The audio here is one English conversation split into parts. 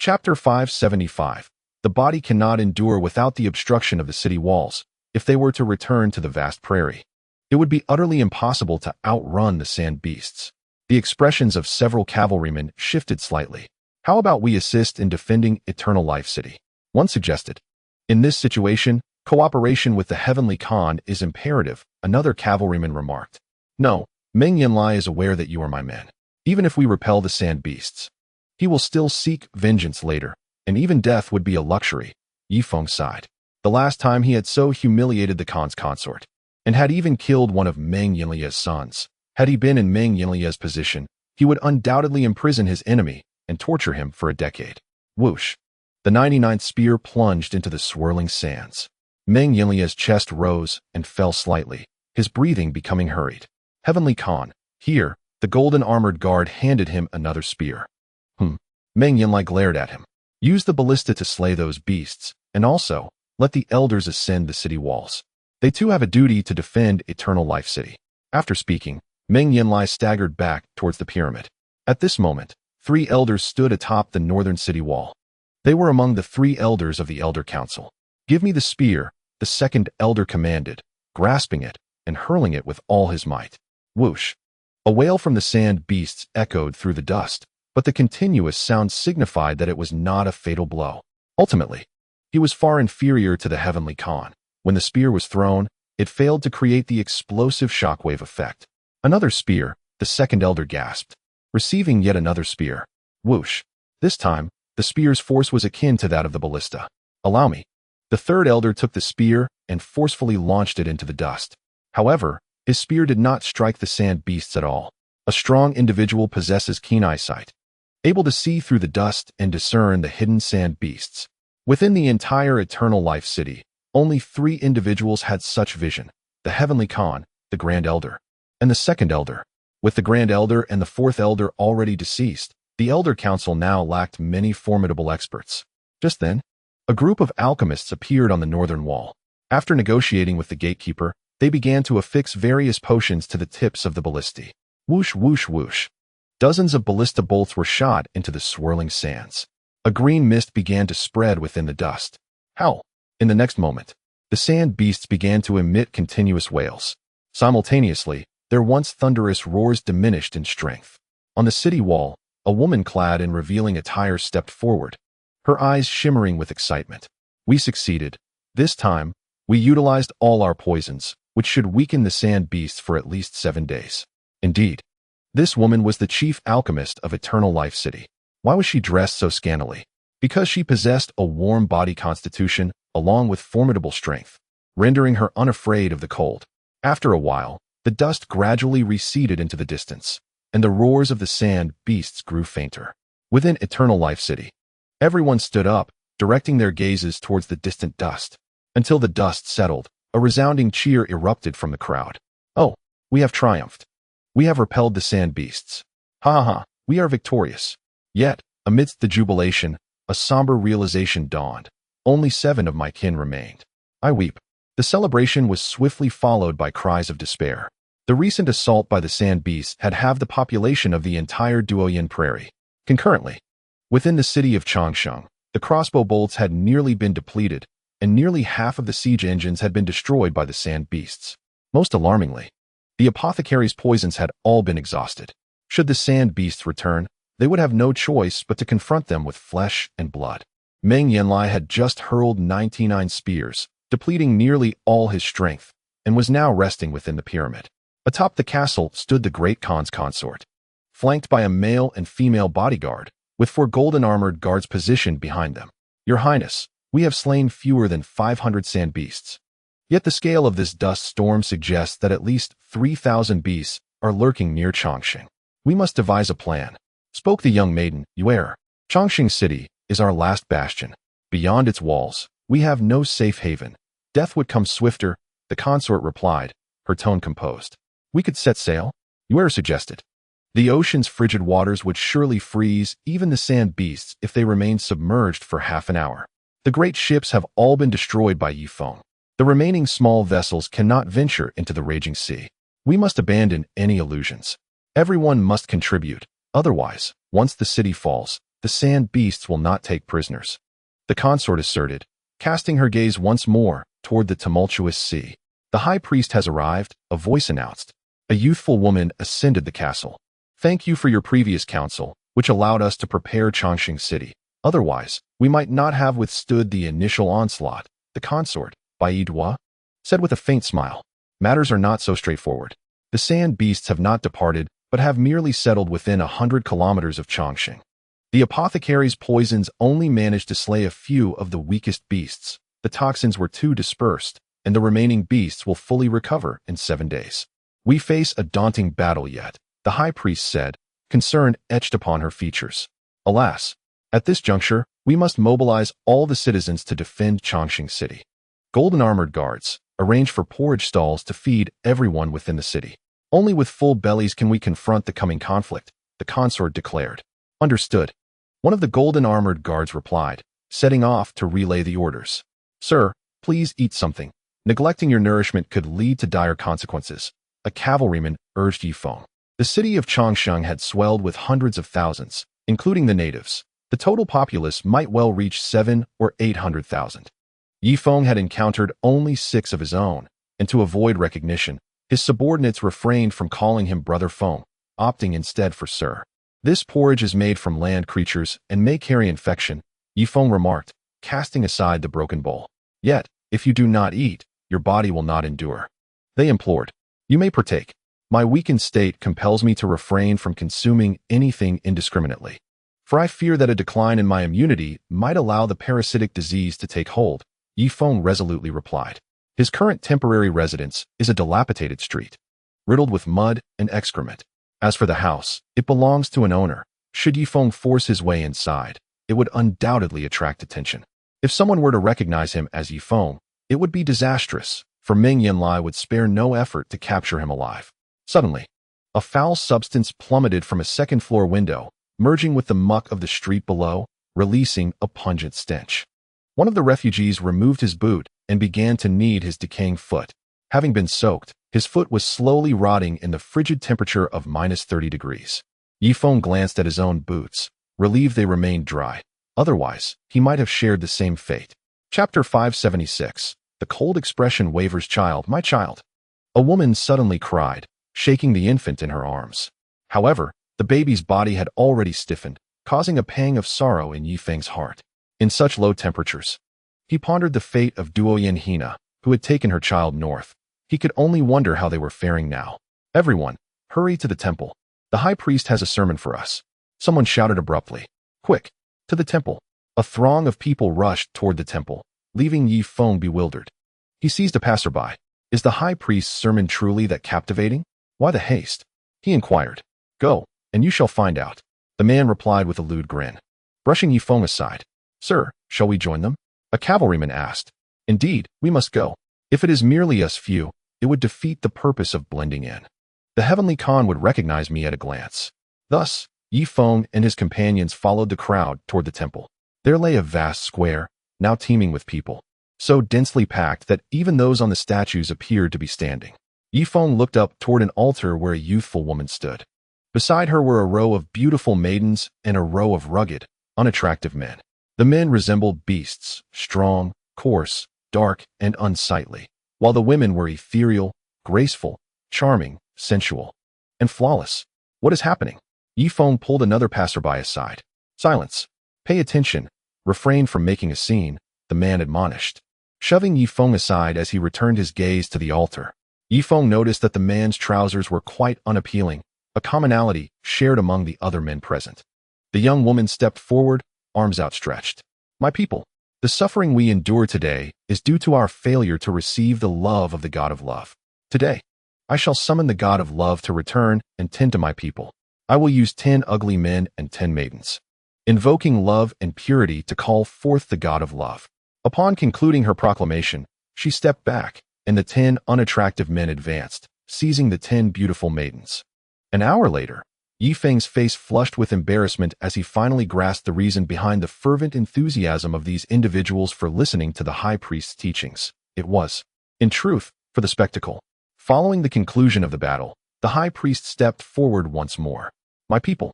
Chapter 575. The body cannot endure without the obstruction of the city walls. If they were to return to the vast prairie, it would be utterly impossible to outrun the sand beasts. The expressions of several cavalrymen shifted slightly. How about we assist in defending Eternal Life City? One suggested. In this situation, cooperation with the Heavenly Khan is imperative, another cavalryman remarked. No, Meng Yanlie is aware that you are my men. Even if we repel the sand beasts, he will still seek vengeance later, and even death would be a luxury. Yifeng sighed. The last time he had so humiliated the Khan's consort, and had even killed one of Meng Yanlie's sons. Had he been in Meng Yanlie's position, he would undoubtedly imprison his enemy and torture him for a decade. Whoosh! The 99th spear plunged into the swirling sands. Meng Yanlie's chest rose and fell slightly, his breathing becoming hurried. Heavenly Khan, here, the golden-armored guard handed him another spear. Meng Yanlie glared at him. Use the ballista to slay those beasts, and also, let the elders ascend the city walls. They too have a duty to defend Eternal Life City. After speaking, Meng Yanlie staggered back towards the pyramid. At this moment, 3 elders stood atop the northern city wall. They were among the 3 elders of the Elder Council. Give me the spear, the second elder commanded, grasping it and hurling it with all his might. Whoosh! A wail from the sand beasts echoed through the dust, but the continuous sound signified that it was not a fatal blow. Ultimately, he was far inferior to the Heavenly Khan. When the spear was thrown, it failed to create the explosive shockwave effect. Another spear, the second elder gasped, receiving yet another spear. Whoosh! This time, the spear's force was akin to that of the ballista. Allow me. The third elder took the spear and forcefully launched it into the dust. However, his spear did not strike the sand beasts at all. A strong individual possesses keen eyesight, able to see through the dust and discern the hidden sand beasts. Within the entire Eternal Life City, only 3 individuals had such vision: the Heavenly Khan, the Grand Elder, and the Second Elder. With the Grand Elder and the Fourth Elder already deceased, the Elder Council now lacked many formidable experts. Just then, a group of alchemists appeared on the northern wall. After negotiating with the gatekeeper, they began to affix various potions to the tips of the ballistae. Whoosh, whoosh, whoosh. Dozens of ballista bolts were shot into the swirling sands. A green mist began to spread within the dust. Howl! In the next moment, the sand beasts began to emit continuous wails. Simultaneously, their once thunderous roars diminished in strength. On the city wall, a woman clad in revealing attire stepped forward, her eyes shimmering with excitement. We succeeded. This time, we utilized all our poisons, which should weaken the sand beasts for at least 7 days. Indeed, this woman was the chief alchemist of Eternal Life City. Why was she dressed so scantily? Because she possessed a warm body constitution along with formidable strength, rendering her unafraid of the cold. After a while, the dust gradually receded into the distance, and the roars of the sand beasts grew fainter. Within Eternal Life City, everyone stood up, directing their gazes towards the distant dust. Until the dust settled, a resounding cheer erupted from the crowd. Oh, we have triumphed. We have repelled the sand beasts. Hahaha, we are victorious. Yet, amidst the jubilation, a somber realization dawned. Only 7 of my kin remained. I weep. The celebration was swiftly followed by cries of despair. The recent assault by the sand beasts had halved the population of the entire Duoyan Prairie. Concurrently, within the city of Changsheng, the crossbow bolts had nearly been depleted, and nearly half of the siege engines had been destroyed by the sand beasts. Most alarmingly, the apothecary's poisons had all been exhausted. Should the sand beasts return, they would have no choice but to confront them with flesh and blood. Meng Yanlie had just hurled 99 spears, depleting nearly all his strength, and was now resting within the pyramid. Atop the castle stood the great Khan's consort, flanked by a male and female bodyguard, with 4 golden-armored guards positioned behind them. Your Highness, we have slain fewer than 500 sand beasts. Yet the scale of this dust storm suggests that at least 3,000 beasts are lurking near Changsheng. We must devise a plan, spoke the young maiden, Yuer. Changsheng City is our last bastion. Beyond its walls, we have no safe haven. Death would come swifter, the consort replied, her tone composed. We could set sail, Yuer suggested. The ocean's frigid waters would surely freeze even the sand beasts if they remained submerged for half an hour. The great ships have all been destroyed by Yifeng. The remaining small vessels cannot venture into the raging sea. We must abandon any illusions. Everyone must contribute. Otherwise, once the city falls, The sand beasts will not take prisoners. The consort asserted, casting her gaze once more toward the tumultuous sea. The high priest has arrived, a voice announced. A youthful woman ascended the castle. Thank you for your previous counsel, which allowed us to prepare Changsheng city. Otherwise, we might not have withstood the initial onslaught. The consort, by Duoyan, said with a faint smile. Matters are not so straightforward. The sand beasts have not departed, but have merely settled within 100 kilometers of Changsheng. The apothecary's poisons only managed to slay a few of the weakest beasts. The toxins were too dispersed, and the remaining beasts will fully recover in 7 days. We face a daunting battle yet, the high priest said, concern etched upon her features. Alas, at this juncture, we must mobilize all the citizens to defend Changsheng city. Golden armored guards, arranged for porridge stalls to feed everyone within the city. Only with full bellies can we confront the coming conflict, the consort declared. Understood. One of the golden armored guards replied, setting off to relay the orders. Sir, please eat something. Neglecting your nourishment could lead to dire consequences. A cavalryman urged Yifeng. The city of Changsheng had swelled with hundreds of thousands, including the natives. The total populace might well reach 700,000 or 800,000. Yifeng had encountered only 6 of his own, and to avoid recognition, his subordinates refrained from calling him Brother Feng, opting instead for Sir. This porridge is made from land creatures and may carry infection, Yifeng remarked, casting aside the broken bowl. Yet, if you do not eat, your body will not endure. They implored. You may partake. My weakened state compels me to refrain from consuming anything indiscriminately. For I fear that a decline in my immunity might allow the parasitic disease to take hold, Yifeng resolutely replied. His current temporary residence is a dilapidated street, riddled with mud and excrement. As for the house, it belongs to an owner. Should Yifeng force his way inside, it would undoubtedly attract attention. If someone were to recognize him as Yifeng, it would be disastrous, for Meng Yanlie would spare no effort to capture him alive. Suddenly, a foul substance plummeted from a second-floor window, merging with the muck of the street below, releasing a pungent stench. One of the refugees removed his boot and began to knead his decaying foot. Having been soaked, his foot was slowly rotting in the frigid temperature of -30 degrees. Yifeng glanced at his own boots, relieved they remained dry. Otherwise, he might have shared the same fate. Chapter 576. The cold expression wavers. Child, my child. A woman suddenly cried, shaking the infant in her arms. However, the baby's body had already stiffened, causing a pang of sorrow in Yifeng's heart. In such low temperatures, he pondered the fate of Duoyan Hina, who had taken her child north. He could only wonder how they were faring now. Everyone, hurry to the temple. The high priest has a sermon for us. Someone shouted abruptly. Quick, to the temple. A throng of people rushed toward the temple, leaving Yifeng bewildered. He seized a passerby. Is the high priest's sermon truly that captivating? Why the haste? He inquired. Go, and you shall find out. The man replied with a lewd grin. Brushing Yifeng aside. Sir, shall we join them? A cavalryman asked. Indeed, we must go. If it is merely us few, it would defeat the purpose of blending in. The heavenly Khan would recognize me at a glance. Thus, Yifeng and his companions followed the crowd toward the temple. There lay a vast square, now teeming with people, so densely packed that even those on the statues appeared to be standing. Yifeng looked up toward an altar where a youthful woman stood. Beside her were a row of beautiful maidens and a row of rugged, unattractive men. The men resembled beasts, strong, coarse, dark, and unsightly, while the women were ethereal, graceful, charming, sensual, and flawless. What is happening? Yifeng pulled another passerby aside. Silence. Pay attention. Refrain from making a scene, the man admonished. Shoving Yifeng aside as he returned his gaze to the altar, Yifeng noticed that the man's trousers were quite unappealing, a commonality shared among the other men present. The young woman stepped forward, arms outstretched. My people, the suffering we endure today is due to our failure to receive the love of the God of love. Today, I shall summon the God of love to return and tend to my people. I will use 10 ugly men and 10 maidens, invoking love and purity to call forth the God of love. Upon concluding her proclamation, she stepped back, and the 10 unattractive men advanced, seizing the 10 beautiful maidens. An hour later, Yifeng's face flushed with embarrassment as he finally grasped the reason behind the fervent enthusiasm of these individuals for listening to the high priest's teachings. It was, in truth, for the spectacle. Following the conclusion of the battle, the high priest stepped forward once more. My people,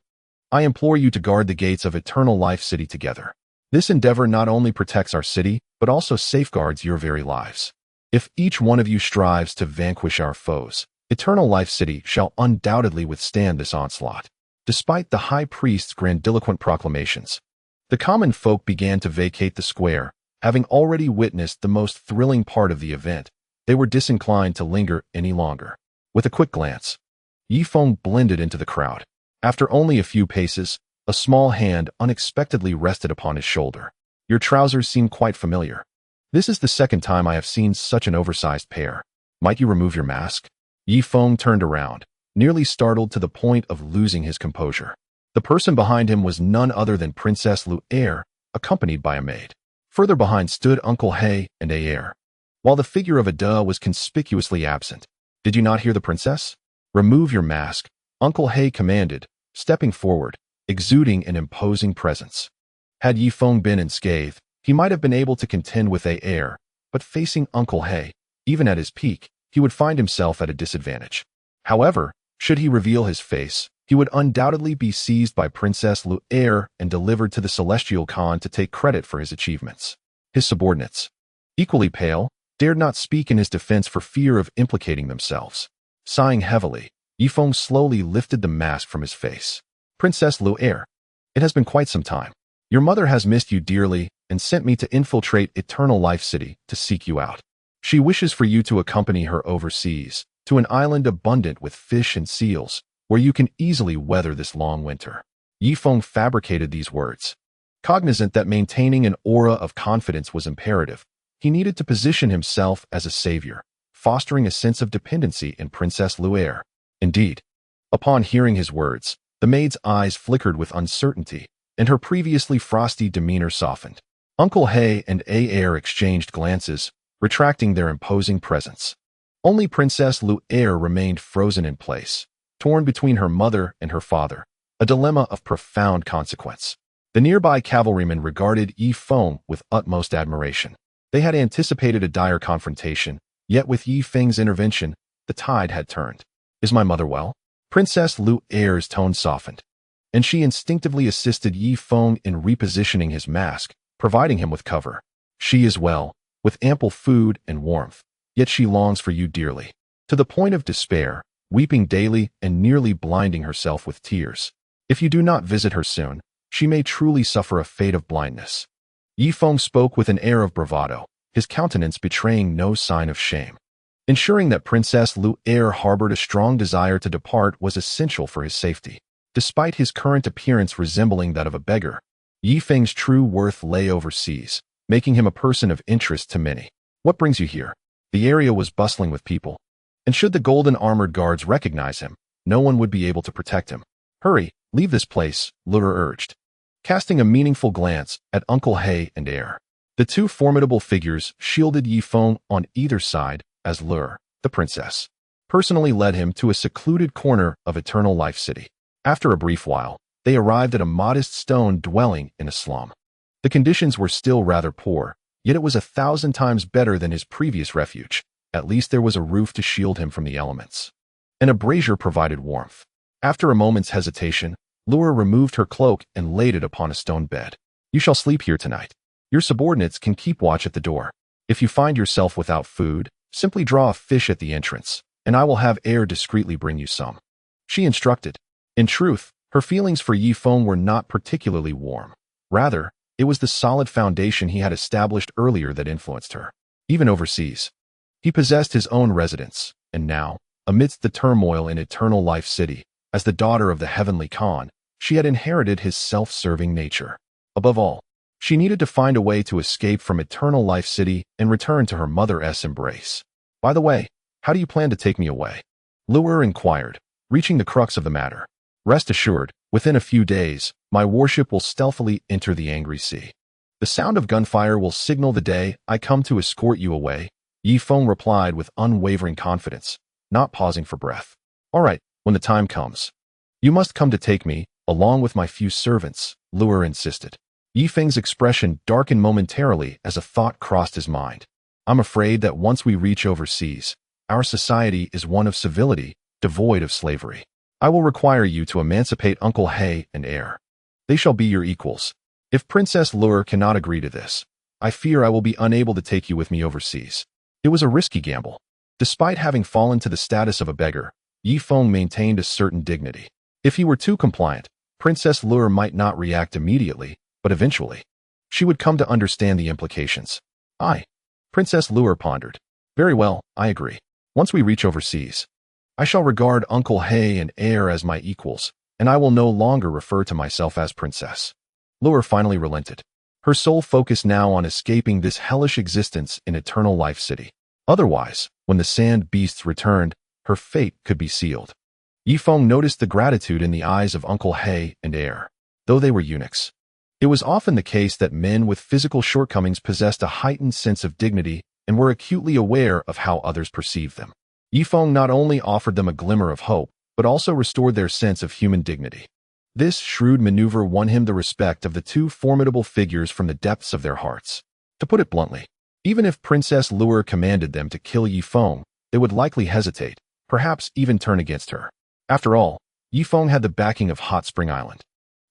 I implore you to guard the gates of Eternal Life City together. This endeavor not only protects our city, but also safeguards your very lives. If each one of you strives to vanquish our foes, Eternal Life City shall undoubtedly withstand this onslaught. Despite the high priest's grandiloquent proclamations, the common folk began to vacate the square. Having already witnessed the most thrilling part of the event, they were disinclined to linger any longer. With a quick glance, Yifeng blended into the crowd. After only a few paces, a small hand unexpectedly rested upon his shoulder. Your trousers seem quite familiar. This is the second time I have seen such an oversized pair. Might you remove your mask? Yifeng turned around, nearly startled to the point of losing his composure. The person behind him was none other than Princess Yuer, accompanied by a maid. Further behind stood Uncle He and Ayer, while the figure of a duh was conspicuously absent. Did you not hear the princess? Remove your mask, Uncle He commanded, stepping forward, exuding an imposing presence. Had Yifeng been unscathed, he might have been able to contend with Ayer, but facing Uncle He, even at his peak, he would find himself at a disadvantage. However, should he reveal his face, he would undoubtedly be seized by Princess Yuer and delivered to the Celestial Khan to take credit for his achievements. His subordinates, equally pale, dared not speak in his defense for fear of implicating themselves. Sighing heavily, Yifeng slowly lifted the mask from his face. Princess Yuer, it has been quite some time. Your mother has missed you dearly and sent me to infiltrate Eternal Life City to seek you out. She wishes for you to accompany her overseas, to an island abundant with fish and seals, where you can easily weather this long winter. Yifeng fabricated these words. Cognizant that maintaining an aura of confidence was imperative, he needed to position himself as a savior, fostering a sense of dependency in Princess Yuer. Indeed, upon hearing his words, the maid's eyes flickered with uncertainty, and her previously frosty demeanor softened. Uncle He and Ayer exchanged glances, retracting their imposing presence. Only Princess Yuer remained frozen in place, torn between her mother and her father, a dilemma of profound consequence. The nearby cavalrymen regarded Yifeng with utmost admiration. They had anticipated a dire confrontation, yet with Yifeng's intervention, the tide had turned. Is my mother well? Princess Yuer's tone softened, and she instinctively assisted Yifeng in repositioning his mask, providing him with cover. She is well, with ample food and warmth, yet she longs for you dearly, to the point of despair, weeping daily and nearly blinding herself with tears. If you do not visit her soon, she may truly suffer a fate of blindness. Yifeng spoke with an air of bravado, his countenance betraying no sign of shame. Ensuring that Princess Yuer harbored a strong desire to depart was essential for his safety. Despite his current appearance resembling that of a beggar, Yifeng's true worth lay overseas, making him a person of interest to many. What brings you here? The area was bustling with people, and should the golden armored guards recognize him, no one would be able to protect him. Hurry, leave this place, Yuer urged, casting a meaningful glance at Uncle He and Ayer. The two formidable figures shielded Yifeng on either side as Yuer, the princess, personally led him to a secluded corner of Eternal Life City. After a brief while, they arrived at a modest stone dwelling in a slum. The conditions were still rather poor, yet it was 1,000 times better than his previous refuge. At least there was a roof to shield him from the elements, and a brazier provided warmth. After a moment's hesitation, Yuer removed her cloak and laid it upon a stone bed. You shall sleep here tonight. Your subordinates can keep watch at the door. If you find yourself without food, simply draw a fish at the entrance, and I will have Ayer discreetly bring you some. She instructed. In truth, her feelings for Yifeng were not particularly warm. Rather, it was the solid foundation he had established earlier that influenced her. Even overseas, he possessed his own residence, and now, amidst the turmoil in Eternal Life City, as the daughter of the Heavenly Khan, she had inherited his self-serving nature. Above all, she needed to find a way to escape from Eternal Life City and return to her mother's embrace. By the way, how do you plan to take me away? Yuer inquired, reaching the crux of the matter. Rest assured, within a few days, my warship will stealthily enter the angry sea. The sound of gunfire will signal the day I come to escort you away, Yifeng replied with unwavering confidence, not pausing for breath. All right, when the time comes. You must come to take me, along with my few servants, Yuer insisted. Yifeng's expression darkened momentarily as a thought crossed his mind. I'm afraid that once we reach overseas, our society is one of civility, devoid of slavery. I will require you to emancipate Uncle He and heir. They shall be your equals. If Princess Yuer cannot agree to this, I fear I will be unable to take you with me overseas. It was a risky gamble. Despite having fallen to the status of a beggar, Yifeng maintained a certain dignity. If he were too compliant, Princess Yuer might not react immediately, but eventually. She would come to understand the implications. Princess Yuer pondered. Very well, I agree. Once we reach overseas, I shall regard Uncle He and heir as my equals, and I will no longer refer to myself as princess. Yuer finally relented. Her sole focus now on escaping this hellish existence in Eternal Life City. Otherwise, when the sand beasts returned, her fate could be sealed. Yifeng noticed the gratitude in the eyes of Uncle He and heir. Though they were eunuchs, it was often the case that men with physical shortcomings possessed a heightened sense of dignity and were acutely aware of how others perceived them. Yifeng not only offered them a glimmer of hope, but also restored their sense of human dignity. This shrewd maneuver won him the respect of the two formidable figures from the depths of their hearts. To put it bluntly, even if Princess Yuer commanded them to kill Yifeng, they would likely hesitate, perhaps even turn against her. After all, Yifeng had the backing of Hot Spring Island,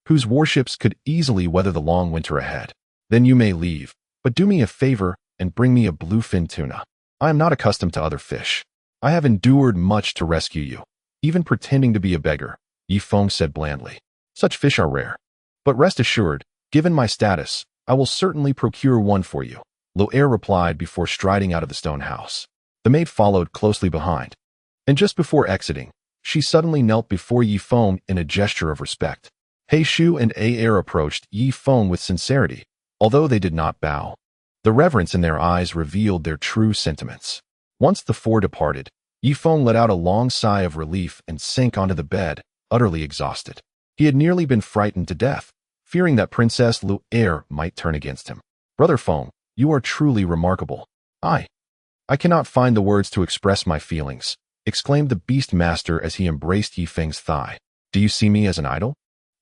whose warships could easily weather the long winter ahead. Then you may leave, but do me a favor and bring me a bluefin tuna. I am not accustomed to other fish. I have endured much to rescue you, even pretending to be a beggar, Yifeng said blandly. Such fish are rare. But rest assured, given my status, I will certainly procure one for you, Yuer replied before striding out of the stone house. The maid followed closely behind. And just before exiting, she suddenly knelt before Yifeng in a gesture of respect. He Shu and heir approached Yifeng with sincerity, although they did not bow. The reverence in their eyes revealed their true sentiments. Once the four departed, Yifeng let out a long sigh of relief and sank onto the bed, utterly exhausted. He had nearly been frightened to death, fearing that Princess Yuer might turn against him. Brother Feng, you are truly remarkable. I cannot find the words to express my feelings, exclaimed the beast master as he embraced Yifeng's thigh. Do you see me as an idol?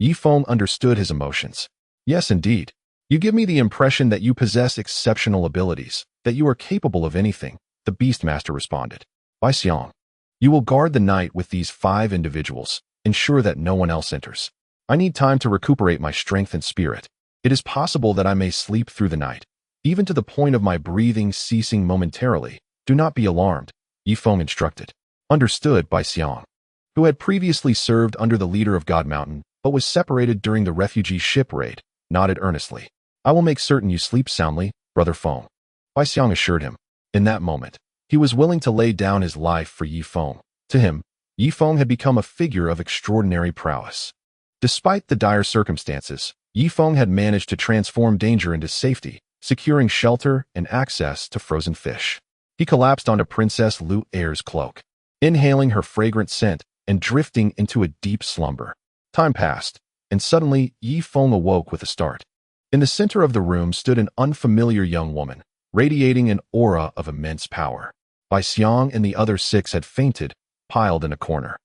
Yifeng understood his emotions. Yes, indeed. You give me the impression that you possess exceptional abilities, that you are capable of anything, the beast master responded. Bai Xiang, you will guard the night with these 5 individuals. Ensure that no one else enters. I need time to recuperate my strength and spirit. It is possible that I may sleep through the night, even to the point of my breathing ceasing momentarily. Do not be alarmed, Yifeng instructed. Understood, Bai Xiang, who had previously served under the leader of God Mountain, but was separated during the refugee ship raid, nodded earnestly. I will make certain you sleep soundly, Brother Feng, Bai Xiang assured him. In that moment, he was willing to lay down his life for Yifeng. To him, Yifeng had become a figure of extraordinary prowess. Despite the dire circumstances, Yifeng had managed to transform danger into safety, securing shelter and access to frozen fish. He collapsed onto Princess Yuer's cloak, inhaling her fragrant scent and drifting into a deep slumber. Time passed, and suddenly Yifeng awoke with a start. In the center of the room stood an unfamiliar young woman, radiating an aura of immense power. Bai Xiang and the other 6 had fainted, piled in a corner.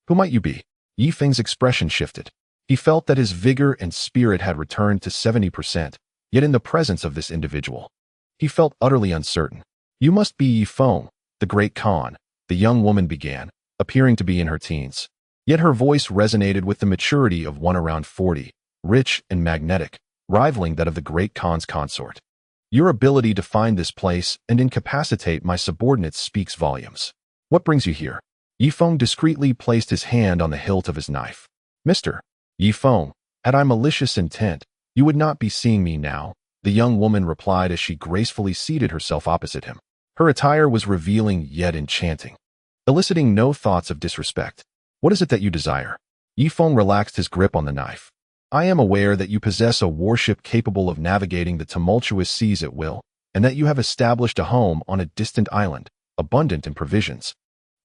Who might you be? Yifeng's expression shifted. He felt that his vigor and spirit had returned to 70%, yet in the presence of this individual, he felt utterly uncertain. You must be Yifeng, the great Khan, the young woman began, appearing to be in her teens. Yet her voice resonated with the maturity of one around 40, rich and magnetic, rivaling that of the great Khan's consort. Your ability to find this place and incapacitate my subordinates speaks volumes. What brings you here? Yifeng discreetly placed his hand on the hilt of his knife. Mr. Yifeng, had I malicious intent, you would not be seeing me now, the young woman replied as she gracefully seated herself opposite him. Her attire was revealing yet enchanting, eliciting no thoughts of disrespect. What is it that you desire? Yifeng relaxed his grip on the knife. I am aware that you possess a warship capable of navigating the tumultuous seas at will, and that you have established a home on a distant island, abundant in provisions.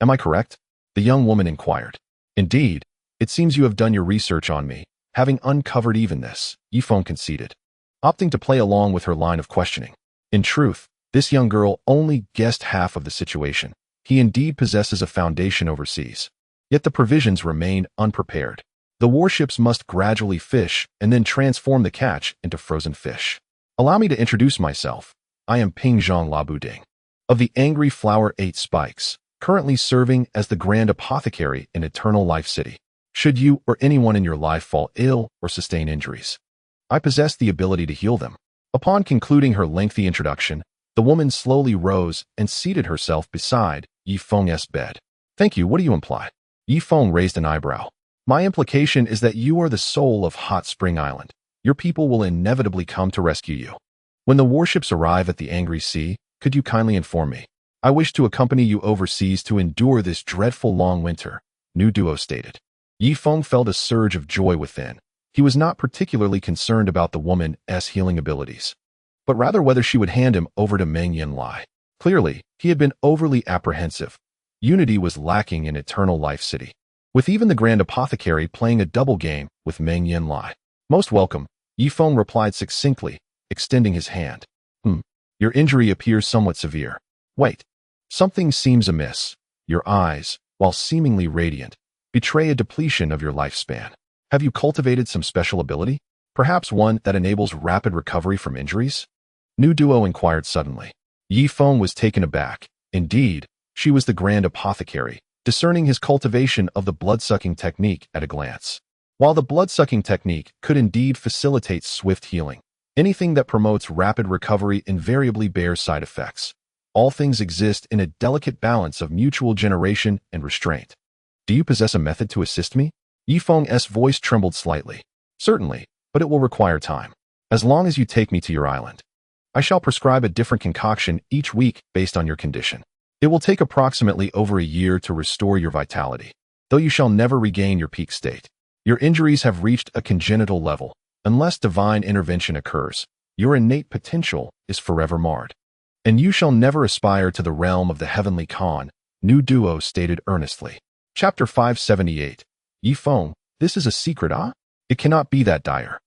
Am I correct? The young woman inquired. Indeed, it seems you have done your research on me, having uncovered even this, Yifeng conceded, opting to play along with her line of questioning. In truth, this young girl only guessed half of the situation. He indeed possesses a foundation overseas. Yet the provisions remain unprepared. The warships must gradually fish and then transform the catch into frozen fish. Allow me to introduce myself. I am Pingzhong Labuding, of the Angry Flower 8 Spikes, currently serving as the Grand Apothecary in Eternal Life City. should you or anyone in your life fall ill or sustain injuries. I possess the ability to heal them. Upon concluding her lengthy introduction, the woman slowly rose and seated herself beside Yifeng's bed. Thank you, what do you imply? Yifeng raised an eyebrow. My implication is that you are the soul of Hot Spring Island. Your people will inevitably come to rescue you. When the warships arrive at the Angry Sea, could you kindly inform me? I wish to accompany you overseas to endure this dreadful long winter, Nu Duo stated. Yifeng felt a surge of joy within. He was not particularly concerned about the woman's healing abilities, but rather whether she would hand him over to Meng Yanlie. Clearly, he had been overly apprehensive. Unity was lacking in Eternal Life City, with even the Grand Apothecary playing a double game with Meng Yanlie. Most welcome, Yifeng replied succinctly, extending his hand. Your injury appears somewhat severe. Wait. Something seems amiss. Your eyes, while seemingly radiant, betray a depletion of your lifespan. Have you cultivated some special ability? Perhaps one that enables rapid recovery from injuries? Nu Duo inquired suddenly. Yifeng was taken aback. Indeed, she was the Grand Apothecary, discerning his cultivation of the blood-sucking technique at a glance. While the blood-sucking technique could indeed facilitate swift healing, anything that promotes rapid recovery invariably bears side effects. All things exist in a delicate balance of mutual generation and restraint. Do you possess a method to assist me? Yifeng's voice trembled slightly. Certainly, but it will require time. As long as you take me to your island, I shall prescribe a different concoction each week based on your condition. It will take approximately over a year to restore your vitality, though you shall never regain your peak state. Your injuries have reached a congenital level. Unless divine intervention occurs, your innate potential is forever marred. And you shall never aspire to the realm of the heavenly Khan, Nu Duo stated earnestly. Chapter 578. Yifeng, this is a secret, ah? It cannot be that dire.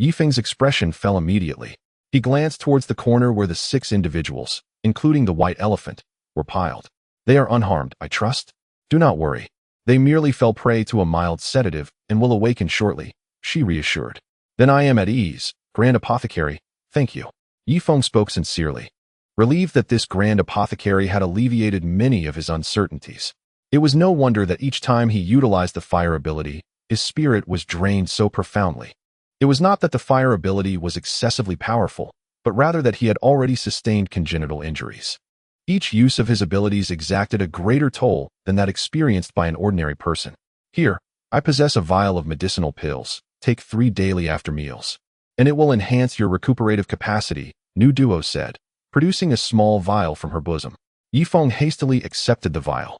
Yifeng's expression fell immediately. He glanced towards the corner where the 6 individuals, including the white elephant, were piled. They are unharmed, I trust? Do not worry. They merely fell prey to a mild sedative and will awaken shortly, she reassured. Then I am at ease, Grand Apothecary, thank you. Yifeng spoke sincerely, relieved that this Grand Apothecary had alleviated many of his uncertainties. It was no wonder that each time he utilized the fire ability, his spirit was drained so profoundly. It was not that the fire ability was excessively powerful, but rather that he had already sustained congenital injuries. Each use of his abilities exacted a greater toll than that experienced by an ordinary person. Here, I possess a vial of medicinal pills. Take 3 daily after meals, and it will enhance your recuperative capacity, Nu Duo said, producing a small vial from her bosom. Yifeng hastily accepted the vial,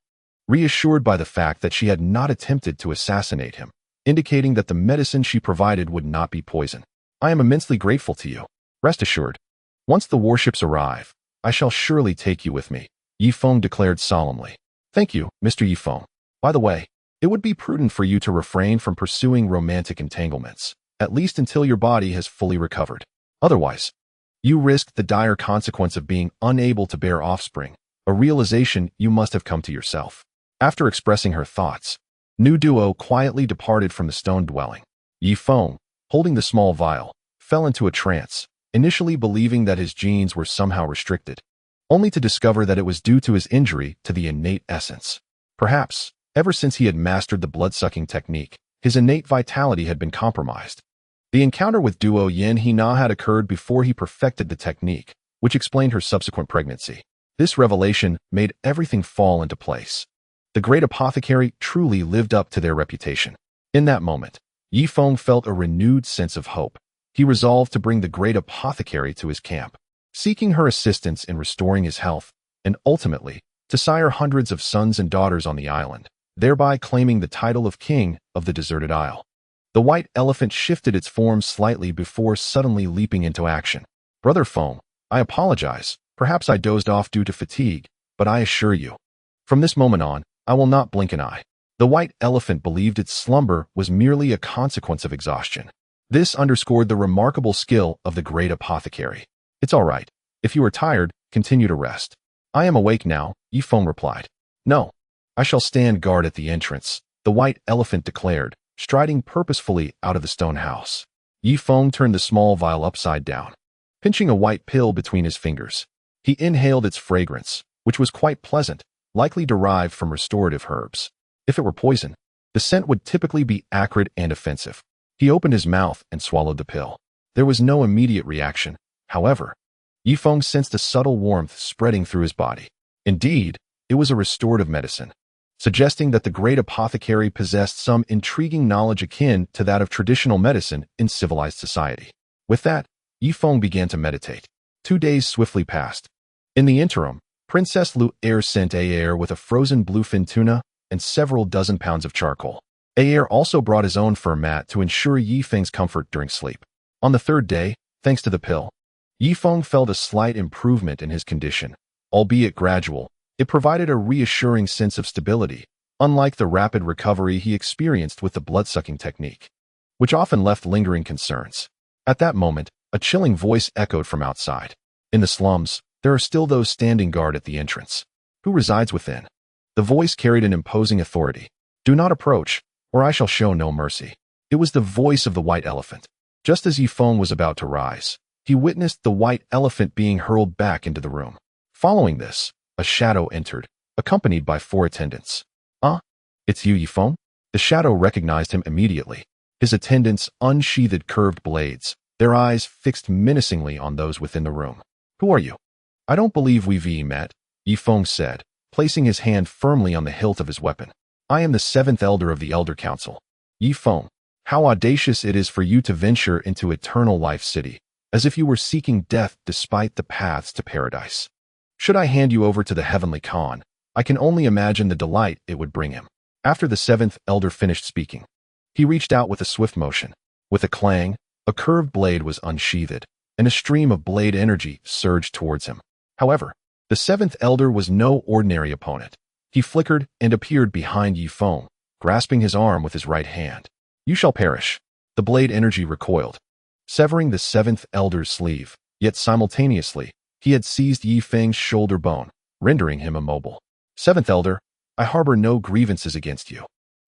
reassured by the fact that she had not attempted to assassinate him, indicating that the medicine she provided would not be poison. I am immensely grateful to you. Rest assured, once the warships arrive, I shall surely take you with me, Yifeng declared solemnly. Thank you, Mr. Yifeng. By the way, it would be prudent for you to refrain from pursuing romantic entanglements, at least until your body has fully recovered. Otherwise, you risk the dire consequence of being unable to bear offspring, a realization you must have come to yourself. After expressing her thoughts, Nu Duo quietly departed from the stone dwelling. Yifeng, holding the small vial, fell into a trance, initially believing that his genes were somehow restricted, only to discover that it was due to his injury to the innate essence. Perhaps, ever since he had mastered the blood-sucking technique, his innate vitality had been compromised. The encounter with Duoyan Hina had occurred before he perfected the technique, which explained her subsequent pregnancy. This revelation made everything fall into place. The Great Apothecary truly lived up to their reputation. In that moment, Yifeng felt a renewed sense of hope. He resolved to bring the Great Apothecary to his camp, seeking her assistance in restoring his health, and ultimately, to sire hundreds of sons and daughters on the island, thereby claiming the title of King of the Deserted Isle. The white elephant shifted its form slightly before suddenly leaping into action. Brother Foam, I apologize. Perhaps I dozed off due to fatigue, but I assure you, from this moment on, I will not blink an eye. The white elephant believed its slumber was merely a consequence of exhaustion. This underscored the remarkable skill of the Great Apothecary. It's all right. If you are tired, continue to rest. I am awake now, Yifeng replied. No. I shall stand guard at the entrance, the white elephant declared, striding purposefully out of the stone house. Yifeng turned the small vial upside down, pinching a white pill between his fingers. He inhaled its fragrance, which was quite pleasant, likely derived from restorative herbs. If it were poison, The scent would typically be acrid and offensive. He opened his mouth and swallowed the pill. There was no immediate reaction. However, Yifeng sensed a subtle warmth spreading through his body. Indeed, it was a restorative medicine, suggesting that the great apothecary possessed some intriguing knowledge akin to that of traditional medicine in civilized society. With that, Yifeng began to meditate. 2 days swiftly passed. In the interim, Princess Yuer sent Ayer with a frozen bluefin tuna and several dozen pounds of charcoal. Ayer also brought his own fur mat to ensure Yifeng's comfort during sleep. On the 3rd day, thanks to the pill, Yifeng felt a slight improvement in his condition. Albeit gradual, it provided a reassuring sense of stability, unlike the rapid recovery he experienced with the blood-sucking technique, which often left lingering concerns. At that moment, a chilling voice echoed from outside. In the slums, there are still those standing guard at the entrance. Who resides within? The voice carried an imposing authority. Do not approach, or I shall show no mercy. It was the voice of the white elephant. Just as Yifeng was about to rise, he witnessed the white elephant being hurled back into the room. Following this, a shadow entered, accompanied by 4 attendants. It's you, Yifeng? The shadow recognized him immediately. His attendants unsheathed curved blades, their eyes fixed menacingly on those within the room. Who are you? I don't believe we've met, Yifeng said, placing his hand firmly on the hilt of his weapon. I am the 7th elder of the Elder Council. Yifeng, how audacious it is for you to venture into Eternal Life City, as if you were seeking death despite the paths to paradise. Should I hand you over to the Heavenly Khan, I can only imagine the delight it would bring him. After the 7th elder finished speaking, he reached out with a swift motion. With a clang, a curved blade was unsheathed, and a stream of blade energy surged towards him. However, the 7th elder was no ordinary opponent. He flickered and appeared behind Yifeng, grasping his arm with his right hand. You shall perish. The blade energy recoiled, severing the 7th elder's sleeve, yet simultaneously, he had seized Yifeng's shoulder bone, rendering him immobile. 7th elder, I harbor no grievances against you.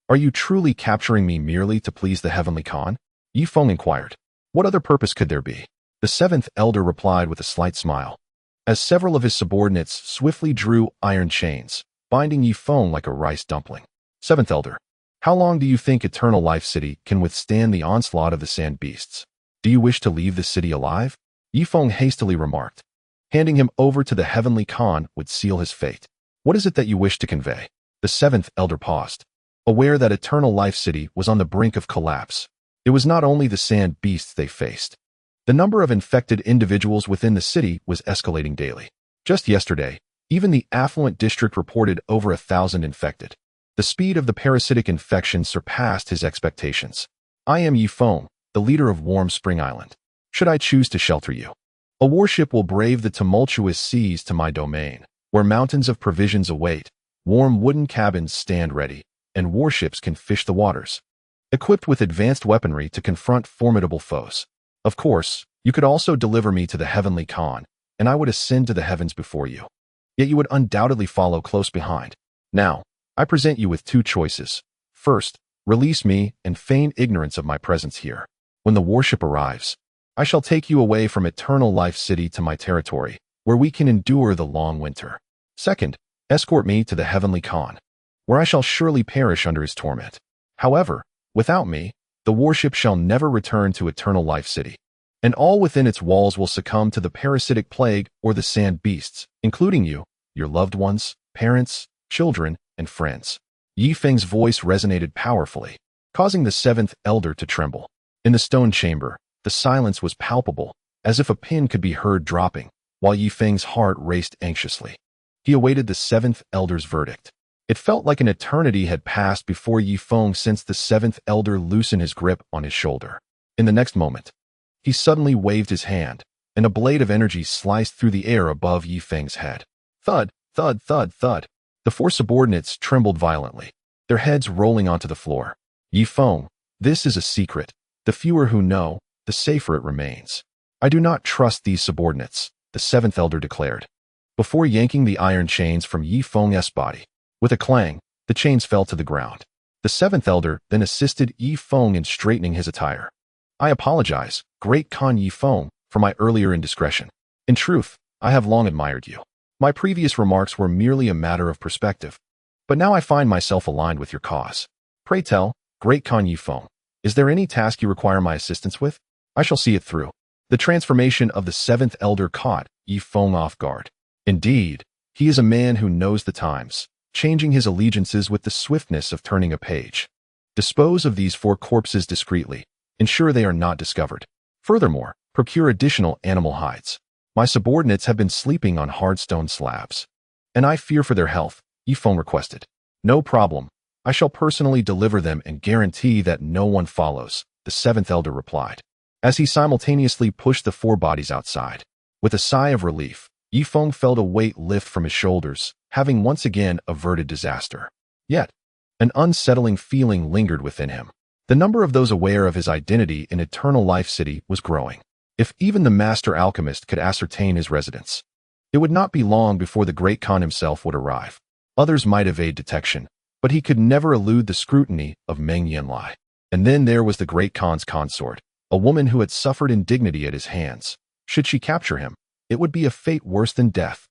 Are you truly capturing me merely to please the Heavenly Khan? Yifeng inquired. What other purpose could there be? The 7th elder replied with a slight smile, as several of his subordinates swiftly drew iron chains, binding Yifeng like a rice dumpling. 7th elder, how long do you think Eternal Life City can withstand the onslaught of the sand beasts? Do you wish to leave the city alive? Yifeng hastily remarked. Handing him over to the Heavenly Khan would seal his fate. What is it that you wish to convey? The 7th elder paused, aware that Eternal Life City was on the brink of collapse. It was not only the sand beasts they faced. The number of infected individuals within the city was escalating daily. Just yesterday, even the affluent district reported over 1,000 infected. The speed of the parasitic infection surpassed his expectations. I am Yifeng, the leader of Warm Spring Island. Should I choose to shelter you, a warship will brave the tumultuous seas to my domain, where mountains of provisions await, warm wooden cabins stand ready, and warships can fish the waters, equipped with advanced weaponry to confront formidable foes. Of course, you could also deliver me to the Heavenly Khan, and I would ascend to the heavens before you. Yet you would undoubtedly follow close behind. Now, I present you with 2 choices. First, release me and feign ignorance of my presence here. When the warship arrives, I shall take you away from Eternal Life City to my territory, where we can endure the long winter. Second, escort me to the Heavenly Khan, where I shall surely perish under his torment. However, without me, the warship shall never return to Eternal Life City, and all within its walls will succumb to the parasitic plague or the sand beasts, including you, your loved ones, parents, children, and friends. Yifeng's voice resonated powerfully, causing the 7th elder to tremble. In the stone chamber, the silence was palpable, as if a pin could be heard dropping, while Yifeng's heart raced anxiously. He awaited the 7th elder's verdict. It felt like an eternity had passed before Yifeng sensed the 7th elder loosen his grip on his shoulder. In the next moment, he suddenly waved his hand, and a blade of energy sliced through the air above Yifeng's head. Thud, thud, thud, thud. The 4 subordinates trembled violently, their heads rolling onto the floor. Yifeng, this is a secret. The fewer who know, the safer it remains. I do not trust these subordinates, the 7th elder declared, before yanking the iron chains from Yifeng's body. With a clang, the chains fell to the ground. The 7th elder then assisted Yifeng in straightening his attire. I apologize, Great Khan Yifeng, for my earlier indiscretion. In truth, I have long admired you. My previous remarks were merely a matter of perspective, but now I find myself aligned with your cause. Pray tell, Great Khan Yifeng, is there any task you require my assistance with? I shall see it through. The transformation of the seventh elder caught Yifeng off guard. Indeed, he is a man who knows the times, changing his allegiances with the swiftness of turning a page. Dispose of these 4 corpses discreetly. Ensure they are not discovered. Furthermore, procure additional animal hides. My subordinates have been sleeping on hard stone slabs, and I fear for their health, Yifeng requested. No problem. I shall personally deliver them and guarantee that no one follows, the seventh elder replied, as he simultaneously pushed the 4 bodies outside. With a sigh of relief, Yifeng felt a weight lift from his shoulders, having once again averted disaster. Yet, an unsettling feeling lingered within him. The number of those aware of his identity in Eternal Life City was growing. If even the master alchemist could ascertain his residence, it would not be long before the Great Khan himself would arrive. Others might evade detection, but he could never elude the scrutiny of Meng Yanlie. And then there was the Great Khan's consort, a woman who had suffered indignity at his hands. Should she capture him, it would be a fate worse than death.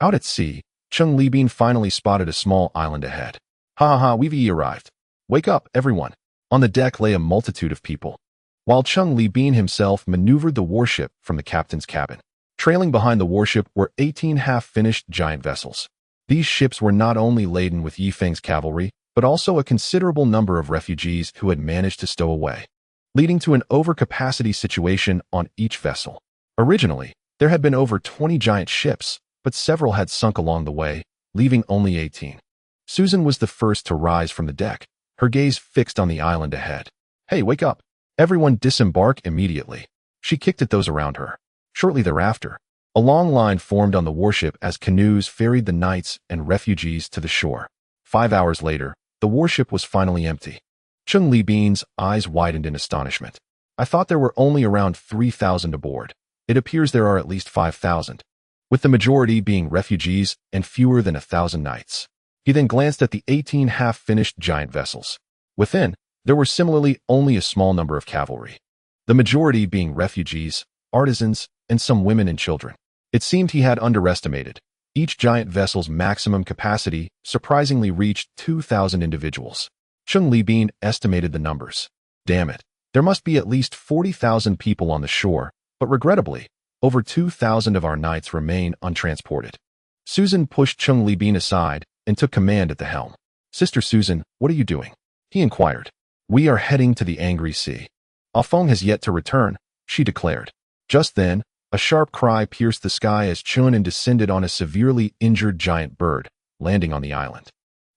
Out at sea, Cheng Libin finally spotted a small island ahead. Hahaha, we've arrived. Wake up, everyone. On the deck lay a multitude of people, while Cheng Libin himself maneuvered the warship from the captain's cabin. Trailing behind the warship were 18 half-finished giant vessels. These ships were not only laden with Yifeng's cavalry, but also a considerable number of refugees who had managed to stow away, leading to an overcapacity situation on each vessel. Originally, there had been over 20 giant ships, but several had sunk along the way, leaving only 18. Susan was the first to rise from the deck, her gaze fixed on the island ahead. Hey, wake up! Everyone disembark immediately. She kicked at those around her. Shortly thereafter, a long line formed on the warship as canoes ferried the knights and refugees to the shore. 5 hours later, the warship was finally empty. Cheng Libin's eyes widened in astonishment. I thought there were only around 3,000 aboard. It appears there are at least 5,000, with the majority being refugees and fewer than 1,000 knights. He then glanced at the 18 half-finished giant vessels. Within, there were similarly only a small number of cavalry, the majority being refugees, artisans, and some women and children. It seemed he had underestimated. Each giant vessel's maximum capacity surprisingly reached 2,000 individuals. Cheng Libin estimated the numbers. Damn it, there must be at least 40,000 people on the shore, but regrettably, over 2,000 of our knights remain untransported. Susan pushed Cheng Libin aside and took command at the helm. Sister Susan, what are you doing? He inquired. We are heading to the angry sea. Afeng has yet to return, she declared. Just then, a sharp cry pierced the sky as Chunin descended on a severely injured giant bird, landing on the island.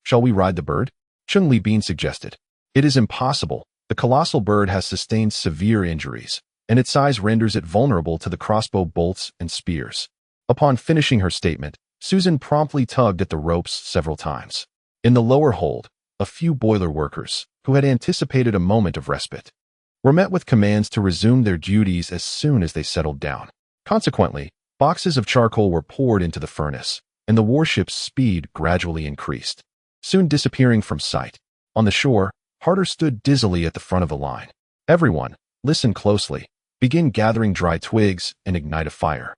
Shall we ride the bird? Cheng Libin suggested. It is impossible. The colossal bird has sustained severe injuries, and its size renders it vulnerable to the crossbow bolts and spears. Upon finishing her statement, Susan promptly tugged at the ropes several times. In the lower hold, a few boiler workers, who had anticipated a moment of respite, were met with commands to resume their duties as soon as they settled down. Consequently, boxes of charcoal were poured into the furnace, and the warship's speed gradually increased, soon disappearing from sight. On the shore, Harder stood dizzily at the front of the line. Everyone, listen closely. Begin gathering dry twigs and ignite a fire.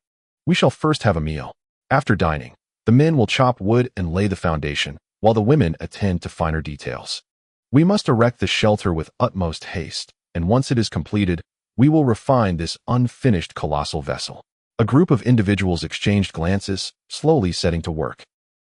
We shall first have a meal. After dining, the men will chop wood and lay the foundation, while the women attend to finer details. We must erect the shelter with utmost haste, and once it is completed, we will refine this unfinished colossal vessel. A group of individuals exchanged glances, slowly setting to work.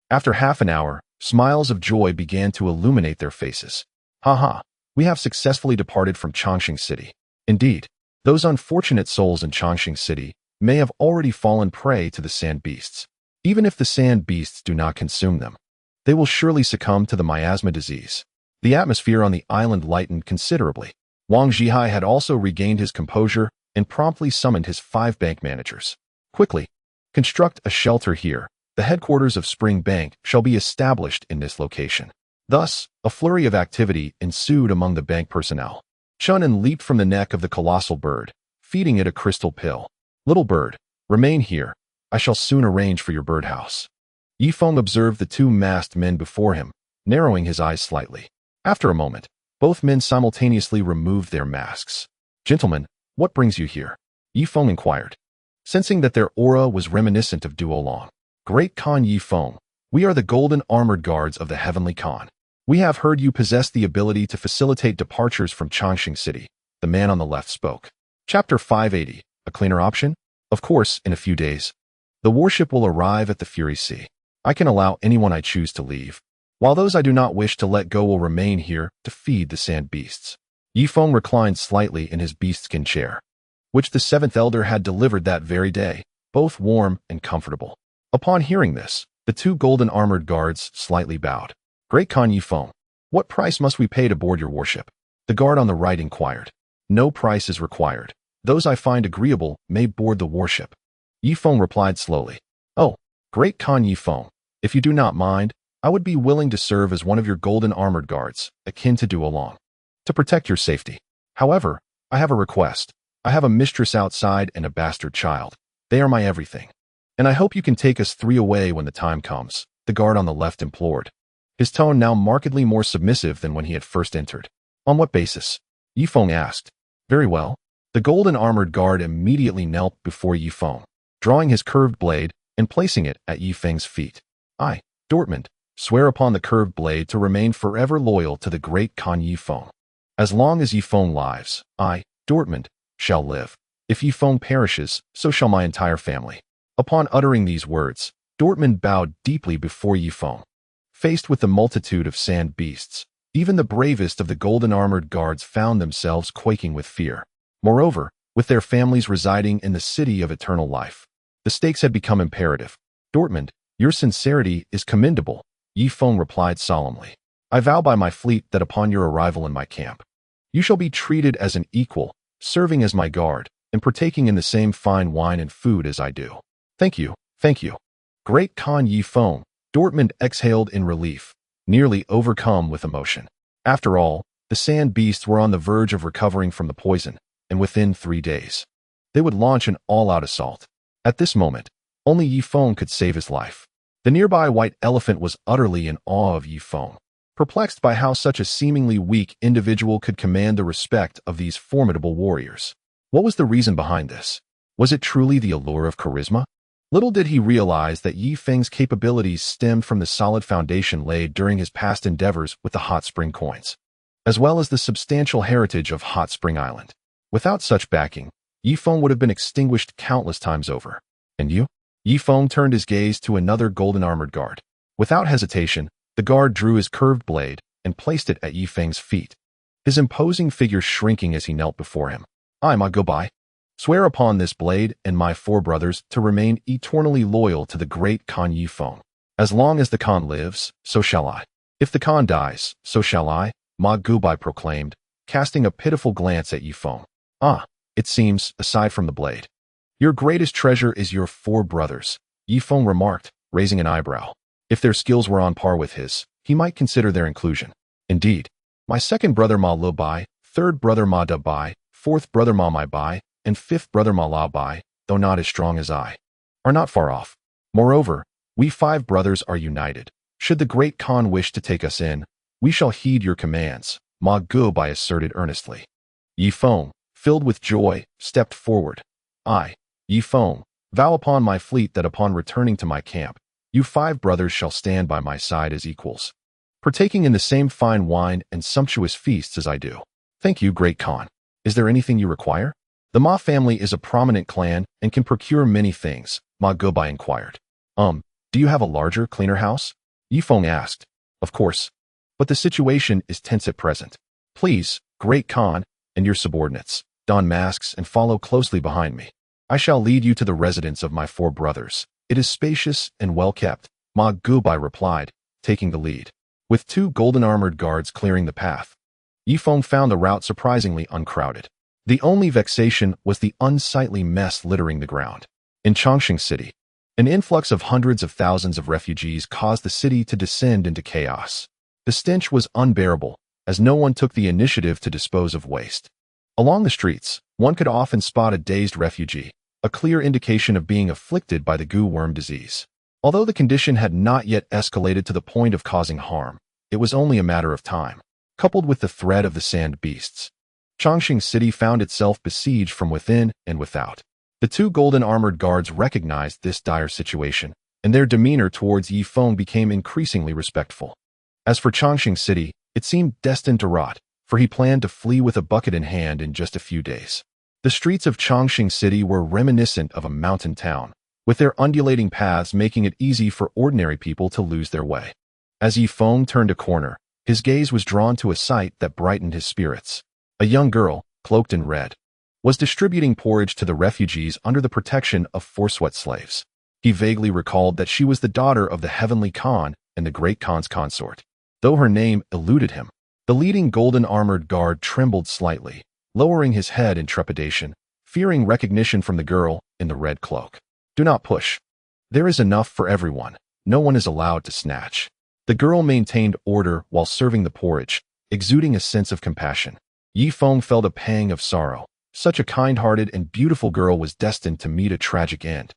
After half an hour, smiles of joy began to illuminate their faces. Haha, we have successfully departed from Changsheng City. Indeed, those unfortunate souls in Changsheng City may have already fallen prey to the sand beasts. Even if the sand beasts do not consume them, they will surely succumb to the miasma disease. The atmosphere on the island lightened considerably. Wang Zhihai had also regained his composure and promptly summoned his 5 bank managers. Quickly, construct a shelter here. The headquarters of Spring Bank shall be established in this location. Thus, a flurry of activity ensued among the bank personnel. Chunin leaped from the neck of the colossal bird, feeding it a crystal pill. Little bird, remain here. I shall soon arrange for your birdhouse. Yifeng observed the 2 masked men before him, narrowing his eyes slightly. After a moment, both men simultaneously removed their masks. Gentlemen, what brings you here? Yifeng inquired, sensing that their aura was reminiscent of Duoyan. Great Khan Yifeng, we are the golden armored guards of the Heavenly Khan. We have heard you possess the ability to facilitate departures from Changsheng City, the man on the left spoke. Chapter 580, a cleaner option? Of course, in a few days. The warship will arrive at the Fury Sea. I can allow anyone I choose to leave, while those I do not wish to let go will remain here to feed the sand beasts. Yifeng reclined slightly in his beastskin chair, which the seventh elder had delivered that very day, both warm and comfortable. Upon hearing this, the two golden armored guards slightly bowed. Great Khan Yifeng, what price must we pay to board your warship? The guard on the right inquired. No price is required. Those I find agreeable may board the warship. Yifeng replied slowly. Oh, Great Khan Yifeng, if you do not mind, I would be willing to serve as one of your golden armored guards, akin to Duoyan, to protect your safety. However, I have a request. I have a mistress outside and a bastard child. They are my everything. And I hope you can take us three away when the time comes, the guard on the left implored, his tone now markedly more submissive than when he had first entered. On what basis? Yifeng asked. Very well. The golden armored guard immediately knelt before Yifeng, drawing his curved blade and placing it at Yifeng's feet. I, Dortmund, swear upon the curved blade to remain forever loyal to the great Khan Yifeng. As long as Yifeng lives, I, Dortmund, shall live. If Yifeng perishes, so shall my entire family. Upon uttering these words, Dortmund bowed deeply before Yifeng. Faced with the multitude of sand beasts, even the bravest of the golden armored guards found themselves quaking with fear. Moreover, with their families residing in the city of eternal life, the stakes had become imperative. Dortmund, your sincerity is commendable, Yifeng replied solemnly. I vow by my fleet that upon your arrival in my camp, you shall be treated as an equal, serving as my guard, and partaking in the same fine wine and food as I do. Thank you, thank you. Great Khan Yifeng, Dortmund exhaled in relief, nearly overcome with emotion. After all, the sand beasts were on the verge of recovering from the poison, and within 3 days, they would launch an all-out assault. At this moment, only Yifeng could save his life. The nearby white elephant was utterly in awe of Yifeng, perplexed by how such a seemingly weak individual could command the respect of these formidable warriors. What was the reason behind this? Was it truly the allure of charisma? Little did he realize that Yifeng's capabilities stemmed from the solid foundation laid during his past endeavors with the Hot Spring coins, as well as the substantial heritage of Hot Spring Island. Without such backing, Yifeng would have been extinguished countless times over. And you? Yifeng turned his gaze to another golden armored guard. Without hesitation, the guard drew his curved blade and placed it at Yifeng's feet, his imposing figure shrinking as he knelt before him. I, Ma Gobai, swear upon this blade and my 4 brothers to remain eternally loyal to the great Khan Yifeng. As long as the Khan lives, so shall I. If the Khan dies, so shall I, Ma Gobai proclaimed, casting a pitiful glance at Yifeng. Ah, it seems, aside from the blade, your greatest treasure is your 4 brothers, Yifeng remarked, raising an eyebrow. If their skills were on par with his, he might consider their inclusion. Indeed, my second brother Ma Lo Bai, third brother Ma Da Bai, fourth brother Ma Mai Bai, and fifth brother Ma La Bai, though not as strong as I, are not far off. Moreover, we 5 brothers are united. Should the great Khan wish to take us in, we shall heed your commands, Ma Gobai asserted earnestly. Yifeng, filled with joy, stepped forward. I, Yifeng, vow upon my fleet that upon returning to my camp, you 5 brothers shall stand by my side as equals, partaking in the same fine wine and sumptuous feasts as I do. Thank you, great Khan. Is there anything you require? The Ma family is a prominent clan and can procure many things, Ma Gobai inquired. Do you have a larger, cleaner house? Yifeng asked. Of course. But the situation is tense at present. Please, great Khan, and your subordinates, don masks and follow closely behind me. I shall lead you to the residence of my 4 brothers. It is spacious and well kept, Ma Gobai replied, taking the lead. With 2 golden armored guards clearing the path, Yifeng found the route surprisingly uncrowded. The only vexation was the unsightly mess littering the ground. In Changsheng City, an influx of hundreds of thousands of refugees caused the city to descend into chaos. The stench was unbearable, as no one took the initiative to dispose of waste. Along the streets, one could often spot a dazed refugee, a clear indication of being afflicted by the goo worm disease. Although the condition had not yet escalated to the point of causing harm, it was only a matter of time. Coupled with the threat of the sand beasts, Changsheng City found itself besieged from within and without. The 2 golden armored guards recognized this dire situation, and their demeanor towards Yifeng became increasingly respectful. As for Changsheng City, it seemed destined to rot, for he planned to flee with a bucket in hand in just a few days. The streets of Changsheng City were reminiscent of a mountain town, with their undulating paths making it easy for ordinary people to lose their way. As Yifeng turned a corner, his gaze was drawn to a sight that brightened his spirits. A young girl, cloaked in red, was distributing porridge to the refugees under the protection of 4 sweat slaves. He vaguely recalled that she was the daughter of the heavenly Khan and the great Khan's consort. Though her name eluded him, the leading golden-armored guard trembled slightly, lowering his head in trepidation, fearing recognition from the girl in the red cloak. Do not push. There is enough for everyone. No one is allowed to snatch. The girl maintained order while serving the porridge, exuding a sense of compassion. Yifeng felt a pang of sorrow. Such a kind-hearted and beautiful girl was destined to meet a tragic end,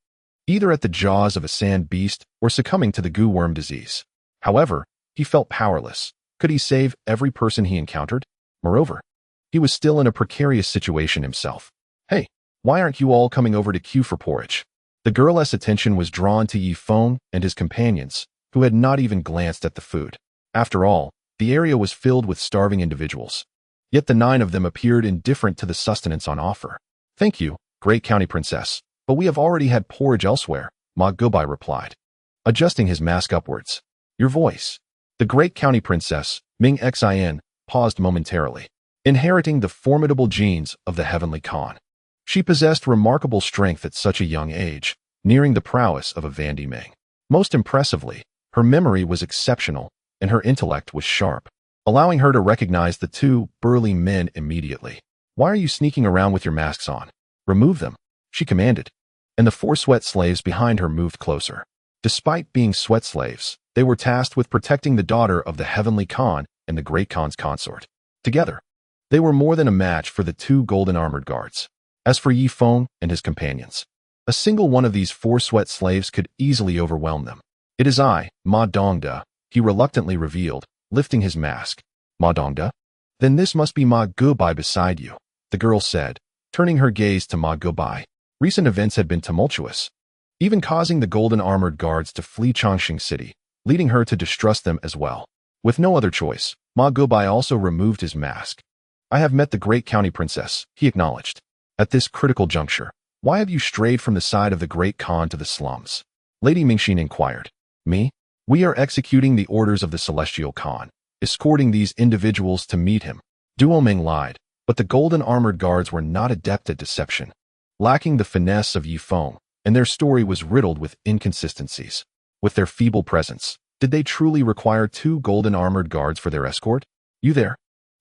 either at the jaws of a sand beast or succumbing to the goo worm disease. However, he felt powerless. Could he save every person he encountered? Moreover, he was still in a precarious situation himself. Hey, why aren't you all coming over to queue for porridge? The girl's attention was drawn to Yifeng and his companions, who had not even glanced at the food. After all, the area was filled with starving individuals. Yet the 9 of them appeared indifferent to the sustenance on offer. Thank you, great county princess, but we have already had porridge elsewhere, Ma Gubai replied, adjusting his mask upwards. Your voice. The great county princess, Meng Xin, paused momentarily. Inheriting the formidable genes of the heavenly Khan, she possessed remarkable strength at such a young age, nearing the prowess of a Vandi Meng. Most impressively, her memory was exceptional, and her intellect was sharp, allowing her to recognize the 2 burly men immediately. Why are you sneaking around with your masks on? Remove them, she commanded, and the 4 sweat slaves behind her moved closer. Despite being sweat slaves, they were tasked with protecting the daughter of the heavenly Khan and the great Khan's consort. Together, they were more than a match for the 2 golden-armored guards. As for Yifeng and his companions, a single one of these 4 sweat slaves could easily overwhelm them. It is I, Ma Dongda, he reluctantly revealed, lifting his mask. Ma Dongda? Then this must be Ma Gubai beside you, the girl said, turning her gaze to Ma Gubai. Recent events had been tumultuous, even causing the golden-armored guards to flee Changsheng City, leading her to distrust them as well. With no other choice, Ma Gubai also removed his mask. I have met the great county princess, he acknowledged. At this critical juncture, why have you strayed from the side of the great Khan to the slums? Lady Mingxin inquired. Me? We are executing the orders of the celestial Khan, escorting these individuals to meet him. Duoyan lied, but the golden-armored guards were not adept at deception, lacking the finesse of Yifeng, and their story was riddled with inconsistencies. With their feeble presence, did they truly require 2 golden-armored guards for their escort? You there?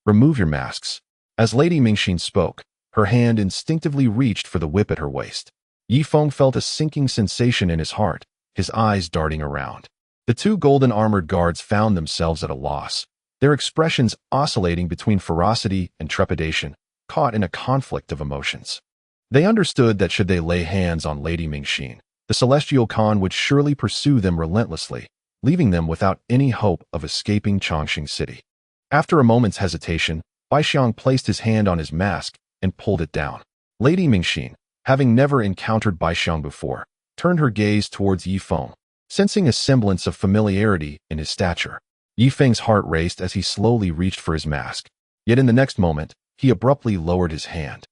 Remove your masks. As Lady Mingxin spoke, her hand instinctively reached for the whip at her waist. Yifeng felt a sinking sensation in his heart, his eyes darting around. The 2 golden-armored guards found themselves at a loss, their expressions oscillating between ferocity and trepidation, caught in a conflict of emotions. They understood that should they lay hands on Lady Mingxin, the celestial Khan would surely pursue them relentlessly, leaving them without any hope of escaping Changsheng City. After a moment's hesitation, Baixiang placed his hand on his mask and pulled it down. Lady Mingxin, having never encountered Baixiang before, turned her gaze towards Yifeng, sensing a semblance of familiarity in his stature. Yifeng's heart raced as he slowly reached for his mask. Yet in the next moment, he abruptly lowered his hand.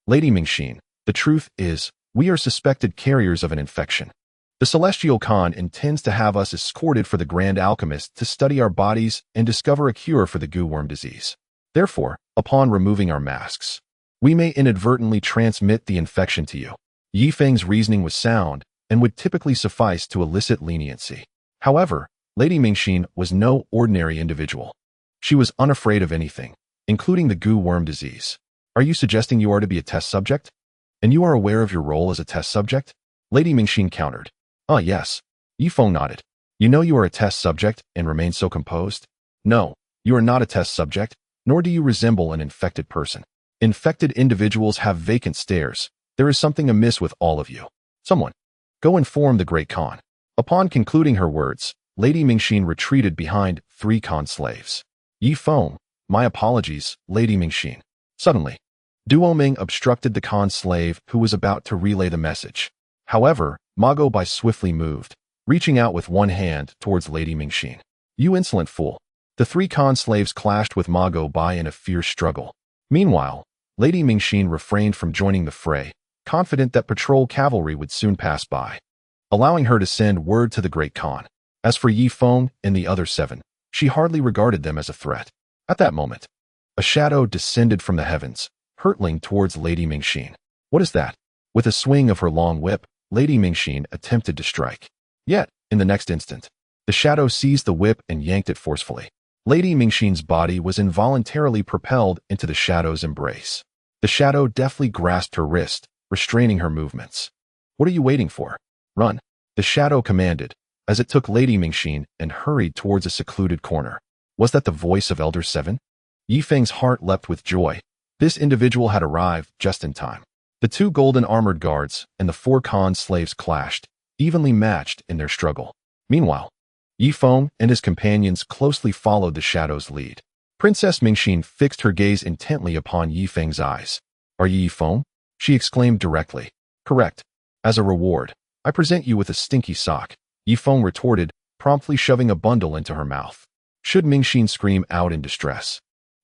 Lady Mingxin, the truth is, we are suspected carriers of an infection. The celestial Khan intends to have us escorted for the grand alchemist to study our bodies and discover a cure for the goo worm disease. Therefore, upon removing our masks, we may inadvertently transmit the infection to you. Yifeng's reasoning was sound and would typically suffice to elicit leniency. However, Lady Mingxin was no ordinary individual. She was unafraid of anything, including the goo worm disease. Are you suggesting you are to be a test subject? And you are aware of your role as a test subject? Lady Mingxin countered. Ah, yes. Yifeng nodded. You know you are a test subject and remain so composed? No, you are not a test subject, nor do you resemble an infected person. Infected individuals have vacant stares. There is something amiss with all of you. Someone, go inform the great Khan. Upon concluding her words, Lady Mingxin retreated behind 3 Khan slaves. Yifeng, my apologies, Lady Mingxin. Suddenly, Duoyan obstructed the Khan slave who was about to relay the message. However, Ma Gubai swiftly moved, reaching out with one hand towards Lady Mingxin. You insolent fool. The three slaves clashed with Ma Goubai in a fierce struggle. Meanwhile, Lady Mingxin refrained from joining the fray, confident that patrol cavalry would soon pass by, allowing her to send word to the Great Khan. As for Yi Feng and the other 7, she hardly regarded them as a threat. At that moment, a shadow descended from the heavens, hurtling towards Lady Mingxin. What is that? With a swing of her long whip, Lady Mingxin attempted to strike. Yet, in the next instant, the shadow seized the whip and yanked it forcefully. Lady Mingxin's body was involuntarily propelled into the shadow's embrace. The shadow deftly grasped her wrist, restraining her movements. What are you waiting for? Run, the shadow commanded, as it took Lady Mingxin and hurried towards a secluded corner. Was that the voice of Elder 7? Yi Feng's heart leapt with joy. This individual had arrived just in time. The 2 golden armored guards and the 4 slaves clashed, evenly matched in their struggle. Meanwhile, Yi Feng and his companions closely followed the shadow's lead. Princess Mingxin fixed her gaze intently upon Yi Feng's eyes. Are you Yi Feng? She exclaimed directly. Correct. As a reward, I present you with a stinky sock, Yi Feng retorted, promptly shoving a bundle into her mouth. Should Mingxin scream out in distress,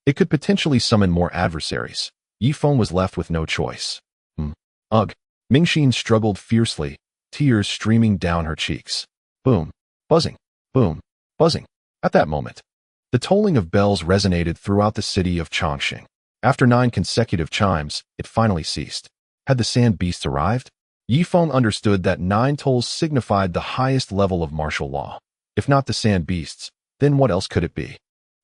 it could potentially summon more adversaries. Yi Feng was left with no choice. Ugh. Mingxin struggled fiercely, tears streaming down her cheeks. Boom. Buzzing. Boom. Buzzing. At that moment, the tolling of bells resonated throughout the city of Changsheng. After 9 consecutive chimes, it finally ceased. Had the sand beasts arrived? Yi Feng understood that 9 tolls signified the highest level of martial law. If not the sand beasts, then what else could it be?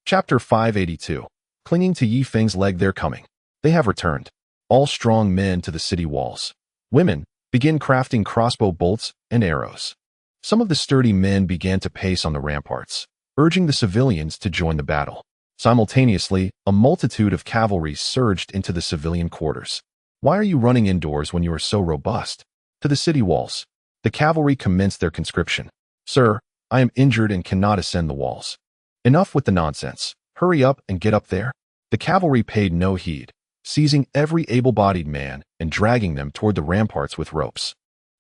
Chapter 582. Clinging to Yi Feng's leg, they're coming. They have returned. All strong men to the city walls. Women, begin crafting crossbow bolts and arrows. Some of the sturdy men began to pace on the ramparts, urging the civilians to join the battle. Simultaneously, a multitude of cavalry surged into the civilian quarters. Why are you running indoors when you are so robust? To the city walls. The cavalry commenced their conscription. Sir, I am injured and cannot ascend the walls. Enough with the nonsense. Hurry up and get up there. The cavalry paid no heed, seizing every able-bodied man and dragging them toward the ramparts with ropes.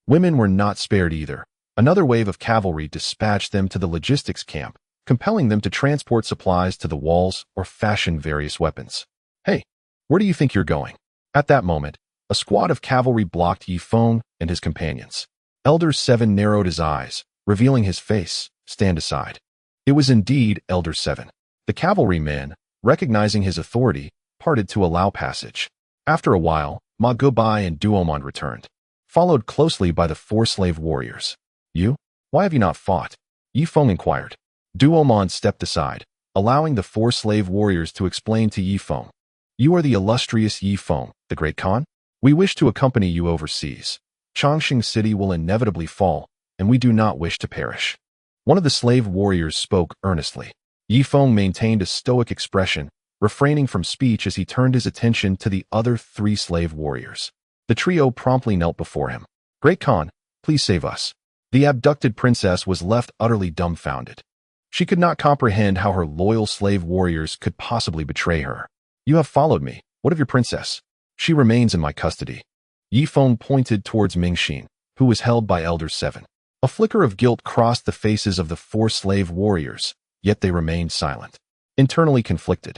Women were not spared either. Another wave of cavalry dispatched them to the logistics camp, compelling them to transport supplies to the walls or fashion various weapons. Hey, where do you think you're going? At that moment, a squad of cavalry blocked Yi Feng and his companions. Elder 7 narrowed his eyes, revealing his face. Stand aside. It was indeed Elder 7. The cavalrymen, recognizing his authority, parted to allow passage. After a while, Ma Goubai and Duoyan returned, followed closely by the 4 slave warriors. You? Why have you not fought? Yi Feng inquired. Duoyan stepped aside, allowing the 4 slave warriors to explain to Yi Feng. You are the illustrious Yi Feng, the Great Khan? We wish to accompany you overseas. Changsheng City will inevitably fall, and we do not wish to perish. One of the slave warriors spoke earnestly. Yi Feng maintained a stoic expression, refraining from speech as he turned his attention to the other 3 slave warriors. The trio promptly knelt before him. Great Khan, please save us. The abducted princess was left utterly dumbfounded. She could not comprehend how her loyal slave warriors could possibly betray her. You have followed me. What of your princess? She remains in my custody. Yi Feng pointed towards Mingxin, who was held by Elder 7. A flicker of guilt crossed the faces of the 4 slave warriors, yet they remained silent, internally conflicted.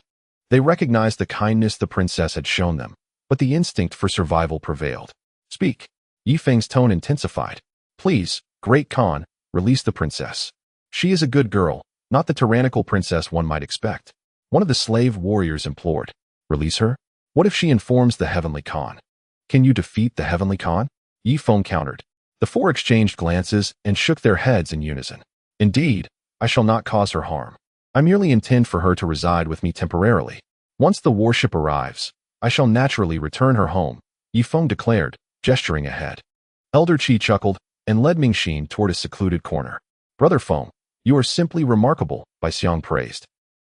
They recognized the kindness the princess had shown them, but the instinct for survival prevailed. Speak. Yi Feng's tone intensified. Please, Great Khan, release the princess. She is a good girl, not the tyrannical princess one might expect. One of the slave warriors implored. Release her? What if she informs the Heavenly Khan? Can you defeat the Heavenly Khan? Yi Feng countered. The 4 exchanged glances and shook their heads in unison. Indeed, I shall not cause her harm. I merely intend for her to reside with me temporarily. Once the warship arrives, I shall naturally return her home, Yi Feng declared, gesturing ahead. Elder Qi chuckled and led Mingxin toward a secluded corner. Brother Feng, you are simply remarkable, Bai Xiang praised,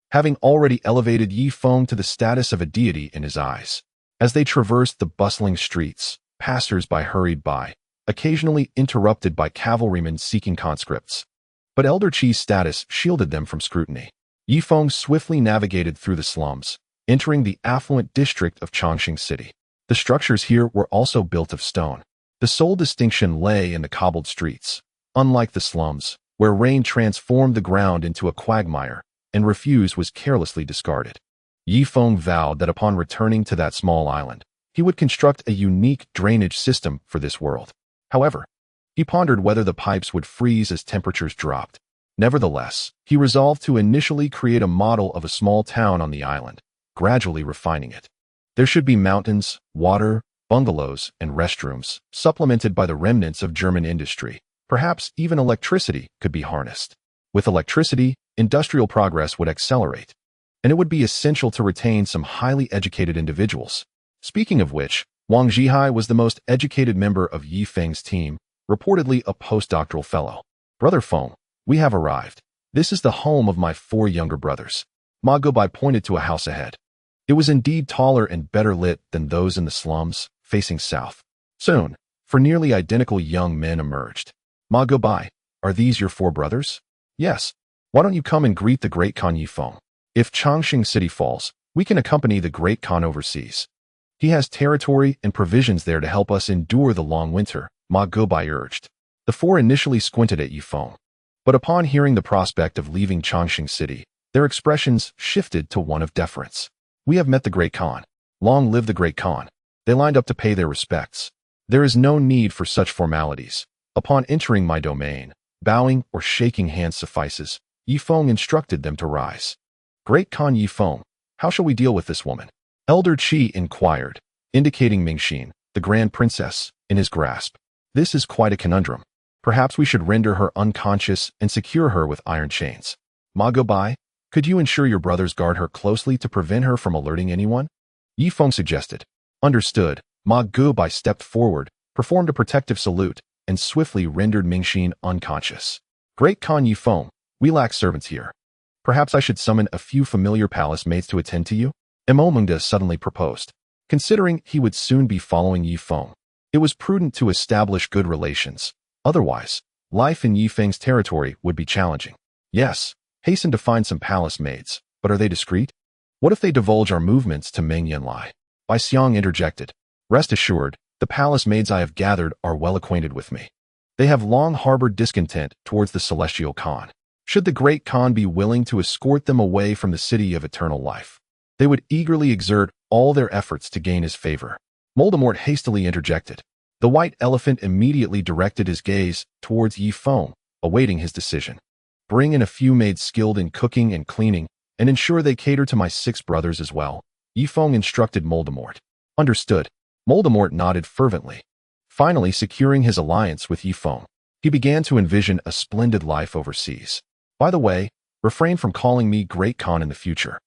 having already elevated Yi Feng to the status of a deity in his eyes. As they traversed the bustling streets, passers-by hurried by, occasionally interrupted by cavalrymen seeking conscripts. But Elder Qi's status shielded them from scrutiny. Yi Feng swiftly navigated through the slums, entering the affluent district of Changsheng City. The structures here were also built of stone. The sole distinction lay in the cobbled streets. Unlike the slums, where rain transformed the ground into a quagmire, and refuse was carelessly discarded. Yi Feng vowed that upon returning to that small island, he would construct a unique drainage system for this world. However, he pondered whether the pipes would freeze as temperatures dropped. Nevertheless, he resolved to initially create a model of a small town on the island, gradually refining it. There should be mountains, water, bungalows, and restrooms, supplemented by the remnants of German industry. Perhaps even electricity could be harnessed. With electricity, industrial progress would accelerate, and it would be essential to retain some highly educated individuals. Speaking of which, Wang Zhihai was the most educated member of Yi Feng's team, reportedly a postdoctoral fellow. Brother Feng, we have arrived. This is the home of my 4 younger brothers. Ma Goubai pointed to a house ahead. It was indeed taller and better lit than those in the slums, facing south. Soon, 4 nearly identical young men emerged. Ma Goubai, are these your 4 brothers? Yes. Why don't you come and greet the great Khan Yi Feng? If Changsheng city falls, we can accompany the great Khan overseas. He has territory and provisions there to help us endure the long winter, Ma Goubai urged. The 4 initially squinted at Yi Feng, but upon hearing the prospect of leaving Changsheng city, their expressions shifted to one of deference. We have met the great Khan. Long live the great Khan. They lined up to pay their respects. There is no need for such formalities. Upon entering my domain, bowing or shaking hands suffices. Yi Feng instructed them to rise. Great Khan Yi Feng, how shall we deal with this woman? Elder Qi inquired, indicating Mingxin, the grand princess, in his grasp. This is quite a conundrum. Perhaps we should render her unconscious and secure her with iron chains. Ma Goubai, could you ensure your brothers guard her closely to prevent her from alerting anyone? Yi Feng suggested. Understood. Ma Goubai stepped forward, performed a protective salute, and swiftly rendered Mingxin unconscious. Great Khan Yi Feng, we lack servants here. Perhaps I should summon a few familiar palace maids to attend to you? Mengde suddenly proposed. Considering he would soon be following Yi Feng, it was prudent to establish good relations. Otherwise, life in Yi Feng's territory would be challenging. Yes, hasten to find some palace maids, but are they discreet? What if they divulge our movements to Meng Yanlie? Bai Xiang interjected. Rest assured, the palace maids I have gathered are well acquainted with me. They have long harbored discontent towards the celestial Khan. Should the great Khan be willing to escort them away from the city of eternal life, they would eagerly exert all their efforts to gain his favor. Voldemort hastily interjected. The white elephant immediately directed his gaze towards Yi Feng, awaiting his decision. Bring in a few maids skilled in cooking and cleaning, and ensure they cater to my 6 brothers as well, Yi Feng instructed Voldemort. Understood. Voldemort nodded fervently. Finally securing his alliance with Yi Feng, he began to envision a splendid life overseas. By the way, refrain from calling me Great Khan in the future.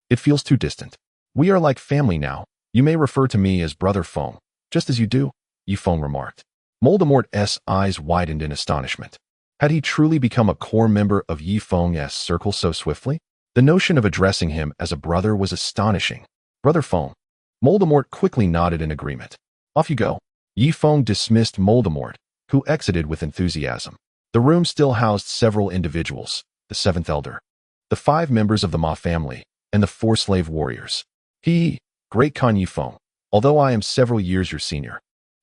It feels too distant. We are like family now. You may refer to me as Brother Feng, just as you do, Yi Feng remarked. Voldemort's eyes widened in astonishment. Had he truly become a core member of Yi Feng's circle so swiftly? The notion of addressing him as a brother was astonishing. Brother Feng. Voldemort quickly nodded in agreement. Off you go. Yi Feng dismissed Voldemort, who exited with enthusiasm. The room still housed several individuals, the 7th Elder, the 5 members of the Ma family, and the 4 slave warriors. Great Khan Yi Feng, although I am several years your senior,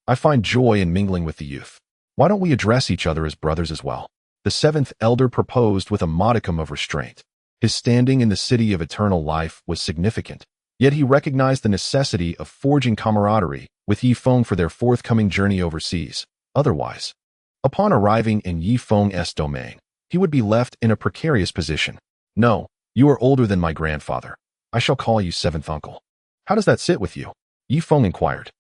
I find joy in mingling with the youth. Why don't we address each other as brothers as well? The 7th Elder proposed with a modicum of restraint. His standing in the city of eternal life was significant, yet he recognized the necessity of forging camaraderie with Yi Feng for their forthcoming journey overseas. Otherwise, upon arriving in Yi Feng's domain, he would be left in a precarious position. No, you are older than my grandfather. I shall call you 7th Uncle. How does that sit with you? Yi Feng inquired.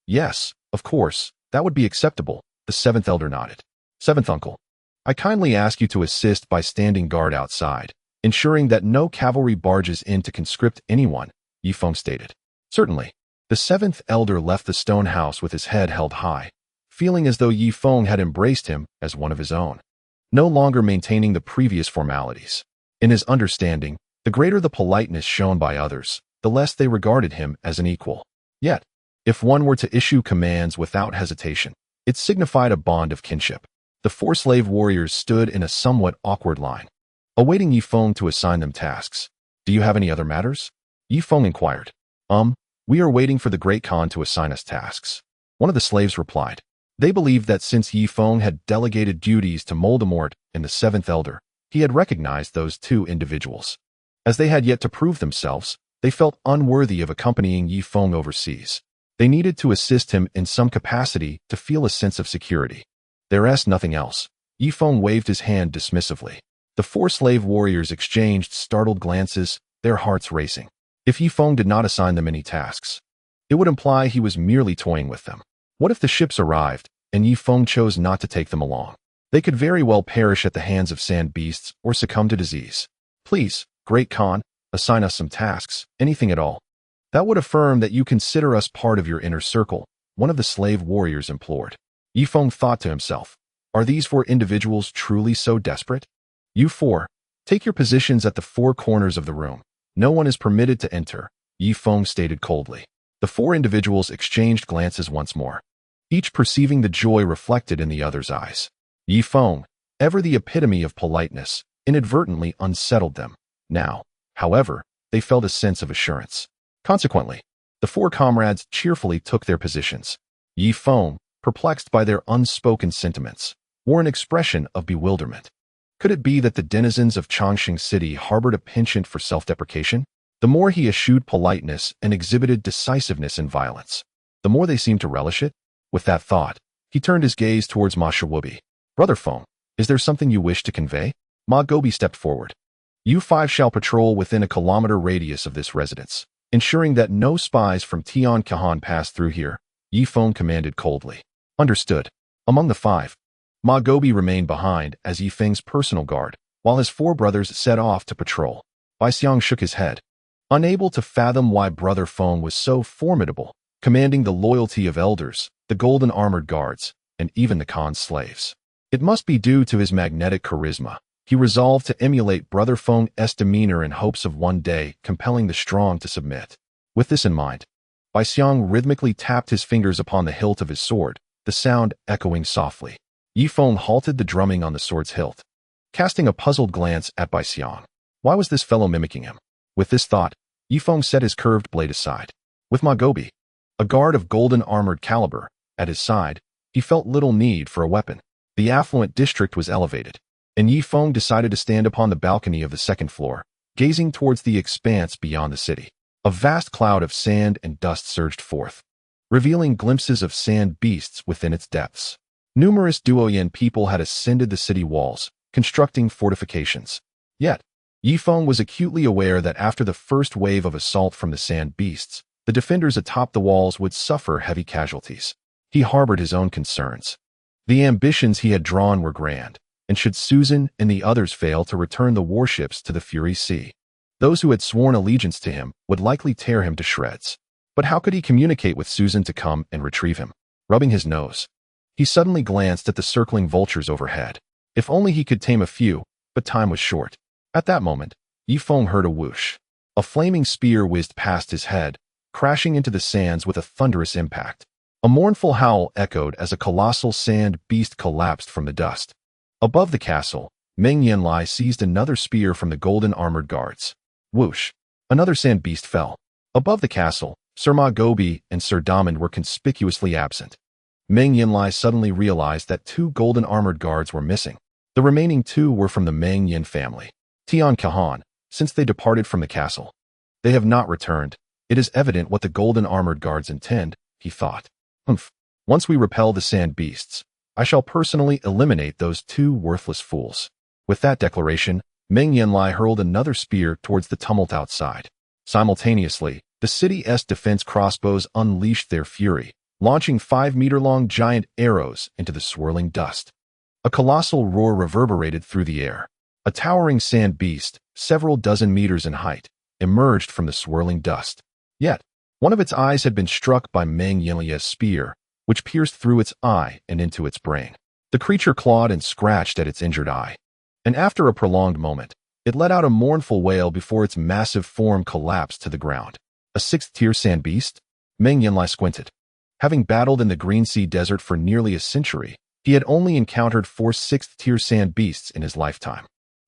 Yes, of course, that would be acceptable, the 7th Elder nodded. 7th Uncle, I kindly ask you to assist by standing guard outside, ensuring that no cavalry barges in to conscript anyone, Yi Feng stated. Certainly. The 7th Elder left the stone house with his head held high, feeling as though Yi Feng had embraced him as one of his own, no longer maintaining the previous formalities. In his understanding, the greater the politeness shown by others, the less they regarded him as an equal. Yet, if one were to issue commands without hesitation, it signified a bond of kinship. The 4 slave warriors stood in a somewhat awkward line, awaiting Yi Feng to assign them tasks. Do you have any other matters? Yi Feng inquired. We are waiting for the Great Khan to assign us tasks. One of the slaves replied. They believed that since Yi Feng had delegated duties to Voldemort and the 7th Elder, He had recognized those two individuals. As they had yet to prove themselves, they felt unworthy of accompanying Yi Feng overseas. They needed to assist him in some capacity to feel a sense of security. There is nothing else. Yi Feng waved his hand dismissively. The four slave warriors exchanged startled glances, their hearts racing. If Yi Feng did not assign them any tasks, it would imply he was merely toying with them. What if the ships arrived, and Yi Feng chose not to take them along? They could very well perish at the hands of sand beasts or succumb to disease. Please, Great Khan, assign us some tasks, anything at all. That would affirm that you consider us part of your inner circle, one of the slave warriors implored. Yi Feng thought to himself, are these four individuals truly so desperate? You four, take your positions at the four corners of the room. No one is permitted to enter, Yi Feng stated coldly. The four individuals exchanged glances once more, each perceiving the joy reflected in the other's eyes. Yi Feng, ever the epitome of politeness, inadvertently unsettled them. Now, however, they felt a sense of assurance. Consequently, the four comrades cheerfully took their positions. Yi Feng, perplexed by their unspoken sentiments, wore an expression of bewilderment. Could it be that the denizens of Changsheng City harbored a penchant for self-deprecation? The more he eschewed politeness and exhibited decisiveness in violence, the more they seemed to relish it. With that thought, he turned his gaze towards Ma Shawubi. Brother Feng, is there something you wish to convey? Ma Gobi stepped forward. You five shall patrol within a kilometer radius of this residence, ensuring that no spies from Tian Kahan pass through here, Yi Feng commanded coldly. Understood. Among the five, Ma Gobi remained behind as Yi Feng's personal guard, while his four brothers set off to patrol. Bai Xiang shook his head, unable to fathom why Brother Feng was so formidable, commanding the loyalty of elders, the golden armored guards, and even the Khan's slaves. It must be due to his magnetic charisma. He resolved to emulate Brother Feng's demeanor in hopes of one day compelling the strong to submit. With this in mind, Bai Xiang rhythmically tapped his fingers upon the hilt of his sword, the sound echoing softly. Yi Feng halted the drumming on the sword's hilt, casting a puzzled glance at Bai Xiang. Why was this fellow mimicking him? With this thought, Yi Feng set his curved blade aside. With Ma Gobi, a guard of golden armored caliber, at his side, he felt little need for a weapon. The affluent district was elevated, and Yi Feng decided to stand upon the balcony of the second floor, gazing towards the expanse beyond the city. A vast cloud of sand and dust surged forth, revealing glimpses of sand beasts within its depths. Numerous Duoyan people had ascended the city walls, constructing fortifications. Yet, Yi Feng was acutely aware that after the first wave of assault from the sand beasts, the defenders atop the walls would suffer heavy casualties. He harbored his own concerns. The ambitions he had drawn were grand, and should Susan and the others fail to return the warships to the Fury Sea, those who had sworn allegiance to him would likely tear him to shreds. But how could he communicate with Susan to come and retrieve him? Rubbing his nose, he suddenly glanced at the circling vultures overhead. If only he could tame a few, but time was short. At that moment, Yi Feng heard a whoosh. A flaming spear whizzed past his head, crashing into the sands with a thunderous impact. A mournful howl echoed as a colossal sand beast collapsed from the dust. Above the castle, Meng Yanlie seized another spear from the golden armored guards. Whoosh! Another sand beast fell. Above the castle, Sir Ma Gobi and Sir Damon were conspicuously absent. Meng Yanlie suddenly realized that two golden armored guards were missing. The remaining two were from the Meng Yan family, Tian Kahan, since they departed from the castle. They have not returned. It is evident what the golden armored guards intend, he thought. Once we repel the sand beasts, I shall personally eliminate those two worthless fools. With that declaration, Meng Yanlie hurled another spear towards the tumult outside. Simultaneously, the city's defense crossbows unleashed their fury, launching 5-meter-long giant arrows into the swirling dust. A colossal roar reverberated through the air. A towering sand beast, several dozen meters in height, emerged from the swirling dust. Yet, one of its eyes had been struck by Meng Yanlie's spear, which pierced through its eye and into its brain. The creature clawed and scratched at its injured eye, and after a prolonged moment, it let out a mournful wail before its massive form collapsed to the ground. A 6th-tier sand beast? Meng Yanlie squinted. Having battled in the Green Sea Desert for nearly a century, he had only encountered 4 6th-tier sand beasts in his lifetime.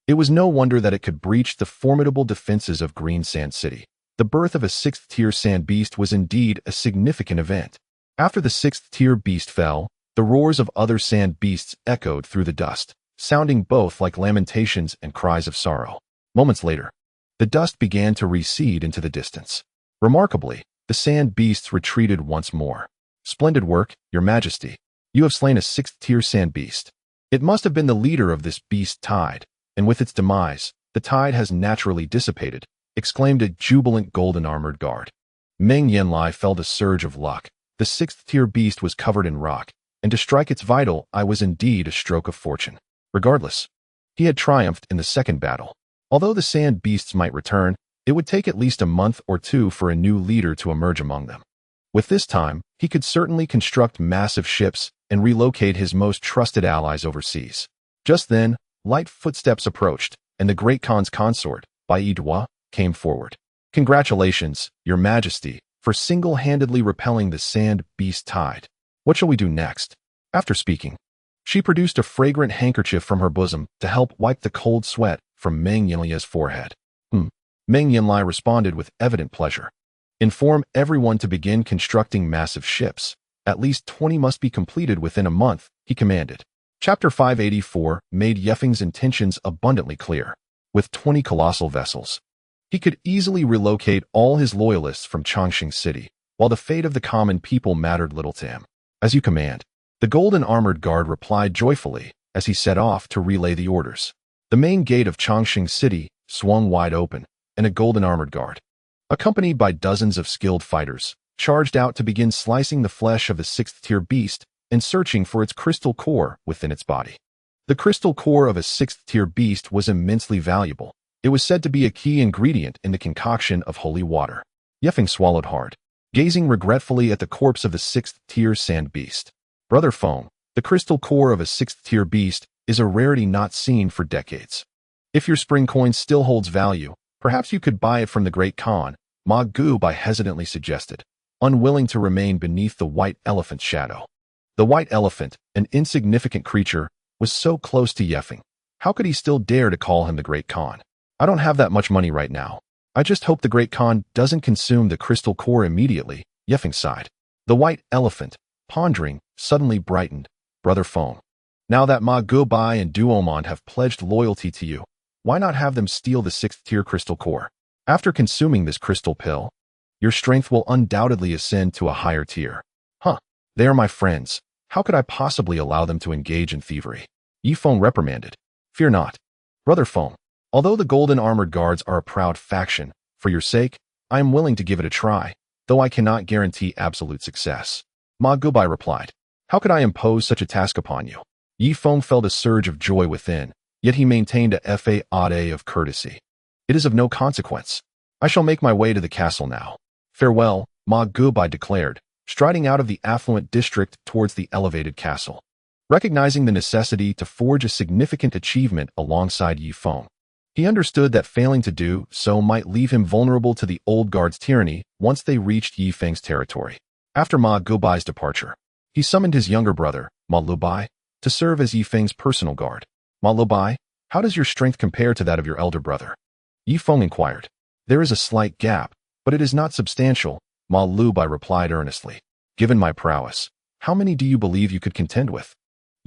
It was no wonder that it could breach the formidable defenses of Green Sand City. The birth of a 6th-tier sand beast was indeed a significant event. After the 6th-tier beast fell, the roars of other sand beasts echoed through the dust. sounding both like lamentations and cries of sorrow. Moments later, the dust began to recede into the distance. Remarkably, the sand beasts retreated once more. Splendid work, Your Majesty. You have slain a 6th-tier sand beast. It must have been the leader of this beast tide, and with its demise, the tide has naturally dissipated, exclaimed a jubilant golden-armored guard. Meng Yanlie felt a surge of luck. The 6th-tier beast was covered in rock, and to strike its vital eye was indeed a stroke of fortune. Regardless, he had triumphed in the second battle. Although the sand beasts might return, it would take at least a month or two for a new leader to emerge among them. With this time, he could certainly construct massive ships and relocate his most trusted allies overseas. Just then, light footsteps approached, and the Great Khan's consort, Duoyan, came forward. Congratulations, Your Majesty, for single-handedly repelling the sand beast tide. What shall we do next? After speaking, she produced a fragrant handkerchief from her bosom to help wipe the cold sweat from Meng Yanlie's forehead. Meng Yanlie responded with evident pleasure. Inform everyone to begin constructing massive ships. At least 20 must be completed within a month, he commanded. Chapter 584 made Yefeng's intentions abundantly clear. With 20 colossal vessels, he could easily relocate all his loyalists from Changsheng city, while the fate of the common people mattered little to him. As you command, the golden-armored guard replied joyfully as he set off to relay the orders. The main gate of Changsheng city swung wide open, and a golden-armored guard, accompanied by dozens of skilled fighters, charged out to begin slicing the flesh of the 6th-tier beast and searching for its crystal core within its body. The crystal core of a 6th-tier beast was immensely valuable. It was said to be a key ingredient in the concoction of holy water. Yefeng swallowed hard, gazing regretfully at the corpse of the 6th-tier sand beast. Brother Feng, the crystal core of a 6th-tier beast is a rarity not seen for decades. If your spring coin still holds value, perhaps you could buy it from the Great Khan, Ma Gubai hesitantly suggested, unwilling to remain beneath the white elephant's shadow. The white elephant, an insignificant creature, was so close to Yefeng. How could he still dare to call him the Great Khan? I don't have that much money right now. I just hope the Great Khan doesn't consume the crystal core immediately, Yefeng sighed. The white elephant, pondering, suddenly brightened. Brother Feng, now that Ma Gubai and Duoyan have pledged loyalty to you, why not have them steal the 6th-tier crystal core? After consuming this crystal pill, your strength will undoubtedly ascend to a higher tier. They are my friends. How could I possibly allow them to engage in thievery? Yifeng reprimanded. Fear not, Brother Feng. Although the golden-armored guards are a proud faction, for your sake, I am willing to give it a try, though I cannot guarantee absolute success. Ma Gubai replied. How could I impose such a task upon you? Yifeng felt a surge of joy within, yet he maintained a faade of courtesy. It is of no consequence. I shall make my way to the castle now. Farewell, Ma Gubai declared, striding out of the affluent district towards the elevated castle. Recognizing the necessity to forge a significant achievement alongside Yifeng, he understood that failing to do so might leave him vulnerable to the old guard's tyranny once they reached Yifeng's territory. After Ma Gubai's departure, he summoned his younger brother, Ma Lubai, to serve as Yifeng's personal guard. Ma Lubai, how does your strength compare to that of your elder brother? Yifeng inquired. There is a slight gap, but it is not substantial, Ma Lubai replied earnestly. Given my prowess, how many do you believe you could contend with?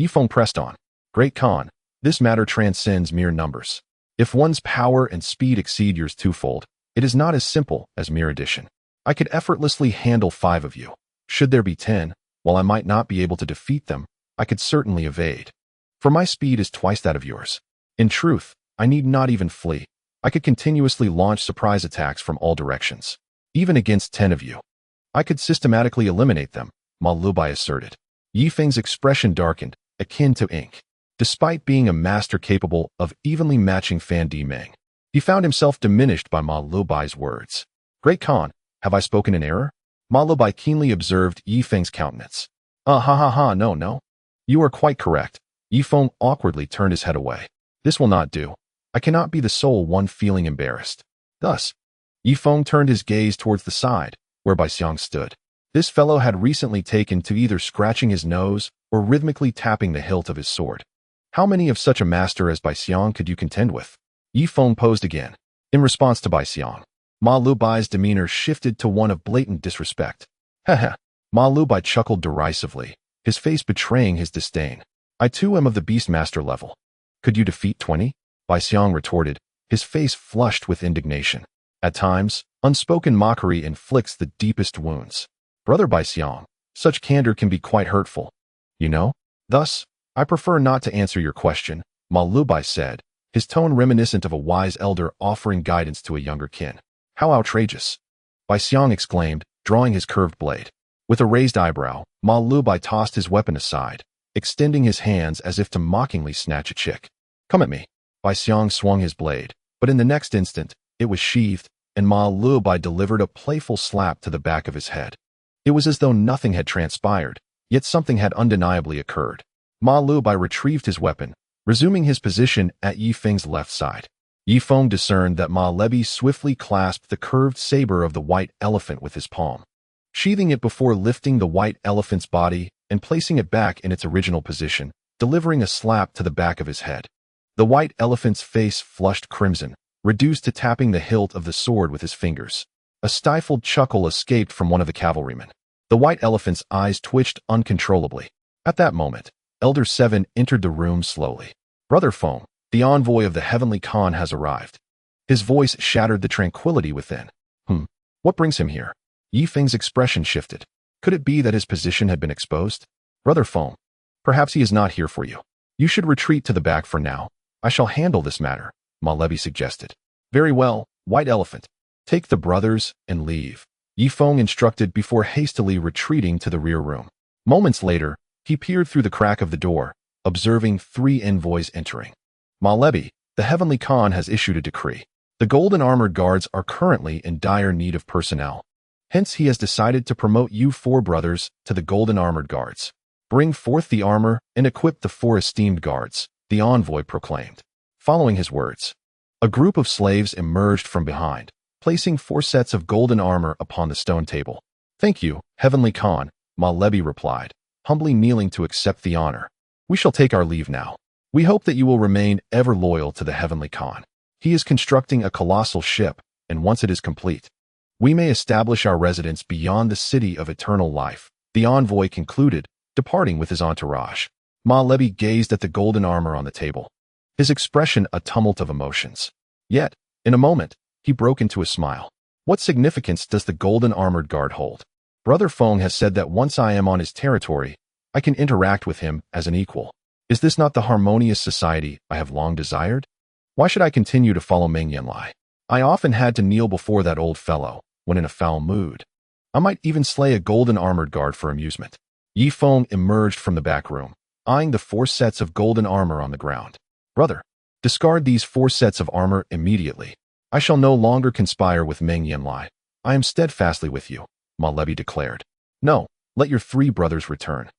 Yifeng pressed on. Great Khan, this matter transcends mere numbers. If one's power and speed exceed yours twofold, it is not as simple as mere addition. I could effortlessly handle 5 of you. Should there be 10, while I might not be able to defeat them, I could certainly evade. For my speed is twice that of yours. In truth, I need not even flee. I could continuously launch surprise attacks from all directions. Even against 10 of you, I could systematically eliminate them, Ma Lubai asserted. Yifeng's expression darkened, akin to ink. Despite being a master capable of evenly matching Fan Di Meng, he found himself diminished by Ma Lubai's words. Great Khan, have I spoken in error? Ma Lubai keenly observed Yifeng's countenance. No. You are quite correct. Yifeng awkwardly turned his head away. This will not do. I cannot be the sole one feeling embarrassed. Thus, Yifeng turned his gaze towards the side, where Baixiang stood. This fellow had recently taken to either scratching his nose or rhythmically tapping the hilt of his sword. How many of such a master as Baixiang could you contend with? Yifeng posed again. In response to Baixiang, Ma Lubai's demeanor shifted to one of blatant disrespect. Ma Lubai chuckled derisively, his face betraying his disdain. I too am of the Beastmaster level. Could you defeat 20? Bai Xiang retorted, his face flushed with indignation. At times, unspoken mockery inflicts the deepest wounds. Brother Bai Xiang, such candor can be quite hurtful. You know? Thus, I prefer not to answer your question, Ma Lubai said, his tone reminiscent of a wise elder offering guidance to a younger kin. How outrageous! Bai Xiang exclaimed, drawing his curved blade. With a raised eyebrow, Ma Lubai tossed his weapon aside, extending his hands as if to mockingly snatch a chick. Come at me. Bai Xiang swung his blade, but in the next instant, it was sheathed, and Ma Lubai delivered a playful slap to the back of his head. It was as though nothing had transpired, yet something had undeniably occurred. Ma Lubai retrieved his weapon, resuming his position at Yi Feng's left side. Yi Feng discerned that Ma Lebi swiftly clasped the curved saber of the white elephant with his palm, sheathing it before lifting the white elephant's body and placing it back in its original position, delivering a slap to the back of his head. The white elephant's face flushed crimson, reduced to tapping the hilt of the sword with his fingers. A stifled chuckle escaped from one of the cavalrymen. The white elephant's eyes twitched uncontrollably. At that moment, Elder Seven entered the room slowly. Brother Feng, the envoy of the Heavenly Khan has arrived. His voice shattered the tranquility within. What brings him here? Yi Feng's expression shifted. Could it be that his position had been exposed? Brother Feng, perhaps he is not here for you. You should retreat to the back for now. I shall handle this matter, Ma Lebi suggested. Very well, White Elephant. Take the brothers and leave, Yi Feng instructed before hastily retreating to the rear room. Moments later, he peered through the crack of the door, observing 3 envoys entering. Ma Lebi, the Heavenly Khan has issued a decree. The golden armored guards are currently in dire need of personnel. Hence he has decided to promote you 4 brothers to the golden armored guards. Bring forth the armor and equip the 4 esteemed guards, the envoy proclaimed. Following his words, a group of slaves emerged from behind, placing 4 sets of golden armor upon the stone table. Thank you, Heavenly Khan, Ma Lebi replied, humbly kneeling to accept the honor. We shall take our leave now. We hope that you will remain ever loyal to the Heavenly Khan. He is constructing a colossal ship, and once it is complete, we may establish our residence beyond the city of eternal life, the envoy concluded, departing with his entourage. Ma Lebi gazed at the golden armor on the table, his expression a tumult of emotions. Yet, in a moment, he broke into a smile. What significance does the golden armored guard hold? Brother Feng has said that once I am on his territory, I can interact with him as an equal. Is this not the harmonious society I have long desired? Why should I continue to follow Meng Yanlie? I often had to kneel before that old fellow, when in a foul mood. I might even slay a golden armored guard for amusement. Yi Feng emerged from the back room, eyeing the 4 sets of golden armor on the ground. Brother, discard these 4 sets of armor immediately. I shall no longer conspire with Meng Yanlie. I am steadfastly with you, Ma Lebi declared. No, let your 3 brothers return.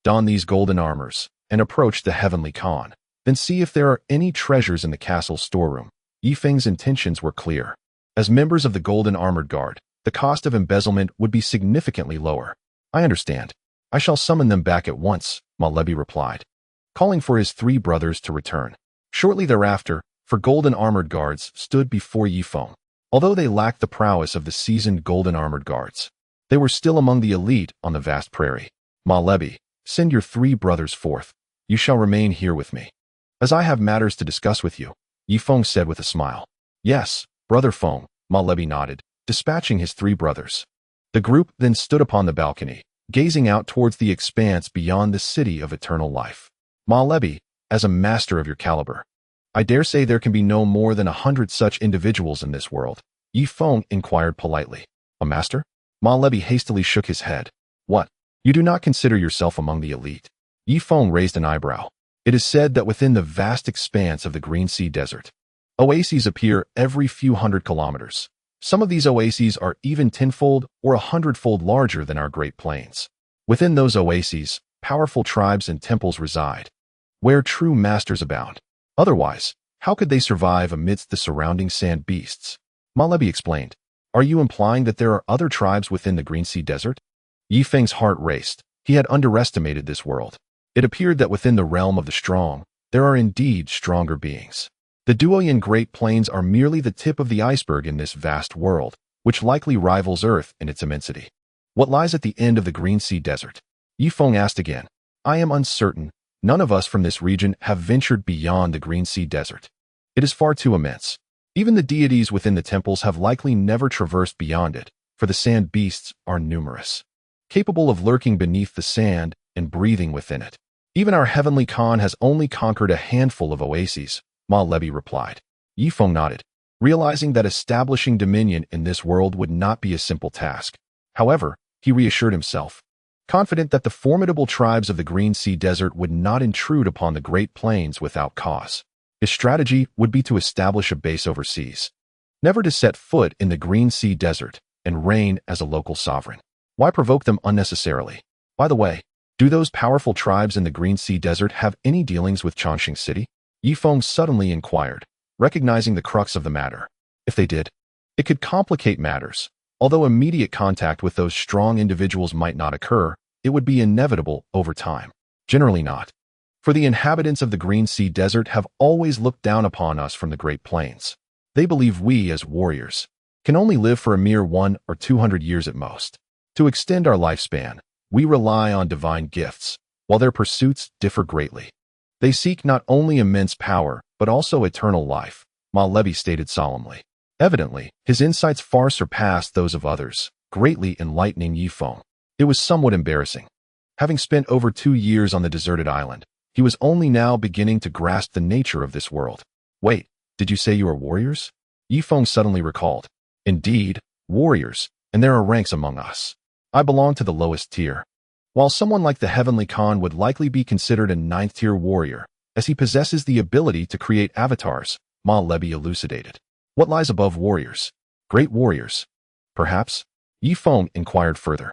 Don these golden armors, and approach the Heavenly Khan. Then see if there are any treasures in the castle's storeroom. Yi Feng's intentions were clear. As members of the Golden Armored Guard, the cost of embezzlement would be significantly lower. I understand. I shall summon them back at once, Ma Lebi replied, calling for his 3 brothers to return. Shortly thereafter, 4 Golden Armored Guards stood before Yi Feng. Although they lacked the prowess of the seasoned Golden Armored Guards, they were still among the elite on the vast prairie. Ma Lebi, send your 3 brothers forth. You shall remain here with me, as I have matters to discuss with you, Yi Feng said with a smile. Yes, Brother Feng, Ma Lebi nodded, dispatching his 3 brothers. The group then stood upon the balcony, gazing out towards the expanse beyond the city of eternal life. Ma Lebi, as a master of your caliber, I dare say there can be no more than 100 such individuals in this world, Yi Feng inquired politely. A master? Ma Lebi hastily shook his head. What? You do not consider yourself among the elite? Yi Feng raised an eyebrow. It is said that within the vast expanse of the Green Sea Desert, oases appear every few hundred kilometers. Some of these oases are even 10-fold or 100-fold larger than our Great Plains. Within those oases, powerful tribes and temples reside, where true masters abound. Otherwise, how could they survive amidst the surrounding sand beasts? Ma Lebi explained. Are you implying that there are other tribes within the Green Sea Desert? Yi Feng's heart raced. He had underestimated this world. It appeared that within the realm of the strong, there are indeed stronger beings. The Duoyan Great Plains are merely the tip of the iceberg in this vast world, which likely rivals Earth in its immensity. What lies at the end of the Green Sea Desert? Yi Feng asked again. I am uncertain, None of us from this region have ventured beyond the Green Sea Desert. It is far too immense. Even the deities within the temples have likely never traversed beyond it, for the sand beasts are numerous, capable of lurking beneath the sand and breathing within it. Even our heavenly Khan has only conquered a handful of oases, Ma Lebi replied. Yifeng nodded, realizing that establishing dominion in this world would not be a simple task. However, he reassured himself, confident that the formidable tribes of the Green Sea Desert would not intrude upon the Great Plains without cause. His strategy would be to establish a base overseas, never to set foot in the Green Sea Desert, and reign as a local sovereign. Why provoke them unnecessarily? By the way, do those powerful tribes in the Green Sea Desert have any dealings with Changsheng City? Yifeng suddenly inquired, recognizing the crux of the matter. If they did, it could complicate matters. Although immediate contact with those strong individuals might not occur, it would be inevitable over time. Generally not. For the inhabitants of the Green Sea Desert have always looked down upon us from the Great Plains. They believe we, as warriors, can only live for a mere 100 or 200 years at most. To extend our lifespan, we rely on divine gifts, while their pursuits differ greatly. They seek not only immense power, but also eternal life, Ma Lebi stated solemnly. Evidently, his insights far surpassed those of others, greatly enlightening Yifeng. It was somewhat embarrassing. Having spent over 2 years on the deserted island, he was only now beginning to grasp the nature of this world. Wait, did you say you are warriors? Yifeng suddenly recalled. Indeed, warriors, and there are ranks among us. I belong to the lowest tier. While someone like the Heavenly Khan would likely be considered a 9th-tier warrior, as he possesses the ability to create avatars, Ma Lebi elucidated. What lies above warriors? Great warriors. Perhaps? Yifeng inquired further.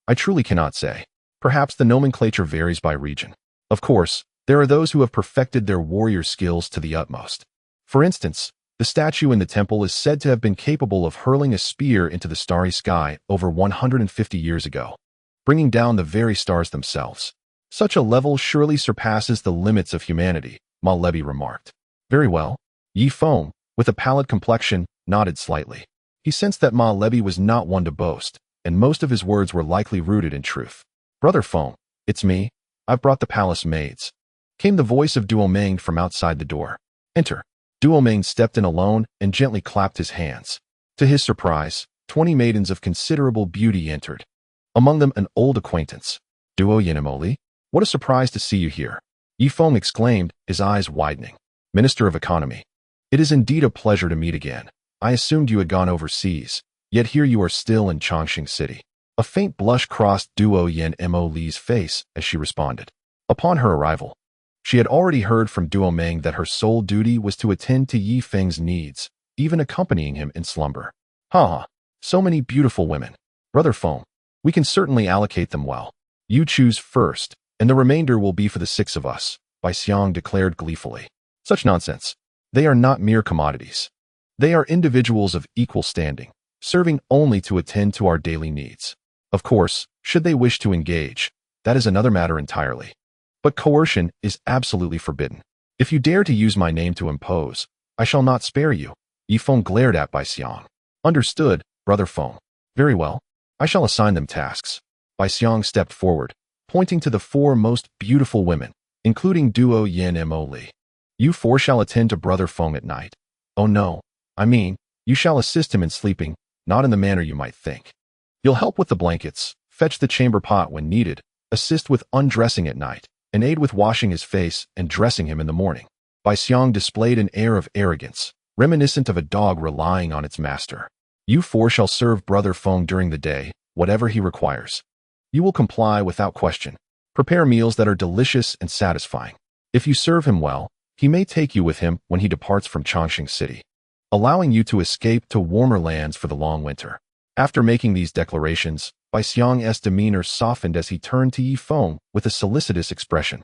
I truly cannot say. Perhaps the nomenclature varies by region. Of course, there are those who have perfected their warrior skills to the utmost. For instance, the statue in the temple is said to have been capable of hurling a spear into the starry sky over 150 years ago, bringing down the very stars themselves. Such a level surely surpasses the limits of humanity, Ma Lebi remarked. Very well. Yifeng, with a pallid complexion, nodded slightly. He sensed that Ma Lebi was not one to boast, and most of his words were likely rooted in truth. Brother Feng, it's me. I've brought the palace maids. Came the voice of Duomeng from outside the door. Enter. Duomeng stepped in alone and gently clapped his hands. To his surprise, 20 maidens of considerable beauty entered. Among them an old acquaintance. Duoyan, what a surprise to see you here. Yifeng exclaimed, his eyes widening. Minister of Economy. It is indeed a pleasure to meet again. I assumed you had gone overseas, yet here you are still in Changsheng City. A faint blush crossed Duoyan's face as she responded. Upon her arrival, she had already heard from Duomeng that her sole duty was to attend to Yifeng's needs, even accompanying him in slumber. Haha, so many beautiful women. Brother Feng, we can certainly allocate them well. You choose first, and the remainder will be for the 6 of us, Bai Xiang declared gleefully. Such nonsense. They are not mere commodities. They are individuals of equal standing, serving only to attend to our daily needs. Of course, should they wish to engage, that is another matter entirely. But coercion is absolutely forbidden. If you dare to use my name to impose, I shall not spare you. Yifeng glared at Bai Xiang. Understood, Brother Feng. Very well. I shall assign them tasks. Bai Xiang stepped forward, pointing to the 4 most beautiful women, including Duoyan. You 4 shall attend to Brother Feng at night. Oh no, I mean, you shall assist him in sleeping, not in the manner you might think. You'll help with the blankets, fetch the chamber pot when needed, assist with undressing at night, and aid with washing his face and dressing him in the morning. Bai Xiang displayed an air of arrogance, reminiscent of a dog relying on its master. You 4 shall serve Brother Feng during the day, whatever he requires. You will comply without question. Prepare meals that are delicious and satisfying. If you serve him well, he may take you with him when he departs from Changsheng City, allowing you to escape to warmer lands for the long winter. After making these declarations, Bai Xiang's demeanor softened as he turned to Yifeng with a solicitous expression.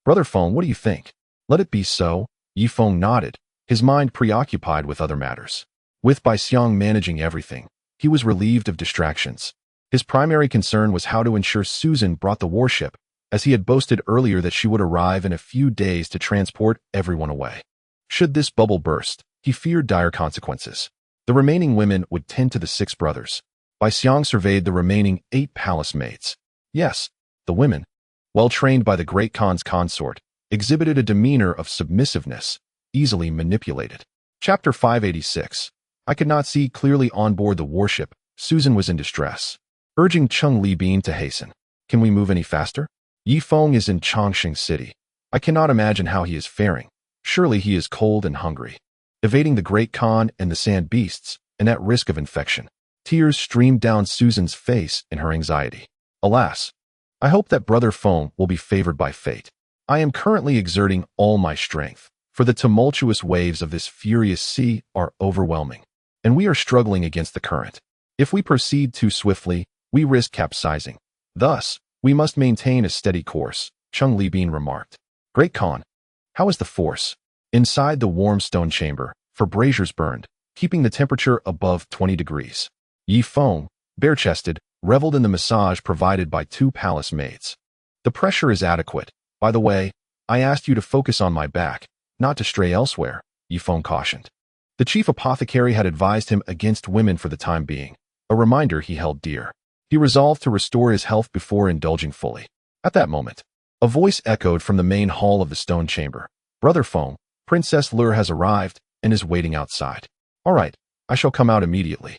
Brother Feng, what do you think? Let it be so. Yifeng nodded, his mind preoccupied with other matters. With Bai Xiang managing everything, he was relieved of distractions. His primary concern was how to ensure Susan brought the warship, as he had boasted earlier that she would arrive in a few days to transport everyone away. Should this bubble burst, he feared dire consequences. The remaining women would tend to the 6 brothers. Bai Xiang surveyed the remaining 8 palace maids. Yes, the women. well trained by the Great Khan's consort, exhibited a demeanor of submissiveness, easily manipulated. Chapter 586. I could not see clearly on board the warship. Susan was in distress, urging Cheng Li Bin to hasten. Can we move any faster? Yifeng is in Changsheng City. I cannot imagine how he is faring. Surely he is cold and hungry, evading the Great Khan and the sand beasts, and at risk of infection. Tears streamed down Susan's face in her anxiety. Alas, I hope that Brother Feng will be favored by fate. I am currently exerting all my strength, for the tumultuous waves of this furious sea are overwhelming, and we are struggling against the current. If we proceed too swiftly, we risk capsizing. Thus, we must maintain a steady course, Cheng Li Bin remarked. Great Khan, how is the force? Inside the warm stone chamber, for braziers burned, keeping the temperature above 20 degrees. Yifeng, bare-chested, reveled in the massage provided by 2 palace maids. The pressure is adequate. By the way, I asked you to focus on my back, not to stray elsewhere, Yifeng cautioned. The chief apothecary had advised him against women for the time being, a reminder he held dear. He resolved to restore his health before indulging fully. At that moment, a voice echoed from the main hall of the stone chamber. Brother Feng, Princess Yuer has arrived and is waiting outside. All right, I shall come out immediately.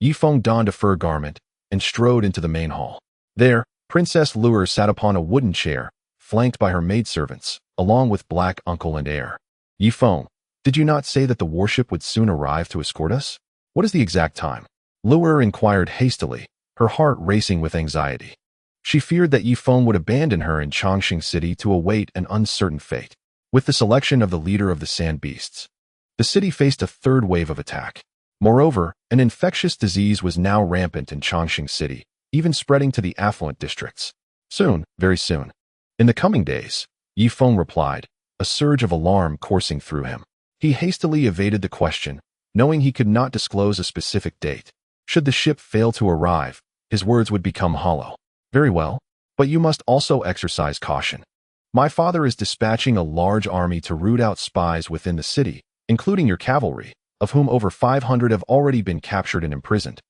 Yifeng donned a fur garment and strode into the main hall. There, Princess Yuer sat upon a wooden chair, flanked by her maidservants, along with Black Uncle and Heir. Yifeng, did you not say that the warship would soon arrive to escort us? What is the exact time? Yuer inquired hastily, her heart racing with anxiety. She feared that Yifeng would abandon her in Changsheng City to await an uncertain fate. With the selection of the leader of the sand beasts, the city faced a third wave of attack. Moreover, an infectious disease was now rampant in Changsheng City, even spreading to the affluent districts. Soon, very soon. In the coming days, Yifeng replied, a surge of alarm coursing through him. He hastily evaded the question, knowing he could not disclose a specific date. Should the ship fail to arrive, his words would become hollow. Very well, but you must also exercise caution. My father is dispatching a large army to root out spies within the city, including your cavalry, of whom over 500 have already been captured and imprisoned.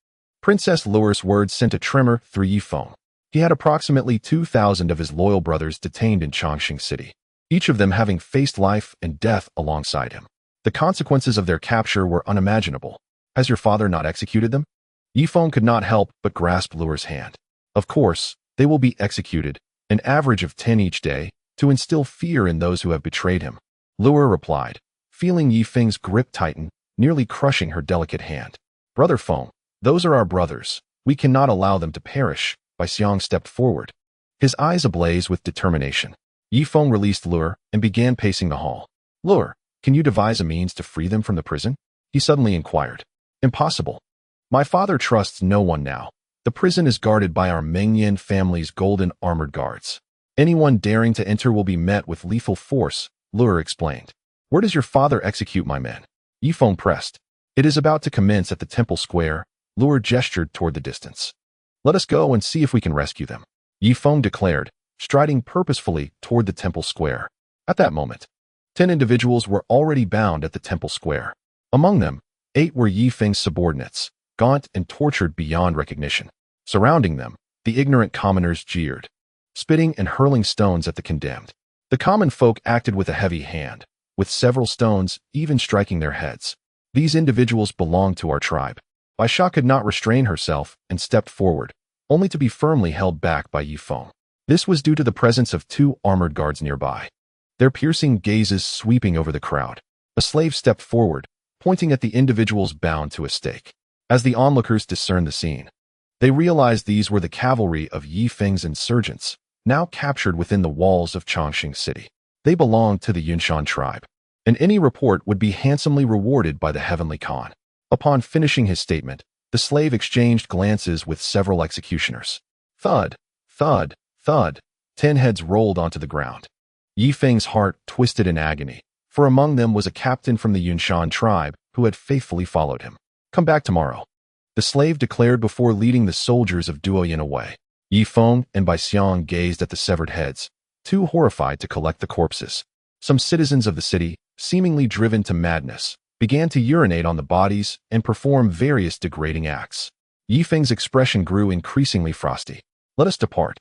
Princess Yuer's words sent a tremor through Yifeng. He had approximately 2,000 of his loyal brothers detained in Changsheng City, each of them having faced life and death alongside him. The consequences of their capture were unimaginable. Has your father not executed them? Yifeng could not help but grasp Yuer's hand. Of course, they will be executed, an average of 10 each day, to instill fear in those who have betrayed him. Yuer replied, feeling Yifeng's grip tighten, nearly crushing her delicate hand. Brother Feng, those are our brothers. We cannot allow them to perish. Bai Xiang stepped forward, his eyes ablaze with determination. Yifeng released Yuer and began pacing the hall. Yuer, can you devise a means to free them from the prison? He suddenly inquired. Impossible. My father trusts no one now. The prison is guarded by our Meng Yanlie family's golden armored guards. Anyone daring to enter will be met with lethal force, Yuer explained. Where does your father execute my men? Yifeng pressed. It is about to commence at the temple square. Yuer gestured toward the distance. Let us go and see if we can rescue them, Yifeng declared, striding purposefully toward the temple square. At that moment, 10 individuals were already bound at the temple square. Among them, 8 were Yifeng's subordinates, gaunt and tortured beyond recognition. Surrounding them, the ignorant commoners jeered, spitting and hurling stones at the condemned. The common folk acted with a heavy hand, with several stones even striking their heads. These individuals belonged to our tribe. Bai Xia could not restrain herself and stepped forward, only to be firmly held back by Yifeng. This was due to the presence of 2 armored guards nearby, their piercing gazes sweeping over the crowd. A slave stepped forward, pointing at the individuals bound to a stake. As the onlookers discerned the scene, they realized these were the cavalry of Yifeng's insurgents, now captured within the walls of Changsheng City. They belonged to the Yunshan tribe, and any report would be handsomely rewarded by the Heavenly Khan. Upon finishing his statement, the slave exchanged glances with several executioners. Thud, thud, thud, 10 heads rolled onto the ground. Yifeng's heart twisted in agony, for among them was a captain from the Yunshan tribe who had faithfully followed him. Come back tomorrow, the slave declared before leading the soldiers of Duoyan away. Yifeng and Bai Xiang gazed at the severed heads, too horrified to collect the corpses. Some citizens of the city, seemingly driven to madness, began to urinate on the bodies and perform various degrading acts. Yifeng's expression grew increasingly frosty. Let us depart,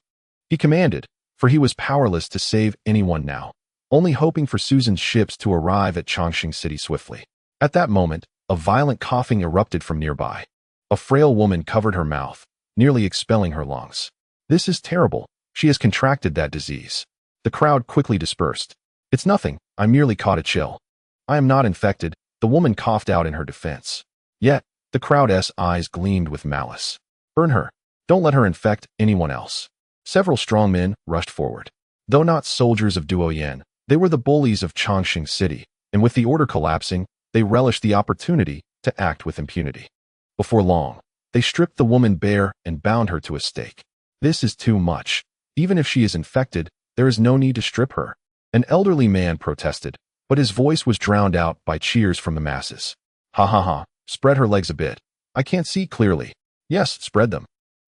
he commanded, for he was powerless to save anyone now, only hoping for Susan's ships to arrive at Changsheng City swiftly. At that moment, a violent coughing erupted from nearby. A frail woman covered her mouth, nearly expelling her lungs. This is terrible. She has contracted that disease. The crowd quickly dispersed. It's nothing. I merely caught a chill. I am not infected, the woman coughed out in her defense. Yet, the crowd's eyes gleamed with malice. Burn her. Don't let her infect anyone else. Several strong men rushed forward. Though not soldiers of Duoyan, they were the bullies of Changsheng City, and with the order collapsing, they relished the opportunity to act with impunity. Before long, they stripped the woman bare and bound her to a stake. This is too much. Even if she is infected, there is no need to strip her. An elderly man protested, but his voice was drowned out by cheers from the masses. Hahaha, spread her legs a bit. I can't see clearly. Yes, spread them.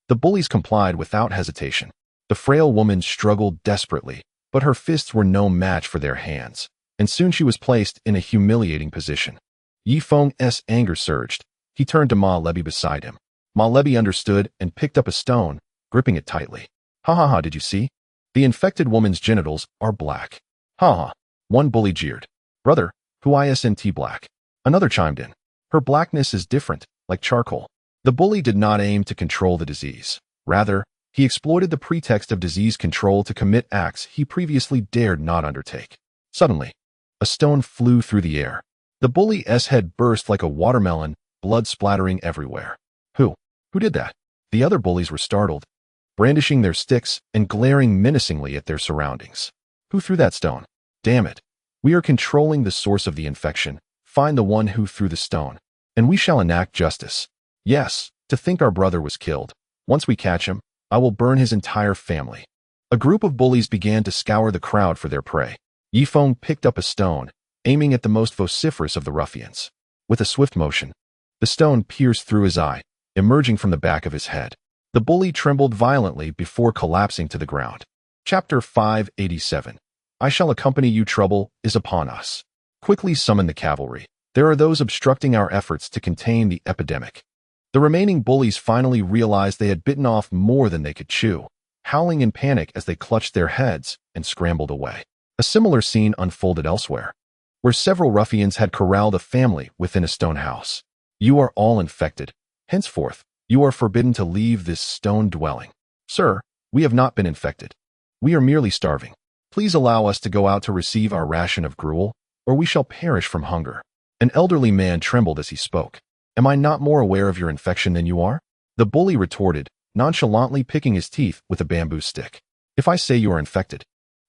The bullies complied without hesitation. The frail woman struggled desperately, but her fists were no match for their hands, and soon she was placed in a humiliating position. Yi Feng's anger surged. He turned to Ma Lebi beside him. Ma Lebi understood and picked up a stone, gripping it tightly. Hahaha, did you see? The infected woman's genitals are black. Haha. One bully jeered. Brother, who isn't black? Another chimed in. Her blackness is different, like charcoal. The bully did not aim to control the disease. Rather, he exploited the pretext of disease control to commit acts he previously dared not undertake. Suddenly, a stone flew through the air. The bully's head burst like a watermelon, blood splattering everywhere. Who did that? The other bullies were startled, brandishing their sticks and glaring menacingly at their surroundings. Who threw that stone? Damn it. We are controlling the source of the infection. Find the one who threw the stone, and we shall enact justice. Yes, to think our brother was killed. Once we catch him, I will burn his entire family. A group of bullies began to scour the crowd for their prey. Yi Feng picked up a stone, aiming at the most vociferous of the ruffians. With a swift motion, the stone pierced through his eye, emerging from the back of his head. The bully trembled violently before collapsing to the ground. Chapter 587. I shall accompany you. Trouble is upon us. Quickly summon the cavalry. There are those obstructing our efforts to contain the epidemic. The remaining bullies finally realized they had bitten off more than they could chew, howling in panic as they clutched their heads and scrambled away. A similar scene unfolded elsewhere, where several ruffians had corralled a family within a stone house. You are all infected. Henceforth, you are forbidden to leave this stone dwelling. Sir, we have not been infected. We are merely starving. Please allow us to go out to receive our ration of gruel, or we shall perish from hunger. An elderly man trembled as he spoke. Am I not more aware of your infection than you are? The bully retorted, nonchalantly picking his teeth with a bamboo stick. If I say you are infected,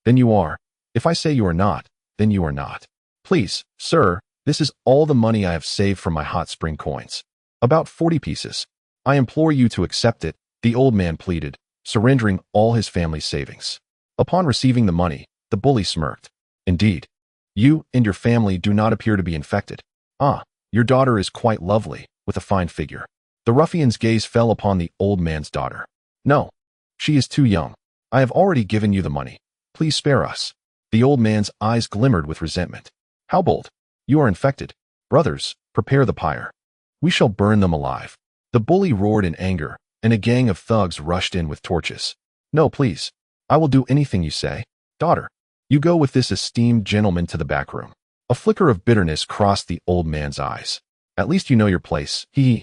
then you are. If I say you are not, then you are not. Please, sir, this is all the money I have saved from my hot spring coins. About 40 pieces. I implore you to accept it, the old man pleaded, surrendering all his family's savings. Upon receiving the money, the bully smirked. Indeed, you and your family do not appear to be infected. Ah, your daughter is quite lovely, with a fine figure. The ruffian's gaze fell upon the old man's daughter. No, she is too young. I have already given you the money. Please spare us. The old man's eyes glimmered with resentment. How bold. You are infected. Brothers, prepare the pyre. We shall burn them alive. The bully roared in anger, and a gang of thugs rushed in with torches. No, please. I will do anything you say. Daughter, you go with this esteemed gentleman to the back room. A flicker of bitterness crossed the old man's eyes. At least you know your place. The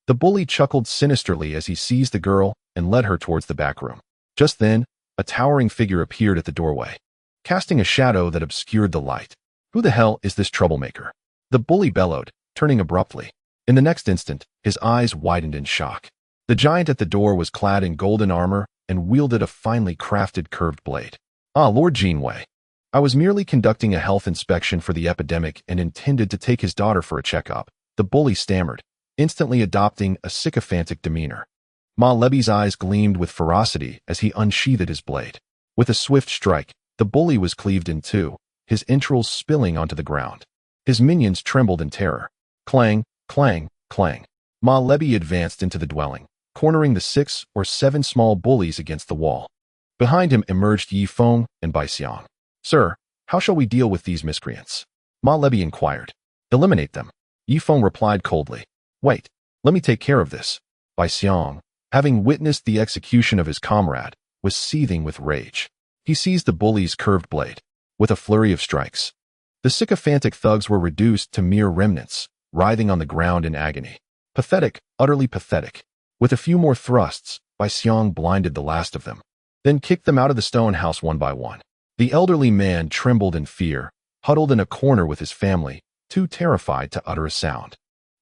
bully chuckled sinisterly as he seized the girl and led her towards the back room. Just then, a towering figure appeared at the doorway, casting a shadow that obscured the light. Who the hell is this troublemaker? The bully bellowed, turning abruptly. In the next instant, his eyes widened in shock. The giant at the door was clad in golden armor and wielded a finely crafted curved blade. Ah, Lord Jinwei. I was merely conducting a health inspection for the epidemic and intended to take his daughter for a checkup, the bully stammered, instantly adopting a sycophantic demeanor. Ma Lebi's eyes gleamed with ferocity as he unsheathed his blade. With a swift strike, the bully was cleaved in two, his entrails spilling onto the ground. His minions trembled in terror. Clang, clang, clang. Ma Lebi advanced into the dwelling, cornering the 6 or 7 small bullies against the wall. Behind him emerged Yi Feng and Bai Xiang. Sir, how shall we deal with these miscreants? Ma Lebi inquired. Eliminate them. Yi Feng replied coldly. Wait, let me take care of this. Bai Xiang, having witnessed the execution of his comrade, was seething with rage. He seized the bully's curved blade. With a flurry of strikes, the sycophantic thugs were reduced to mere remnants, writhing on the ground in agony. Pathetic, utterly pathetic. With a few more thrusts, Bai Xiang blinded the last of them, then kicked them out of the stone house one by one. The elderly man trembled in fear, huddled in a corner with his family, too terrified to utter a sound.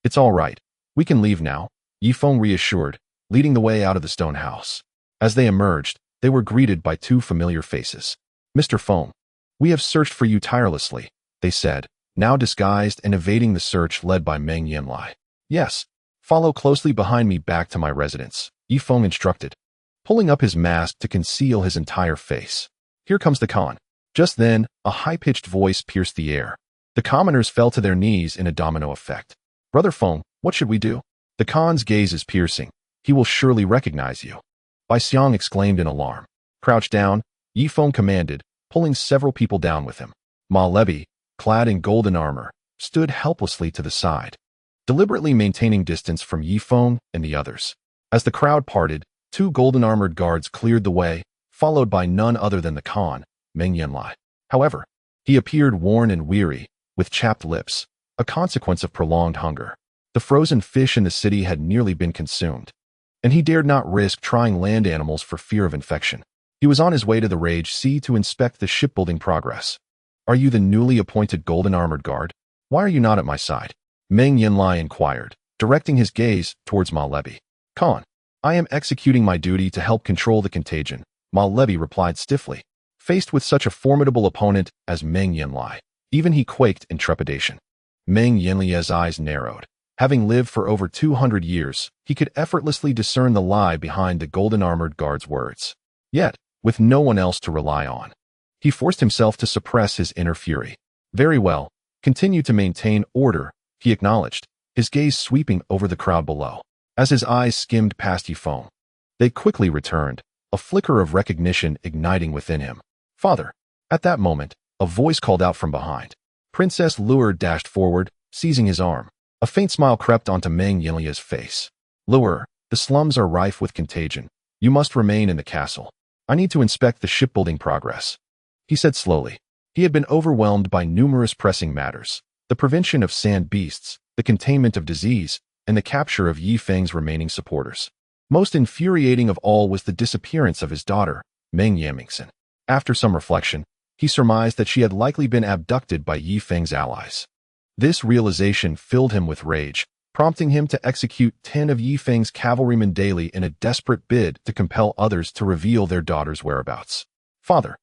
It's all right. We can leave now, Yifeng reassured, leading the way out of the stone house. As they emerged, they were greeted by two familiar faces. Mr. Feng, we have searched for you tirelessly, they said, now disguised and evading the search led by Meng Yanlie. Yes, follow closely behind me back to my residence, Yifeng instructed, pulling up his mask to conceal his entire face. Here comes the Khan. Just then, a high-pitched voice pierced the air. The commoners fell to their knees in a domino effect. Brother Feng, what should we do? The Khan's gaze is piercing. He will surely recognize you. Bai Xiang exclaimed in alarm. Crouch down, Yifeng commanded, pulling several people down with him. Ma Lebi, clad in golden armor, stood helplessly to the side, deliberately maintaining distance from Yifeng and the others. As the crowd parted, two golden-armored guards cleared the way, followed by none other than the Khan, Meng Yanlie. However, he appeared worn and weary, with chapped lips, a consequence of prolonged hunger. The frozen fish in the city had nearly been consumed, and he dared not risk trying land animals for fear of infection. He was on his way to the Rage Sea to inspect the shipbuilding progress. Are you the newly appointed golden-armored guard? Why are you not at my side? Meng Yanlie inquired, directing his gaze towards Ma Lebi. Khan, I am executing my duty to help control the contagion, Ma Lebi replied stiffly. Faced with such a formidable opponent as Meng Yanlie, even he quaked in trepidation. Meng Yanlie's eyes narrowed. Having lived for over 200 years, he could effortlessly discern the lie behind the golden-armored guard's words. Yet, with no one else to rely on, he forced himself to suppress his inner fury. Very well, continue to maintain order, he acknowledged, his gaze sweeping over the crowd below. As his eyes skimmed past Yifeng, they quickly returned, a flicker of recognition igniting within him. Father! At that moment, a voice called out from behind. Princess Yuer dashed forward, seizing his arm. A faint smile crept onto Meng Yanlie's face. Yuer, the slums are rife with contagion. You must remain in the castle. I need to inspect the shipbuilding progress, he said slowly. He had been overwhelmed by numerous pressing matters. The prevention of sand beasts, the containment of disease, and the capture of Yifeng's remaining supporters. Most infuriating of all was the disappearance of his daughter, Meng Yanlie. After some reflection, he surmised that she had likely been abducted by Yifeng's allies. This realization filled him with rage, prompting him to execute 10 of Yifeng's cavalrymen daily in a desperate bid to compel others to reveal their daughter's whereabouts. Father,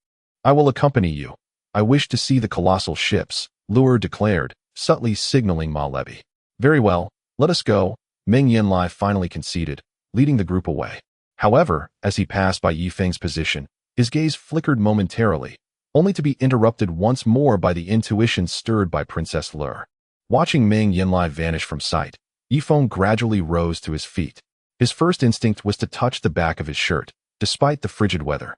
I will accompany you. I wish to see the colossal ships, Yuer declared, subtly signaling Ma Lebi. Very well, let us go, Meng Yanlie finally conceded, leading the group away. However, as he passed by Yifeng's position, his gaze flickered momentarily, only to be interrupted once more by the intuition stirred by Princess Yuer. Watching Meng Yanlie vanish from sight, Yifeng gradually rose to his feet. His first instinct was to touch the back of his shirt, despite the frigid weather.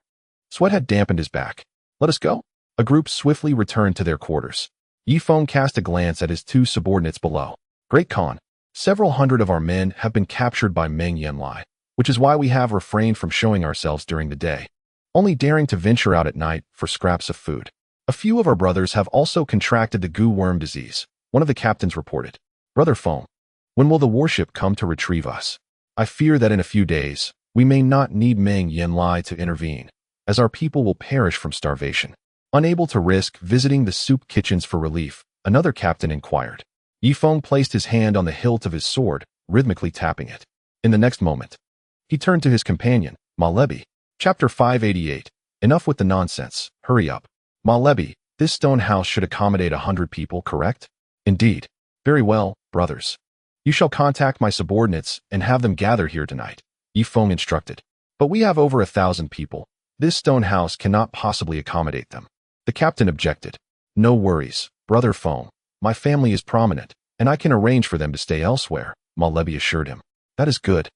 Sweat had dampened his back. Let us go? A group swiftly returned to their quarters. Yifeng cast a glance at his two subordinates below. Great Khan, several hundred of our men have been captured by Meng Yanlie, which is why we have refrained from showing ourselves during the day, only daring to venture out at night for scraps of food. A few of our brothers have also contracted the goo worm disease, one of the captains reported. Brother Feng, when will the warship come to retrieve us? I fear that in a few days, we may not need Meng Yanlie to intervene, as our people will perish from starvation. Unable to risk visiting the soup kitchens for relief, another captain inquired. Yifeng placed his hand on the hilt of his sword, rhythmically tapping it. In the next moment, he turned to his companion, Ma Lebi. Chapter 588. Enough with the nonsense. Hurry up. Ma Lebi, this stone house should accommodate 100 people, correct? Indeed. Very well, brothers. You shall contact my subordinates and have them gather here tonight, Yifeng instructed. But we have over 1,000 people. This stone house cannot possibly accommodate them. The captain objected. No worries, Brother Feng. My family is prominent, and I can arrange for them to stay elsewhere, Ma Lebi assured him. That is good.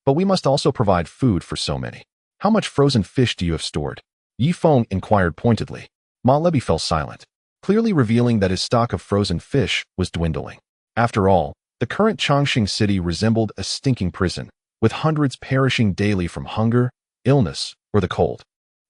But we must also provide food for so many. How much frozen fish do you have stored? Yifeng inquired pointedly. Ma Lebi fell silent, clearly revealing that his stock of frozen fish was dwindling. After all, the current Changsheng city resembled a stinking prison, with hundreds perishing daily from hunger, illness, or the cold.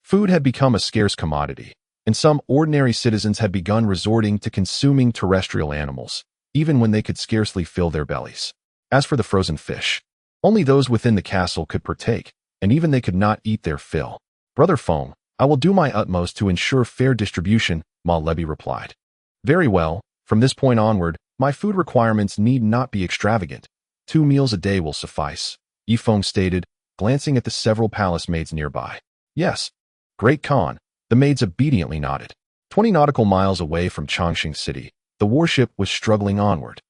Food had become a scarce commodity, and some ordinary citizens had begun resorting to consuming terrestrial animals, even when they could scarcely fill their bellies. As for the frozen fish, only those within the castle could partake, and even they could not eat their fill. Brother Feng, I will do my utmost to ensure fair distribution, Ma Lebi replied. Very well, from this point onward, my food requirements need not be extravagant. 2 meals a day will suffice, Yifeng stated, glancing at the several palace maids nearby. Yes, Great Khan, the maids obediently nodded. 20 nautical miles away from Changsheng City, the warship was struggling onward.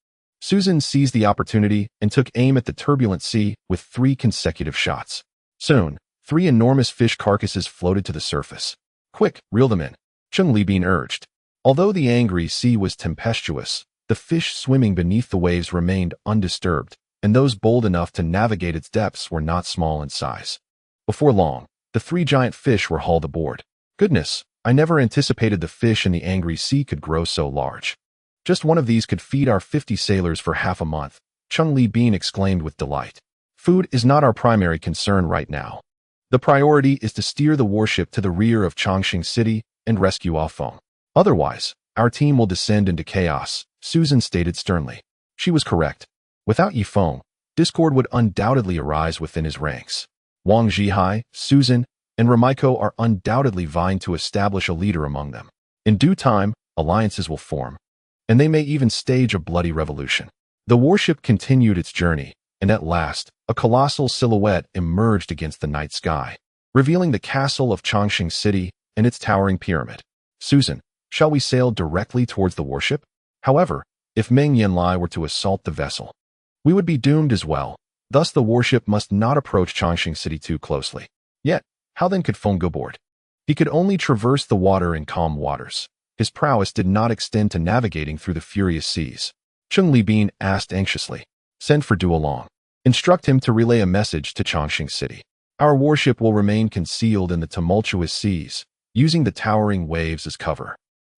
Susan seized the opportunity and took aim at the turbulent sea with 3 consecutive shots. Soon, 3 enormous fish carcasses floated to the surface. Quick, reel them in, Cheng Libin urged. Although the angry sea was tempestuous, the fish swimming beneath the waves remained undisturbed, and those bold enough to navigate its depths were not small in size. Before long, the 3 giant fish were hauled aboard. Goodness, I never anticipated the fish in the angry sea could grow so large. Just one of these could feed our 50 sailors for half a month, Cheng Libin exclaimed with delight. Food is not our primary concern right now. The priority is to steer the warship to the rear of Changsheng City and rescue Ah Feng. Otherwise, our team will descend into chaos, Susan stated sternly. She was correct. Without Yifeng, discord would undoubtedly arise within his ranks. Wang Zhihai, Susan, and Ramaiko are undoubtedly vying to establish a leader among them. In due time, alliances will form, and they may even stage a bloody revolution. The warship continued its journey, and at last, a colossal silhouette emerged against the night sky, revealing the castle of Changsheng City and its towering pyramid. Susan, shall we sail directly towards the warship? However, if Meng Yanlie were to assault the vessel, we would be doomed as well. Thus the warship must not approach Changsheng City too closely. Yet, how then could Feng go aboard? He could only traverse the water in calm waters. His prowess did not extend to navigating through the furious seas. Cheng Libin asked anxiously. Send for Duoyan. Instruct him to relay a message to Changsheng City. Our warship will remain concealed in the tumultuous seas, using the towering waves as cover.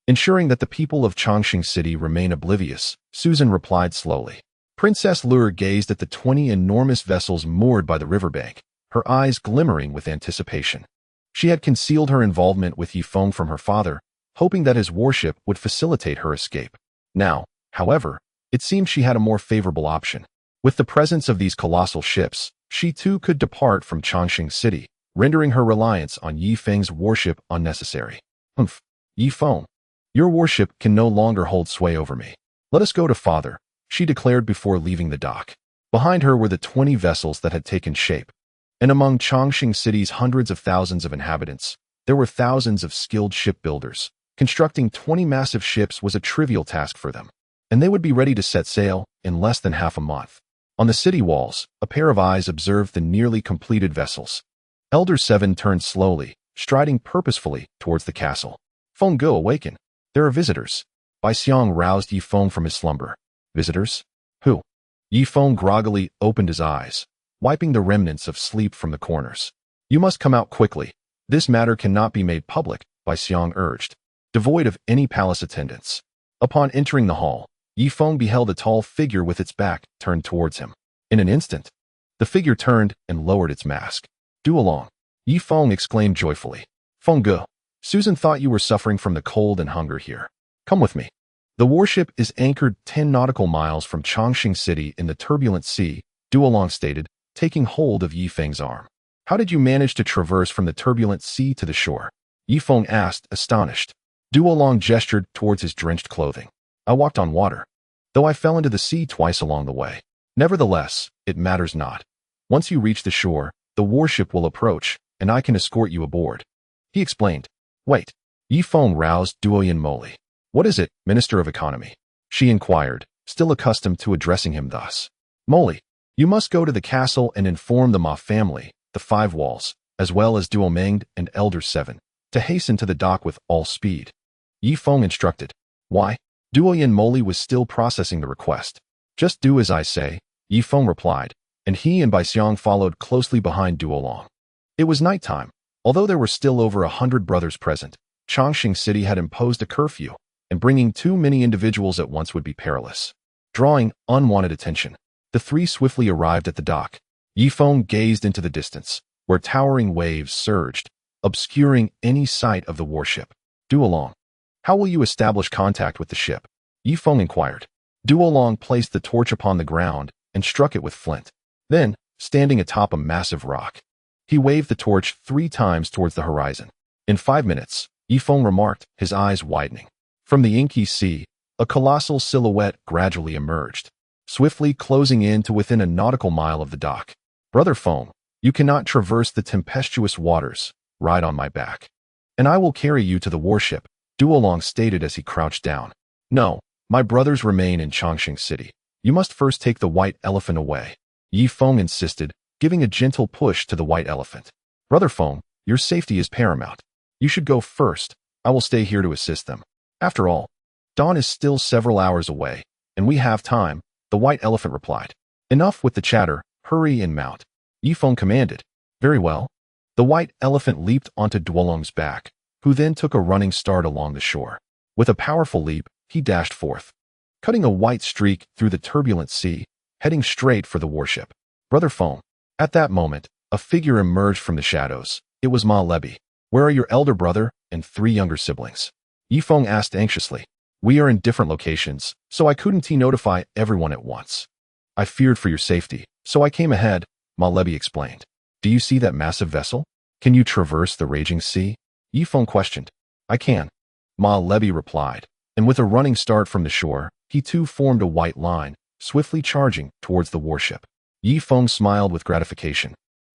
Ensuring that the people of Changsheng City remain oblivious, Susan replied slowly. Princess Yuer gazed at the 20 enormous vessels moored by the riverbank, her eyes glimmering with anticipation. She had concealed her involvement with Yifeng from her father, hoping that his warship would facilitate her escape. Now, however, it seemed she had a more favorable option. With the presence of these colossal ships, she too could depart from Changsheng City, rendering her reliance on Yifeng's warship unnecessary. Yifeng, your warship can no longer hold sway over me. Let us go to father, she declared before leaving the dock. Behind her were the 20 vessels that had taken shape. And among Changsheng City's hundreds of thousands of inhabitants, there were thousands of skilled shipbuilders. Constructing 20 massive ships was a trivial task for them, and they would be ready to set sail in less than half a month. On the city walls, a pair of eyes observed the nearly completed vessels. Elder 7 turned slowly, striding purposefully towards the castle. Feng Go, awaken. There are visitors. Bai Xiang roused Yifeng from his slumber. Visitors? Who? Yifeng groggily opened his eyes, wiping the remnants of sleep from the corners. You must come out quickly. This matter cannot be made public, Bai Xiang urged, devoid of any palace attendants. Upon entering the hall, Yifeng beheld a tall figure with its back turned towards him. In an instant, the figure turned and lowered its mask. Duoyan, Yifeng exclaimed joyfully. Feng Ge, Susan thought you were suffering from the cold and hunger here. Come with me. The warship is anchored 10 nautical miles from Changsheng City in the turbulent sea, Duoyan stated, taking hold of Yifeng's arm. How did you manage to traverse from the turbulent sea to the shore? Yifeng asked, astonished. Duoyan gestured towards his drenched clothing. I walked on water, though I fell into the sea twice along the way. Nevertheless, it matters not. Once you reach the shore, the warship will approach, and I can escort you aboard. He explained. Wait. Yifeng roused Duoyan Moli. What is it, Minister of Economy? She inquired, still accustomed to addressing him thus. Moli, you must go to the castle and inform the Ma family, the 5 walls, as well as Duomeng and Elder 7, to hasten to the dock with all speed. Yifeng instructed. Why? Duoyan Moli was still processing the request. Just do as I say, Yifeng replied, and he and Bai Xiang followed closely behind Duoyan. It was nighttime. Although there were still over 100 brothers present, Changsheng City had imposed a curfew, and bringing too many individuals at once would be perilous. Drawing unwanted attention, the 3 swiftly arrived at the dock. Yifeng gazed into the distance, where towering waves surged, obscuring any sight of the warship. Duolong, how will you establish contact with the ship? Yifeng inquired. Duolong placed the torch upon the ground and struck it with flint. Then, standing atop a massive rock, he waved the torch 3 times towards the horizon. In 5 minutes, Yifeng remarked, his eyes widening. From the inky sea, a colossal silhouette gradually emerged, swiftly closing in to within a nautical mile of the dock. Brother Feng, you cannot traverse the tempestuous waters. Ride on my back, and I will carry you to the warship, Duolong stated as he crouched down. No, my brothers remain in Changsheng City. You must first take the white elephant away, Yifeng insisted, giving a gentle push to the white elephant. Brother Feng, your safety is paramount. You should go first. I will stay here to assist them. After all, dawn is still several hours away, and we have time, the white elephant replied. Enough with the chatter, hurry and mount, Yifeng commanded. Very well. The white elephant leaped onto Duolong's back, who then took a running start along the shore. With a powerful leap, he dashed forth, cutting a white streak through the turbulent sea, heading straight for the warship. Brother Feng. At that moment, a figure emerged from the shadows. It was Ma Lebi. Where are your elder brother and 3 younger siblings? Yifeng asked anxiously. We are in different locations, so I couldn't notify everyone at once. I feared for your safety, so I came ahead, Ma Lebi explained. Do you see that massive vessel? Can you traverse the raging sea? Yifeng questioned. I can, Ma Lebi replied, and with a running start from the shore, he too formed a white line, swiftly charging towards the warship. Yifeng smiled with gratification,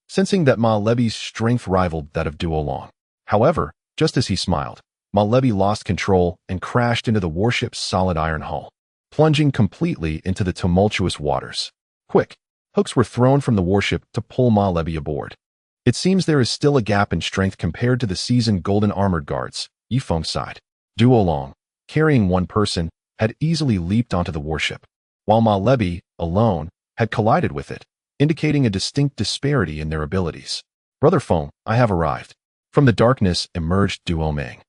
sensing that Ma Lebi's strength rivaled that of Duolong. However, just as he smiled, Ma Lebi lost control and crashed into the warship's solid iron hull, plunging completely into the tumultuous waters. Quick! Hooks were thrown from the warship to pull Ma Lebi aboard. It seems there is still a gap in strength compared to the seasoned golden armored guards, Yifeng sighed. Duolong, carrying 1 person, had easily leaped onto the warship, while Ma Lebi, alone, had collided with it, indicating a distinct disparity in their abilities. Brother Feng, I have arrived. From the darkness emerged Duomeng,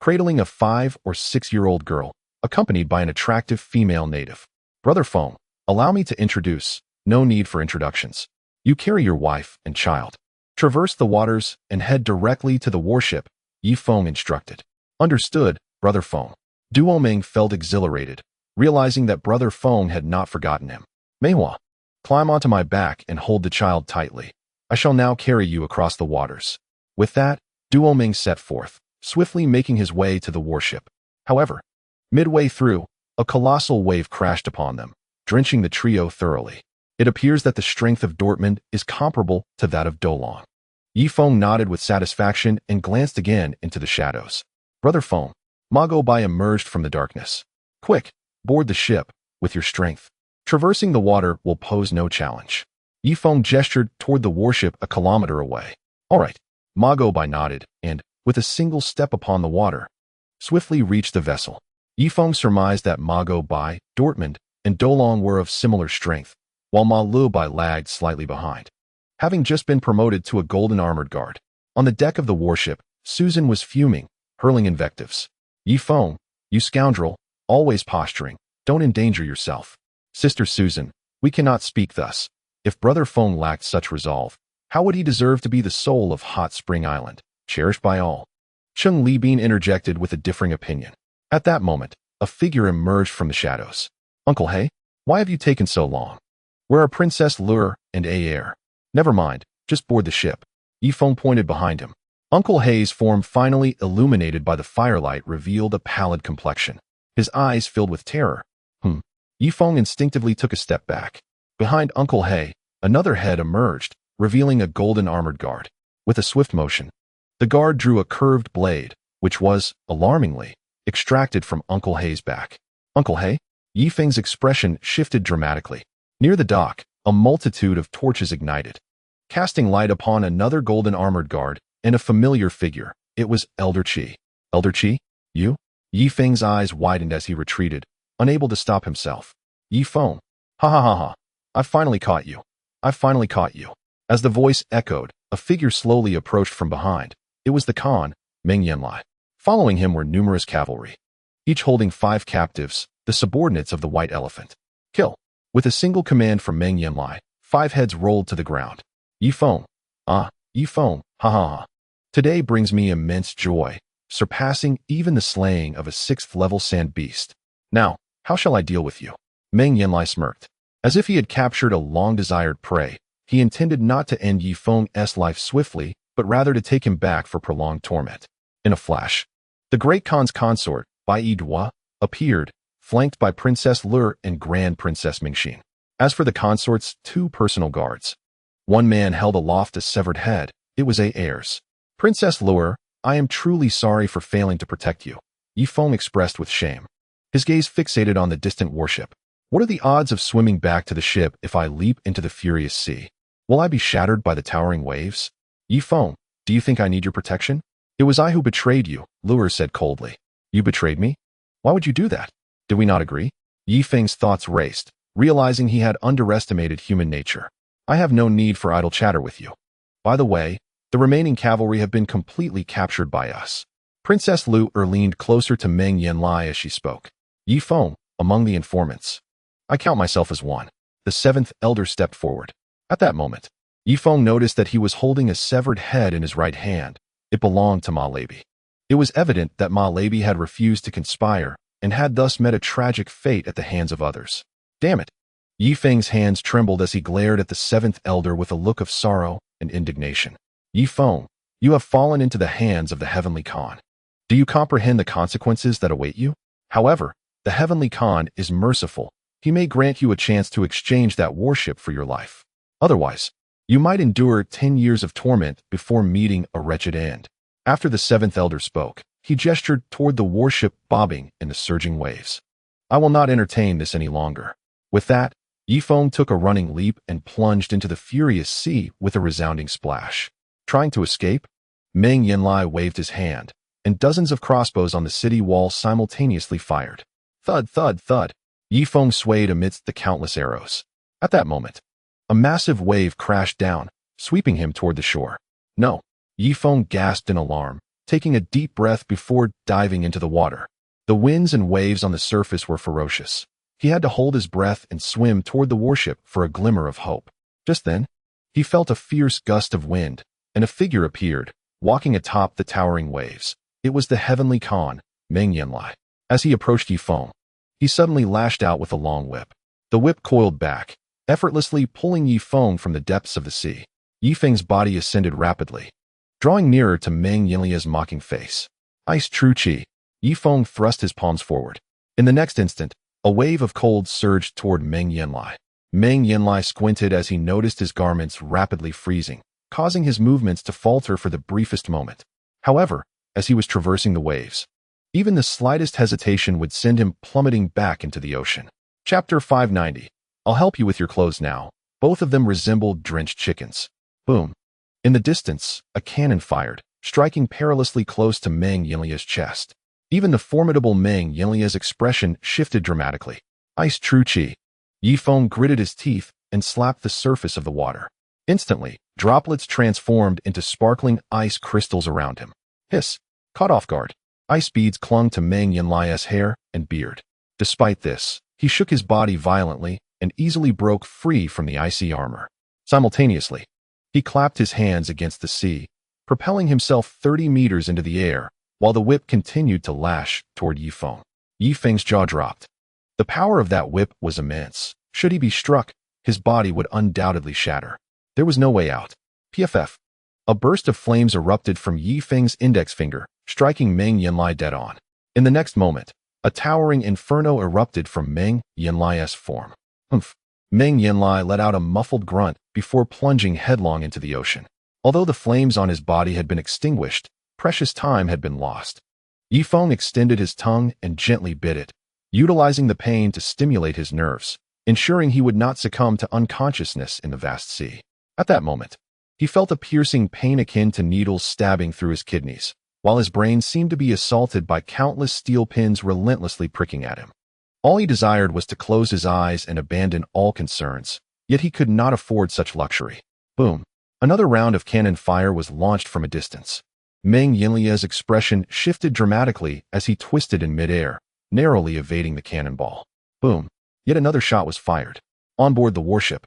cradling a 5 or 6-year-old girl, accompanied by an attractive female native. Brother Feng, allow me to introduce. No need for introductions. You carry your wife and child. Traverse the waters and head directly to the warship, Yifeng instructed. Understood, Brother Feng. Duomeng felt exhilarated, realizing that Brother Feng had not forgotten him. Meihua, climb onto my back and hold the child tightly. I shall now carry you across the waters. With that, Duomeng set forth, swiftly making his way to the warship. However, midway through, a colossal wave crashed upon them, drenching the trio thoroughly. It appears that the strength of Dortmund is comparable to that of Duolong. Yifeng nodded with satisfaction and glanced again into the shadows. Brother Feng, Mago Bai emerged from the darkness. Quick, board the ship, with your strength. Traversing the water will pose no challenge. Yifeng gestured toward the warship a kilometer away. All right. Mago Bai nodded and, with a single step upon the water, swiftly reached the vessel. Yifeng surmised that Mago Bai, Dortmund, and Duolong were of similar strength, while Ma Lu Bai lagged slightly behind, having just been promoted to a golden armored guard. On the deck of the warship, Susan was fuming, hurling invectives. Yifeng, you scoundrel, always posturing, don't endanger yourself. Sister Susan, we cannot speak thus. If Brother Feng lacked such resolve, how would he deserve to be the soul of Hot Spring Island, cherished by all? Chung Li Bean interjected with a differing opinion. At that moment, a figure emerged from the shadows. Uncle He, why have you taken so long? Where are Princess Yuer and Ayer? Never mind, just board the ship. Yifeng pointed behind him. Uncle He's form, finally illuminated by the firelight, revealed a pallid complexion. His eyes filled with terror. Yifeng instinctively took a step back. Behind Uncle He, another head emerged, revealing a golden armored guard. With a swift motion, the guard drew a curved blade, which was, alarmingly, extracted from Uncle He's back. Uncle He? Yifeng's expression shifted dramatically. Near the dock, a multitude of torches ignited, casting light upon another golden armored guard and a familiar figure. It was Elder Qi. Elder Qi? You? Yifeng's eyes widened as he retreated, unable to stop himself. Yifeng. Ha. I've finally caught you. I've finally caught you. As the voice echoed, a figure slowly approached from behind. It was the Khan, Meng Yanlie. Following him were numerous cavalry, each holding 5 captives, the subordinates of the white elephant. Kill. With a single command from Meng Yanlie, 5 heads rolled to the ground. Yifeng. Yifeng. Ha. Today brings me immense joy, surpassing even the slaying of a 6th-level sand beast. Now, how shall I deal with you? Meng Yanlie smirked. As if he had captured a long-desired prey, he intended not to end Yi Feng's life swiftly, but rather to take him back for prolonged torment. In a flash, the Great Khan's consort, Bai Duo, appeared, flanked by Princess Yuer and Grand Princess Mingxin. As for the consort's 2 personal guards, one man held aloft a severed head. It was Yuer's. Princess Yuer, I am truly sorry for failing to protect you, Yi Feng expressed with shame. His gaze fixated on the distant warship. What are the odds of swimming back to the ship if I leap into the furious sea? Will I be shattered by the towering waves? Yi Feng, do you think I need your protection? It was I who betrayed you, Yuer said coldly. You betrayed me? Why would you do that? Did we not agree? Yi Feng's thoughts raced, realizing he had underestimated human nature. I have no need for idle chatter with you. By the way, the remaining cavalry have been completely captured by us. Princess Yuer leaned closer to Meng Yanlie as she spoke. Yi Feng, among the informants. I count myself as one. The 7th elder stepped forward. At that moment, Yi Feng noticed that he was holding a severed head in his right hand. It belonged to Ma Lei. It was evident that Ma Lei had refused to conspire and had thus met a tragic fate at the hands of others. Damn it! Yi Feng's hands trembled as he glared at the 7th elder with a look of sorrow and indignation. Yi Feng, you have fallen into the hands of the Heavenly Khan. Do you comprehend the consequences that await you? However, the Heavenly Khan is merciful. He may grant you a chance to exchange that warship for your life. Otherwise, you might endure 10 years of torment before meeting a wretched end. After the 7th elder spoke, he gestured toward the warship bobbing in the surging waves. I will not entertain this any longer. With that, Yi Feng took a running leap and plunged into the furious sea with a resounding splash. Trying to escape? Meng Yanlie waved his hand, and dozens of crossbows on the city wall simultaneously fired. Thud, thud, thud. Yi Feng swayed amidst the countless arrows. At that moment, a massive wave crashed down, sweeping him toward the shore. No, Yi Feng gasped in alarm, taking a deep breath before diving into the water. The winds and waves on the surface were ferocious. He had to hold his breath and swim toward the warship for a glimmer of hope. Just then, he felt a fierce gust of wind, and a figure appeared, walking atop the towering waves. It was the Heavenly Khan, Meng Yanlie. As he approached Yi Feng, he suddenly lashed out with a long whip. The whip coiled back, effortlessly pulling Yi Feng from the depths of the sea. Yi Feng's body ascended rapidly, drawing nearer to Meng Yanlie's mocking face. Ice true chi. Yi Feng thrust his palms forward. In the next instant, a wave of cold surged toward Meng Yanlie. Meng Yanlie squinted as he noticed his garments rapidly freezing, causing his movements to falter for the briefest moment. However, as he was traversing the waves, even the slightest hesitation would send him plummeting back into the ocean. Chapter 590. I'll help you with your clothes now. Both of them resembled drenched chickens. Boom. In the distance, a cannon fired, striking perilously close to Meng Yanlie's chest. Even the formidable Meng Yanlie's expression shifted dramatically. Ice true chi. Yi Feng gritted his teeth and slapped the surface of the water. Instantly, droplets transformed into sparkling ice crystals around him. Hiss. Caught off guard, ice beads clung to Meng Yanlie's hair and beard. Despite this, he shook his body violently and easily broke free from the icy armor. Simultaneously, he clapped his hands against the sea, propelling himself 30 meters into the air, while the whip continued to lash toward Yi Feng. Yi Feng's jaw dropped. The power of that whip was immense. Should he be struck, his body would undoubtedly shatter. There was no way out. PFF. A burst of flames erupted from Yi Feng's index finger, striking Meng Yanlie dead on. In the next moment, a towering inferno erupted from Meng Yanlie's form. Humph. Meng Yanlie let out a muffled grunt before plunging headlong into the ocean. Although the flames on his body had been extinguished, precious time had been lost. Yi Feng extended his tongue and gently bit it, utilizing the pain to stimulate his nerves, ensuring he would not succumb to unconsciousness in the vast sea. At that moment, he felt a piercing pain akin to needles stabbing through his kidneys, while his brain seemed to be assaulted by countless steel pins relentlessly pricking at him. All he desired was to close his eyes and abandon all concerns, yet he could not afford such luxury. Boom. Another round of cannon fire was launched from a distance. Meng Yanlie's expression shifted dramatically as he twisted in midair, narrowly evading the cannonball. Boom. Yet another shot was fired. On board the warship,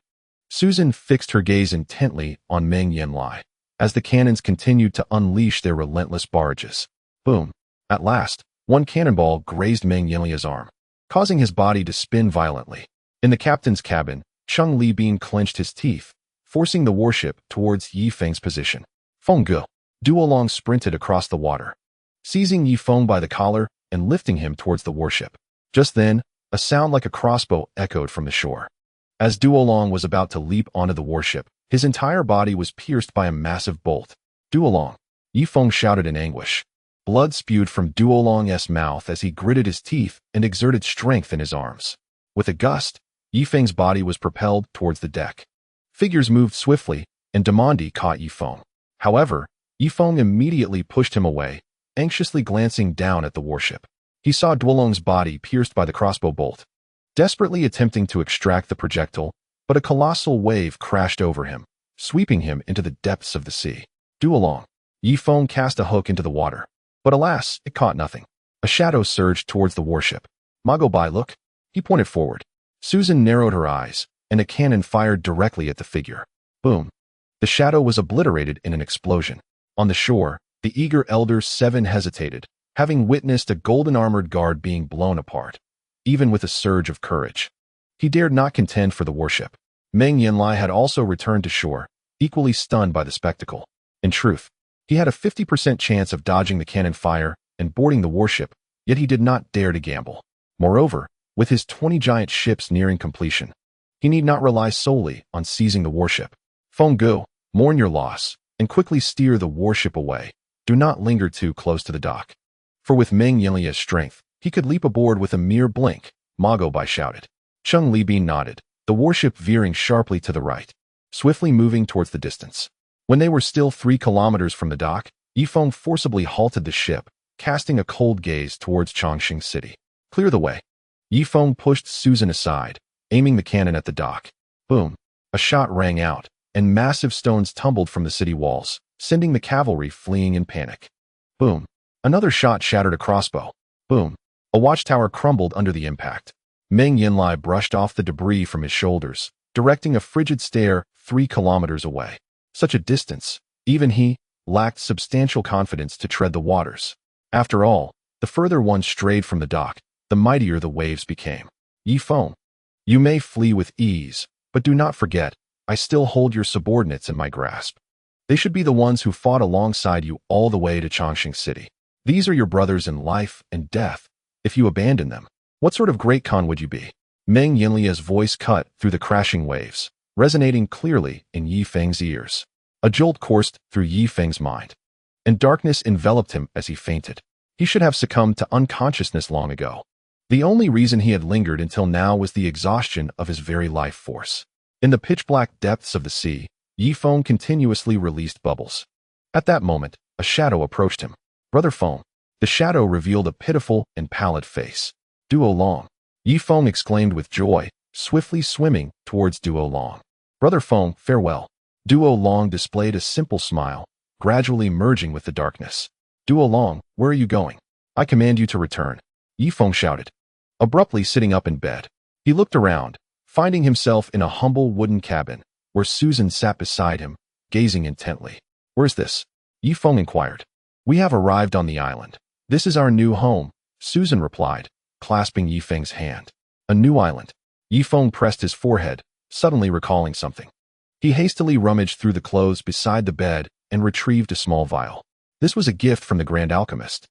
Susan fixed her gaze intently on Meng Yanlie. as the cannons continued to unleash their relentless barrages. Boom. At last, one cannonball grazed Meng Yanlie's arm, causing his body to spin violently. In the captain's cabin, Cheng Li Bin clenched his teeth, forcing the warship towards Yi Feng's position. Feng Ge. Duolong sprinted across the water, seizing Yi Feng by the collar and lifting him towards the warship. Just then, a sound like a crossbow echoed from the shore. As Duolong was about to leap onto the warship, his entire body was pierced by a massive bolt. Duolong! Yi Feng shouted in anguish. Blood spewed from Duolong's mouth as he gritted his teeth and exerted strength in his arms. With a gust, Yi Feng's body was propelled towards the deck. Figures moved swiftly, and Demandi caught Yi Feng. However, Yi Feng immediately pushed him away, anxiously glancing down at the warship. He saw Duolong's body pierced by the crossbow bolt, desperately attempting to extract the projectile, but a colossal wave crashed over him, sweeping him into the depths of the sea. Duolong! Yi Feng cast a hook into the water, but alas, it caught nothing. A shadow surged towards the warship. Mago Bai, look! He pointed forward. Susan narrowed her eyes, and a cannon fired directly at the figure. Boom! The shadow was obliterated in an explosion. On the shore, the eager Elder Seven hesitated, having witnessed a golden-armored guard being blown apart. Even with a surge of courage, he dared not contend for the warship. Meng Yanlie had also returned to shore, equally stunned by the spectacle. In truth, he had a 50% chance of dodging the cannon fire and boarding the warship, yet he did not dare to gamble. Moreover, with his 20 giant ships nearing completion, he need not rely solely on seizing the warship. Feng Ge, mourn your loss, and quickly steer the warship away. Do not linger too close to the dock. For with Meng Yanlie's strength, he could leap aboard with a mere blink, Mago Bai shouted. Cheng Li Bin nodded, the warship veering sharply to the right, swiftly moving towards the distance. When they were still 3 kilometers from the dock, Yi Feng forcibly halted the ship, casting a cold gaze towards Changsheng city. Clear the way. Yi Feng pushed Susan aside, aiming the cannon at the dock. Boom! A shot rang out, and massive stones tumbled from the city walls, sending the cavalry fleeing in panic. Boom! Another shot shattered a crossbow. Boom! A watchtower crumbled under the impact. Meng Yanlie brushed off the debris from his shoulders, directing a frigid stare 3 kilometers away. Such a distance, even he lacked substantial confidence to tread the waters. After all, the further one strayed from the dock, the mightier the waves became. Yi Feng, you may flee with ease, but do not forget, I still hold your subordinates in my grasp. They should be the ones who fought alongside you all the way to Changsheng City. These are your brothers in life and death. If you abandon them, what sort of great Khan would you be? Meng Yanlie's voice cut through the crashing waves, resonating clearly in Yi Feng's ears. A jolt coursed through Yi Feng's mind, and darkness enveloped him as he fainted. He should have succumbed to unconsciousness long ago. The only reason he had lingered until now was the exhaustion of his very life force. In the pitch-black depths of the sea, Yi Feng continuously released bubbles. At that moment, a shadow approached him. Brother Feng. The shadow revealed a pitiful and pallid face. Duolong! Yi Feng exclaimed with joy, swiftly swimming towards Duolong. Brother Feng, farewell. Duolong displayed a simple smile, gradually merging with the darkness. Duolong, where are you going? I command you to return. Yi Feng shouted, abruptly sitting up in bed. He looked around, finding himself in a humble wooden cabin, where Susan sat beside him, gazing intently. Where's this? Yi Feng inquired. We have arrived on the island. This is our new home, Susan replied, clasping Yi Feng's hand. A new island. Yi Feng pressed his forehead, suddenly recalling something. He hastily rummaged through the clothes beside the bed and retrieved a small vial. This was a gift from the Grand Alchemist.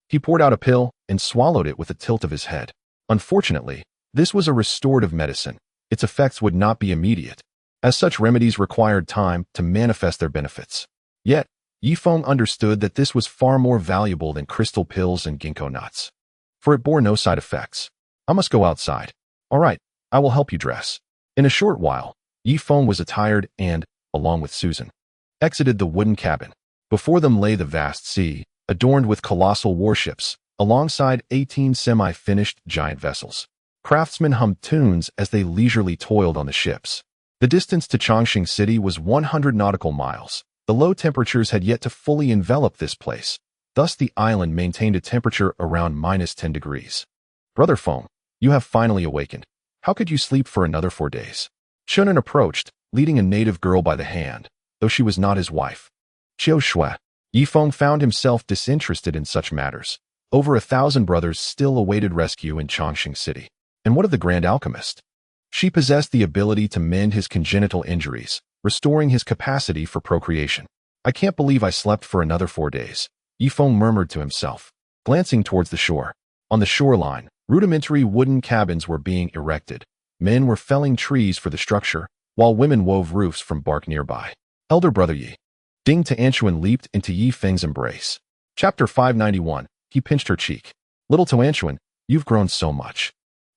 He poured out a pill and swallowed it with a tilt of his head. Unfortunately, this was a restorative medicine. Its effects would not be immediate, as such remedies required time to manifest their benefits. Yet, Yi Feng understood that this was far more valuable than crystal pills and ginkgo nuts, for it bore no side effects. I must go outside. All right, I will help you dress. In a short while, Yi Feng was attired and, along with Susan, exited the wooden cabin. Before them lay the vast sea, adorned with colossal warships, alongside 18 semi-finished giant vessels. Craftsmen hummed tunes as they leisurely toiled on the ships. The distance to Changsheng City was 100 nautical miles. The low temperatures had yet to fully envelop this place. Thus the island maintained a temperature around -10 degrees. Brother Feng, you have finally awakened. How could you sleep for another 4 days? Shunan approached, leading a native girl by the hand, though she was not his wife. Qiu Shui. Yifeng found himself disinterested in such matters. Over 1,000 brothers still awaited rescue in Changsheng City. And what of the Grand Alchemist? She possessed the ability to mend his congenital injuries, restoring his capacity for procreation. I can't believe I slept for another 4 days, Yifeng murmured to himself, glancing towards the shore. On the shoreline, rudimentary wooden cabins were being erected. Men were felling trees for the structure, while women wove roofs from bark nearby. Elder brother Yi. Ding Tianquan leaped into Yifeng's embrace. Chapter 591. He pinched her cheek. Little Tianquan, you've grown so much.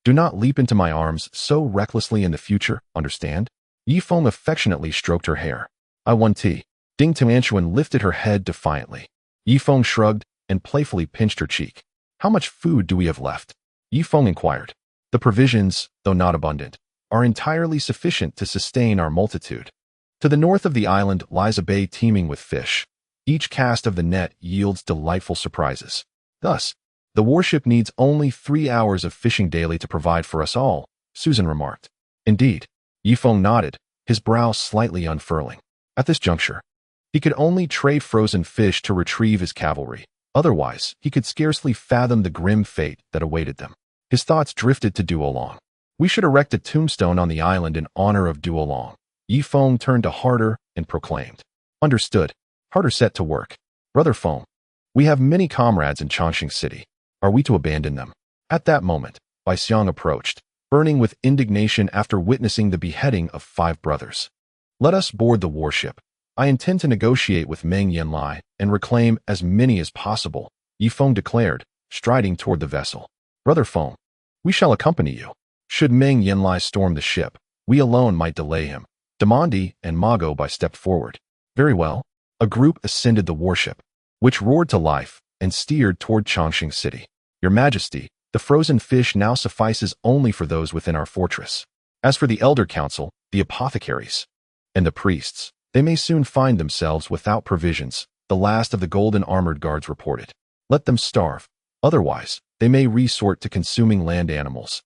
Do not leap into my arms so recklessly in the future, understand? Yifeng affectionately stroked her hair. I want tea. Ding Tianquan lifted her head defiantly. Yifeng shrugged and playfully pinched her cheek. How much food do we have left? Yifeng inquired. The provisions, though not abundant, are entirely sufficient to sustain our multitude. To the north of the island lies a bay teeming with fish. Each cast of the net yields delightful surprises. Thus, the warship needs only 3 hours of fishing daily to provide for us all, Susan remarked. Indeed. Yifeng nodded, his brow slightly unfurling. At this juncture, he could only trade frozen fish to retrieve his cavalry. Otherwise, he could scarcely fathom the grim fate that awaited them. His thoughts drifted to Duolong. We should erect a tombstone on the island in honor of Duolong. Yifeng turned to Harder and proclaimed. Understood. Harder set to work. Brother Feng, we have many comrades in Changsheng City. Are we to abandon them? At that moment, Bai Xiang approached, burning with indignation after witnessing the beheading of 5 brothers. Let us board the warship. I intend to negotiate with Meng Yanlie and reclaim as many as possible, Yifeng declared, striding toward the vessel. Brother Feng, we shall accompany you. Should Meng Yanlie storm the ship, we alone might delay him. Demandi and Mago Bai stepped forward. Very well. A group ascended the warship, which roared to life and steered toward Changsheng City. Your Majesty, the frozen fish now suffices only for those within our fortress. As for the Elder Council, the apothecaries, and the priests, they may soon find themselves without provisions, the last of the golden armored guards reported. Let them starve. Otherwise, they may resort to consuming land animals.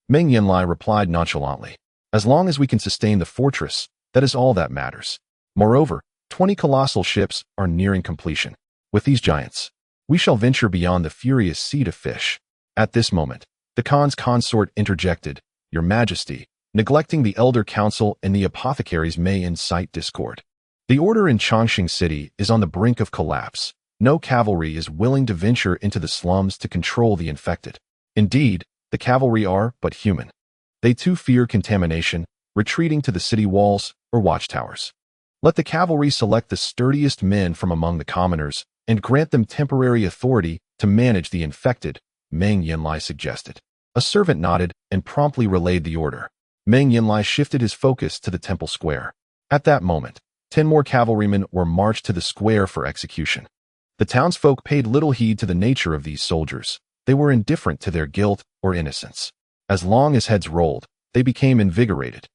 Meng Yanlie replied nonchalantly. As long as we can sustain the fortress, that is all that matters. Moreover, 20 colossal ships are nearing completion. With these giants, we shall venture beyond the furious sea to fish. At this moment, the Khan's consort interjected. Your Majesty, neglecting the Elder Council and the apothecaries may incite discord. The order in Changsheng City is on the brink of collapse. No cavalry is willing to venture into the slums to control the infected. Indeed, the cavalry are but human. They too fear contamination, retreating to the city walls or watchtowers. Let the cavalry select the sturdiest men from among the commoners and grant them temporary authority to manage the infected, Meng Yanlie suggested. A servant nodded and promptly relayed the order. Meng Yanlie shifted his focus to the temple square. At that moment, 10 more cavalrymen were marched to the square for execution. The townsfolk paid little heed to the nature of these soldiers. They were indifferent to their guilt or innocence. As long as heads rolled, they became invigorated,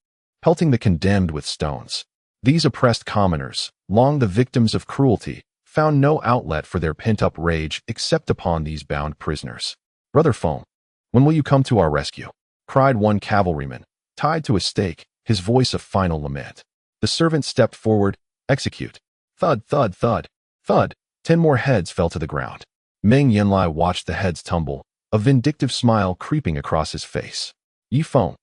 pelting the condemned with stones. These oppressed commoners, long the victims of cruelty, found no outlet for their pent-up rage except upon these bound prisoners. Brother Feng, when will you come to our rescue? Cried one cavalryman, tied to a stake, his voice a final lament. The servant stepped forward. Execute. Thud, thud, thud, thud. 10 more heads fell to the ground. Meng Yanlie watched the heads tumble, a vindictive smile creeping across his face. Yifeng,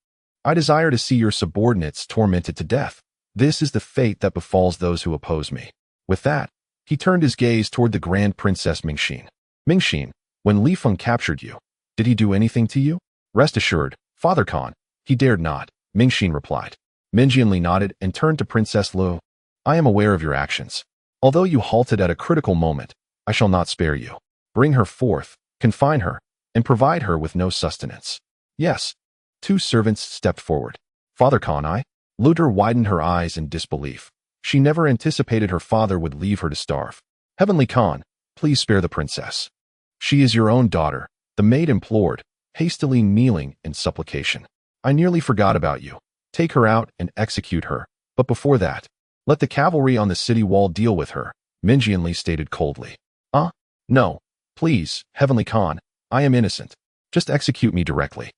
I desire to see your subordinates tormented to death. This is the fate that befalls those who oppose me. With that, he turned his gaze toward the Grand Princess Mingxin. Mingxin, when Li Feng captured you, did he do anything to you? Rest assured, Father Khan, he dared not, Mingxin replied. Meng Yanlie nodded and turned to Princess Lu. I am aware of your actions. Although you halted at a critical moment, I shall not spare you. Bring her forth, confine her, and provide her with no sustenance. Yes. 2 servants stepped forward. Father Khan, Luter widened her eyes in disbelief. She never anticipated her father would leave her to starve. Heavenly Khan, please spare the princess. She is your own daughter, the maid implored, hastily kneeling in supplication. I nearly forgot about you. Take her out and execute her, but before that, let the cavalry on the city wall deal with her, Meng Yanlie stated coldly. No, please, Heavenly Khan, I am innocent. Just execute me directly.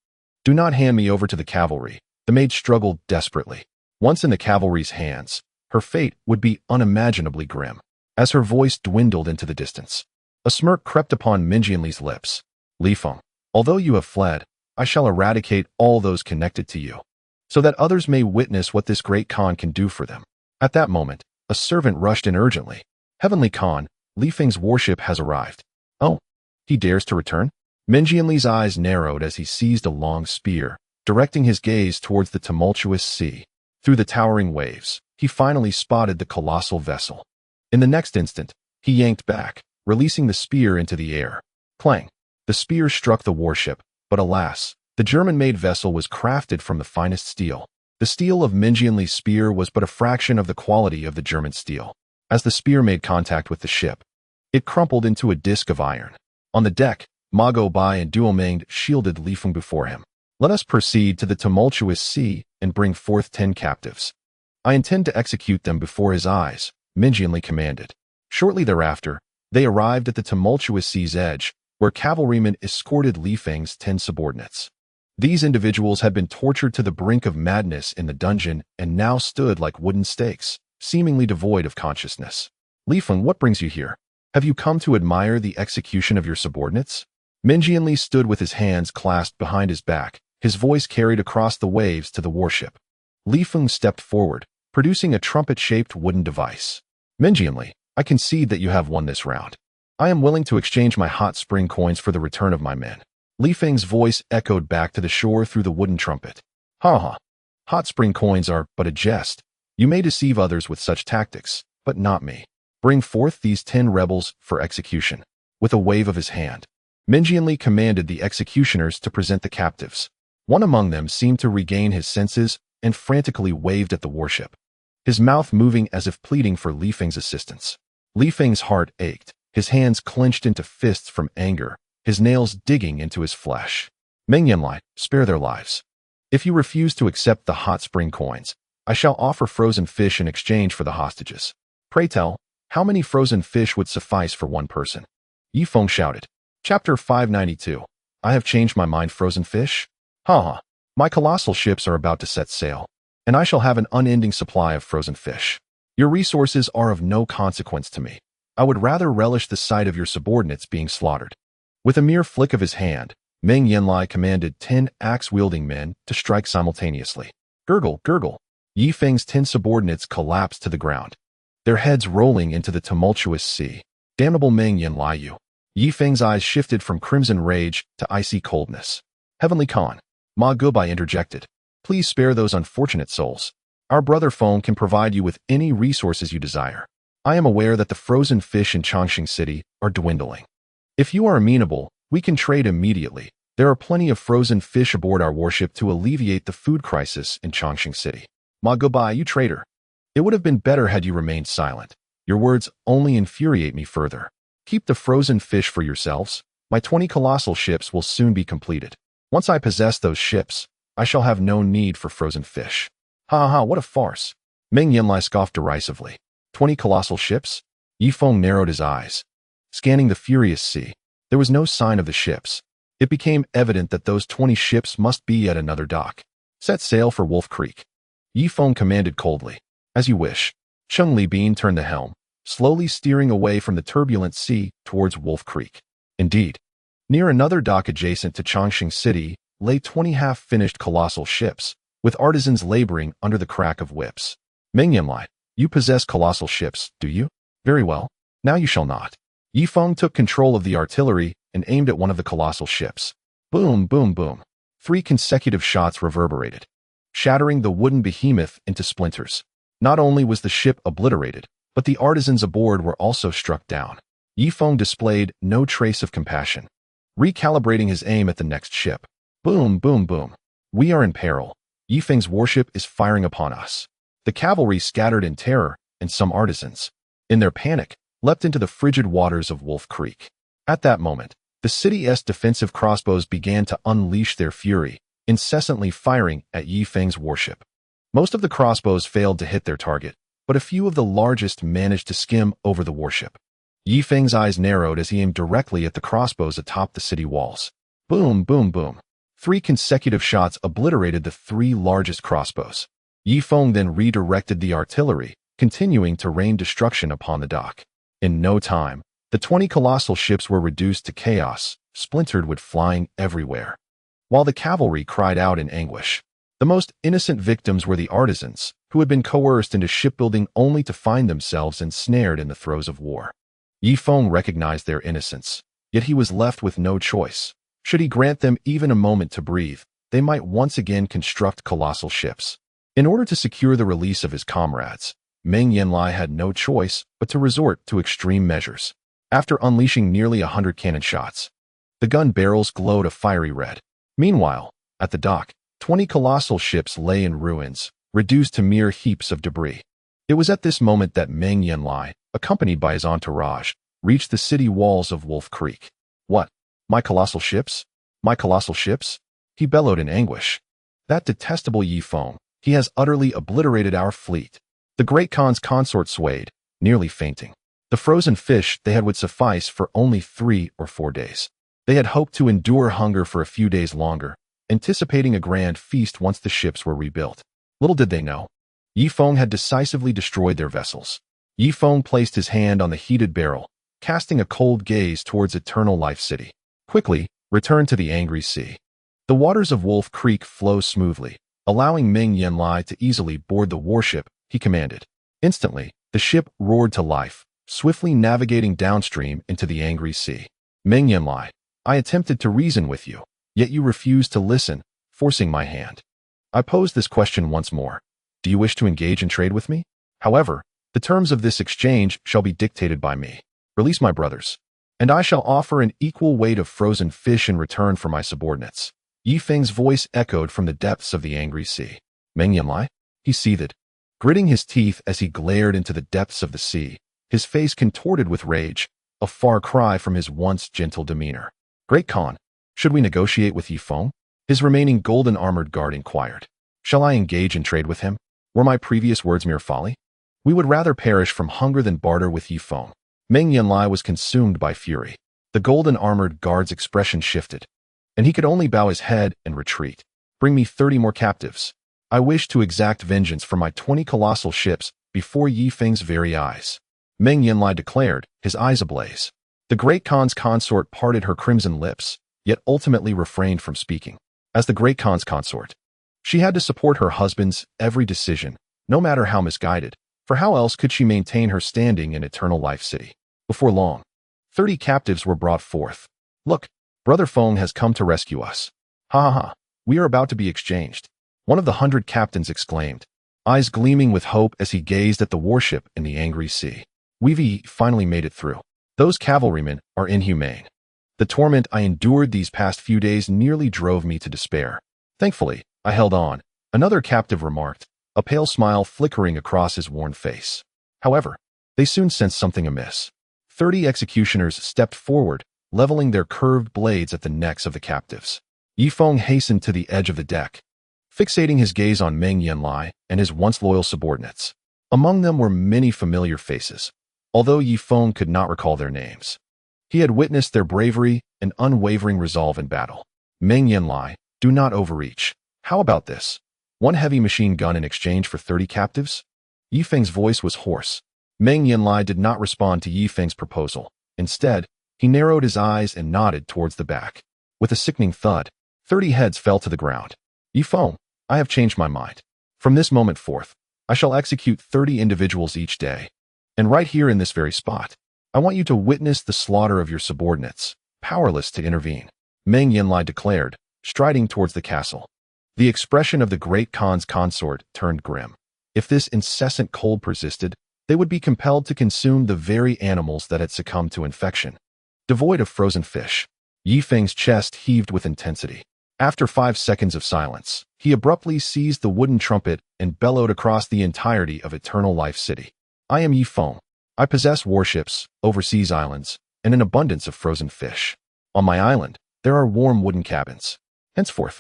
Do not hand me over to the cavalry. The maid struggled desperately. Once in the cavalry's hands, her fate would be unimaginably grim. as her voice dwindled into the distance. A smirk crept upon Meng Yanlie's lips. Li Feng, although you have fled, I shall eradicate all those connected to you, so that others may witness what this great Khan can do for them. At that moment, a servant rushed in urgently. Heavenly Khan, Li Feng's warship has arrived. Oh, he dares to return? Meng Yanlie's eyes narrowed as he seized a long spear, directing his gaze towards the tumultuous sea. Through the towering waves, he finally spotted the colossal vessel. In the next instant, he yanked back, releasing the spear into the air. Clang! The spear struck the warship, but alas, the German-made vessel was crafted from the finest steel. The steel of Meng Yanlie's spear was but a fraction of the quality of the German steel. As the spear made contact with the ship, it crumpled into a disc of iron. On the deck, Ma Goubai and Duoyan shielded Li Feng before him. Let us proceed to the tumultuous sea and bring forth 10 captives. I intend to execute them before his eyes, Meng Yanlie commanded. Shortly thereafter, they arrived at the tumultuous sea's edge, where cavalrymen escorted Li Feng's 10 subordinates. These individuals had been tortured to the brink of madness in the dungeon and now stood like wooden stakes, seemingly devoid of consciousness. Li Feng, what brings you here? Have you come to admire the execution of your subordinates? Meng Yanlie stood with his hands clasped behind his back, his voice carried across the waves to the warship. Li Feng stepped forward, producing a trumpet-shaped wooden device. Meng Yanlie, I concede that you have won this round. I am willing to exchange my hot spring coins for the return of my men. Li Feng's voice echoed back to the shore through the wooden trumpet. Haha. Hot spring coins are but a jest. You may deceive others with such tactics, but not me. Bring forth these 10 rebels for execution. With a wave of his hand, Meng Yanlie commanded the executioners to present the captives. One among them seemed to regain his senses and frantically waved at the warship, his mouth moving as if pleading for Li Feng's assistance. Li Feng's heart ached, his hands clenched into fists from anger, his nails digging into his flesh. Meng Yanlie, spare their lives. If you refuse to accept the hot spring coins, I shall offer frozen fish in exchange for the hostages. Pray tell, how many frozen fish would suffice for one person? Yi Feng shouted. Chapter 592. I have changed my mind. Frozen fish? Haha. My colossal ships are about to set sail, and I shall have an unending supply of frozen fish. Your resources are of no consequence to me. I would rather relish the sight of your subordinates being slaughtered. With a mere flick of his hand, Meng Yanlie commanded 10 axe-wielding men to strike simultaneously. Gurgle, gurgle. Yi Feng's 10 subordinates collapsed to the ground, their heads rolling into the tumultuous sea. Damnable Meng Yanlie, you. Yi Feng's eyes shifted from crimson rage to icy coldness. Heavenly Khan, Ma Goubai interjected. Please spare those unfortunate souls. Our brother Feng can provide you with any resources you desire. I am aware that the frozen fish in Changsheng City are dwindling. If you are amenable, we can trade immediately. There are plenty of frozen fish aboard our warship to alleviate the food crisis in Changsheng City. Ma Goubai, you traitor. It would have been better had you remained silent. Your words only infuriate me further. Keep the frozen fish for yourselves. My 20 colossal ships will soon be completed. Once I possess those ships, I shall have no need for frozen fish. Ha ha, what a farce. Meng Yanlie scoffed derisively. 20 colossal ships? Yi Feng narrowed his eyes, scanning the furious sea. There was no sign of the ships. It became evident that those 20 ships must be at another dock. Set sail for Wolf Creek. Yi Feng commanded coldly. As you wish. Cheng Li Bean turned the helm, slowly steering away from the turbulent sea towards Wolf Creek. Indeed, near another dock adjacent to Changsheng City lay 20 half-finished colossal ships, with artisans laboring under the crack of whips. Meng Yanlie, you possess colossal ships, do you? Very well. Now you shall not. Yi Feng took control of the artillery and aimed at one of the colossal ships. Boom, boom, boom. 3 consecutive shots reverberated, shattering the wooden behemoth into splinters. Not only was the ship obliterated, but the artisans aboard were also struck down. Yi Feng displayed no trace of compassion, recalibrating his aim at the next ship. Boom, boom, boom. We are in peril. Yi Feng's warship is firing upon us. The cavalry scattered in terror, and some artisans, in their panic, leapt into the frigid waters of Wolf Creek. At that moment, the city's defensive crossbows began to unleash their fury, incessantly firing at Yi Feng's warship. Most of the crossbows failed to hit their target, but a few of the largest managed to skim over the warship. Yi Feng's eyes narrowed as he aimed directly at the crossbows atop the city walls. Boom, boom, boom. 3 consecutive shots obliterated the 3 largest crossbows. Yi Feng then redirected the artillery, continuing to rain destruction upon the dock. In no time, the 20 colossal ships were reduced to chaos, splintered wood flying everywhere. While the cavalry cried out in anguish, the most innocent victims were the artisans, who had been coerced into shipbuilding only to find themselves ensnared in the throes of war. Yi Feng recognized their innocence, yet he was left with no choice. Should he grant them even a moment to breathe, they might once again construct colossal ships. In order to secure the release of his comrades, Meng Yanlie had no choice but to resort to extreme measures. After unleashing nearly 100 cannon shots, the gun barrels glowed a fiery red. Meanwhile, at the dock, 20 colossal ships lay in ruins, reduced to mere heaps of debris. It was at this moment that Meng Yanlie, accompanied by his entourage, reached the city walls of Wolf Creek. What? My colossal ships? My colossal ships? He bellowed in anguish. That detestable Yi Feng, he has utterly obliterated our fleet. The Great Khan's consort swayed, nearly fainting. The frozen fish they had would suffice for only 3 or 4 days. They had hoped to endure hunger for a few days longer, anticipating a grand feast once the ships were rebuilt. Little did they know, Yi Feng had decisively destroyed their vessels. Yi Feng placed his hand on the heated barrel, casting a cold gaze towards Eternal Life City. Quickly, return to the angry sea. The waters of Wolf Creek flow smoothly, allowing Meng Yanlie to easily board the warship, he commanded. Instantly, the ship roared to life, swiftly navigating downstream into the angry sea. Meng Yanlie, I attempted to reason with you, yet you refused to listen, forcing my hand. I posed this question once more. Do you wish to engage in trade with me? However, the terms of this exchange shall be dictated by me. Release my brothers, and I shall offer an equal weight of frozen fish in return for my subordinates. Yi Feng's voice echoed from the depths of the angry sea. Meng Yanlie? He seethed, gritting his teeth as he glared into the depths of the sea, his face contorted with rage, a far cry from his once gentle demeanor. Great Khan, should we negotiate with Yi Feng? His remaining golden armored guard inquired. Shall I engage in trade with him? Were my previous words mere folly? We would rather perish from hunger than barter with Yi Feng. Meng Yanlie was consumed by fury. The golden armored guard's expression shifted, and he could only bow his head and retreat. Bring me 30 more captives. I wish to exact vengeance for my 20 colossal ships before Yi Feng's very eyes. Meng Yanlie declared, his eyes ablaze. The Great Khan's consort parted her crimson lips, yet ultimately refrained from speaking. As the Great Khan's consort, she had to support her husband's every decision, no matter how misguided, for how else could she maintain her standing in Eternal Life City? Before long, 30 captives were brought forth. Look, Brother Feng has come to rescue us. Ha, we are about to be exchanged. One of the 100 captains exclaimed, eyes gleaming with hope as he gazed at the warship in the angry sea. We've finally made it through. Those cavalrymen are inhumane. The torment I endured these past few days nearly drove me to despair. Thankfully, I held on, another captive remarked, a pale smile flickering across his worn face. However, they soon sensed something amiss. 30 executioners stepped forward, leveling their curved blades at the necks of the captives. Yi Feng hastened to the edge of the deck, fixating his gaze on Meng Yanlie and his once loyal subordinates. Among them were many familiar faces, although Yi Feng could not recall their names. He had witnessed their bravery and unwavering resolve in battle. Meng Yanlie, do not overreach. How about this? 1 heavy machine gun in exchange for 30 captives? Yi Feng's voice was hoarse. Meng Yanlie did not respond to Yi Feng's proposal. Instead, he narrowed his eyes and nodded towards the back. With a sickening thud, 30 heads fell to the ground. Yi Feng, I have changed my mind. From this moment forth, I shall execute 30 individuals each day. And right here in this very spot, I want you to witness the slaughter of your subordinates, powerless to intervene. Meng Yanlie declared, striding towards the castle. The expression of the Great Khan's consort turned grim. If this incessant cold persisted, they would be compelled to consume the very animals that had succumbed to infection. Devoid of frozen fish, Yi Feng's chest heaved with intensity. After 5 seconds of silence, he abruptly seized the wooden trumpet and bellowed across the entirety of Eternal Life City. I am Yi Feng. I possess warships, overseas islands, and an abundance of frozen fish. On my island, there are warm wooden cabins. Henceforth,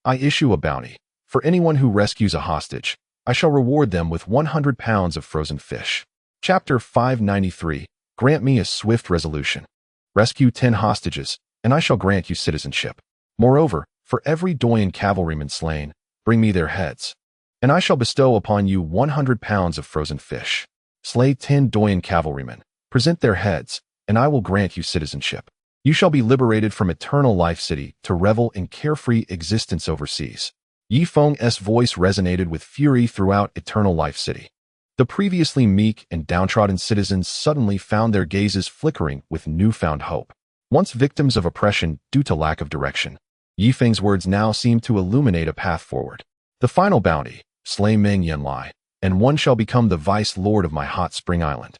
I issue a bounty. For anyone who rescues a hostage, I shall reward them with 100 pounds of frozen fish. Chapter 593. Grant me a swift resolution. Rescue 10 hostages, and I shall grant you citizenship. Moreover, for every Duoyan cavalryman slain, bring me their heads, and I shall bestow upon you 100 pounds of frozen fish. Slay 10 Duoyan cavalrymen, Present their heads, and I will grant you citizenship. You shall be liberated from Eternal Life City to revel in carefree existence overseas. Yi Feng's voice resonated with fury throughout Eternal Life City. The previously meek and downtrodden citizens suddenly found their gazes flickering with newfound hope. Once victims of oppression due to lack of direction, Yi Feng's words now seemed to illuminate a path forward. The final bounty, slay Meng Yanlie, and one shall become the vice lord of my hot spring island.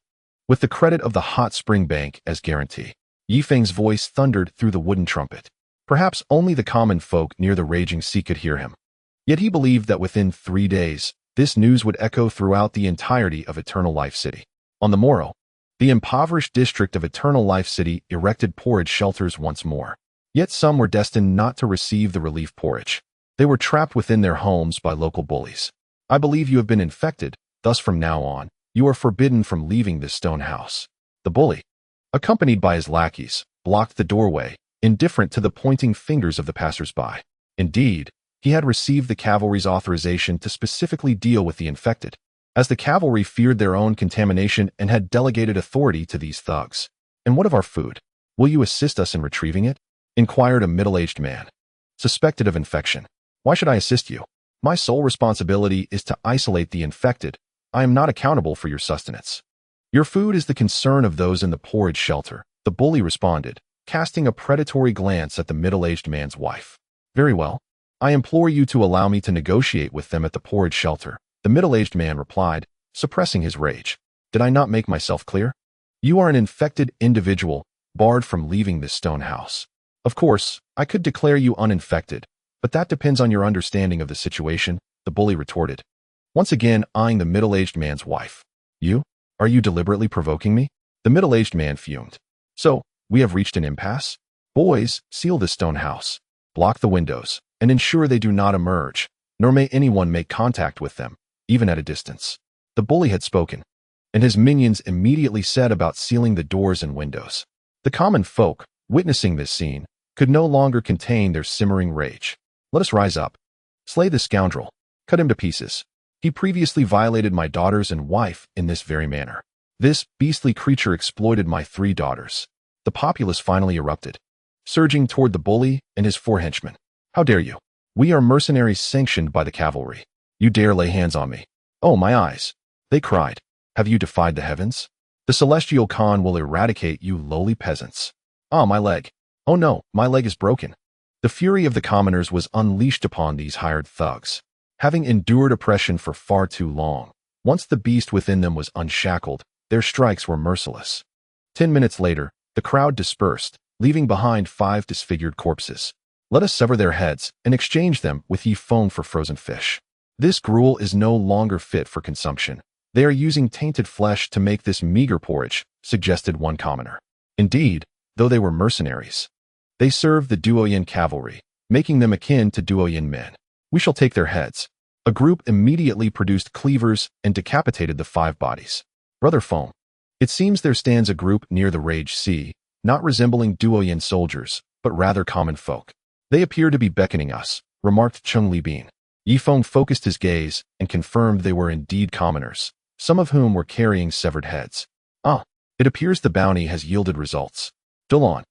With the credit of the hot spring bank as guarantee, Yi Feng's voice thundered through the wooden trumpet. Perhaps only the common folk near the raging sea could hear him. Yet he believed that within 3 days, this news would echo throughout the entirety of Eternal Life City. On the morrow, the impoverished district of Eternal Life City erected porridge shelters once more. Yet some were destined not to receive the relief porridge. They were trapped within their homes by local bullies. I believe you have been infected, thus from now on, you are forbidden from leaving this stone house. The bully, accompanied by his lackeys, blocked the doorway, indifferent to the pointing fingers of the passers-by. Indeed, he had received the cavalry's authorization to specifically deal with the infected, as the cavalry feared their own contamination and had delegated authority to these thugs. And what of our food? Will you assist us in retrieving it? Inquired a middle-aged man, suspected of infection. Why should I assist you? My sole responsibility is to isolate the infected. I am not accountable for your sustenance. Your food is the concern of those in the porridge shelter, the bully responded, casting a predatory glance at the middle-aged man's wife. Very well. I implore you to allow me to negotiate with them at the porridge shelter, the middle-aged man replied, suppressing his rage. Did I not make myself clear? You are an infected individual, barred from leaving this stone house. Of course, I could declare you uninfected, but that depends on your understanding of the situation, the bully retorted, once again eyeing the middle-aged man's wife. You? Are you deliberately provoking me? The middle-aged man fumed. So, we have reached an impasse? Boys, seal this stone house. Block the windows, and ensure they do not emerge, nor may anyone make contact with them, even at a distance. The bully had spoken, and his minions immediately set about sealing the doors and windows. The common folk, witnessing this scene, could no longer contain their simmering rage. Let us rise up. Slay this scoundrel. Cut him to pieces. He previously violated my daughters and wife in this very manner. This beastly creature exploited my 3 daughters. The populace finally erupted, surging toward the bully and his 4 henchmen. How dare you? We are mercenaries sanctioned by the cavalry. You dare lay hands on me. Oh, my eyes. They cried. Have you defied the heavens? The celestial Khan will eradicate you lowly peasants. Ah, my leg. Oh no, my leg is broken. The fury of the commoners was unleashed upon these hired thugs. Having endured oppression for far too long, once the beast within them was unshackled, their strikes were merciless. 10 minutes later, the crowd dispersed, leaving behind 5 disfigured corpses. Let us sever their heads and exchange them with Yi Feng for frozen fish. This gruel is no longer fit for consumption. They are using tainted flesh to make this meager porridge, suggested one commoner. Indeed, though they were mercenaries, they served the Duoyan cavalry, making them akin to Duoyan men. We shall take their heads. A group immediately produced cleavers and decapitated the 5 bodies. Brother Feng, it seems there stands a group near the Rage Sea, not resembling Duoyan soldiers, but rather common folk. They appear to be beckoning us, remarked Cheng Bin. Yi Feng focused his gaze and confirmed they were indeed commoners, some of whom were carrying severed heads. Ah, it appears the bounty has yielded results. Duoyan,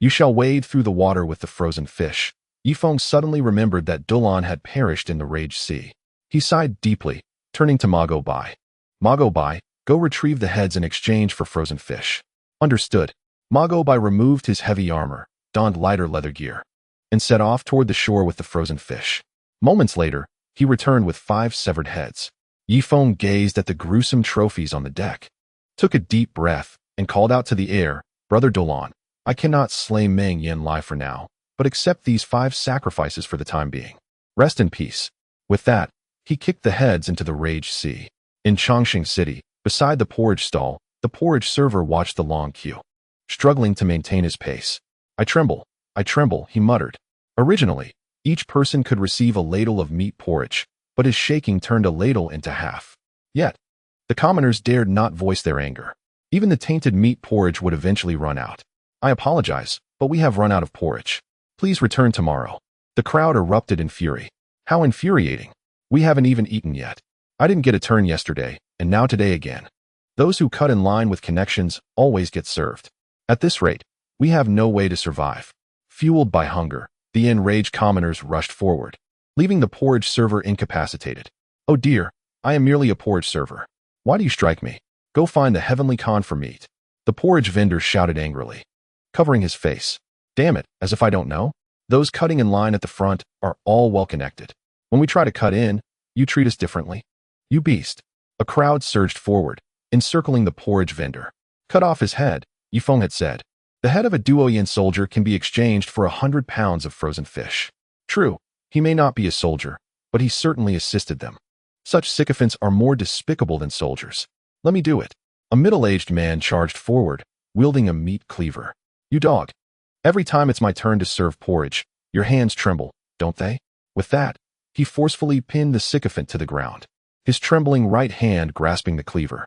you shall wade through the water with the frozen fish. Yi Feng suddenly remembered that Duoyan had perished in the Rage Sea. He sighed deeply, turning to Ma Bai. Ma Bai, go retrieve the heads in exchange for frozen fish. Understood. Ma Bai removed his heavy armor, donned lighter leather gear, and set off toward the shore with the frozen fish. Moments later, he returned with 5 severed heads. Yi Feng gazed at the gruesome trophies on the deck, took a deep breath, and called out to the air, Brother Duoyan, I cannot slay Meng Yanlie for now, but accept these 5 sacrifices for the time being. Rest in peace. With that, he kicked the heads into the Rage Sea. In Changsheng City, beside the porridge stall, the porridge server watched the long queue, struggling to maintain his pace. I tremble, he muttered. Originally, each person could receive a ladle of meat porridge, but his shaking turned a ladle into half. Yet, the commoners dared not voice their anger. Even the tainted meat porridge would eventually run out. I apologize, but we have run out of porridge. Please return tomorrow. The crowd erupted in fury. How infuriating. We haven't even eaten yet. I didn't get a turn yesterday, and now today again. Those who cut in line with connections always get served. At this rate, we have no way to survive. Fueled by hunger, the enraged commoners rushed forward, leaving the porridge server incapacitated. Oh dear, I am merely a porridge server. Why do you strike me? Go find the heavenly Khan for meat. The porridge vendor shouted angrily, covering his face. Damn it, as if I don't know. Those cutting in line at the front are all well connected. When we try to cut in, you treat us differently. You beast. A crowd surged forward, encircling the porridge vendor. Cut off his head, Yifeng had said. The head of a Duoyan soldier can be exchanged for 100 pounds of frozen fish. True, he may not be a soldier, but he certainly assisted them. Such sycophants are more despicable than soldiers. Let me do it. A middle-aged man charged forward, wielding a meat cleaver. You dog. Every time it's my turn to serve porridge, your hands tremble, don't they? With that, he forcefully pinned the sycophant to the ground, his trembling right hand grasping the cleaver.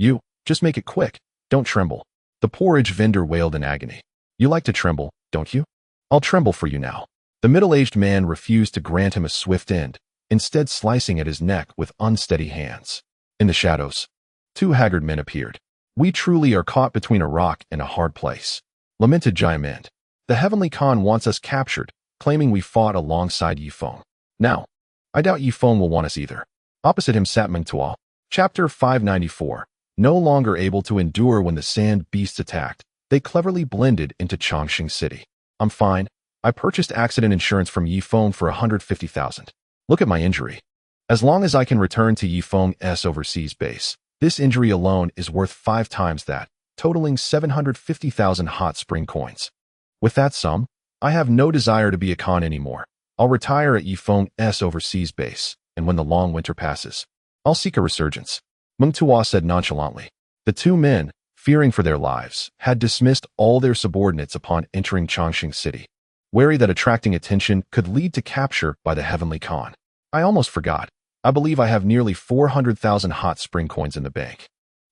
You, just make it quick. Don't tremble. The porridge vendor wailed in agony. You like to tremble, don't you? I'll tremble for you now. The middle-aged man refused to grant him a swift end, instead slicing at his neck with unsteady hands. In the shadows, two haggard men appeared. We truly are caught between a rock and a hard place, lamented Jiamend. The heavenly Khan wants us captured, claiming we fought alongside Yifeng. Now, I doubt Yifeng will want us either. Opposite him sat Meng Yanlie. Chapter 594. No longer able to endure when the sand beasts attacked, they cleverly blended into Changsheng City. I'm fine. I purchased accident insurance from Yifeng for 150,000. Look at my injury. As long as I can return to Yifeng's overseas base, this injury alone is worth 5 times that, totaling 750,000 hot spring coins. With that sum, I have no desire to be a Khan anymore. I'll retire at Yifeng's overseas base, and when the long winter passes, I'll seek a resurgence. Meng Yanlie said nonchalantly. The two men, fearing for their lives, had dismissed all their subordinates upon entering Changsheng City, wary that attracting attention could lead to capture by the heavenly Khan. I almost forgot. I believe I have nearly 400,000 hot spring coins in the bank.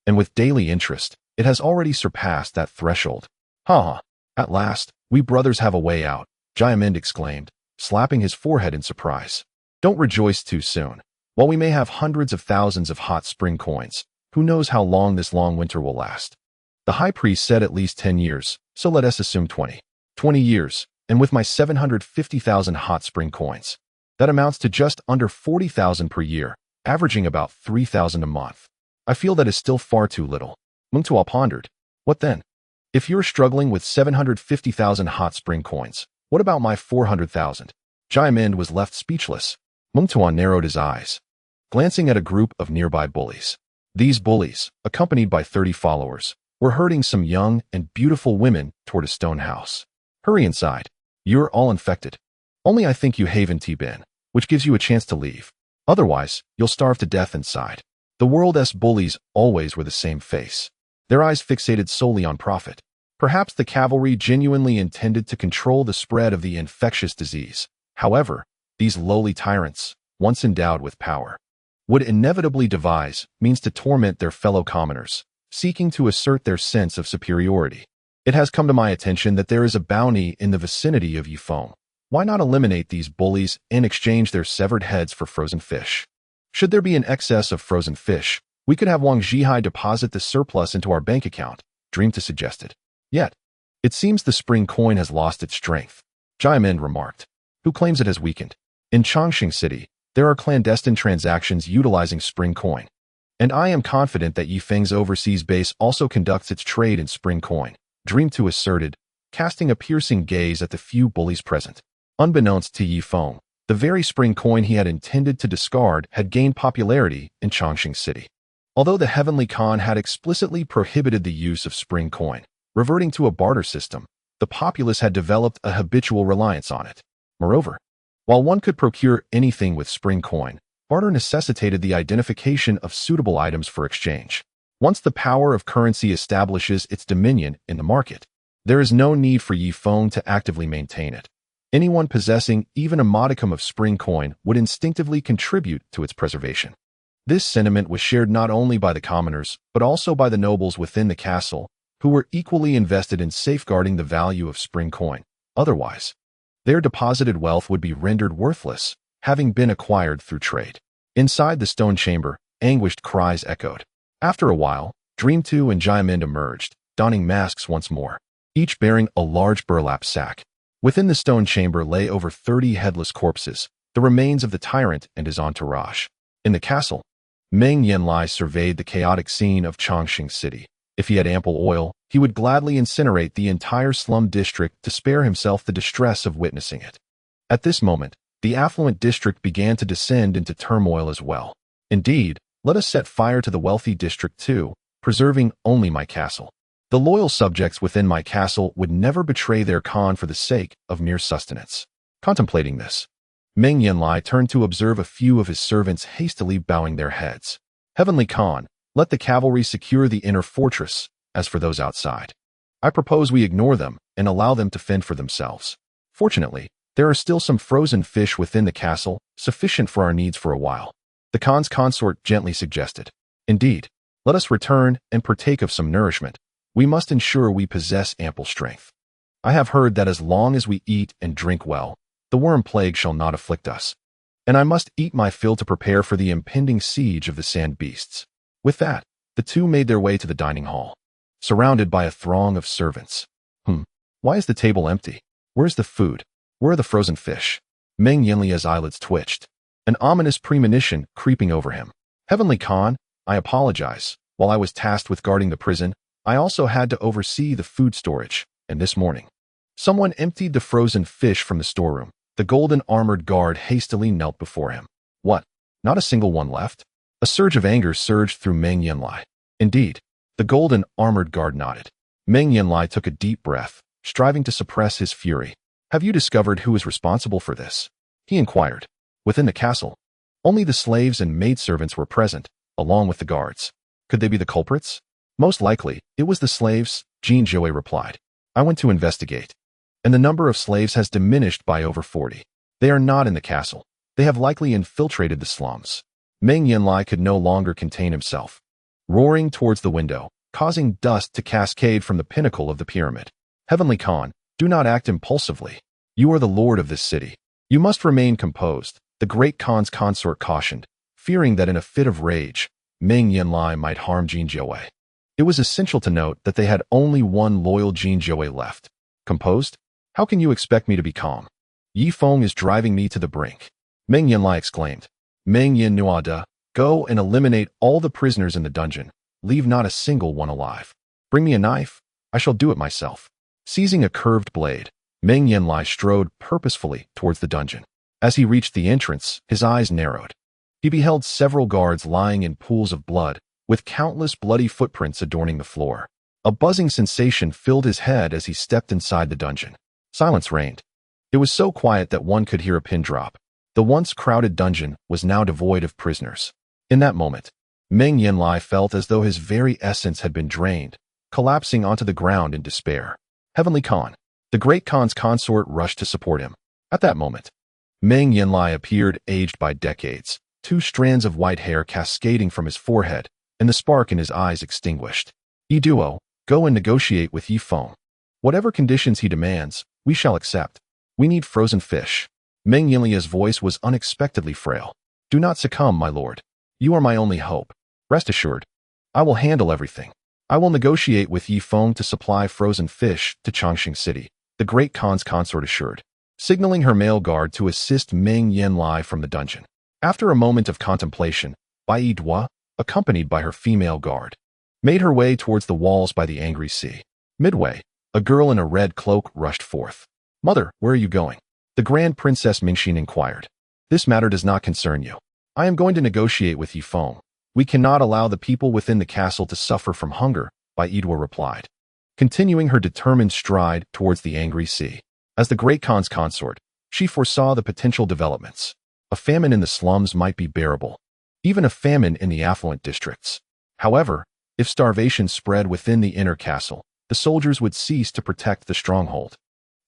And with daily interest, it has already surpassed that threshold. Haha. At last, we brothers have a way out, Jiamend exclaimed, slapping his forehead in surprise. Don't rejoice too soon. While we may have hundreds of thousands of hot spring coins, who knows how long this long winter will last? The high priest said at least 10 years, so let us assume 20. 20 years, and with my 750,000 hot spring coins, that amounts to just under 40,000 per year, averaging about 3,000 a month. I feel that is still far too little. Meng Yanlie pondered. What then? If you're struggling with 750,000 hot spring coins, what about my 400,000? Jiamend was left speechless. Meng Yanlie narrowed his eyes, glancing at a group of nearby bullies. These bullies, accompanied by 30 followers, were herding some young and beautiful women toward a stone house. Hurry inside. You're all infected. Only I think you haven't been, which gives you a chance to leave. Otherwise, you'll starve to death inside. The world's bullies always were the same face, their eyes fixated solely on profit. Perhaps the cavalry genuinely intended to control the spread of the infectious disease. However, these lowly tyrants, once endowed with power, would inevitably devise means to torment their fellow commoners, seeking to assert their sense of superiority. It has come to my attention that there is a bounty in the vicinity of Yifeng. Why not eliminate these bullies and exchange their severed heads for frozen fish? Should there be an excess of frozen fish, we could have Wang Zhihai deposit the surplus into our bank account, Dreamta suggested. Yet, it seems the spring coin has lost its strength, Jiamend remarked. Who claims it has weakened? In Changsheng City, there are clandestine transactions utilizing spring coin, and I am confident that Yifeng's overseas base also conducts its trade in spring coin, Dreamta asserted, casting a piercing gaze at the few bullies present. Unbeknownst to Yifeng, the very spring coin he had intended to discard had gained popularity in Changsheng City. Although the heavenly Khan had explicitly prohibited the use of spring coin, reverting to a barter system, the populace had developed a habitual reliance on it. Moreover, while one could procure anything with spring coin, barter necessitated the identification of suitable items for exchange. Once the power of currency establishes its dominion in the market, there is no need for Yifeng to actively maintain it. Anyone possessing even a modicum of spring coin would instinctively contribute to its preservation. This sentiment was shared not only by the commoners, but also by the nobles within the castle, who were equally invested in safeguarding the value of spring coin. Otherwise, their deposited wealth would be rendered worthless, having been acquired through trade. Inside the stone chamber, anguished cries echoed. After a while, Dream 2 and Jiamind emerged, donning masks once more, each bearing a large burlap sack. Within the stone chamber lay over 30 headless corpses, the remains of the tyrant and his entourage. In the castle, Meng Yanlie surveyed the chaotic scene of Changsheng City. If he had ample oil, he would gladly incinerate the entire slum district to spare himself the distress of witnessing it. At this moment, the affluent district began to descend into turmoil as well. Indeed, let us set fire to the wealthy district too, preserving only my castle. The loyal subjects within my castle would never betray their Khan for the sake of mere sustenance. Contemplating this, Meng Yanlie turned to observe a few of his servants hastily bowing their heads. Heavenly Khan, let the cavalry secure the inner fortress. As for those outside, I propose we ignore them and allow them to fend for themselves. Fortunately, there are still some frozen fish within the castle, sufficient for our needs for a while. The Khan's consort gently suggested. Indeed, let us return and partake of some nourishment. We must ensure we possess ample strength. I have heard that as long as we eat and drink well, the worm plague shall not afflict us. And I must eat my fill to prepare for the impending siege of the sand beasts. With that, the two made their way to the dining hall, surrounded by a throng of servants. Why is the table empty? Where's the food? Where are the frozen fish? Meng Yanlie's eyelids twitched, an ominous premonition creeping over him. Heavenly Khan, I apologize. While I was tasked with guarding the prison, I also had to oversee the food storage, and this morning, someone emptied the frozen fish from the storeroom. The golden armored guard hastily knelt before him. What? Not a single one left? A surge of anger surged through Meng Yanlie. Indeed, the golden armored guard nodded. Meng Yanlie took a deep breath, striving to suppress his fury. Have you discovered who is responsible for this? He inquired. Within the castle, only the slaves and maidservants were present, along with the guards. Could they be the culprits? Most likely, it was the slaves, Jubilation replied. I went to investigate, and the number of slaves has diminished by over 40. They are not in the castle. They have likely infiltrated the slums. Meng Yanlie could no longer contain himself, roaring towards the window, causing dust to cascade from the pinnacle of the pyramid. Heavenly Khan, do not act impulsively. You are the lord of this city. You must remain composed, the great Khan's consort cautioned, fearing that in a fit of rage, Meng Yanlie might harm Jubilation. It was essential to note that they had only one loyal Jubilation left. Composed? How can you expect me to be calm? Yi Feng is driving me to the brink. Meng Yanlie exclaimed. Meng Yanlie, go and eliminate all the prisoners in the dungeon. Leave not a single one alive. Bring me a knife. I shall do it myself. Seizing a curved blade, Meng Yanlie strode purposefully towards the dungeon. As he reached the entrance, his eyes narrowed. He beheld several guards lying in pools of blood, with countless bloody footprints adorning the floor. A buzzing sensation filled his head as he stepped inside the dungeon. Silence reigned. It was so quiet that one could hear a pin drop. The once crowded dungeon was now devoid of prisoners. In that moment, Meng Yanlie felt as though his very essence had been drained, collapsing onto the ground in despair. Heavenly Khan, the great Khan's consort rushed to support him. At that moment, Meng Yanlie appeared aged by decades, 2 strands of white hair cascading from his forehead, and the spark in his eyes extinguished. Duo, go and negotiate with Yi Feng. Whatever conditions he demands, we shall accept. We need frozen fish. Meng Yanlie's voice was unexpectedly frail. Do not succumb, my lord. You are my only hope. Rest assured, I will handle everything. I will negotiate with Yi Feng to supply frozen fish to Changsheng City, the great Khan's consort assured, signaling her male guard to assist Meng Yanlie from the dungeon. After a moment of contemplation, Bai Dua, accompanied by her female guard, made her way towards the walls by the angry sea. Midway, a girl in a red cloak rushed forth. Mother, where are you going? The Grand Princess Mingxin inquired. This matter does not concern you. I am going to negotiate with Yi Feng. We cannot allow the people within the castle to suffer from hunger, Bai Dua replied, continuing her determined stride towards the angry sea. As the great Khan's consort, she foresaw the potential developments. A famine in the slums might be bearable, even a famine in the affluent districts. However, if starvation spread within the inner castle, the soldiers would cease to protect the stronghold,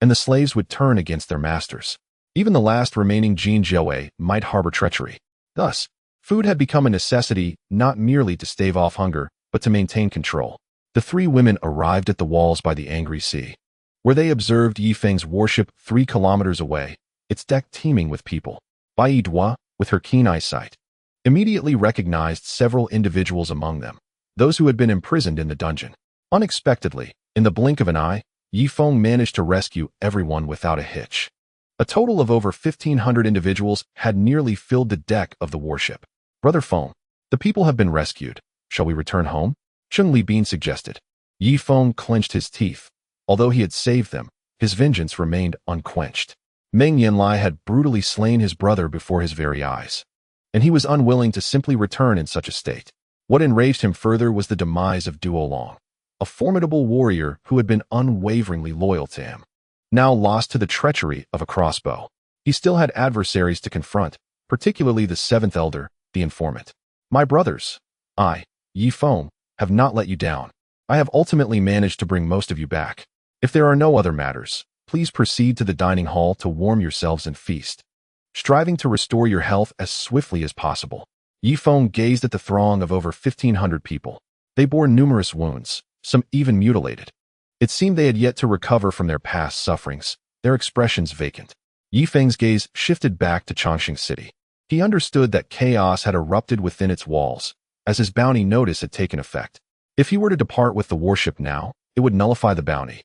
and the slaves would turn against their masters. Even the last remaining Jubilation might harbor treachery. Thus, food had become a necessity not merely to stave off hunger, but to maintain control. The 3 women arrived at the walls by the angry sea, where they observed Yi Feng's warship 3 kilometers away, its deck teeming with people. Bai Dua, with her keen eyesight, immediately recognized several individuals among them. those who had been imprisoned in the dungeon. Unexpectedly, in the blink of an eye, Yifeng managed to rescue everyone without a hitch. A total of over 1,500 individuals had nearly filled the deck of the warship. Brother Feng, the people have been rescued. Shall we return home? Cheng Li Bean suggested. Yifeng clenched his teeth. Although he had saved them, his vengeance remained unquenched. Meng Yanlie had brutally slain his brother before his very eyes, and he was unwilling to simply return in such a state. What enraged him further was the demise of Duolong, a formidable warrior who had been unwaveringly loyal to him. Now lost to the treachery of a crossbow, he still had adversaries to confront, particularly the seventh elder, the informant. My brothers, I, Yifeng, have not let you down. I have ultimately managed to bring most of you back. If there are no other matters, please proceed to the dining hall to warm yourselves and feast. Striving to restore your health as swiftly as possible, Yifeng gazed at the throng of over 1,500 people. They bore numerous wounds, some even mutilated. It seemed they had yet to recover from their past sufferings, their expressions vacant. Yifeng's gaze shifted back to Changsheng City. He understood that chaos had erupted within its walls, as his bounty notice had taken effect. If he were to depart with the warship now, it would nullify the bounty,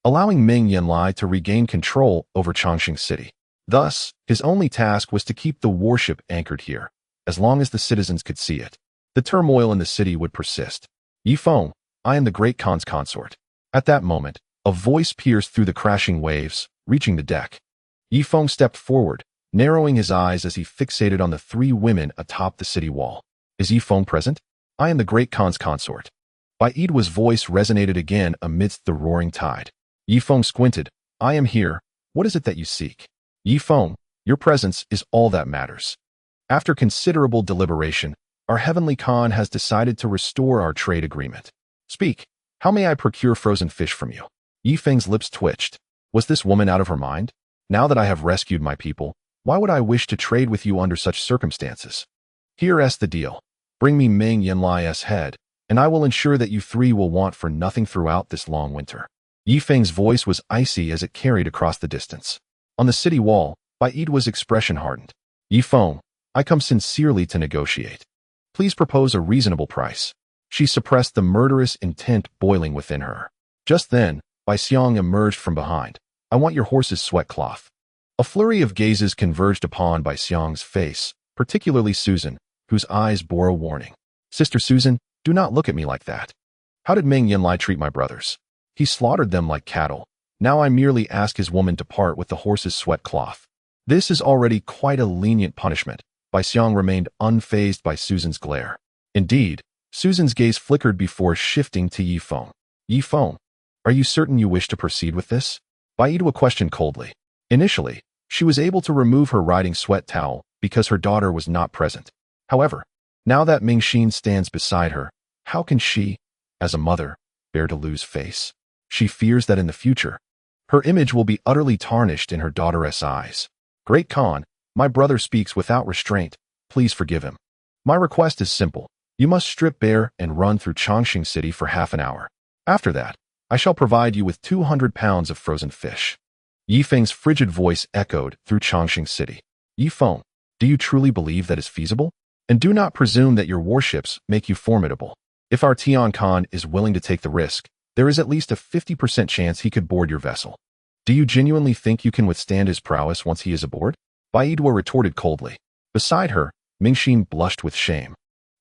allowing Meng Yanlie to regain control over Changsheng City. Thus, his only task was to keep the warship anchored here, as long as the citizens could see it. The turmoil in the city would persist. Yifeng, I am the Great Khan's consort. At that moment, a voice pierced through the crashing waves, reaching the deck. Yifeng stepped forward, narrowing his eyes as he fixated on the three women atop the city wall. Is Yifeng present? I am the Great Khan's consort. Baidu's voice resonated again amidst the roaring tide. Yifeng squinted. I am here. What is it that you seek? Yifeng, your presence is all that matters. After considerable deliberation, our heavenly Khan has decided to restore our trade agreement. Speak. How may I procure frozen fish from you? Yifeng's lips twitched. Was this woman out of her mind? Now that I have rescued my people, why would I wish to trade with you under such circumstances? Here's the deal. Bring me Meng Yanlie's head, and I will ensure that you three will want for nothing throughout this long winter. Yifeng's voice was icy as it carried across the distance. On the city wall, Baidu's expression hardened. Yifeng, I come sincerely to negotiate. Please propose a reasonable price. She suppressed the murderous intent boiling within her. Just then, Bai Xiang emerged from behind. I want your horse's sweat cloth. A flurry of gazes converged upon Bai Xiang's face, particularly Susan, whose eyes bore a warning. Sister Susan, do not look at me like that. How did Meng Yanlie treat my brothers? He slaughtered them like cattle. Now I merely ask his woman to part with the horse's sweat cloth. This is already quite a lenient punishment. Bai Xiang remained unfazed by Susan's glare. Indeed, Susan's gaze flickered before shifting to Yifeng. Yifeng, are you certain you wish to proceed with this? Baidu questioned coldly. Initially, she was able to remove her riding sweat towel because her daughter was not present. However, now that Ming Xin stands beside her, how can she, as a mother, bear to lose face? She fears that in the future, her image will be utterly tarnished in her daughter's eyes. Great Khan, my brother speaks without restraint. Please forgive him. My request is simple. You must strip bare and run through Changsheng City for half an hour. After that, I shall provide you with 200 pounds of frozen fish. Yifeng's frigid voice echoed through Changsheng City. Yifeng, do you truly believe that is feasible? And do not presume that your warships make you formidable. If our Tian Khan is willing to take the risk, there is at least a 50% chance he could board your vessel. Do you genuinely think you can withstand his prowess once he is aboard? Baidu retorted coldly. Beside her, Ming Xin blushed with shame,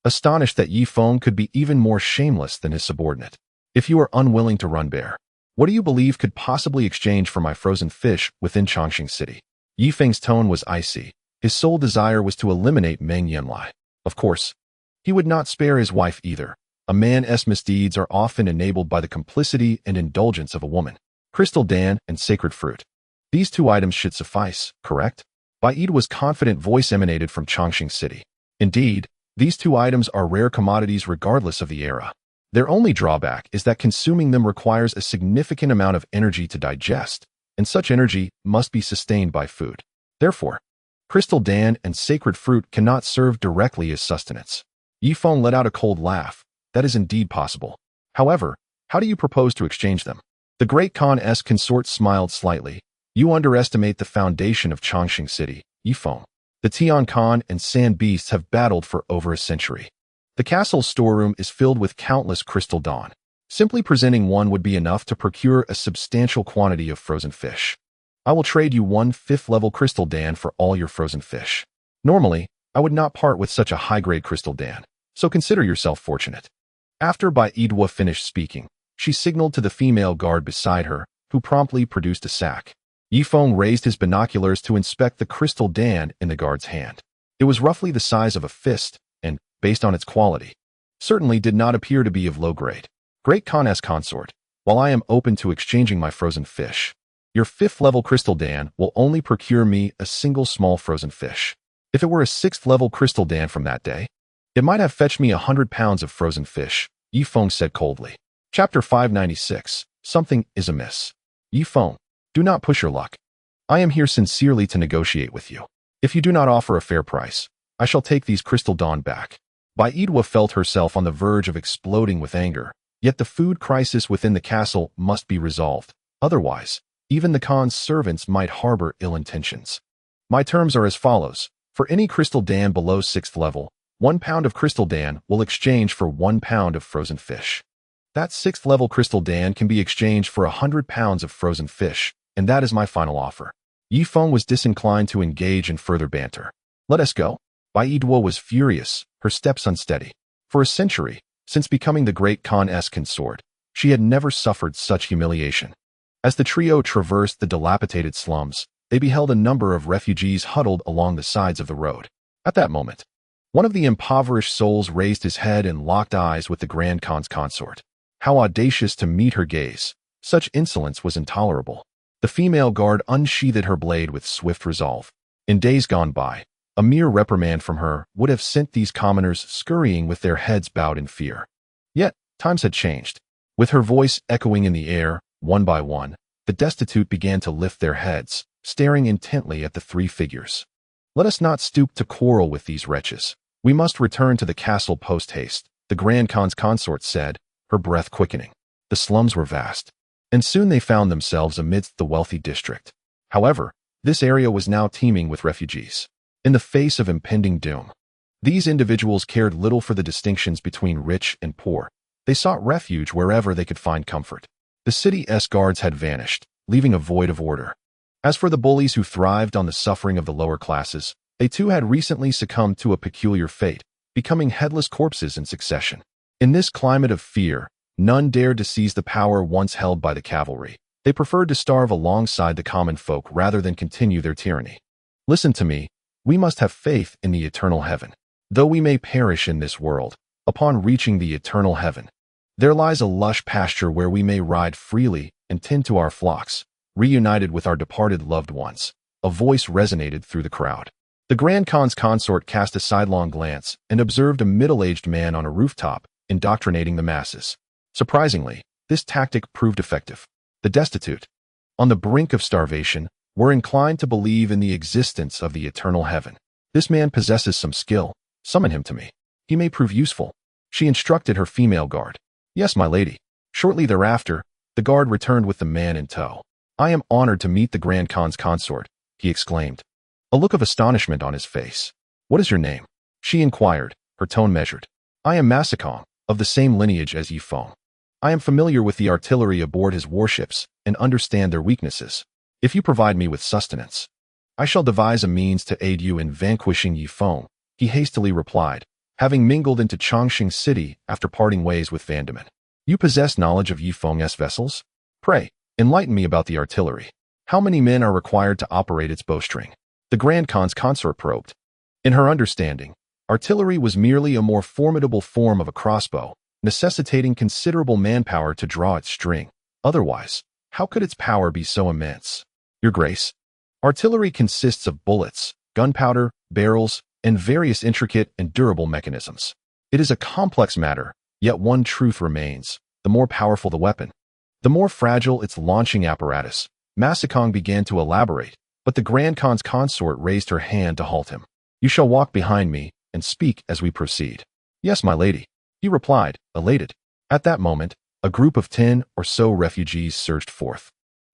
astonished that Yifeng could be even more shameless than his subordinate. If you are unwilling to run bare, what do you believe could possibly exchange for my frozen fish within Changsheng City? Yifeng's tone was icy. His sole desire was to eliminate Meng Yanlie. Of course, he would not spare his wife either. A man's misdeeds are often enabled by the complicity and indulgence of a woman. Crystal Dan and sacred fruit. These two items should suffice, correct? Baidu's confident voice emanated from Changsheng City. Indeed, these two items are rare commodities regardless of the era. Their only drawback is that consuming them requires a significant amount of energy to digest, and such energy must be sustained by food. Therefore, Crystal Dan and sacred fruit cannot serve directly as sustenance. Yifeng let out a cold laugh. That is indeed possible. However, how do you propose to exchange them? The Great Khan's consort smiled slightly. You underestimate the foundation of Changsheng City, Yifeng. The Tian Khan and Sand Beasts have battled for over a century. The castle's storeroom is filled with countless crystal dawn. Simply presenting one would be enough to procure a substantial quantity of frozen fish. I will trade you 1 5th-level crystal dan for all your frozen fish. Normally, I would not part with such a high-grade crystal dan, so consider yourself fortunate. After Duoyan finished speaking, she signaled to the female guard beside her, who promptly produced a sack. Yifeng raised his binoculars to inspect the crystal dan in the guard's hand. It was roughly the size of a fist, and, based on its quality, certainly did not appear to be of low grade. Great Highness consort, while I am open to exchanging my frozen fish, your 5th-level crystal dan will only procure me a single small frozen fish. If it were a 6th-level crystal dan from that day, it might have fetched me 100 pounds of frozen fish, Yifeng said coldly. Chapter 596. Something is amiss. Yifeng, do not push your luck. I am here sincerely to negotiate with you. If you do not offer a fair price, I shall take these crystal dawn back. Duoyan felt herself on the verge of exploding with anger, yet the food crisis within the castle must be resolved. Otherwise, even the Khan's servants might harbor ill intentions. My terms are as follows. For any crystal dan below 6th level, 1 pound of crystal dan will exchange for 1 pound of frozen fish. That 6th-level crystal dan can be exchanged for 100 pounds of frozen fish, and that is my final offer. Yifeng was disinclined to engage in further banter. Let us go. Duoyan was furious, her steps unsteady. For a century, since becoming the great Khan's consort, she had never suffered such humiliation. As the trio traversed the dilapidated slums, they beheld a number of refugees huddled along the sides of the road. At that moment, one of the impoverished souls raised his head and locked eyes with the Grand Khan's consort. How audacious to meet her gaze! Such insolence was intolerable. The female guard unsheathed her blade with swift resolve. In days gone by, a mere reprimand from her would have sent these commoners scurrying with their heads bowed in fear. Yet, times had changed. With her voice echoing in the air, one by one, the destitute began to lift their heads, staring intently at the 3 figures. Let us not stoop to quarrel with these wretches. We must return to the castle post-haste, the Grand Khan's consort said, her breath quickening. The slums were vast, and soon they found themselves amidst the wealthy district. However, this area was now teeming with refugees. In the face of impending doom, these individuals cared little for the distinctions between rich and poor. They sought refuge wherever they could find comfort. The city's guards had vanished, leaving a void of order. As for the bullies who thrived on the suffering of the lower classes, they too had recently succumbed to a peculiar fate, becoming headless corpses in succession. In this climate of fear, none dared to seize the power once held by the cavalry. They preferred to starve alongside the common folk rather than continue their tyranny. Listen to me, we must have faith in the eternal heaven. Though we may perish in this world, upon reaching the eternal heaven, there lies a lush pasture where we may ride freely and tend to our flocks, reunited with our departed loved ones. A voice resonated through the crowd. The Grand Khan's consort cast a sidelong glance and observed a middle-aged man on a rooftop, indoctrinating the masses. Surprisingly, this tactic proved effective. The destitute, on the brink of starvation, were inclined to believe in the existence of the eternal heaven. This man possesses some skill. Summon him to me. He may prove useful. She instructed her female guard. Yes, my lady. Shortly thereafter, the guard returned with the man in tow. I am honored to meet the Grand Khan's consort, he exclaimed, a look of astonishment on his face. What is your name? She inquired, her tone measured. I am Masikong, of the same lineage as Yifeng. I am familiar with the artillery aboard his warships and understand their weaknesses. If you provide me with sustenance, I shall devise a means to aid you in vanquishing Yifeng, he hastily replied, having mingled into Changsheng city after parting ways with Vandeman. You possess knowledge of Yifeng's vessels? Pray, enlighten me about the artillery. How many men are required to operate its bowstring? The Grand Khan's consort probed. In her understanding, artillery was merely a more formidable form of a crossbow, necessitating considerable manpower to draw its string. Otherwise, how could its power be so immense? Your Grace, artillery consists of bullets, gunpowder, barrels, and various intricate and durable mechanisms. It is a complex matter, yet one truth remains. The more powerful the weapon, the more fragile its launching apparatus. Masikong began to elaborate, but the Grand Khan's consort raised her hand to halt him. You shall walk behind me and speak as we proceed. Yes, my lady, he replied, elated. At that moment, a group of 10 or so refugees surged forth.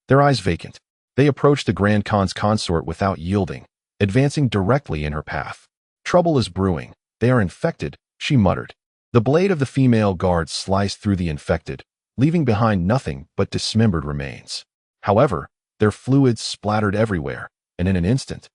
Their eyes vacant, they approached the Grand Khan's consort without yielding, advancing directly in her path. Trouble is brewing. They are infected, she muttered. The blade of the female guard sliced through the infected, leaving behind nothing but dismembered remains. However, their fluids splattered everywhere, and in an instant,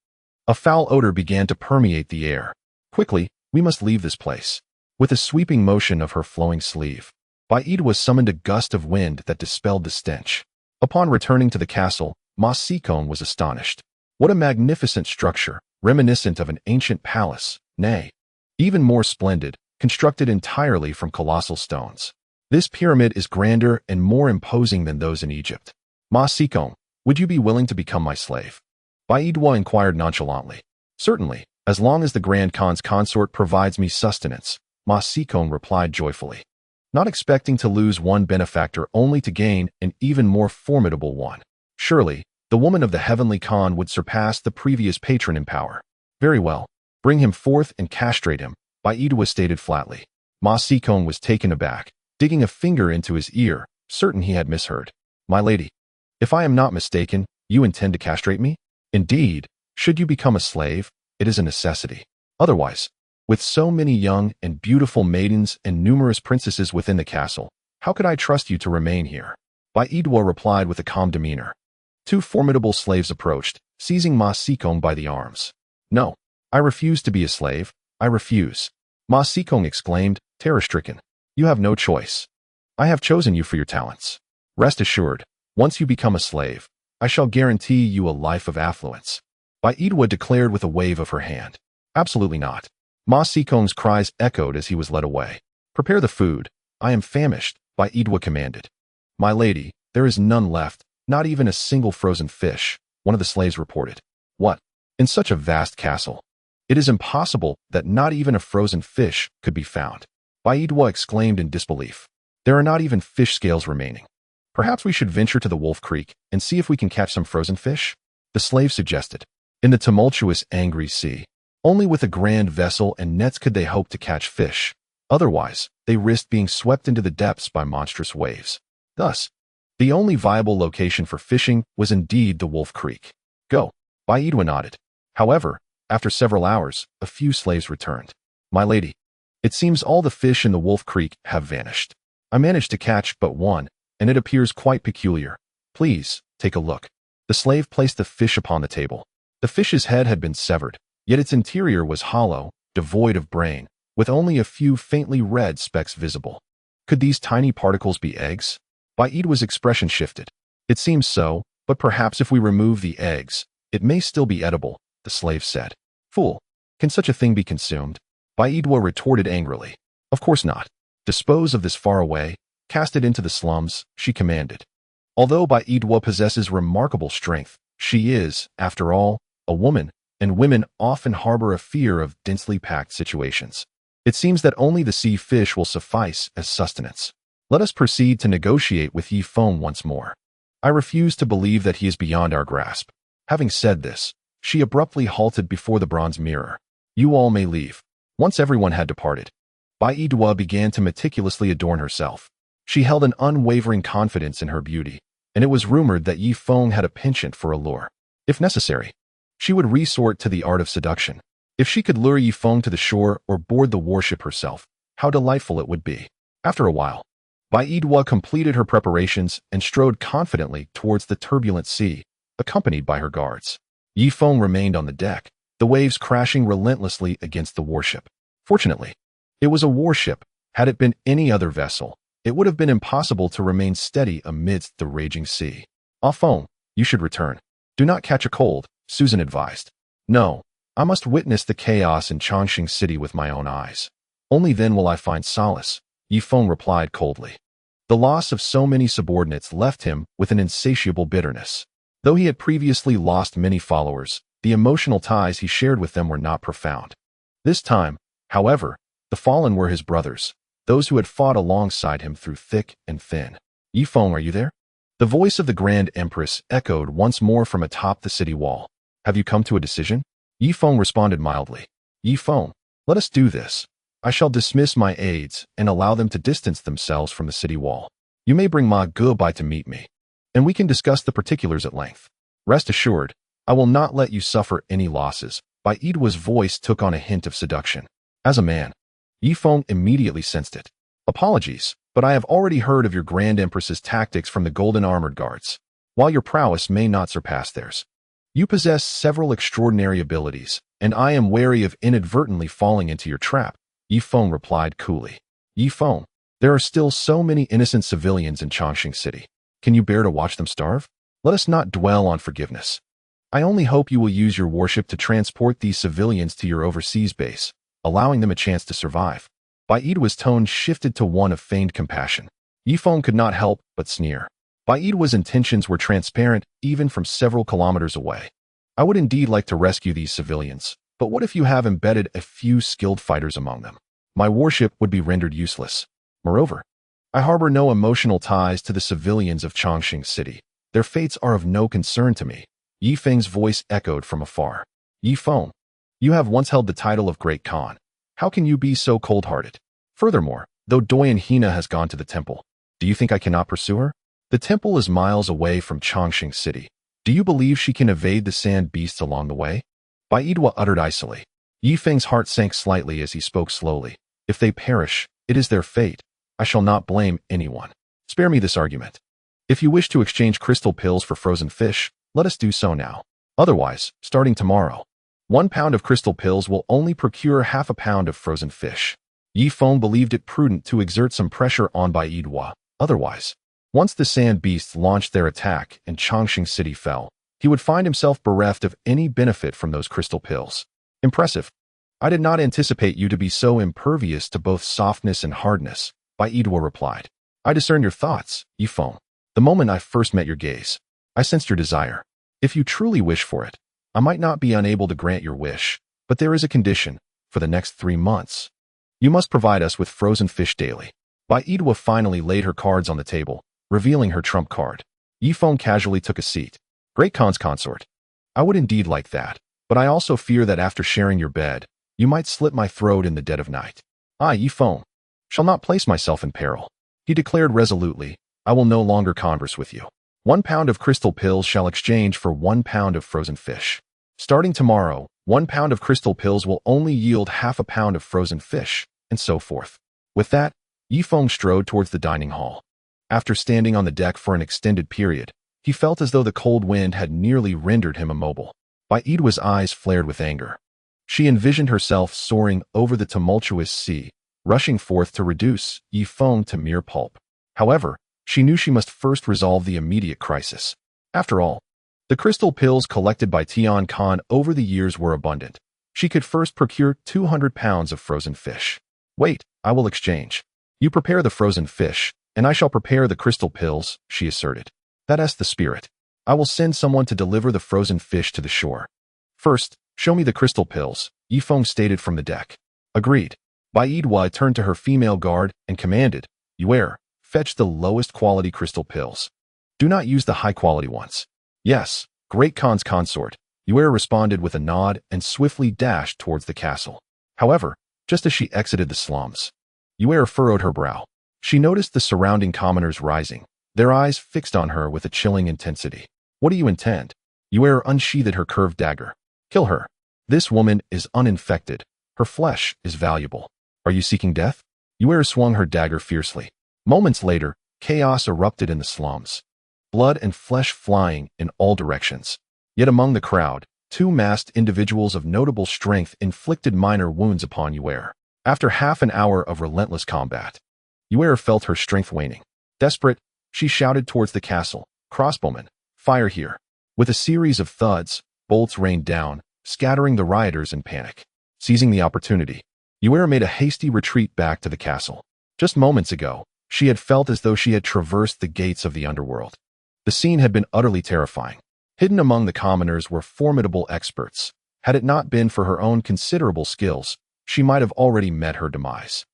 a foul odor began to permeate the air. Quickly, we must leave this place. With a sweeping motion of her flowing sleeve, Baidwa summoned a gust of wind that dispelled the stench. Upon returning to the castle, Ma Sikon was astonished. What a magnificent structure, reminiscent of an ancient palace, nay, even more splendid, constructed entirely from colossal stones. This pyramid is grander and more imposing than those in Egypt. Ma Sikon, would you be willing to become my slave? Baidwa inquired nonchalantly. Certainly, as long as the Grand Khan's consort provides me sustenance, Ma Sikon replied joyfully, not expecting to lose one benefactor only to gain an even more formidable one. Surely, the woman of the heavenly Khan would surpass the previous patron in power. Very well, bring him forth and castrate him, Baidwa stated flatly. Ma Sikon was taken aback, digging a finger into his ear, certain he had misheard. My lady, if I am not mistaken, you intend to castrate me? Indeed, should you become a slave, it is a necessity. Otherwise, with so many young and beautiful maidens and numerous princesses within the castle, how could I trust you to remain here? Baidwa replied with a calm demeanor. Two formidable slaves approached, seizing Ma Sikon by the arms. No, I refuse to be a slave, I refuse. Ma Sikon exclaimed, terror-stricken. You have no choice. I have chosen you for your talents. Rest assured, once you become a slave, I shall guarantee you a life of affluence. Baidwa declared with a wave of her hand. Absolutely not. Ma Sikon's cries echoed as he was led away. Prepare the food. I am famished, Baidwa commanded. My lady, there is none left, not even a single frozen fish, one of the slaves reported. What? In such a vast castle? It is impossible that not even a frozen fish could be found. Baidwa exclaimed in disbelief. There are not even fish scales remaining. Perhaps we should venture to the Wolf Creek and see if we can catch some frozen fish? The slave suggested. In the tumultuous, angry sea, only with a grand vessel and nets could they hope to catch fish. Otherwise, they risked being swept into the depths by monstrous waves. Thus, the only viable location for fishing was indeed the Wolf Creek. Go. Baidwa nodded. However, after several hours, a few slaves returned. My lady, it seems all the fish in the Wolf Creek have vanished. I managed to catch but one, and it appears quite peculiar. Please, take a look. The slave placed the fish upon the table. The fish's head had been severed, yet its interior was hollow, devoid of brain, with only a few faintly red specks visible. Could these tiny particles be eggs? Baidwa's expression shifted. It seems so, but perhaps if we remove the eggs, it may still be edible, the slave said. Fool, can such a thing be consumed? Baidwa retorted angrily. Of course not. Dispose of this far away, cast it into the slums, she commanded. Although Baidwa possesses remarkable strength, she is, after all, a woman, and women often harbor a fear of densely packed situations. It seems that only the sea fish will suffice as sustenance. Let us proceed to negotiate with Yi Feng once more. I refuse to believe that he is beyond our grasp. Having said this, she abruptly halted before the bronze mirror. You all may leave. Once everyone had departed, Baidwa began to meticulously adorn herself. She held an unwavering confidence in her beauty, and it was rumored that Yi Feng had a penchant for allure. If necessary, she would resort to the art of seduction. If she could lure Yi Feng to the shore or board the warship herself, how delightful it would be. After a while, Baidwa completed her preparations and strode confidently towards the turbulent sea, accompanied by her guards. Yi Feng remained on the deck, the waves crashing relentlessly against the warship. Fortunately, it was a warship. Had it been any other vessel, it would have been impossible to remain steady amidst the raging sea. Ah Feng, you should return. Do not catch a cold, Susan advised. No, I must witness the chaos in Changsheng City with my own eyes. Only then will I find solace, Yi Feng replied coldly. The loss of so many subordinates left him with an insatiable bitterness. Though he had previously lost many followers, the emotional ties he shared with them were not profound. This time, however, the fallen were his brothers, those who had fought alongside him through thick and thin. Yi Feng, are you there? The voice of the Grand Empress echoed once more from atop the city wall. Have you come to a decision? Yi Feng responded mildly. Yi Feng, let us do this. I shall dismiss my aides and allow them to distance themselves from the city wall. You may bring Ma Gubai to meet me, and we can discuss the particulars at length. Rest assured, I will not let you suffer any losses. Baidwa's voice took on a hint of seduction. As a man, Yifeng immediately sensed it. Apologies, but I have already heard of your Grand Empress's tactics from the Golden Armored Guards. While your prowess may not surpass theirs, you possess several extraordinary abilities, and I am wary of inadvertently falling into your trap, Yifeng replied coolly. Yifeng, there are still so many innocent civilians in Changsheng City. Can you bear to watch them starve? Let us not dwell on forgiveness. I only hope you will use your warship to transport these civilians to your overseas base, allowing them a chance to survive. Baidua's tone shifted to one of feigned compassion. Yifeng could not help but sneer. Baidua's intentions were transparent even from several kilometers away. I would indeed like to rescue these civilians, but what if you have embedded a few skilled fighters among them? My warship would be rendered useless. Moreover, I harbor no emotional ties to the civilians of Changsheng City. Their fates are of no concern to me. Yifeng's voice echoed from afar. Yifeng, you have once held the title of Great Khan. How can you be so cold-hearted? Furthermore, though Duoyan has gone to the temple, do you think I cannot pursue her? The temple is miles away from Changsheng City. Do you believe she can evade the sand beasts along the way? Baidua uttered icily. Yifeng's heart sank slightly as he spoke slowly. If they perish, it is their fate. I shall not blame anyone. Spare me this argument. If you wish to exchange crystal pills for frozen fish, let us do so now. Otherwise, starting tomorrow, 1 pound of crystal pills will only procure half a pound of frozen fish. Yifeng believed it prudent to exert some pressure on Baidua. Otherwise, once the sand beasts launched their attack and Changsheng City fell, he would find himself bereft of any benefit from those crystal pills. Impressive. I did not anticipate you to be so impervious to both softness and hardness, Baidua replied. I discern your thoughts, Yifeng. The moment I first met your gaze, I sensed your desire. If you truly wish for it, I might not be unable to grant your wish, but there is a condition. For the next 3 months, you must provide us with frozen fish daily. Baidua finally laid her cards on the table, revealing her trump card. Yifeng casually took a seat. Great Khan's consort. I would indeed like that, but I also fear that after sharing your bed, you might slit my throat in the dead of night. I, Yifeng, shall not place myself in peril. He declared resolutely, I will no longer converse with you. 1 pound of crystal pills shall exchange for 1 pound of frozen fish. Starting tomorrow, 1 pound of crystal pills will only yield half a pound of frozen fish, and so forth. With that, Yifeng strode towards the dining hall. After standing on the deck for an extended period, he felt as though the cold wind had nearly rendered him immobile. Baidua's eyes flared with anger. She envisioned herself soaring over the tumultuous sea, rushing forth to reduce Yifeng to mere pulp. However, she knew she must first resolve the immediate crisis. After all, the crystal pills collected by Tian Khan over the years were abundant. She could first procure 200 pounds of frozen fish. Wait, I will exchange. You prepare the frozen fish, and I shall prepare the crystal pills, she asserted. That's the spirit. I will send someone to deliver the frozen fish to the shore. First, show me the crystal pills, Yifeng stated from the deck. Agreed. Baidua turned to her female guard and commanded, Yuer, fetch the lowest quality crystal pills. Do not use the high quality ones. Yes, Great Khan's consort, Yuer responded with a nod and swiftly dashed towards the castle. However, just as she exited the slums, Yuer furrowed her brow. She noticed the surrounding commoners rising, their eyes fixed on her with a chilling intensity. What do you intend? Yuer unsheathed her curved dagger. Kill her. This woman is uninfected. Her flesh is valuable. Are you seeking death? Yuer swung her dagger fiercely. Moments later, chaos erupted in the slums. Blood and flesh flying in all directions. Yet among the crowd, 2 masked individuals of notable strength inflicted minor wounds upon Yuer. After half an hour of relentless combat, Yuer felt her strength waning. Desperate, she shouted towards the castle, Crossbowmen, fire here. With a series of thuds, bolts rained down, scattering the rioters in panic. Seizing the opportunity, Yuer made a hasty retreat back to the castle. Just moments ago, she had felt as though she had traversed the gates of the underworld. The scene had been utterly terrifying. Hidden among the commoners were formidable experts. Had it not been for her own considerable skills, she might have already met her demise.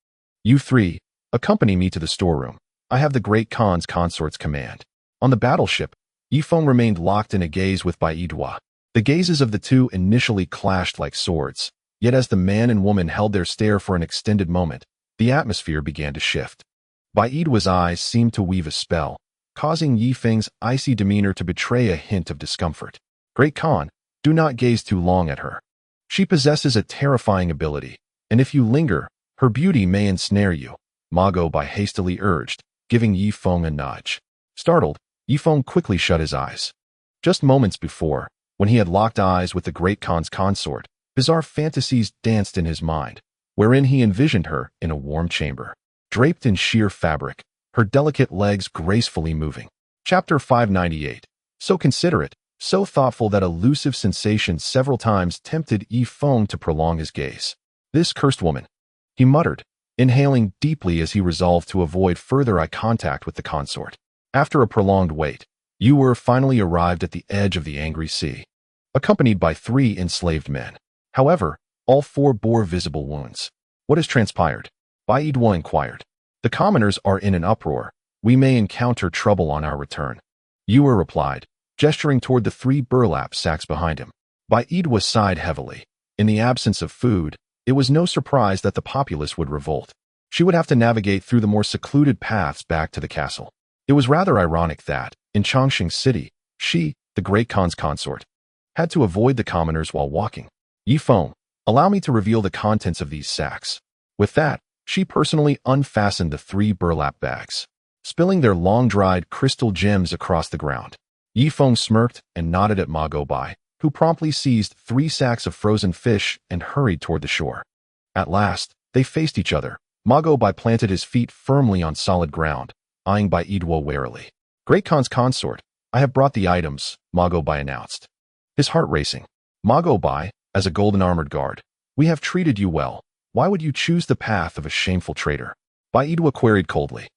You 3, accompany me to the storeroom. I have the Great Khan's consort's command. On the battleship, Yifeng remained locked in a gaze with Baidua. The gazes of the two initially clashed like swords, yet as the man and woman held their stare for an extended moment, the atmosphere began to shift. Baidua's eyes seemed to weave a spell, causing Yifeng's icy demeanor to betray a hint of discomfort. Great Khan, do not gaze too long at her. She possesses a terrifying ability, and if you linger, Her beauty may ensnare you, Mago hastily urged, giving Yifeng a nudge. Startled, Yifeng quickly shut his eyes. Just moments before, when he had locked eyes with the Great Khan's consort, bizarre fantasies danced in his mind, wherein he envisioned her in a warm chamber, draped in sheer fabric, her delicate legs gracefully moving. Chapter 598. So considerate, so thoughtful that elusive sensation several times tempted Yifeng to prolong his gaze. This cursed woman, he muttered, inhaling deeply as he resolved to avoid further eye contact with the consort. After a prolonged wait, Yuer finally arrived at the edge of the angry sea, accompanied by 3 enslaved men. However, all 4 bore visible wounds. What has transpired? Duoyan inquired. The commoners are in an uproar. We may encounter trouble on our return. Yuer replied, gesturing toward the 3 burlap sacks behind him. Duoyan sighed heavily. In the absence of food, it was no surprise that the populace would revolt. She would have to navigate through the more secluded paths back to the castle. It was rather ironic that, in Changsheng city, she, the Great Khan's consort, had to avoid the commoners while walking. Yifeng, allow me to reveal the contents of these sacks. With that, she personally unfastened the 3 burlap bags, spilling their long-dried crystal gems across the ground. Yifeng smirked and nodded at Mago, who promptly seized 3 sacks of frozen fish and hurried toward the shore. At last, they faced each other. Mago planted his feet firmly on solid ground, eyeing Duoyan warily. Great Khan's consort, I have brought the items, Mago announced, his heart racing. Mago, as a golden-armored guard, we have treated you well. Why would you choose the path of a shameful traitor? Duoyan queried coldly.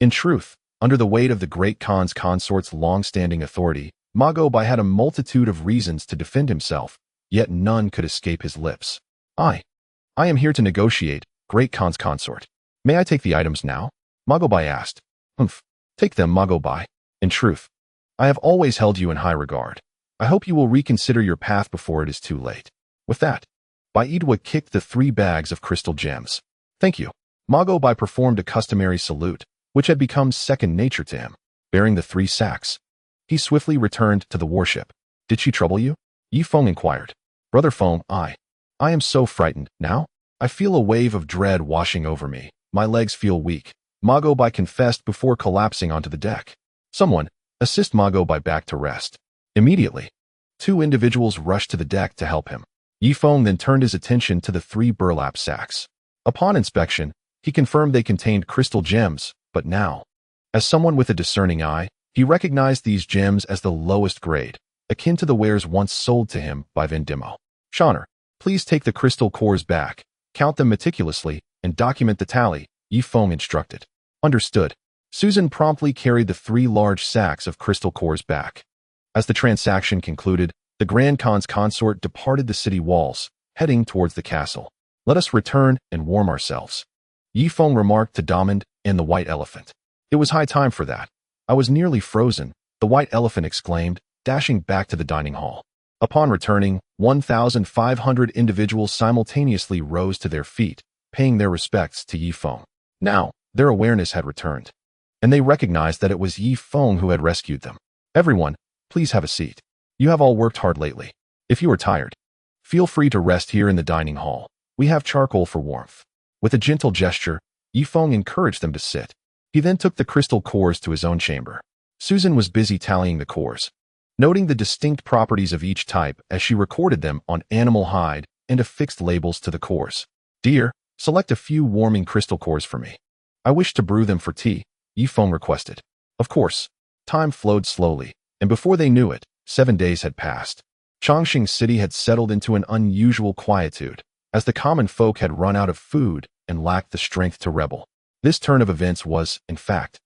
In truth, under the weight of the Great Khan's consort's long-standing authority, Mago had a multitude of reasons to defend himself, yet none could escape his lips. I am here to negotiate, Great Khan's consort. May I take the items now? Mago asked. Take them, Mago. In truth, I have always held you in high regard. I hope you will reconsider your path before it is too late. With that, Duoyan kicked the 3 bags of crystal gems. Thank you. Mago performed a customary salute, which had become second nature to him. Bearing the 3 sacks, he swiftly returned to the warship. Did she trouble you? Yifeng inquired. Brother Feng, I am so frightened, now. I feel a wave of dread washing over me. My legs feel weak, Mago confessed before collapsing onto the deck. Someone, assist Mago back to rest. Immediately, 2 individuals rushed to the deck to help him. Yifeng then turned his attention to the 3 burlap sacks. Upon inspection, he confirmed they contained crystal gems, but now, as someone with a discerning eye, he recognized these gems as the lowest grade, akin to the wares once sold to him by Vendimo. Shaner, please take the crystal cores back, count them meticulously, and document the tally, Yifeng instructed. Understood. Susan promptly carried the 3 large sacks of crystal cores back. As the transaction concluded, the Grand Khan's consort departed the city walls, heading towards the castle. Let us return and warm ourselves, Yifeng remarked to Damond and the White Elephant. It was high time for that. I was nearly frozen, the White Elephant exclaimed, dashing back to the dining hall. Upon returning, 1,500 individuals simultaneously rose to their feet, paying their respects to Yifeng. Now, their awareness had returned, and they recognized that it was Yifeng who had rescued them. Everyone, please have a seat. You have all worked hard lately. If you are tired, feel free to rest here in the dining hall. We have charcoal for warmth. With a gentle gesture, Yifeng encouraged them to sit. He then took the crystal cores to his own chamber. Susan was busy tallying the cores, noting the distinct properties of each type as she recorded them on animal hide and affixed labels to the cores. Dear, select a few warming crystal cores for me. I wish to brew them for tea, Yifeng requested. Of course. Time flowed slowly, and before they knew it, 7 days had passed. Changsheng city had settled into an unusual quietude, as the common folk had run out of food and lacked the strength to rebel. This turn of events was, in fact,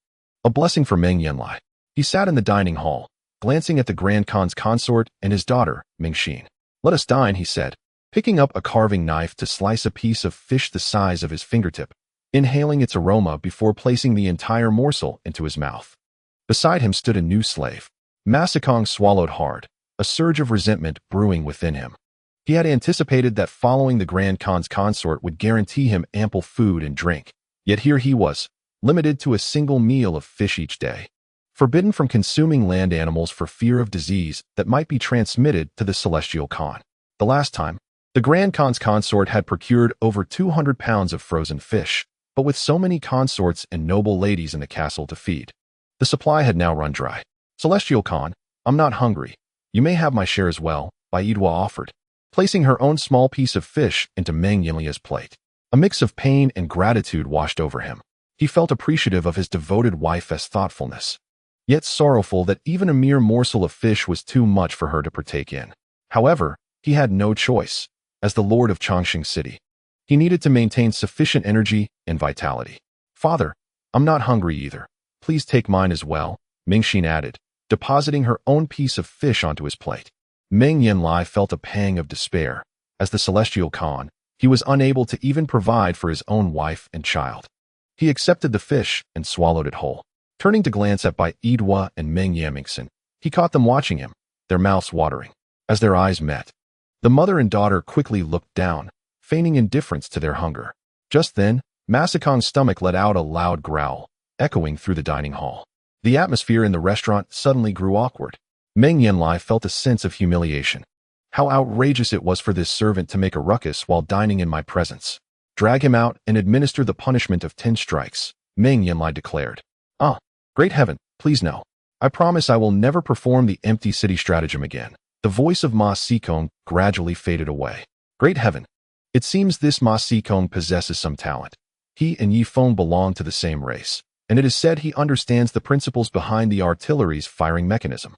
a blessing for Meng Yanlie. He sat in the dining hall, glancing at the Grand Khan's consort and his daughter, Meng Xin. Let us dine, he said, picking up a carving knife to slice a piece of fish the size of his fingertip, inhaling its aroma before placing the entire morsel into his mouth. Beside him stood a new slave. Masikong swallowed hard, a surge of resentment brewing within him. He had anticipated that following the Grand Khan's consort would guarantee him ample food and drink, yet here he was, limited to a single meal of fish each day, forbidden from consuming land animals for fear of disease that might be transmitted to the Celestial Khan. The last time, The Grand Khan's consort had procured over 200 pounds of frozen fish, but with so many consorts and noble ladies in the castle to feed, the supply had now run dry. Celestial Khan, I'm not hungry. You may have my share as well, Baidwa offered, placing her own small piece of fish into Meng Yanlie's plate. A mix of pain and gratitude washed over him. He felt appreciative of his devoted wife's thoughtfulness, yet sorrowful that even a mere morsel of fish was too much for her to partake in. However, he had no choice. As the lord of Changsheng City, he needed to maintain sufficient energy and vitality. Father, I'm not hungry either. Please take mine as well, Meng Yanlie added, depositing her own piece of fish onto his plate. Meng Yanlie felt a pang of despair. As the Celestial Khan, he was unable to even provide for his own wife and child. He accepted the fish and swallowed it whole. Turning to glance at Baidwa and Meng Yanlie, he caught them watching him, their mouths watering. As their eyes met, the mother and daughter quickly looked down, feigning indifference to their hunger. Just then, Masakong's stomach let out a loud growl, echoing through the dining hall. The atmosphere in the restaurant suddenly grew awkward. Meng Yanlie felt a sense of humiliation. How outrageous it was for this servant to make a ruckus while dining in my presence. Drag him out and administer the punishment of 10 strikes, Meng Yanlie declared. Ah, great heaven, please no. I promise I will never perform the empty city stratagem again. The voice of Ma Sikong gradually faded away. Great heaven! It seems this Ma Sikong possesses some talent. He and Yifeng belong to the same race, and it is said he understands the principles behind the artillery's firing mechanism.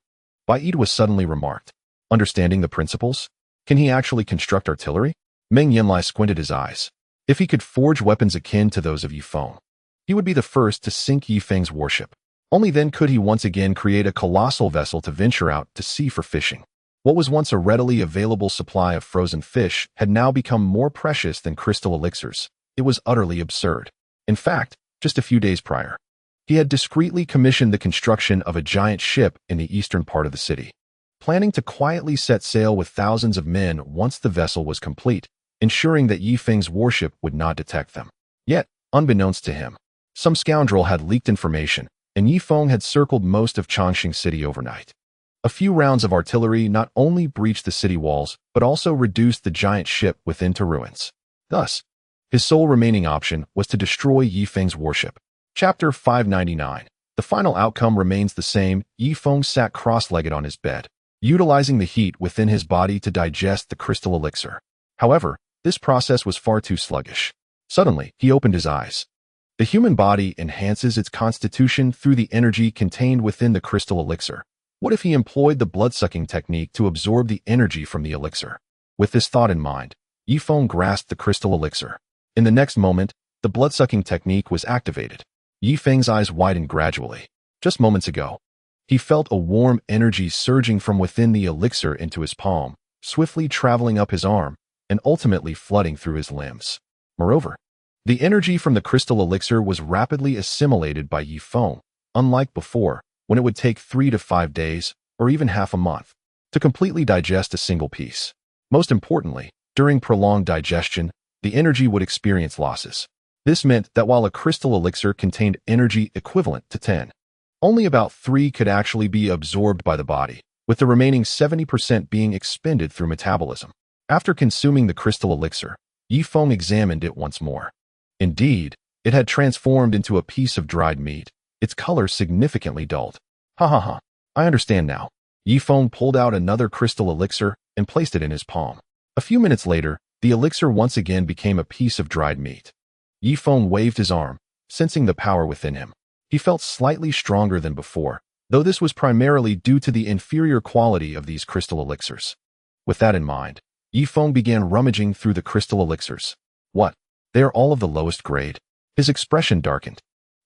Baidwa suddenly remarked. Understanding the principles? Can he actually construct artillery? Meng Yanlie squinted his eyes. If he could forge weapons akin to those of Yifeng, he would be the first to sink Yifeng's warship. Only then could he once again create a colossal vessel to venture out to sea for fishing. What was once a readily available supply of frozen fish had now become more precious than crystal elixirs. It was utterly absurd. In fact, just a few days prior, he had discreetly commissioned the construction of a giant ship in the eastern part of the city, planning to quietly set sail with thousands of men once the vessel was complete, ensuring that Yifeng's warship would not detect them. Yet, unbeknownst to him, some scoundrel had leaked information, and Yifeng had circled most of Changsheng City overnight. A few rounds of artillery not only breached the city walls, but also reduced the giant ship within to ruins. Thus, his sole remaining option was to destroy Yifeng's warship. Chapter 599. The final outcome remains the same. Yifeng sat cross-legged on his bed, utilizing the heat within his body to digest the crystal elixir. However, this process was far too sluggish. Suddenly, he opened his eyes. The human body enhances its constitution through the energy contained within the crystal elixir. What if he employed the blood-sucking technique to absorb the energy from the elixir? With this thought in mind, Yifeng grasped the crystal elixir. In the next moment, the blood-sucking technique was activated. Yifeng's eyes widened gradually. Just moments ago, he felt a warm energy surging from within the elixir into his palm, swiftly traveling up his arm, and ultimately flooding through his limbs. Moreover, the energy from the crystal elixir was rapidly assimilated by Yifeng, unlike before, when it would take 3 to 5 days, or even half a month, to completely digest a single piece. Most importantly, during prolonged digestion, the energy would experience losses. This meant that while a crystal elixir contained energy equivalent to 10, only about 3 could actually be absorbed by the body, with the remaining 70% being expended through metabolism. After consuming the crystal elixir, Yifeng examined it once more. Indeed, it had transformed into a piece of dried meat, its color significantly dulled. Hahaha, I understand now. Yifeng pulled out another crystal elixir and placed it in his palm. A few minutes later, the elixir once again became a piece of dried meat. Yifeng waved his arm, sensing the power within him. He felt slightly stronger than before, though this was primarily due to the inferior quality of these crystal elixirs. With that in mind, Yifeng began rummaging through the crystal elixirs. What? They are all of the lowest grade? His expression darkened.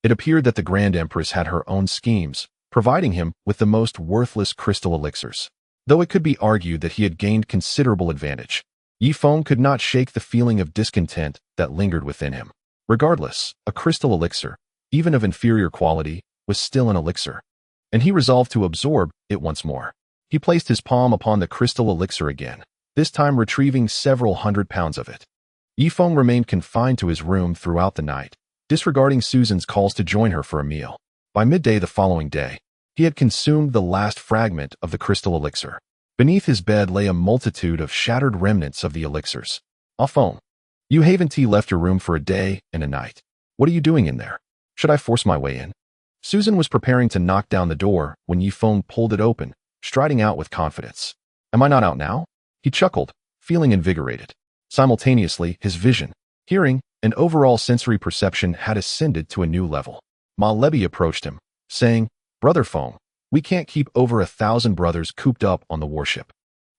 It appeared that the Grand Empress had her own schemes, providing him with the most worthless crystal elixirs. Though it could be argued that he had gained considerable advantage, Yifeng could not shake the feeling of discontent that lingered within him. Regardless, a crystal elixir, even of inferior quality, was still an elixir, and he resolved to absorb it once more. He placed his palm upon the crystal elixir again, this time retrieving several 100 pounds of it. Yifeng remained confined to his room throughout the night, disregarding Susan's calls to join her for a meal. By midday the following day, he had consumed the last fragment of the crystal elixir. Beneath his bed lay a multitude of shattered remnants of the elixirs. Phone. You haven't left your room for a day and a night. What are you doing in there? Should I force my way in? Susan was preparing to knock down the door when Yifeng pulled it open, striding out with confidence. Am I not out now? He chuckled, feeling invigorated. Simultaneously, his vision, hearing, and overall sensory perception had ascended to a new level. Ma Lebi approached him, saying, Brother Feng, we can't keep over 1,000 brothers cooped up on the warship.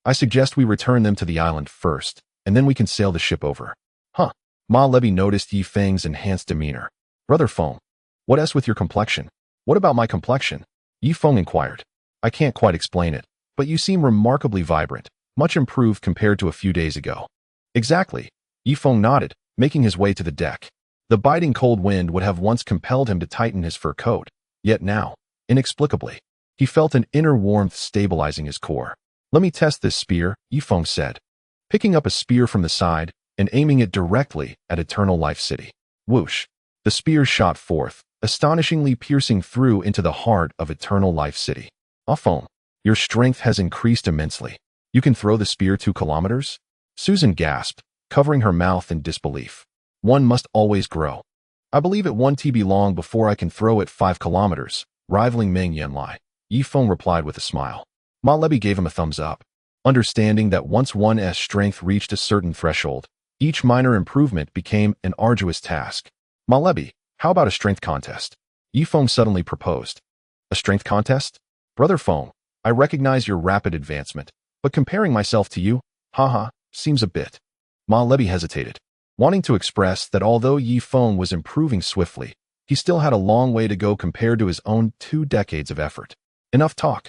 I suggest we return them to the island first, and then we can sail the ship over. Huh. Ma Lebi noticed Yifeng's enhanced demeanor. Brother Feng, what else with your complexion? What about my complexion? Yifeng inquired. I can't quite explain it, but you seem remarkably vibrant, much improved compared to a few days ago. Exactly. Yifeng nodded, making his way to the deck. The biting cold wind would have once compelled him to tighten his fur coat, yet now, inexplicably, he felt an inner warmth stabilizing his core. Let me test this spear, Yifeng said, picking up a spear from the side and aiming it directly at Eternal Life City. Whoosh! The spear shot forth, astonishingly piercing through into the heart of Eternal Life City. Feng, your strength has increased immensely. You can throw the spear 2 kilometers? Susan gasped, covering her mouth in disbelief. One must always grow. I believe it won't be long before I can throw it 5 kilometers, rivaling Meng Yanlie. Yifeng replied with a smile. Ma Lebi gave him a thumbs up, understanding that once one's strength reached a certain threshold, each minor improvement became an arduous task. Ma Lebi, how about a strength contest? Yifeng suddenly proposed. A strength contest? Brother Feng, I recognize your rapid advancement, but comparing myself to you, seems a bit. Ma Lebi hesitated, wanting to express that although Yifeng was improving swiftly, he still had a long way to go compared to his own 2 decades of effort. Enough talk.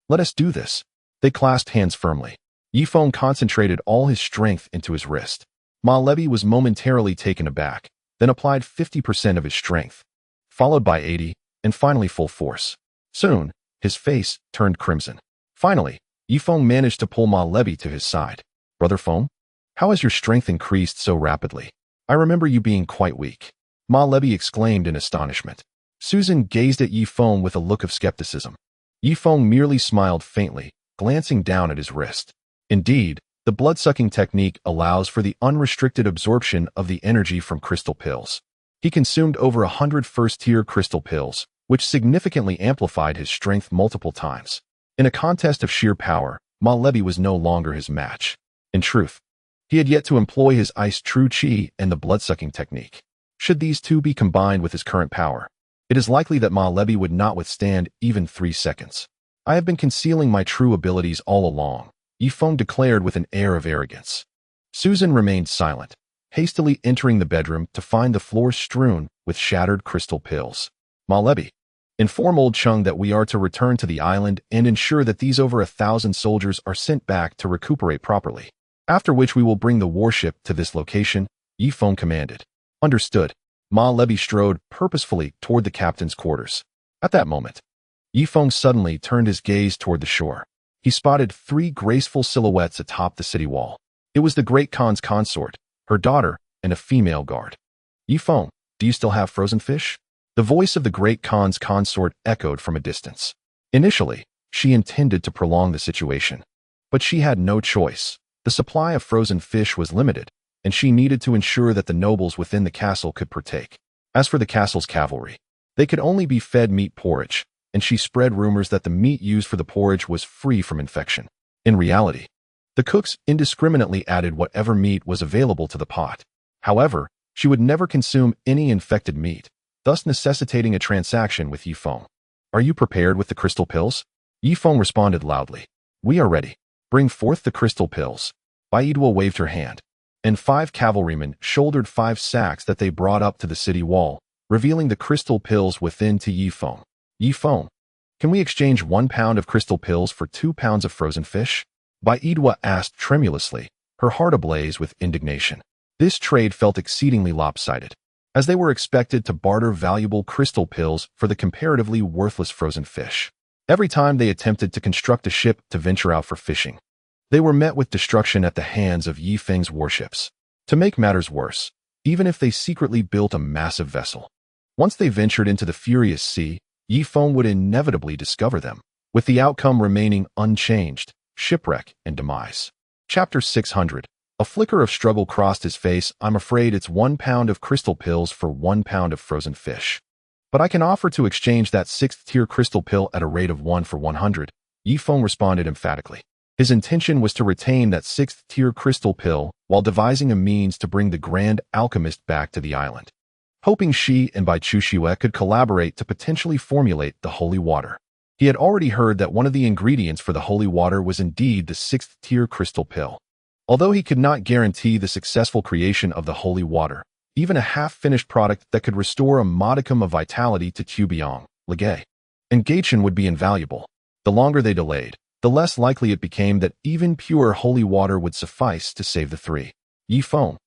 Let us do this. They clasped hands firmly. Yifeng concentrated all his strength into his wrist. Ma Lebi was momentarily taken aback, then applied 50% of his strength, followed by 80, and finally full force. Soon, his face turned crimson. Finally, Yifeng managed to pull Ma Lebi to his side. Brother Feng, how has your strength increased so rapidly? I remember you being quite weak. Ma Lebi exclaimed in astonishment. Susan gazed at Yifeng with a look of skepticism. Yifeng merely smiled faintly, glancing down at his wrist. Indeed, the blood-sucking technique allows for the unrestricted absorption of the energy from crystal pills. He consumed over 100 first-tier crystal pills, which significantly amplified his strength multiple times. In a contest of sheer power, Ma Lebi was no longer his match. In truth, he had yet to employ his ice true chi and the blood-sucking technique. Should these two be combined with his current power, it is likely that Ma Lebi would not withstand even 3 seconds. I have been concealing my true abilities all along, Yifeng declared with an air of arrogance. Susan remained silent, hastily entering the bedroom to find the floor strewn with shattered crystal pills. Ma Lebi, inform old Cheng that we are to return to the island and ensure that these over 1,000 soldiers are sent back to recuperate properly. After which we will bring the warship to this location, Yifeng commanded. Understood. Ma Lebi strode purposefully toward the captain's quarters. At that moment, Yifeng suddenly turned his gaze toward the shore. He spotted 3 graceful silhouettes atop the city wall. It was the Great Khan's consort, her daughter, and a female guard. Yifeng, do you still have frozen fish? The voice of the Great Khan's consort echoed from a distance. Initially, she intended to prolong the situation. But she had no choice. The supply of frozen fish was limited, and she needed to ensure that the nobles within the castle could partake. As for the castle's cavalry, they could only be fed meat porridge, and she spread rumors that the meat used for the porridge was free from infection. In reality, the cooks indiscriminately added whatever meat was available to the pot. However, she would never consume any infected meat, thus necessitating a transaction with Yifeng. Are you prepared with the crystal pills? Yifeng responded loudly. We are ready. Bring forth the crystal pills. Baidwa waved her hand, and 5 cavalrymen shouldered 5 sacks that they brought up to the city wall, revealing the crystal pills within to Yifeng. Yifeng, can we exchange 1 pound of crystal pills for 2 pounds of frozen fish? Baidwa asked tremulously, her heart ablaze with indignation. This trade felt exceedingly lopsided, as they were expected to barter valuable crystal pills for the comparatively worthless frozen fish. Every time they attempted to construct a ship to venture out for fishing, they were met with destruction at the hands of Yifeng's warships. To make matters worse, even if they secretly built a massive vessel, once they ventured into the furious sea, Yifeng would inevitably discover them, with the outcome remaining unchanged, shipwreck, and demise. Chapter 600. A flicker of struggle crossed his face. I'm afraid it's 1 pound of crystal pills for 1 pound of frozen fish. But I can offer to exchange that 6th-tier crystal pill at a rate of 1 for 100, Yifeng responded emphatically. His intention was to retain that 6th-tier crystal pill while devising a means to bring the Grand Alchemist back to the island, hoping she and Bai Chuxue could collaborate to potentially formulate the holy water. He had already heard that one of the ingredients for the holy water was indeed the 6th-tier crystal pill. Although he could not guarantee the successful creation of the holy water, even a half-finished product that could restore a modicum of vitality to Tubiang, Legay, and Gaichen would be invaluable. The longer they delayed, the less likely it became that even pure holy water would suffice to save the three. Yifeng,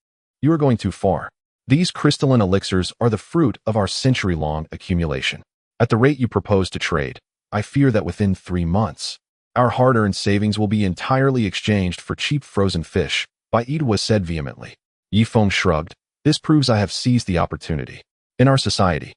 you are going too far. These crystalline elixirs are the fruit of our century-long accumulation. At the rate you propose to trade, I fear that within 3 months, our hard-earned savings will be entirely exchanged for cheap frozen fish, Bai Chuxue said vehemently. Yifeng shrugged. This proves I have seized the opportunity. In our society,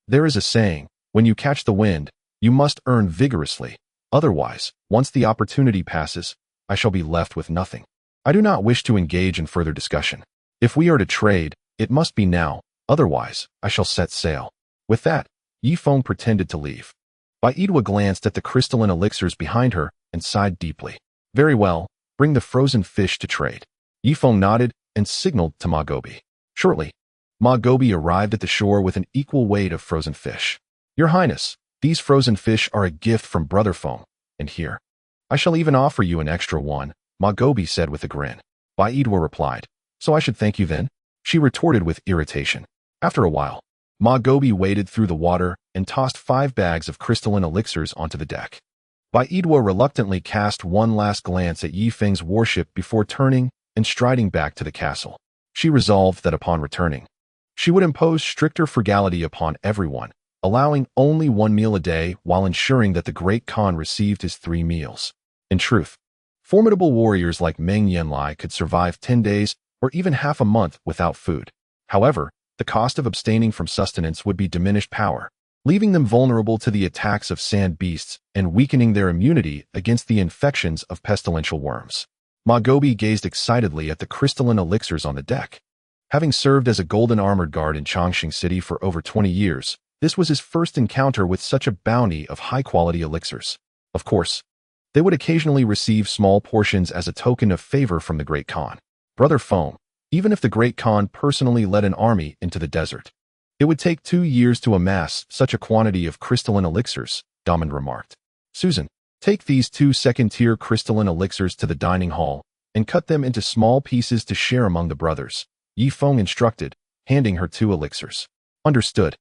there is a saying, when you catch the wind, you must earn vigorously. Otherwise, once the opportunity passes, I shall be left with nothing. I do not wish to engage in further discussion. If we are to trade, it must be now, otherwise, I shall set sail. With that, Yifeng pretended to leave. Bai Chuxue glanced at the crystalline elixirs behind her and sighed deeply. Very well, bring the frozen fish to trade. Yifeng nodded and signaled to Ma Gobi. Shortly, Ma Gobi arrived at the shore with an equal weight of frozen fish. Your Highness, these frozen fish are a gift from Brother Feng, and here, I shall even offer you an extra one, Ma Gobi said with a grin. Bai Chuxue replied, so I should thank you then? She retorted with irritation. After a while, Ma Gobi waded through the water and tossed 5 bags of crystalline elixirs onto the deck. Bai Chuxue reluctantly cast one last glance at Yifeng's warship before turning and striding back to the castle. She resolved that upon returning, she would impose stricter frugality upon everyone, allowing only 1 meal a day while ensuring that the Great Khan received his 3 meals. In truth, formidable warriors like Meng Yanlie could survive 10 days or even half a month without food. However, the cost of abstaining from sustenance would be diminished power, leaving them vulnerable to the attacks of sand beasts and weakening their immunity against the infections of pestilential worms. Ma Gobi gazed excitedly at the crystalline elixirs on the deck. Having served as a golden armored guard in Changsheng City for over 20 years, this was his first encounter with such a bounty of high-quality elixirs. Of course, they would occasionally receive small portions as a token of favor from the Great Khan. Brother Feng, even if the Great Khan personally led an army into the desert, it would take 2 years to amass such a quantity of crystalline elixirs, Damon remarked. Susan, take these 2 second-tier crystalline elixirs to the dining hall and cut them into small pieces to share among the brothers, Yifeng instructed, handing her 2 elixirs. Understood,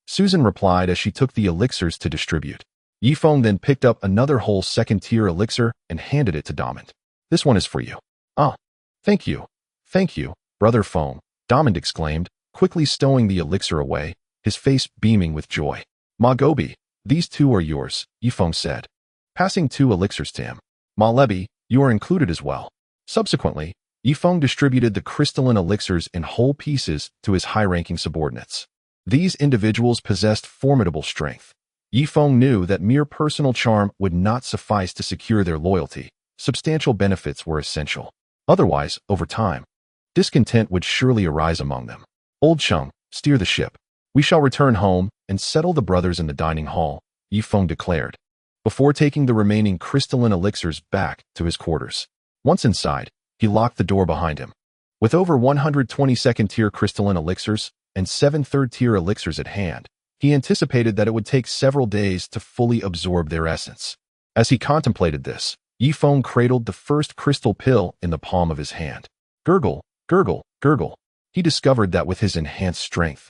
Susan replied as she took the elixirs to distribute. Yifeng then picked up another whole second-tier elixir and handed it to Damon. This one is for you. Ah, thank you, Brother Feng, Damon exclaimed, quickly stowing the elixir away, his face beaming with joy. Ma Gobi, these 2 are yours, Yifeng said, passing 2 elixirs to him. Ma Lebi, you are included as well. Subsequently, Yifeng distributed the crystalline elixirs in whole pieces to his high-ranking subordinates. These individuals possessed formidable strength. Yifeng knew that mere personal charm would not suffice to secure their loyalty. Substantial benefits were essential. Otherwise, over time, discontent would surely arise among them. Old Cheng, steer the ship. We shall return home and settle the brothers in the dining hall, Yifeng declared, before taking the remaining crystalline elixirs back to his quarters. Once inside, he locked the door behind him. With over 120 second-tier crystalline elixirs and 7 third-tier elixirs at hand, he anticipated that it would take several days to fully absorb their essence. As he contemplated this, Yifeng cradled the first crystal pill in the palm of his hand. Gurgle, gurgle, gurgle. He discovered that with his enhanced strength,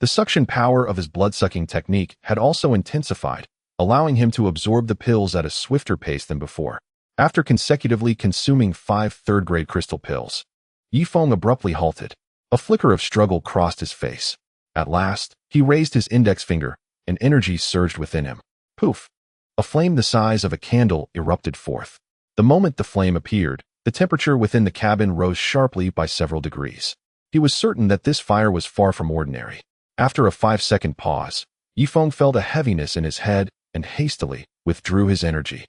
the suction power of his blood-sucking technique had also intensified, allowing him to absorb the pills at a swifter pace than before. After consecutively consuming 5 third-grade crystal pills, Yifeng abruptly halted. A flicker of struggle crossed his face. At last, he raised his index finger, and energy surged within him. Poof! A flame the size of a candle erupted forth. The moment the flame appeared, the temperature within the cabin rose sharply by several degrees. He was certain that this fire was far from ordinary. After a 5-second pause, Yifeng felt a heaviness in his head and hastily withdrew his energy.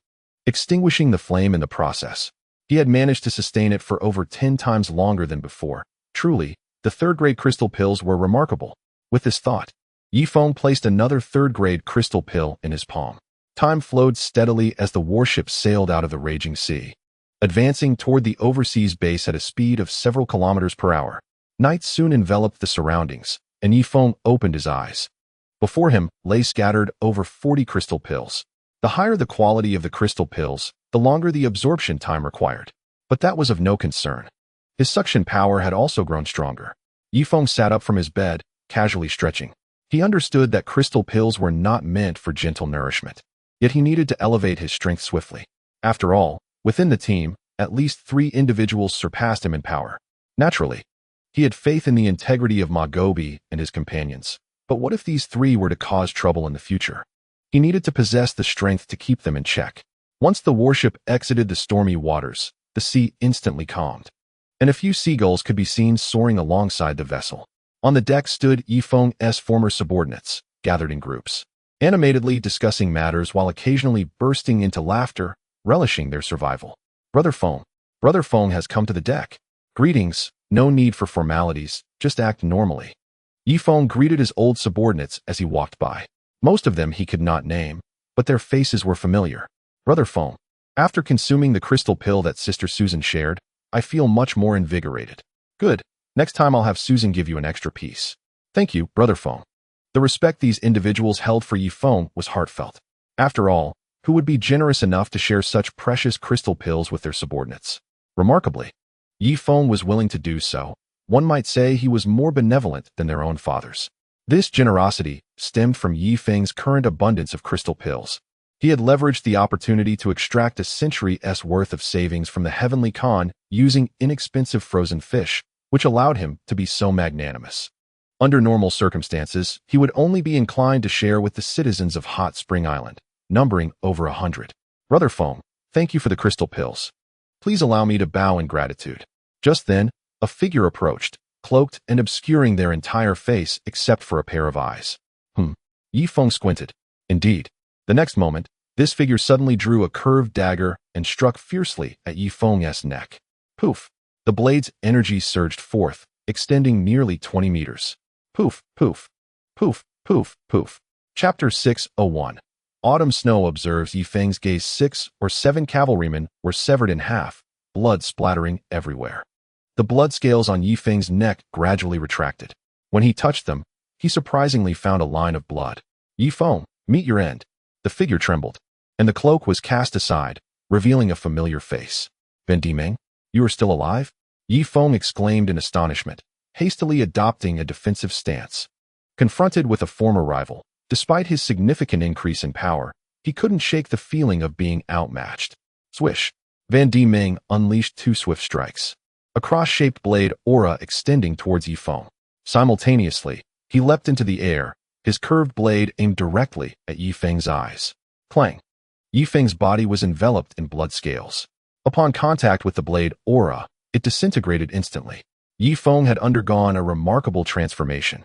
extinguishing the flame in the process. He had managed to sustain it for over 10 times longer than before. Truly, the third-grade crystal pills were remarkable. With this thought, Yifeng placed another third-grade crystal pill in his palm. Time flowed steadily as the warship sailed out of the raging sea, advancing toward the overseas base at a speed of several kilometers per hour. Night soon enveloped the surroundings, and Yifeng opened his eyes. Before him lay scattered over 40 crystal pills. The higher the quality of the crystal pills, the longer the absorption time required. But that was of no concern. His suction power had also grown stronger. Yifeng sat up from his bed, casually stretching. He understood that crystal pills were not meant for gentle nourishment. Yet he needed to elevate his strength swiftly. After all, within the team, at least 3 individuals surpassed him in power. Naturally, he had faith in the integrity of Ma Gobi and his companions. But what if these 3 were to cause trouble in the future? He needed to possess the strength to keep them in check. Once the warship exited the stormy waters, the sea instantly calmed, and a few seagulls could be seen soaring alongside the vessel. On the deck stood Yifeng's former subordinates, gathered in groups, animatedly discussing matters while occasionally bursting into laughter, relishing their survival. Brother Feng has come to the deck. Greetings, no need for formalities, just act normally. Yifeng greeted his old subordinates as he walked by. Most of them he could not name, but their faces were familiar. Brother Feng, after consuming the crystal pill that Sister Susan shared, I feel much more invigorated. Good, next time I'll have Susan give you an extra piece. Thank you, Brother Feng. The respect these individuals held for Yifeng was heartfelt. After all, who would be generous enough to share such precious crystal pills with their subordinates? Remarkably, Yifeng was willing to do so. One might say he was more benevolent than their own fathers. This generosity stemmed from Yifeng's current abundance of crystal pills. He had leveraged the opportunity to extract a century's worth of savings from the Heavenly Khan using inexpensive frozen fish, which allowed him to be so magnanimous. Under normal circumstances, he would only be inclined to share with the citizens of Hot Spring Island, numbering over 100. Brother Feng, thank you for the crystal pills. Please allow me to bow in gratitude. Just then, a figure approached, cloaked and obscuring their entire face except for a pair of eyes. Yifeng squinted. Indeed. The next moment, this figure suddenly drew a curved dagger and struck fiercely at Yifeng's neck. Poof! The blade's energy surged forth, extending nearly 20 meters. Poof, poof, poof, poof, poof. Chapter 601. Autumn Snow observes Yifeng's gaze. 6 or 7 cavalrymen were severed in half, blood splattering everywhere. The blood scales on Yifeng's neck gradually retracted. When he touched them, he surprisingly found a line of blood. Yifeng, meet your end. The figure trembled, and the cloak was cast aside, revealing a familiar face. Vendimeng, you are still alive? Yifeng exclaimed in astonishment, hastily adopting a defensive stance. Confronted with a former rival, despite his significant increase in power, he couldn't shake the feeling of being outmatched. Swish! Vendimeng unleashed 2 swift strikes, a cross-shaped blade aura extending towards Yifeng. Simultaneously, he leapt into the air, his curved blade aimed directly at Yifeng's eyes. Clang! Yifeng's body was enveloped in blood scales. Upon contact with the blade aura, it disintegrated instantly. Yifeng had undergone a remarkable transformation.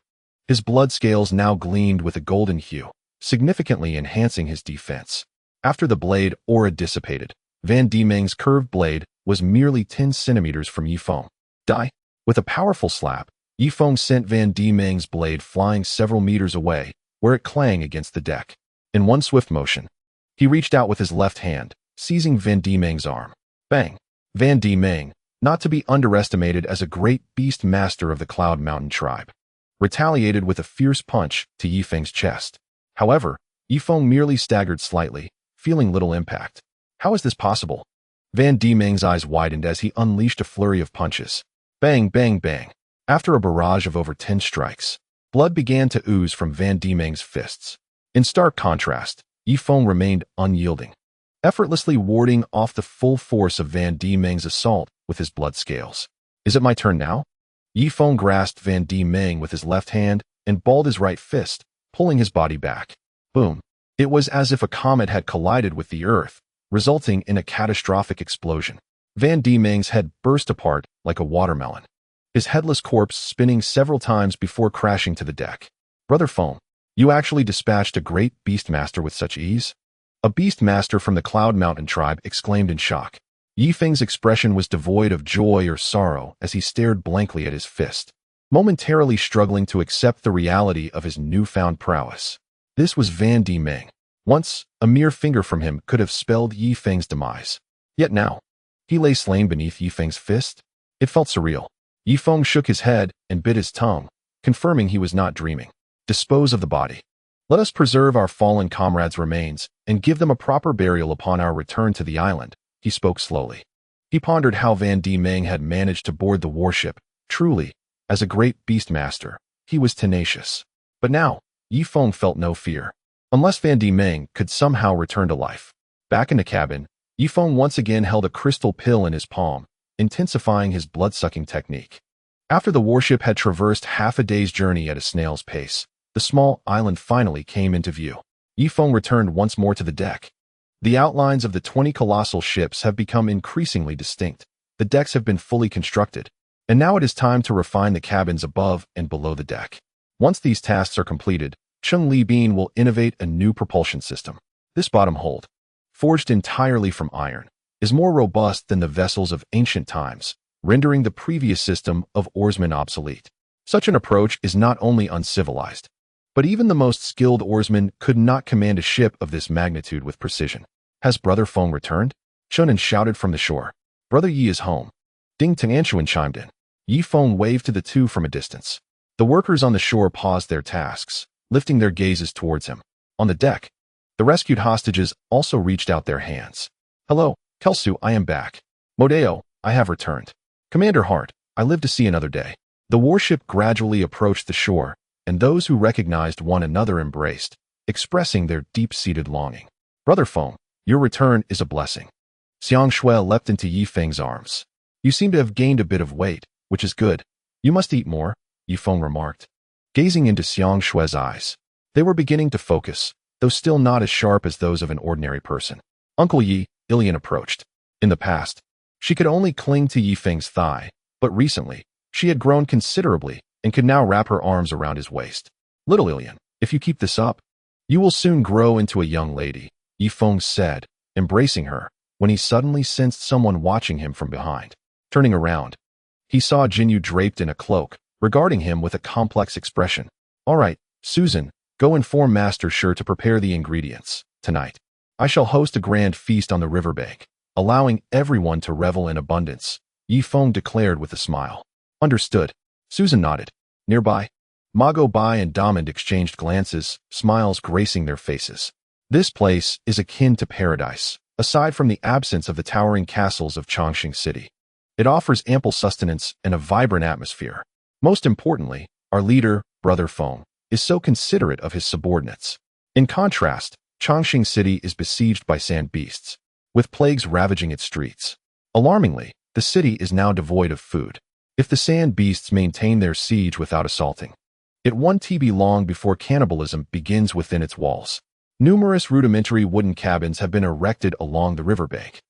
His blood scales now gleamed with a golden hue, significantly enhancing his defense. After the blade aura dissipated, Vendimeng's curved blade was merely 10 centimeters from Yifeng. Die! With a powerful slap, Yifeng sent Vendimeng's blade flying several meters away, where it clanged against the deck. In one swift motion, he reached out with his left hand, seizing Vendimeng's arm. Bang! Vendimeng, not to be underestimated as a great beast master of the Cloud Mountain tribe, retaliated with a fierce punch to Yifeng's chest. However, Yifeng merely staggered slightly, feeling little impact. How is this possible? Vendimeng's eyes widened as he unleashed a flurry of punches. Bang, bang, bang. After a barrage of over 10 strikes, blood began to ooze from Vendimeng's fists. In stark contrast, Yifeng remained unyielding, effortlessly warding off the full force of Vendimeng's assault with his blood scales. Is it my turn now? Yifeng grasped Vendimeng with his left hand and balled his right fist, pulling his body back. Boom! It was as if a comet had collided with the earth, resulting in a catastrophic explosion. Vendimeng's head burst apart like a watermelon, his headless corpse spinning several times before crashing to the deck. Brother Feng, you actually dispatched a great beastmaster with such ease? A beast master from the Cloud Mountain tribe exclaimed in shock. Yifeng's expression was devoid of joy or sorrow as he stared blankly at his fist, momentarily struggling to accept the reality of his newfound prowess. This was Van D. Meng. Once, a mere finger from him could have spelled Yifeng's demise. Yet now, he lay slain beneath Yifeng's fist. It felt surreal. Yifeng shook his head and bit his tongue, confirming he was not dreaming. Dispose of the body. Let us preserve our fallen comrades' remains and give them a proper burial upon our return to the island, he spoke slowly. He pondered how Van D. Meng had managed to board the warship. Truly, as a great beast master, he was tenacious. But now, Yifeng felt no fear. Unless Van D. Meng could somehow return to life. Back in the cabin, Yifeng once again held a crystal pill in his palm, intensifying his blood-sucking technique. After the warship had traversed half a day's journey at a snail's pace, the small island finally came into view. Yifeng returned once more to the deck. The outlines of the 20 colossal ships have become increasingly distinct. The decks have been fully constructed, and now it is time to refine the cabins above and below the deck. Once these tasks are completed, Changli Bean will innovate a new propulsion system. This bottom hold, forged entirely from iron, is more robust than the vessels of ancient times, rendering the previous system of oarsmen obsolete. Such an approach is not only uncivilized, but even the most skilled oarsman could not command a ship of this magnitude with precision. Has Brother Feng returned? Chunan shouted from the shore. Brother Yi is home. Ding Tianchuan chimed in. Yifeng waved to the two from a distance. The workers on the shore paused their tasks, lifting their gazes towards him. On the deck, the rescued hostages also reached out their hands. Hello, Kelsu, I am back. Modeo, I have returned. Commander Hart, I live to see another day. The warship gradually approached the shore, and those who recognized one another embraced, expressing their deep-seated longing. Brother Feng, your return is a blessing. Xiang Shui leapt into Yifeng's arms. You seem to have gained a bit of weight, which is good. You must eat more, Yifeng remarked. Gazing into Xiang Shui's eyes, they were beginning to focus, though still not as sharp as those of an ordinary person. Uncle Yi, Ilian approached. In the past, she could only cling to Yifeng's thigh, but recently, she had grown considerably and could now wrap her arms around his waist. Little Ilian, if you keep this up, you will soon grow into a young lady, Yifeng said, embracing her, when he suddenly sensed someone watching him from behind. Turning around, he saw Jinyu draped in a cloak, regarding him with a complex expression. All right, Susan, go inform Master Sure to prepare the ingredients. Tonight, I shall host a grand feast on the riverbank, allowing everyone to revel in abundance, Yifeng declared with a smile. Understood. Susan nodded. Nearby, Mago Bai and Damond exchanged glances, smiles gracing their faces. This place is akin to paradise, aside from the absence of the towering castles of Changsheng City. It offers ample sustenance and a vibrant atmosphere. Most importantly, our leader, Brother Feng, is so considerate of his subordinates. In contrast, Changsheng City is besieged by sand beasts, with plagues ravaging its streets. Alarmingly, the city is now devoid of food. If the sand beasts maintain their siege without assaulting, it won't be long before cannibalism begins within its walls. Numerous rudimentary wooden cabins have been erected along the riverbank.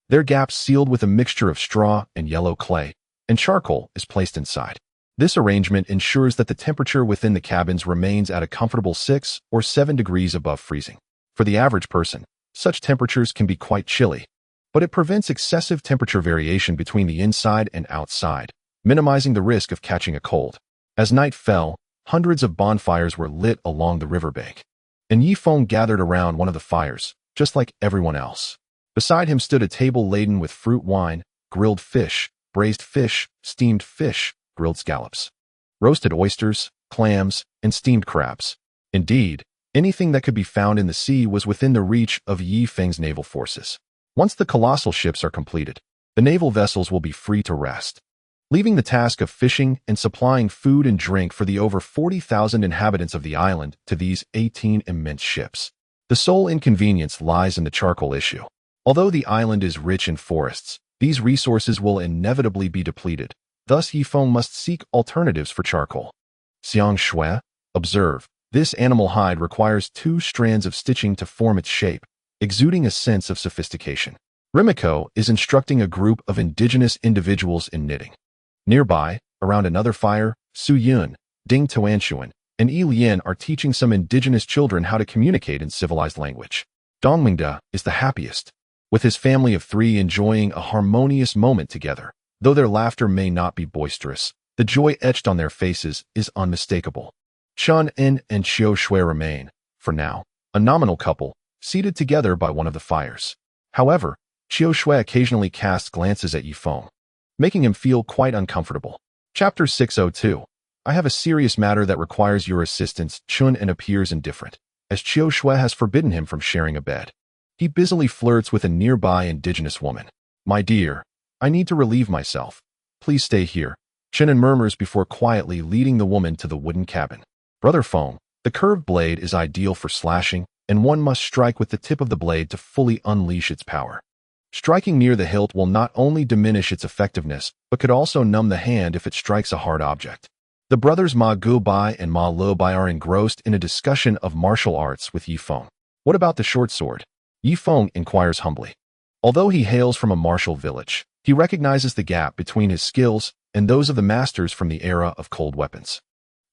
Their gaps sealed with a mixture of straw and yellow clay, and charcoal is placed inside. This arrangement ensures that the temperature within the cabins remains at a comfortable 6 or 7 degrees above freezing. For the average person, such temperatures can be quite chilly, but it prevents excessive temperature variation between the inside and outside, minimizing the risk of catching a cold. As night fell, hundreds of bonfires were lit along the riverbank, and Yifeng gathered around one of the fires, just like everyone else. Beside him stood a table laden with fruit wine, grilled fish, braised fish, steamed fish, grilled scallops, roasted oysters, clams, and steamed crabs. Indeed, anything that could be found in the sea was within the reach of Yifeng's naval forces. Once the colossal ships are completed, the naval vessels will be free to rest, leaving the task of fishing and supplying food and drink for the over 40,000 inhabitants of the island to these 18 immense ships. The sole inconvenience lies in the charcoal issue. Although the island is rich in forests, these resources will inevitably be depleted. Thus, Yifeng must seek alternatives for charcoal. Xiang Shui, observe, this animal hide requires 2 strands of stitching to form its shape, exuding a sense of sophistication. Rimiko is instructing a group of indigenous individuals in knitting. Nearby, around another fire, Su Yun, Ding Tuanshuan, and Yi Lian are teaching some indigenous children how to communicate in civilized language. Dongmingda is the happiest, with his family of 3 enjoying a harmonious moment together. Though their laughter may not be boisterous, the joy etched on their faces is unmistakable. Chun En and Qiu Shui remain, for now, a nominal couple, seated together by one of the fires. However, Qiu Shui occasionally casts glances at Yifeng, making him feel quite uncomfortable. Chapter 602. I have a serious matter that requires your assistance. Chun En appears indifferent, as Qiu Shui has forbidden him from sharing a bed. He busily flirts with a nearby indigenous woman. My dear, I need to relieve myself. Please stay here. Chun En murmurs before quietly leading the woman to the wooden cabin. Brother Feng, the curved blade is ideal for slashing, and one must strike with the tip of the blade to fully unleash its power. Striking near the hilt will not only diminish its effectiveness, but could also numb the hand if it strikes a hard object. The brothers Ma Gubai and Ma Lubai are engrossed in a discussion of martial arts with Yifeng. What about the short sword? Yifeng inquires humbly. Although he hails from a martial village, he recognizes the gap between his skills and those of the masters from the era of cold weapons.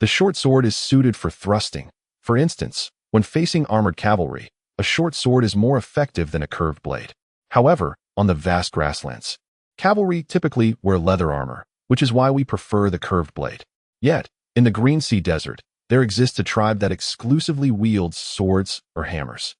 The short sword is suited for thrusting. For instance, when facing armored cavalry, a short sword is more effective than a curved blade. However, on the vast grasslands, cavalry typically wear leather armor, which is why we prefer the curved blade. Yet, in the Green Sea Desert, there exists a tribe that exclusively wields swords or hammers.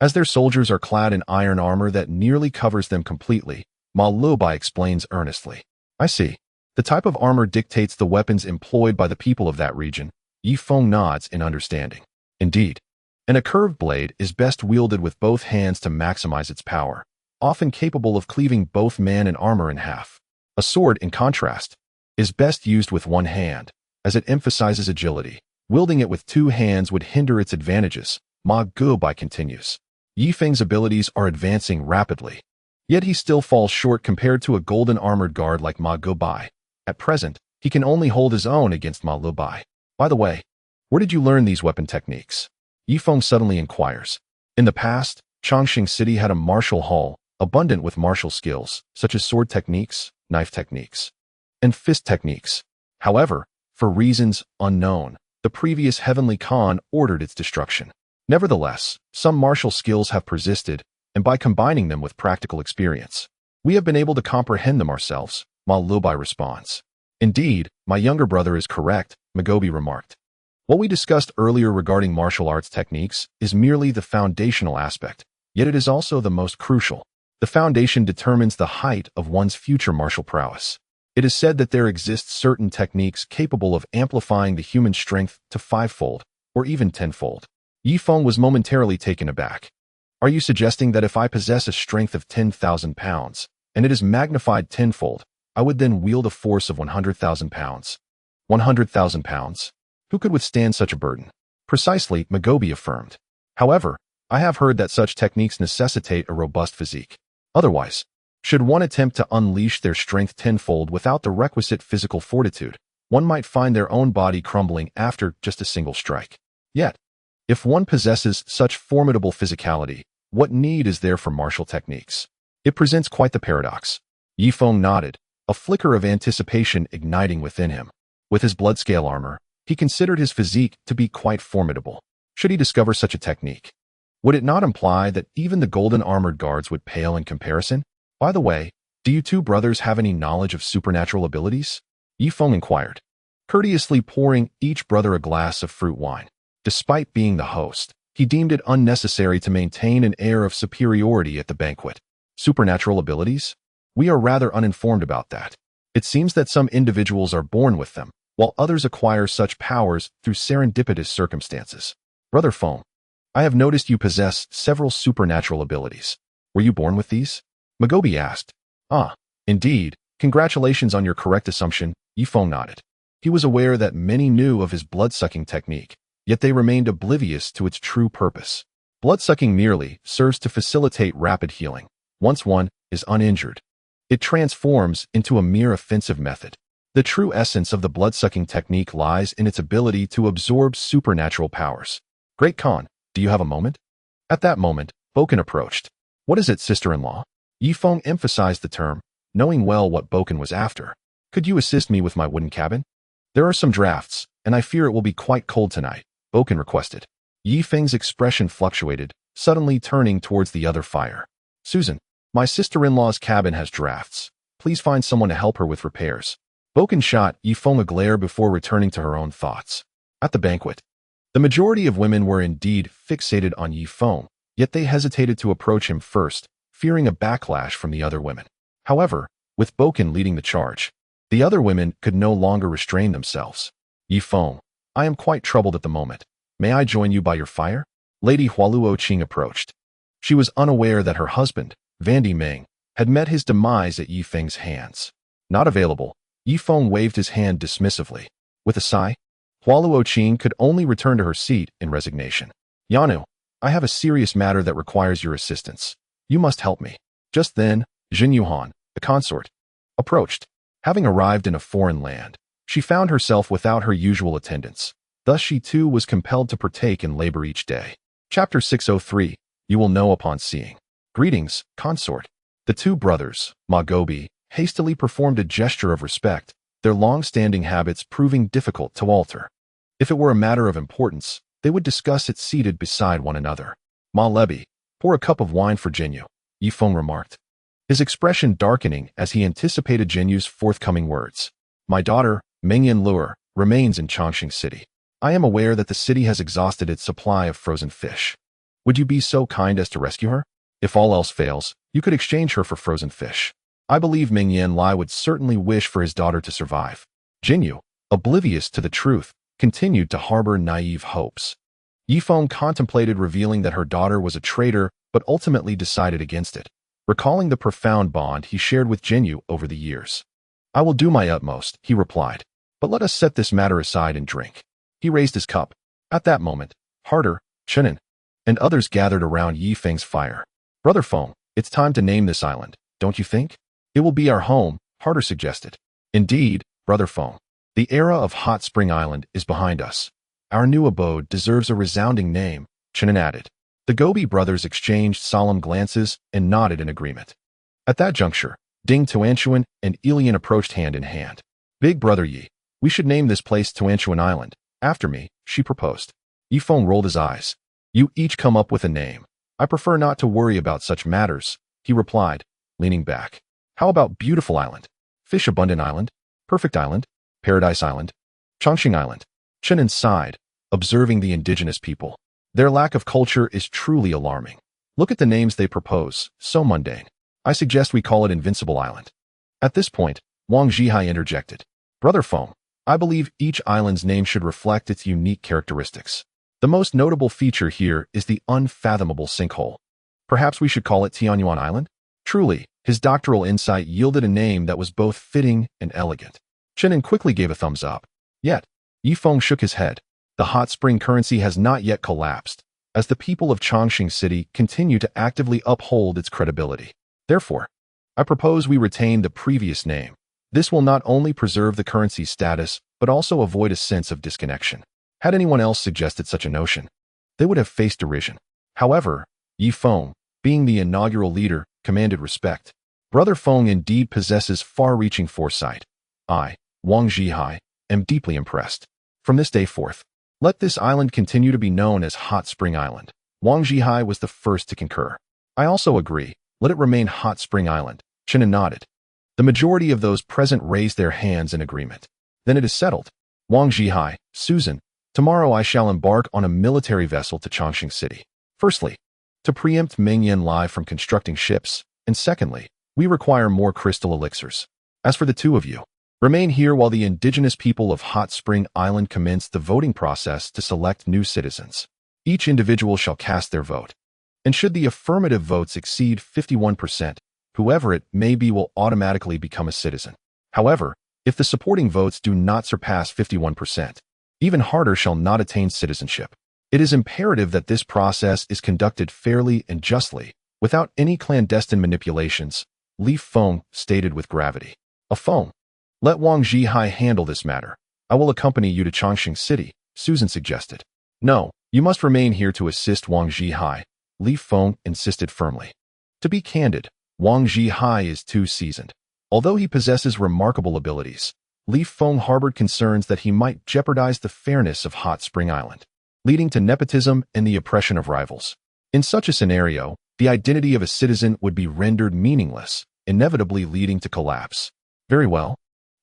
As their soldiers are clad in iron armor that nearly covers them completely, Ma Lubai explains earnestly. I see. The type of armor dictates the weapons employed by the people of that region. Yifeng nods in understanding. Indeed. And a curved blade is best wielded with both hands to maximize its power, often capable of cleaving both man and armor in half. A sword, in contrast, is best used with one hand, as it emphasizes agility. Wielding it with 2 hands would hinder its advantages. Ma Gubai continues. Yifeng's abilities are advancing rapidly, yet he still falls short compared to a golden armored guard like Ma Gubai. At present, he can only hold his own against Ma Lubai. By the way, where did you learn these weapon techniques? Yifeng suddenly inquires. In the past, Changsheng City had a martial hall, abundant with martial skills, such as sword techniques, knife techniques, and fist techniques. However, for reasons unknown, the previous Heavenly Khan ordered its destruction. Nevertheless, some martial skills have persisted, and by combining them with practical experience, we have been able to comprehend them ourselves. Ma Lubai responds. Indeed, my younger brother is correct, Magobi remarked. What we discussed earlier regarding martial arts techniques is merely the foundational aspect, yet it is also the most crucial. The foundation determines the height of one's future martial prowess. It is said that there exist certain techniques capable of amplifying the human strength to 5-fold, or even 10-fold. Yifeng was momentarily taken aback. Are you suggesting that if I possess a strength of 10,000 pounds, and it is magnified 10-fold, I would then wield a force of 100,000 pounds? 100,000 pounds? Who could withstand such a burden? Precisely, Magobi affirmed. However, I have heard that such techniques necessitate a robust physique. Otherwise, should one attempt to unleash their strength 10-fold without the requisite physical fortitude, one might find their own body crumbling after just a single strike. Yet, if one possesses such formidable physicality, what need is there for martial techniques? It presents quite the paradox. Yifeng nodded, a flicker of anticipation igniting within him. With his blood-scale armor, he considered his physique to be quite formidable. Should he discover such a technique, would it not imply that even the golden armored guards would pale in comparison? By the way, do you 2 brothers have any knowledge of supernatural abilities? Yifeng inquired, courteously pouring each brother a glass of fruit wine. Despite being the host, he deemed it unnecessary to maintain an air of superiority at the banquet. Supernatural abilities? We are rather uninformed about that. It seems that some individuals are born with them, while others acquire such powers through serendipitous circumstances. Brother Feng, I have noticed you possess several supernatural abilities. Were you born with these? Magobi asked. Ah, indeed. Congratulations on your correct assumption, Yifeng nodded. He was aware that many knew of his blood-sucking technique, yet they remained oblivious to its true purpose. Blood-sucking merely serves to facilitate rapid healing. Once one is uninjured, it transforms into a mere offensive method. The true essence of the blood-sucking technique lies in its ability to absorb supernatural powers. Great Khan, do you have a moment? At that moment, Boken approached. What is it, sister-in-law? Yifeng emphasized the term, knowing well what Boken was after. Could you assist me with my wooden cabin? There are some drafts, and I fear it will be quite cold tonight, Boken requested. Yifeng's expression fluctuated, suddenly turning towards the other fire. Susan, my sister-in-law's cabin has drafts. Please find someone to help her with repairs. Boken shot Yifeng a glare before returning to her own thoughts. At the banquet, the majority of women were indeed fixated on Yifeng, yet they hesitated to approach him first, fearing a backlash from the other women. However, with Boken leading the charge, the other women could no longer restrain themselves. Yifeng, I am quite troubled at the moment. May I join you by your fire? Lady Hualuo Qing approached. She was unaware that her husband, Vandy Meng, had met his demise at Yifeng's hands. Not available, Yifeng waved his hand dismissively. With a sigh, Hualuo Qing could only return to her seat in resignation. Yanu, I have a serious matter that requires your assistance. You must help me. Just then, Jin Yuhan, the consort, approached. Having arrived in a foreign land, she found herself without her usual attendants. Thus she too was compelled to partake in labor each day. Chapter 603, You Will Know Upon Seeing. Greetings, consort. The two brothers, Ma Gobi, hastily performed a gesture of respect, their long-standing habits proving difficult to alter. If it were a matter of importance, they would discuss it seated beside one another. Ma Lebi, pour a cup of wine for Jinyu, Yifeng remarked, his expression darkening as he anticipated Jinyu's forthcoming words. My daughter, Meng Yanlie, remains in Changsheng City. I am aware that the city has exhausted its supply of frozen fish. Would you be so kind as to rescue her? If all else fails, you could exchange her for frozen fish. I believe Meng Yanlie would certainly wish for his daughter to survive. Jinyu, oblivious to the truth, continued to harbor naive hopes. Yifeng contemplated revealing that her daughter was a traitor, but ultimately decided against it, recalling the profound bond he shared with Jinyu over the years. I will do my utmost, he replied, but let us set this matter aside and drink. He raised his cup. At that moment, Harder, Chenin, and others gathered around Yifeng's fire. Brother Feng, it's time to name this island, don't you think? It will be our home, Harder suggested. Indeed, Brother Feng. The era of Hot Spring Island is behind us. Our new abode deserves a resounding name, Chenin added. The Gobi brothers exchanged solemn glances and nodded in agreement. At that juncture, Ding Tuanchuan and Ilian approached hand in hand. Big Brother Yi, we should name this place Tuanchuan Island. After me, she proposed. Yifeng rolled his eyes. You each come up with a name. I prefer not to worry about such matters, he replied, leaning back. How about Beautiful Island? Fish Abundant Island? Perfect Island? Paradise Island? Changsheng Island? Chenin sighed, observing the indigenous people. Their lack of culture is truly alarming. Look at the names they propose, so mundane. I suggest we call it Invincible Island. At this point, Wang Zhihai interjected. Brother Feng, I believe each island's name should reflect its unique characteristics. The most notable feature here is the unfathomable sinkhole. Perhaps we should call it Tianyuan Island? Truly, his doctoral insight yielded a name that was both fitting and elegant. Chenin quickly gave a thumbs up. Yet, Yifeng shook his head. The hot spring currency has not yet collapsed, as the people of Changsheng City continue to actively uphold its credibility. Therefore, I propose we retain the previous name. This will not only preserve the currency's status, but also avoid a sense of disconnection. Had anyone else suggested such a notion, they would have faced derision. However, Yifeng, being the inaugural leader, commanded respect. Brother Feng indeed possesses far-reaching foresight. I, Wang Zhihai, am deeply impressed. From this day forth, let this island continue to be known as Hot Spring Island. Wang Zhihai was the first to concur. I also agree, let it remain Hot Spring Island, Chenin nodded. The majority of those present raised their hands in agreement. Then it is settled. Wang Zhihai, Susan, tomorrow I shall embark on a military vessel to Changsheng City. Firstly, to preempt Meng Yanlie from constructing ships, and secondly, we require more crystal elixirs. As for the two of you, remain here while the indigenous people of Hot Spring Island commence the voting process to select new citizens. Each individual shall cast their vote. And should the affirmative votes exceed 51%, whoever it may be will automatically become a citizen. However, if the supporting votes do not surpass 51%, even Harder shall not attain citizenship. It is imperative that this process is conducted fairly and justly, without any clandestine manipulations, Li Feng stated with gravity. A Feng, let Wang Zhihai handle this matter. I will accompany you to Changsheng City, Susan suggested. No, you must remain here to assist Wang Zhihai, Li Feng insisted firmly. To be candid, Wang Zhihai is too seasoned. Although he possesses remarkable abilities, Li Feng harbored concerns that he might jeopardize the fairness of Hot Spring Island, leading to nepotism and the oppression of rivals. In such a scenario, the identity of a citizen would be rendered meaningless, inevitably leading to collapse. Very well.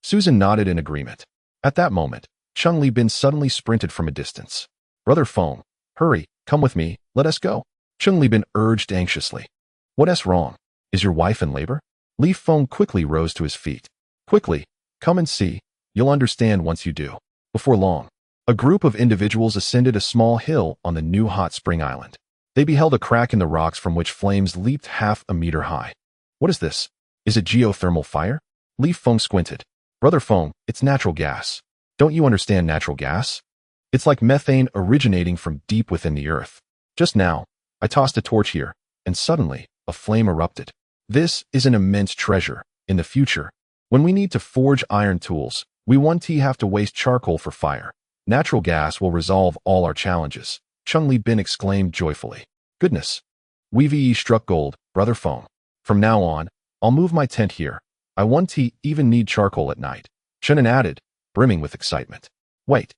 Susan nodded in agreement. At that moment, Changli Bin suddenly sprinted from a distance. Brother Feng, hurry, come with me, let us go. Changli Bin urged anxiously. What's wrong? Is your wife in labor? Li Feng quickly rose to his feet. Quickly, come and see. You'll understand once you do. Before long, a group of individuals ascended a small hill on the new hot spring island. They beheld a crack in the rocks from which flames leaped half a meter high. What is this? Is it geothermal fire? Li Feng squinted. Brother Feng, it's natural gas. Don't you understand natural gas? It's like methane originating from deep within the earth. Just now, I tossed a torch here, and suddenly, a flame erupted. This is an immense treasure. In the future, when we need to forge iron tools, we won't have to waste charcoal for fire. Natural gas will resolve all our challenges. Changli Bin exclaimed joyfully. Goodness. We've struck gold, Brother Feng. From now on, I'll move my tent here. I won't even need charcoal at night. Chenin added, brimming with excitement. Wait.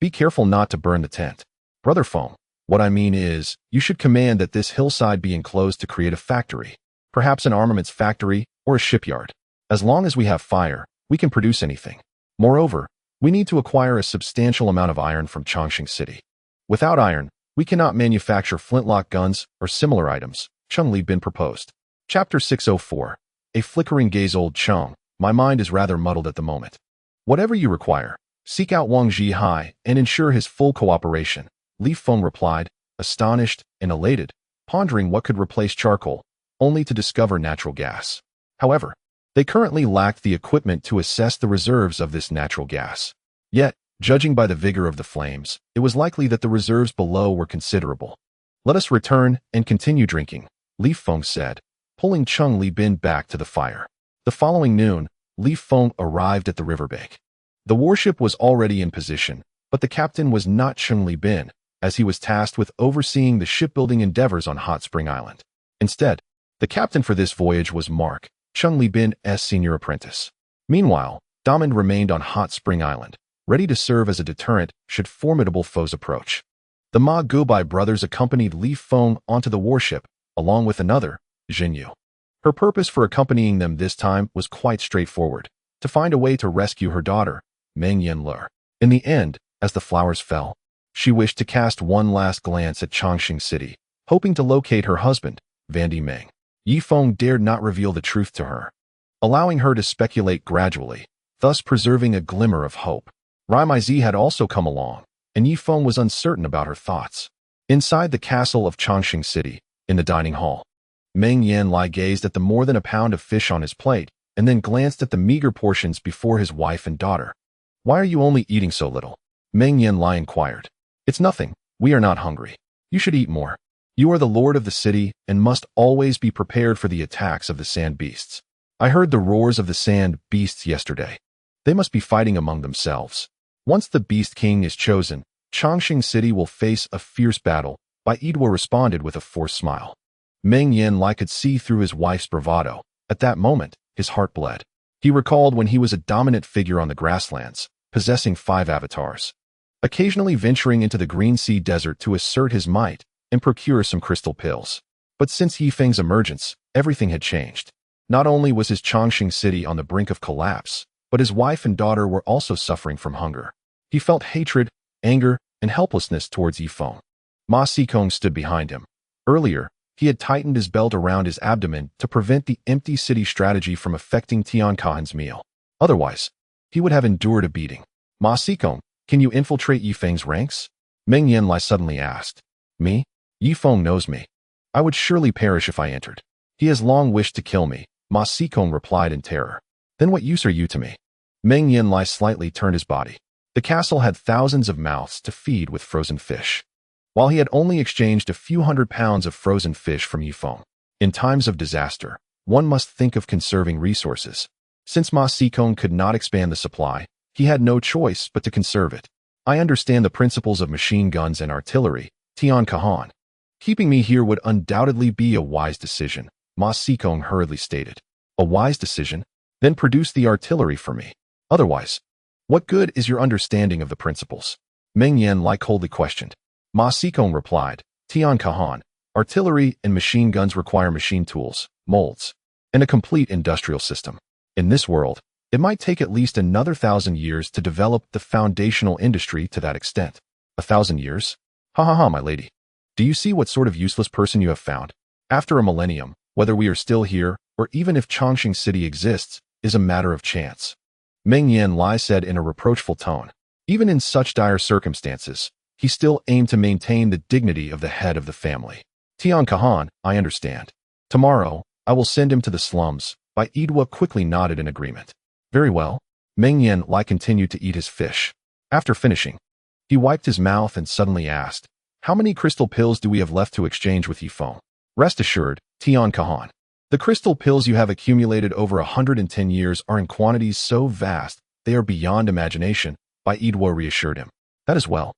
Be careful not to burn the tent. Brother Feng, what I mean is, you should command that this hillside be enclosed to create a factory. Perhaps an armaments factory or a shipyard. As long as we have fire, we can produce anything. Moreover, we need to acquire a substantial amount of iron from Changsheng City. Without iron, we cannot manufacture flintlock guns or similar items, Changli Bin proposed. Chapter 604. A flickering gaze. Old Chang, my mind is rather muddled at the moment. Whatever you require, seek out Wang Zhihai and ensure his full cooperation, Li Feng replied, astonished and elated, pondering what could replace charcoal, only to discover natural gas. However, they currently lacked the equipment to assess the reserves of this natural gas. Yet, judging by the vigor of the flames, it was likely that the reserves below were considerable. Let us return and continue drinking, Li Feng said, pulling Changli Bin back to the fire. The following noon, Li Feng arrived at the riverbank. The warship was already in position, but the captain was not Changli Bin, as he was tasked with overseeing the shipbuilding endeavors on Hot Spring Island. Instead, the captain for this voyage was Mark, Changli Bin's senior apprentice. Meanwhile, Damon remained on Hot Spring Island, ready to serve as a deterrent should formidable foes approach. The Ma Gubai brothers accompanied Li Feng onto the warship, along with another, Jinyu. Her purpose for accompanying them this time was quite straightforward, to find a way to rescue her daughter, Meng Yanlie. In the end, as the flowers fell, she wished to cast one last glance at Changsheng City, hoping to locate her husband, Vandy Meng. Yi Feng dared not reveal the truth to her, allowing her to speculate gradually, thus preserving a glimmer of hope. Rai Meizi had also come along, and Yi Feng was uncertain about her thoughts. Inside the castle of Changsheng City, in the dining hall, Meng Yanlie gazed at the more than a pound of fish on his plate, and then glanced at the meager portions before his wife and daughter. Why are you only eating so little? Meng Yanlie inquired. It's nothing, we are not hungry. You should eat more. You are the lord of the city and must always be prepared for the attacks of the sand beasts. I heard the roars of the sand beasts yesterday. They must be fighting among themselves. Once the Beast King is chosen, Changsheng City will face a fierce battle, Yuer responded with a forced smile. Meng Yanlie could see through his wife's bravado. At that moment, his heart bled. He recalled when he was a dominant figure on the grasslands, possessing 5 avatars. Occasionally venturing into the Green Sea Desert to assert his might and procure some crystal pills. But since Yi Feng's emergence, everything had changed. Not only was his Changsheng City on the brink of collapse, but his wife and daughter were also suffering from hunger. He felt hatred, anger, and helplessness towards Yi Feng. Ma Xikong stood behind him. Earlier, he had tightened his belt around his abdomen to prevent the empty city strategy from affecting Tian Kahan's meal. Otherwise, he would have endured a beating. Ma Xikong, can you infiltrate Yi Feng's ranks? Meng Yanlie suddenly asked. Me? Yi Feng knows me. I would surely perish if I entered. He has long wished to kill me, Ma Xikong replied in terror. Then what use are you to me? Meng Yanlie slightly turned his body. The castle had thousands of mouths to feed with frozen fish. While he had only exchanged a few 100 pounds of frozen fish from Yi Feng. In times of disaster, one must think of conserving resources. Since Ma Xikong could not expand the supply, he had no choice but to conserve it. I understand the principles of machine guns and artillery, Tian Kahan. Keeping me here would undoubtedly be a wise decision, Ma Xikong hurriedly stated. A wise decision? Then produce the artillery for me. Otherwise, what good is your understanding of the principles? Meng Yanlie coldly questioned. Ma Xikong replied, Tian Kahan, Artillery and machine guns require machine tools, molds, and a complete industrial system. In this world, it might take at least another 1,000 years to develop the foundational industry to that extent. 1,000 years? Hahaha, my lady. Do you see what sort of useless person you have found? After a millennium, whether we are still here, or even if Changsheng City exists, is a matter of chance. Meng Yanlie said in a reproachful tone. Even in such dire circumstances, he still aimed to maintain the dignity of the head of the family. Tian Kahan, I understand. Tomorrow, I will send him to the slums. By Duoyan quickly nodded in agreement. Very well. Meng Yanlie continued to eat his fish. After finishing, he wiped his mouth and suddenly asked, how many crystal pills do we have left to exchange with Yifeng? Rest assured, Tian Kahan. The crystal pills you have accumulated over 110 years are in quantities so vast, they are beyond imagination, Bai Duoyan reassured him. That is well.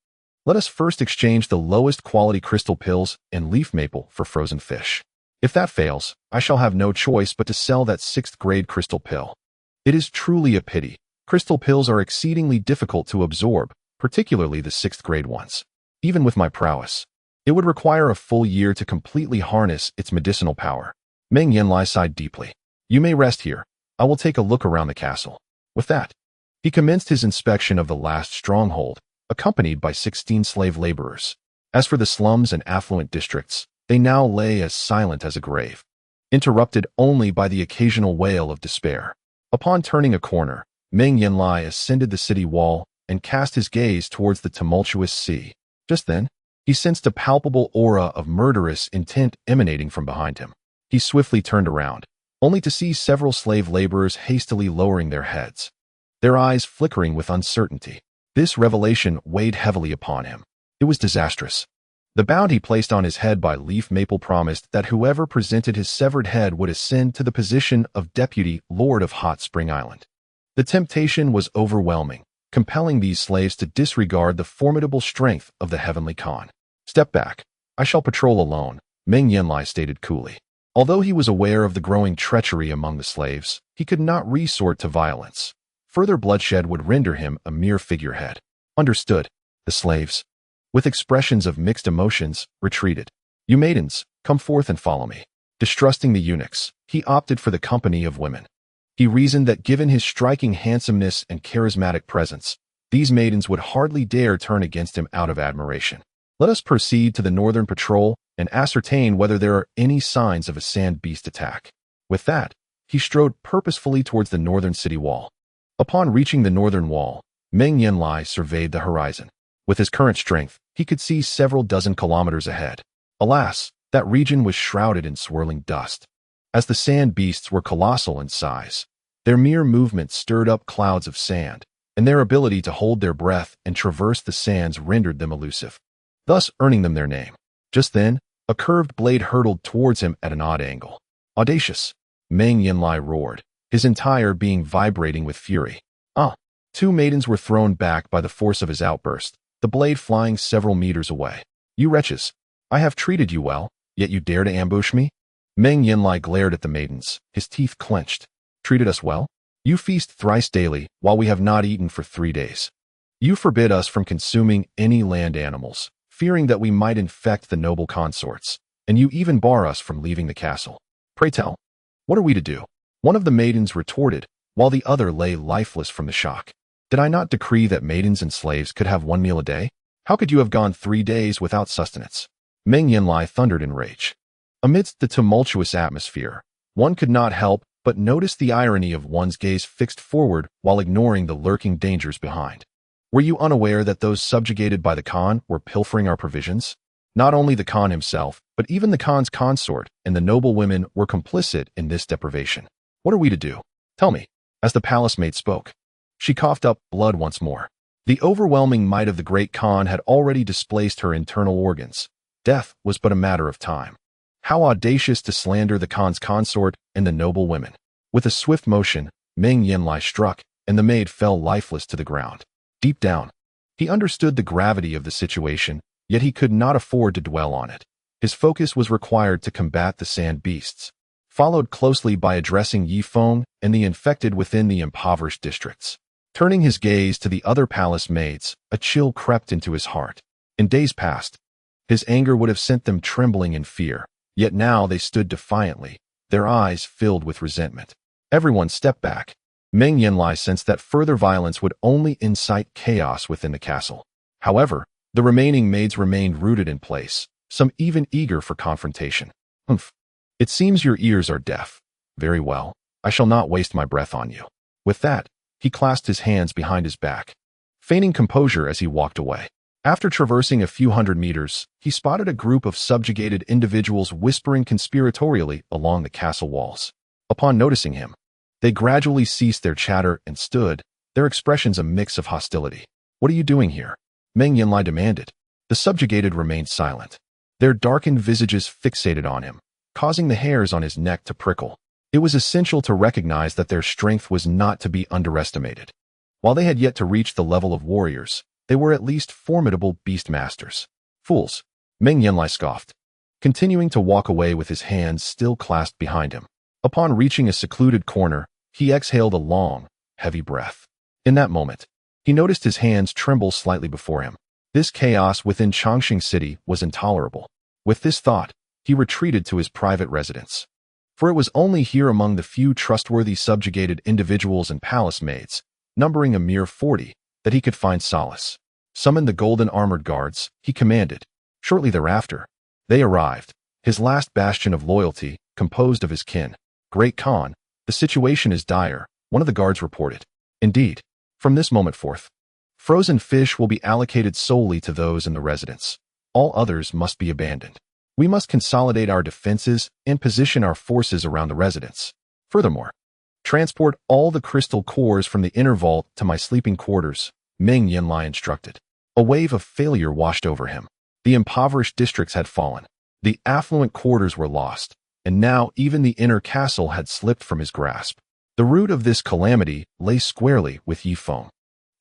Let us first exchange the lowest quality crystal pills and leaf maple for frozen fish. If that fails, I shall have no choice but to sell that 6th grade crystal pill. It is truly a pity. Crystal pills are exceedingly difficult to absorb, particularly the 6th grade ones. Even with my prowess, it would require a full year to completely harness its medicinal power. Meng Yanlie sighed deeply. You may rest here. I will take a look around the castle. With that, he commenced his inspection of the last stronghold, accompanied by 16 slave laborers. As for the slums and affluent districts, they now lay as silent as a grave, interrupted only by the occasional wail of despair. Upon turning a corner, Meng Yanlie ascended the city wall and cast his gaze towards the tumultuous sea. Just then, he sensed a palpable aura of murderous intent emanating from behind him. He swiftly turned around, only to see several slave laborers hastily lowering their heads, their eyes flickering with uncertainty. This revelation weighed heavily upon him. It was disastrous. The bounty placed on his head by Leaf Maple promised that whoever presented his severed head would ascend to the position of Deputy Lord of Hot Spring Island. The temptation was overwhelming, compelling these slaves to disregard the formidable strength of the Heavenly Khan. Step back. I shall patrol alone, Meng Yanlie stated coolly. Although he was aware of the growing treachery among the slaves, he could not resort to violence. Further bloodshed would render him a mere figurehead. Understood. The slaves, with expressions of mixed emotions, retreated. You maidens, come forth and follow me. Distrusting the eunuchs, he opted for the company of women. He reasoned that given his striking handsomeness and charismatic presence, these maidens would hardly dare turn against him out of admiration. Let us proceed to the northern patrol and ascertain whether there are any signs of a sand beast attack. With that, he strode purposefully towards the northern city wall. Upon reaching the northern wall, Meng Yanlie surveyed the horizon. With his current strength, he could see several dozen kilometers ahead. Alas, that region was shrouded in swirling dust. As the sand beasts were colossal in size, their mere movement stirred up clouds of sand, and their ability to hold their breath and traverse the sands rendered them elusive, thus earning them their name. Just then, a curved blade hurtled towards him at an odd angle. Audacious! Meng Yanlie roared, his entire being vibrating with fury. Two maidens were thrown back by the force of his outburst, the blade flying several meters away. You wretches! I have treated you well, yet you dare to ambush me? Meng Yanlie glared at the maidens, his teeth clenched. Treated us well? You feast thrice daily, while we have not eaten for 3 days. You forbid us from consuming any land animals, fearing that we might infect the noble consorts, and you even bar us from leaving the castle. Pray tell, what are we to do? One of the maidens retorted, while the other lay lifeless from the shock. Did I not decree that maidens and slaves could have 1 meal a day? How could you have gone 3 days without sustenance? Meng Yanlie thundered in rage. Amidst the tumultuous atmosphere, one could not help but notice the irony of one's gaze fixed forward while ignoring the lurking dangers behind. Were you unaware that those subjugated by the Khan were pilfering our provisions? Not only the Khan himself, but even the Khan's consort and the noble women were complicit in this deprivation. What are we to do? Tell me, as the palace maid spoke. She coughed up blood once more. The overwhelming might of the great Khan had already displaced her internal organs. Death was but a matter of time. How audacious to slander the Khan's consort and the noble women. With a swift motion, Meng Yanlie struck, and the maid fell lifeless to the ground. Deep down, he understood the gravity of the situation, yet he could not afford to dwell on it. His focus was required to combat the sand beasts, followed closely by addressing Yifeng and the infected within the impoverished districts. Turning his gaze to the other palace maids, a chill crept into his heart. In days past, His anger would have sent them trembling in fear, yet now they stood defiantly, their eyes filled with resentment. Everyone stepped back. Meng Yanlie sensed that further violence would only incite chaos within the castle. However, the remaining maids remained rooted in place, some even eager for confrontation. Humph. It seems your ears are deaf. Very well. I shall not waste my breath on you. With that, he clasped his hands behind his back, feigning composure as he walked away. After traversing a few hundred meters, he spotted a group of subjugated individuals whispering conspiratorially along the castle walls. Upon noticing him, they gradually ceased their chatter and stood, their expressions a mix of hostility. What are you doing here? Meng Yanlie demanded. The subjugated remained silent, their darkened visages fixated on him, causing the hairs on his neck to prickle. It was essential to recognize that their strength was not to be underestimated. While they had yet to reach the level of warriors, they were at least formidable beastmasters. Fools, Meng Yanlie scoffed, continuing to walk away with his hands still clasped behind him. Upon reaching a secluded corner, he exhaled a long, heavy breath. In that moment, he noticed his hands tremble slightly before him. This chaos within Changsheng City was intolerable. With this thought, he retreated to his private residence. For it was only here among the few trustworthy subjugated individuals and palace maids, numbering a mere 40, that he could find solace. Summon the golden armored guards, he commanded. Shortly thereafter, they arrived, his last bastion of loyalty, composed of his kin. Great Khan, the situation is dire, one of the guards reported. Indeed, from this moment forth, frozen fish will be allocated solely to those in the residence. All others must be abandoned. We must consolidate our defenses and position our forces around the residence. Furthermore, transport all the crystal cores from the inner vault to my sleeping quarters, Meng Yanlie instructed. A wave of failure washed over him. The impoverished districts had fallen. The affluent quarters were lost, and now even the inner castle had slipped from his grasp. The root of this calamity lay squarely with Yifeng.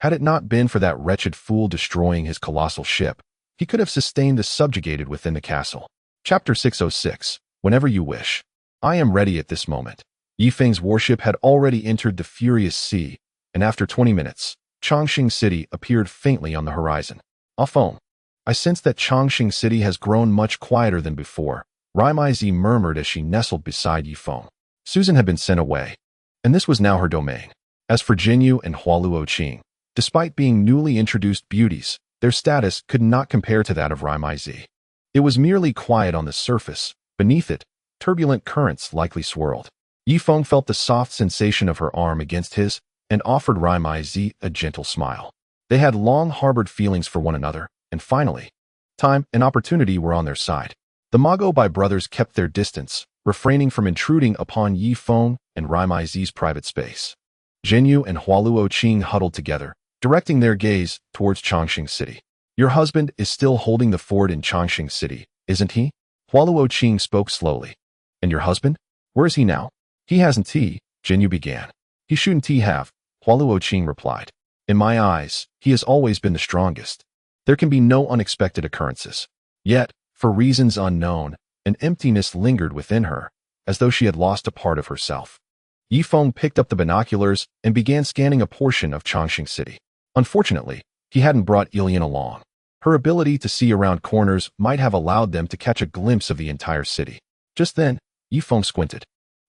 Had it not been for that wretched fool destroying his colossal ship, he could have sustained the subjugated within the castle. Chapter 606. Whenever you wish. I am ready at this moment. Yifeng's warship had already entered the furious sea, and after 20 minutes, Changsheng City appeared faintly on the horizon. Afon. I sense that Changsheng City has grown much quieter than before, Rimai murmured as she nestled beside Yifeng. Susan had been sent away, and this was now her domain. As for Jinyu and Hualuoqing, despite being newly introduced beauties, their status could not compare to that of Rimai. It was merely quiet on the surface. Beneath it, turbulent currents likely swirled. Yifeng felt the soft sensation of her arm against his and offered Rimai a gentle smile. They had long harbored feelings for one another, and finally, time and opportunity were on their side. The Magobai brothers kept their distance, refraining from intruding upon Yifeng and Rimai's private space. Jinyu and Hualuoqing huddled together, directing their gaze towards Changsheng City. Your husband is still holding the fort in Changsheng City, isn't he? Hualuoqing spoke slowly. And your husband? Where is he now? He hasn't tea, Jinyu began. He shouldn't he have, Hualuoqing replied. In my eyes, he has always been the strongest. There can be no unexpected occurrences. Yet, for reasons unknown, an emptiness lingered within her, as though she had lost a part of herself. Yifeng picked up the binoculars and began scanning a portion of Changsheng City. Unfortunately, he hadn't brought Ilian along. Her ability to see around corners might have allowed them to catch a glimpse of the entire city. Just then, Yifeng squinted.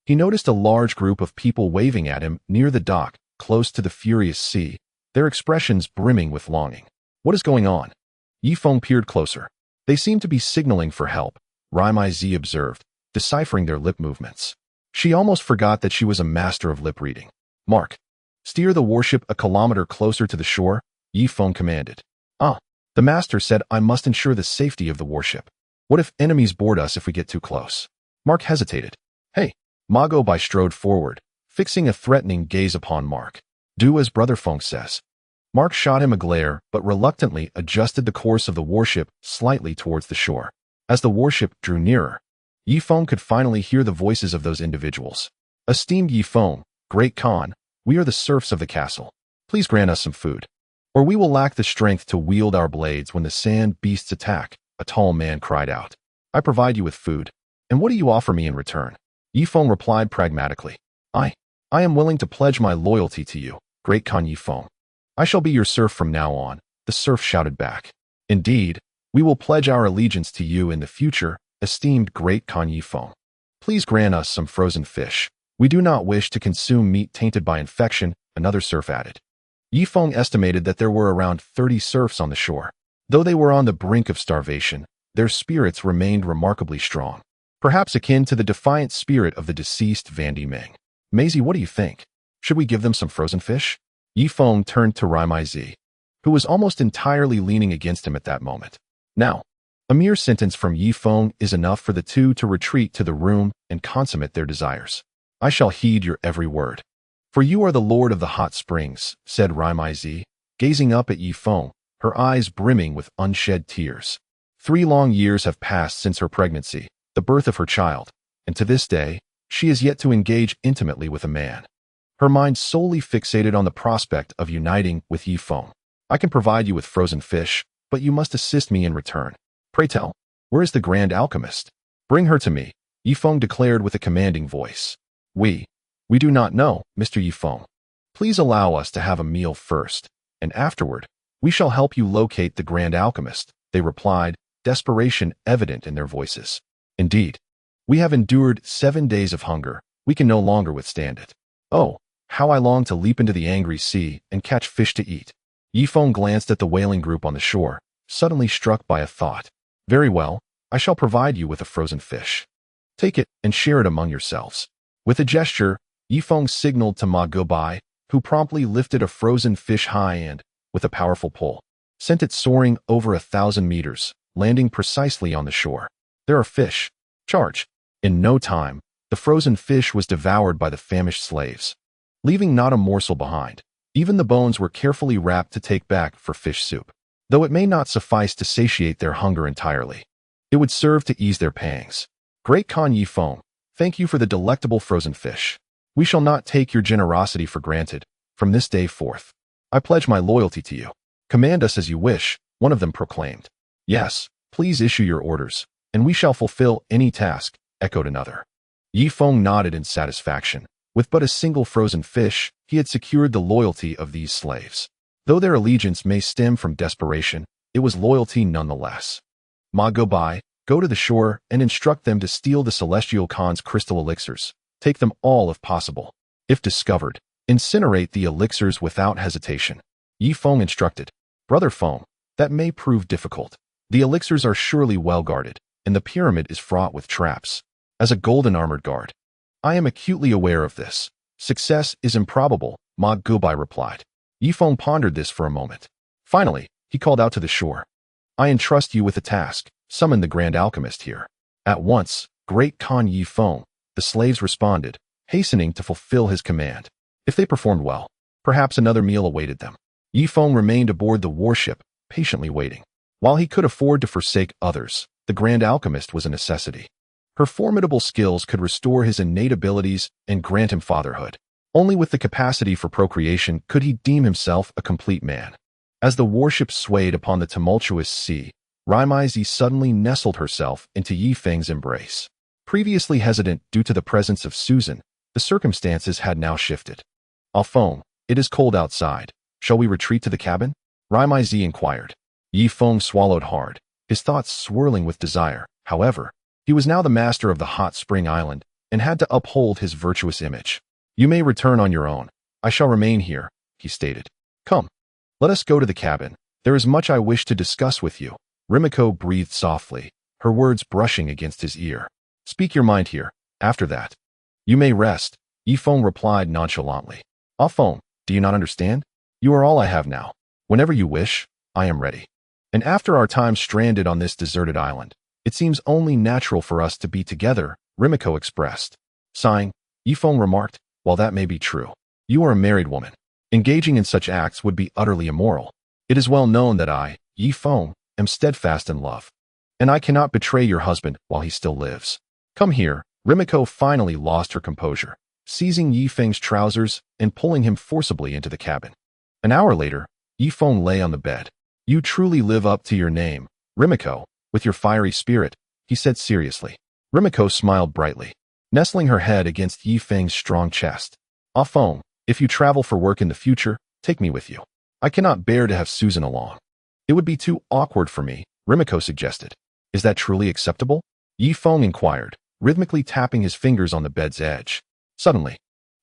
He noticed a large group of people waving at him near the dock, close to the furious sea, their expressions brimming with longing. What is going on? Yifeng peered closer. They seemed to be signaling for help, Rimai observed, deciphering their lip movements. She almost forgot that she was a master of lip reading. Mark, steer the warship a kilometer closer to the shore, Yifeng commanded. The master said I must ensure the safety of the warship. What if enemies board us if we get too close? Mark hesitated. Hey, Magobai strode forward, fixing a threatening gaze upon Mark. Do as Brother Feng says. Mark shot him a glare, but reluctantly adjusted the course of the warship slightly towards the shore. As the warship drew nearer, Yifeng could finally hear the voices of those individuals. Esteemed Yifeng, Great Khan, we are the serfs of the castle. Please grant us some food, or we will lack the strength to wield our blades when the sand beasts attack, a tall man cried out. I provide you with food, and what do you offer me in return? Yifeng replied pragmatically. I am willing to pledge my loyalty to you, Great Khan Yifeng. I shall be your serf from now on, the serf shouted back. Indeed, We will pledge our allegiance to you in the future, esteemed great Khan Yifeng. Please grant us some frozen fish. We do not wish to consume meat tainted by infection, another serf added. Yifeng estimated that there were around 30 serfs on the shore. Though they were on the brink of starvation, their spirits remained remarkably strong, perhaps akin to the defiant spirit of the deceased Vandy Ming. Maisie, what do you think? Should we give them some frozen fish? Yifeng turned to Rimai, who was almost entirely leaning against him at that moment. Now, a mere sentence from Yifeng is enough for the two to retreat to the room and consummate their desires. I shall heed your every word. For you are the lord of the hot springs, said Rimai, gazing up at Yifeng, her eyes brimming with unshed tears. 3 long years have passed since her pregnancy, the birth of her child, and to this day, she is yet to engage intimately with a man. Her mind solely fixated on the prospect of uniting with Yifeng. I can provide you with frozen fish, but you must assist me in return. Pray tell, where is the grand alchemist? Bring her to me, Yifeng declared with a commanding voice. We do not know, Mr. Yifeng. Please allow us to have a meal first, and afterward, we shall help you locate the grand alchemist, they replied, desperation evident in their voices. Indeed, we have endured 7 days of hunger. We can no longer withstand it. Oh, how I long to leap into the angry sea and catch fish to eat. Yifeng glanced at the wailing group on the shore, suddenly struck by a thought. Very well, I shall provide you with a frozen fish. Take it and share it among yourselves. With a gesture, Yifeng signaled to Ma Gobai, who promptly lifted a frozen fish high and, with a powerful pull, sent it soaring over 1,000 meters, landing precisely on the shore. There are fish. Charge. In no time, the frozen fish was devoured by the famished slaves, leaving not a morsel behind. Even the bones were carefully wrapped to take back for fish soup. Though it may not suffice to satiate their hunger entirely, it would serve to ease their pangs. Great Khan Yifeng, thank you for the delectable frozen fish. We shall not take your generosity for granted. From this day forth, I pledge my loyalty to you. Command us as you wish, one of them proclaimed. Yes, please issue your orders, and we shall fulfill any task, echoed another. Yifeng nodded in satisfaction. With but a single frozen fish, he had secured the loyalty of these slaves. Though their allegiance may stem from desperation, it was loyalty nonetheless. Ma Gobai, go to the shore and instruct them to steal the Celestial Khan's crystal elixirs. Take them all if possible. If discovered, incinerate the elixirs without hesitation. Yifeng instructed. Brother Feng, that may prove difficult. The elixirs are surely well guarded, and the pyramid is fraught with traps. As a golden armored guard, I am acutely aware of this. Success is improbable, Ma Gobai replied. Yifeng pondered this for a moment. Finally, he called out to the shore. I entrust you with a task. Summon the grand alchemist here. At once, great Khan Yifeng, the slaves responded, hastening to fulfill his command. If they performed well, perhaps another meal awaited them. Yifeng remained aboard the warship, patiently waiting. While he could afford to forsake others, the grand alchemist was a necessity. Her formidable skills could restore his innate abilities and grant him fatherhood. Only with the capacity for procreation could he deem himself a complete man. As the warship swayed upon the tumultuous sea, Rimai suddenly nestled herself into Yifeng's embrace. Previously hesitant due to the presence of Susan, the circumstances had now shifted. Feng, it is cold outside. Shall we retreat to the cabin? Rimai inquired. Yifeng swallowed hard, his thoughts swirling with desire. However, he was now the master of the hot spring island and had to uphold his virtuous image. You may return on your own. I shall remain here, he stated. Come, let us go to the cabin. There is much I wish to discuss with you. Rimiko breathed softly, her words brushing against his ear. Speak your mind here. After that, you may rest, Yifeng replied nonchalantly. Feng, do you not understand? You are all I have now. Whenever you wish, I am ready. And after our time stranded on this deserted island, it seems only natural for us to be together, Rimiko expressed. Sighing, Yifeng remarked, while that may be true, you are a married woman. Engaging in such acts would be utterly immoral. It is well known that I, Yifeng, am steadfast in love, and I cannot betray your husband while he still lives. Come here. Rimiko finally lost her composure, seizing Yifeng's trousers and pulling him forcibly into the cabin. An hour later, Yifeng lay on the bed. You truly live up to your name, Rimiko, with your fiery spirit, he said seriously. Rimiko smiled brightly, nestling her head against Yifeng's strong chest. Feng, if you travel for work in the future, take me with you. I cannot bear to have Susan along. It would be too awkward for me, Rimiko suggested. Is that truly acceptable? Yi Feng inquired, rhythmically tapping his fingers on the bed's edge. Suddenly,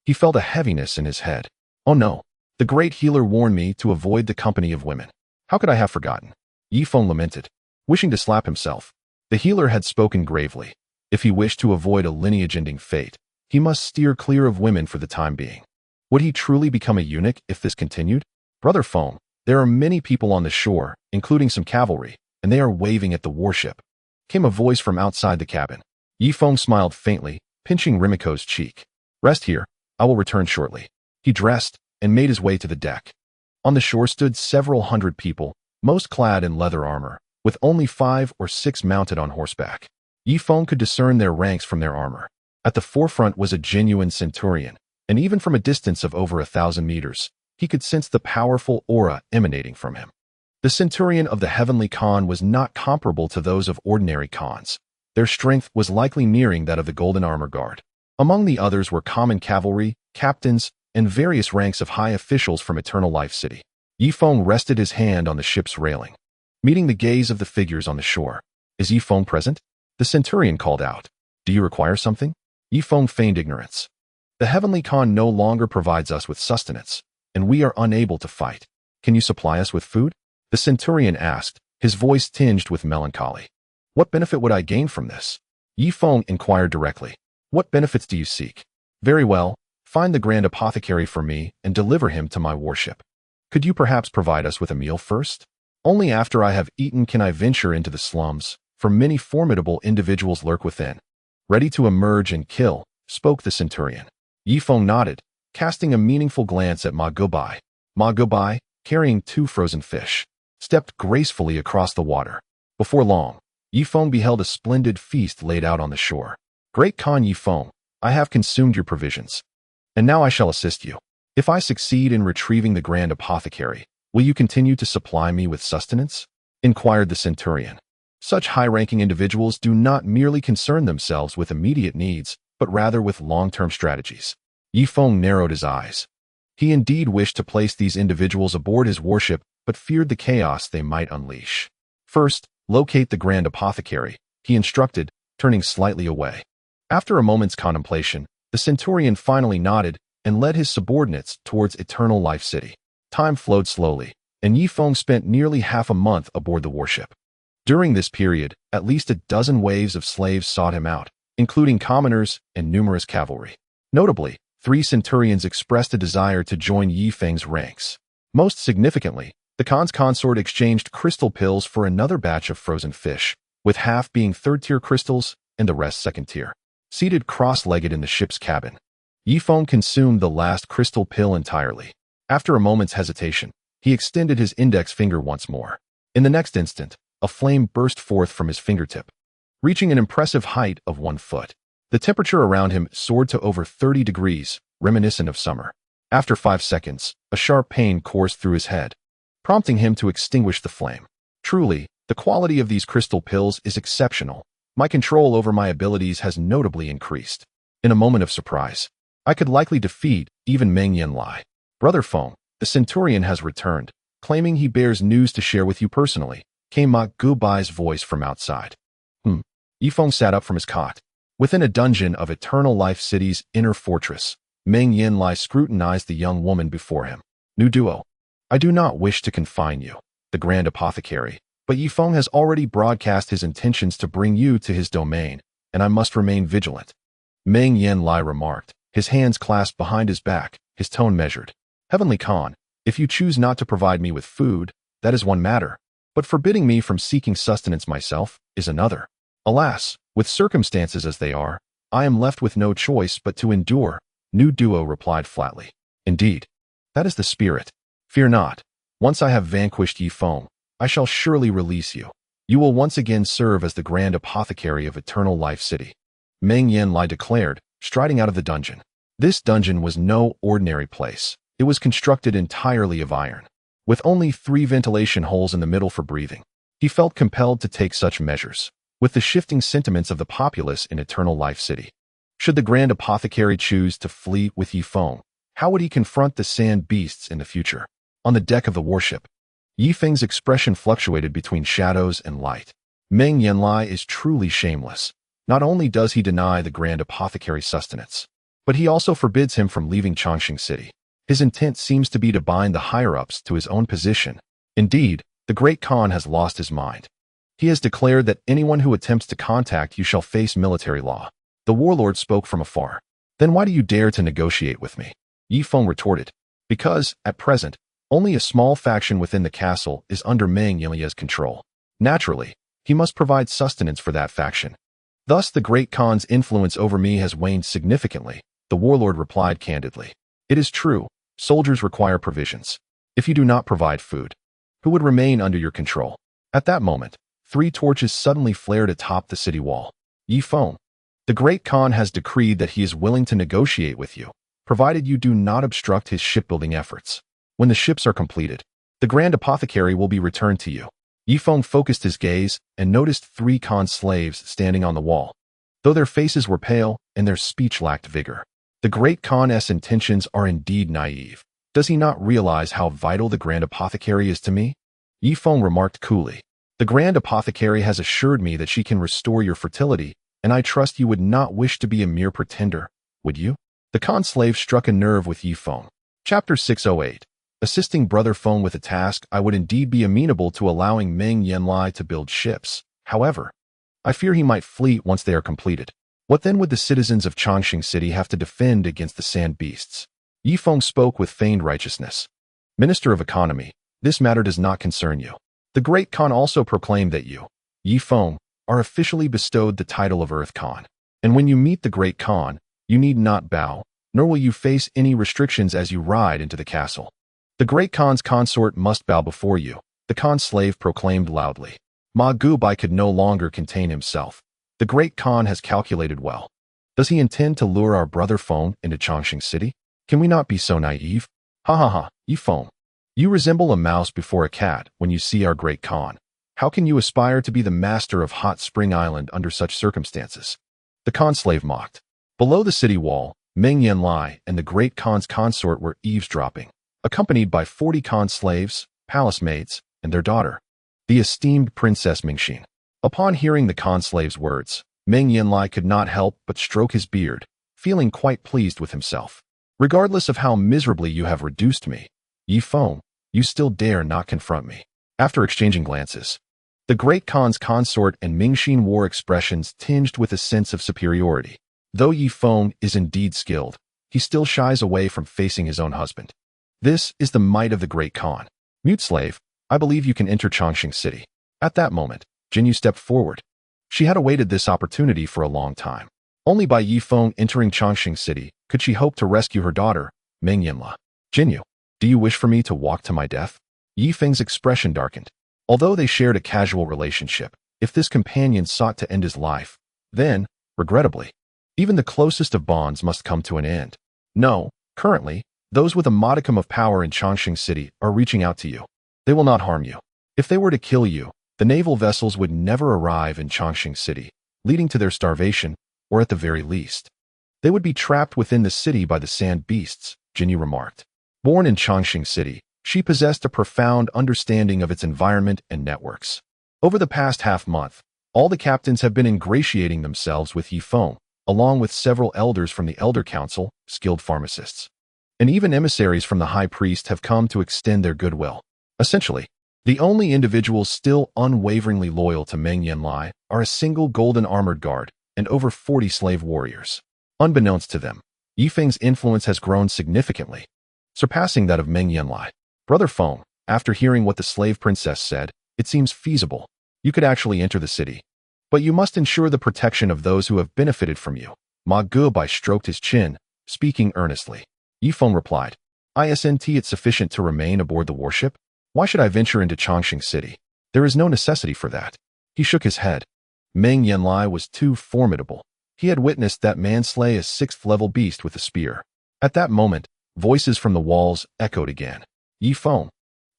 he felt a heaviness in his head. Oh no, the great healer warned me to avoid the company of women. How could I have forgotten? Yi Feng lamented, wishing to slap himself. The healer had spoken gravely. If he wished to avoid a lineage-ending fate, he must steer clear of women for the time being. Would he truly become a eunuch if this continued? Brother Feng, there are many people on the shore, including some cavalry, and they are waving at the warship. Came a voice from outside the cabin. Yi Feng smiled faintly, pinching Rimiko's cheek. Rest here, I will return shortly. He dressed and made his way to the deck. On the shore stood several hundred people, most clad in leather armor, with only 5 or 6 mounted on horseback. Yi Feng could discern their ranks from their armor. At the forefront was a genuine centurion, and even from a distance of over 1,000 meters, he could sense the powerful aura emanating from him. The centurion of the heavenly Khan was not comparable to those of ordinary Khans. Their strength was likely nearing that of the Golden Armor Guard. Among the others were common cavalry, captains, and various ranks of high officials from Eternal Life City. Yi Feng rested his hand on the ship's railing, meeting the gaze of the figures on the shore. Is Yi Feng present? The centurion called out. Do you require something? Yi Feng feigned ignorance. The Heavenly Khan no longer provides us with sustenance, and we are unable to fight. Can you supply us with food? The centurion asked, his voice tinged with melancholy. What benefit would I gain from this? Yi Feng inquired directly. What benefits do you seek? Very well, find the grand apothecary for me and deliver him to my warship. Could you perhaps provide us with a meal first? Only after I have eaten can I venture into the slums, for many formidable individuals lurk within. Ready to emerge and kill, spoke the centurion. Yi Feng nodded, casting a meaningful glance at Ma Gubai. Ma Gubai, carrying 2 frozen fish, stepped gracefully across the water. Before long, Yi Feng beheld a splendid feast laid out on the shore. Great Khan Yi Feng, I have consumed your provisions, and now I shall assist you. If I succeed in retrieving the grand apothecary, will you continue to supply me with sustenance? Inquired the centurion. Such high-ranking individuals do not merely concern themselves with immediate needs, but rather with long-term strategies. Yi Feng narrowed his eyes. He indeed wished to place these individuals aboard his warship, but feared the chaos they might unleash. First, locate the grand apothecary, he instructed, turning slightly away. After a moment's contemplation, the centurion finally nodded and led his subordinates towards Eternal Life City. Time flowed slowly, and Yi Feng spent nearly half a month aboard the warship. During this period, at least a dozen waves of slaves sought him out, including commoners and numerous cavalry. Notably, 3 centurions expressed a desire to join Yi Feng's ranks. Most significantly, the Khan's consort exchanged crystal pills for another batch of frozen fish, with half being 3rd-tier crystals and the rest 2nd-tier. Seated cross-legged in the ship's cabin, Yi Feng consumed the last crystal pill entirely. After a moment's hesitation, he extended his index finger once more. In the next instant, a flame burst forth from his fingertip, reaching an impressive height of 1 foot. The temperature around him soared to over 30 degrees, reminiscent of summer. After 5 seconds, a sharp pain coursed through his head, prompting him to extinguish the flame. Truly, the quality of these crystal pills is exceptional. My control over my abilities has notably increased. In a moment of surprise, I could likely defeat even Meng Yanlie. Brother Feng, the centurion has returned, claiming he bears news to share with you personally, came Ma Gubai's voice from outside. Yi Feng sat up from his cot. Within a dungeon of Eternal Life City's inner fortress, Meng Yanlie scrutinized the young woman before him. New duo. I do not wish to confine you, the grand apothecary, but Yi Feng has already broadcast his intentions to bring you to his domain, and I must remain vigilant. Meng Yanlie remarked, his hands clasped behind his back, his tone measured. Heavenly Khan, if you choose not to provide me with food, that is one matter, but forbidding me from seeking sustenance myself is another. Alas, with circumstances as they are, I am left with no choice but to endure, New Duo replied flatly. Indeed, that is the spirit. Fear not. Once I have vanquished Yi Feng, I shall surely release you. You will once again serve as the grand apothecary of Eternal Life City. Meng Yanlie declared, striding out of the dungeon. This dungeon was no ordinary place. It was constructed entirely of iron, with only 3 ventilation holes in the middle for breathing. He felt compelled to take such measures, with the shifting sentiments of the populace in Eternal Life City. Should the grand apothecary choose to flee with Yi Feng, how would he confront the sand beasts in the future? On the deck of the warship, Yi Feng's expression fluctuated between shadows and light. Meng Yanlie is truly shameless. Not only does he deny the Grand Apothecary sustenance, but he also forbids him from leaving Changsheng City. His intent seems to be to bind the higher-ups to his own position. Indeed, the Great Khan has lost his mind. He has declared that anyone who attempts to contact you shall face military law. The warlord spoke from afar. Then why do you dare to negotiate with me? Yi Feng retorted. Because, at present, only a small faction within the castle is under Meng Yanlie's control. Naturally, he must provide sustenance for that faction. Thus the Great Khan's influence over me has waned significantly, the warlord replied candidly. It is true, soldiers require provisions. If you do not provide food, who would remain under your control? At that moment, 3 torches suddenly flared atop the city wall. Yi Feng, the Great Khan has decreed that he is willing to negotiate with you, provided you do not obstruct his shipbuilding efforts. When the ships are completed, the Grand Apothecary will be returned to you. Yi Feng focused his gaze and noticed 3 Khan slaves standing on the wall. Though their faces were pale and their speech lacked vigor, the Great Khan's intentions are indeed naive. Does he not realize how vital the Grand Apothecary is to me? Yi Feng remarked coolly. The Grand Apothecary has assured me that she can restore your fertility, and I trust you would not wish to be a mere pretender, would you? The Khan slave struck a nerve with Yi Feng. Chapter 608. Assisting Brother Feng with a task, I would indeed be amenable to allowing Meng Yanlie to build ships. However, I fear he might flee once they are completed. What then would the citizens of Changsheng City have to defend against the sand beasts? Yi Feng spoke with feigned righteousness. Minister of Economy, this matter does not concern you. The Great Khan also proclaimed that you, Yi Feng, are officially bestowed the title of Earth Khan. And when you meet the Great Khan, you need not bow, nor will you face any restrictions as you ride into the castle. The Great Khan's consort must bow before you, the Khan slave proclaimed loudly. Ma Gubai could no longer contain himself. The Great Khan has calculated well. Does he intend to lure our brother Feng into Changsheng City? Can we not be so naive? Hahaha, Yi Feng. You resemble a mouse before a cat when you see our Great Khan. How can you aspire to be the master of Hot Spring Island under such circumstances? The Khan slave mocked. Below the city wall, Meng Yanlie and the Great Khan's consort were eavesdropping, accompanied by 40 Khan slaves, palace maids, and their daughter, the esteemed Princess Mingxin. Upon hearing the Khan slave's words, Meng Yanlie could not help but stroke his beard, feeling quite pleased with himself. Regardless of how miserably you have reduced me, Yi Feng, you still dare not confront me. After exchanging glances, the Great Khan's consort and Mingxin wore expressions tinged with a sense of superiority. Though Yi Feng is indeed skilled, he still shies away from facing his own husband. This is the might of the Great Khan. Mute slave, I believe you can enter Changsheng City. At that moment, Jinyu stepped forward. She had awaited this opportunity for a long time. Only by Yi Feng entering Changsheng City could she hope to rescue her daughter, Meng Yanlie. Jinyu, do you wish for me to walk to my death? Yi Feng's expression darkened. Although they shared a casual relationship, if this companion sought to end his life, then, regrettably, even the closest of bonds must come to an end. No, currently, those with a modicum of power in Changsheng City are reaching out to you. They will not harm you. If they were to kill you, the naval vessels would never arrive in Changsheng City, leading to their starvation, or at the very least, they would be trapped within the city by the sand beasts, Jinyu remarked. Born in Changsheng City, she possessed a profound understanding of its environment and networks. Over the past half-month, all the captains have been ingratiating themselves with Yi Feng, along with several elders from the Elder Council, skilled pharmacists. And even emissaries from the High Priest have come to extend their goodwill. Essentially, the only individuals still unwaveringly loyal to Meng Yanlie are a single golden armored guard and over 40 slave warriors. Unbeknownst to them, Yi Feng's influence has grown significantly, surpassing that of Meng Yanlie. Brother Feng, after hearing what the slave princess said, it seems feasible. You could actually enter the city. But you must ensure the protection of those who have benefited from you. Ma Gubai stroked his chin, speaking earnestly. Yi Feng replied, Isn't it sufficient to remain aboard the warship? Why should I venture into Changsheng City? There is no necessity for that. He shook his head. Meng Yanlie was too formidable. He had witnessed that man slay a 6th-level beast with a spear. At that moment, voices from the walls echoed again. Yi Feng,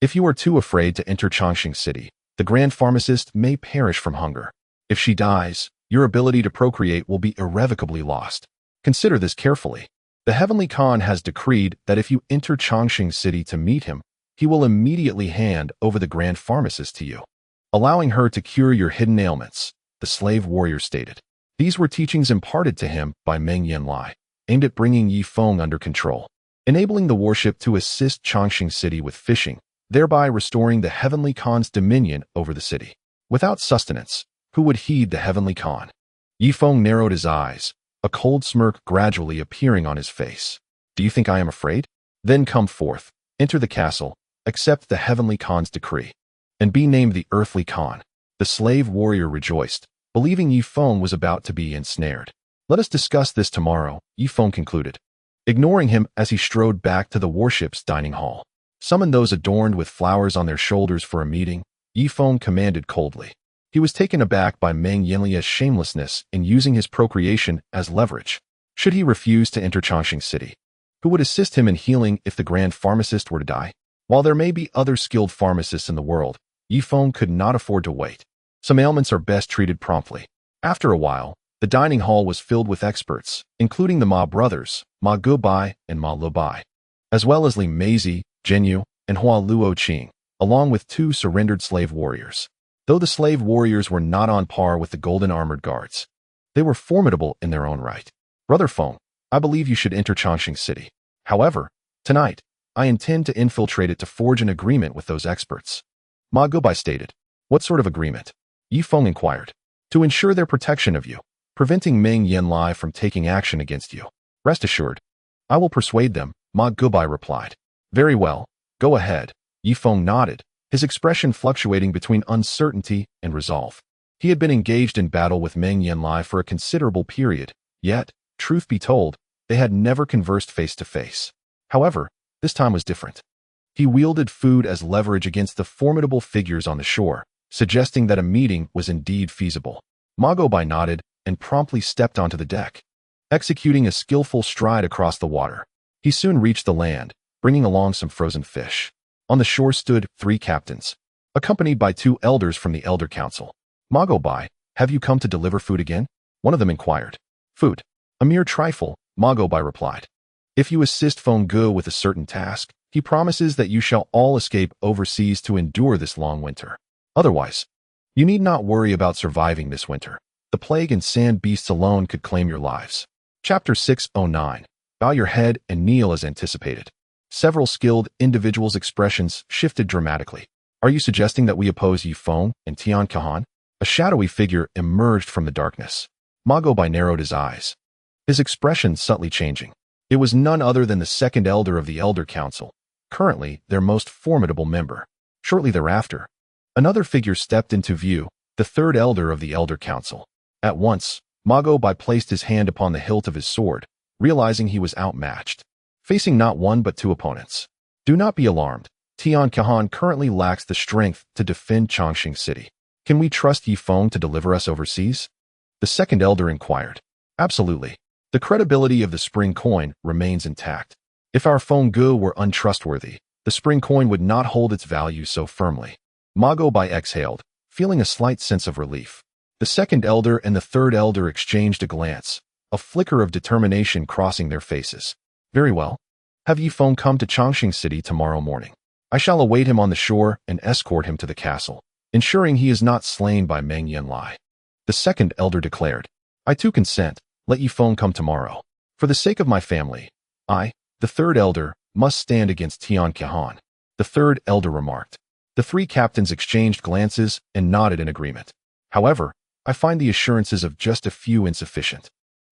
if you are too afraid to enter Changsheng City, the Grand Pharmacist may perish from hunger. If she dies, your ability to procreate will be irrevocably lost. Consider this carefully. The Heavenly Khan has decreed that if you enter Changsheng City to meet him, he will immediately hand over the grand pharmacist to you, allowing her to cure your hidden ailments, the slave warrior stated. These were teachings imparted to him by Meng Yanlie, aimed at bringing Yi Feng under control, enabling the warship to assist Changsheng City with fishing, thereby restoring the Heavenly Khan's dominion over the city. Without sustenance, who would heed the Heavenly Khan? Yi Feng narrowed his eyes, a cold smirk gradually appearing on his face. Do you think I am afraid? Then come forth, enter the castle, accept the Heavenly Khan's decree, and be named the Earthly Khan. The slave warrior rejoiced, believing Yi Feng was about to be ensnared. Let us discuss this tomorrow, Yi Feng concluded, ignoring him as he strode back to the warship's dining hall. Summon those adorned with flowers on their shoulders for a meeting, Yi Feng commanded coldly. He was taken aback by Meng Yanlie's shamelessness in using his procreation as leverage. Should he refuse to enter Changsheng City? Who would assist him in healing if the grand pharmacist were to die? While there may be other skilled pharmacists in the world, Yi Feng could not afford to wait. Some ailments are best treated promptly. After a while, the dining hall was filled with experts, including the Ma brothers, Ma Gubai and Ma Lubai, as well as Li Meizi, Zhenyu, and Hua Luo Qing, along with 2 surrendered slave warriors. Though the slave warriors were not on par with the golden armored guards, they were formidable in their own right. Brother Feng, I believe you should enter Changsheng City. However, tonight, I intend to infiltrate it to forge an agreement with those experts. Ma Gubai stated. What sort of agreement? Yi Feng inquired. To ensure their protection of you, preventing Meng Yanlie from taking action against you. Rest assured, I will persuade them, Ma Gubai replied. Very well, go ahead. Yi Feng nodded, his expression fluctuating between uncertainty and resolve. He had been engaged in battle with Meng Yanlie for a considerable period, yet, truth be told, they had never conversed face to face. However, this time was different. He wielded food as leverage against the formidable figures on the shore, suggesting that a meeting was indeed feasible. Ma Gubai nodded and promptly stepped onto the deck, executing a skillful stride across the water. He soon reached the land, bringing along some frozen fish. On the shore stood 3 captains, accompanied by 2 elders from the Elder Council. Ma Gubai, have you come to deliver food again? One of them inquired. Food. A mere trifle, Ma Gubai replied. If you assist Feng Gu with a certain task, he promises that you shall all escape overseas to endure this long winter. Otherwise, you need not worry about surviving this winter. The plague and sand beasts alone could claim your lives. Chapter 609. Bow your head and kneel as anticipated. Several skilled individuals' expressions shifted dramatically. Are you suggesting that we oppose Yi Feng and Tian Kahan? A shadowy figure emerged from the darkness. Ma Gubai narrowed his eyes, his expression subtly changing. It was none other than the 2nd elder of the Elder Council, currently their most formidable member. Shortly thereafter, another figure stepped into view, the 3rd elder of the Elder Council. At once, Ma Gubai placed his hand upon the hilt of his sword, realizing he was outmatched, facing not 1 but 2 opponents. Do not be alarmed. Tian Kahan currently lacks the strength to defend Changsheng City. Can we trust Yi Feng to deliver us overseas? The 2nd elder inquired. Absolutely. The credibility of the spring coin remains intact. If our Feng Gu were untrustworthy, the spring coin would not hold its value so firmly. Ma Gubai exhaled, feeling a slight sense of relief. The 2nd elder and the 3rd elder exchanged a glance, a flicker of determination crossing their faces. Very well. Have Yi Feng come to Changsheng City tomorrow morning. I shall await him on the shore and escort him to the castle, ensuring he is not slain by Meng Yanlie. The 2nd elder declared. I too consent. Let Yi Feng come tomorrow. For the sake of my family, I, the 3rd elder, must stand against Tian Kahan. The 3rd elder remarked. The 3 captains exchanged glances and nodded in agreement. However, I find the assurances of just a few insufficient.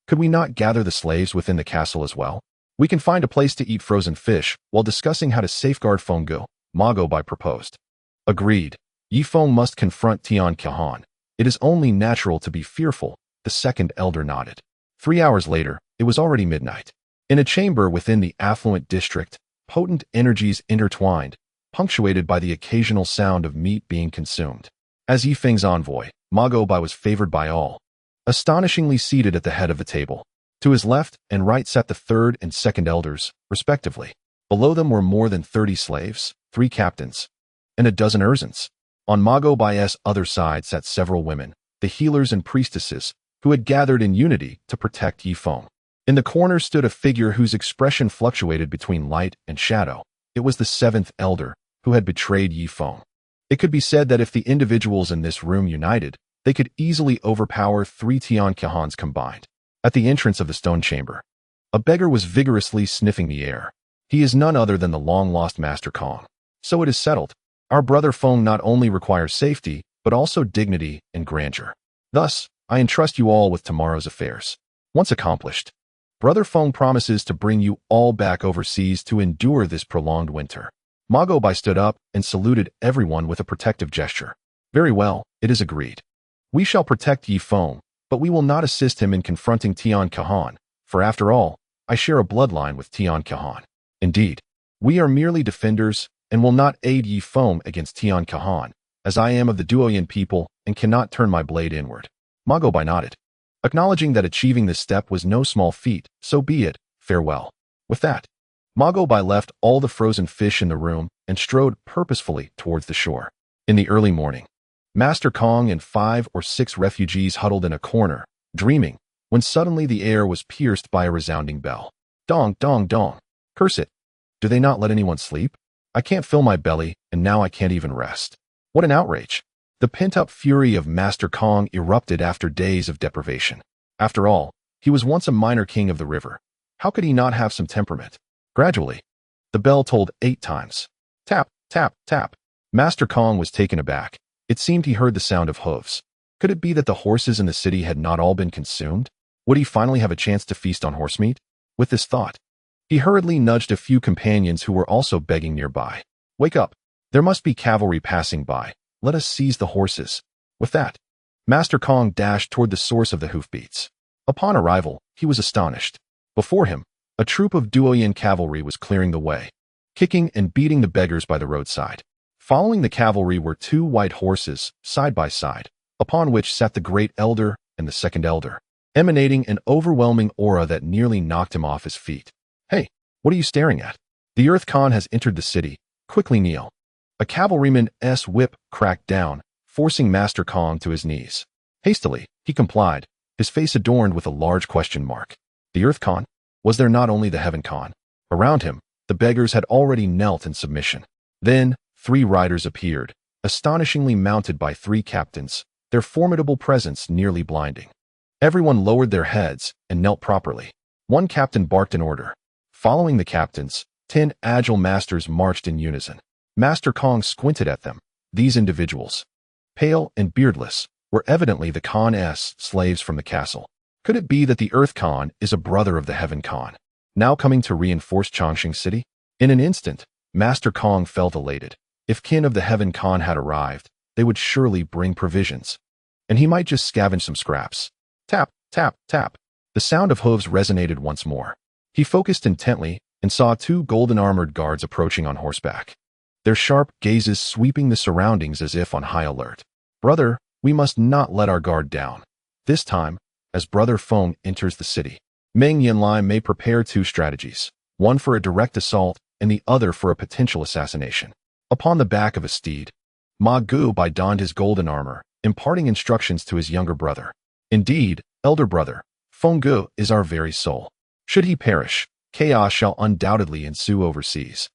Could we not gather the slaves within the castle as well? We can find a place to eat frozen fish while discussing how to safeguard Feng Gu, Ma Gubai proposed. Agreed. Yi Feng must confront Tian Kahan. It is only natural to be fearful, the 2nd elder nodded. 3 hours later, it was already midnight. In a chamber within the affluent district, potent energies intertwined, punctuated by the occasional sound of meat being consumed. As Yi Feng's envoy, Ma Gubai was favored by all, astonishingly seated at the head of the table. To his left and right sat the 3rd and 2nd elders, respectively. Below them were more than 30 slaves, 3 captains, and a dozen urzins. On Ma Gubai's other side sat several women, the healers and priestesses, who had gathered in unity to protect Yi Feng. In the corner stood a figure whose expression fluctuated between light and shadow. It was the 7th elder, who had betrayed Yi Feng. It could be said that if the individuals in this room united, they could easily overpower 3 Tian Kahans combined. At the entrance of the stone chamber, a beggar was vigorously sniffing the air. He is none other than the long-lost Master Kong. So it is settled. Our brother Feng not only requires safety, but also dignity and grandeur. Thus, I entrust you all with tomorrow's affairs. Once accomplished, Brother Feng promises to bring you all back overseas to endure this prolonged winter. Ma Goubai stood up and saluted everyone with a protective gesture. Very well, it is agreed. We shall protect Yi Feng, but we will not assist him in confronting Tian Kahan, for after all, I share a bloodline with Tian Kahan. Indeed, we are merely defenders and will not aid Yi Feng against Tian Kahan, as I am of the Duoyan people and cannot turn my blade inward. Ma Goubai nodded, acknowledging that achieving this step was no small feat. So be it, farewell. With that, Ma Goubai left all the frozen fish in the room and strode purposefully towards the shore. In the early morning, Master Kong and 5 or 6 refugees huddled in a corner, dreaming, when suddenly the air was pierced by a resounding bell. Dong, dong, dong. Curse it. Do they not let anyone sleep? I can't fill my belly, and now I can't even rest. What an outrage. The pent-up fury of Master Kong erupted after days of deprivation. After all, he was once a minor king of the river. How could he not have some temperament? Gradually, the bell tolled 8 times. Tap, tap, tap. Master Kong was taken aback. It seemed he heard the sound of hooves. Could it be that the horses in the city had not all been consumed? Would he finally have a chance to feast on horse meat? With this thought, he hurriedly nudged a few companions who were also begging nearby. Wake up. There must be cavalry passing by. Let us seize the horses. With that, Master Kong dashed toward the source of the hoofbeats. Upon arrival, he was astonished. Before him, a troop of Duoyan cavalry was clearing the way, kicking and beating the beggars by the roadside. Following the cavalry were 2 white horses, side by side, upon which sat the great elder and the second elder, emanating an overwhelming aura that nearly knocked him off his feet. Hey, what are you staring at? The Earth Khan has entered the city. Quickly kneel. A cavalryman's whip cracked down, forcing Master Kong to his knees. Hastily, he complied, his face adorned with a large question mark. The Earth Khan? Was there not only the Heaven Khan? Around him, the beggars had already knelt in submission. Then, 3 riders appeared, astonishingly mounted by 3 captains, their formidable presence nearly blinding. Everyone lowered their heads and knelt properly. One captain barked an order. Following the captains, 10 agile masters marched in unison. Master Kong squinted at them. These individuals, pale and beardless, were evidently the Khan's slaves from the castle. Could it be that the Earth Khan is a brother of the Heaven Khan, now coming to reinforce Changsheng City? In an instant, Master Kong felt elated. If kin of the Heaven Khan had arrived, they would surely bring provisions, and he might just scavenge some scraps. Tap, tap, tap. The sound of hooves resonated once more. He focused intently and saw 2 golden-armored guards approaching on horseback, their sharp gazes sweeping the surroundings as if on high alert. Brother, we must not let our guard down. This time, as Brother Feng enters the city, Meng Yanlie may prepare 2 strategies, one for a direct assault and the other for a potential assassination. Upon the back of a steed, Ma Goubai donned his golden armor, imparting instructions to his younger brother. Indeed, elder brother, Feng Gu is our very soul. Should he perish, chaos shall undoubtedly ensue overseas,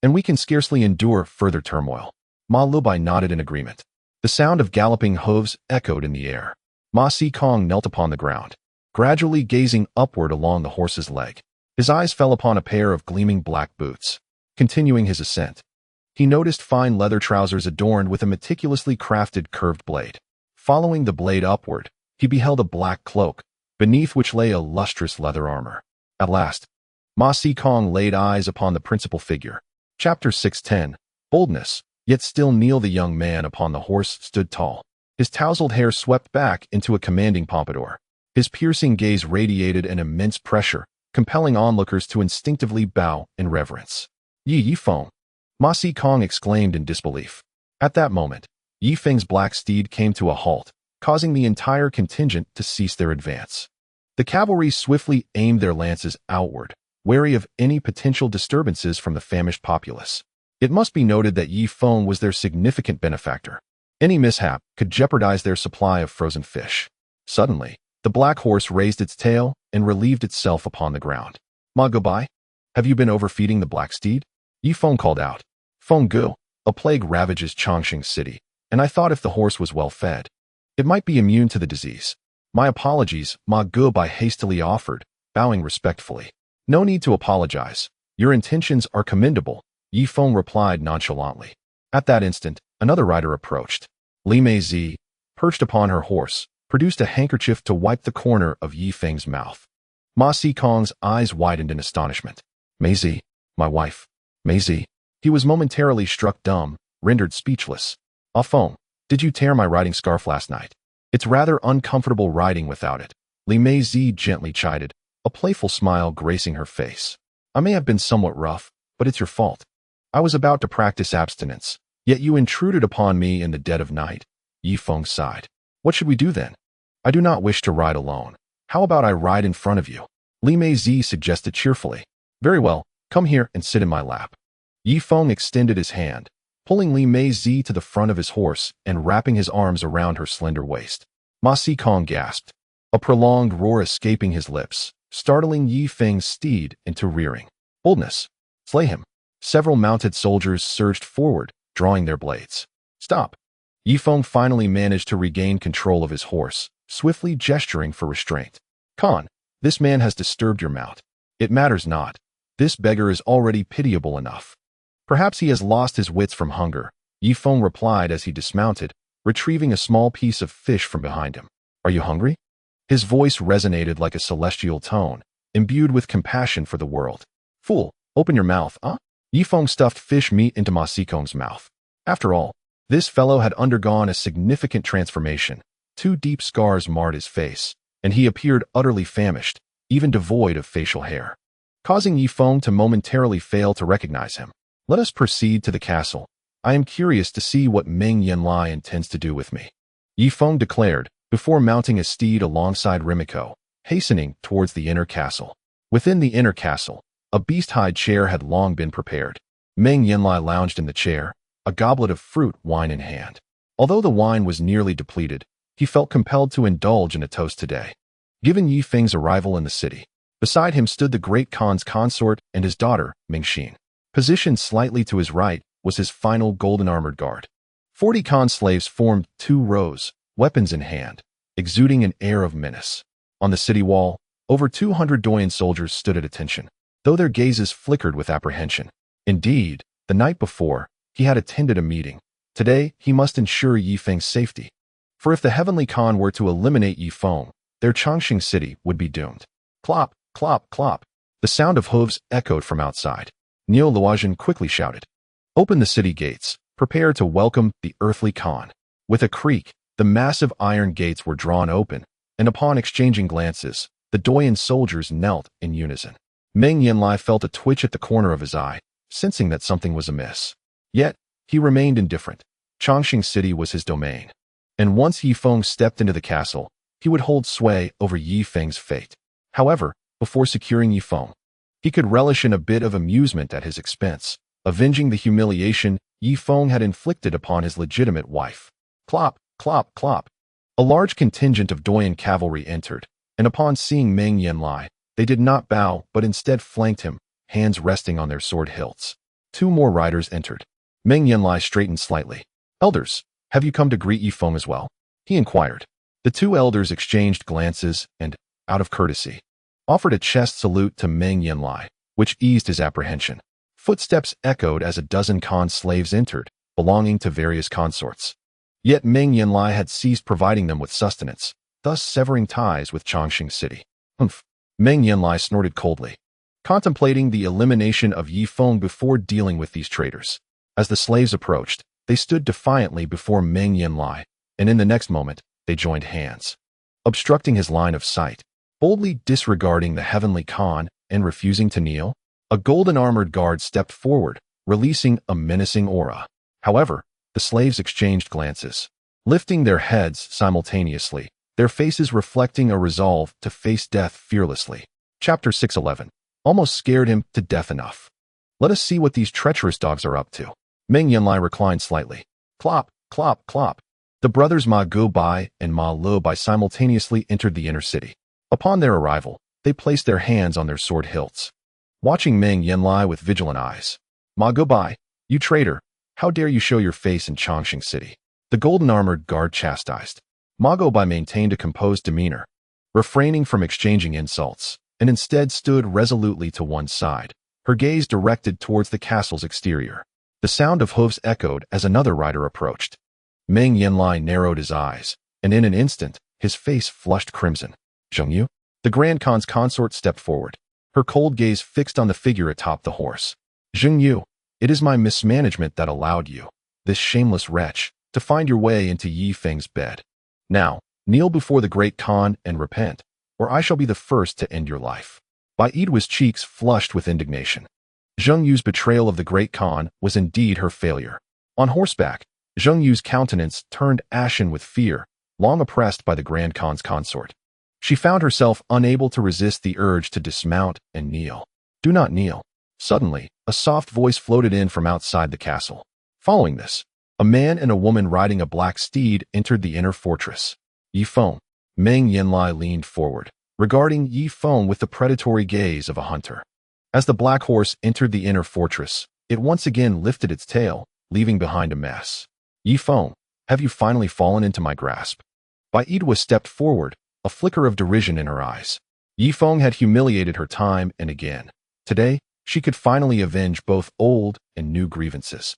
and we can scarcely endure further turmoil. Ma Lubai nodded in agreement. The sound of galloping hooves echoed in the air. Ma Si Kong knelt upon the ground, gradually gazing upward along the horse's leg. His eyes fell upon a pair of gleaming black boots. Continuing his ascent, he noticed fine leather trousers adorned with a meticulously crafted curved blade. Following the blade upward, he beheld a black cloak, beneath which lay a lustrous leather armor. At last, Ma Si Kong laid eyes upon the principal figure. Chapter 610. Boldness. Yet still Neil the young man upon the horse stood tall. His tousled hair swept back into a commanding pompadour. His piercing gaze radiated an immense pressure, compelling onlookers to instinctively bow in reverence. Yi Feng. Ma Si Kong exclaimed in disbelief. At that moment, Yi Feng's black steed came to a halt, causing the entire contingent to cease their advance. The cavalry swiftly aimed their lances outward, wary of any potential disturbances from the famished populace. It must be noted that Yi Feng was their significant benefactor. Any mishap could jeopardize their supply of frozen fish. Suddenly, the black horse raised its tail and relieved itself upon the ground. Ma Goubai, have you been overfeeding the black steed? Yi Feng called out. Feng Gu, A plague ravages Changsheng city, and I thought if the horse was well fed, it might be immune to the disease. My apologies, Ma Gubai hastily offered, bowing respectfully. No need to apologize. Your intentions are commendable, Yifeng replied nonchalantly. At that instant, another rider approached. Li Meizi, perched upon her horse, produced a handkerchief to wipe the corner of Yifeng's mouth. Ma Xikong's eyes widened in astonishment. Meizi, my wife. Meizi. He was momentarily struck dumb, rendered speechless. Ah Feng, did you tear my riding scarf last night? It's rather uncomfortable riding without it. Li Meizi gently chided, a playful smile gracing her face. I may have been somewhat rough, but it's your fault. I was about to practice abstinence, yet you intruded upon me in the dead of night. Yifeng sighed. What should we do then? I do not wish to ride alone. How about I ride in front of you? Li Meizi suggested cheerfully. Very well, come here and sit in my lap. Yifeng extended his hand, pulling Li Meizi to the front of his horse and wrapping his arms around her slender waist. Ma Xikong gasped, a prolonged roar escaping his lips, startling Yifeng's steed into rearing. Boldness! Slay him! Several mounted soldiers surged forward, drawing their blades. Stop! Yifeng finally managed to regain control of his horse, swiftly gesturing for restraint. Khan, this man has disturbed your mount. It matters not. This beggar is already pitiable enough. Perhaps he has lost his wits from hunger, Yifeng replied as he dismounted, retrieving a small piece of fish from behind him. Are you hungry? His voice resonated like a celestial tone, imbued with compassion for the world. Fool, open your mouth, huh? Yifeng stuffed fish meat into Ma Xikong's mouth. After all, this fellow had undergone a significant transformation. 2 deep scars marred his face, and he appeared utterly famished, even devoid of facial hair, causing Yifeng to momentarily fail to recognize him. Let us proceed to the castle. I am curious to see what Meng Yanlie intends to do with me, Yifeng declared, before mounting a steed alongside Rimiko, hastening towards the inner castle. Within the inner castle, a beast-hide chair had long been prepared. Meng Yanlie lounged in the chair, a goblet of fruit wine in hand. Although the wine was nearly depleted, he felt compelled to indulge in a toast today. Given Yifeng's arrival in the city, beside him stood the great Khan's consort and his daughter, Mingxin. Positioned slightly to his right was his final golden armored guard. 40 Khan slaves formed 2 rows, weapons in hand, exuding an air of menace. On the city wall, over 200 Duoyan soldiers stood at attention, though their gazes flickered with apprehension. Indeed, the night before, he had attended a meeting. Today, he must ensure Yifeng's safety. For if the Heavenly Khan were to eliminate Yifeng, their Changsheng city would be doomed. Clop, clop, clop. The sound of hooves echoed from outside. Neo Luojan quickly shouted, "Open the city gates. Prepare to welcome the earthly Khan." With a creak, the massive iron gates were drawn open, and upon exchanging glances, the Duoyan soldiers knelt in unison. Meng Yanlie felt a twitch at the corner of his eye, sensing that something was amiss. Yet, he remained indifferent. Changsheng city was his domain, and once Yifeng stepped into the castle, he would hold sway over Yifeng's fate. However, before securing Yifeng, he could relish in a bit of amusement at his expense, avenging the humiliation Yifeng had inflicted upon his legitimate wife. Clop, clop, clop. A large contingent of Duoyan cavalry entered, and upon seeing Meng Yanlie, they did not bow but instead flanked him, hands resting on their sword hilts. 2 more riders entered. Meng Yanlie straightened slightly. Elders, have you come to greet Yifeng as well? He inquired. The 2 elders exchanged glances and, out of courtesy, offered a chest salute to Meng Yanlie, which eased his apprehension. Footsteps echoed as a dozen Khan slaves entered, belonging to various consorts. Yet Meng Yanlie had ceased providing them with sustenance, thus severing ties with Changsheng city. Humph! Meng Yanlie snorted coldly, contemplating the elimination of Yifeng before dealing with these traitors. As the slaves approached, they stood defiantly before Meng Yanlie, and in the next moment, they joined hands, obstructing his line of sight. Boldly disregarding the Heavenly Khan and refusing to kneel, a golden armored guard stepped forward, releasing a menacing aura. However, the slaves exchanged glances, lifting their heads simultaneously, their faces reflecting a resolve to face death fearlessly. Chapter 611. Almost scared him to death enough. Let us see what these treacherous dogs are up to. Meng Yanlie reclined slightly. Clop, clop, clop. The brothers Ma Gubai and Ma Lubai simultaneously entered the inner city. Upon their arrival, they placed their hands on their sword hilts, watching Meng Yanlie with vigilant eyes. Ma Gubai, you traitor, How dare you show your face in Changsheng City? The golden-armored guard chastised. Magobai maintained a composed demeanor, refraining from exchanging insults, and instead stood resolutely to one side, her gaze directed towards the castle's exterior. The sound of hooves echoed as another rider approached. Meng Yanlie narrowed his eyes, and in an instant, his face flushed crimson. Zhengyu? The Grand Khan's consort stepped forward, her cold gaze fixed on the figure atop the horse. Zhengyu, it is my mismanagement that allowed you, this shameless wretch, to find your way into Yi Feng's bed. Now, kneel before the Great Khan and repent, or I shall be the first to end your life. Baidu's cheeks flushed with indignation. Zhengyu's betrayal of the Great Khan was indeed her failure. On horseback, Zhengyu's countenance turned ashen with fear, long oppressed by the Grand Khan's consort. She found herself unable to resist the urge to dismount and kneel. Do not kneel. Suddenly, a soft voice floated in from outside the castle. Following this, a man and a woman riding a black steed entered the inner fortress. Yi Feng. Meng Yanlie leaned forward, regarding Yi Feng with the predatory gaze of a hunter. As the black horse entered the inner fortress, it once again lifted its tail, leaving behind a mess. Yi Feng, have you finally fallen into my grasp? Baidu stepped forward, a flicker of derision in her eyes. Yi Feng had humiliated her time and again. Today, she could finally avenge both old and new grievances.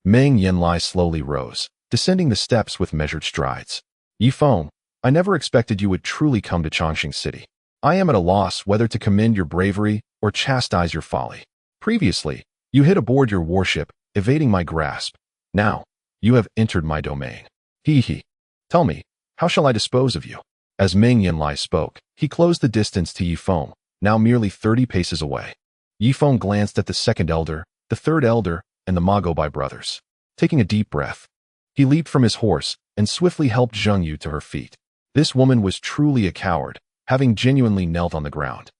Meng Yanlie slowly rose, descending the steps with measured strides. Yi Feng, I never expected you would truly come to Changsheng City. I am at a loss whether to commend your bravery or chastise your folly. Previously, you hid aboard your warship, evading my grasp. Now, you have entered my domain. He. Tell me, how shall I dispose of you? As Meng Yanlie spoke, he closed the distance to Yi Feng, now merely 30 paces away. Yi Feng glanced at the second elder, the third elder, and the Magobai brothers. Taking a deep breath, he leaped from his horse and swiftly helped Zhengyu to her feet. This woman was truly a coward, having genuinely knelt on the ground.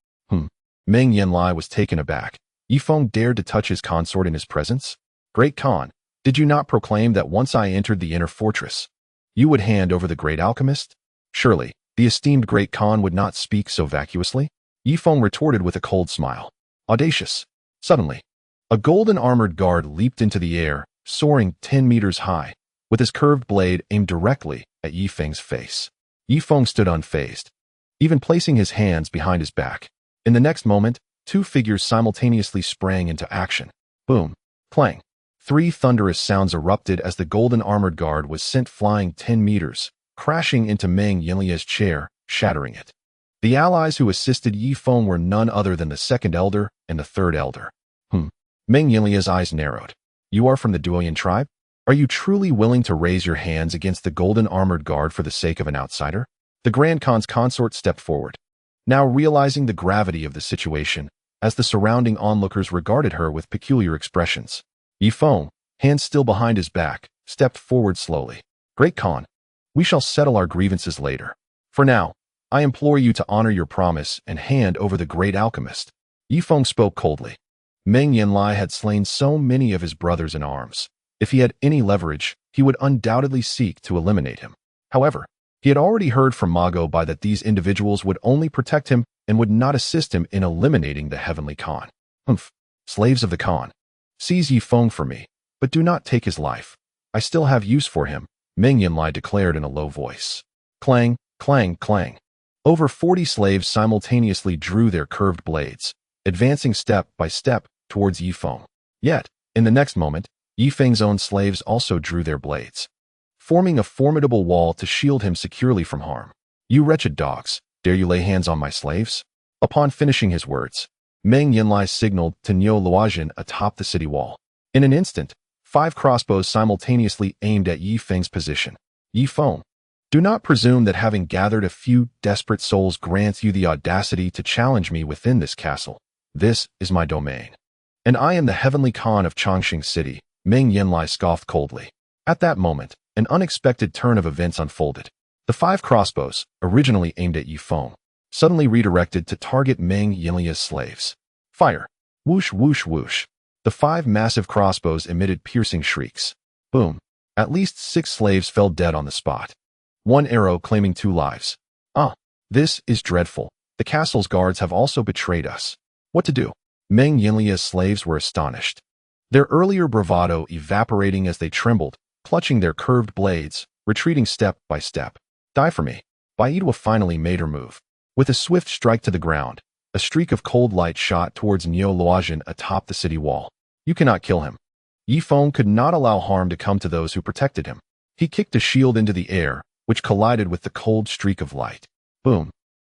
Meng Yanlie was taken aback. Yi Feng dared to touch his consort in his presence? Great Khan, did you not proclaim that once I entered the inner fortress, you would hand over the great alchemist? Surely, the esteemed Great Khan would not speak so vacuously? Yi Feng retorted with a cold smile. Audacious. Suddenly, a golden-armored guard leaped into the air, soaring 10 meters high, with his curved blade aimed directly at Yi Feng's face. Yi Feng stood unfazed, even placing his hands behind his back. In the next moment, two figures simultaneously sprang into action. Boom. Clang. 3 thunderous sounds erupted as the golden-armored guard was sent flying 10 meters, crashing into Meng Yanlie's chair, shattering it. The allies who assisted Yi Feng were none other than the second elder and the third elder. Meng Yanlie's eyes narrowed. You are from the Duoyan tribe? Are you truly willing to raise your hands against the golden-armored guard for the sake of an outsider? The Grand Khan's consort stepped forward, now realizing the gravity of the situation, as the surrounding onlookers regarded her with peculiar expressions. Yi Feng, hands still behind his back, stepped forward slowly. Great Khan, we shall settle our grievances later. For now, I implore you to honor your promise and hand over the great alchemist. Yi Feng spoke coldly. Meng Yanlie had slain so many of his brothers in arms. If he had any leverage, he would undoubtedly seek to eliminate him. However, he had already heard from Magobai that these individuals would only protect him and would not assist him in eliminating the heavenly Khan. Slaves of the Khan, seize Yi Feng for me, but do not take his life. I still have use for him, Meng Yanlie declared in a low voice. Clang, clang, clang. Over 40 slaves simultaneously drew their curved blades, advancing step by step towards Yi Feng. Yet, in the next moment, Yi Feng's own slaves also drew their blades, forming a formidable wall to shield him securely from harm. You wretched dogs, dare you lay hands on my slaves? Upon finishing his words, Meng Yanlie signaled to Niu Luozhen atop the city wall. In an instant, 5 crossbows simultaneously aimed at Yi Feng's position. Yi Feng, do not presume that having gathered a few desperate souls grants you the audacity to challenge me within this castle. This is my domain. And I am the heavenly Khan of Changsheng City, Meng Yanlie scoffed coldly. At that moment, an unexpected turn of events unfolded. The 5 crossbows, originally aimed at Yi Feng, suddenly redirected to target Meng Yanlie's slaves. Fire! Whoosh, whoosh, whoosh. The 5 massive crossbows emitted piercing shrieks. Boom! At least 6 slaves fell dead on the spot. 1 arrow claiming 2 lives. This is dreadful. The castle's guards have also betrayed us. What to do? Meng Yanlie's slaves were astonished. their earlier bravado evaporating as they trembled, clutching their curved blades, retreating step by step. Die for me. Baidwa finally made her move. With a swift strike to the ground, a streak of cold light shot towards Nyo Loajian atop the city wall. You cannot kill him. Yi Feng could not allow harm to come to those who protected him. He kicked a shield into the air, which collided with the cold streak of light. Boom.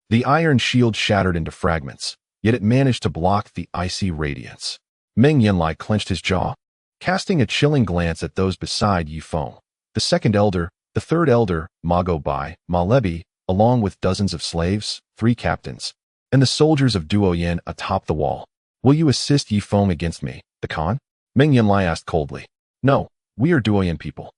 The iron shield shattered into fragments, yet it managed to block the icy radiance. Meng Yanlie clenched his jaw, casting a chilling glance at those beside Yi Feng. The second elder, the third elder, Mago Bai, Malebi, along with dozens of slaves, 3 captains, and the soldiers of Duoyan atop the wall. Will you assist Yi Feng against me, the Khan? Meng Yanlie asked coldly. No, we are Duoyan people.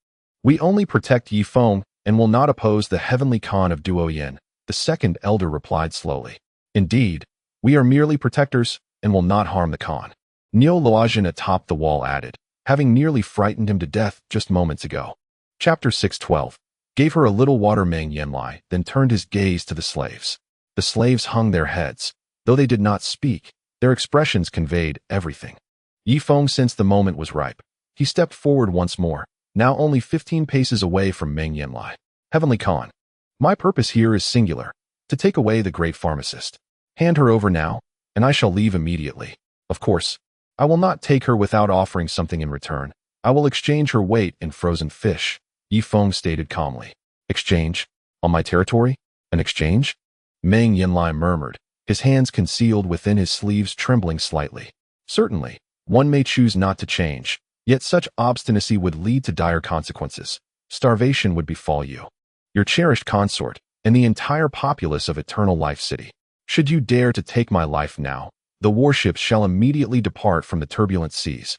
We only protect Yi Feng and will not oppose the heavenly Khan of Duoyan, the second elder replied slowly. Indeed, we are merely protectors and will not harm the Khan. Nyo Loajian atop the wall added, having nearly frightened him to death just moments ago. Chapter 6:12 gave her a little water. Meng Yanlie then turned his gaze to the slaves. The slaves hung their heads. Though they did not speak, their expressions conveyed everything. Yi Feng sensed the moment was ripe. He stepped forward once more, now only 15 paces away from Meng Yanlie. Heavenly Khan, my purpose here is singular, to take away the great pharmacist. Hand her over now, and I shall leave immediately. Of course, I will not take her without offering something in return. I will exchange her weight in frozen fish, Yi Feng stated calmly. Exchange? On my territory? An exchange? Meng Yanlie murmured, his hands concealed within his sleeves trembling slightly. Certainly, one may choose not to change, yet such obstinacy would lead to dire consequences. Starvation would befall you, your cherished consort, and the entire populace of Eternal Life City. Should you dare to take my life now, the warships shall immediately depart from the turbulent seas,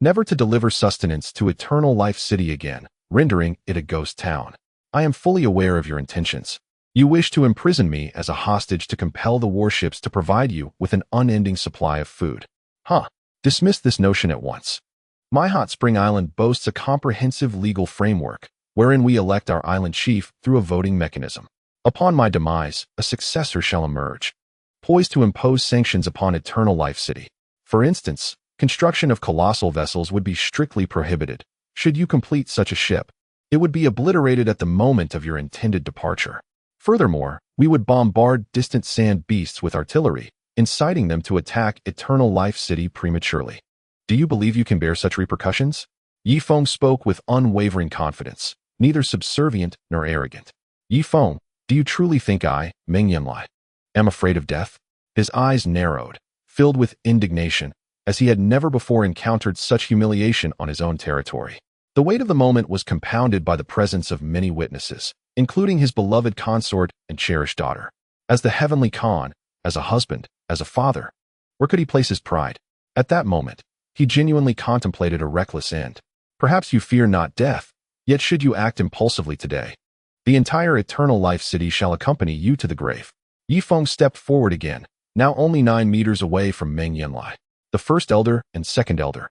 never to deliver sustenance to Eternal Life City again, rendering it a ghost town. I am fully aware of your intentions. You wish to imprison me as a hostage to compel the warships to provide you with an unending supply of food. Dismiss this notion at once. My Hot Spring Island boasts a comprehensive legal framework, wherein we elect our island chief through a voting mechanism. Upon my demise, a successor shall emerge, poised to impose sanctions upon Eternal Life City. For instance, construction of colossal vessels would be strictly prohibited. Should you complete such a ship, it would be obliterated at the moment of your intended departure. Furthermore, we would bombard distant sand beasts with artillery, inciting them to attack Eternal Life City prematurely. Do you believe you can bear such repercussions? Yi Feng spoke with unwavering confidence, neither subservient nor arrogant. Yi Feng, do you truly think I, Meng Yanlie, am afraid of death? His eyes narrowed, filled with indignation, as he had never before encountered such humiliation on his own territory. The weight of the moment was compounded by the presence of many witnesses, including his beloved consort and cherished daughter. As the heavenly Khan, as a husband, as a father, where could he place his pride? At that moment, he genuinely contemplated a reckless end. Perhaps you fear not death, yet should you act impulsively today, the entire Eternal Life City shall accompany you to the grave. Yi Feng stepped forward again, now only 9 meters away from Meng Yanlie. The first elder and second elder,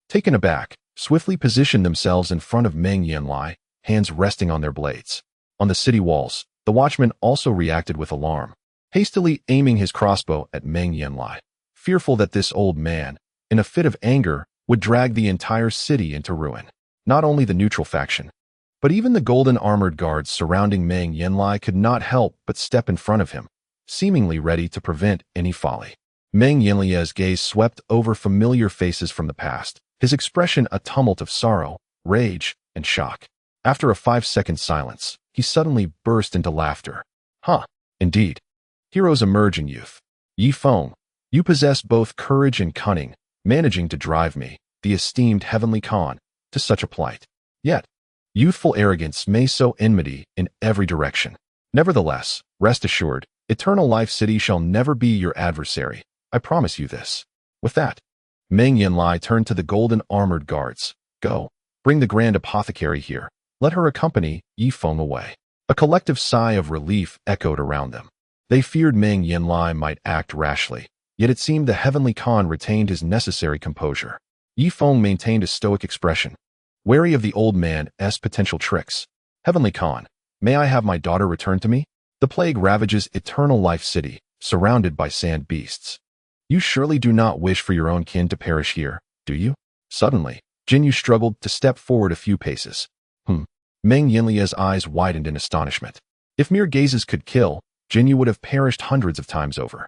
taken aback, swiftly positioned themselves in front of Meng Yanlie, hands resting on their blades. On the city walls, the watchman also reacted with alarm, hastily aiming his crossbow at Meng Yanlie, fearful that this old man, in a fit of anger, would drag the entire city into ruin. Not only the neutral faction, but even the golden armored guards surrounding Meng Yanlie could not help but step in front of him, seemingly ready to prevent any folly. Meng Yanlie's gaze swept over familiar faces from the past, his expression a tumult of sorrow, rage, and shock. After a 5-second silence, he suddenly burst into laughter. Indeed. Heroes emerge in youth. Yi Feng, you possess both courage and cunning, managing to drive me, the esteemed heavenly Khan, to such a plight. Yet, youthful arrogance may sow enmity in every direction. Nevertheless, rest assured, Eternal Life City shall never be your adversary. I promise you this. With that, Meng Yanlie turned to the golden armored guards. Go, bring the grand apothecary here. Let her accompany Yi Feng away. A collective sigh of relief echoed around them. They feared Meng Yanlie might act rashly, yet it seemed the heavenly Khan retained his necessary composure. Yi Feng maintained a stoic expression, wary of the old man's potential tricks. Heavenly Khan, may I have my daughter returned to me? The plague ravages Eternal Life City, surrounded by sand beasts. You surely do not wish for your own kin to perish here, do you? Suddenly, Jinyu struggled to step forward a few paces. Meng Yanlie's eyes widened in astonishment. If mere gazes could kill, Jinyu would have perished hundreds of times over.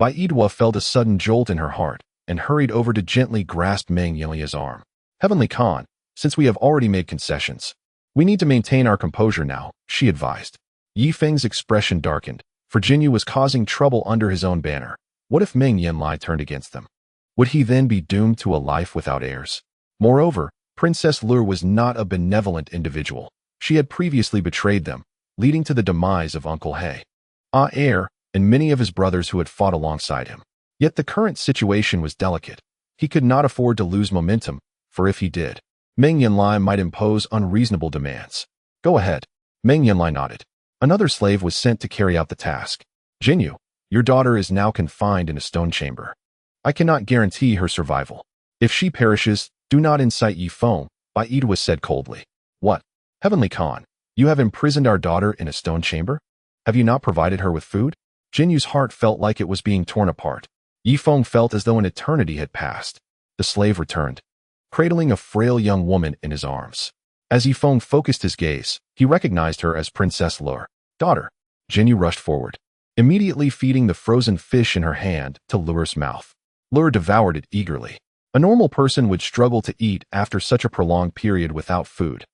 Baidwa felt a sudden jolt in her heart and hurried over to gently grasp Meng Yanlie's arm. Heavenly Khan, since we have already made concessions, we need to maintain our composure now, she advised. Yi Feng's expression darkened, for Jinyu was causing trouble under his own banner. What if Meng Yanlie turned against them? Would he then be doomed to a life without heirs? Moreover, Princess Yuer was not a benevolent individual. She had previously betrayed them, leading to the demise of Uncle He, heir, and many of his brothers who had fought alongside him. Yet the current situation was delicate. He could not afford to lose momentum, for if he did, Meng Yanlie might impose unreasonable demands. Go ahead. Meng Yanlie nodded. Another slave was sent to carry out the task. Jinyu, your daughter is now confined in a stone chamber. I cannot guarantee her survival. If she perishes, do not incite Yi Feng, Baidwa said coldly. What? Heavenly Khan, you have imprisoned our daughter in a stone chamber? Have you not provided her with food? Jinyu's heart felt like it was being torn apart. Yi Feng felt as though an eternity had passed. The slave returned, cradling a frail young woman in his arms. As Yi Feng focused his gaze, he recognized her as Princess Yuer. Daughter. Jinyu rushed forward, immediately feeding the frozen fish in her hand to Yuer's mouth. Yuer devoured it eagerly. A normal person would struggle to eat after such a prolonged period without food.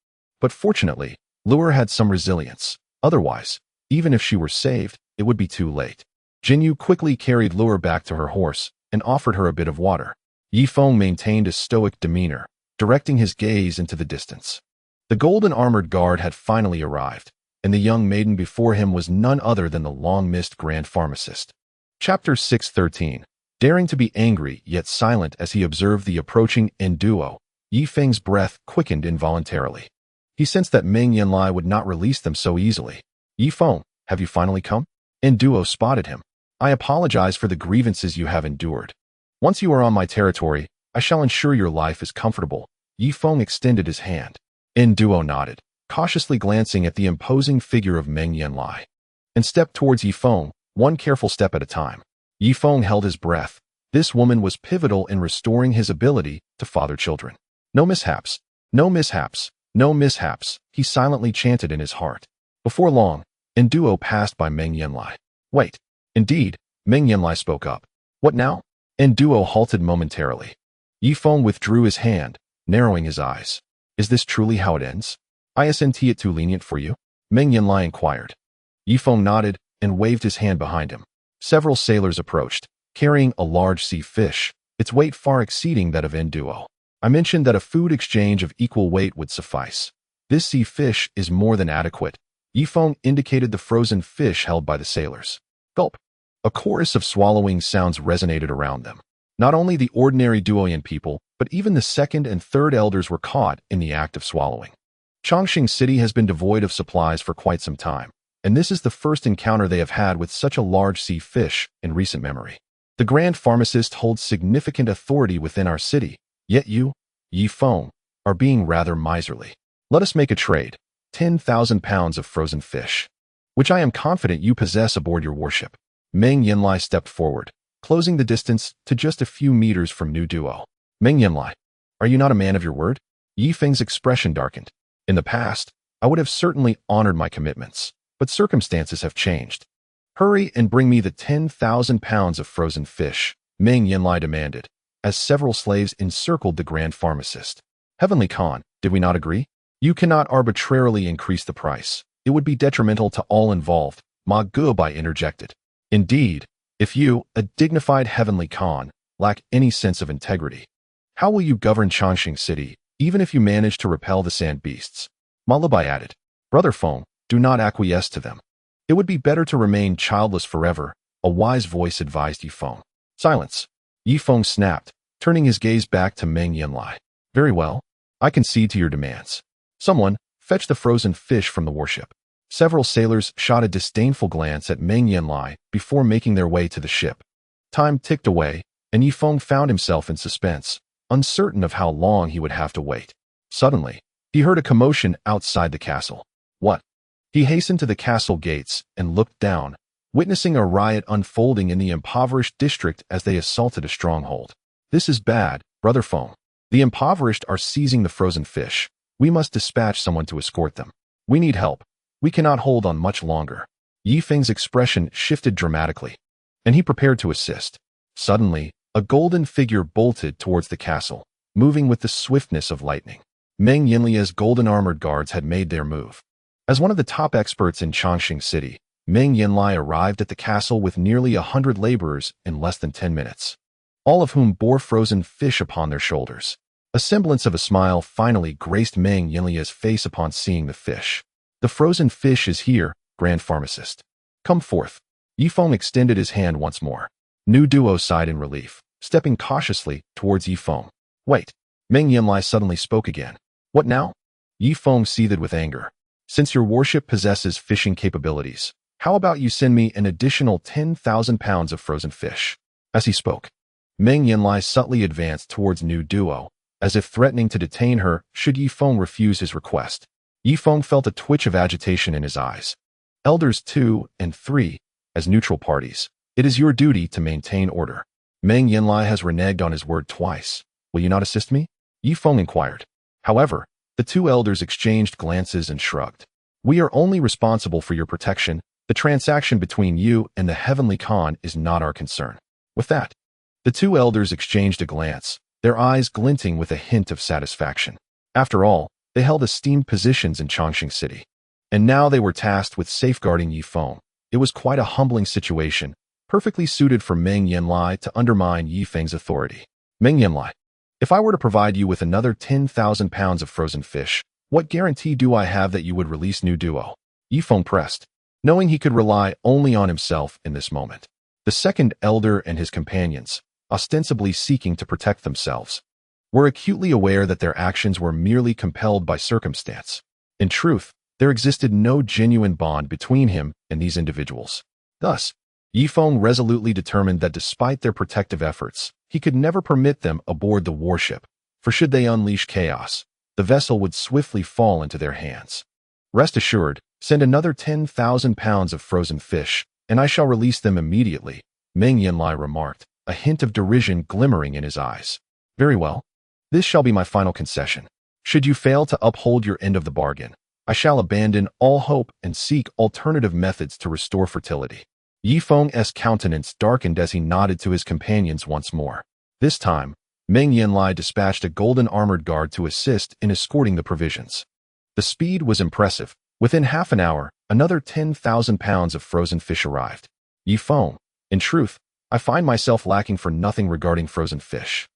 But fortunately, Yuer had some resilience. Otherwise, even if she were saved, it would be too late. Jinyu quickly carried Yuer back to her horse and offered her a bit of water. Yi Feng maintained a stoic demeanor, directing his gaze into the distance. The golden armored guard had finally arrived, and the young maiden before him was none other than the long-missed Grand Pharmacist. Chapter 613. Daring to be angry yet silent as he observed the approaching duo, Yi Feng's breath quickened involuntarily. He sensed that Meng Yanlie would not release them so easily. Yi Feng, have you finally come? Duo spotted him. I apologize for the grievances you have endured. Once you are on my territory, I shall ensure your life is comfortable. Yi Feng extended his hand. Duo nodded, cautiously glancing at the imposing figure of Meng Yanlie, and stepped towards Yi Feng, one careful step at a time. Yi Feng held his breath. This woman was pivotal in restoring his ability to father children. No mishaps, no mishaps, no mishaps, he silently chanted in his heart. Before long, Duo passed by Meng Yanlie. Wait. Indeed, Meng Yanlie spoke up. What now? Duo halted momentarily. Yi Feng withdrew his hand, narrowing his eyes. Is this truly how it ends? Isn't it too lenient for you? Meng Yanlie inquired. Yi Feng nodded and waved his hand behind him. Several sailors approached, carrying a large sea fish, its weight far exceeding that of Duo. I mentioned that a food exchange of equal weight would suffice. This sea fish is more than adequate. Yi Feng indicated the frozen fish held by the sailors. Gulp. A chorus of swallowing sounds resonated around them. Not only the ordinary Duoyan people, but even the second and third elders were caught in the act of swallowing. Changsheng City has been devoid of supplies for quite some time, and this is the first encounter they have had with such a large sea fish in recent memory. The Grand Pharmacist holds significant authority within our city, yet you, Yi Feng, are being rather miserly. Let us make a trade. 10,000 pounds of frozen fish, which I am confident you possess aboard your warship. Meng Yanlie stepped forward, closing the distance to just a few meters from new Duo. Meng Yanlie, are you not a man of your word? Yi Feng's expression darkened. In the past, I would have certainly honored my commitments, but circumstances have changed. Hurry and bring me the 10,000 pounds of frozen fish, Meng Yanlie demanded, as several slaves encircled the Grand Pharmacist. Heavenly Khan, did we not agree? You cannot arbitrarily increase the price. It would be detrimental to all involved, Ma Guobai interjected. Indeed, if you, a dignified Heavenly Khan, lack any sense of integrity, how will you govern Changsheng City, even if you manage to repel the sand beasts? Malabai added. Brother Feng, do not acquiesce to them. It would be better to remain childless forever, a wise voice advised Yi Feng. Silence. Yi Feng snapped, turning his gaze back to Meng Yanlie. Very well. I concede to your demands. Someone, fetch the frozen fish from the warship. Several sailors shot a disdainful glance at Meng Yanlie before making their way to the ship. Time ticked away, and Yi Feng found himself in suspense, uncertain of how long he would have to wait. Suddenly, he heard a commotion outside the castle. What? He hastened to the castle gates and looked down, witnessing a riot unfolding in the impoverished district as they assaulted a stronghold. This is bad, Brother Feng. The impoverished are seizing the frozen fish. We must dispatch someone to escort them. We need help. We cannot hold on much longer. Yi Feng's expression shifted dramatically, and he prepared to assist. Suddenly, a golden figure bolted towards the castle, moving with the swiftness of lightning. Meng Yanlie's golden armored guards had made their move. As one of the top experts in Changsheng City, Meng Yanlie arrived at the castle with nearly 100 laborers in less than 10 minutes, all of whom bore frozen fish upon their shoulders. A semblance of a smile finally graced Meng Yanlie's face upon seeing the fish. The frozen fish is here, Grand Pharmacist. Come forth. Yi Feng extended his hand once more. Nu Duo sighed in relief, stepping cautiously towards Yi Feng. Wait. Meng Yanlie suddenly spoke again. What now? Yi Feng seethed with anger. Since your worship possesses fishing capabilities, how about you send me an additional 10,000 pounds of frozen fish? As he spoke, Meng Yanlie subtly advanced towards Nu Duo, as if threatening to detain her should Yi Feng refuse his request. Yi Feng felt a twitch of agitation in his eyes. Elders 2 and 3, as neutral parties, it is your duty to maintain order. Meng Yanlie has reneged on his word twice. Will you not assist me? Yi Feng inquired. However, the two elders exchanged glances and shrugged. We are only responsible for your protection. The transaction between you and the Heavenly Khan is not our concern. With that, the two elders exchanged a glance, their eyes glinting with a hint of satisfaction. After all, they held esteemed positions in Changsheng City, and now they were tasked with safeguarding Yi Feng. It was quite a humbling situation, perfectly suited for Meng Yanlie to undermine Yi Feng's authority. Meng Yanlie, if I were to provide you with another 10,000 pounds of frozen fish, what guarantee do I have that you would release Nu Duo? Yi Feng pressed, knowing he could rely only on himself in this moment. The second elder and his companions, ostensibly seeking to protect themselves, were acutely aware that their actions were merely compelled by circumstance. In truth, there existed no genuine bond between him and these individuals. Thus, Yi Feng resolutely determined that despite their protective efforts, he could never permit them aboard the warship, for should they unleash chaos, the vessel would swiftly fall into their hands. Rest assured, send another 10,000 pounds of frozen fish, and I shall release them immediately, Meng Yanlie remarked, a hint of derision glimmering in his eyes. Very well. This shall be my final concession. Should you fail to uphold your end of the bargain, I shall abandon all hope and seek alternative methods to restore fertility. Yi Feng's countenance darkened as he nodded to his companions once more. This time, Meng Yanlie dispatched a golden armored guard to assist in escorting the provisions. The speed was impressive. Within half an hour, another 10,000 pounds of frozen fish arrived. Yi Feng, in truth, I find myself lacking for nothing regarding frozen fish.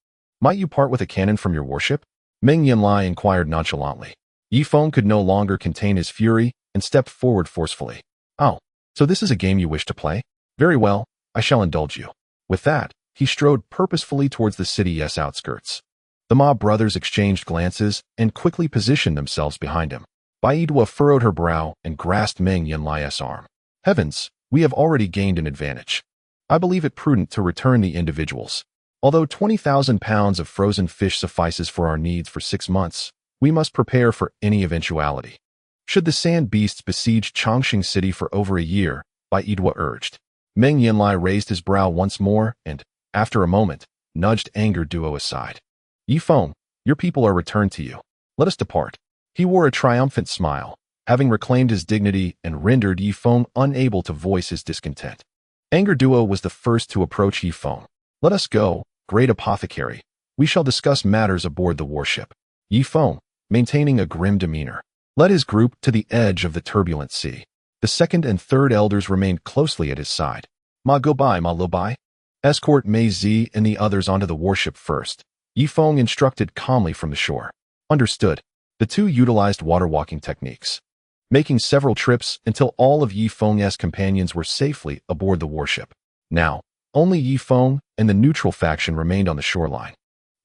Might you part with a cannon from your warship? Meng Yanlie inquired nonchalantly. Yi Feng could no longer contain his fury and stepped forward forcefully. Oh, so this is a game you wish to play? Very well, I shall indulge you. With that, he strode purposefully towards the city's outskirts. The Ma brothers exchanged glances and quickly positioned themselves behind him. Baidwa furrowed her brow and grasped Meng Yanlie's arm. Heavens, we have already gained an advantage. I believe it prudent to return the individuals. Although 20,000 pounds of frozen fish suffices for our needs for 6 months, we must prepare for any eventuality. Should the sand beasts besiege Changsheng City for over a year, Baidwa urged. Meng Yanlie raised his brow once more and, after a moment, nudged Anger Duo aside. Yi Feng, your people are returned to you. Let us depart. He wore a triumphant smile, having reclaimed his dignity and rendered Yi Feng unable to voice his discontent. Anger Duo was the first to approach Yi Feng. Let us go, great apothecary. We shall discuss matters aboard the warship. Yi Feng, maintaining a grim demeanor, led his group to the edge of the turbulent sea. The second and third elders remained closely at his side. Ma go by, ma lo by. Escort Mei Zi and the others onto the warship first. Yi Feng instructed calmly from the shore. Understood. The two utilized water-walking techniques, making several trips until all of Yi Feng's companions were safely aboard the warship. Now, only Yi Feng and the neutral faction remained on the shoreline,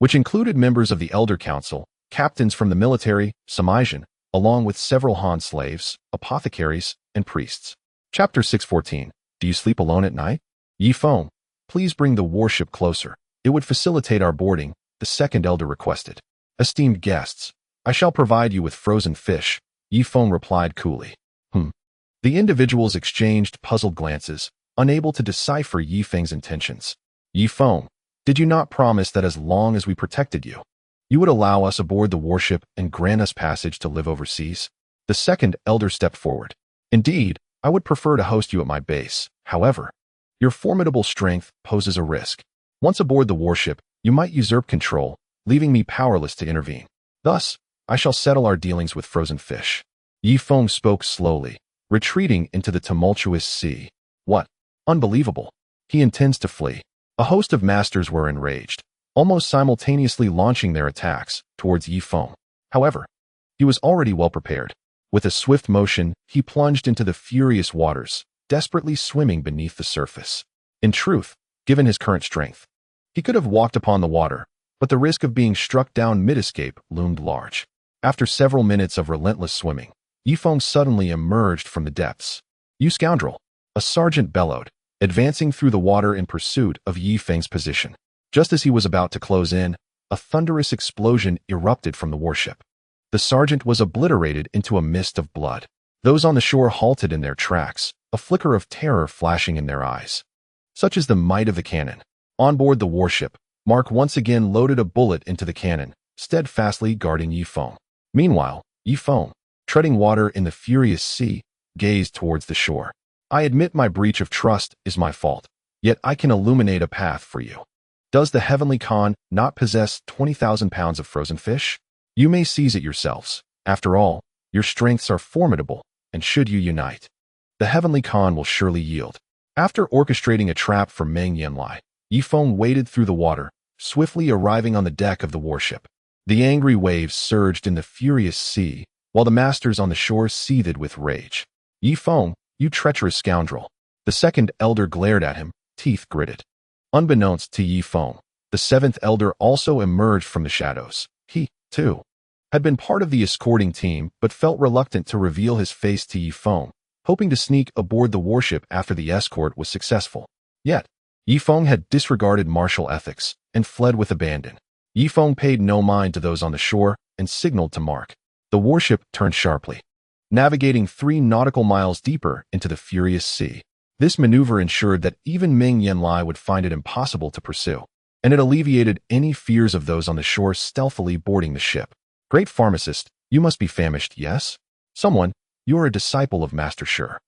which included members of the Elder Council, captains from the military, Samaijan, along with several Han slaves, apothecaries, and priests. Chapter 614. Do you sleep alone at night? Yi Feng, please bring the warship closer. It would facilitate our boarding, the second elder requested. Esteemed guests, I shall provide you with frozen fish, Yi Feng replied coolly. The individuals exchanged puzzled glances, unable to decipher Yi Feng's intentions. Yi Feng, did you not promise that as long as we protected you, You would allow us aboard the warship and grant us passage to live overseas? The second elder stepped forward. Indeed, I would prefer to host you at my base. However, your formidable strength poses a risk. Once aboard the warship, you might usurp control, leaving me powerless to intervene. Thus, I shall settle our dealings with frozen fish. Yi Feng spoke slowly, retreating into the tumultuous sea. What? Unbelievable. He intends to flee. A host of masters were enraged, almost simultaneously launching their attacks towards Yi Feng. However, he was already well prepared. With a swift motion, he plunged into the furious waters, desperately swimming beneath the surface. In truth, given his current strength, he could have walked upon the water, but the risk of being struck down mid-escape loomed large. After several minutes of relentless swimming, Yi Feng suddenly emerged from the depths. "You scoundrel!" a sergeant bellowed, advancing through the water in pursuit of Yi Feng's position. Just as he was about to close in, a thunderous explosion erupted from the warship. The sergeant was obliterated into a mist of blood. Those on the shore halted in their tracks, a flicker of terror flashing in their eyes. Such is the might of the cannon. On board the warship, Mark once again loaded a bullet into the cannon, steadfastly guarding Yi Feng. Meanwhile, Yi Feng, treading water in the furious sea, gazed towards the shore. "I admit my breach of trust is my fault, yet I can illuminate a path for you. Does the Heavenly Khan not possess 20,000 pounds of frozen fish? You may seize it yourselves. After all, your strengths are formidable, and should you unite, the Heavenly Khan will surely yield." After orchestrating a trap for Meng Yanlie, Yi Feng waded through the water, swiftly arriving on the deck of the warship. The angry waves surged in the furious sea, while the masters on the shore seethed with rage. "Yi Feng, you treacherous scoundrel!" The second elder glared at him, teeth gritted. Unbeknownst to Yi Feng, the seventh elder also emerged from the shadows. He, too, had been part of the escorting team but felt reluctant to reveal his face to Yi Feng, hoping to sneak aboard the warship after the escort was successful. Yet, Yi Feng had disregarded martial ethics and fled with abandon. Yi Feng paid no mind to those on the shore and signaled to Mark. The warship turned sharply, navigating 3 nautical miles deeper into the furious sea. This maneuver ensured that even Meng Yanlie would find it impossible to pursue, and it alleviated any fears of those on the shore stealthily boarding the ship. "Great pharmacist, you must be famished, yes? Someone, you are a disciple of Master Sure.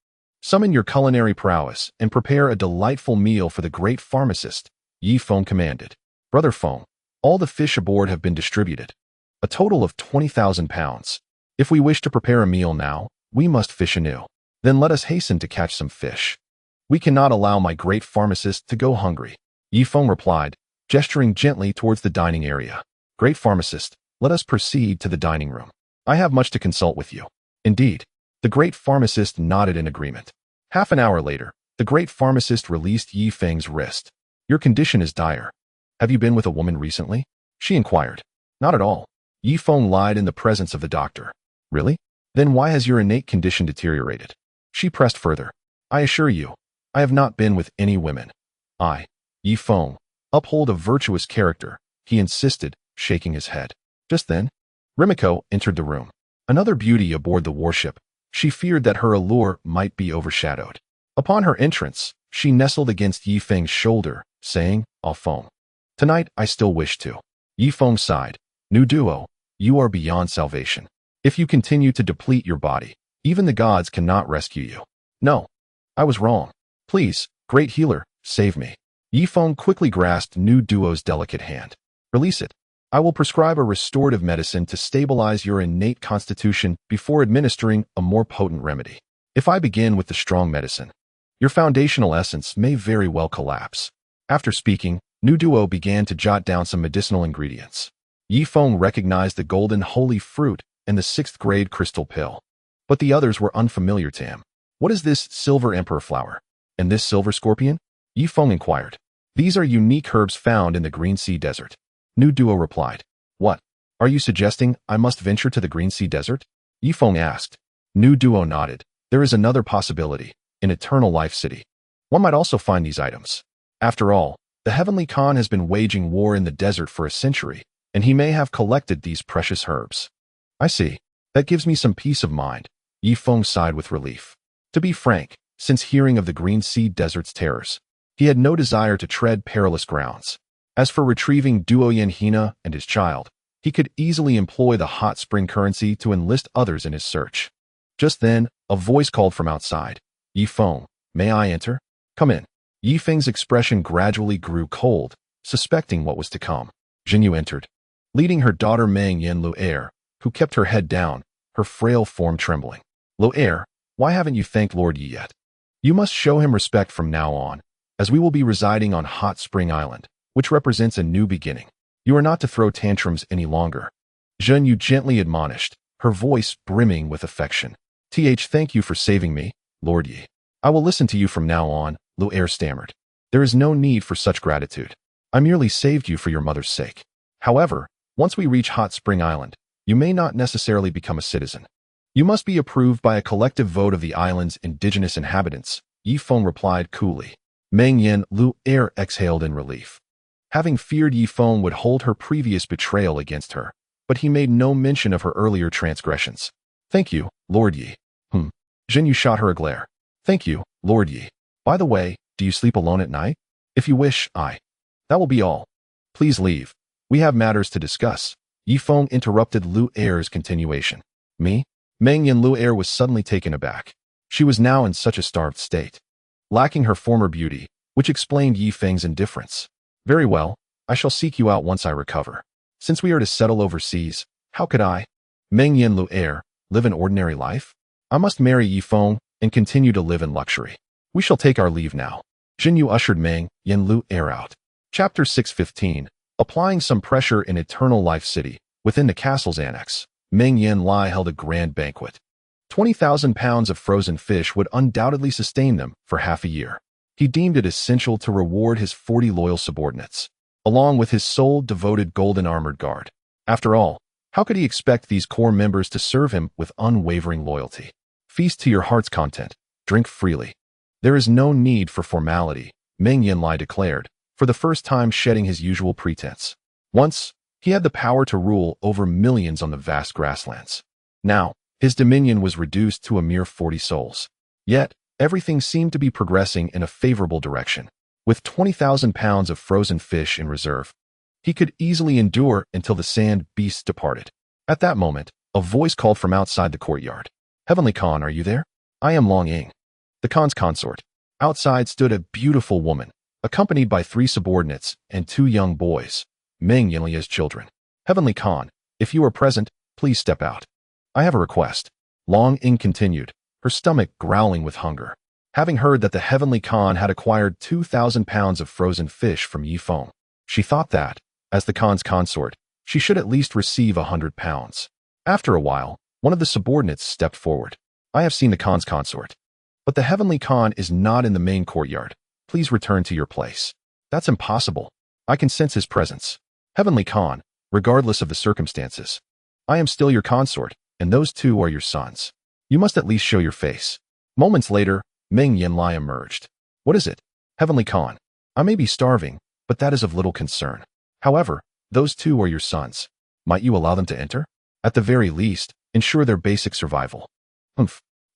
Summon your culinary prowess and prepare a delightful meal for the great pharmacist," Yi Feng commanded. "Brother Feng, all the fish aboard have been distributed. A total of 20,000 pounds. If we wish to prepare a meal now, we must fish anew. Then let us hasten to catch some fish. We cannot allow my great pharmacist to go hungry," Yi Feng replied, gesturing gently towards the dining area. "Great pharmacist, let us proceed to the dining room. I have much to consult with you." Indeed, the great pharmacist nodded in agreement. Half an hour later, the great pharmacist released Yi Feng's wrist. "Your condition is dire. Have you been with a woman recently?" she inquired. "Not at all." Yi Feng lied in the presence of the doctor. "Really? Then why has your innate condition deteriorated?" She pressed further. "I assure you, I have not been with any women. I, Yi Feng, uphold a virtuous character," he insisted, shaking his head. Just then, Rimiko entered the room. Another beauty aboard the warship. She feared that her allure might be overshadowed. Upon her entrance, she nestled against Yi Feng's shoulder, saying, "Ah Feng, tonight I still wish to." Yi Feng sighed. "New duo, you are beyond salvation. If you continue to deplete your body, even the gods cannot rescue you." "No, I was wrong. Please, great healer, save me." Yi Feng quickly grasped New Duo's delicate hand. "Release it. I will prescribe a restorative medicine to stabilize your innate constitution before administering a more potent remedy. If I begin with the strong medicine, your foundational essence may very well collapse." After speaking, New Duo began to jot down some medicinal ingredients. Yi Feng recognized the golden holy fruit and the 6th grade crystal pill, but the others were unfamiliar to him. "What is this silver emperor flower? And this silver scorpion?" Yi Feng inquired. "These are unique herbs found in the Green Sea Desert," New Duo replied. "What? Are you suggesting I must venture to the Green Sea Desert?" Yi Feng asked. New Duo nodded. "There is another possibility, an eternal life city. One might also find these items. After all, the Heavenly Khan has been waging war in the desert for a century, and he may have collected these precious herbs." "I see. That gives me some peace of mind," Yi Feng sighed with relief. To be frank, since hearing of the Green Sea Desert's terrors, he had no desire to tread perilous grounds. As for retrieving Duoyan and his child, He could easily employ the hot spring currency to enlist others in his search. Just then, a voice called from outside. Yifeng, may I enter? Come in. Yifeng's expression gradually grew cold, suspecting what was to come. Jinyu entered, leading her daughter Meng Yanlie, who kept her head down, her frail form trembling. Lu'er, why haven't you thanked Lord Yi yet? You must show him respect from now on, as we will be residing on Hot Spring Island, which represents a new beginning. You are not to throw tantrums any longer. Jinyu gently admonished, her voice brimming with affection. Thank you for saving me, Lord Yi. I will listen to you from now on, Lu'er stammered. There is no need for such gratitude. I merely saved you for your mother's sake. However, once we reach Hot Spring Island, you may not necessarily become a citizen. You must be approved by a collective vote of the island's indigenous inhabitants, Yifeng replied coolly. Meng Yanlie exhaled in relief. Having feared Yifeng would hold her previous betrayal against her, but he made no mention of her earlier transgressions. Thank you, Lord Yi. Jinyu shot her a glare. Thank you, Lord Yi. By the way, do you sleep alone at night? If you wish, That will be all. Please leave. We have matters to discuss. Yifeng interrupted Lu'er's continuation. Me? Meng Yanlie was suddenly taken aback. She was now in such a starved state, lacking her former beauty, which explained Yifeng's indifference. Very well, I shall seek you out once I recover. Since we are to settle overseas, how could I, Meng Yanlie, live an ordinary life? I must marry Yifeng and continue to live in luxury. We shall take our leave now. Jinyu ushered Meng Yanlie out. Chapter 615. Applying some pressure in Eternal Life City. Within the castle's annex, Meng Yanlie held a grand banquet. 20,000 pounds of frozen fish would undoubtedly sustain them for half a year. He deemed it essential to reward his 40 loyal subordinates, along with his sole devoted golden armored guard. After all, how could he expect these core members to serve him with unwavering loyalty? Feast to your heart's content, drink freely. There is no need for formality, Meng Yanlie declared, for the first time shedding his usual pretense. Once, he had the power to rule over millions on the vast grasslands. Now, his dominion was reduced to a mere 40 souls. Yet, everything seemed to be progressing in a favorable direction. With 20,000 pounds of frozen fish in reserve, he could easily endure until the sand beasts departed. At that moment, a voice called from outside the courtyard. Heavenly Khan, are you there? I am Long Ying, the Khan's consort. Outside stood a beautiful woman, accompanied by 3 subordinates and 2 young boys, Meng Yanlie's children. Heavenly Khan, if you are present, please step out. I have a request. Long Ying continued, her stomach growling with hunger. Having heard that the Heavenly Khan had acquired 2,000 pounds of frozen fish from Yifeng, she thought that, as the Khan's consort, she should at least receive 100 pounds. After a while, one of the subordinates stepped forward. I have seen the Khan's consort, but the Heavenly Khan is not in the main courtyard. Please return to your place. That's impossible. I can sense his presence. Heavenly Khan, regardless of the circumstances, I am still your consort, and those 2 are your sons. You must at least show your face. Moments later, Meng Yanlie emerged. What is it? Heavenly Khan, I may be starving, but that is of little concern. However, those 2 are your sons. Might you allow them to enter? At the very least, ensure their basic survival.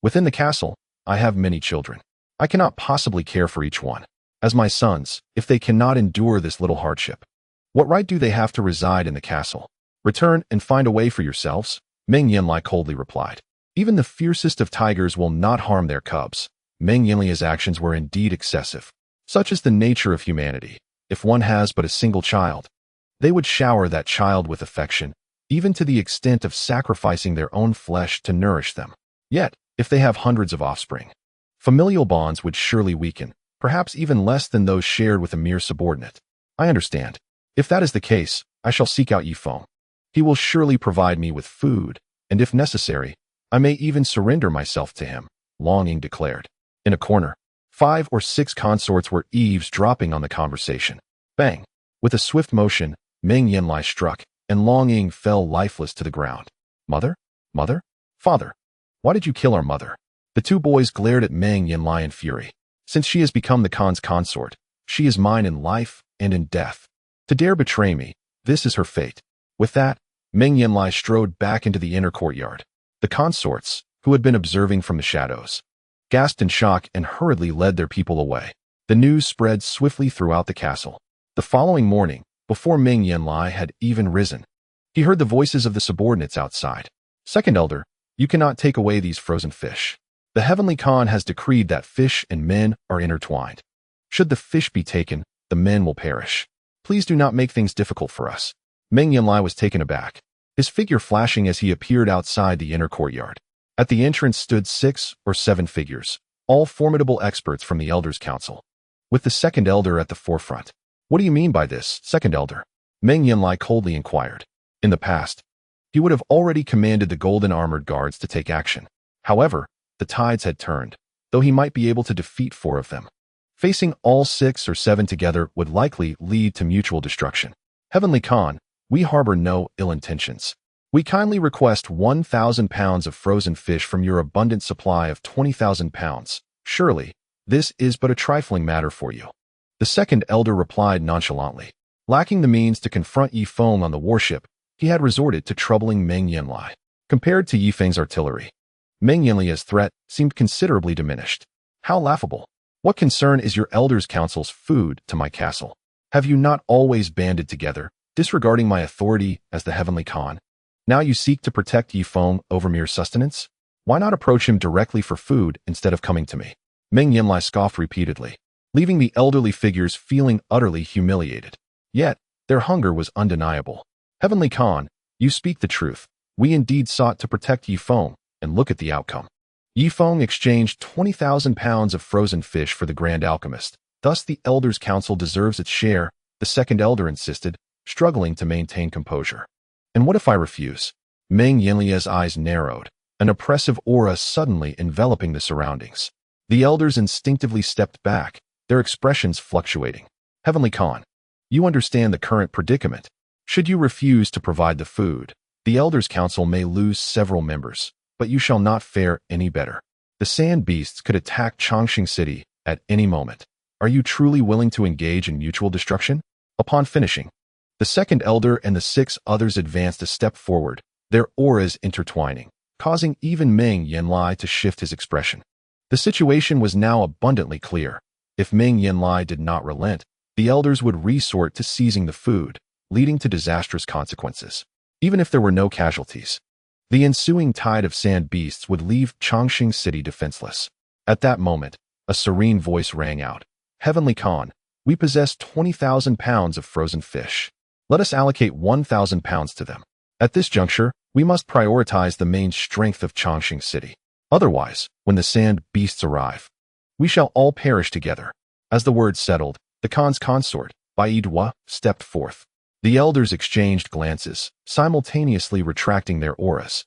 Within the castle, I have many children. I cannot possibly care for each one. As my sons, if they cannot endure this little hardship, what right do they have to reside in the castle? Return and find a way for yourselves, Meng Yanlie coldly replied. Even the fiercest of tigers will not harm their cubs. Meng Yanlie's actions were indeed excessive. Such is the nature of humanity. If one has but a single child, they would shower that child with affection, even to the extent of sacrificing their own flesh to nourish them. Yet, if they have hundreds of offspring, familial bonds would surely weaken, perhaps even less than those shared with a mere subordinate. I understand. If that is the case, I shall seek out Yifeng. He will surely provide me with food, and if necessary, I may even surrender myself to him, Long Ying declared. In a corner, 5 or 6 consorts were eavesdropping on the conversation. Bang! With a swift motion, Meng Yanlie struck, and Long Ying fell lifeless to the ground. Mother? Mother? Father? Why did you kill our mother? The 2 boys glared at Meng Yanlie in fury. Since she has become the Khan's consort, she is mine in life and in death. To dare betray me, this is her fate. With that, Meng Yanlie strode back into the inner courtyard. The consorts, who had been observing from the shadows, gasped in shock and hurriedly led their people away. The news spread swiftly throughout the castle. The following morning, before Meng Yanlie had even risen, He heard the voices of the subordinates outside. Second elder, you cannot take away these frozen fish. The heavenly Khan has decreed that fish and men are intertwined. Should the fish be taken, the men will perish. Please do not make things difficult for us. Meng Yanlie was taken aback, his figure flashing as he appeared outside the inner courtyard. At the entrance stood 6 or 7 figures, all formidable experts from the Elders' Council, with the second elder at the forefront. What do you mean by this, second elder? Meng Yanlie coldly inquired. In the past, he would have already commanded the golden armored guards to take action. However, the tides had turned, though he might be able to defeat 4 of them. Facing all 6 or 7 together would likely lead to mutual destruction. Heavenly Khan, we harbor no ill intentions. We kindly request 1,000 pounds of frozen fish from your abundant supply of 20,000 pounds. Surely, this is but a trifling matter for you. The second elder replied nonchalantly. Lacking the means to confront Yifeng on the warship, he had resorted to troubling Meng Yanlie. Compared to Yifeng's artillery, Meng Yanlie's threat seemed considerably diminished. How laughable. What concern is your Elders' Council's food to my castle? Have you not always banded together, disregarding my authority as the Heavenly Khan? Now you seek to protect Yifeng over mere sustenance? Why not approach him directly for food instead of coming to me? Meng Yanlie scoffed repeatedly, leaving the elderly figures feeling utterly humiliated. Yet, their hunger was undeniable. Heavenly Khan, you speak the truth. We indeed sought to protect Yifeng, and look at the outcome. Yifeng exchanged 20,000 pounds of frozen fish for the Grand Alchemist. Thus the Elders' Council deserves its share, the second elder insisted, struggling to maintain composure. And what if I refuse? Meng Yanlie's eyes narrowed, an oppressive aura suddenly enveloping the surroundings. The elders instinctively stepped back, their expressions fluctuating. Heavenly Khan, you understand the current predicament. Should you refuse to provide the food, the Elders' Council may lose several members, but you shall not fare any better. The sand beasts could attack Changsheng City at any moment. Are you truly willing to engage in mutual destruction? Upon finishing, the second elder and the 6 others advanced a step forward, their auras intertwining, causing even Meng Yanlie to shift his expression. The situation was now abundantly clear. If Meng Yanlie did not relent, the elders would resort to seizing the food, leading to disastrous consequences. Even if there were no casualties, the ensuing tide of sand beasts would leave Changsheng City defenseless. At that moment, a serene voice rang out. Heavenly Khan, we possess 20,000 pounds of frozen fish. Let us allocate 1,000 pounds to them. At this juncture, we must prioritize the main strength of Changsheng City. Otherwise, when the sand beasts arrive, we shall all perish together. As the word settled, the Khan's consort, Duoyan, stepped forth. The elders exchanged glances, simultaneously retracting their auras.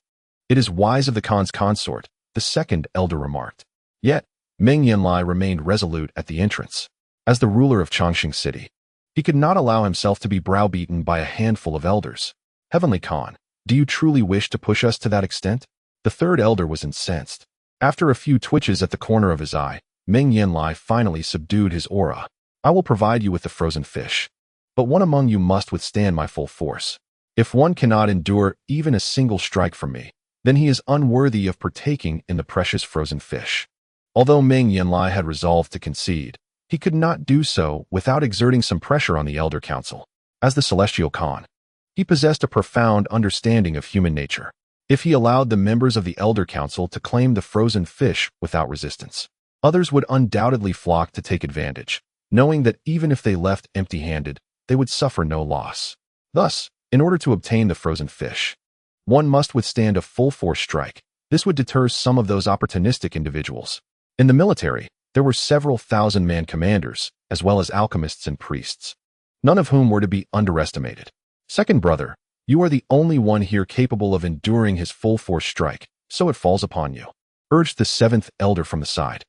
It is wise of the Khan's consort, the second elder remarked. Yet, Meng Yanlie remained resolute at the entrance. As the ruler of Changsheng City, he could not allow himself to be browbeaten by a handful of elders. Heavenly Khan, do you truly wish to push us to that extent? The third elder was incensed. After a few twitches at the corner of his eye, Meng Yanlie finally subdued his aura. I will provide you with the frozen fish. But one among you must withstand my full force. If one cannot endure even a single strike from me, then he is unworthy of partaking in the precious frozen fish. Although Meng Yanlie had resolved to concede, he could not do so without exerting some pressure on the Elder Council. As the Celestial Khan, he possessed a profound understanding of human nature. If he allowed the members of the Elder Council to claim the frozen fish without resistance, others would undoubtedly flock to take advantage, knowing that even if they left empty-handed, they would suffer no loss. Thus, in order to obtain the frozen fish, one must withstand a full-force strike. This would deter some of those opportunistic individuals. In the military, there were several thousand-man commanders, as well as alchemists and priests, none of whom were to be underestimated. Second brother, you are the only one here capable of enduring his full-force strike, so it falls upon you, urged the 7th elder from the side.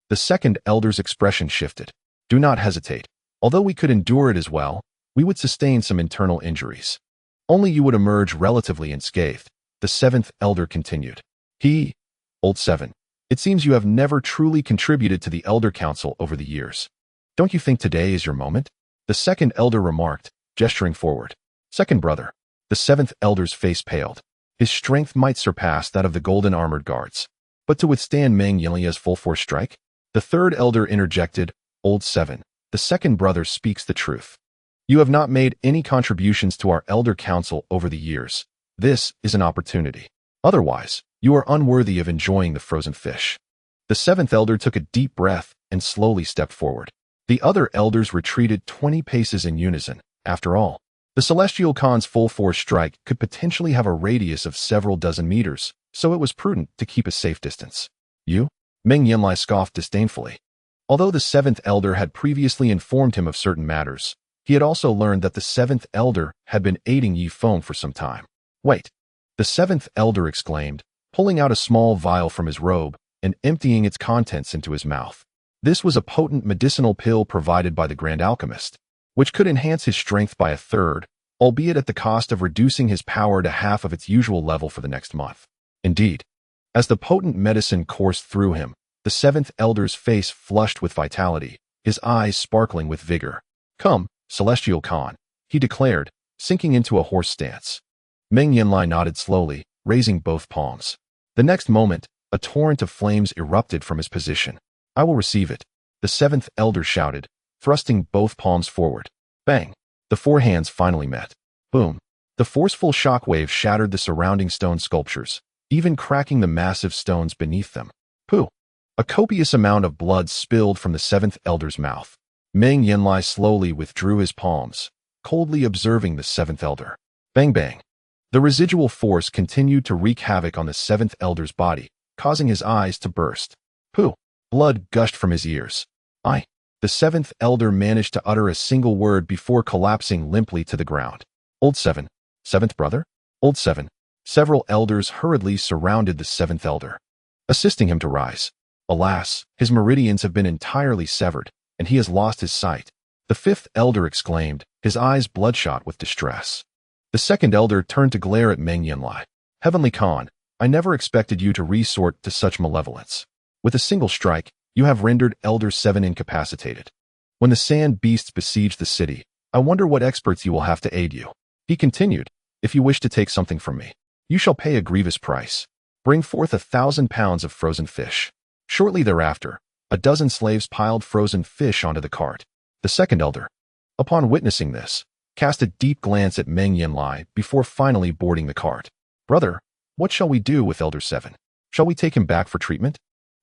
The second elder's expression shifted. Do not hesitate. Although we could endure it as well, we would sustain some internal injuries. Only you would emerge relatively unscathed, the 7th elder continued. Old 7, it seems you have never truly contributed to the Elder Council over the years. Don't you think today is your moment? The second elder remarked, gesturing forward. Second brother, the 7th elder's face paled. His strength might surpass that of the golden armored guards. But to withstand Meng Yanlie's full-force strike? The third elder interjected, Old 7. The second brother speaks the truth. You have not made any contributions to our elder council over the years. This is an opportunity. Otherwise, you are unworthy of enjoying the frozen fish. The seventh elder took a deep breath and slowly stepped forward. The other elders retreated 20 paces in unison. After all, the Celestial Khan's full-force strike could potentially have a radius of several dozen meters, so it was prudent to keep a safe distance. You? Meng Yanlie scoffed disdainfully. Although the seventh elder had previously informed him of certain matters, he had also learned that the seventh elder had been aiding Yi Feng for some time. Wait! The seventh elder exclaimed, pulling out a small vial from his robe and emptying its contents into his mouth. This was a potent medicinal pill provided by the Grand Alchemist, which could enhance his strength by a third, albeit at the cost of reducing his power to half of its usual level for the next month. Indeed, as the potent medicine coursed through him, the seventh elder's face flushed with vitality, his eyes sparkling with vigor. Come, Celestial Khan, he declared, sinking into a horse stance. Meng Yanlie nodded slowly, raising both palms. The next moment, a torrent of flames erupted from his position. I will receive it, the seventh elder shouted, thrusting both palms forward. Bang! The four hands finally met. Boom! The forceful shockwave shattered the surrounding stone sculptures, even cracking the massive stones beneath them. Pooh! A copious amount of blood spilled from the seventh elder's mouth. Meng Yanlie slowly withdrew his palms, coldly observing the seventh elder. Bang bang! The residual force continued to wreak havoc on the seventh elder's body, causing his eyes to burst. Pooh! Blood gushed from his ears. The seventh elder managed to utter a single word before collapsing limply to the ground. Old Seven. Seventh brother? Old Seven. Several elders hurriedly surrounded the seventh elder, assisting him to rise. Alas, his meridians have been entirely severed, and he has lost his sight. The fifth elder exclaimed, his eyes bloodshot with distress. The second elder turned to glare at Meng Yanlie. Heavenly Khan, I never expected you to resort to such malevolence. With a single strike, you have rendered Elder 7 incapacitated. When the sand beasts besiege the city, I wonder what experts you will have to aid you. He continued, if you wish to take something from me, you shall pay a grievous price. Bring forth 1,000 pounds of frozen fish. Shortly thereafter, a dozen slaves piled frozen fish onto the cart. The second elder, upon witnessing this, cast a deep glance at Meng Yanlie before finally boarding the cart. Brother, what shall we do with Elder 7? Shall we take him back for treatment?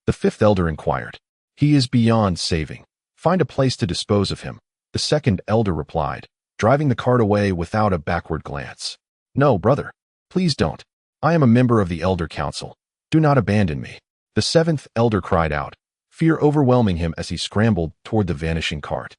The fifth elder inquired. He is beyond saving. Find a place to dispose of him, the second elder replied, driving the cart away without a backward glance. No, brother. Please don't. I am a member of the Elder Council. Do not abandon me. The seventh elder cried out, fear overwhelming him as he scrambled toward the vanishing cart.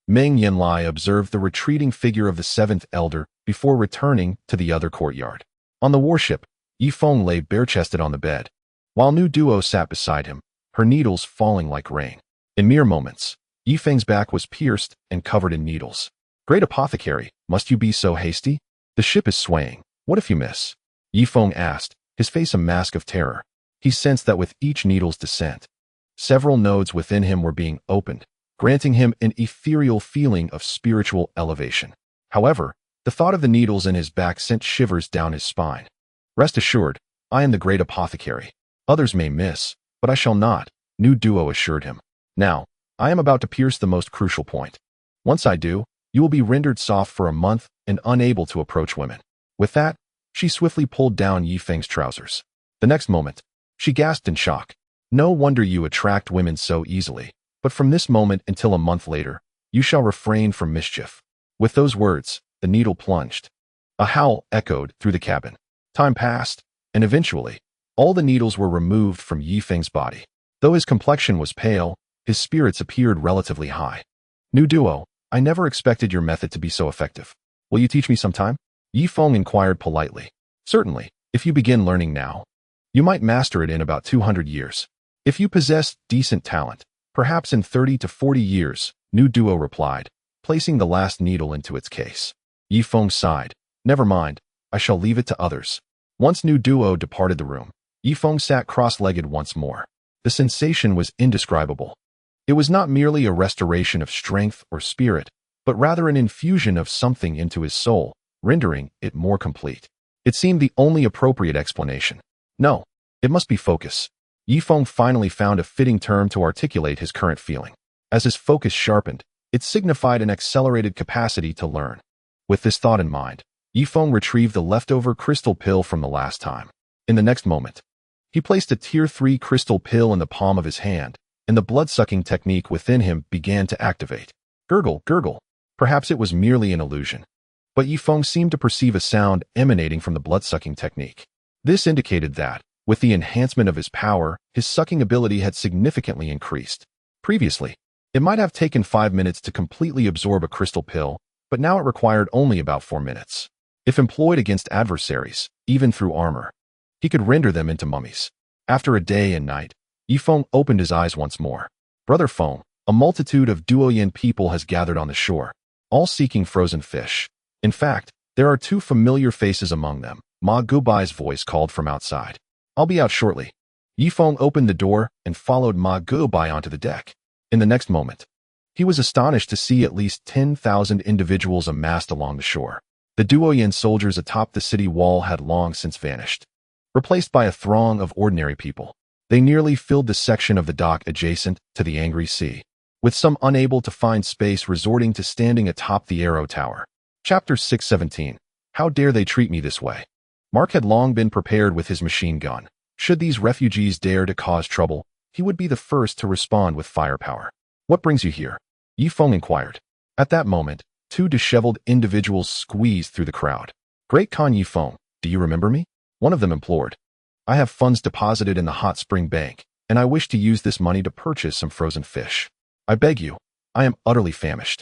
Meng Yanlie observed the retreating figure of the seventh elder before returning to the other courtyard. On the warship, Yi Feng lay bare-chested on the bed, while Nu Duo sat beside him, her needles falling like rain. In mere moments, Yi Feng's back was pierced and covered in needles. Great apothecary, must you be so hasty? The ship is swaying. What if you miss? Yi Feng asked, his face a mask of terror. He sensed that with each needle's descent, several nodes within him were being opened, granting him an ethereal feeling of spiritual elevation. However, the thought of the needles in his back sent shivers down his spine. Rest assured, I am the great apothecary. Others may miss, but I shall not, Nu Duo assured him. Now, I am about to pierce the most crucial point. Once I do, you will be rendered soft for a month and unable to approach women. With that, she swiftly pulled down Yi Feng's trousers. The next moment, she gasped in shock. No wonder you attract women so easily, but from this moment until a month later, you shall refrain from mischief. With those words, the needle plunged. A howl echoed through the cabin. Time passed, and eventually, all the needles were removed from Yi Feng's body. Though his complexion was pale, his spirits appeared relatively high. Nu Duo, I never expected your method to be so effective. Will you teach me some time? Yi Feng inquired politely. Certainly, if you begin learning now, you might master it in about 200 years. If you possess decent talent, perhaps in 30 to 40 years, Nu Duo replied, placing the last needle into its case. Yi Feng sighed. Never mind, I shall leave it to others. Once Nu Duo departed the room, Yi Feng sat cross-legged once more. The sensation was indescribable. It was not merely a restoration of strength or spirit, but rather an infusion of something into his soul, rendering it more complete. It seemed the only appropriate explanation. No, it must be focus. Yi Feng finally found a fitting term to articulate his current feeling. As his focus sharpened, It signified an accelerated capacity to learn. With this thought in mind, Yifeng retrieved the leftover crystal pill from the last time. In the next moment, he placed a Tier 3 crystal pill in the palm of his hand, and the blood-sucking technique within him began to activate. Gurgle, gurgle. Perhaps it was merely an illusion, but Yifeng seemed to perceive a sound emanating from the blood-sucking technique. This indicated that, with the enhancement of his power, his sucking ability had significantly increased. Previously, it might have taken 5 minutes to completely absorb a crystal pill, but now it required only about 4 minutes. If employed against adversaries, even through armor, he could render them into mummies. After a day and night, Yifeng opened his eyes once more. Brother Feng, a multitude of Duoyan people has gathered on the shore, all seeking frozen fish. In fact, there are 2 familiar faces among them. Ma Gubai's voice called from outside. I'll be out shortly. Yifeng opened the door and followed Ma Gubai onto the deck. In the next moment, he was astonished to see at least 10,000 individuals amassed along the shore. The Duoyan soldiers atop the city wall had long since vanished, replaced by a throng of ordinary people. They nearly filled the section of the dock adjacent to the angry sea, with some unable to find space resorting to standing atop the arrow tower. Chapter 617. How dare they treat me this way? Mark had long been prepared with his machine gun. Should these refugees dare to cause trouble, he would be the first to respond with firepower. What brings you here? Yifeng inquired. At that moment, 2 disheveled individuals squeezed through the crowd. Great Khan Yifeng, do you remember me? One of them implored. I have funds deposited in the hot spring bank, and I wish to use this money to purchase some frozen fish. I beg you, I am utterly famished.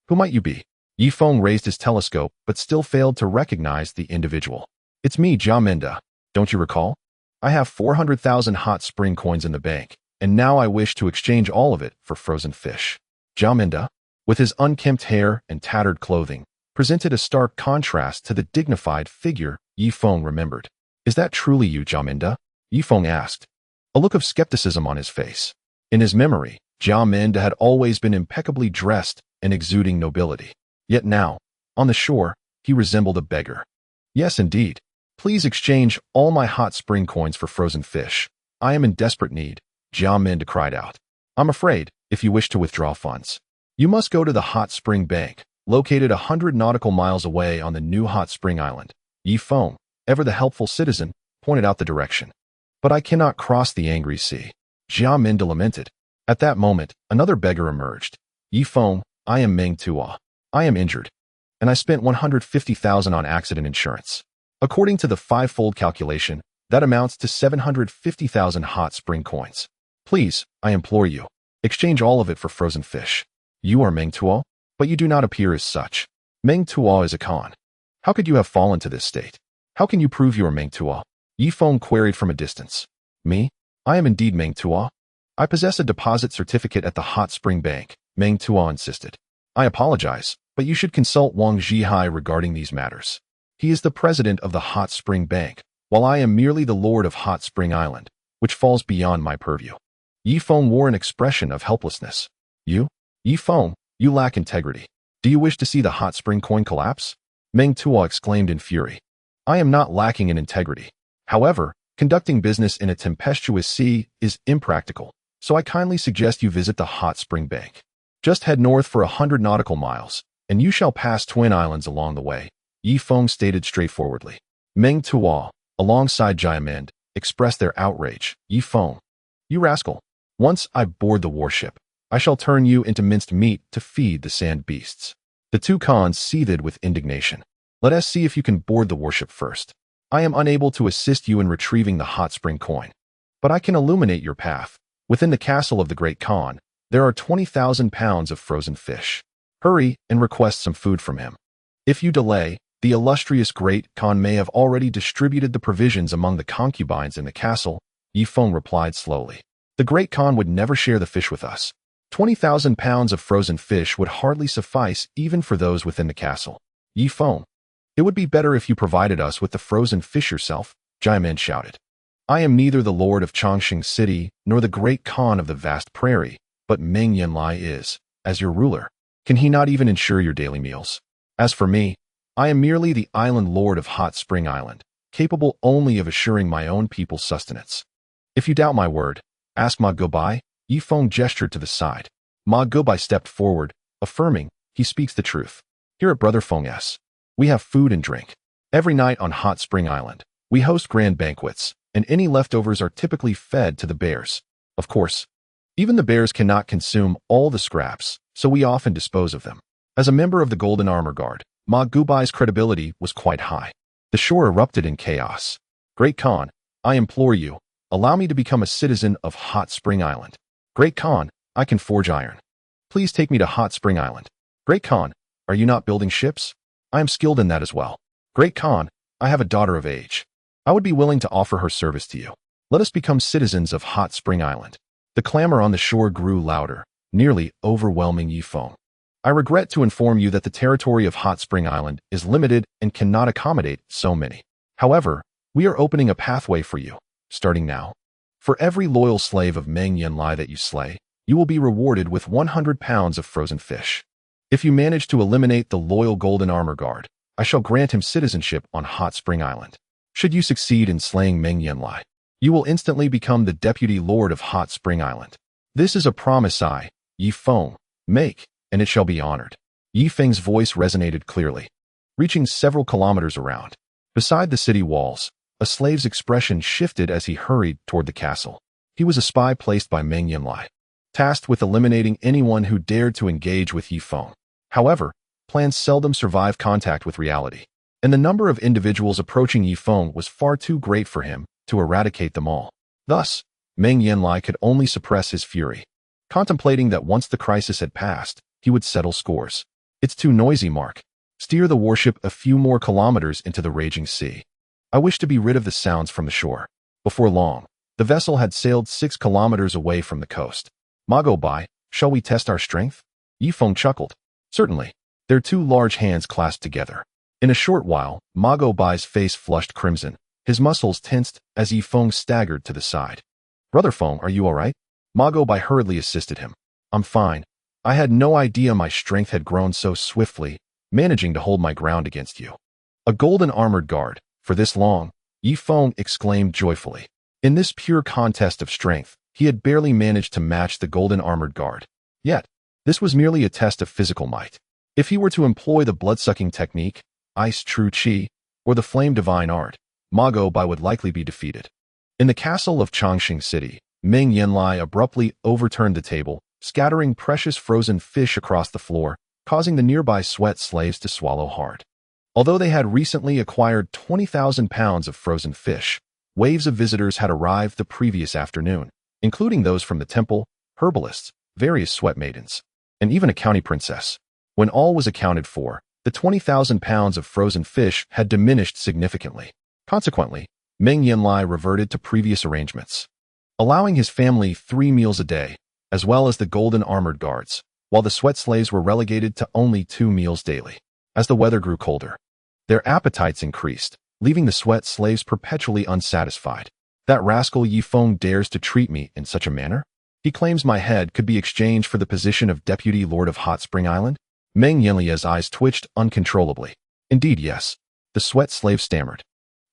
Who might you be? Yifeng raised his telescope, but still failed to recognize the individual. It's me, Jamenda. Don't you recall? I have 400,000 hot spring coins in the bank, and now I wish to exchange all of it for frozen fish. Jamenda, with his unkempt hair and tattered clothing, presented a stark contrast to the dignified figure Yifeng remembered. Is that truly you, Jamenda? Yifeng asked, a look of skepticism on his face. In his memory, Jamenda had always been impeccably dressed and exuding nobility. Yet now, on the shore, he resembled a beggar. Yes, indeed. Please exchange all my hot spring coins for frozen fish. I am in desperate need, Jamenda cried out. I'm afraid, if you wish to withdraw funds, you must go to the hot spring bank, located 100 nautical miles away on the new hot spring island. Yifeng, ever the helpful citizen, pointed out the direction. But I cannot cross the angry sea, Jamenda lamented. At that moment, another beggar emerged. Yifeng, I am Meng Yanlie. I am injured, and I spent 150,000 on accident insurance. According to the 5-fold calculation, that amounts to 750,000 hot spring coins. Please, I implore you, exchange all of it for frozen fish. You are Meng Yanlie, but you do not appear as such. Meng Yanlie is a con. How could you have fallen to this state? How can you prove you are Meng Yanlie? Yifeng queried from a distance. Me? I am indeed Meng Yanlie. I possess a deposit certificate at the hot spring bank, Meng Yanlie insisted. I apologize, but you should consult Wang Zhihai regarding these matters. He is the president of the Hot Spring Bank, while I am merely the lord of Hot Spring Island, which falls beyond my purview. Yifeng wore an expression of helplessness. You? Yifeng, you lack integrity. Do you wish to see the hot spring coin collapse? Meng Yanlie exclaimed in fury. I am not lacking in integrity. However, conducting business in a tempestuous sea is impractical, so I kindly suggest you visit the Hot Spring Bank. Just head north for 100 nautical miles, and you shall pass twin islands along the way, Yifeng stated straightforwardly. Meng Yanlie, alongside Jamenda, expressed their outrage. Yifeng, you rascal. Once I board the warship, I shall turn you into minced meat to feed the sand beasts. The 2 cons seethed with indignation. Let us see if you can board the warship first. I am unable to assist you in retrieving the hot spring coin, but I can illuminate your path. Within the castle of the Great Khan, there are 20,000 pounds of frozen fish. Hurry and request some food from him. If you delay, the illustrious Great Khan may have already distributed the provisions among the concubines in the castle, Yifeng replied slowly. The Great Khan would never share the fish with us. 20,000 pounds of frozen fish would hardly suffice even for those within the castle. Yifeng, it would be better if you provided us with the frozen fish yourself, Jamenda shouted. I am neither the lord of Changsheng city nor the Great Khan of the vast prairie, but Meng Yanlie is, as your ruler. Can he not even ensure your daily meals? As for me, I am merely the island lord of Hot Spring Island, capable only of assuring my own people's sustenance. If you doubt my word, ask Ma Gubai. Yifeng gestured to the side. Ma Gubai stepped forward, Affirming, he speaks the truth. Here at Brother Feng's, we have food and drink. Every night on Hot Spring Island, we host grand banquets, and any leftovers are typically fed to the bears. Of course, even the bears cannot consume all the scraps, so we often dispose of them. As a member of the Golden Armor Guard, Ma Gubai's credibility was quite high. The shore erupted in chaos. Great Khan, I implore you, allow me to become a citizen of Hot Spring Island. Great Khan, I can forge iron. Please take me to Hot Spring Island. Great Khan, are you not building ships? I am skilled in that as well. Great Khan, I have a daughter of age. I would be willing to offer her service to you. Let us become citizens of Hot Spring Island. The clamor on the shore grew louder, nearly overwhelming Yifeng. I regret to inform you that the territory of Hot Spring Island is limited and cannot accommodate so many. However, we are opening a pathway for you, starting now. For every loyal slave of Meng Yanlie that you slay, you will be rewarded with 100 pounds of frozen fish. If you manage to eliminate the loyal Golden Armor Guard, I shall grant him citizenship on Hot Spring Island. Should you succeed in slaying Meng Yanlie, you will instantly become the Deputy Lord of Hot Spring Island. This is a promise I, Yifeng, make, and it shall be honored. Yifeng's voice resonated clearly, reaching several kilometers around. Beside the city walls, a slave's expression shifted as he hurried toward the castle. He was a spy placed by Meng Yanlie, tasked with eliminating anyone who dared to engage with Yifeng. However, plans seldom survive contact with reality, and the number of individuals approaching Yifeng was far too great for him to eradicate them all. Thus, Meng Yanlie could only suppress his fury, contemplating that once the crisis had passed, he would settle scores. It's too noisy, Mark. Steer the warship a few more kilometers into the raging sea. I wish to be rid of the sounds from the shore. Before long, the vessel had sailed 6 kilometers away from the coast. Ma Goubai, shall we test our strength? Yifeng chuckled. Certainly. Their 2 large hands clasped together. In a short while, Ma Goubai's face flushed crimson. His muscles tensed as Yifeng staggered to the side. Brother Feng, are you all right? Ma Goubai hurriedly assisted him. I'm fine. I had no idea my strength had grown so swiftly, managing to hold my ground against you. A golden armored guard, for this long, Yifeng exclaimed joyfully. In this pure contest of strength, he had barely managed to match the golden armored guard. Yet, this was merely a test of physical might. If he were to employ the blood-sucking technique, ice true chi, or the flame divine art, Ma Goubai would likely be defeated. In the castle of Changsheng City, Meng Yanlie abruptly overturned the table, scattering precious frozen fish across the floor, causing the nearby sweat slaves to swallow hard. Although they had recently acquired 20,000 pounds of frozen fish, waves of visitors had arrived the previous afternoon, including those from the temple, herbalists, various sweat maidens, and even a county princess. When all was accounted for, the 20,000 pounds of frozen fish had diminished significantly. Consequently, Meng Yanlie reverted to previous arrangements, allowing his family 3 meals a day, as well as the golden armored guards, while the sweat slaves were relegated to only 2 meals daily. As the weather grew colder, their appetites increased, leaving the sweat slaves perpetually unsatisfied. That rascal Yifeng dares to treat me in such a manner? He claims my head could be exchanged for the position of Deputy Lord of Hot Spring Island? Meng Yanlie's eyes twitched uncontrollably. Indeed, yes, the sweat slave stammered.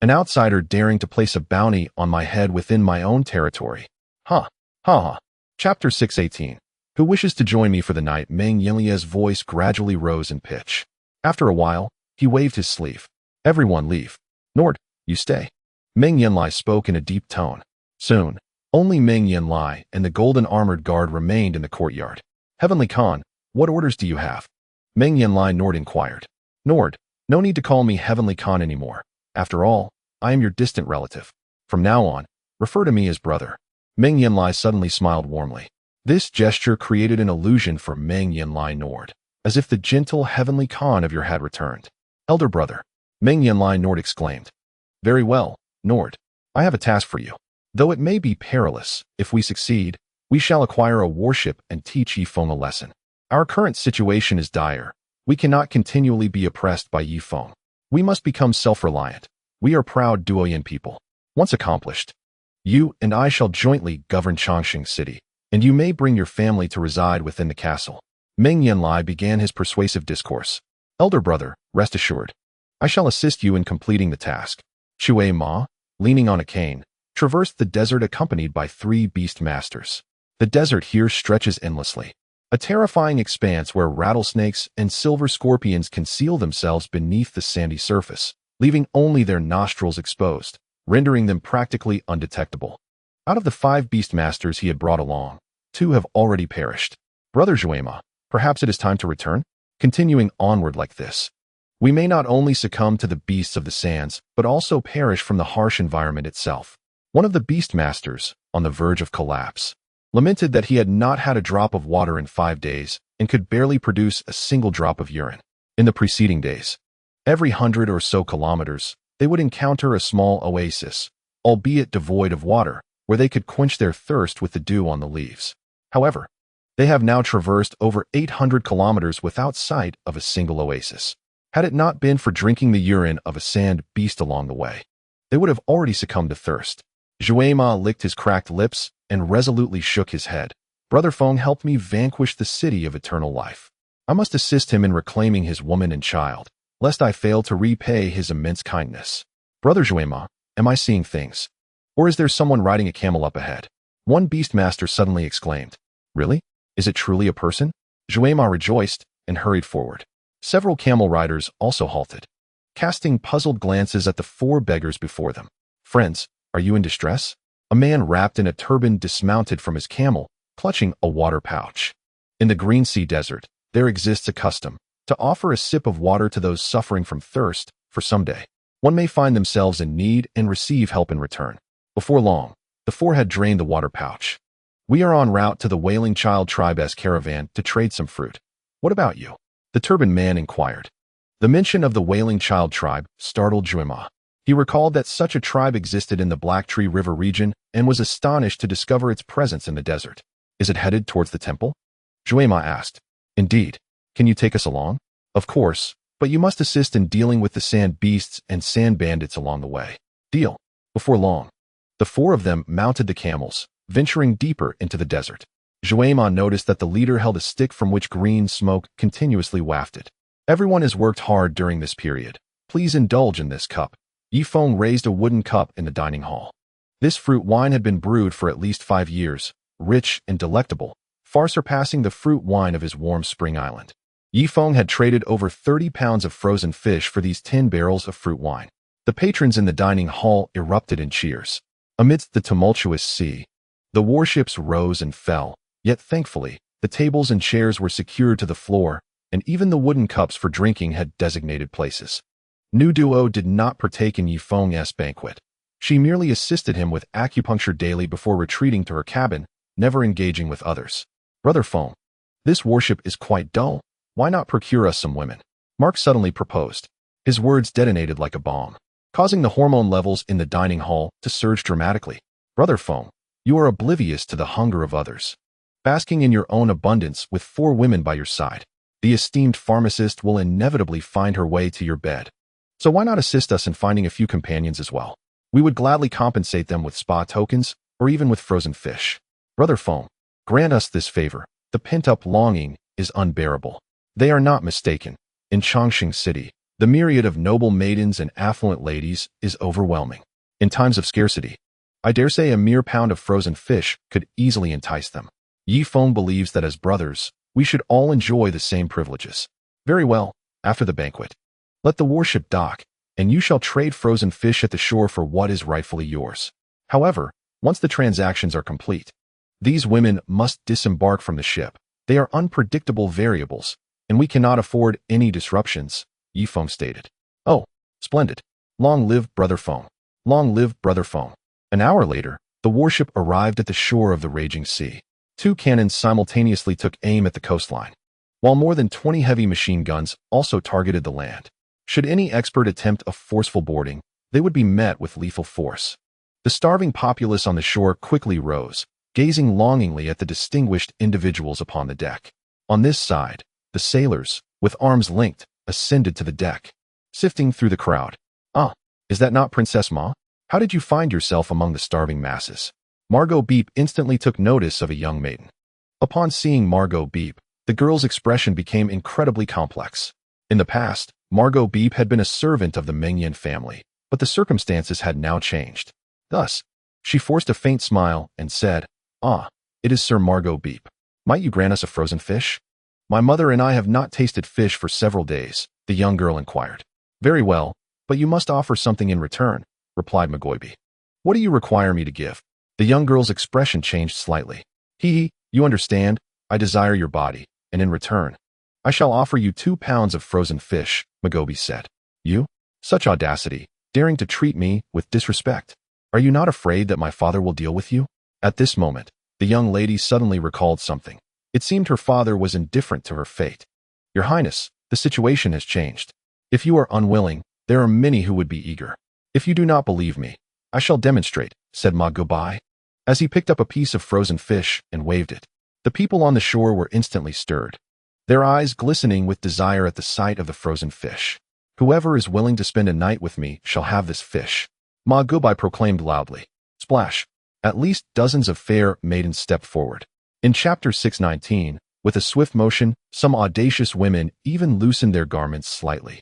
An outsider daring to place a bounty on my head within my own territory. Hahaha. Chapter 618. Who wishes to join me for the night? Meng Yanlie's voice gradually rose in pitch. After a while, he waved his sleeve. Everyone leave. Nord, you stay. Meng Yanlie spoke in a deep tone. Soon, only Meng Yanlie and the golden armored guard remained in the courtyard. Heavenly Khan, what orders do you have? Meng Yanlie Nord inquired. Nord, no need to call me Heavenly Khan anymore. After all, I am your distant relative. From now on, refer to me as brother. Meng Yanlie suddenly smiled warmly. This gesture created an illusion for Meng Yanlie Nord, as if the gentle Heavenly Khan of your had returned. Elder brother, Meng Yanlie Nord exclaimed. Very well, Nord. I have a task for you. Though it may be perilous, if we succeed, we shall acquire a warship and teach Yifeng a lesson. Our current situation is dire. We cannot continually be oppressed by Yifeng. We must become self-reliant. We are proud Duoyan people. Once accomplished, you and I shall jointly govern Changsheng City, and you may bring your family to reside within the castle. Meng Yanlie began his persuasive discourse. Elder brother, rest assured. I shall assist you in completing the task. Chue Ma, leaning on a cane, traversed the desert accompanied by 3 beast masters. The desert here stretches endlessly. A terrifying expanse where rattlesnakes and silver scorpions conceal themselves beneath the sandy surface, leaving only their nostrils exposed, rendering them practically undetectable. Out of the 5 beastmasters he had brought along, 2 have already perished. Brother Juema, perhaps it is time to return? Continuing onward like this, we may not only succumb to the beasts of the sands, but also perish from the harsh environment itself. One of the beastmasters, on the verge of collapse, lamented that he had not had a drop of water in 5 days and could barely produce a single drop of urine. In the preceding days, every 100 or so kilometers, they would encounter a small oasis, albeit devoid of water, where they could quench their thirst with the dew on the leaves. However, they have now traversed over 800 kilometers without sight of a single oasis. Had it not been for drinking the urine of a sand beast along the way, they would have already succumbed to thirst. Juema licked his cracked lips and resolutely shook his head. Brother Feng helped me vanquish the city of eternal life. I must assist him in reclaiming his woman and child, lest I fail to repay his immense kindness. Brother Juema, am I seeing things? Or is there someone riding a camel up ahead? One beastmaster suddenly exclaimed. Really? Is it truly a person? Juema rejoiced and hurried forward. Several camel riders also halted, casting puzzled glances at the 4 beggars before them. Friends, are you in distress? A man wrapped in a turban dismounted from his camel, clutching a water pouch. In the Green Sea Desert, there exists a custom to offer a sip of water to those suffering from thirst, for someday one may find themselves in need and receive help in return. Before long, the 4 had drained the water pouch. We are en route to the Wailing Child Tribe's caravan to trade some fruit. What about you? The turban man inquired. The mention of the Wailing Child tribe startled Juema. He recalled that such a tribe existed in the Black Tree River region and was astonished to discover its presence in the desert. Is it headed towards the temple? Juema asked. Indeed. Can you take us along? Of course, but you must assist in dealing with the sand beasts and sand bandits along the way. Deal. Before long, the 4 of them mounted the camels, venturing deeper into the desert. Juema noticed that the leader held a stick from which green smoke continuously wafted. Everyone has worked hard during this period. Please indulge in this cup. Yifeng raised a wooden cup in the dining hall. This fruit wine had been brewed for at least 5 years, rich and delectable, far surpassing the fruit wine of his warm spring island. Yifeng had traded over 30 pounds of frozen fish for these 10 barrels of fruit wine. The patrons in the dining hall erupted in cheers. Amidst the tumultuous sea, the warships rose and fell, yet thankfully, the tables and chairs were secured to the floor, and even the wooden cups for drinking had designated places. Nu Duo did not partake in Yifeng's banquet. She merely assisted him with acupuncture daily before retreating to her cabin, never engaging with others. Brother Feng, this worship is quite dull. Why not procure us some women? Mark suddenly proposed. His words detonated like a bomb, causing the hormone levels in the dining hall to surge dramatically. Brother Feng, you are oblivious to the hunger of others. Basking in your own abundance with 4 women by your side, the esteemed pharmacist will inevitably find her way to your bed. So why not assist us in finding a few companions as well? We would gladly compensate them with spa tokens, or even with frozen fish. Brother Feng, grant us this favor. The pent-up longing is unbearable. They are not mistaken. In Changsheng City, the myriad of noble maidens and affluent ladies is overwhelming. In times of scarcity, I dare say a mere pound of frozen fish could easily entice them. Yifeng believes that as brothers, we should all enjoy the same privileges. Very well, after the banquet, let the warship dock, and you shall trade frozen fish at the shore for what is rightfully yours. However, once the transactions are complete, these women must disembark from the ship. They are unpredictable variables, and we cannot afford any disruptions, Yifeng stated. Oh, splendid. Long live Brother Feng. Long live Brother Feng. An hour later, the warship arrived at the shore of the raging sea. 2 cannons simultaneously took aim at the coastline, while more than 20 heavy machine guns also targeted the land. Should any expert attempt a forceful boarding, they would be met with lethal force. The starving populace on the shore quickly rose, gazing longingly at the distinguished individuals upon the deck. On this side, the sailors, with arms linked, ascended to the deck, sifting through the crowd. Ah, is that not Princess Ma? How did you find yourself among the starving masses? Margot Beep instantly took notice of a young maiden. Upon seeing Margot Beep, the girl's expression became incredibly complex. In the past, Margot Beep had been a servant of the Meng Yanlie family, but the circumstances had now changed. Thus, she forced a faint smile and said, "Ah, it is Sir Margot Beep. Might you grant us a frozen fish? My mother and I have not tasted fish for several days, the young girl inquired. Very well, but you must offer something in return, replied Magoibe. What do you require me to give? The young girl's expression changed slightly. Hee, you understand, I desire your body, and in return, I shall offer you 2 pounds of frozen fish, Magoibe said. You? Such audacity, daring to treat me with disrespect. Are you not afraid that my father will deal with you? At this moment, the young lady suddenly recalled something. It seemed her father was indifferent to her fate. Your Highness, the situation has changed. If you are unwilling, there are many who would be eager. If you do not believe me, I shall demonstrate, said Magoibe, as he picked up a piece of frozen fish and waved it. The people on the shore were instantly stirred, their eyes glistening with desire at the sight of the frozen fish. Whoever is willing to spend a night with me shall have this fish, Magoibe proclaimed loudly. Splash! At least dozens of fair maidens stepped forward. In chapter 619, with a swift motion, some audacious women even loosened their garments slightly,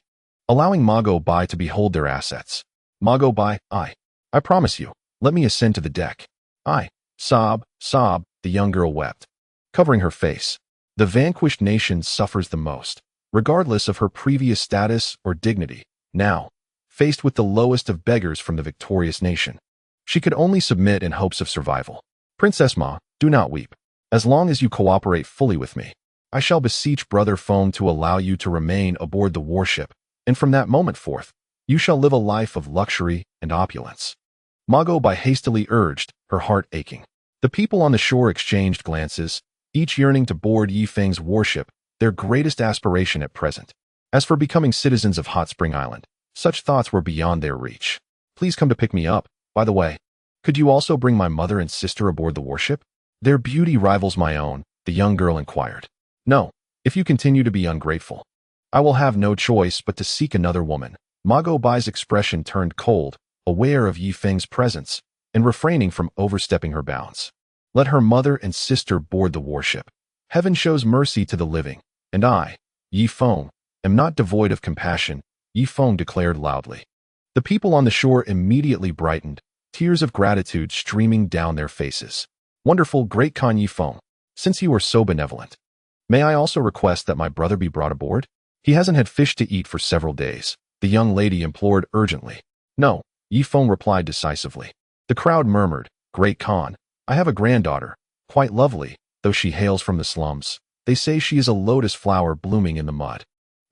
allowing Magoibe to behold their assets. Magoibe, I promise you, let me ascend to the deck. Sob, the young girl wept, covering her face. The vanquished nation suffers the most, regardless of her previous status or dignity. Now, faced with the lowest of beggars from the victorious nation, she could only submit in hopes of survival. Princess Ma, do not weep. As long as you cooperate fully with me, I shall beseech Brother Foam to allow you to remain aboard the warship, and from that moment forth, you shall live a life of luxury and opulence. Magoibe hastily urged, her heart aching. The people on the shore exchanged glances, each yearning to board Yi Feng's warship, their greatest aspiration at present. As for becoming citizens of Hot Spring Island, such thoughts were beyond their reach. Please come to pick me up. By the way, could you also bring my mother and sister aboard the warship? Their beauty rivals my own, the young girl inquired. No, if you continue to be ungrateful, I will have no choice but to seek another woman. Magoibe's expression turned cold, aware of Yi Feng's presence, and refraining from overstepping her bounds. Let her mother and sister board the warship. Heaven shows mercy to the living, and I, Yi Feng, am not devoid of compassion, Yi Feng declared loudly. The people on the shore immediately brightened, tears of gratitude streaming down their faces. Wonderful great Khan Yi Feng, since you are so benevolent, may I also request that my brother be brought aboard? He hasn't had fish to eat for several days, the young lady implored urgently. No, Yi Feng replied decisively. The crowd murmured, Great Khan, I have a granddaughter, quite lovely, though she hails from the slums. They say she is a lotus flower blooming in the mud.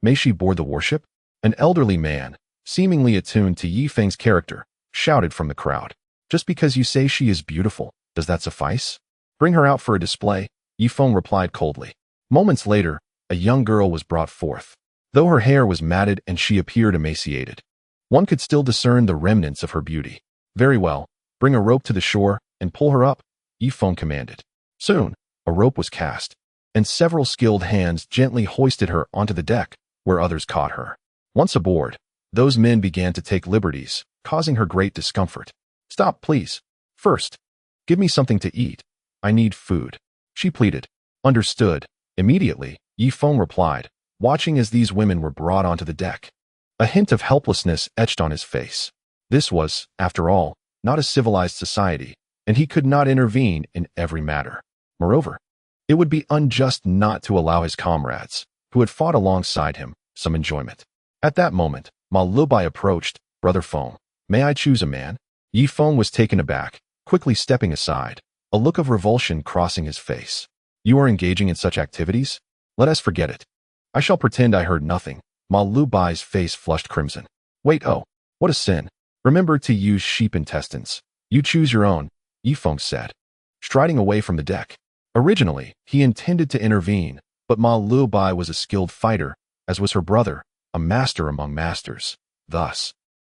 May she board the warship? An elderly man, seemingly attuned to Yi Feng's character, shouted from the crowd. Just because you say she is beautiful, does that suffice? Bring her out for a display, Yi Feng replied coldly. Moments later, a young girl was brought forth. Though her hair was matted and she appeared emaciated, one could still discern the remnants of her beauty. Very well, bring a rope to the shore and pull her up, Yi Feng commanded. Soon, a rope was cast, and several skilled hands gently hoisted her onto the deck, where others caught her. Once aboard, those men began to take liberties, causing her great discomfort. Stop, please. First, give me something to eat. I need food, she pleaded. Understood. Immediately, Yi Feng replied, watching as these women were brought onto the deck. A hint of helplessness etched on his face. This was, after all, not a civilized society, and he could not intervene in every matter. Moreover, it would be unjust not to allow his comrades, who had fought alongside him, some enjoyment. At that moment, Magoibe approached. Brother Feng, may I choose a man? Yi Feng was taken aback, quickly stepping aside, a look of revulsion crossing his face. You are engaging in such activities? Let us forget it. I shall pretend I heard nothing. Magoibe's face flushed crimson. Wait, oh, what a sin. Remember to use sheep intestines. You choose your own, Yi Feng said, striding away from the deck. Originally, he intended to intervene, but Magoibe was a skilled fighter, as was her brother, a master among masters. Thus,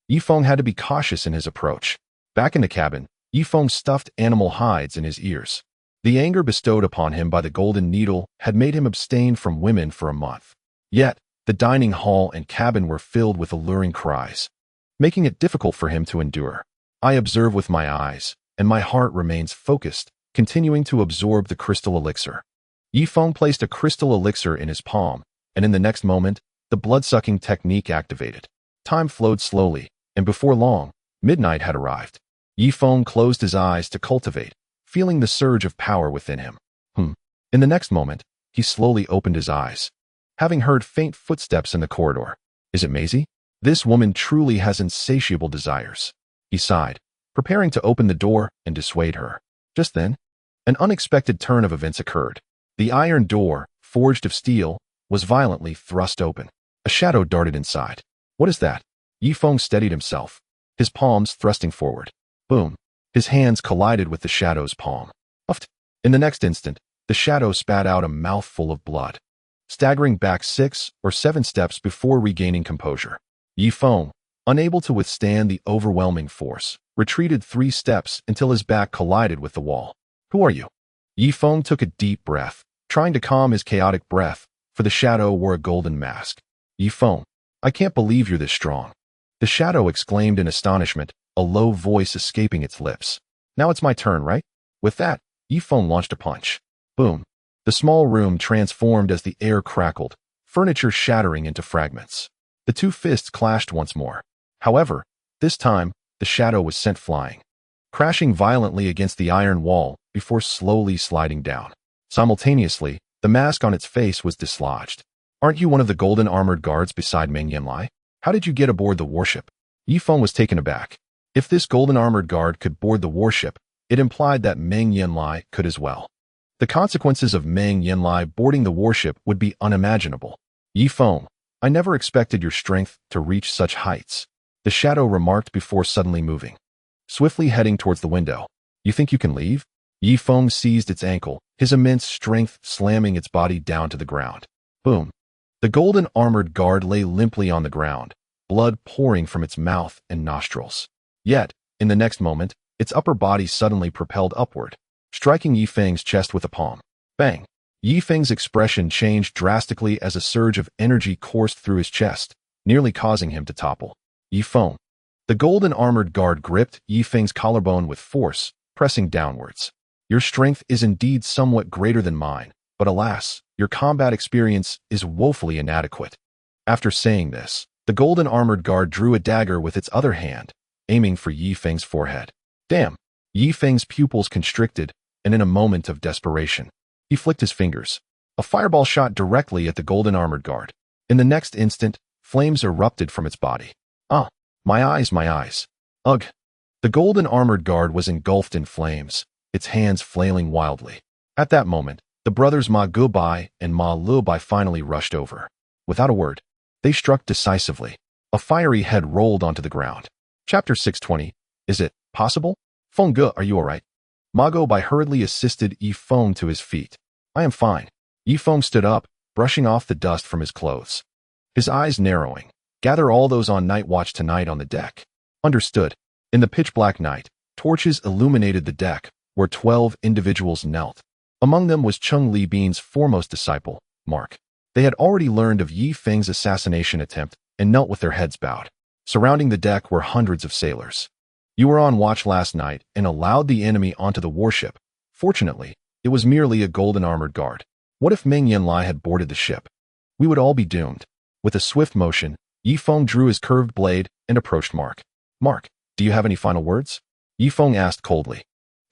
Yi Feng had to be cautious in his approach. Back in the cabin, Yi Feng stuffed animal hides in his ears. The anger bestowed upon him by the golden needle had made him abstain from women for a month. Yet, the dining hall and cabin were filled with alluring cries, making it difficult for him to endure. I observe with my eyes, and my heart remains focused, continuing to absorb the crystal elixir. Yi Feng placed a crystal elixir in his palm, and in the next moment, the blood-sucking technique activated. Time flowed slowly, and before long, midnight had arrived. Yi Feng closed his eyes to cultivate, feeling the surge of power within him. In the next moment, he slowly opened his eyes, having heard faint footsteps in the corridor. Is it Maisie? This woman truly has insatiable desires. He sighed, preparing to open the door and dissuade her. Just then, an unexpected turn of events occurred. The iron door, forged of steel, was violently thrust open. A shadow darted inside. What is that? Yifeng steadied himself, his palms thrusting forward. Boom. His hands collided with the shadow's palm. Uffed. In the next instant, the shadow spat out a mouthful of blood, staggering back 6 or 7 steps before regaining composure. Yifeng, unable to withstand the overwhelming force, retreated 3 steps until his back collided with the wall. Who are you? Yifeng took a deep breath, trying to calm his chaotic breath, for the shadow wore a golden mask. Yifeng, I can't believe you're this strong. The shadow exclaimed in astonishment, a low voice escaping its lips. Now it's my turn, right? With that, Yifeng launched a punch. Boom. The small room transformed as the air crackled, furniture shattering into fragments. The 2 fists clashed once more. However, this time, the shadow was sent flying, crashing violently against the iron wall before slowly sliding down. Simultaneously, the mask on its face was dislodged. Aren't you one of the golden armored guards beside Meng Yanlie? How did you get aboard the warship? Yifeng was taken aback. If this golden armored guard could board the warship, it implied that Meng Yanlie could as well. The consequences of Meng Yanlie boarding the warship would be unimaginable. Yifeng, I never expected your strength to reach such heights, the shadow remarked before suddenly moving, swiftly heading towards the window. You think you can leave? Yifeng seized its ankle, his immense strength slamming its body down to the ground. Boom. The golden armored guard lay limply on the ground, blood pouring from its mouth and nostrils. Yet, in the next moment, its upper body suddenly propelled upward, striking Yifeng's chest with a palm. Bang! Yifeng's expression changed drastically as a surge of energy coursed through his chest, nearly causing him to topple. Yifeng. The golden armored guard gripped Yifeng's collarbone with force, pressing downwards. Your strength is indeed somewhat greater than mine, but alas, your combat experience is woefully inadequate. After saying this, the golden armored guard drew a dagger with its other hand, aiming for Yifeng's forehead. Damn! Yifeng's pupils constricted, and in a moment of desperation, he flicked his fingers. A fireball shot directly at the golden armored guard. In the next instant, flames erupted from its body. Ah! My eyes, my eyes. Ugh! The golden armored guard was engulfed in flames, its hands flailing wildly. At that moment, the brothers Ma Gubai and Ma Lubai finally rushed over. Without a word, they struck decisively. A fiery head rolled onto the ground. Chapter 620. Is it possible? Feng Ge, are you alright? Ma Gubai hurriedly assisted Yifeng to his feet. I am fine. Yifeng stood up, brushing off the dust from his clothes. His eyes narrowing. Gather all those on night watch tonight on the deck. Understood. In the pitch-black night, torches illuminated the deck, where 12 individuals knelt. Among them was Cheng Li Bin's foremost disciple, Mark. They had already learned of Yifeng's assassination attempt and knelt with their heads bowed. Surrounding the deck were hundreds of sailors. You were on watch last night and allowed the enemy onto the warship. Fortunately, it was merely a golden armored guard. What if Meng Yanlie had boarded the ship? We would all be doomed. With a swift motion, Yifeng drew his curved blade and approached Mark. Mark, do you have any final words? Yifeng asked coldly.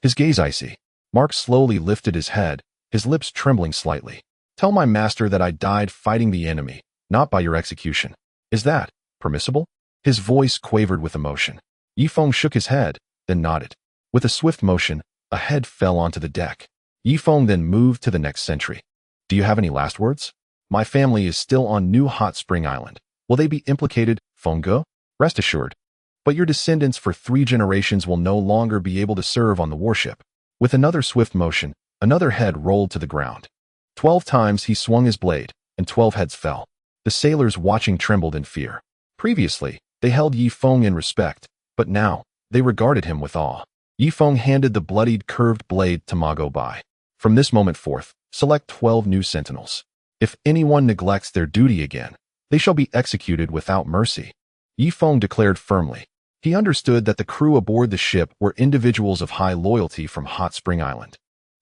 His gaze icy. Mark slowly lifted his head, his lips trembling slightly. Tell my master that I died fighting the enemy, not by your execution. Is that permissible? His voice quavered with emotion. Yifeng shook his head, then nodded. With a swift motion, a head fell onto the deck. Yifeng then moved to the next sentry. Do you have any last words? My family is still on New Hot Spring Island. Will they be implicated, Feng Ge? Rest assured. But your descendants for 3 generations will no longer be able to serve on the warship. With another swift motion, another head rolled to the ground. 12 times he swung his blade, and 12 heads fell. The sailors watching trembled in fear. Previously, they held Yifeng in respect, but now, they regarded him with awe. Yifeng handed the bloodied curved blade to Ma Gubai. From this moment forth, select 12 new sentinels. If anyone neglects their duty again, they shall be executed without mercy. Yifeng declared firmly. He understood that the crew aboard the ship were individuals of high loyalty from Hot Spring Island.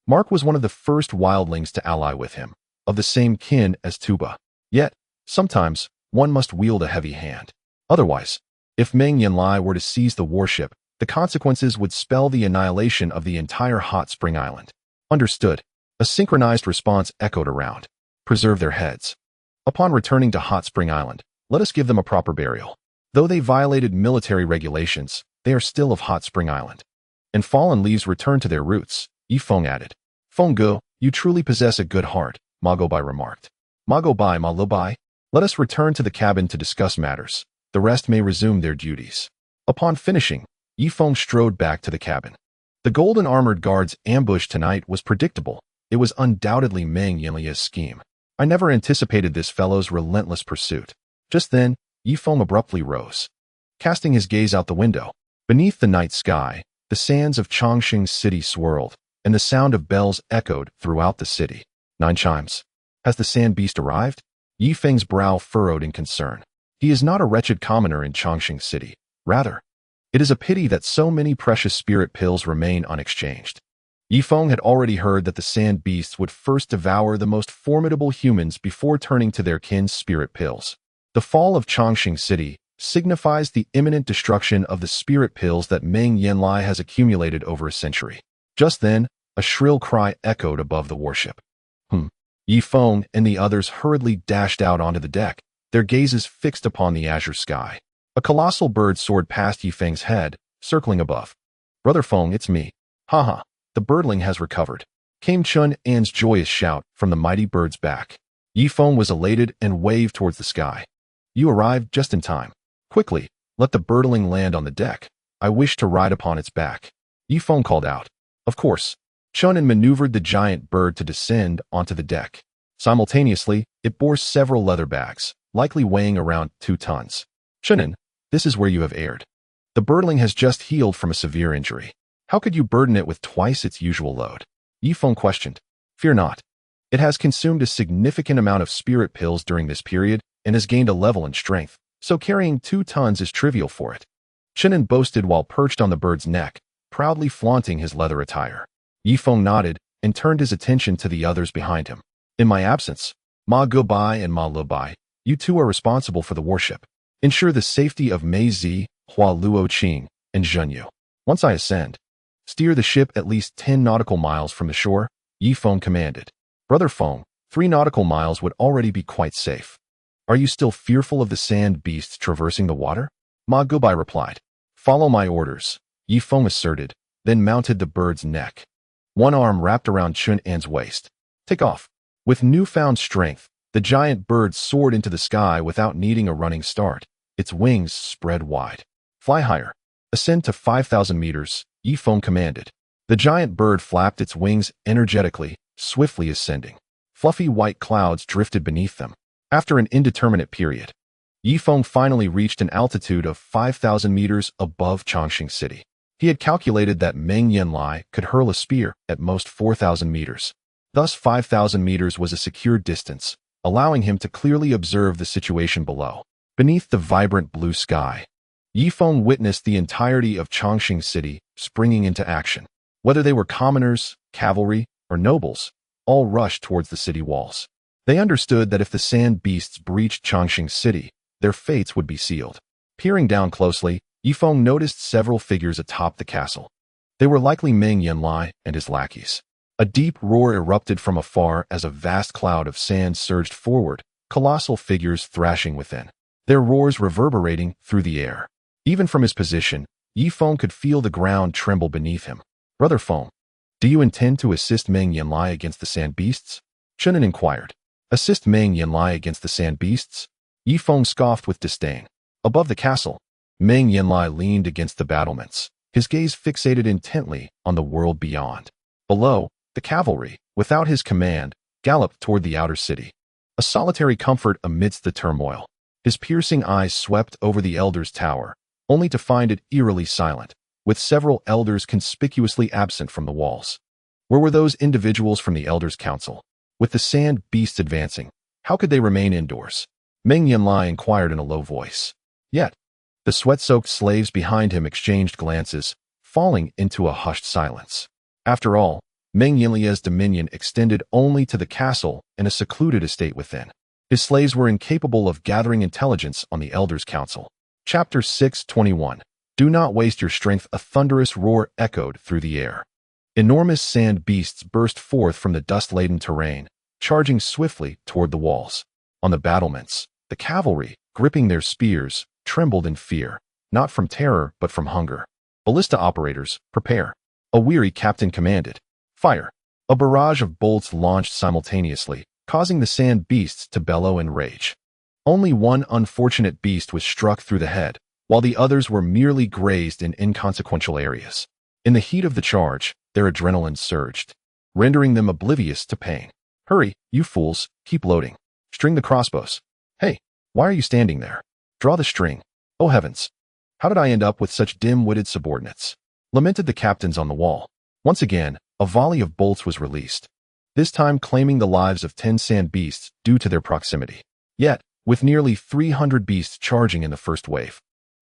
Mark was one of the first wildlings to ally with him, of the same kin as Tuba. Yet, sometimes, one must wield a heavy hand. Otherwise, if Meng Yanlie were to seize the warship, the consequences would spell the annihilation of the entire Hot Spring Island. Understood. A synchronized response echoed around. Preserve their heads. Upon returning to Hot Spring Island, let us give them a proper burial. Though they violated military regulations, they are still of Hot Spring Island. And fallen leaves return to their roots, Yifeng added. Feng Ge, you truly possess a good heart, Ma Goubai remarked. Ma Goubai, Ma Lobai. Let us return to the cabin to discuss matters. The rest may resume their duties. Upon finishing, Yifeng strode back to the cabin. The golden armored guard's ambush tonight was predictable. It was undoubtedly Meng Yanlie's scheme. I never anticipated this fellow's relentless pursuit. Just then, Yifeng abruptly rose. Casting his gaze out the window, beneath the night sky, the sands of Changsheng city swirled, and the sound of bells echoed throughout the city. 9 chimes. Has the sand beast arrived? Yifeng's brow furrowed in concern. He is not a wretched commoner in Changsheng city. Rather, it is a pity that so many precious spirit pills remain unexchanged. Yifeng had already heard that the sand beasts would first devour the most formidable humans before turning to their kin's spirit pills. The fall of Changsheng city signifies the imminent destruction of the spirit pills that Meng Yanlie has accumulated over a century. Just then, a shrill cry echoed above the warship. Yifeng and the others hurriedly dashed out onto the deck, their gazes fixed upon the azure sky. A colossal bird soared past Yifeng's head, circling above. Brother Feng, it's me. Haha, the birdling has recovered. Came Chun An's joyous shout from the mighty bird's back. Yifeng was elated and waved towards the sky. You arrived just in time. Quickly, let the birdling land on the deck. I wish to ride upon its back. Yifeng called out. Of course. Chun An maneuvered the giant bird to descend onto the deck. Simultaneously, it bore several leather bags, likely weighing around 2 tons. Chun An, this is where you have erred. The birdling has just healed from a severe injury. How could you burden it with twice its usual load? Yifeng questioned. Fear not. It has consumed a significant amount of spirit pills during this period and has gained a level in strength, so carrying 2 tons is trivial for it. Chun An boasted while perched on the bird's neck, proudly flaunting his leather attire. Yifeng nodded and turned his attention to the others behind him. In my absence, Ma Goubai and Ma Lobai, you two are responsible for the warship. Ensure the safety of Mei Zi, Hua Luo Qing, and Zhenyu. Once I ascend, steer the ship at least 10 nautical miles from the shore, Yifeng commanded. Brother Feng, 3 nautical miles would already be quite safe. Are you still fearful of the sand beasts traversing the water? Ma Goubai replied. Follow my orders, Yifeng asserted, then mounted the bird's neck. One arm wrapped around Chun An's waist. Take off. With newfound strength, the giant bird soared into the sky without needing a running start. Its wings spread wide. Fly higher. Ascend to 5,000 meters, Yifeng commanded. The giant bird flapped its wings energetically, swiftly ascending. Fluffy white clouds drifted beneath them. After an indeterminate period, Yifeng finally reached an altitude of 5,000 meters above Changsheng city. He had calculated that Meng Yanlie could hurl a spear at most 4,000 meters. Thus 5,000 meters was a secure distance, allowing him to clearly observe the situation below. Beneath the vibrant blue sky, Yifeng witnessed the entirety of Changsheng city springing into action. Whether they were commoners, cavalry, or nobles, all rushed towards the city walls. They understood that if the sand beasts breached Changsheng city, their fates would be sealed. Peering down closely, Yifeng noticed several figures atop the castle. They were likely Meng Yanlie and his lackeys. A deep roar erupted from afar as a vast cloud of sand surged forward, colossal figures thrashing within, their roars reverberating through the air. Even from his position, Yifeng could feel the ground tremble beneath him. Brother Feng, do you intend to assist Meng Yanlie against the sand beasts? Chun An inquired. Assist Meng Yanlie against the sand beasts? Yifeng scoffed with disdain. Above the castle, Meng Yanlie leaned against the battlements, his gaze fixated intently on the world beyond. Below, the cavalry, without his command, galloped toward the outer city. A solitary comfort amidst the turmoil. His piercing eyes swept over the elders' tower, only to find it eerily silent, with several elders conspicuously absent from the walls. Where were those individuals from the elders' council? With the sand beasts advancing, how could they remain indoors? Meng Yanlie inquired in a low voice. Yet, the sweat-soaked slaves behind him exchanged glances, falling into a hushed silence. After all, Meng Yanlie's dominion extended only to the castle and a secluded estate within. His slaves were incapable of gathering intelligence on the elders' council. Chapter 6:21. Do not waste your strength. A thunderous roar echoed through the air. Enormous sand beasts burst forth from the dust-laden terrain, charging swiftly toward the walls. On the battlements, the cavalry, gripping their spears, trembled in fear, not from terror but from hunger. Ballista operators, prepare. A weary captain commanded. Fire. A barrage of bolts launched simultaneously, causing the sand beasts to bellow in rage. Only one unfortunate beast was struck through the head, while the others were merely grazed in inconsequential areas. In the heat of the charge, their adrenaline surged, rendering them oblivious to pain. Hurry, you fools, keep loading. String the crossbows. Hey, why are you standing there? Draw the string. Oh heavens! How did I end up with such dim-witted subordinates? Lamented the captains on the wall. Once again, a volley of bolts was released, this time claiming the lives of 10 sand beasts due to their proximity. Yet, with nearly 300 beasts charging in the first wave,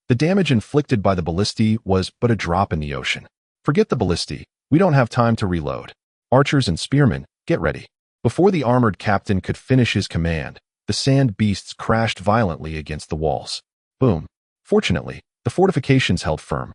the damage inflicted by the ballistae was but a drop in the ocean. Forget the ballistae, we don't have time to reload. Archers and spearmen, get ready. Before the armored captain could finish his command, the sand beasts crashed violently against the walls. Boom. Fortunately, the fortifications held firm,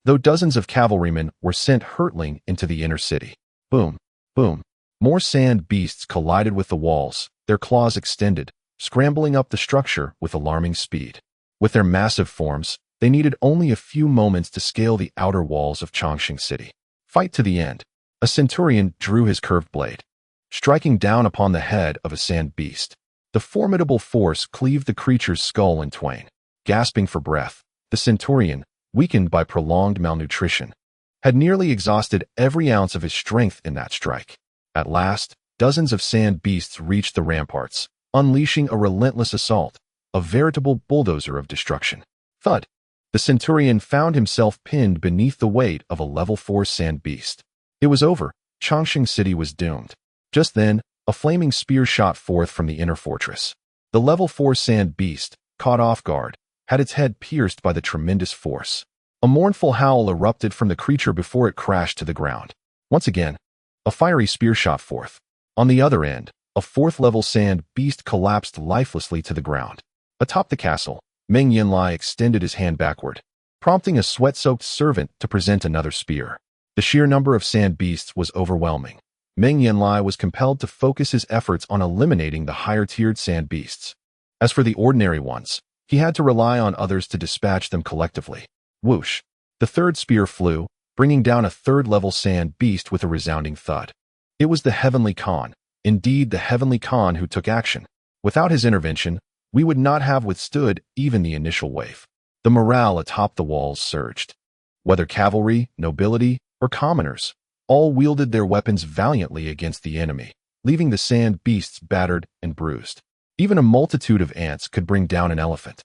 though dozens of cavalrymen were sent hurtling into the inner city. Boom. Boom. More sand beasts collided with the walls, their claws extended, scrambling up the structure with alarming speed. With their massive forms, they needed only a few moments to scale the outer walls of Changsheng City. Fight to the end. A centurion drew his curved blade, striking down upon the head of a sand beast. The formidable force cleaved the creature's skull in twain. Gasping for breath, the centurion, weakened by prolonged malnutrition, had nearly exhausted every ounce of his strength in that strike. At last, dozens of sand beasts reached the ramparts, unleashing a relentless assault, a veritable bulldozer of destruction. Thud! The centurion found himself pinned beneath the weight of a level 4 sand beast. It was over. Changsheng City was doomed. Just then, a flaming spear shot forth from the inner fortress. The level 4 sand beast, caught off guard, had its head pierced by the tremendous force. A mournful howl erupted from the creature before it crashed to the ground. Once again, a fiery spear shot forth. On the other end, a 4th-level sand beast collapsed lifelessly to the ground. Atop the castle, Meng Yanlie extended his hand backward, prompting a sweat-soaked servant to present another spear. The sheer number of sand beasts was overwhelming. Meng Yanlie was compelled to focus his efforts on eliminating the higher-tiered sand beasts. As for the ordinary ones, he had to rely on others to dispatch them collectively. Whoosh! The 3rd spear flew, bringing down a 3rd-level sand beast with a resounding thud. It was the Heavenly Khan, indeed the Heavenly Khan, who took action. Without his intervention, we would not have withstood even the initial wave. The morale atop the walls surged. Whether cavalry, nobility, or commoners, all wielded their weapons valiantly against the enemy, leaving the sand beasts battered and bruised. Even a multitude of ants could bring down an elephant.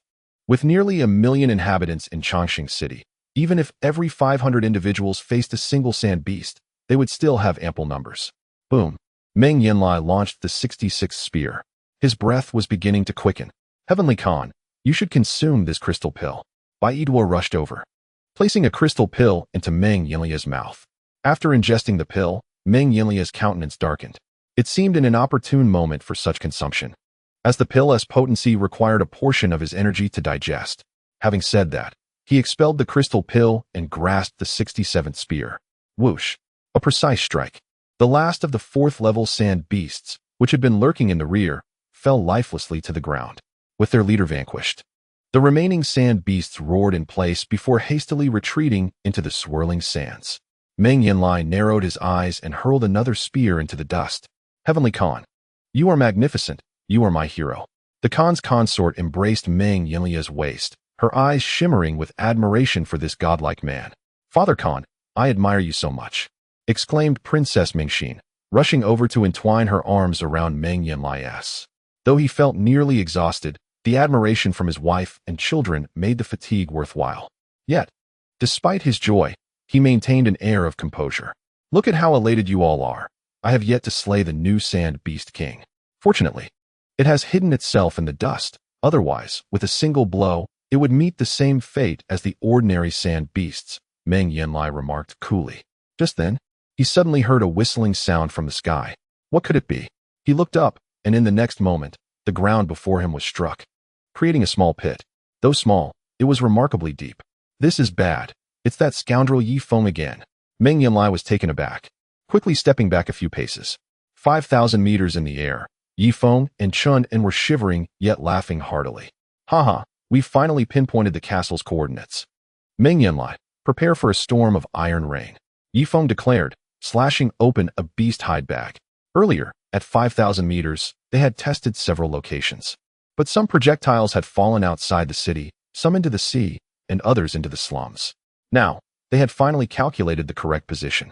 With nearly 1 million inhabitants in Changsheng City, even if every 500 individuals faced a single sand beast, they would still have ample numbers. Boom! Meng Yanlie launched the 66th spear. His breath was beginning to quicken. Heavenly Khan, you should consume this crystal pill. Duoyan rushed over, placing a crystal pill into Meng Yanlie's mouth. After ingesting the pill, Meng Yanlie's countenance darkened. It seemed an inopportune moment for such consumption, as the pill's potency required a portion of his energy to digest. Having said that, he expelled the crystal pill and grasped the 67th spear. Whoosh! A precise strike. The last of the 4th-level sand beasts, which had been lurking in the rear, fell lifelessly to the ground, with their leader vanquished. The remaining sand beasts roared in place before hastily retreating into the swirling sands. Meng Yanlie narrowed his eyes and hurled another spear into the dust. Heavenly Khan, you are magnificent. You are my hero. The Khan's consort embraced Meng Yanlie's waist, her eyes shimmering with admiration for this godlike man. Father Khan, I admire you so much, exclaimed Princess Mingxin, rushing over to entwine her arms around Meng Yanlie's. Though he felt nearly exhausted, the admiration from his wife and children made the fatigue worthwhile. Yet, despite his joy, he maintained an air of composure. Look at how elated you all are. I have yet to slay the new sand beast king. Fortunately, it has hidden itself in the dust. Otherwise, with a single blow, it would meet the same fate as the ordinary sand beasts, Meng Yanlie remarked coolly. Just then, he suddenly heard a whistling sound from the sky. What could it be? He looked up, and in the next moment, the ground before him was struck, creating a small pit. Though small, it was remarkably deep. This is bad. It's that scoundrel Yi Feng again. Meng Yanlie was taken aback. quickly stepping back a few paces. 5,000 meters in the air, Yifeng and Chun were shivering yet laughing heartily. Haha, we've finally pinpointed the castle's coordinates. Meng Yanlie, prepare for a storm of iron rain, Yifeng declared, slashing open a beast hide bag. Earlier, at 5,000 meters, they had tested several locations. But some projectiles had fallen outside the city, some into the sea, and others into the slums. Now, they had finally calculated the correct position.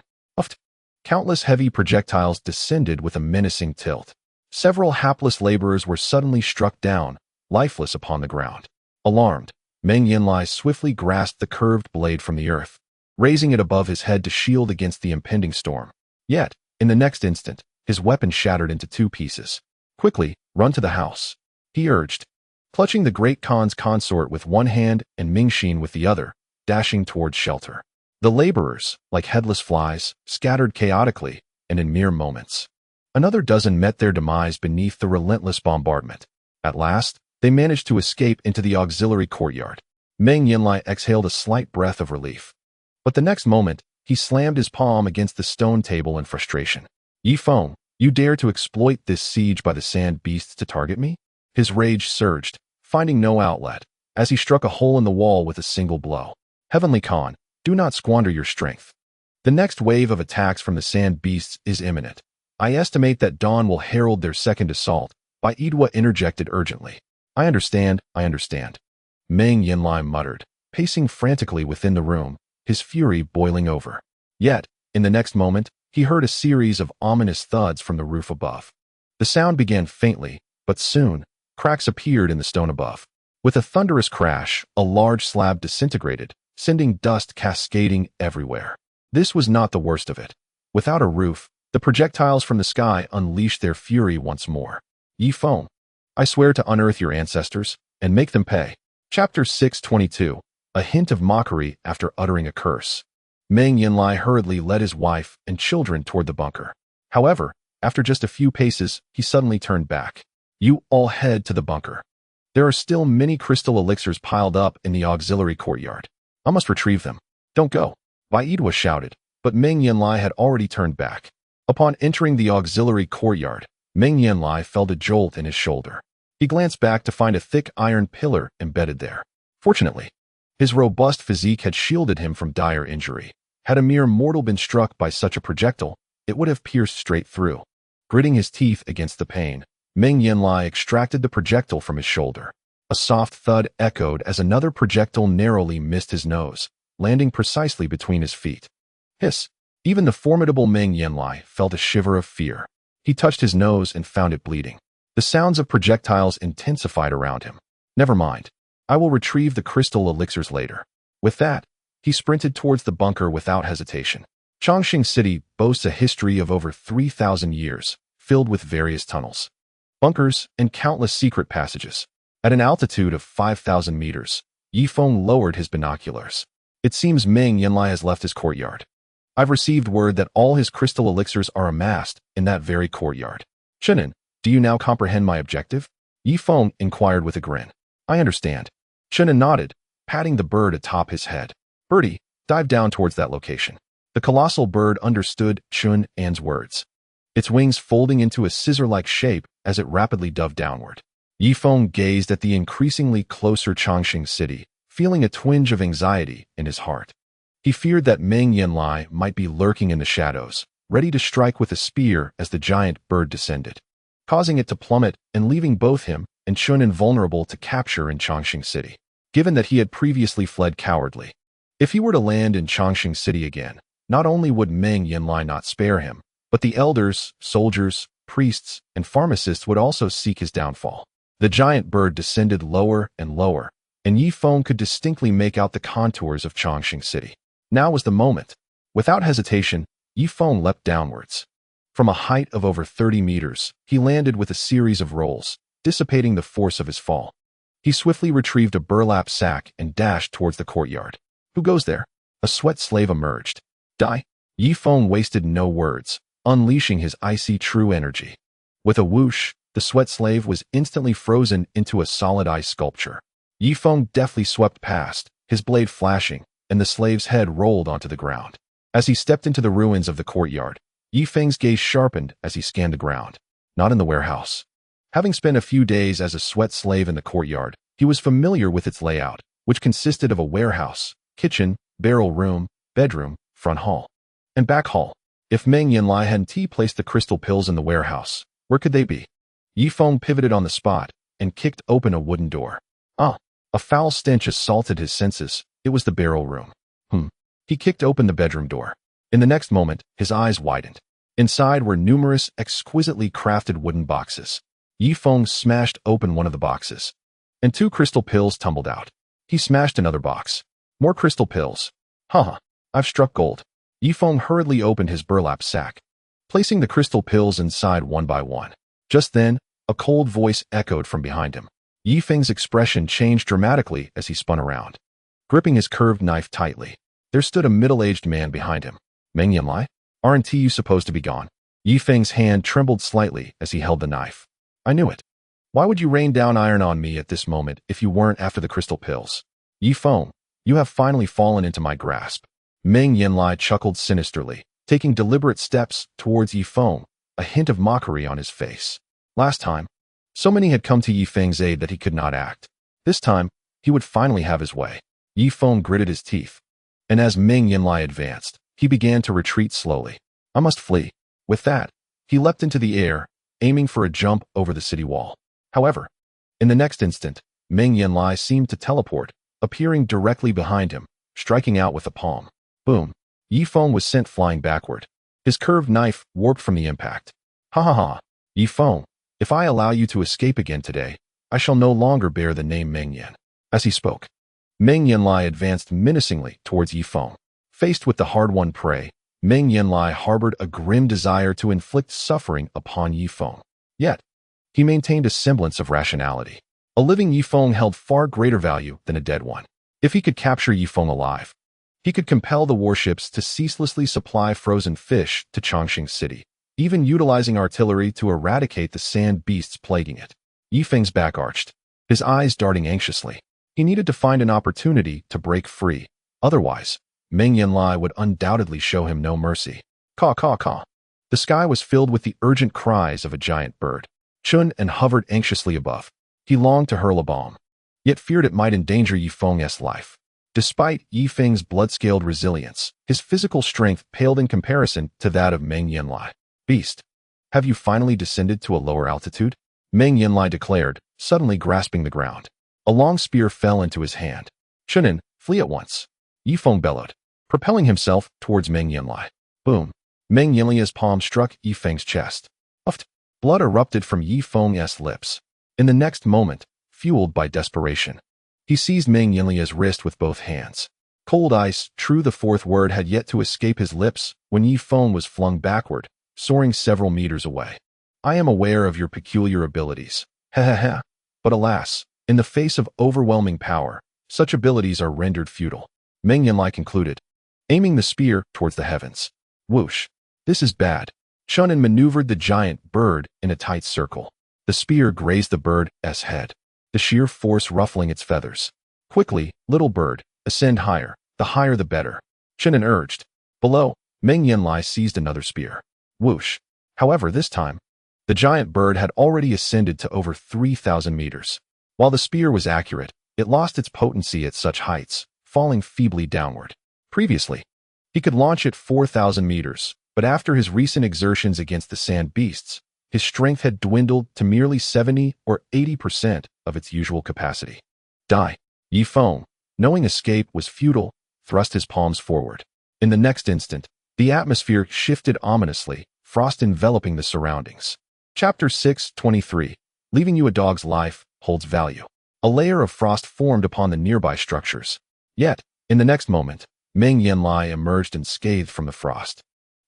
Countless heavy projectiles descended with a menacing tilt. Several hapless laborers were suddenly struck down, lifeless upon the ground. Alarmed, Meng Yanlie swiftly grasped the curved blade from the earth, raising it above his head to shield against the impending storm. Yet, in the next instant, his weapon shattered into 2 pieces. Quickly, run to the house, he urged, clutching the great Khan's consort with one hand and Mingxin with the other, dashing towards shelter. The laborers, like headless flies, scattered chaotically, and in mere moments. Another dozen met their demise beneath the relentless bombardment. At last, they managed to escape into the auxiliary courtyard. Meng Yanlie exhaled a slight breath of relief. But the next moment, he slammed his palm against the stone table in frustration. Yifeng, you dare to exploit this siege by the sand beasts to target me? His rage surged, finding no outlet, as he struck a hole in the wall with a single blow. Heavenly Khan, do not squander your strength. The next wave of attacks from the sand beasts is imminent. I estimate that dawn will herald their second assault, Duoyan interjected urgently. I understand. Meng Yanlie muttered, pacing frantically within the room, his fury boiling over. Yet, in the next moment, he heard a series of ominous thuds from the roof above. The sound began faintly, but soon, cracks appeared in the stone above. With a thunderous crash, a large slab disintegrated, sending dust cascading everywhere. This was not the worst of it. Without a roof, the projectiles from the sky unleashed their fury once more. Yifeng, I swear to unearth your ancestors, and make them pay. Chapter 622, a hint of mockery after uttering a curse. Meng Yanlie hurriedly led his wife and children toward the bunker. However, after just a few paces, he suddenly turned back. You all head to the bunker. There are still many crystal elixirs piled up in the auxiliary courtyard. I must retrieve them. Don't go, Duoyan shouted, but Meng Yanlie had already turned back. Upon entering the auxiliary courtyard, Meng Yanlie felt a jolt in his shoulder. He glanced back to find a thick iron pillar embedded there. Fortunately, his robust physique had shielded him from dire injury. Had a mere mortal been struck by such a projectile, it would have pierced straight through. Gritting his teeth against the pain, Meng Yanlie extracted the projectile from his shoulder. A soft thud echoed as another projectile narrowly missed his nose, landing precisely between his feet. Hiss! Even the formidable Meng Yanlie felt a shiver of fear. He touched his nose and found it bleeding. The sounds of projectiles intensified around him. Never mind. I will retrieve the crystal elixirs later. With that, he sprinted towards the bunker without hesitation. Changsheng City boasts a history of over 3,000 years, filled with various tunnels, bunkers, and countless secret passages. At an altitude of 5,000 meters, Yifeng lowered his binoculars. It seems Meng Yanlie has left his courtyard. I've received word that all his crystal elixirs are amassed in that very courtyard. Chenin, do you now comprehend my objective? Yifeng inquired with a grin. I understand. Chenin nodded, patting the bird atop his head. Birdie, dive down towards that location. The colossal bird understood Chun's words, its wings folding into a scissor-like shape as it rapidly dove downward. Yifeng gazed at the increasingly closer Changsheng City, feeling a twinge of anxiety in his heart. He feared that Meng Yanlie might be lurking in the shadows, ready to strike with a spear as the giant bird descended, causing it to plummet and leaving both him and Chun invulnerable to capture in Changsheng City, given that he had previously fled cowardly. If he were to land in Changsheng City again, not only would Meng Yanlie not spare him, but the elders, soldiers, priests, and pharmacists would also seek his downfall. The giant bird descended lower and lower, and Yifeng could distinctly make out the contours of Changsheng City. Now was the moment. Without hesitation, Yifeng leapt downwards. From a height of over 30 meters, he landed with a series of rolls, dissipating the force of his fall. He swiftly retrieved a burlap sack and dashed towards the courtyard. Who goes there? A sweat slave emerged. Die! Yifeng wasted no words, unleashing his icy true energy. With a whoosh, the sweat slave was instantly frozen into a solid ice sculpture. Yifeng deftly swept past, his blade flashing, and the slave's head rolled onto the ground. As he stepped into the ruins of the courtyard, Yi Feng's gaze sharpened as he scanned the ground. Not in the warehouse. Having spent a few days as a sweat slave in the courtyard, he was familiar with its layout, which consisted of a warehouse, kitchen, barrel room, bedroom, front hall, and back hall. If Meng Yanlie hadn't placed the crystal pills in the warehouse, where could they be? Yi Feng pivoted on the spot and kicked open a wooden door. A foul stench assaulted his senses. It was the barrel room. He kicked open the bedroom door. In the next moment, his eyes widened. Inside were numerous, exquisitely crafted wooden boxes. Yi Feng smashed open one of the boxes, and 2 crystal pills tumbled out. He smashed another box. More crystal pills. I've struck gold. Yi Feng hurriedly opened his burlap sack, placing the crystal pills inside one by one. Just then, a cold voice echoed from behind him. Yi Feng's expression changed dramatically as he spun around. Gripping his curved knife tightly, there stood a middle-aged man behind him. Meng Yanlie? Aren't you supposed to be gone? Yi Feng's hand trembled slightly as he held the knife. I knew it. Why would you rain down iron on me at this moment if you weren't after the crystal pills? Yi Feng, you have finally fallen into my grasp. Meng Yanlie chuckled sinisterly, taking deliberate steps towards Yi Feng, a hint of mockery on his face. Last time, so many had come to Yi Feng's aid that he could not act. This time, he would finally have his way. Yi Feng gritted his teeth, and as Meng Yanlie advanced, he began to retreat slowly. I must flee. With that, he leapt into the air, aiming for a jump over the city wall. However, in the next instant, Meng Yanlie seemed to teleport, appearing directly behind him, striking out with a palm. Boom. Yi Feng was sent flying backward. His curved knife warped from the impact. Hahaha. Yi Feng, if I allow you to escape again today, I shall no longer bear the name Meng Yan. As he spoke, Meng Yanlie advanced menacingly towards Yi Feng. Faced with the hard-won prey, Meng Yanlie harbored a grim desire to inflict suffering upon Yi Feng. Yet, he maintained a semblance of rationality. A living Yi Feng held far greater value than a dead one. If he could capture Yi Feng alive, he could compel the warships to ceaselessly supply frozen fish to Changsheng City, even utilizing artillery to eradicate the sand beasts plaguing it. Yi Feng's back arched, his eyes darting anxiously. He needed to find an opportunity to break free. Otherwise, Meng Yanlie would undoubtedly show him no mercy. Caw, caw, caw. The sky was filled with the urgent cries of a giant bird. Chun and hovered anxiously above. He longed to hurl a bomb, yet feared it might endanger Yi Feng's life. Despite Yi Feng's blood-scaled resilience, his physical strength paled in comparison to that of Meng Yanlie. Beast, have you finally descended to a lower altitude? Meng Yanlie declared, suddenly grasping the ground. A long spear fell into his hand. Chunin, flee at once. Yi Feng bellowed, propelling himself towards Meng Yanlie. Boom. Meng Yanlie's palm struck Yi Feng's chest. Uffed. Blood erupted from Yi Feng's lips. In the next moment, fueled by desperation, he seized Meng Yanlie's wrist with both hands. Cold ice, true the fourth word, had yet to escape his lips when Yi Feng was flung backward, soaring several meters away. I am aware of your peculiar abilities. Hahaha. But alas, in the face of overwhelming power, such abilities are rendered futile. Meng Yanlie concluded, aiming the spear towards the heavens. Whoosh. This is bad. Chunin maneuvered the giant bird in a tight circle. The spear grazed the bird's head, the sheer force ruffling its feathers. Quickly, little bird, ascend higher, the higher the better. Chunin urged. Below, Meng Yanlie seized another spear. Whoosh. However, this time, the giant bird had already ascended to over 3,000 meters. While the spear was accurate, it lost its potency at such heights, falling feebly downward. Previously, he could launch at 4,000 meters, but after his recent exertions against the sand beasts, his strength had dwindled to merely 70 or 80% of its usual capacity. Die. Yi Feng, knowing escape was futile, thrust his palms forward. In the next instant, the atmosphere shifted ominously, frost enveloping the surroundings. Chapter 6:23. Leaving you a dog's life holds value. A layer of frost formed upon the nearby structures. Yet, in the next moment, Meng Yanlie emerged unscathed from the frost.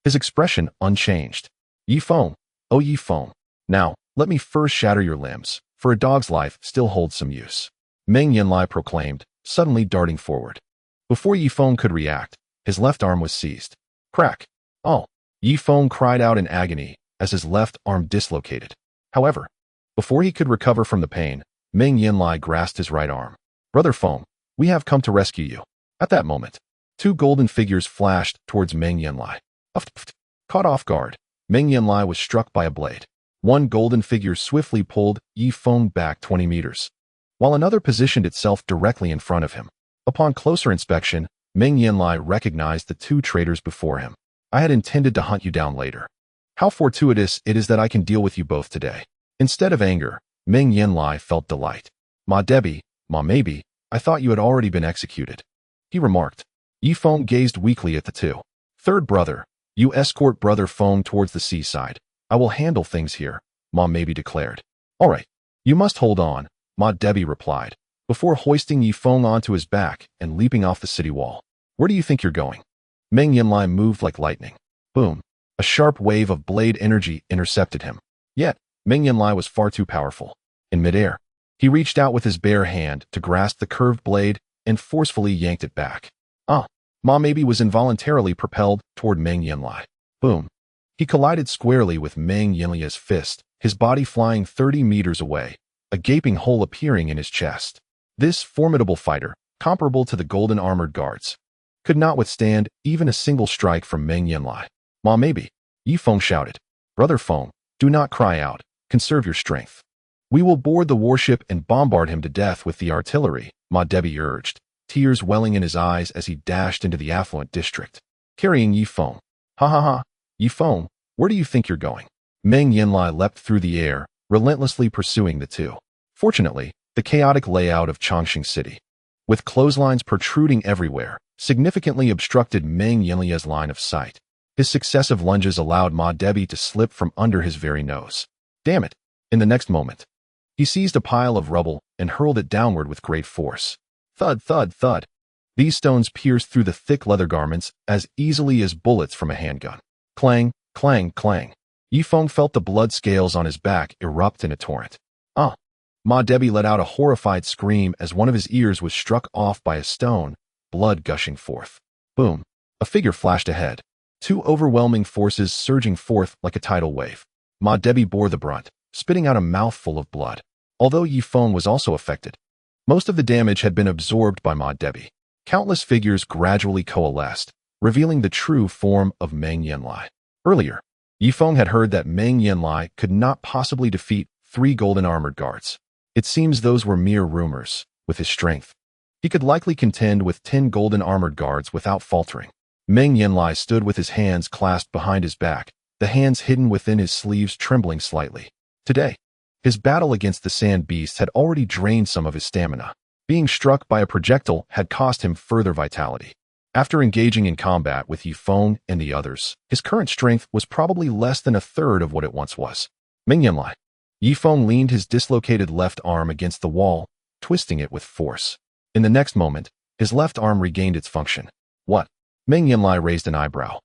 His expression unchanged. Yi Feng, oh Yi Feng, now, let me first shatter your limbs, for a dog's life still holds some use. Meng Yanlie proclaimed, suddenly darting forward. Before Yi Feng could react, his left arm was seized. Crack. Oh! Yi Feng cried out in agony as his left arm dislocated. However, before he could recover from the pain, Meng Yanlie grasped his right arm. Brother Feng, we have come to rescue you. At that moment, 2 golden figures flashed towards Meng Yanlie. Caught off guard, Meng Yanlie was struck by a blade. One golden figure swiftly pulled Yi Feng back 20 meters, while another positioned itself directly in front of him. Upon closer inspection, Meng Yanlie recognized the two traitors before him. I had intended to hunt you down later. How fortuitous it is that I can deal with you both today. Instead of anger, Meng Yanlie felt delight. Ma Debbie, Ma maybe, I thought you had already been executed, he remarked. Yi Feng gazed weakly at the two. Third brother, you escort brother Feng towards the seaside. I will handle things here, Ma maybe declared. All right, you must hold on, Ma Debbie replied, before hoisting Yi Feng onto his back and leaping off the city wall. Where do you think you're going? Meng Yanlie moved like lightning. Boom. A sharp wave of blade energy intercepted him. Yet, Meng Yanlie was far too powerful. In midair, he reached out with his bare hand to grasp the curved blade and forcefully yanked it back. Ma maybe was involuntarily propelled toward Meng Yanlie. Boom. He collided squarely with Meng Yanlie's fist, his body flying 30 meters away, a gaping hole appearing in his chest. This formidable fighter, comparable to the golden armored guards, could not withstand even a single strike from Meng Yanlie. Ma maybe, Yi Feng shouted. Brother Feng, do not cry out. Conserve your strength. We will board the warship and bombard him to death with the artillery, Ma Debbie urged, tears welling in his eyes as he dashed into the affluent district, carrying Yi Feng. Ha. Yi Feng, where do you think you're going? Meng Yanlie leapt through the air, relentlessly pursuing the two. Fortunately, the chaotic layout of Changsheng City, with clotheslines protruding everywhere, significantly obstructed Meng Yanlie's line of sight. His successive lunges allowed Ma Debbie to slip from under his very nose. Damn it! In the next moment, he seized a pile of rubble and hurled it downward with great force. Thud, thud, thud. These stones pierced through the thick leather garments as easily as bullets from a handgun. Clang, clang, clang. Yi Feng felt the blood scales on his back erupt in a torrent. Ma Debbie let out a horrified scream as one of his ears was struck off by a stone, blood gushing forth. Boom. A figure flashed ahead, two overwhelming forces surging forth like a tidal wave. Ma Debbie bore the brunt, spitting out a mouthful of blood. Although Yi Feng was also affected, most of the damage had been absorbed by Ma Debbie. Countless figures gradually coalesced, revealing the true form of Meng Yanlie. Earlier, Yi Feng had heard that Meng Yanlie could not possibly defeat 3 golden armored guards. It seems those were mere rumors. With his strength, he could likely contend with 10 golden armored guards without faltering. Meng Yanlie stood with his hands clasped behind his back, the hands hidden within his sleeves trembling slightly. Today, his battle against the sand beasts had already drained some of his stamina. Being struck by a projectile had cost him further vitality. After engaging in combat with Yi Feng and the others, his current strength was probably less than a third of what it once was. Meng Yanlie. Yi Feng leaned his dislocated left arm against the wall, twisting it with force. In the next moment, his left arm regained its function. What? Meng Yanlie raised an eyebrow.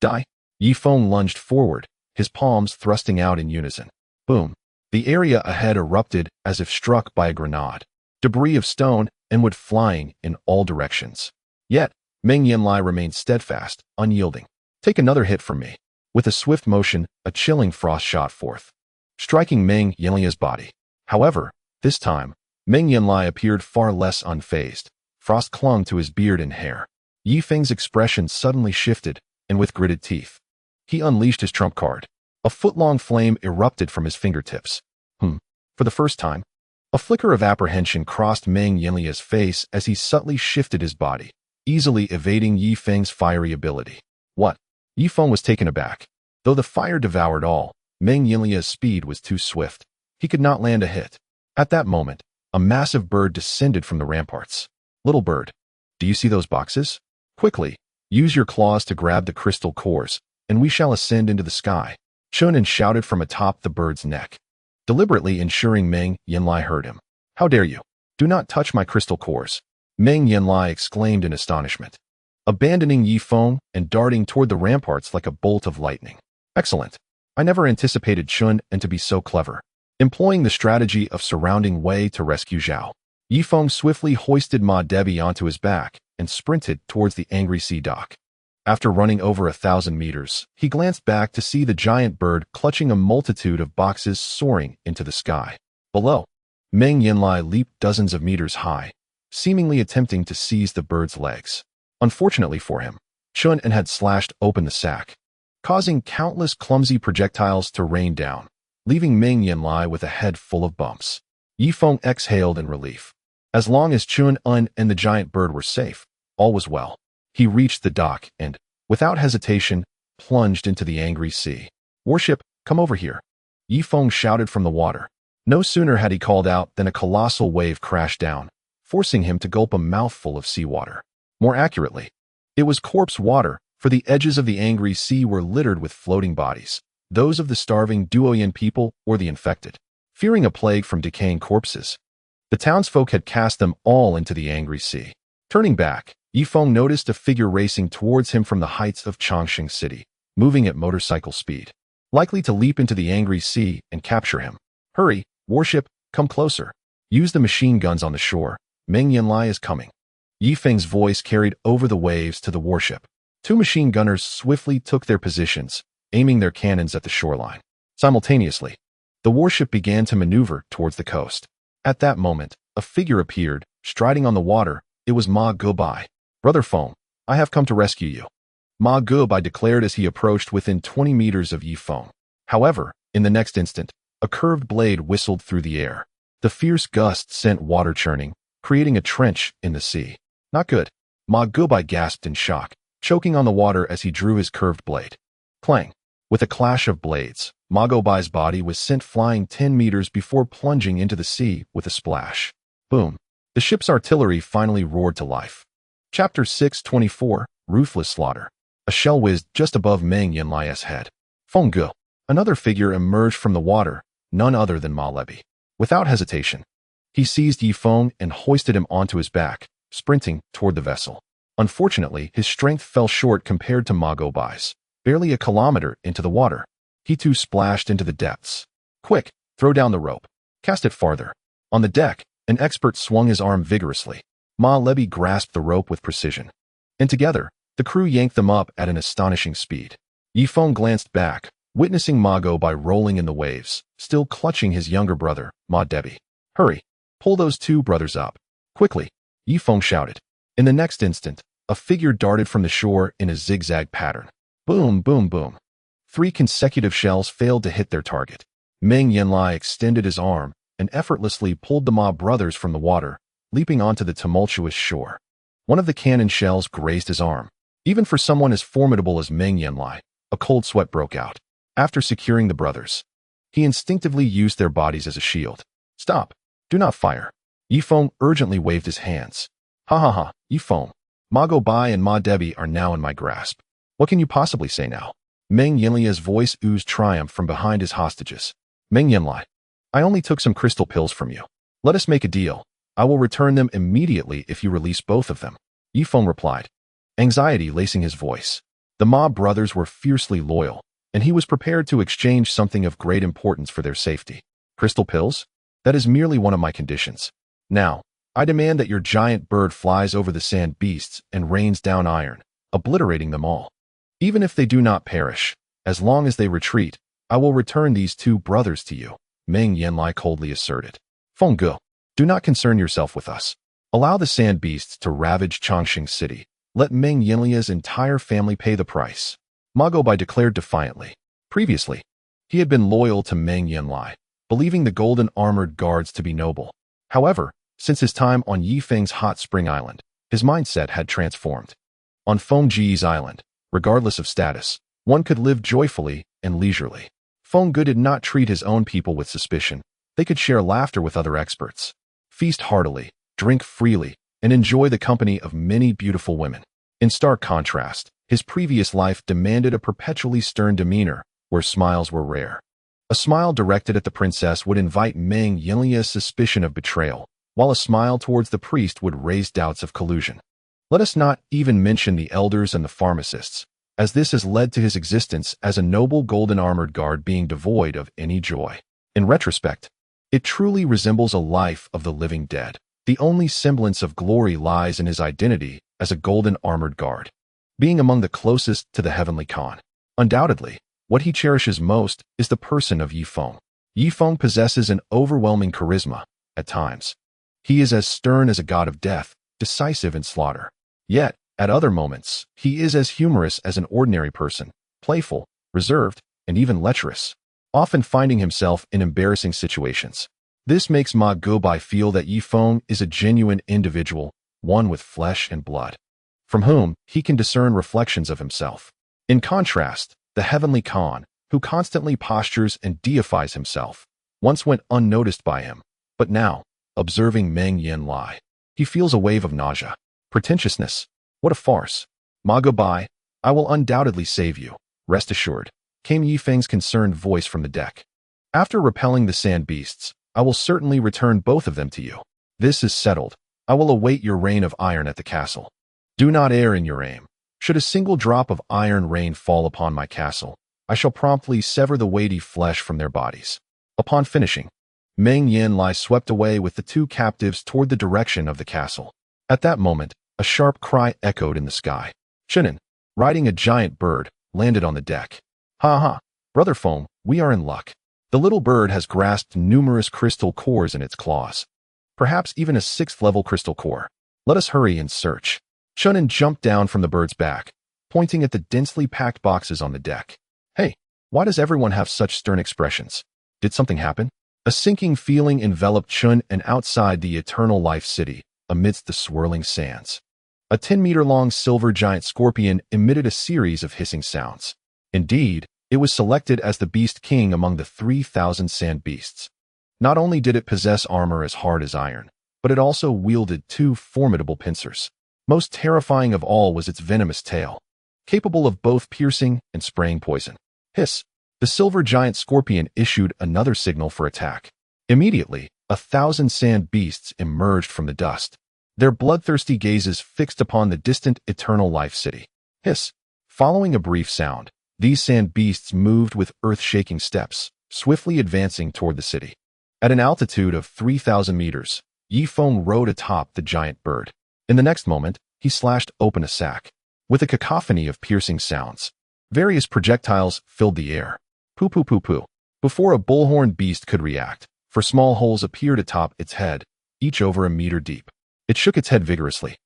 Die? Yi Feng lunged forward, his palms thrusting out in unison. Boom. The area ahead erupted as if struck by a grenade. Debris of stone and wood flying in all directions. Yet, Meng Yanlie remained steadfast, unyielding. Take another hit from me. With a swift motion, a chilling frost shot forth, striking Meng Yanlie's body. However, this time, Meng Yanlie appeared far less unfazed. Frost clung to his beard and hair. Yi Feng's expression suddenly shifted, and with gritted teeth, he unleashed his trump card. A foot-long flame erupted from his fingertips. For the first time, a flicker of apprehension crossed Meng Yanlie's face as he subtly shifted his body, easily evading Yi Feng's fiery ability. What? Yi Feng was taken aback. Though the fire devoured all, Meng Yanlie's speed was too swift. He could not land a hit. At that moment, a massive bird descended from the ramparts. Little bird, do you see those boxes? Quickly, use your claws to grab the crystal cores, and we shall ascend into the sky. Chunin shouted from atop the bird's neck, deliberately ensuring Meng Yanlie heard him. How dare you? Do not touch my crystal cores. Meng Yanlie exclaimed in astonishment, abandoning Yi Feng and darting toward the ramparts like a bolt of lightning. Excellent. I never anticipated Chun and to be so clever. Employing the strategy of surrounding Wei to rescue Zhao, Yi Feng swiftly hoisted Ma Debbie onto his back and sprinted towards the angry sea dock. After running over 1,000 meters, he glanced back to see the giant bird clutching a multitude of boxes soaring into the sky. Below, Meng Yanlie leaped dozens of meters high, seemingly attempting to seize the bird's legs. Unfortunately for him, Chun had slashed open the sack, causing countless clumsy projectiles to rain down, leaving Meng Yanlie with a head full of bumps. Yifeng exhaled in relief. As long as Chun-un and the giant bird were safe, all was well. He reached the dock and, without hesitation, plunged into the angry sea. "Warship, come over here," Yifeng shouted from the water. No sooner had he called out than a colossal wave crashed down, forcing him to gulp a mouthful of seawater. More accurately, it was corpse water, for the edges of the angry sea were littered with floating bodies, those of the starving Duoyan people or the infected. Fearing a plague from decaying corpses, the townsfolk had cast them all into the angry sea. Turning back, Yifeng noticed a figure racing towards him from the heights of Changsheng city, moving at motorcycle speed, likely to leap into the angry sea and capture him. "Hurry, warship, come closer. Use the machine guns on the shore. Meng Yanlie is coming." Yifeng's voice carried over the waves to the warship. Two machine gunners swiftly took their positions, aiming their cannons at the shoreline. Simultaneously, the warship began to maneuver towards the coast. At that moment, a figure appeared, striding on the water. It was Ma Guobai. "Brother Feng, I have come to rescue you," Ma Guobai declared as he approached within 20 meters of Yifeng. However, in the next instant, a curved blade whistled through the air. The fierce gust sent water churning, creating a trench in the sea. "Not good," Ma Guobai gasped in shock, choking on the water as he drew his curved blade. Clang! With a clash of blades, Ma Guobai's body was sent flying 10 meters before plunging into the sea with a splash. Boom! The ship's artillery finally roared to life. Chapter 624, Ruthless Slaughter. A shell whizzed just above Meng Yanlie's head. Feng Ge. Another figure emerged from the water, none other than Ma Lebi. Without hesitation, he seized Yifeng and hoisted him onto his back, sprinting toward the vessel. Unfortunately, his strength fell short compared to Ma Guobai's. Barely a kilometer into the water, he too splashed into the depths. "Quick, throw down the rope. Cast it farther." On the deck, an expert swung his arm vigorously. Ma Lebi grasped the rope with precision, and together, the crew yanked them up at an astonishing speed. Yifeng glanced back, witnessing Ma Guobai rolling in the waves, still clutching his younger brother, Ma Debi. "Hurry, pull those two brothers up. Quickly," Yifeng shouted. In the next instant, a figure darted from the shore in a zigzag pattern. Boom, boom, boom. 3 consecutive shells failed to hit their target. Meng Yanlie extended his arm and effortlessly pulled the Ma brothers from the water, leaping onto the tumultuous shore. One of the cannon shells grazed his arm. Even for someone as formidable as Meng Yanlie, a cold sweat broke out. After securing the brothers, he instinctively used their bodies as a shield. "Stop! Do not fire!" Yifeng urgently waved his hands. "Hahaha, Yifeng. Ma Guobai and Ma Debi are now in my grasp. What can you possibly say now?" Meng Yanlie's voice oozed triumph from behind his hostages. "Meng Yanlie, I only took some crystal pills from you. Let us make a deal. I will return them immediately if you release both of them," Yifeng replied, anxiety lacing his voice. The Ma brothers were fiercely loyal, and he was prepared to exchange something of great importance for their safety. "Crystal pills? That is merely one of my conditions. Now, I demand that your giant bird flies over the sand beasts and rains down iron, obliterating them all. Even if they do not perish, as long as they retreat, I will return these 2 brothers to you," Meng Yanlie coldly asserted. "Feng Ge, do not concern yourself with us. Allow the sand beasts to ravage Changsheng city. Let Meng Yanlie's entire family pay the price," Ma Guobai declared defiantly. Previously, he had been loyal to Meng Yanlie, believing the golden armored guards to be noble. However, since his time on Yifeng's hot spring island, his mindset had transformed. On Feng Ge's island, regardless of status, one could live joyfully and leisurely. Feng Ge did not treat his own people with suspicion. They could share laughter with other experts, feast heartily, drink freely, and enjoy the company of many beautiful women. In stark contrast, his previous life demanded a perpetually stern demeanor, where smiles were rare. A smile directed at the princess would invite Meng Yanlie's suspicion of betrayal, while a smile towards the priest would raise doubts of collusion. Let us not even mention the elders and the pharmacists, as this has led to his existence as a noble golden armored guard being devoid of any joy. In retrospect, it truly resembles a life of the living dead. The only semblance of glory lies in his identity as a golden armored guard, being among the closest to the heavenly Khan. Undoubtedly, what he cherishes most is the person of Yifeng. Yifeng possesses an overwhelming charisma. At times, he is as stern as a god of death, decisive in slaughter. Yet, at other moments, he is as humorous as an ordinary person, playful, reserved, and even lecherous, often finding himself in embarrassing situations. This makes Ma Goubai feel that Yifeng is a genuine individual, one with flesh and blood, from whom he can discern reflections of himself. In contrast, the heavenly Khan, who constantly postures and deifies himself, once went unnoticed by him, but now, observing Meng Yanlie, he feels a wave of nausea. Pretentiousness. What a farce. Ma Goubai, I will undoubtedly save you, rest assured, came Yifeng's concerned voice from the deck. After repelling the sand beasts, I will certainly return both of them to you. This is settled. I will await your rain of iron at the castle. Do not err in your aim. Should a single drop of iron rain fall upon my castle, I shall promptly sever the weighty flesh from their bodies. Upon finishing, Meng Yanlie swept away with the two captives toward the direction of the castle. At that moment, a sharp cry echoed in the sky. Chinen, riding a giant bird, landed on the deck. Ha! Brother Foam, we are in luck. The little bird has grasped numerous crystal cores in its claws. Perhaps even a 6th-level crystal core. Let us hurry and search. Chinen jumped down from the bird's back, pointing at the densely packed boxes on the deck. Hey, why does everyone have such stern expressions? Did something happen? A sinking feeling enveloped Chun and outside the eternal life city, amidst the swirling sands. A 10-meter-long silver giant scorpion emitted a series of hissing sounds. Indeed, it was selected as the beast king among the 3,000 sand beasts. Not only did it possess armor as hard as iron, but it also wielded 2 formidable pincers. Most terrifying of all was its venomous tail, capable of both piercing and spraying poison. Hiss! The silver giant scorpion issued another signal for attack. Immediately, 1,000 sand beasts emerged from the dust, their bloodthirsty gazes fixed upon the distant eternal life city. Hiss! Following a brief sound, these sand beasts moved with earth-shaking steps, swiftly advancing toward the city. At an altitude of 3,000 meters, Yifeng rode atop the giant bird. In the next moment, he slashed open a sack. With a cacophony of piercing sounds, various projectiles filled the air. Poo. Before a bullhorn beast could react, 4 small holes appeared atop its head, each over a meter deep. It shook its head vigorously,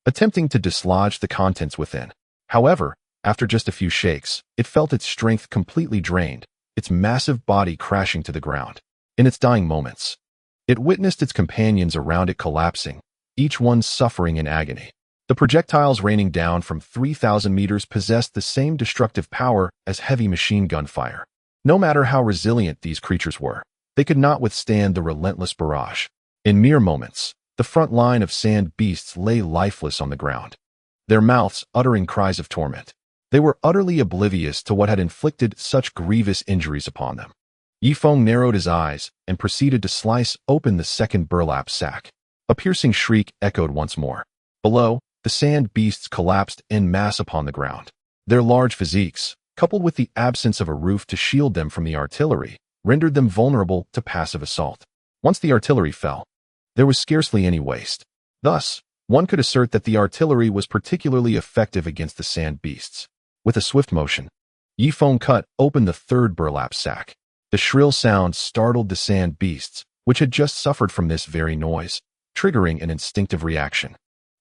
attempting to dislodge the contents within. However, after just a few shakes, it felt its strength completely drained, its massive body crashing to the ground. In its dying moments, it witnessed its companions around it collapsing, each one suffering in agony. The projectiles raining down from 3,000 meters possessed the same destructive power as heavy machine gun fire. No matter how resilient these creatures were, they could not withstand the relentless barrage. In mere moments, the front line of sand beasts lay lifeless on the ground, their mouths uttering cries of torment. They were utterly oblivious to what had inflicted such grievous injuries upon them. Yifeng narrowed his eyes and proceeded to slice open the second burlap sack. A piercing shriek echoed once more. Below, the sand beasts collapsed en masse upon the ground. Their large physiques, coupled with the absence of a roof to shield them from the artillery, rendered them vulnerable to passive assault. Once the artillery fell, there was scarcely any waste. Thus, one could assert that the artillery was particularly effective against the sand beasts. With a swift motion, Yifeng cut open the third burlap sack. The shrill sound startled the sand beasts, which had just suffered from this very noise, triggering an instinctive reaction.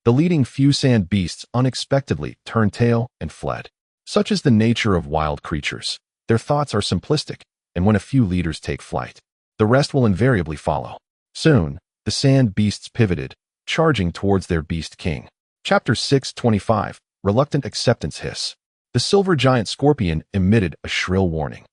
The leading few sand beasts unexpectedly turned tail and fled. Such is the nature of wild creatures. Their thoughts are simplistic, and when a few leaders take flight, the rest will invariably follow. Soon, the sand beasts pivoted, charging towards their beast king. Chapter 625, Reluctant Acceptance Hiss. The silver giant scorpion emitted a shrill warning.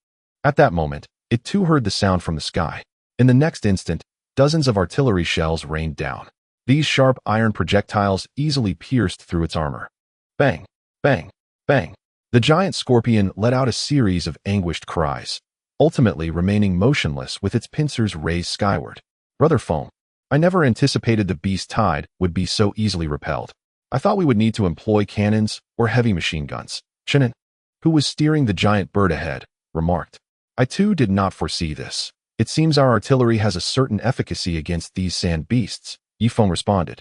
At that moment, it too heard the sound from the sky. In the next instant, dozens of artillery shells rained down. These sharp iron projectiles easily pierced through its armor. Bang! Bang! Bang! The giant scorpion let out a series of anguished cries, ultimately remaining motionless with its pincers raised skyward. Brother Foam, I never anticipated the beast tide would be so easily repelled. I thought we would need to employ cannons or heavy machine guns. Chinen, who was steering the giant bird ahead, remarked. I too did not foresee this. It seems our artillery has a certain efficacy against these sand beasts, Yifeng responded.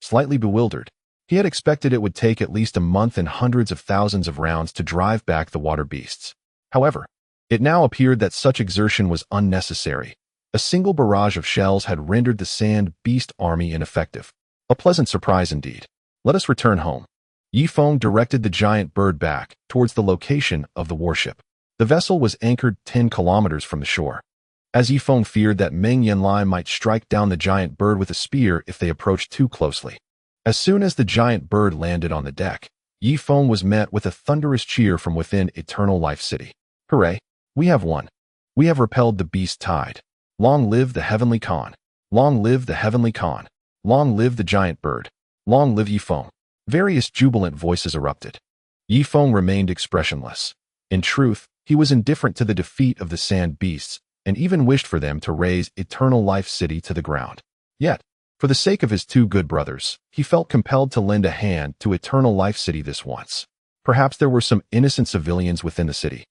Slightly bewildered, he had expected it would take at least a month and hundreds of thousands of rounds to drive back the water beasts. However, it now appeared that such exertion was unnecessary. A single barrage of shells had rendered the sand beast army ineffective. A pleasant surprise indeed. Let us return home. Yifeng directed the giant bird back towards the location of the warship. The vessel was anchored 10 kilometers from the shore. As Yifeng feared that Meng Yanlie might strike down the giant bird with a spear if they approached too closely. As soon as the giant bird landed on the deck, Yifeng was met with a thunderous cheer from within Eternal Life City. Hooray! We have won. We have repelled the beast tide. Long live the heavenly Khan. Long live the heavenly Khan. Long live the giant bird. Long live Yifeng. Various jubilant voices erupted. Yifeng remained expressionless. In truth, he was indifferent to the defeat of the sand beasts, and even wished for them to raze Eternal Life City to the ground. Yet, for the sake of his two good brothers, he felt compelled to lend a hand to Eternal Life City this once. Perhaps there were some innocent civilians within the city.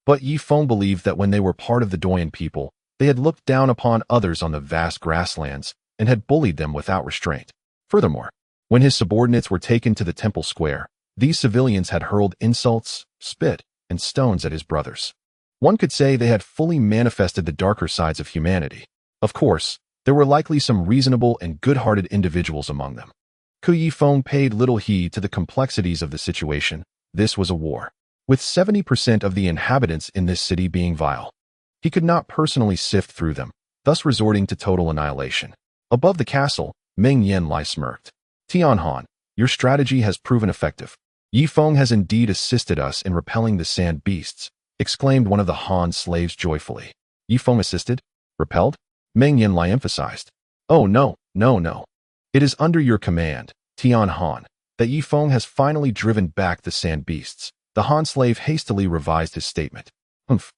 But Yifeng believed that when they were part of the Duoyan people, they had looked down upon others on the vast grasslands and had bullied them without restraint. Furthermore, when his subordinates were taken to the temple square, these civilians had hurled insults, spit, and stones at his brothers. One could say they had fully manifested the darker sides of humanity. Of course, there were likely some reasonable and good-hearted individuals among them. Yifeng paid little heed to the complexities of the situation. This was a war, with 70% of the inhabitants in this city being vile. He could not personally sift through them, thus resorting to total annihilation. Above the castle, Meng Yanlie smirked. Tianhan, your strategy has proven effective. Yifeng has indeed assisted us in repelling the sand beasts, exclaimed one of the Han slaves joyfully. Yifeng assisted? Repelled? Meng Yanlie emphasized. Oh no, no, no. It is under your command, Tianhan, that Yifeng has finally driven back the sand beasts. The Han slave hastily revised his statement. Humph.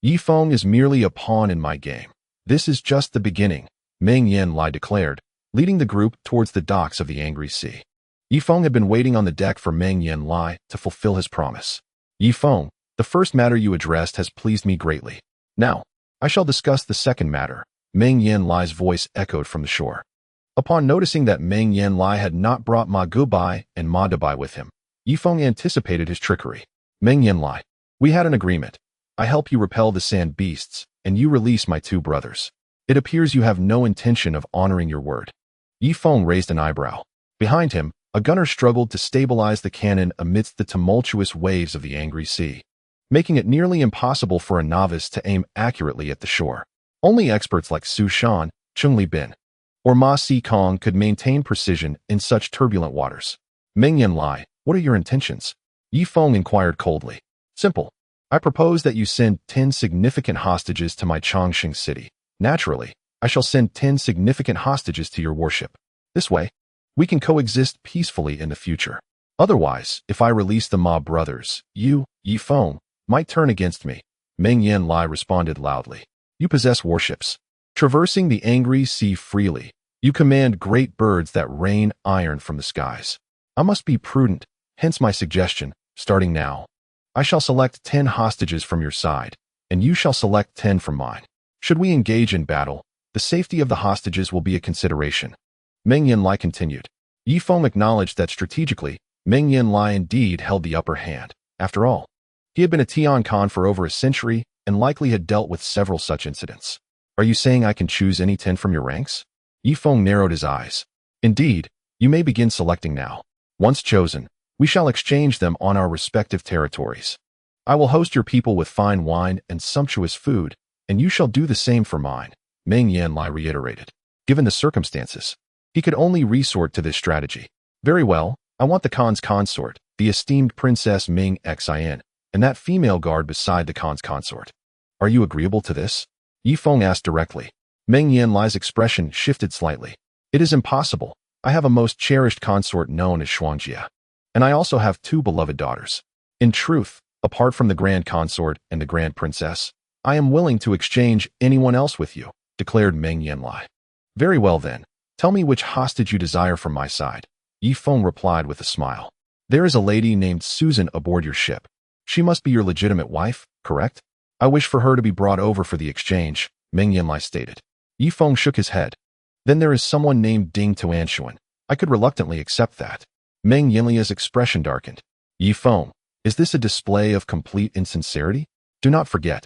Yifeng is merely a pawn in my game. This is just the beginning, Meng Yanlie declared, leading the group towards the docks of the Angry Sea. Yifeng had been waiting on the deck for Meng Yanlie to fulfill his promise. Yifeng, the first matter you addressed has pleased me greatly. Now, I shall discuss the second matter. Meng Yanlie's voice echoed from the shore. Upon noticing that Meng Yanlie had not brought Ma Gubai and Ma Dabai with him, Yifeng anticipated his trickery. Meng Yanlie, we had an agreement. I help you repel the sand beasts, and you release my two brothers. It appears you have no intention of honoring your word. Yifeng raised an eyebrow. Behind him, a gunner struggled to stabilize the cannon amidst the tumultuous waves of the Angry Sea, making it nearly impossible for a novice to aim accurately at the shore. Only experts like Su Shan, Chungli Bin, or Ma Si Kong could maintain precision in such turbulent waters. Meng Yanlie, what are your intentions? Yifeng inquired coldly. Simple. I propose that you send 10 significant hostages to my Changsheng city. Naturally, I shall send 10 significant hostages to your warship. This way, we can coexist peacefully in the future. Otherwise, if I release the Ma brothers, you, Yifeng, might turn against me. Meng Yanlie responded loudly. You possess warships. Traversing the Angry Sea freely, you command great birds that rain iron from the skies. I must be prudent, hence my suggestion, starting now. I shall select 10 hostages from your side, and you shall select 10 from mine. Should we engage in battle, the safety of the hostages will be a consideration. Meng Yanlie continued. Yifeng acknowledged that strategically, Meng Yanlie indeed held the upper hand. After all, he had been a Tian Khan for over a century and likely had dealt with several such incidents. Are you saying I can choose any 10 from your ranks? Yifeng narrowed his eyes. Indeed, you may begin selecting now. Once chosen, we shall exchange them on our respective territories. I will host your people with fine wine and sumptuous food, and you shall do the same for mine, Meng Yanlie reiterated. Given the circumstances, he could only resort to this strategy. Very well, I want the Khan's consort, the esteemed Princess Ming Xin, and that female guard beside the Khan's consort. Are you agreeable to this? Yifeng asked directly. Meng Yanlie's expression shifted slightly. It is impossible. I have a most cherished consort known as Shuangjia. And I also have 2 beloved daughters. In truth, apart from the Grand Consort and the Grand Princess, I am willing to exchange anyone else with you, declared Meng Yanlie. Very well then, tell me which hostage you desire from my side. Yifeng replied with a smile. There is a lady named Susan aboard your ship. She must be your legitimate wife, correct? I wish for her to be brought over for the exchange, Meng Yanlie stated. Yifeng shook his head. Then there is someone named Ding Tuanshuan. I could reluctantly accept that. Meng Yanlie's expression darkened. Yifeng, is this a display of complete insincerity? Do not forget.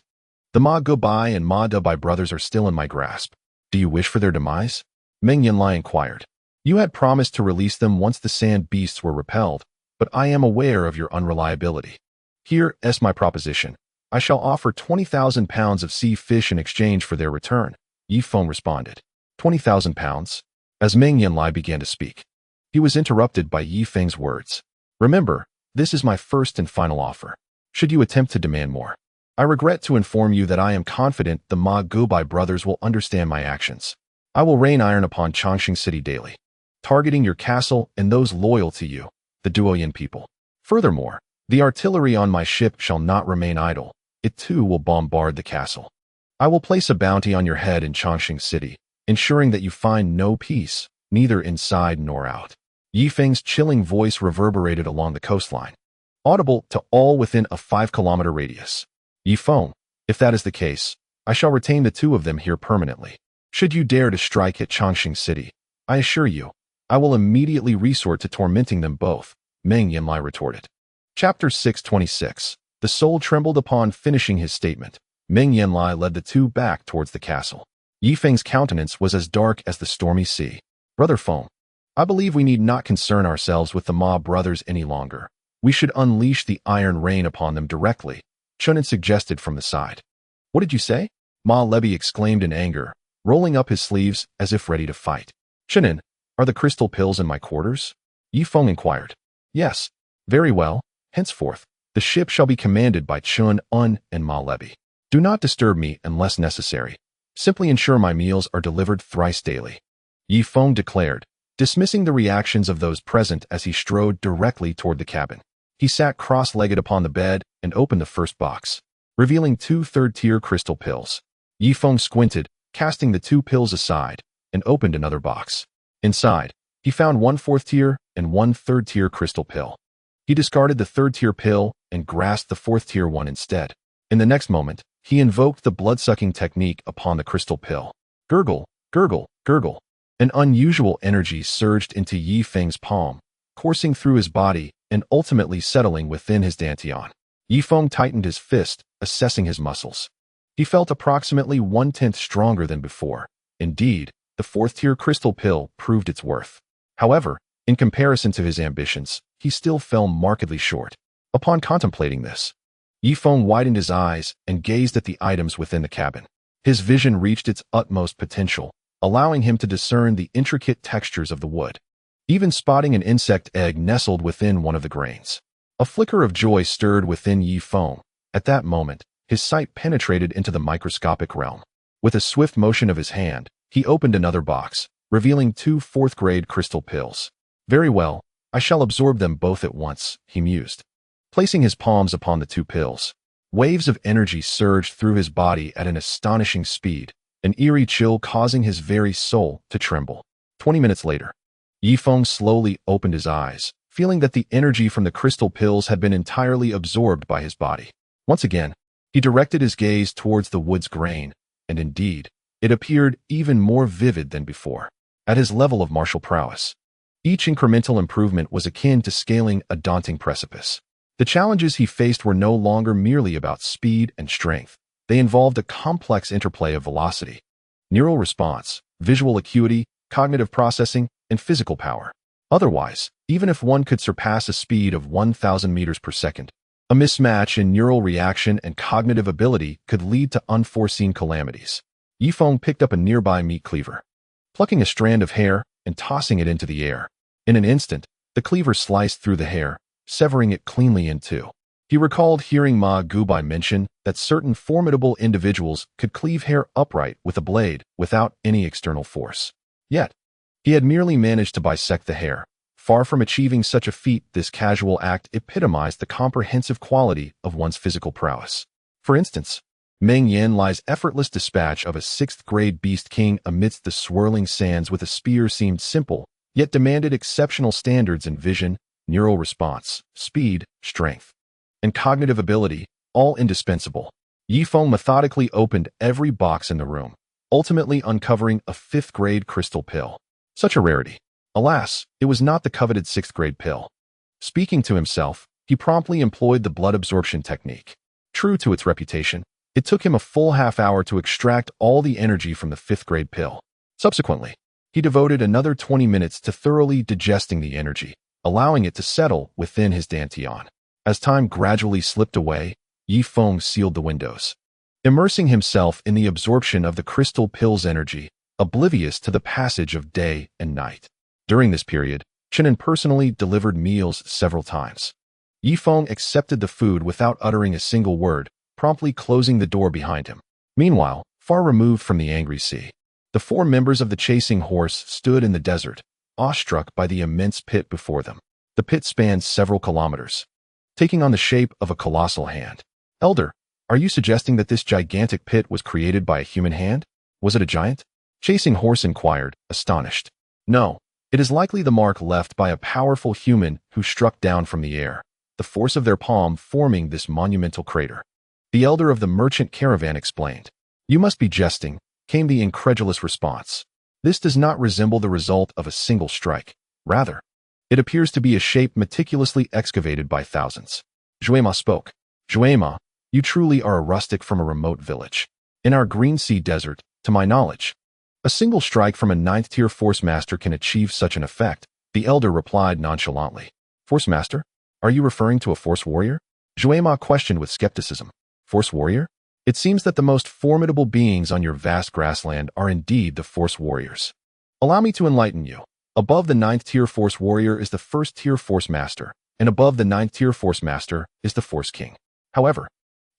The Ma Gubai and Ma Dabai brothers are still in my grasp. Do you wish for their demise? Meng Yanlie inquired. You had promised to release them once the sand beasts were repelled, but I am aware of your unreliability. Here is my proposition. I shall offer 20,000 pounds of sea fish in exchange for their return, Yi Feng responded. 20,000 pounds? As Meng Yanlie began to speak, he was interrupted by Yi Feng's words. Remember, this is my first and final offer. Should you attempt to demand more, I regret to inform you that I am confident the Ma Gubai brothers will understand my actions. I will rain iron upon Changsheng City daily, targeting your castle and those loyal to you, the Duoyan people. Furthermore, the artillery on my ship shall not remain idle. It too will bombard the castle. I will place a bounty on your head in Changsheng City, ensuring that you find no peace, neither inside nor out. Yi Feng's chilling voice reverberated along the coastline, audible to all within a 5-kilometer radius. Yi Feng, if that is the case, I shall retain the two of them here permanently. Should you dare to strike at Changsheng City, I assure you, I will immediately resort to tormenting them both, Meng Yanlie retorted. Chapter 626. The soul trembled upon finishing his statement. Meng Yanlie led the two back towards the castle. Yi Feng's countenance was as dark as the stormy sea. Brother Feng, I believe we need not concern ourselves with the Ma brothers any longer. We should unleash the iron rain upon them directly, Chunin suggested from the side. What did you say? Ma Lebi exclaimed in anger, rolling up his sleeves as if ready to fight. Chunin, are the crystal pills in my quarters? Yi Feng inquired. Yes. Very well. Henceforth, the ship shall be commanded by Chun Un and Ma Lebi. Do not disturb me unless necessary. Simply ensure my meals are delivered thrice daily. Yi Feng declared, dismissing the reactions of those present as he strode directly toward the cabin. He sat cross-legged upon the bed and opened the first box, revealing 2 third-tier crystal pills. Yi Feng squinted, casting the 2 pills aside, and opened another box. Inside, he found 1 4th-tier and 1 3rd-tier crystal pill. He discarded the 3rd-tier pill and grasped the 4th-tier one instead. In the next moment, he invoked the blood-sucking technique upon the crystal pill. Gurgle, gurgle, gurgle. An unusual energy surged into Yi Feng's palm, coursing through his body and ultimately settling within his dantian. Yi Feng tightened his fist, assessing his muscles. He felt approximately 1/10 stronger than before. Indeed, the 4th-tier crystal pill proved its worth. However, in comparison to his ambitions, he still fell markedly short. Upon contemplating this, Yi Feng widened his eyes and gazed at the items within the cabin. His vision reached its utmost potential, allowing him to discern the intricate textures of the wood, even spotting an insect egg nestled within one of the grains. A flicker of joy stirred within Yi Feng. At that moment, his sight penetrated into the microscopic realm. With a swift motion of his hand, he opened another box, revealing 2 4th-grade crystal pills. Very well, I shall absorb them both at once, he mused. Placing his palms upon the 2 pills, waves of energy surged through his body at an astonishing speed, an eerie chill causing his very soul to tremble. 20 minutes later, Yi Feng slowly opened his eyes, feeling that the energy from the crystal pills had been entirely absorbed by his body. Once again, he directed his gaze towards the wood's grain, and indeed, it appeared even more vivid than before. At his level of martial prowess, each incremental improvement was akin to scaling a daunting precipice. The challenges he faced were no longer merely about speed and strength. They involved a complex interplay of velocity, neural response, visual acuity, cognitive processing, and physical power. Otherwise, even if one could surpass a speed of 1,000 meters per second, a mismatch in neural reaction and cognitive ability could lead to unforeseen calamities. Yi Feng picked up a nearby meat cleaver, plucking a strand of hair and tossing it into the air. In an instant, the cleaver sliced through the hair, severing it cleanly in two. He recalled hearing Ma Gubai mention that certain formidable individuals could cleave hair upright with a blade without any external force. Yet, he had merely managed to bisect the hair. Far from achieving such a feat, this casual act epitomized the comprehensive quality of one's physical prowess. For instance, Meng Yanlie's effortless dispatch of a 6th-grade beast king amidst the swirling sands with a spear seemed simple, yet demanded exceptional standards in vision, neural response, speed, strength, and cognitive ability, all indispensable. Yi Feng methodically opened every box in the room, ultimately uncovering a 5th-grade crystal pill. Such a rarity. Alas, it was not the coveted 6th-grade pill. Speaking to himself, he promptly employed the blood absorption technique. True to its reputation, it took him a full half-hour to extract all the energy from the 5th-grade pill. Subsequently, he devoted another 20 minutes to thoroughly digesting the energy, allowing it to settle within his dantian. As time gradually slipped away, Yi Feng sealed the windows, immersing himself in the absorption of the crystal pill's energy, oblivious to the passage of day and night. During this period, Chen personally delivered meals several times. Yi Feng accepted the food without uttering a single word, promptly closing the door behind him. Meanwhile, far removed from the angry sea, the 4 members of the chasing horse stood in the desert, awestruck by the immense pit before them. The pit spanned several kilometers, taking on the shape of a colossal hand. Elder, are you suggesting that this gigantic pit was created by a human hand? Was it a giant? Chasing horse inquired, astonished. No, it is likely the mark left by a powerful human who struck down from the air, the force of their palm forming this monumental crater. The elder of the merchant caravan explained. You must be jesting, came the incredulous response. This does not resemble the result of a single strike. Rather, it appears to be a shape meticulously excavated by thousands. Juema spoke. Juema, you truly are a rustic from a remote village. In our Green Sea Desert, to my knowledge, a single strike from a 9th-tier Force Master can achieve such an effect, the elder replied nonchalantly. Force Master? Are you referring to a Force Warrior? Juema questioned with skepticism. Force Warrior? It seems that the most formidable beings on your vast grassland are indeed the Force Warriors. Allow me to enlighten you. Above the 9th-tier Force Warrior is the 1st-tier Force Master, and above the 9th-tier Force Master is the Force King. However,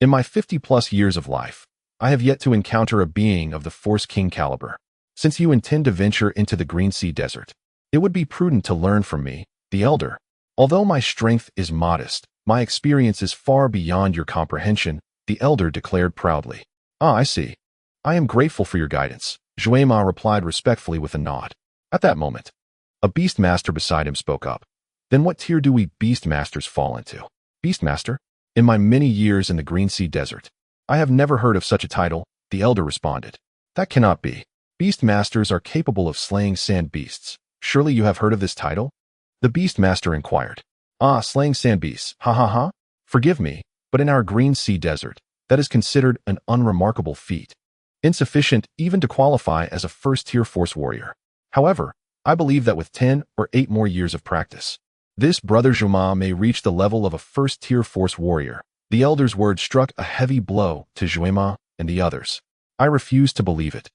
in my 50-plus years of life, I have yet to encounter a being of the Force King caliber. Since you intend to venture into the Green Sea Desert, it would be prudent to learn from me, the Elder. Although my strength is modest, my experience is far beyond your comprehension, the Elder declared proudly. Ah, I see. I am grateful for your guidance, Juema replied respectfully with a nod. At that moment, a Beastmaster beside him spoke up. Then what tier do we Beastmasters fall into? Beastmaster? In my many years in the Green Sea Desert, I have never heard of such a title, the Elder responded. That cannot be. Beastmasters are capable of slaying sand beasts. Surely you have heard of this title? The Beastmaster inquired. Ah, slaying sand beasts, ha. Forgive me, but in our Green Sea Desert, that is considered an unremarkable feat, insufficient even to qualify as a 1st-tier Force Warrior. However, I believe that with 10 or 8 more years of practice, this brother Juema may reach the level of a 1st-tier Force Warrior. The Elder's words struck a heavy blow to Juema and the others. I refuse to believe it.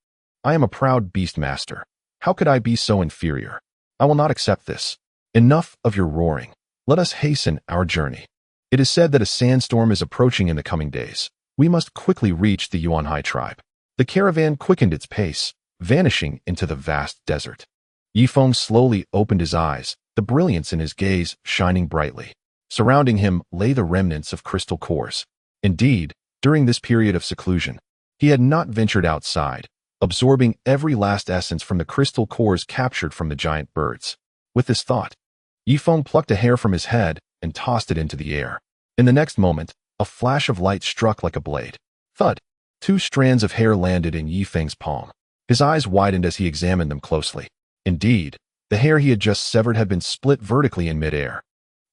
I am a proud Beastmaster. How could I be so inferior? I will not accept this. Enough of your roaring. Let us hasten our journey. It is said that a sandstorm is approaching in the coming days. We must quickly reach the Yuanhai tribe. The caravan quickened its pace, vanishing into the vast desert. Yi Feng slowly opened his eyes, the brilliance in his gaze shining brightly. Surrounding him lay the remnants of crystal cores. Indeed, during this period of seclusion, he had not ventured outside, absorbing every last essence from the crystal cores captured from the giant birds. With this thought, Yi Feng plucked a hair from his head and tossed it into the air. In the next moment, a flash of light struck like a blade. Thud! 2 strands of hair landed in Yi Feng's palm. His eyes widened as he examined them closely. Indeed, the hair he had just severed had been split vertically in midair,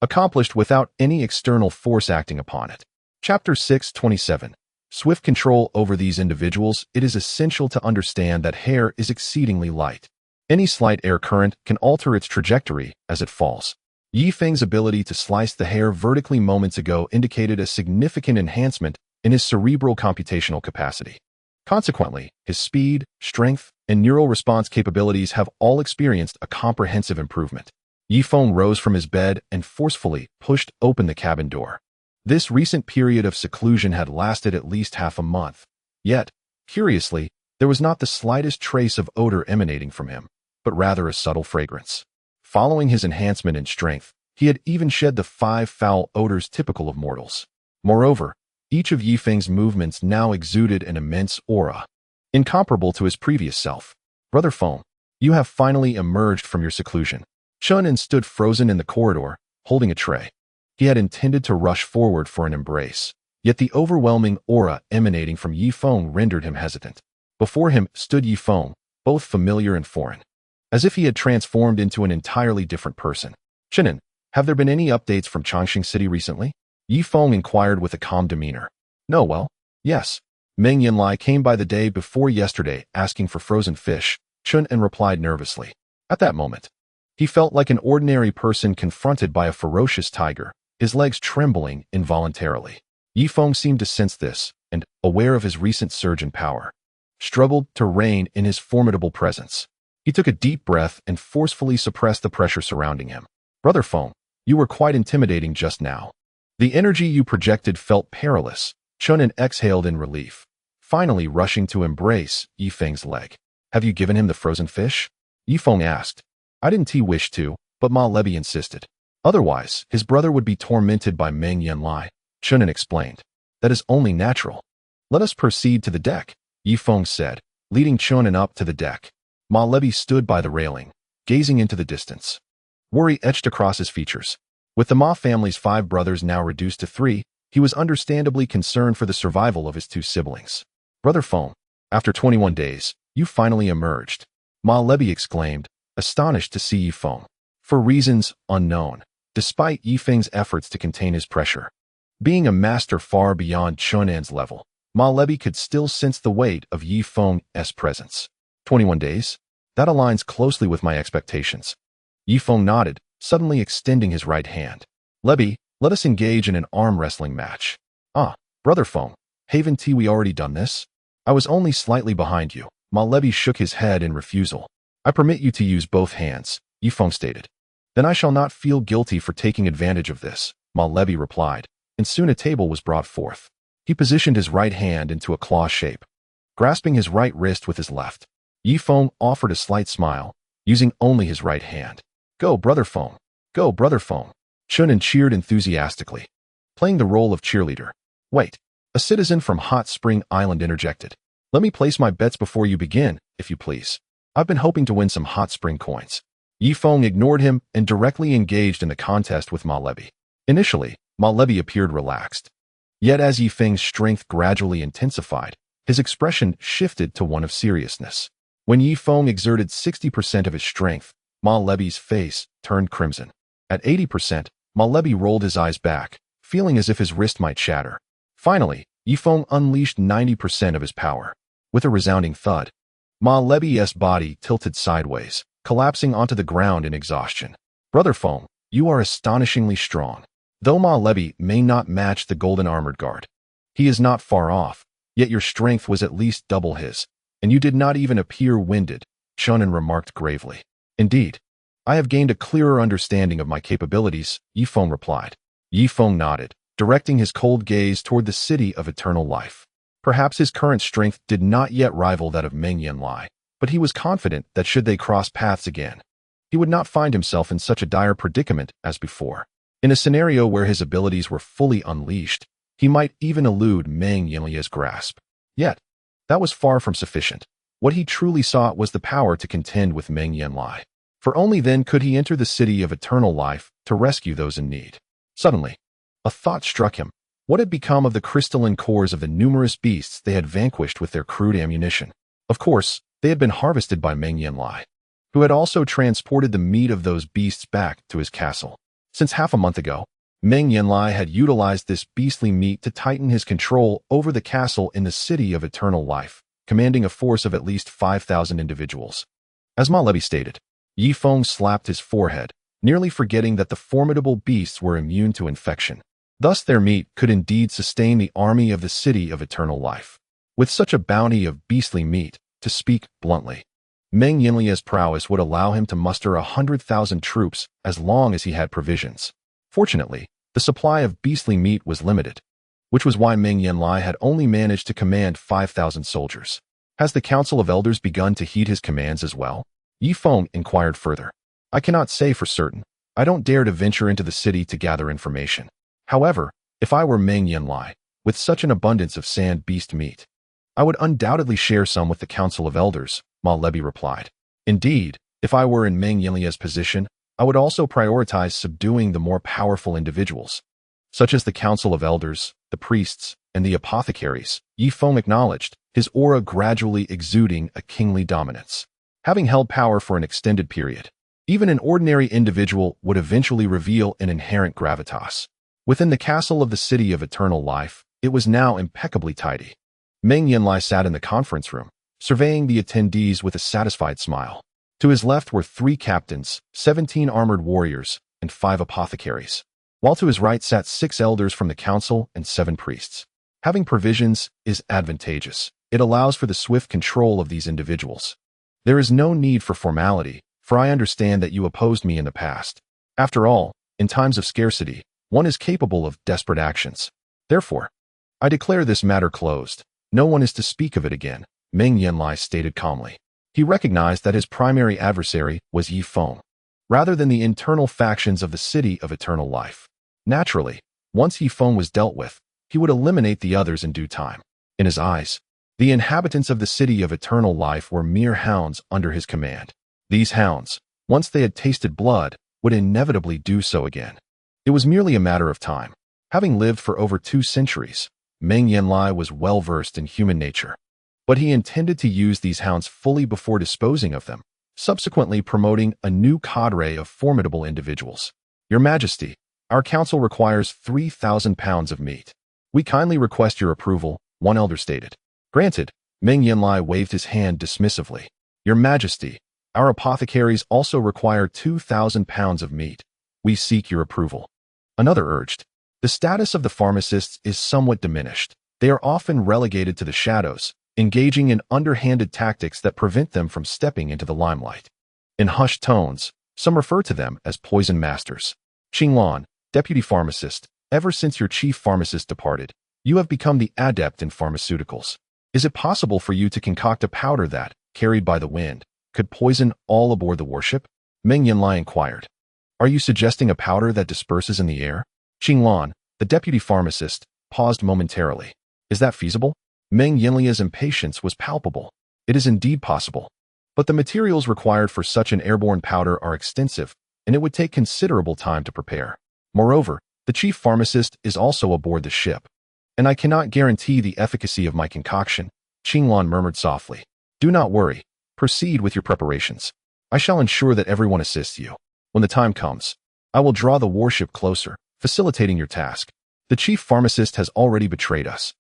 accomplished without any external force acting upon it. Chapter 6:27. Swift control over these individuals. It is essential to understand that hair is exceedingly light. Any slight air current can alter its trajectory as it falls. Yi Feng's ability to slice the hair vertically moments ago indicated a significant enhancement in his cerebral computational capacity. Consequently, his speed, strength, and neural response capabilities have all experienced a comprehensive improvement. Yi Feng rose from his bed and forcefully pushed open the cabin door. This recent period of seclusion had lasted at least half a month. Yet, curiously, there was not the slightest trace of odor emanating from him, but rather a subtle fragrance. Following his enhancement in strength, he had even shed the 5 foul odors typical of mortals. Moreover, each of Yi Feng's movements now exuded an immense aura, incomparable to his previous self. Brother Feng, you have finally emerged from your seclusion. Chunin stood frozen in the corridor, holding a tray. He had intended to rush forward for an embrace, yet the overwhelming aura emanating from Yi Feng rendered him hesitant. Before him stood Yi Feng, both familiar and foreign, as if he had transformed into an entirely different person. Chunin, have there been any updates from Changsheng City recently? Yi Feng inquired with a calm demeanor. No, well, yes. Meng Yanlie came by the day before yesterday asking for frozen fish, Chunin replied nervously. At that moment, he felt like an ordinary person confronted by a ferocious tiger, his legs trembling involuntarily. Yifeng seemed to sense this, and, aware of his recent surge in power, struggled to rein in his formidable presence. He took a deep breath and forcefully suppressed the pressure surrounding him. Brother Feng, you were quite intimidating just now. The energy you projected felt perilous. Chunin exhaled in relief, finally rushing to embrace Yifeng's leg. Have you given him the frozen fish? Yifeng asked. I didn't wish to, but Ma Lebi insisted. Otherwise, his brother would be tormented by Meng Yanlie, Chunin explained. That is only natural. Let us proceed to the deck, Yifeng said, leading Chunin up to the deck. Ma Lebi stood by the railing, gazing into the distance. Worry etched across his features. With the Ma family's 5 brothers now reduced to 3, he was understandably concerned for the survival of his 2 siblings. Brother Feng, after 21 days, you finally emerged, Ma Lebi exclaimed, astonished to see Yifeng. For reasons unknown, despite Yifeng's efforts to contain his pressure. Being a master far beyond Chunin's level, Ma Lebi could still sense the weight of Yifeng's presence. 21 days? That aligns closely with my expectations. Yifeng nodded, suddenly extending his right hand. Lebi, let us engage in an arm wrestling match. Ah, Brother Feng, haven't we already done this? I was only slightly behind you. Ma Lebi shook his head in refusal. I permit you to use both hands, Yifeng stated. Then I shall not feel guilty for taking advantage of this, Ma Lebi replied, and soon a table was brought forth. He positioned his right hand into a claw shape, grasping his right wrist with his left. Yifeng offered a slight smile, using only his right hand. Go, Brother Feng. Go, Brother Feng. Chunin cheered enthusiastically, playing the role of cheerleader. Wait, a citizen from Hot Spring Island interjected. Let me place my bets before you begin, if you please. I've been hoping to win some Hot Spring coins. Yifeng ignored him and directly engaged in the contest with Ma Lebi. Initially, Ma Lebi appeared relaxed. Yet as Yifeng's strength gradually intensified, his expression shifted to one of seriousness. When Yifeng exerted 60% of his strength, Ma Lebi's face turned crimson. At 80%, Ma Lebi rolled his eyes back, feeling as if his wrist might shatter. Finally, Yifeng unleashed 90% of his power. With a resounding thud, Ma Lebi's body tilted sideways, collapsing onto the ground in exhaustion. Brother Feng, you are astonishingly strong. Though Ma Lebi may not match the golden armored guard, he is not far off, yet your strength was at least double his, and you did not even appear winded, Chunin remarked gravely. Indeed, I have gained a clearer understanding of my capabilities, Yifeng replied. Yifeng nodded, directing his cold gaze toward the city of eternal life. Perhaps his current strength did not yet rival that of Meng Yanlie, but he was confident that should they cross paths again, he would not find himself in such a dire predicament as before. In a scenario where his abilities were fully unleashed, he might even elude Meng Yanlie's grasp. Yet, that was far from sufficient. What he truly sought was the power to contend with Meng Yanlie, for only then could he enter the city of eternal life to rescue those in need. Suddenly, a thought struck him. What had become of the crystalline cores of the numerous beasts they had vanquished with their crude ammunition? Of course, they had been harvested by Meng Yanlie, who had also transported the meat of those beasts back to his castle. Since half a month ago, Meng Yanlie had utilized this beastly meat to tighten his control over the castle in the city of eternal life, commanding a force of at least 5,000 individuals. As Ma Lebi stated, Yifeng slapped his forehead, nearly forgetting that the formidable beasts were immune to infection. Thus their meat could indeed sustain the army of the city of eternal life. With such a bounty of beastly meat, to speak bluntly, Meng Yanlie's prowess would allow him to muster 100,000 troops as long as he had provisions. Fortunately, the supply of beastly meat was limited, which was why Meng Yanlie had only managed to command 5,000 soldiers. Has the Council of Elders begun to heed his commands as well? Yifeng inquired further. I cannot say for certain. I don't dare to venture into the city to gather information. However, if I were Meng Yanlie, with such an abundance of sand beast meat, I would undoubtedly share some with the Council of Elders, Ma Lebi replied. Indeed, if I were in Meng Yanlie's position, I would also prioritize subduing the more powerful individuals, such as the Council of Elders, the priests, and the apothecaries. Yifeng acknowledged, his aura gradually exuding a kingly dominance. Having held power for an extended period, even an ordinary individual would eventually reveal an inherent gravitas. Within the castle of the city of eternal life, it was now impeccably tidy. Meng Yanlie sat in the conference room, surveying the attendees with a satisfied smile. To his left were 3 captains, 17 armored warriors, and 5 apothecaries. while to his right sat 6 elders from the council and 7 priests. Having provisions is advantageous. It allows for the swift control of these individuals. There is no need for formality, for I understand that you opposed me in the past. After all, in times of scarcity, one is capable of desperate actions. Therefore, I declare this matter closed. No one is to speak of it again, Meng Yanlie stated calmly. He recognized that his primary adversary was Yi Feng, rather than the internal factions of the City of Eternal Life. Naturally, once Yi Feng was dealt with, he would eliminate the others in due time. In his eyes, the inhabitants of the City of Eternal Life were mere hounds under his command. These hounds, once they had tasted blood, would inevitably do so again. It was merely a matter of time. Having lived for over 2 centuries, Meng Yanlie was well versed in human nature. But he intended to use these hounds fully before disposing of them, subsequently promoting a new cadre of formidable individuals. Your Majesty, our council requires 3,000 pounds of meat. We kindly request your approval, one elder stated. Granted, Meng Yanlie waved his hand dismissively. Your Majesty, our apothecaries also require 2,000 pounds of meat. We seek your approval. Another urged. The status of the pharmacists is somewhat diminished. They are often relegated to the shadows, engaging in underhanded tactics that prevent them from stepping into the limelight. In hushed tones, some refer to them as poison masters. Qinglan, deputy pharmacist, ever since your chief pharmacist departed, you have become the adept in pharmaceuticals. Is it possible for you to concoct a powder that, carried by the wind, could poison all aboard the warship? Meng Yanlie inquired. Are you suggesting a powder that disperses in the air? Qinglan, the deputy pharmacist, paused momentarily. Is that feasible? Meng Yanlie's impatience was palpable. It is indeed possible. But the materials required for such an airborne powder are extensive, and it would take considerable time to prepare. Moreover, the chief pharmacist is also aboard the ship, and I cannot guarantee the efficacy of my concoction, Qinglan murmured softly. Do not worry. Proceed with your preparations. I shall ensure that everyone assists you. When the time comes, I will draw the warship closer, facilitating your task. The chief pharmacist has already betrayed us,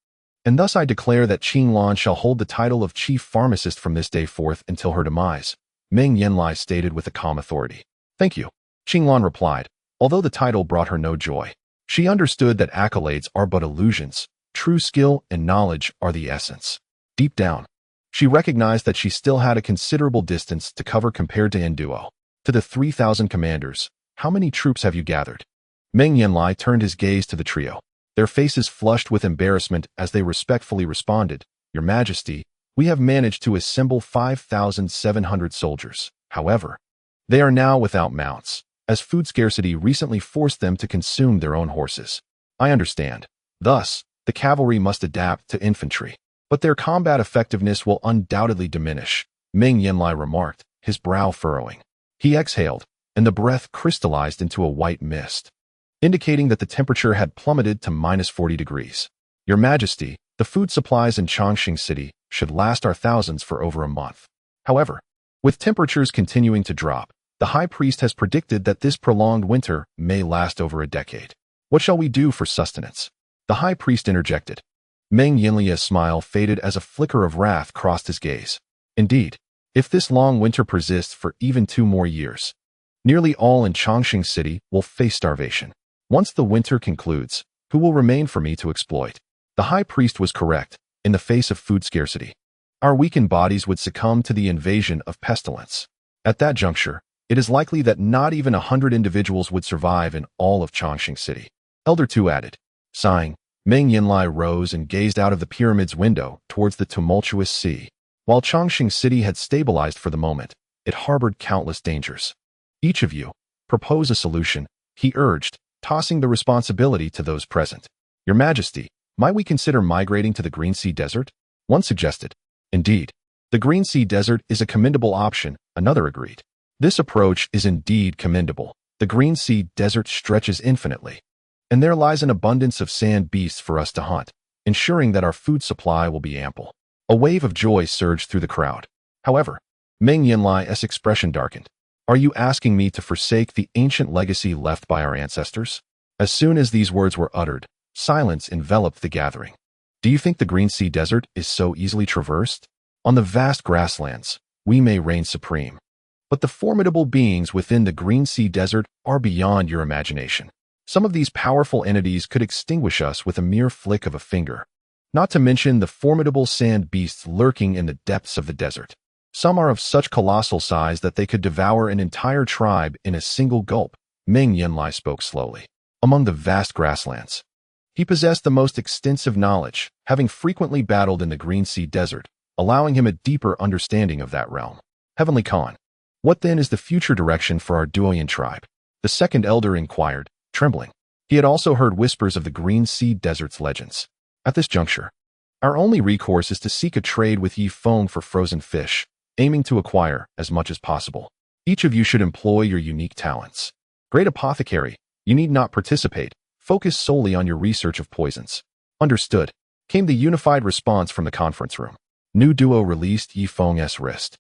and thus I declare that Qinglan shall hold the title of chief pharmacist from this day forth until her demise, Meng Yanlie stated with a calm authority. Thank you, Qinglan replied, although the title brought her no joy. She understood that accolades are but illusions. True skill and knowledge are the essence. Deep down, she recognized that she still had a considerable distance to cover compared to Duo. To the 3,000 commanders, how many troops have you gathered? Meng Yanlie turned his gaze to the trio. Their faces flushed with embarrassment as they respectfully responded, Your Majesty, we have managed to assemble 5,700 soldiers. However, they are now without mounts, as food scarcity recently forced them to consume their own horses. I understand. Thus, the cavalry must adapt to infantry. But their combat effectiveness will undoubtedly diminish, Meng Yanlie remarked, his brow furrowing. He exhaled, and the breath crystallized into a white mist, indicating that the temperature had plummeted to -40 degrees. Your Majesty, the food supplies in Changsheng City should last our thousands for over a month. However, with temperatures continuing to drop, the High Priest has predicted that this prolonged winter may last over a decade. What shall we do for sustenance? The High Priest interjected. Meng Yanlie's smile faded as a flicker of wrath crossed his gaze. Indeed, if this long winter persists for even 2 more years, nearly all in Changsheng City will face starvation. Once the winter concludes, who will remain for me to exploit? The High Priest was correct. In the face of food scarcity, our weakened bodies would succumb to the invasion of pestilence. At that juncture, it is likely that not even 100 individuals would survive in all of Changsheng City. Elder 2 added. Sighing, Meng Yanlie rose and gazed out of the pyramid's window towards the tumultuous sea. While Changsheng City had stabilized for the moment, it harbored countless dangers. Each of you, propose a solution, he urged, tossing the responsibility to those present. Your Majesty, might we consider migrating to the Green Sea Desert? One suggested. Indeed, the Green Sea Desert is a commendable option, another agreed. This approach is indeed commendable. The Green Sea Desert stretches infinitely, and there lies an abundance of sand beasts for us to hunt, ensuring that our food supply will be ample. A wave of joy surged through the crowd. However, Meng Yanlie's expression darkened. Are you asking me to forsake the ancient legacy left by our ancestors? As soon as these words were uttered, silence enveloped the gathering. Do you think the Green Sea Desert is so easily traversed? On the vast grasslands, we may reign supreme. But the formidable beings within the Green Sea Desert are beyond your imagination. Some of these powerful entities could extinguish us with a mere flick of a finger. Not to mention the formidable sand beasts lurking in the depths of the desert. Some are of such colossal size that they could devour an entire tribe in a single gulp. Meng Yanlie spoke slowly. Among the vast grasslands, he possessed the most extensive knowledge, having frequently battled in the Green Sea Desert, allowing him a deeper understanding of that realm. Heavenly Khan, what then is the future direction for our Duoyan tribe? The second elder inquired, trembling. He had also heard whispers of the Green Sea Desert's legends. At this juncture, our only recourse is to seek a trade with Yi Feng for frozen fish, aiming to acquire as much as possible. Each of you should employ your unique talents. Great apothecary, you need not participate. Focus solely on your research of poisons. Understood, came the unified response from the conference room. New Duo released Yi Feng's wrist,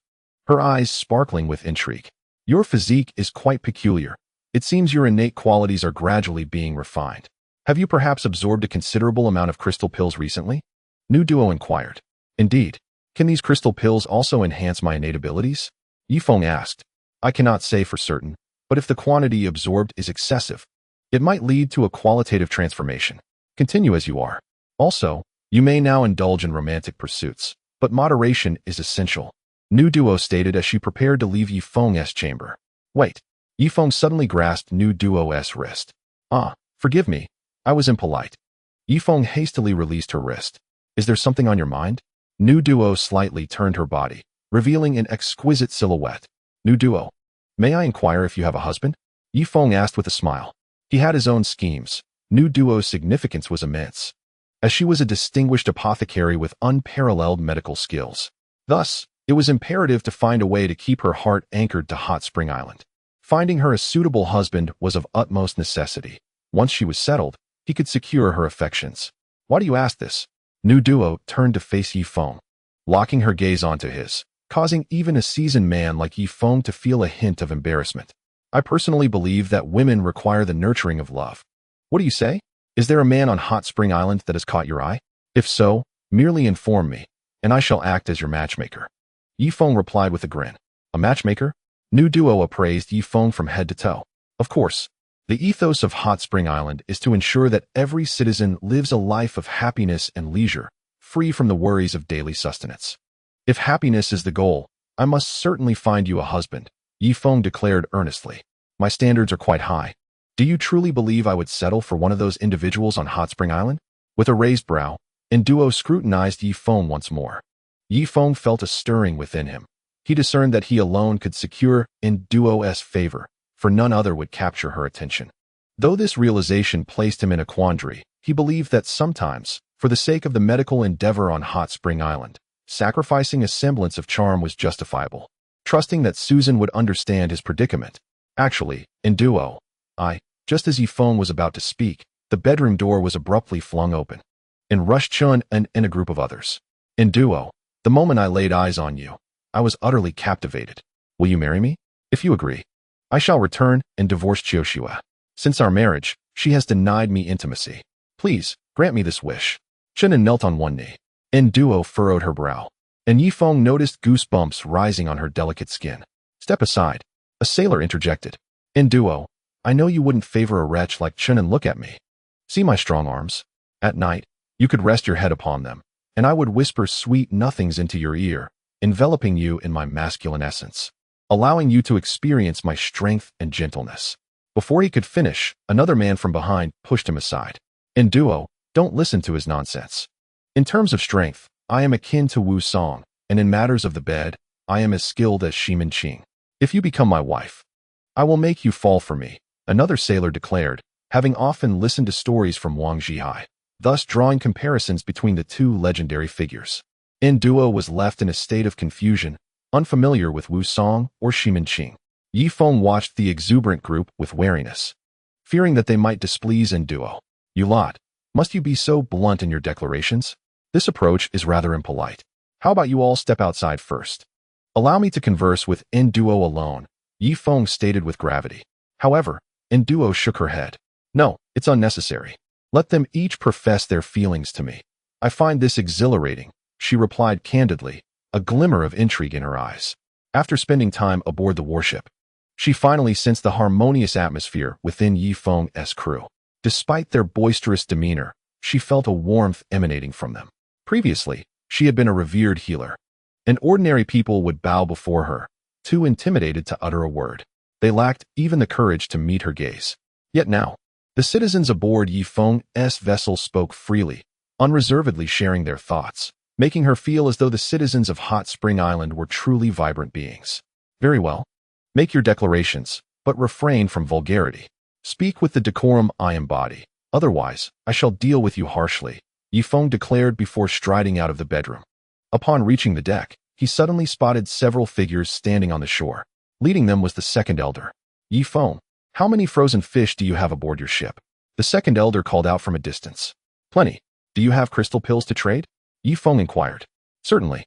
her eyes sparkling with intrigue. Your physique is quite peculiar. It seems your innate qualities are gradually being refined. Have you perhaps absorbed a considerable amount of crystal pills recently? New Duo inquired. Indeed. Can these crystal pills also enhance my innate abilities? Yi Feng asked. I cannot say for certain, but if the quantity absorbed is excessive, it might lead to a qualitative transformation. Continue as you are. Also, you may now indulge in romantic pursuits, but moderation is essential. New Duo stated as she prepared to leave Yi Feng's chamber. Wait. Yi Feng suddenly grasped New Duo's wrist. Forgive me. I was impolite. Yi Feng hastily released her wrist. Is there something on your mind? New Duo slightly turned her body, revealing an exquisite silhouette. New Duo, may I inquire if you have a husband? Yi Feng asked with a smile. He had his own schemes. New Duo's significance was immense, as she was a distinguished apothecary with unparalleled medical skills. Thus, it was imperative to find a way to keep her heart anchored to Hot Spring Island. Finding her a suitable husband was of utmost necessity. Once she was settled, he could secure her affections. Why do you ask this? New Duo turned to face Yi Feng, locking her gaze onto his, causing even a seasoned man like Yi Feng to feel a hint of embarrassment. I personally believe that women require the nurturing of love. What do you say? Is there a man on Hot Spring Island that has caught your eye? If so, merely inform me, and I shall act as your matchmaker. Yi Feng replied with a grin. A matchmaker? New Duo appraised Yi Feng from head to toe. Of course, the ethos of Hot Spring Island is to ensure that every citizen lives a life of happiness and leisure, free from the worries of daily sustenance. If happiness is the goal, I must certainly find you a husband, Yi Feng declared earnestly. My standards are quite high. Do you truly believe I would settle for one of those individuals on Hot Spring Island? With a raised brow, Duo scrutinized Yi Feng once more. Yi Feng felt a stirring within him. He discerned that he alone could secure Duo's favor, for none other would capture her attention. Though this realization placed him in a quandary, he believed that sometimes, for the sake of the medical endeavor on Hot Spring Island, sacrificing a semblance of charm was justifiable. Trusting that Susan would understand his predicament. Actually, Duo, just as Yi Feng was about to speak, the bedroom door was abruptly flung open. In rushed Chun and a group of others. Duo, the moment I laid eyes on you, I was utterly captivated. Will you marry me? If you agree, I shall return and divorce Chioshua. Since our marriage, she has denied me intimacy. Please, grant me this wish. Chen knelt on one knee. Duo furrowed her brow, and Yi Feng noticed goosebumps rising on her delicate skin. Step aside. A sailor interjected. Duo, I know you wouldn't favor a wretch like Chen look at me. See my strong arms? At night, you could rest your head upon them, and I would whisper sweet nothings into your ear, enveloping you in my masculine essence, allowing you to experience my strength and gentleness. Before he could finish, another man from behind pushed him aside. Duo, don't listen to his nonsense. In terms of strength, I am akin to Wu Song, and in matters of the bed, I am as skilled as Shi Minqing. If you become my wife, I will make you fall for me, another sailor declared, having often listened to stories from Wang Zhihai, thus drawing comparisons between the two legendary figures. Duo was left in a state of confusion, unfamiliar with Wu Song or Shi Minqing. Yi Feng watched the exuberant group with wariness, fearing that they might displease Duo. You lot, must you be so blunt in your declarations? This approach is rather impolite. How about you all step outside first? Allow me to converse with Duo alone, Yi Feng stated with gravity. However, Duo shook her head. No, it's unnecessary. Let them each profess their feelings to me. I find this exhilarating, she replied candidly, a glimmer of intrigue in her eyes. After spending time aboard the warship, she finally sensed the harmonious atmosphere within Yi Feng's crew. Despite their boisterous demeanor, she felt a warmth emanating from them. Previously, she had been a revered healer, and ordinary people would bow before her, too intimidated to utter a word. They lacked even the courage to meet her gaze. Yet now, the citizens aboard Yi Feng's vessel spoke freely, unreservedly sharing their thoughts, making her feel as though the citizens of Hot Spring Island were truly vibrant beings. Very well. Make your declarations, but refrain from vulgarity. Speak with the decorum I embody. Otherwise, I shall deal with you harshly, Yi Feng declared before striding out of the bedroom. Upon reaching the deck, he suddenly spotted several figures standing on the shore. Leading them was the second elder. Yi Feng, how many frozen fish do you have aboard your ship? The second elder called out from a distance. Plenty. Do you have crystal pills to trade? Yi Feng inquired. Certainly.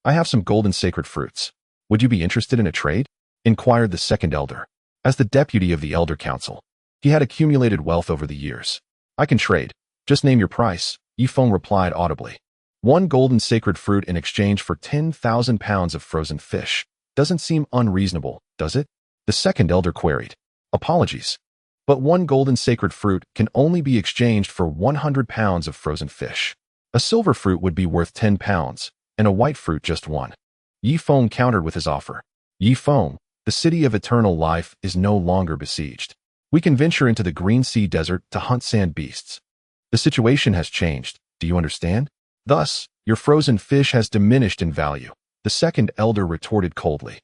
I have some golden sacred fruits. Would you be interested in a trade? Inquired the second elder. As the deputy of the Elder Council, he had accumulated wealth over the years. I can trade. Just name your price, Yi Feng replied audibly. 1 golden sacred fruit in exchange for 10,000 pounds of frozen fish. Doesn't seem unreasonable, does it? The second elder queried. Apologies. But 1 golden sacred fruit can only be exchanged for 100 pounds of frozen fish. A silver fruit would be worth 10 pounds, and a white fruit just 1. Yi Feng countered with his offer. Yi Feng, the city of eternal life is no longer besieged. We can venture into the Green Sea Desert to hunt sand beasts. The situation has changed, do you understand? Thus, your frozen fish has diminished in value, the second elder retorted coldly.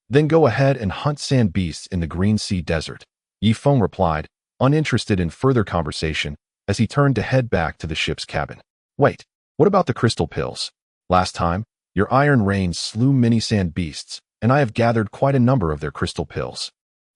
Then go ahead and hunt sand beasts in the Green Sea Desert, Yi Feng replied, uninterested in further conversation, as he turned to head back to the ship's cabin. Wait, what about the crystal pills? Last time, your iron rain slew many sand beasts, and I have gathered quite a number of their crystal pills.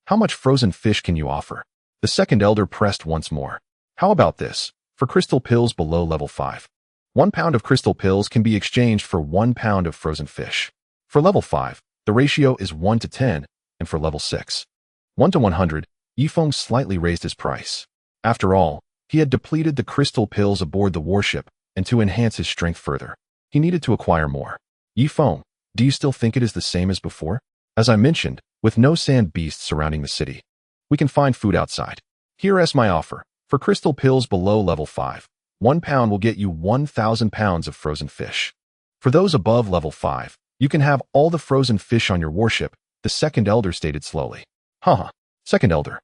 How much frozen fish can you offer? The second elder pressed once more. How about this, for crystal pills below level 5? 1 pound of crystal pills can be exchanged for 1 pound of frozen fish. For level 5, the ratio is 1 to 10, and for level 6, 1 to 100, Yi Feng slightly raised his price. After all, he had depleted the crystal pills aboard the warship, and to enhance his strength further, he needed to acquire more. Yi Feng, do you still think it is the same as before? As I mentioned, with no sand beasts surrounding the city, we can find food outside. Here is my offer. For crystal pills below level 5, 1 pound will get you 1,000 pounds of frozen fish. For those above level 5, you can have all the frozen fish on your warship, the second elder stated slowly. Haha, second elder.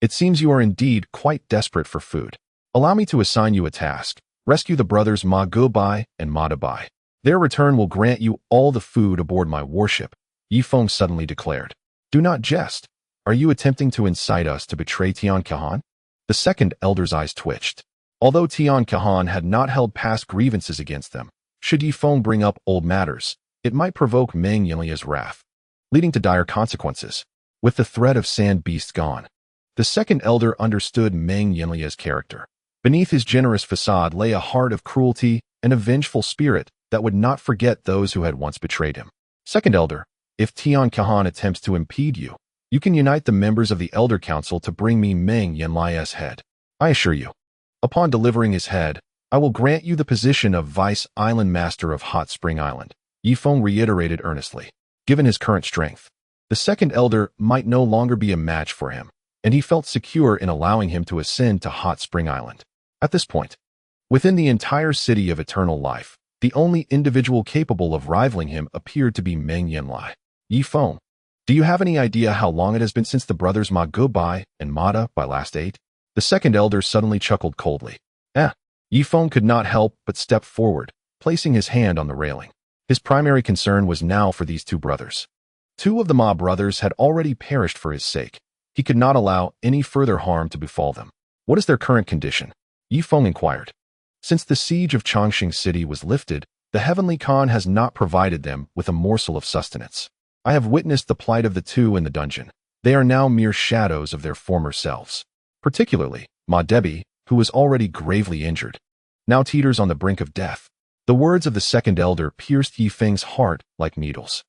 It seems you are indeed quite desperate for food. Allow me to assign you a task. Rescue the brothers Ma Gubai and Ma Dabai. Their return will grant you all the food aboard my warship, Yi Feng suddenly declared. Do not jest. Are you attempting to incite us to betray Tian Kahan? The second elder's eyes twitched. Although Tian Kahan had not held past grievances against them, should Yi Feng bring up old matters, it might provoke Meng Yanlie's wrath, leading to dire consequences. With the threat of sand beasts gone, the second elder understood Meng Yanlie's character. Beneath his generous facade lay a heart of cruelty and a vengeful spirit that would not forget those who had once betrayed him. Second elder, if Tian Kahan attempts to impede you, you can unite the members of the Elder Council to bring me Meng Yanlie's head. I assure you, upon delivering his head, I will grant you the position of Vice Island Master of Hot Spring Island, Yi Feng reiterated earnestly. Given his current strength, the second elder might no longer be a match for him, and he felt secure in allowing him to ascend to Hot Spring Island. At this point, within the entire city of eternal life, the only individual capable of rivaling him appeared to be Meng Yanlie. Yi Feng, do you have any idea how long it has been since the brothers Ma Gubai and Ma Dabai last ate? The second elder suddenly chuckled coldly. Yi Feng could not help but step forward, placing his hand on the railing. His primary concern was now for these 2 brothers. 2 of the Ma brothers had already perished for his sake. He could not allow any further harm to befall them. What is their current condition? Yi Feng inquired. Since the siege of Changsheng City was lifted, the Heavenly Khan has not provided them with a morsel of sustenance. I have witnessed the plight of the 2 in the dungeon. They are now mere shadows of their former selves. Particularly, Ma Debi, who was already gravely injured, now teeters on the brink of death. The words of the second elder pierced Yi Feng's heart like needles.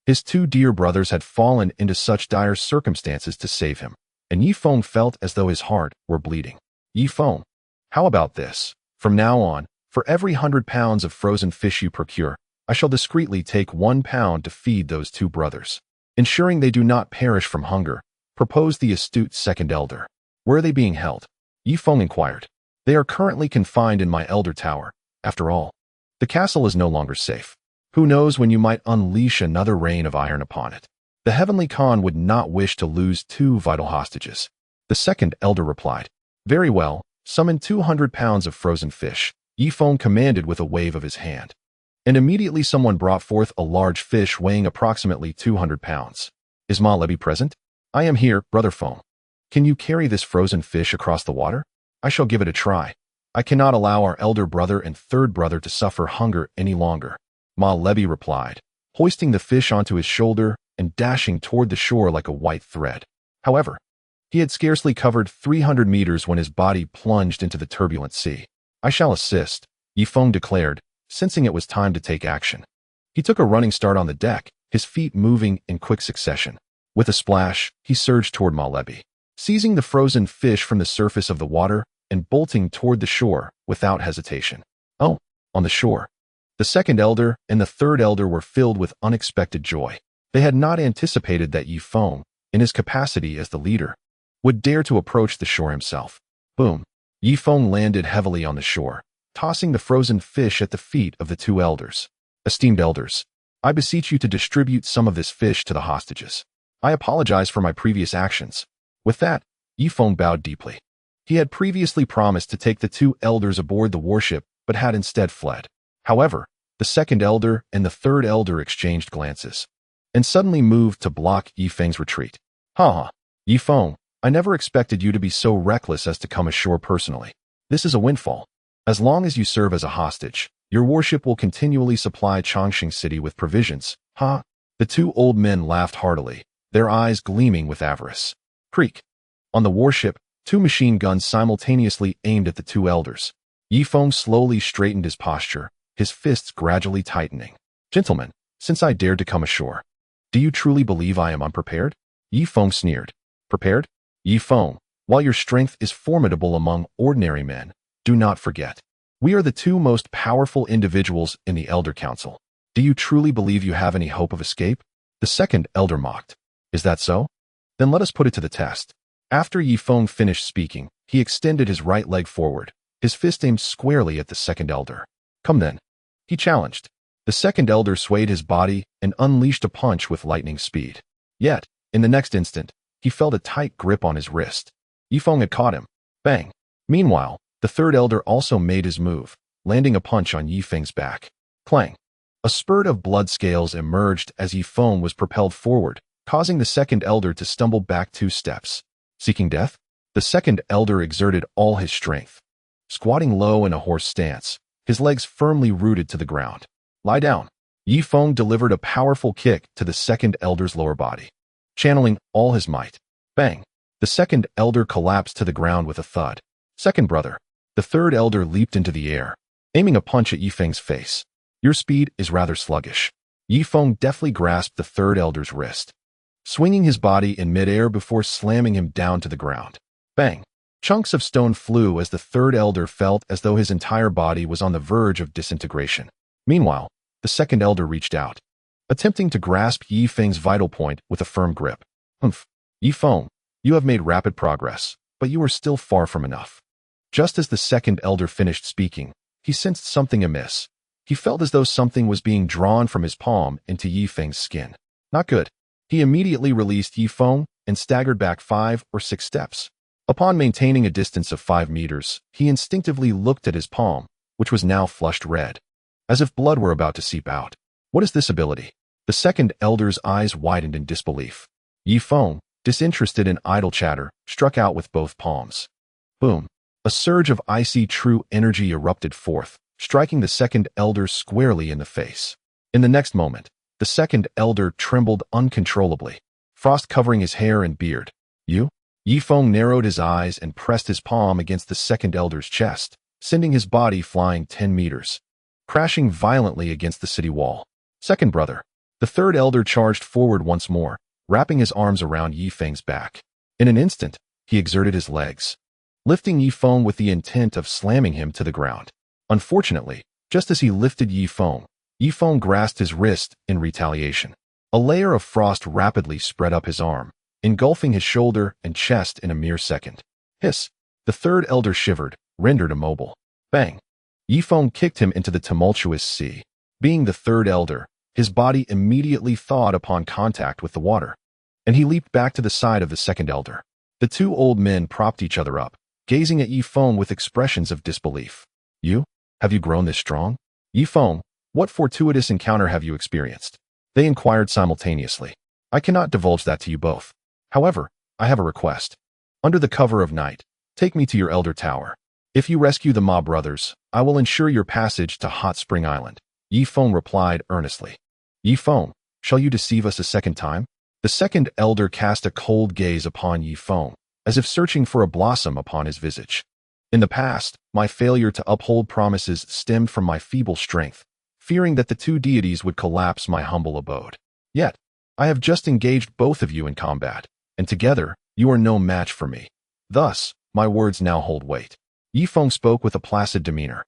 His 2 dear brothers had fallen into such dire circumstances to save him, and Yi Feng felt as though his heart were bleeding. Yi Feng, how about this? From now on, for every 100 pounds of frozen fish you procure, I shall discreetly take 1 pound to feed those 2 brothers, ensuring they do not perish from hunger, proposed the astute second elder. Where are they being held? Yifeng inquired. They are currently confined in my elder tower. After all, the castle is no longer safe. Who knows when you might unleash another rain of iron upon it. The Heavenly Khan would not wish to lose 2 vital hostages. The second elder replied. Very well, summon 200 pounds of frozen fish, Yifeng commanded with a wave of his hand. And immediately someone brought forth a large fish weighing approximately 200 pounds. Is Ma Lebi present? I am here, Brother Feng. Can you carry this frozen fish across the water? I shall give it a try. I cannot allow our elder brother and third brother to suffer hunger any longer. Ma Lebi replied, hoisting the fish onto his shoulder and dashing toward the shore like a white thread. However, he had scarcely covered 300 meters when his body plunged into the turbulent sea. I shall assist, Yifeng declared, sensing it was time to take action. He took a running start on the deck, his feet moving in quick succession. With a splash, he surged toward Ma Lebi, seizing the frozen fish from the surface of the water and bolting toward the shore without hesitation. Oh, on the shore. The second elder and the third elder were filled with unexpected joy. They had not anticipated that Yifeng, in his capacity as the leader, would dare to approach the shore himself. Boom. Yifeng landed heavily on the shore, tossing the frozen fish at the feet of the 2 elders. Esteemed elders, I beseech you to distribute some of this fish to the hostages. I apologize for my previous actions. With that, Yifeng bowed deeply. He had previously promised to take the 2 elders aboard the warship, but had instead fled. However, the second elder and the third elder exchanged glances, and suddenly moved to block Yifeng's retreat. Haha, Yifeng, I never expected you to be so reckless as to come ashore personally. This is a windfall. As long as you serve as a hostage, your warship will continually supply Changsheng City with provisions. Ha! The 2 old men laughed heartily, their eyes gleaming with avarice. Creak. On the warship, 2 machine guns simultaneously aimed at the 2 elders. Yifeng slowly straightened his posture, his fists gradually tightening. Gentlemen, since I dared to come ashore, do you truly believe I am unprepared? Yifeng sneered. Prepared? Yifeng, while your strength is formidable among ordinary men, do not forget. We are the 2 most powerful individuals in the Elder Council. Do you truly believe you have any hope of escape? The second elder mocked. Is that so? Then let us put it to the test. After Yifeng finished speaking, he extended his right leg forward, his fist aimed squarely at the second elder. Come then. He challenged. The second elder swayed his body and unleashed a punch with lightning speed. Yet, in the next instant, he felt a tight grip on his wrist. Yifeng had caught him. Bang. Meanwhile, the third elder also made his move, landing a punch on Yifeng's back. Clang. A spurt of blood scales emerged as Yifeng was propelled forward, causing the second elder to stumble back 2 steps. Seeking death? The second elder exerted all his strength. Squatting low in a horse stance, his legs firmly rooted to the ground. Lie down. Yifeng delivered a powerful kick to the second elder's lower body, channeling all his might. Bang. The second elder collapsed to the ground with a thud. Second brother. The third elder leaped into the air, aiming a punch at Yifeng's face. Your speed is rather sluggish. Yifeng deftly grasped the third elder's wrist, swinging his body in midair before slamming him down to the ground. Bang. Chunks of stone flew as the third elder felt as though his entire body was on the verge of disintegration. Meanwhile, the second elder reached out, attempting to grasp Yifeng's vital point with a firm grip. Humph. Yifeng, you have made rapid progress, but you are still far from enough. Just as the second elder finished speaking, he sensed something amiss. He felt as though something was being drawn from his palm into Yifeng's skin. Not good. He immediately released Yifeng and staggered back 5 or 6 steps. Upon maintaining a distance of 5 meters, he instinctively looked at his palm, which was now flushed red, as if blood were about to seep out. What is this ability? The second elder's eyes widened in disbelief. Yifeng, disinterested in idle chatter, struck out with both palms. Boom. A surge of icy true energy erupted forth, striking the second elder squarely in the face. In the next moment, the second elder trembled uncontrollably, frost covering his hair and beard. You? Yifeng narrowed his eyes and pressed his palm against the second elder's chest, sending his body flying 10 meters, crashing violently against the city wall. Second brother. The third elder charged forward once more, wrapping his arms around Yifeng's back. In an instant, he exerted his legs, lifting Yifeng with the intent of slamming him to the ground. Unfortunately, just as he lifted Yifeng grasped his wrist in retaliation. A layer of frost rapidly spread up his arm, engulfing his shoulder and chest in a mere second. Hiss! The third elder shivered, rendered immobile. Bang! Yifeng kicked him into the tumultuous sea. Being the third elder, his body immediately thawed upon contact with the water, and he leaped back to the side of the second elder. The two old men propped each other up, gazing at Yifeng with expressions of disbelief. You? Have you grown this strong? Yifeng, what fortuitous encounter have you experienced? They inquired simultaneously. I cannot divulge that to you both. However, I have a request. Under the cover of night, take me to your elder tower. If you rescue the Ma brothers, I will ensure your passage to Hot Spring Island. Yifeng replied earnestly. Yifeng, shall you deceive us a second time? The second elder cast a cold gaze upon Yifeng, as if searching for a blossom upon his visage. In the past, my failure to uphold promises stemmed from my feeble strength, fearing that the two deities would collapse my humble abode. Yet, I have just engaged both of you in combat, and together, you are no match for me. Thus, my words now hold weight. Yifeng spoke with a placid demeanor.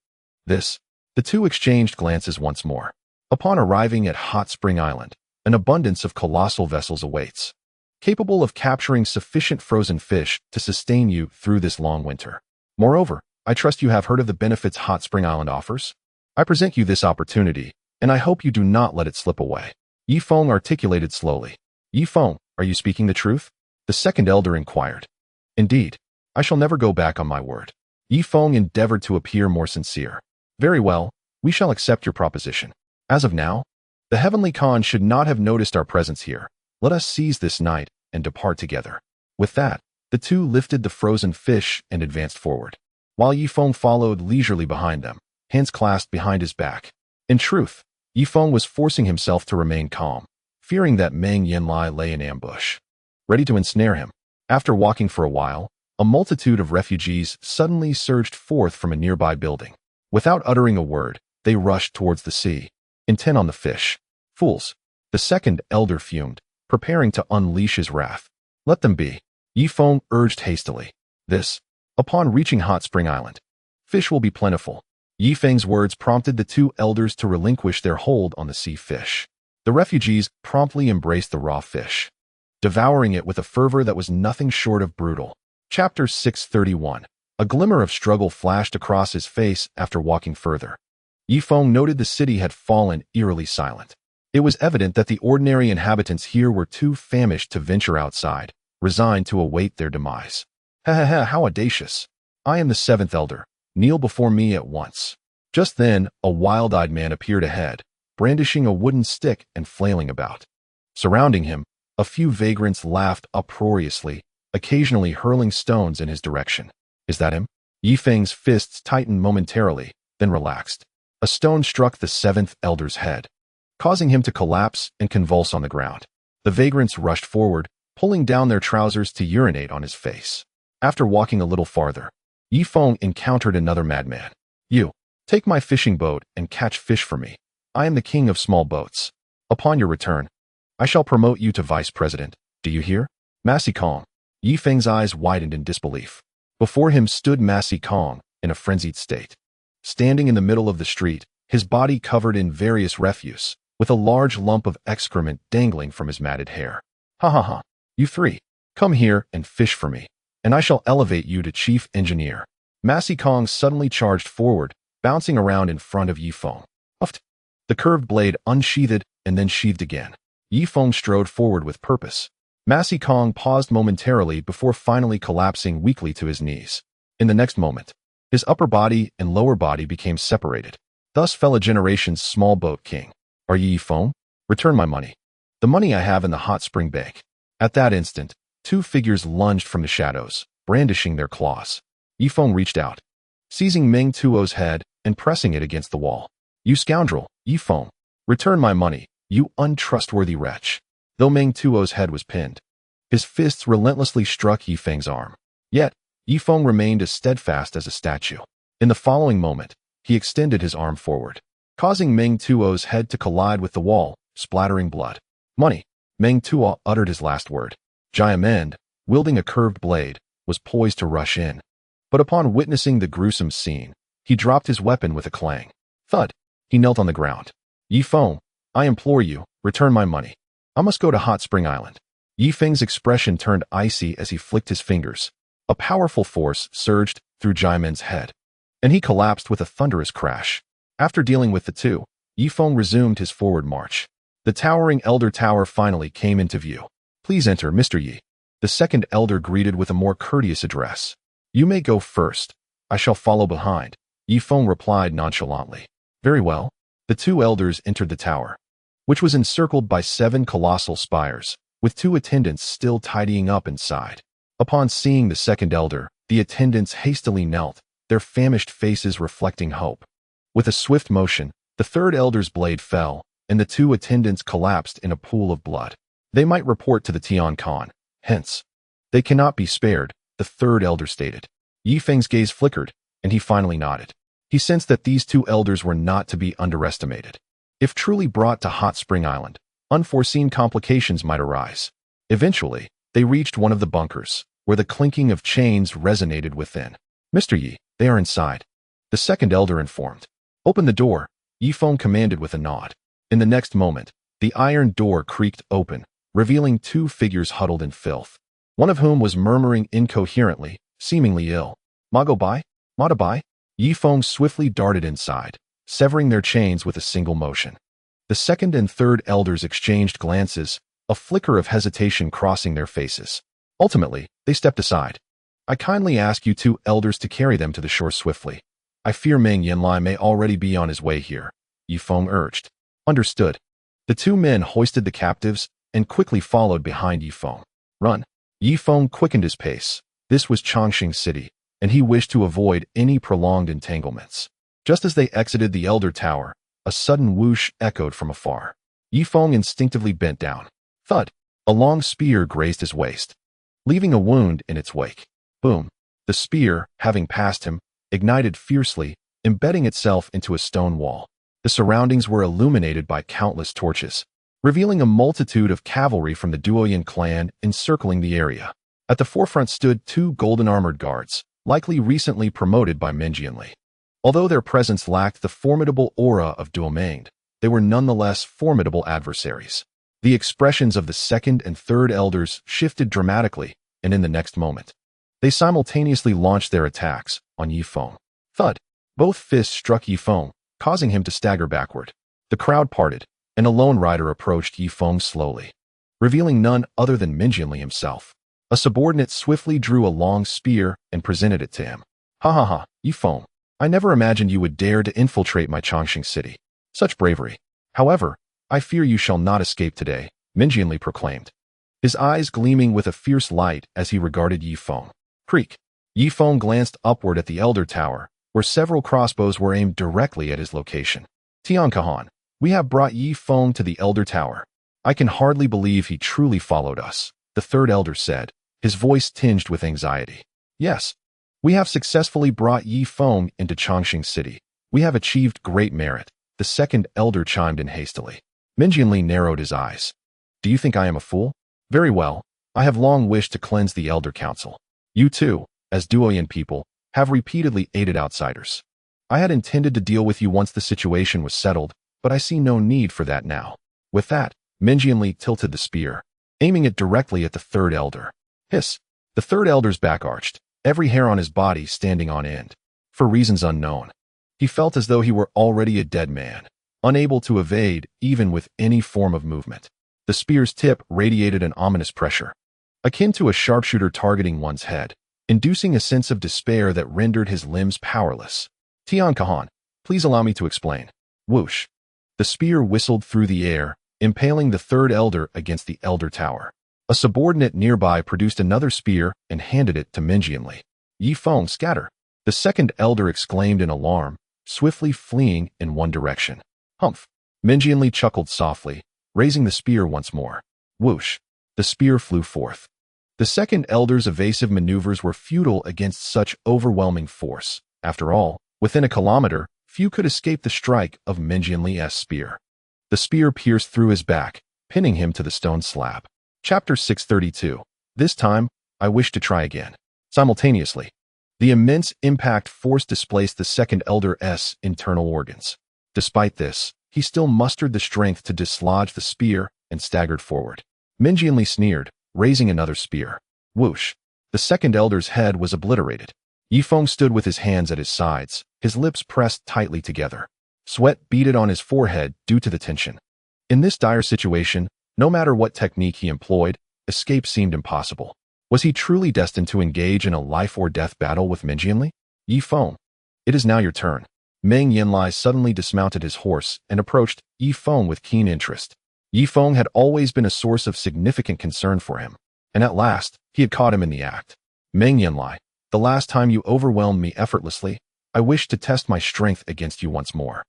The two exchanged glances once more. Upon arriving at Hot Spring Island, an abundance of colossal vessels awaits, capable of capturing sufficient frozen fish to sustain you through this long winter. Moreover, I trust you have heard of the benefits Hot Spring Island offers? I present you this opportunity, and I hope you do not let it slip away. Yifeng articulated slowly. Yifeng, are you speaking the truth? The second elder inquired. Indeed, I shall never go back on my word. Yifeng endeavored to appear more sincere. Very well, we shall accept your proposition. As of now, the Heavenly Khan should not have noticed our presence here. Let us seize this night and depart together. With that, the two lifted the frozen fish and advanced forward, while Yifeng followed leisurely behind them, hands clasped behind his back. In truth, Yifeng was forcing himself to remain calm, fearing that Meng Yanlie lay in ambush, ready to ensnare him. After walking for a while, a multitude of refugees suddenly surged forth from a nearby building. Without uttering a word, they rushed towards the sea, intent on the fish. Fools! The second elder fumed, preparing to unleash his wrath. Let them be, Yifeng urged hastily. Upon reaching Hot Spring Island, fish will be plentiful. Yifeng's words prompted the two elders to relinquish their hold on the sea fish. The refugees promptly embraced the raw fish, devouring it with a fervor that was nothing short of brutal. Chapter 631. A glimmer of struggle flashed across his face after walking further. Yifeng noted the city had fallen eerily silent. It was evident that the ordinary inhabitants here were too famished to venture outside, resigned to await their demise. Hahaha, how audacious! I am the seventh elder. Kneel before me at once. Just then, a wild-eyed man appeared ahead, brandishing a wooden stick and flailing about. Surrounding him, a few vagrants laughed uproariously, occasionally hurling stones in his direction. Is that him? Yifeng's fists tightened momentarily, then relaxed. A stone struck the seventh elder's head, causing him to collapse and convulse on the ground. The vagrants rushed forward, pulling down their trousers to urinate on his face. After walking a little farther, Yifeng encountered another madman. You, take my fishing boat and catch fish for me. I am the king of small boats. Upon your return, I shall promote you to vice president. Do you hear? Massey Kong. Yifeng's eyes widened in disbelief. Before him stood Massey Kong, in a frenzied state. Standing in the middle of the street, his body covered in various refuse, with a large lump of excrement dangling from his matted hair. Hahaha. You three, come here and fish for me, and I shall elevate you to chief engineer. Massey Kong suddenly charged forward, bouncing around in front of Yifeng. Uft! The curved blade unsheathed and then sheathed again. Yifeng strode forward with purpose. Massey Kong paused momentarily before finally collapsing weakly to his knees. In the next moment, his upper body and lower body became separated. Thus fell a generation's small boat king. Are ye Yifeng? Return my money. The money I have in the hot spring bank. At that instant, two figures lunged from the shadows, brandishing their claws. Yifeng reached out, seizing Meng Tuo's head and pressing it against the wall. You scoundrel, Yifeng! Return my money, you untrustworthy wretch! Though Meng Tuo's head was pinned, his fists relentlessly struck Yifeng's arm. Yet, Yifeng remained as steadfast as a statue. In the following moment, he extended his arm forward, causing Meng Tuo's head to collide with the wall, splattering blood. Money! Meng Tuo uttered his last word. Jiamend, wielding a curved blade, was poised to rush in. But upon witnessing the gruesome scene, he dropped his weapon with a clang. Thud! He knelt on the ground. Yifeng, I implore you, return my money. I must go to Hot Spring Island. Yifeng's expression turned icy as he flicked his fingers, A powerful force surged through Jimen's head, and he collapsed with a thunderous crash. After dealing with the two, Yifeng resumed his forward march. The towering elder tower finally came into view. "Please enter, Mr. Yi," the second elder greeted with a more courteous address. "You may go first. I shall follow behind," Yifeng replied nonchalantly. "Very well." The two elders entered the tower, which was encircled by 7 colossal spires, with 2 attendants still tidying up inside. Upon seeing the second elder, the attendants hastily knelt, their famished faces reflecting hope. With a swift motion, the third elder's blade fell, and the 2 attendants collapsed in a pool of blood. "They might report to the Tian Khan, hence. They cannot be spared," the third elder stated. Yifeng's gaze flickered, and he finally nodded. He sensed that these 2 elders were not to be underestimated. If truly brought to Hot Spring Island, unforeseen complications might arise. Eventually, they reached one of the bunkers, where the clinking of chains resonated within. "Mr. Yi, they are inside," the second elder informed. "Open the door," Yifeng commanded with a nod. In the next moment, the iron door creaked open, revealing 2 figures huddled in filth, one of whom was murmuring incoherently, seemingly ill. "Magobai? Matabai?" Yifeng swiftly darted inside, severing their chains with a single motion. The second and third elders exchanged glances, a flicker of hesitation crossing their faces. Ultimately, they stepped aside. "I kindly ask you 2 elders to carry them to the shore swiftly. I fear Meng Yanlie may already be on his way here," Yifeng urged. "Understood." The 2 men hoisted the captives and quickly followed behind Yifeng. "Run." Yifeng quickened his pace. This was Changsheng City, and he wished to avoid any prolonged entanglements. Just as they exited the elder tower, a sudden whoosh echoed from afar. Yifeng instinctively bent down. Thud! A long spear grazed his waist, leaving a wound in its wake. Boom! The spear, having passed him, ignited fiercely, embedding itself into a stone wall. The surroundings were illuminated by countless torches, revealing a multitude of cavalry from the Duoyan clan encircling the area. At the forefront stood 2 golden-armored guards, likely recently promoted by Meng Yanlie. Although their presence lacked the formidable aura of Duoyan, they were nonetheless formidable adversaries. The expressions of the second and third elders shifted dramatically, and in the next moment, they simultaneously launched their attacks on Yifeng. Thud! Both fists struck Yifeng, causing him to stagger backward. The crowd parted, and a lone rider approached Yifeng slowly, revealing none other than Meng Yanlie himself. A subordinate swiftly drew a long spear and presented it to him. "Hahaha, Yifeng, I never imagined you would dare to infiltrate my Changsheng city. Such bravery. However, I fear you shall not escape today," Meng Yanlie proclaimed, his eyes gleaming with a fierce light as he regarded Yifeng. Creak! Yifeng glanced upward at the elder tower, where several crossbows were aimed directly at his location. "Tian Khan, we have brought Yifeng to the elder tower. I can hardly believe he truly followed us," the third elder said, his voice tinged with anxiety. "Yes, we have successfully brought Yifeng into Changsheng City. We have achieved great merit," the second elder chimed in hastily. Meng Yanlie narrowed his eyes. "Do you think I am a fool? Very well, I have long wished to cleanse the elder council. You too, as Duoyan people, have repeatedly aided outsiders. I had intended to deal with you once the situation was settled, but I see no need for that now." With that, Meng Yanlie tilted the spear, aiming it directly at the third elder. Hiss! The third elder's back arched, every hair on his body standing on end. For reasons unknown, he felt as though he were already a dead man, unable to evade even with any form of movement. The spear's tip radiated an ominous pressure, akin to a sharpshooter targeting one's head, inducing a sense of despair that rendered his limbs powerless. "Tian Khan, please allow me to explain." Whoosh! The spear whistled through the air, impaling the third elder against the elder tower. A subordinate nearby produced another spear and handed it to Meng Yanlie. "Yifeng, scatter!" the second elder exclaimed in alarm, swiftly fleeing in one direction. "Humph!" Meng Yanlie chuckled softly, raising the spear once more. Whoosh! The spear flew forth. The second elder's evasive maneuvers were futile against such overwhelming force. After all, within a kilometer, few could escape the strike of Meng Yanlie's spear. The spear pierced through his back, pinning him to the stone slab. Chapter 632. This time, I wish to try again. Simultaneously, the immense impact force displaced the second elder's internal organs. Despite this, he still mustered the strength to dislodge the spear and staggered forward. Meng Yanlie sneered, raising another spear. Whoosh! The second elder's head was obliterated. Yifeng stood with his hands at his sides, his lips pressed tightly together. Sweat beaded on his forehead due to the tension. In this dire situation, no matter what technique he employed, escape seemed impossible. Was he truly destined to engage in a life-or-death battle with Meng Yanlie? Yifeng, it is now your turn. Meng Yanlie suddenly dismounted his horse and approached Yifeng with keen interest. Yifeng had always been a source of significant concern for him, and at last, he had caught him in the act. Meng Yanlie, the last time you overwhelmed me effortlessly, I wish to test my strength against you once more.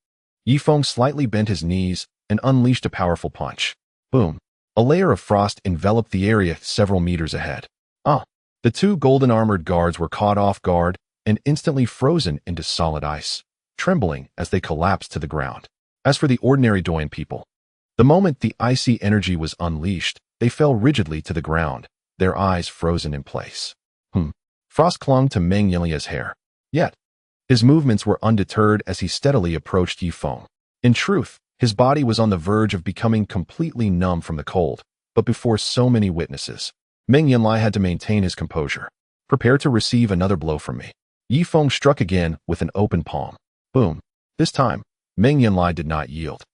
Yifeng slightly bent his knees and unleashed a powerful punch. Boom. A layer of frost enveloped the area several meters ahead. The two golden-armored guards were caught off guard and instantly frozen into solid ice, trembling as they collapsed to the ground. As for the ordinary Duoyan people, the moment the icy energy was unleashed, they fell rigidly to the ground, their eyes frozen in place. Frost clung to Meng Yanlie's hair. Yet, his movements were undeterred as he steadily approached Yifeng. In truth, his body was on the verge of becoming completely numb from the cold, but before so many witnesses, Meng Yanlie had to maintain his composure. Prepare to receive another blow from me. Yifeng struck again with an open palm. Boom. This time, Meng Yanlie did not yield,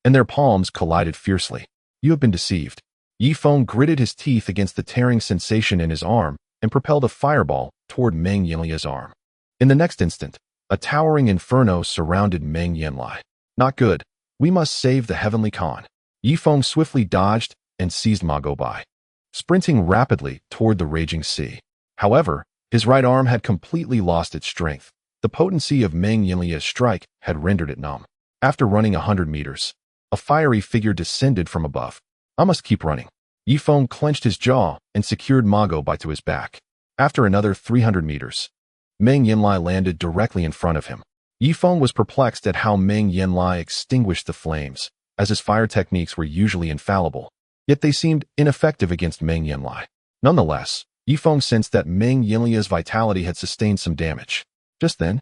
and their palms collided fiercely. You have been deceived. Yifeng gritted his teeth against the tearing sensation in his arm and propelled a fireball toward Meng Yanlie's arm. In the next instant, a towering inferno surrounded Meng Yanlie. Not good. We must save the heavenly Khan. Yifeng swiftly dodged and seized Ma Goubai, sprinting rapidly toward the raging sea. However, his right arm had completely lost its strength. The potency of Meng Yanlie's strike had rendered it numb. After running 100 meters, a fiery figure descended from above. I must keep running. Yifeng clenched his jaw and secured Ma Goubai to his back. After another 300 meters, Meng Yanlie landed directly in front of him. Yifeng was perplexed at how Meng Yanlie extinguished the flames, as his fire techniques were usually infallible. Yet they seemed ineffective against Meng Yanlie. Nonetheless, Yifeng sensed that Meng Yanlie's vitality had sustained some damage. Just then,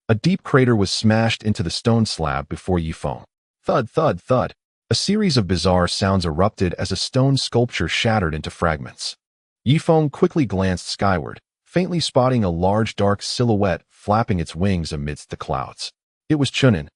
a deep crater was smashed into the stone slab before Yifeng. Thud, thud, thud. A series of bizarre sounds erupted as a stone sculpture shattered into fragments. Yifeng quickly glanced skyward, faintly spotting a large dark silhouette flapping its wings amidst the clouds. It was Chunin.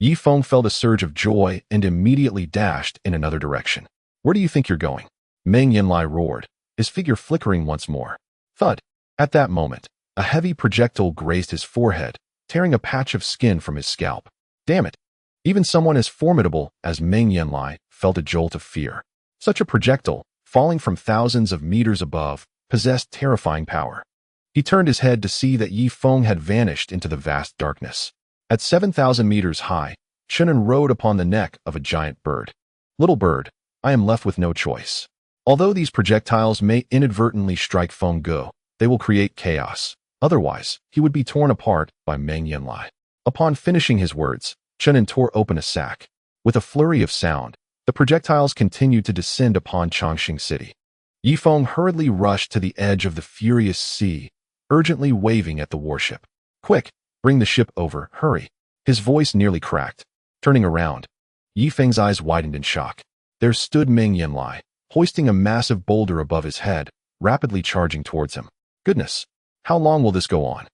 Yifeng felt a surge of joy and immediately dashed in another direction. Where do you think you're going? Meng Yanlie roared, his figure flickering once more. Thud. At that moment, a heavy projectile grazed his forehead, tearing a patch of skin from his scalp. Damn it. Even someone as formidable as Meng Yanlie felt a jolt of fear. Such a projectile, falling from thousands of meters above, possessed terrifying power. He turned his head to see that Yifeng had vanished into the vast darkness. At 7,000 meters high, Chunin rode upon the neck of a giant bird. Little bird, I am left with no choice. Although these projectiles may inadvertently strike Feng Ge, they will create chaos. Otherwise, he would be torn apart by Meng Yanlie. Upon finishing his words, Chunin tore open a sack. With a flurry of sound, the projectiles continued to descend upon Changsheng city. Yifeng hurriedly rushed to the edge of the furious sea, urgently waving at the warship. Quick, bring the ship over, hurry. His voice nearly cracked. Turning around, Yifeng's eyes widened in shock. There stood Meng Yanlie, hoisting a massive boulder above his head, rapidly charging towards him. Goodness, how long will this go on?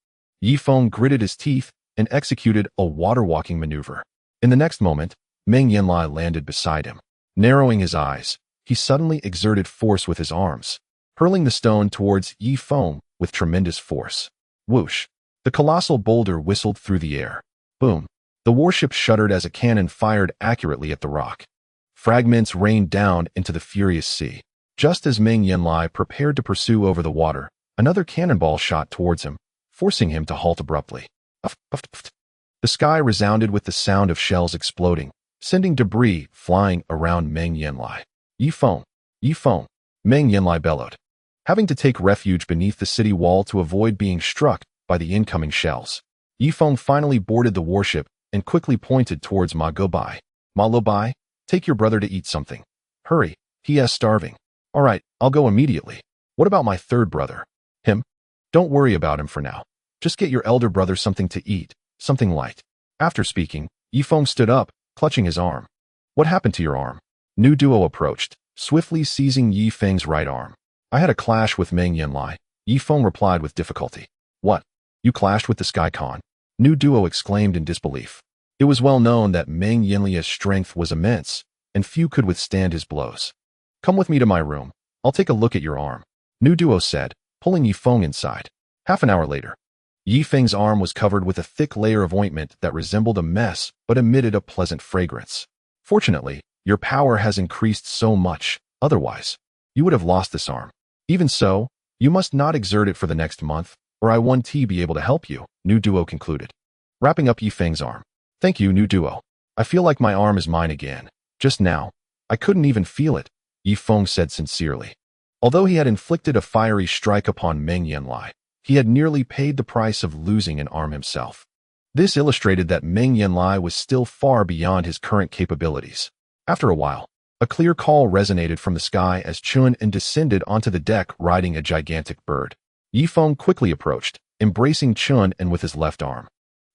Yifeng gritted his teeth and executed a water-walking maneuver. In the next moment, Meng Yanlie landed beside him. Narrowing his eyes, he suddenly exerted force with his arms, hurling the stone towards Yifeng with tremendous force. Whoosh! The colossal boulder whistled through the air. Boom! The warship shuddered as a cannon fired accurately at the rock. Fragments rained down into the furious sea. Just as Meng Yanlie prepared to pursue over the water, another cannonball shot towards him, forcing him to halt abruptly. The sky resounded with the sound of shells exploding, sending debris flying around Meng Yanlie. Yifeng! Yifeng! Meng Yanlie bellowed, having to take refuge beneath the city wall to avoid being struck by the incoming shells. Yifeng finally boarded the warship and quickly pointed towards Ma Goubai. Ma Goubai, take your brother to eat something. Hurry, he is starving. All right, I'll go immediately. What about my third brother? Him? Don't worry about him for now. Just get your elder brother something to eat, something light. After speaking, Yifeng stood up, clutching his arm. What happened to your arm? New duo approached, swiftly seizing Yifeng's right arm. I had a clash with Meng Yanlie. Yifeng replied with difficulty. What? You clashed with the Sky Khan? New Duo exclaimed in disbelief. It was well known that Meng Yanlie's strength was immense, and few could withstand his blows. Come with me to my room. I'll take a look at your arm, New Duo said, pulling Yifeng inside. Half an hour later, Yifeng's arm was covered with a thick layer of ointment that resembled a mess but emitted a pleasant fragrance. Fortunately, your power has increased so much, otherwise, you would have lost this arm. Even so, you must not exert it for the next month, or I won't be able to help you, New Duo concluded, wrapping up Yifeng's arm. Thank you, New Duo. I feel like my arm is mine again. Just now, I couldn't even feel it, Yifeng said sincerely. Although he had inflicted a fiery strike upon Meng Yanlie, he had nearly paid the price of losing an arm himself. This illustrated that Meng Yanlie was still far beyond his current capabilities. After a while, a clear call resonated from the sky as Chun descended onto the deck riding a gigantic bird. Yifeng quickly approached, embracing Chun with his left arm.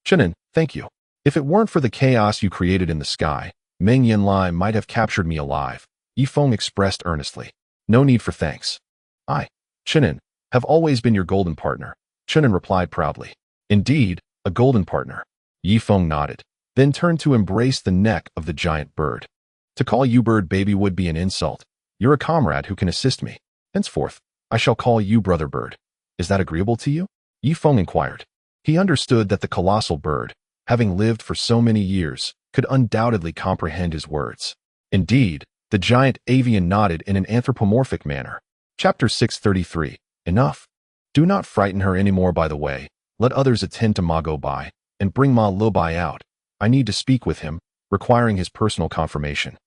Chun, thank you. If it weren't for the chaos you created in the sky, Meng Yanlie might have captured me alive, Yifeng expressed earnestly. No need for thanks. I, Chun, have always been your golden partner, Chun replied proudly. Indeed, a golden partner. Yifeng nodded, then turned to embrace the neck of the giant bird. To call you bird baby would be an insult. You're a comrade who can assist me. Henceforth, I shall call you brother bird. Is that agreeable to you? Yifeng inquired. He understood that the colossal bird, having lived for so many years, could undoubtedly comprehend his words. Indeed, the giant avian nodded in an anthropomorphic manner. Chapter 633. Enough. Do not frighten her anymore, by the way. Let others attend to Ma Go-bai, and bring Ma Lo-bai out. I need to speak with him, requiring his personal confirmation.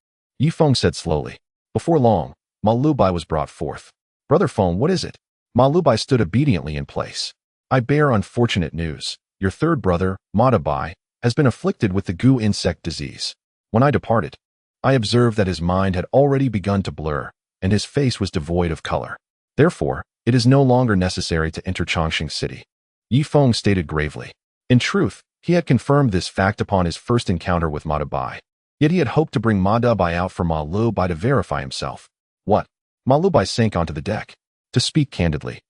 Yifeng said slowly. Before long, Ma Lo-bai was brought forth. Brother Feng, what is it? Ma Lo-bai stood obediently in place. I bear unfortunate news. Your third brother, Ma Lo-bai, has been afflicted with the goo insect disease. When I departed, I observed that his mind had already begun to blur, and his face was devoid of color. Therefore, it is no longer necessary to enter Changsheng City, Yifeng stated gravely. In truth, he had confirmed this fact upon his first encounter with Ma Lo-bai. Yet he had hoped to bring Ma Lo-bai out for Ma Lo-bai to verify himself. What? Ma Lo-bai sank onto the deck. To speak candidly,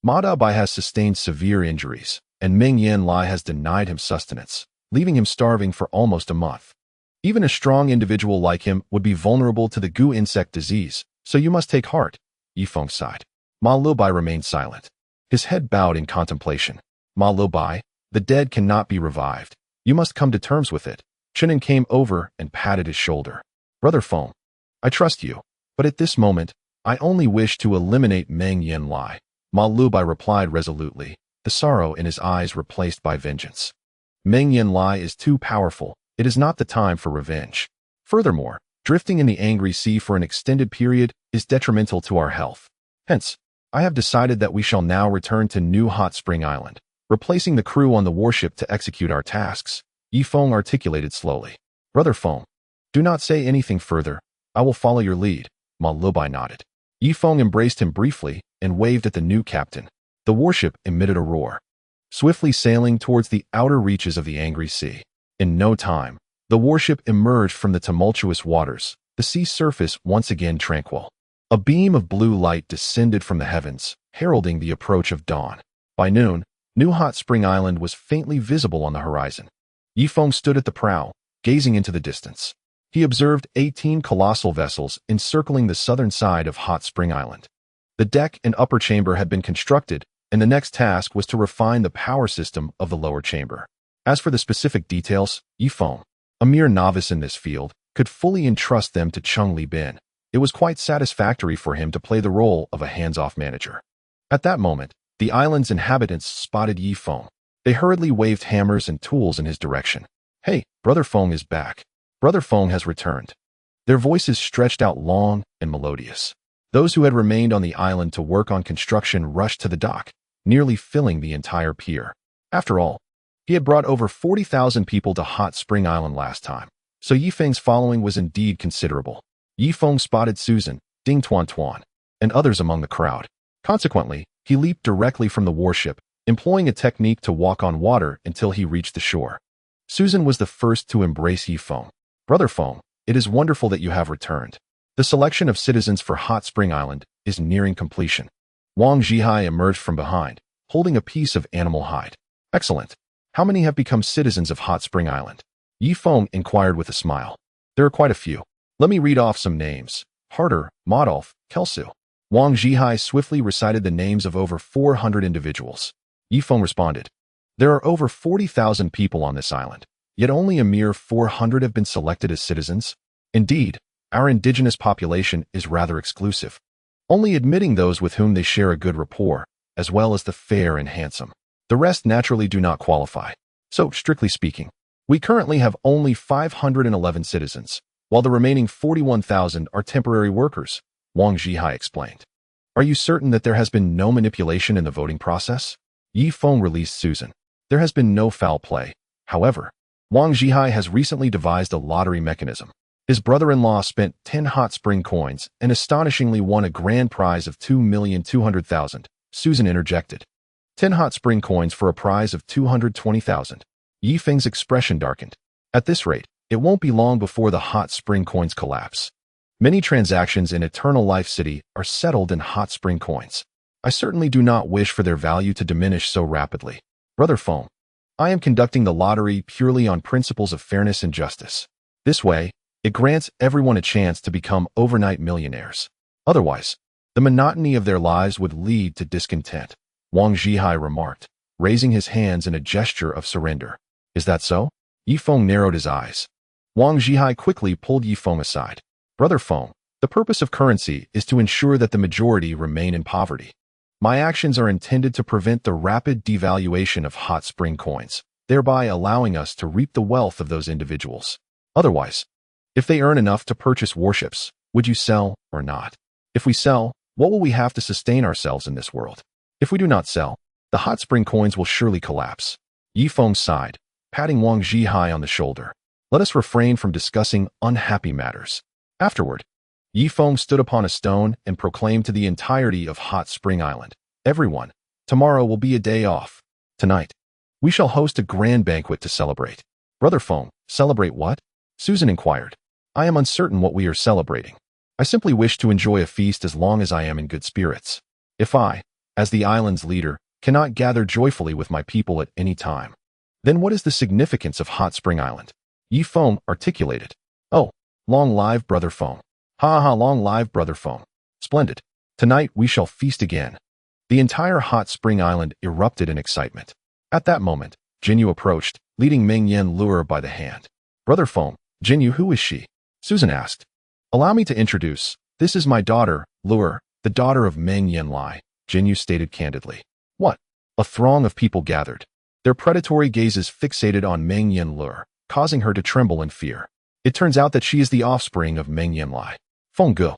Ma Lo-bai has sustained severe injuries, and Meng Yanlie has denied him sustenance, leaving him starving for almost a month. Even a strong individual like him would be vulnerable to the goo insect disease, so you must take heart, Yifeng sighed. Ma Lo-bai remained silent. His head bowed in contemplation. Ma Lo-bai, the dead cannot be revived. You must come to terms with it. Chun came over and patted his shoulder. Brother Feng, I trust you, but at this moment, I only wish to eliminate Meng Yanlie, Ma Lo-bai replied resolutely, the sorrow in his eyes replaced by vengeance. Meng Yanlie is too powerful. It is not the time for revenge. Furthermore, drifting in the angry sea for an extended period is detrimental to our health. Hence, I have decided that we shall now return to New Hot Spring Island, replacing the crew on the warship to execute our tasks, Yifeng articulated slowly. Brother Feng, do not say anything further. I will follow your lead, Ma Lo-bai nodded. Yifeng embraced him briefly and waved at the new captain. The warship emitted a roar, swiftly sailing towards the outer reaches of the angry sea. In no time, the warship emerged from the tumultuous waters, the sea surface once again tranquil. A beam of blue light descended from the heavens, heralding the approach of dawn. By noon, New Hot Spring Island was faintly visible on the horizon. Yifeng stood at the prow, gazing into the distance. He observed 18 colossal vessels encircling the southern side of Hot Spring Island. The deck and upper chamber had been constructed, and the next task was to refine the power system of the lower chamber. As for the specific details, Yifeng, a mere novice in this field, could fully entrust them to Chung Li Bin. It was quite satisfactory for him to play the role of a hands-off manager. At that moment, the island's inhabitants spotted Yifeng. They hurriedly waved hammers and tools in his direction. Hey, Brother Feng is back. Brother Feng has returned. Their voices stretched out long and melodious. Those who had remained on the island to work on construction rushed to the dock, nearly filling the entire pier. After all, he had brought over 40,000 people to Hot Spring Island last time, so Yifeng's following was indeed considerable. Yifeng spotted Susan, Ding Tuan Tuan, and others among the crowd. Consequently, he leaped directly from the warship, employing a technique to walk on water until he reached the shore. Susan was the first to embrace Yifeng. Brother Feng, it is wonderful that you have returned. The selection of citizens for Hot Spring Island is nearing completion. Wang Zhihai emerged from behind, holding a piece of animal hide. Excellent. How many have become citizens of Hot Spring Island? Yi Feng inquired with a smile. There are quite a few. Let me read off some names. Harder, Modolf, Kelsu. Wang Zhihai swiftly recited the names of over 400 individuals. Yi Feng responded. There are over 40,000 people on this island, yet only a mere 400 have been selected as citizens. Indeed, our indigenous population is rather exclusive, only admitting those with whom they share a good rapport, as well as the fair and handsome. The rest naturally do not qualify. So, strictly speaking, we currently have only 511 citizens, while the remaining 41,000 are temporary workers, Wang Zhihai explained. Are you certain that there has been no manipulation in the voting process? Yi Feng released Susan. There has been no foul play. However, Wang Zhihai has recently devised a lottery mechanism. His brother-in-law spent 10 hot spring coins and astonishingly won a grand prize of 2,200,000. Susan interjected. 10 hot spring coins for a prize of 220,000. Yi Feng's expression darkened. At this rate, it won't be long before the hot spring coins collapse. Many transactions in Eternal Life City are settled in hot spring coins. I certainly do not wish for their value to diminish so rapidly. Brother Feng, I am conducting the lottery purely on principles of fairness and justice. This way, it grants everyone a chance to become overnight millionaires. Otherwise, the monotony of their lives would lead to discontent, Wang Zhihai remarked, raising his hands in a gesture of surrender. Is that so? Yi Feng narrowed his eyes. Wang Zhihai quickly pulled Yi Feng aside. Brother Feng, the purpose of currency is to ensure that the majority remain in poverty. My actions are intended to prevent the rapid devaluation of hot spring coins, thereby allowing us to reap the wealth of those individuals. Otherwise, if they earn enough to purchase warships, would you sell or not? If we sell, what will we have to sustain ourselves in this world? If we do not sell, the hot spring coins will surely collapse. Yi Feng sighed, patting Wang Zhihai on the shoulder. Let us refrain from discussing unhappy matters. Afterward, Yi Feng stood upon a stone and proclaimed to the entirety of Hot Spring Island, everyone, tomorrow will be a day off. Tonight, we shall host a grand banquet to celebrate. Brother Feng, celebrate what? Susan inquired. I am uncertain what we are celebrating. I simply wish to enjoy a feast as long as I am in good spirits. If I, as the island's leader, cannot gather joyfully with my people at any time, then what is the significance of Hot Spring Island? Yi Feng articulated. Oh, long live Brother Feng. Ha, long live Brother Feng. Splendid. Tonight we shall feast again. The entire Hot Spring Island erupted in excitement. At that moment, Jinyu approached, leading Meng Yanlie by the hand. Brother Feng, Jinyu, who is she? Susan asked. Allow me to introduce. This is my daughter, Yuer, the daughter of Meng Yanlie, Jinyu stated candidly. What? A throng of people gathered, their predatory gazes fixated on Meng Yanlie, causing her to tremble in fear. It turns out that she is the offspring of Meng Yanlie. Feng Ge,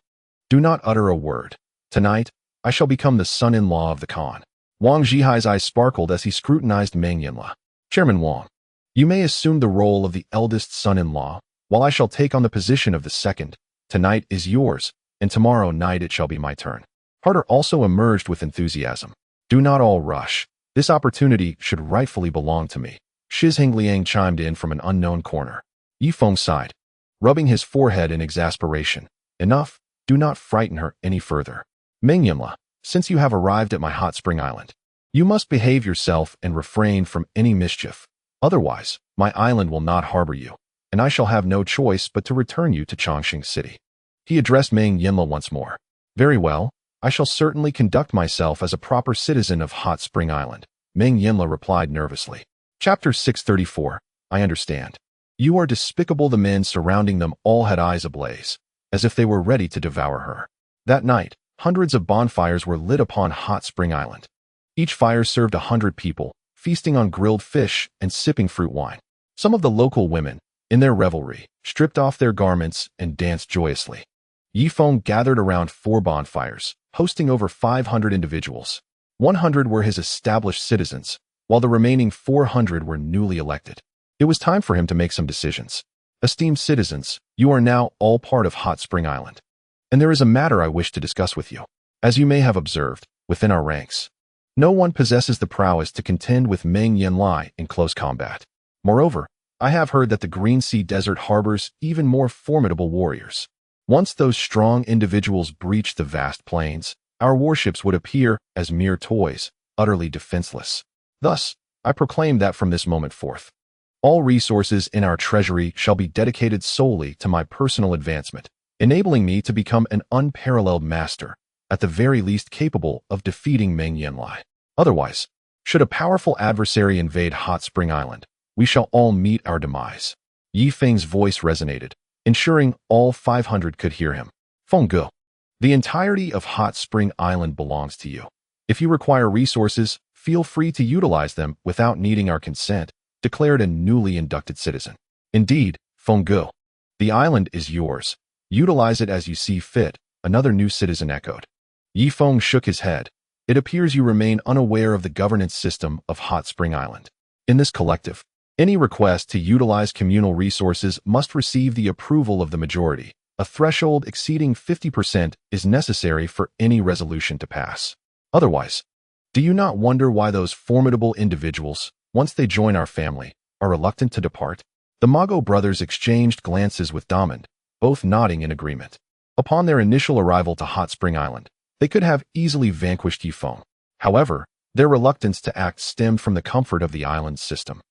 do not utter a word. Tonight, I shall become the son-in-law of the Khan. Wang Zhihai's eyes sparkled as he scrutinized Meng Yanlie. Chairman Wang, you may assume the role of the eldest son-in-law, while I shall take on the position of the second. Tonight is yours, and tomorrow night it shall be my turn. Harder also emerged with enthusiasm. Do not all rush. This opportunity should rightfully belong to me. Shizheng Liang chimed in from an unknown corner. Yi Feng sighed, rubbing his forehead in exasperation. Enough, do not frighten her any further. Meng Yanlie, since you have arrived at my Hot Spring Island, you must behave yourself and refrain from any mischief. Otherwise, my island will not harbor you, and I shall have no choice but to return you to Changsheng City. He addressed Meng Yanlie once more. Very well, I shall certainly conduct myself as a proper citizen of Hot Spring Island, Meng Yanlie replied nervously. Chapter 634, I understand. You are despicable. The men surrounding them all had eyes ablaze, as if they were ready to devour her. That night, hundreds of bonfires were lit upon Hot Spring Island. Each fire served 100 people, feasting on grilled fish and sipping fruit wine. Some of the local women, in their revelry, stripped off their garments and danced joyously. Yi Feng gathered around 4 bonfires, hosting over 500 individuals. 100 were his established citizens, while the remaining 400 were newly elected. It was time for him to make some decisions. Esteemed citizens, you are now all part of Hot Spring Island, and there is a matter I wish to discuss with you. As you may have observed, within our ranks, no one possesses the prowess to contend with Meng Yanlie in close combat. Moreover, I have heard that the Green Sea Desert harbors even more formidable warriors. Once those strong individuals breach the vast plains, our warships would appear as mere toys, utterly defenseless. Thus, I proclaim that from this moment forth, all resources in our treasury shall be dedicated solely to my personal advancement, enabling me to become an unparalleled master, at the very least capable of defeating Meng Yanlie. Otherwise, should a powerful adversary invade Hot Spring Island, we shall all meet our demise. Yi Feng's voice resonated, ensuring all 500 could hear him. Feng Ge, the entirety of Hot Spring Island belongs to you. If you require resources, feel free to utilize them without needing our consent, declared a newly inducted citizen. Indeed, Feng Ge, the island is yours. Utilize it as you see fit, another new citizen echoed. Yi Feng shook his head. It appears you remain unaware of the governance system of Hot Spring Island. In this collective, any request to utilize communal resources must receive the approval of the majority. A threshold exceeding 50% is necessary for any resolution to pass. Otherwise, do you not wonder why those formidable individuals, once they join our family, are reluctant to depart? The Mago brothers exchanged glances with Damon, both nodding in agreement. Upon their initial arrival to Hot Spring Island, they could have easily vanquished Yi Feng. However, their reluctance to act stemmed from the comfort of the island's system.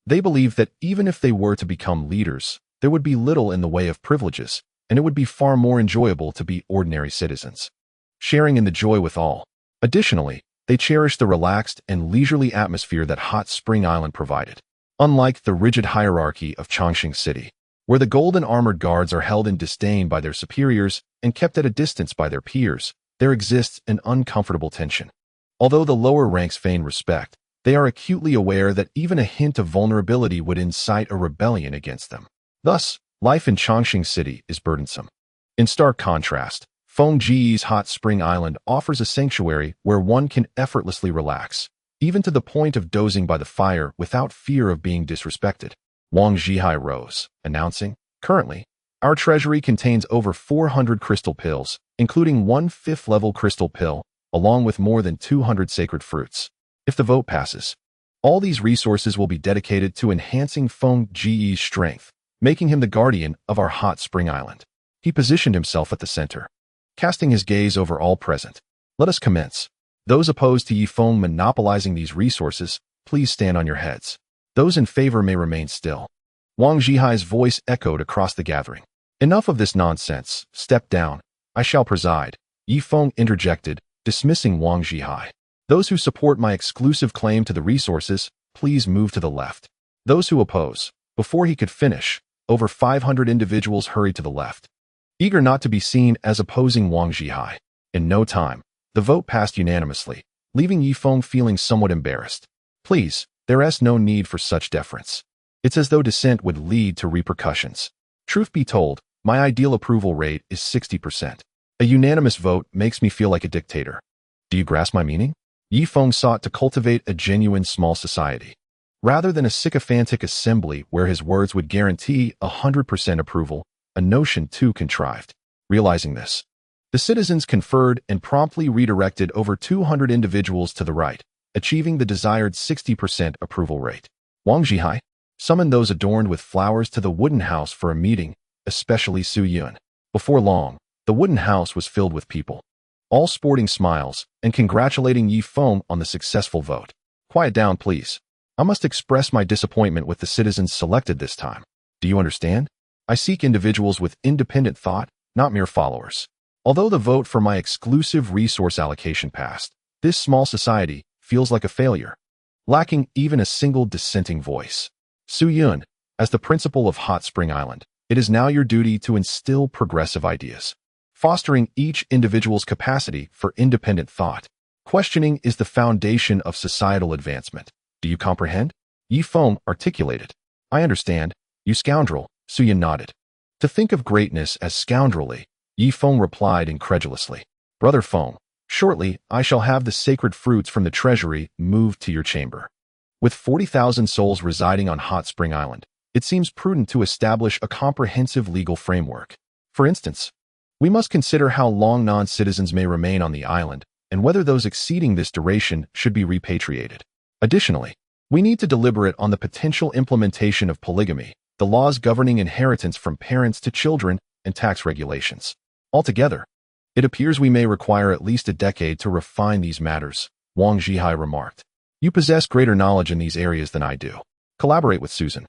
They believed that even if they were to become leaders, there would be little in the way of privileges, and it would be far more enjoyable to be ordinary citizens, sharing in the joy with all. Additionally, they cherished the relaxed and leisurely atmosphere that Hot Spring Island provided. Unlike the rigid hierarchy of Changsheng City, where the golden armored guards are held in disdain by their superiors and kept at a distance by their peers, there exists an uncomfortable tension. Although the lower ranks feign respect, they are acutely aware that even a hint of vulnerability would incite a rebellion against them. Thus, life in Changsheng City is burdensome. In stark contrast, Feng Ji's Hot Spring Island offers a sanctuary where one can effortlessly relax, even to the point of dozing by the fire without fear of being disrespected. Wang Zhihai rose, announcing, "Currently, our treasury contains over 400 crystal pills, including one 5th-level crystal pill, along with more than 200 sacred fruits. If the vote passes, all these resources will be dedicated to enhancing Feng Ji's strength, making him the guardian of our Hot Spring Island." He positioned himself at the center, casting his gaze over all present. "Let us commence. Those opposed to Yi Feng monopolizing these resources, please stand on your heads. Those in favor may remain still." Wang Zhihai's voice echoed across the gathering. "Enough of this nonsense. Step down. I shall preside," Yi Feng interjected, dismissing Wang Zhihai. "Those who support my exclusive claim to the resources, please move to the left. Those who oppose." Before he could finish, over 500 individuals hurried to the left, eager not to be seen as opposing Wang Zhihai. In no time, the vote passed unanimously, leaving Yi Feng feeling somewhat embarrassed. "Please, there is no need for such deference. It's as though dissent would lead to repercussions. Truth be told, my ideal approval rate is 60%. A unanimous vote makes me feel like a dictator. Do you grasp my meaning?" Yi Feng sought to cultivate a genuine small society, rather than a sycophantic assembly where his words would guarantee 100% approval, a notion too contrived. Realizing this, the citizens conferred and promptly redirected over 200 individuals to the right, achieving the desired 60% approval rate. Wang Zhihai summoned those adorned with flowers to the wooden house for a meeting, especially Su Yun. Before long, the wooden house was filled with people, all sporting smiles and congratulating Yi Feng on the successful vote. "Quiet down, please. I must express my disappointment with the citizens selected this time. Do you understand? I seek individuals with independent thought, not mere followers. Although the vote for my exclusive resource allocation passed, this small society feels like a failure, lacking even a single dissenting voice. Su Yun, as the principal of Hot Spring Island, it is now your duty to instill progressive ideas, fostering each individual's capacity for independent thought. Questioning is the foundation of societal advancement. Do you comprehend?" Yi Feng articulated. "I understand, you scoundrel," Su Yun nodded. "To think of greatness as scoundrelly," Yi Feng replied incredulously. "Brother Feng, shortly I shall have the sacred fruits from the treasury moved to your chamber. With 40,000 souls residing on Hot Spring Island, it seems prudent to establish a comprehensive legal framework. For instance, we must consider how long non-citizens may remain on the island and whether those exceeding this duration should be repatriated. Additionally, we need to deliberate on the potential implementation of polygamy, the laws governing inheritance from parents to children, and tax regulations. Altogether, It appears we may require at least a decade to refine these matters, Wang Zhihai remarked. You possess greater knowledge in these areas than I do. Collaborate with Susan,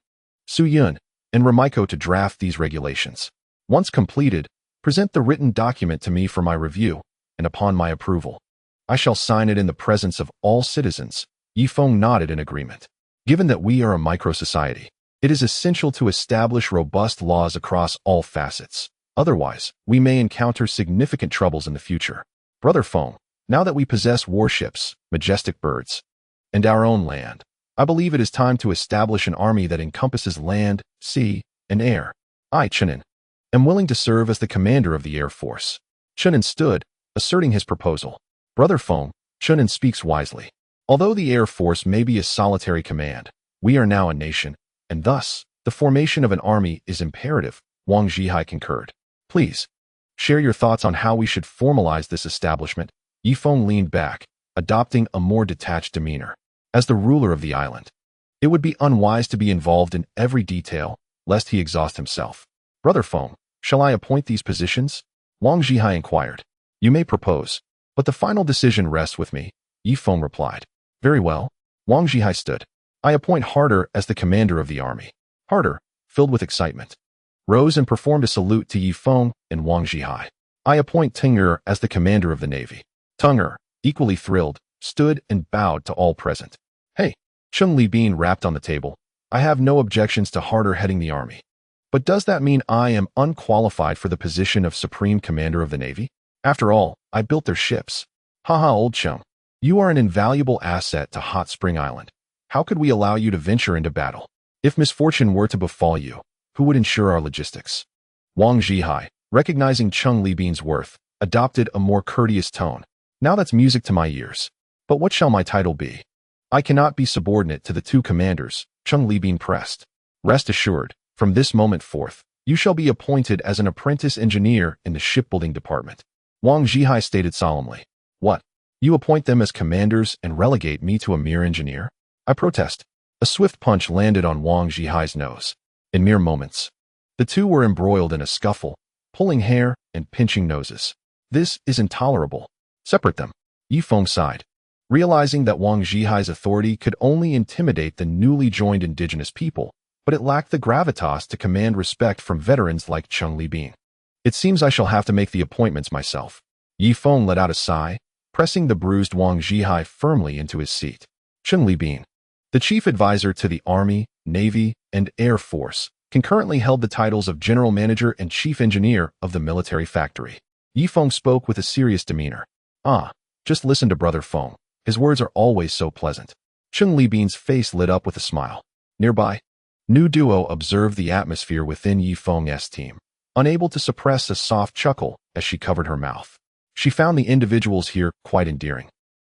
Su Yun, and Ramiko to draft these regulations. Once completed, present the written document to me for my review, and upon my approval, I shall sign it in the presence of all citizens. Yifeng nodded in agreement. Given that we are a micro-society, it is essential to establish robust laws across all facets. Otherwise, we may encounter significant troubles in the future. Brother Feng, now that we possess warships, majestic birds, and our own land, I believe it is time to establish an army that encompasses land, sea, and air. I, Chenin, am willing to serve as the commander of the Air Force. Chenin stood, asserting his proposal. Brother Feng, Chenin speaks wisely. Although the Air Force may be a solitary command, we are now a nation, and thus, the formation of an army is imperative, Wang Zhihai concurred. Please, share your thoughts on how we should formalize this establishment. Yifeng leaned back, adopting a more detached demeanor. As the ruler of the island, it would be unwise to be involved in every detail, lest he exhaust himself. Brother Feng, shall I appoint these positions? Wang Zhihai inquired. You may propose, but the final decision rests with me, Yifeng replied. Very well. Wang Zhihai stood. I appoint Harder as the commander of the army. Harder, filled with excitement, rose and performed a salute to Yifeng and Wang Zhihai. I appoint Ting'er as the commander of the navy. Ting'er, equally thrilled, stood and bowed to all present. Hey, Chung Li Bean rapped on the table. I have no objections to Harder heading the army. But does that mean I am unqualified for the position of Supreme Commander of the Navy? After all, I built their ships. Haha, old chum. You are an invaluable asset to Hot Spring Island. How could we allow you to venture into battle? If misfortune were to befall you, who would ensure our logistics? Wang Zhihai, recognizing Chung Li Bean's worth, adopted a more courteous tone. Now that's music to my ears. But what shall my title be? I cannot be subordinate to the two commanders, Chung Li Bean pressed. Rest assured, from this moment forth, you shall be appointed as an apprentice engineer in the shipbuilding department. Wang Zhihai stated solemnly. What? You appoint them as commanders and relegate me to a mere engineer? I protest. A swift punch landed on Wang Zhihai's nose. In mere moments, the two were embroiled in a scuffle, pulling hair and pinching noses. This is intolerable. Separate them. Yifeng sighed, realizing that Wang Zhihai's authority could only intimidate the newly joined indigenous people, but it lacked the gravitas to command respect from veterans like Chung Li Bean. It seems I shall have to make the appointments myself. Yifeng let out a sigh, pressing the bruised Wang Zhihai firmly into his seat. Chung Li Bean, the chief advisor to the Army, Navy, and Air Force, concurrently held the titles of General Manager and Chief Engineer of the military factory. Yifeng spoke with a serious demeanor. Ah, just listen to Brother Feng. His words are always so pleasant. Chung Li Bean's face lit up with a smile. Nearby, Nu Duo observed the atmosphere within Yifeng's team, unable to suppress a soft chuckle as she covered her mouth. She found the individuals here quite endearing,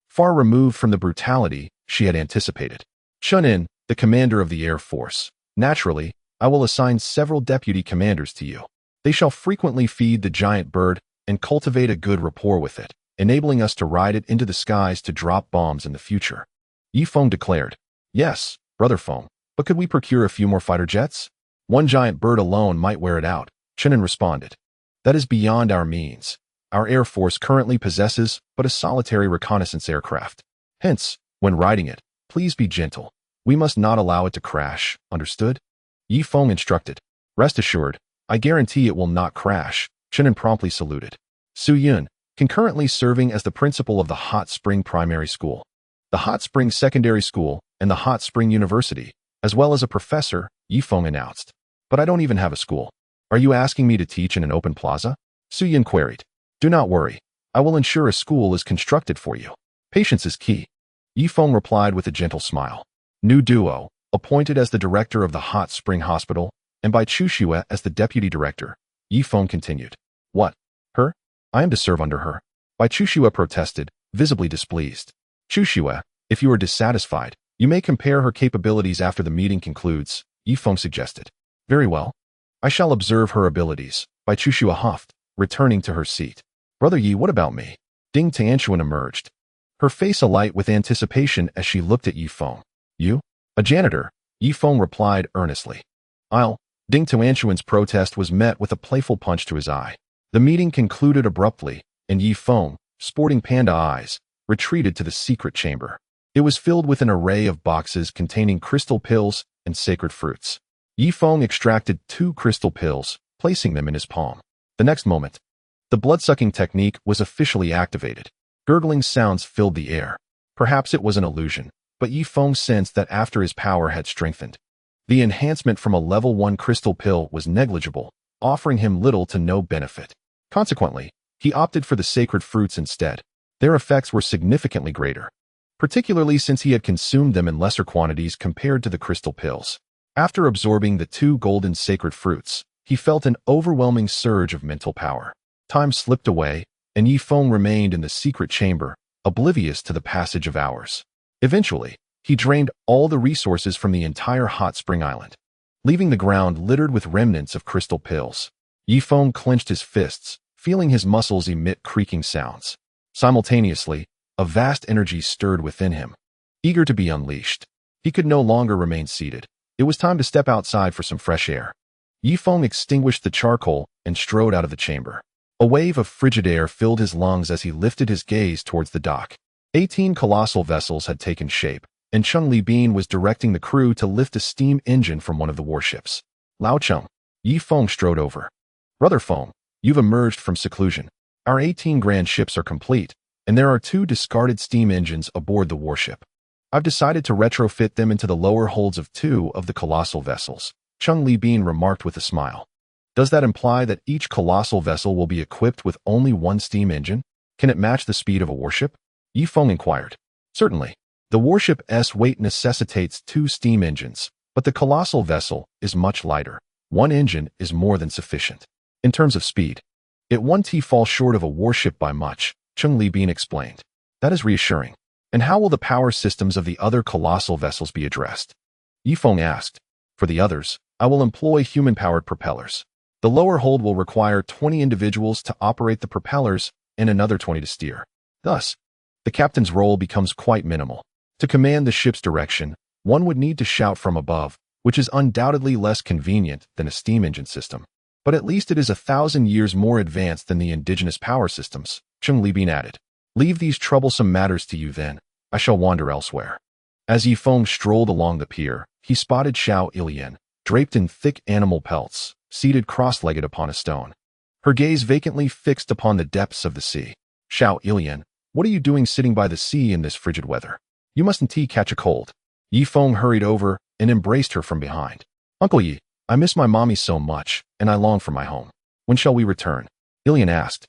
far removed from the brutality she had anticipated. Chunin, the commander of the Air Force. Naturally, I will assign several deputy commanders to you. They shall frequently feed the giant bird and cultivate a good rapport with it, enabling us to ride it into the skies to drop bombs in the future. Yifeng declared. Yes, Brother Feng, but could we procure a few more fighter jets? One giant bird alone might wear it out, Chenin responded. That is beyond our means. Our Air Force currently possesses but a solitary reconnaissance aircraft. Hence, when riding it, please be gentle. We must not allow it to crash, understood? Yifeng instructed. Rest assured, I guarantee it will not crash, Chenin promptly saluted. Su Yun, concurrently serving as the principal of the Hot Spring Primary School, the Hot Spring Secondary School, and the Hot Spring University, as well as a professor, Yifeng announced. But I don't even have a school. Are you asking me to teach in an open plaza? Su Yun queried. Do not worry. I will ensure a school is constructed for you. Patience is key. Yifeng replied with a gentle smile. Nu Duo, appointed as the director of the Hot Spring Hospital, and by Chushua as the deputy director, Yifeng continued. What? Her? I am to serve under her. Bai Chushua protested, visibly displeased. Chushua, if you are dissatisfied, you may compare her capabilities after the meeting concludes, Yifeng suggested. Very well. I shall observe her abilities, Bai Chushua huffed, returning to her seat. Brother Yi, what about me? Ding Tianchuan emerged, her face alight with anticipation as she looked at Yifeng. You? A janitor, Yifeng replied earnestly. Ding Tianchuan's protest was met with a playful punch to his eye. The meeting concluded abruptly, and Yi Feng, sporting panda eyes, retreated to the secret chamber. It was filled with an array of boxes containing crystal pills and sacred fruits. Yi Feng extracted 2 crystal pills, placing them in his palm. The next moment, the blood-sucking technique was officially activated. Gurgling sounds filled the air. Perhaps it was an illusion, but Yi Feng sensed that after his power had strengthened, the enhancement from a level 1 crystal pill was negligible, offering him little to no benefit. Consequently, he opted for the sacred fruits instead. Their effects were significantly greater, particularly since he had consumed them in lesser quantities compared to the crystal pills. After absorbing the 2 golden sacred fruits, he felt an overwhelming surge of mental power. Time slipped away, and Yi Feng remained in the secret chamber, oblivious to the passage of hours. Eventually, he drained all the resources from the entire hot spring island, leaving the ground littered with remnants of crystal pills. Yi Feng clenched his fists, feeling his muscles emit creaking sounds. Simultaneously, a vast energy stirred within him, eager to be unleashed. He could no longer remain seated. It was time to step outside for some fresh air. Yi Feng extinguished the charcoal and strode out of the chamber. A wave of frigid air filled his lungs as he lifted his gaze towards the dock. 18 colossal vessels had taken shape, and Changsheng was directing the crew to lift a steam engine from one of the warships. Lao Cheng. Yi Feng strode over. Brother Feng, you've emerged from seclusion. Our 18 grand ships are complete, and there are 2 discarded steam engines aboard the warship. I've decided to retrofit them into the lower holds of 2 of the colossal vessels, Changsheng remarked with a smile. Does that imply that each colossal vessel will be equipped with only 1 steam engine? Can it match the speed of a warship? Yi Feng inquired. Certainly. The warship's weight necessitates 2 steam engines, but the colossal vessel is much lighter. 1 engine is more than sufficient. In terms of speed, it won't fall short of a warship by much, Changsheng explained. That is reassuring. And how will the power systems of the other colossal vessels be addressed? Yi Feng asked. For the others, I will employ human-powered propellers. The lower hold will require 20 individuals to operate the propellers and another 20 to steer. Thus, the captain's role becomes quite minimal. To command the ship's direction, one would need to shout from above, which is undoubtedly less convenient than a steam engine system. But at least it is 1,000 years more advanced than the indigenous power systems, Changsheng added. Leave these troublesome matters to you then. I shall wander elsewhere. As Yi Feng strolled along the pier, he spotted Xiao Ilian, draped in thick animal pelts, seated cross-legged upon a stone, her gaze vacantly fixed upon the depths of the sea. Xiao Ilian, what are you doing sitting by the sea in this frigid weather? You mustn't catch a cold. Yi Feng hurried over and embraced her from behind. Uncle Yi, I miss my mommy so much, and I long for my home. When shall we return? Ilian asked.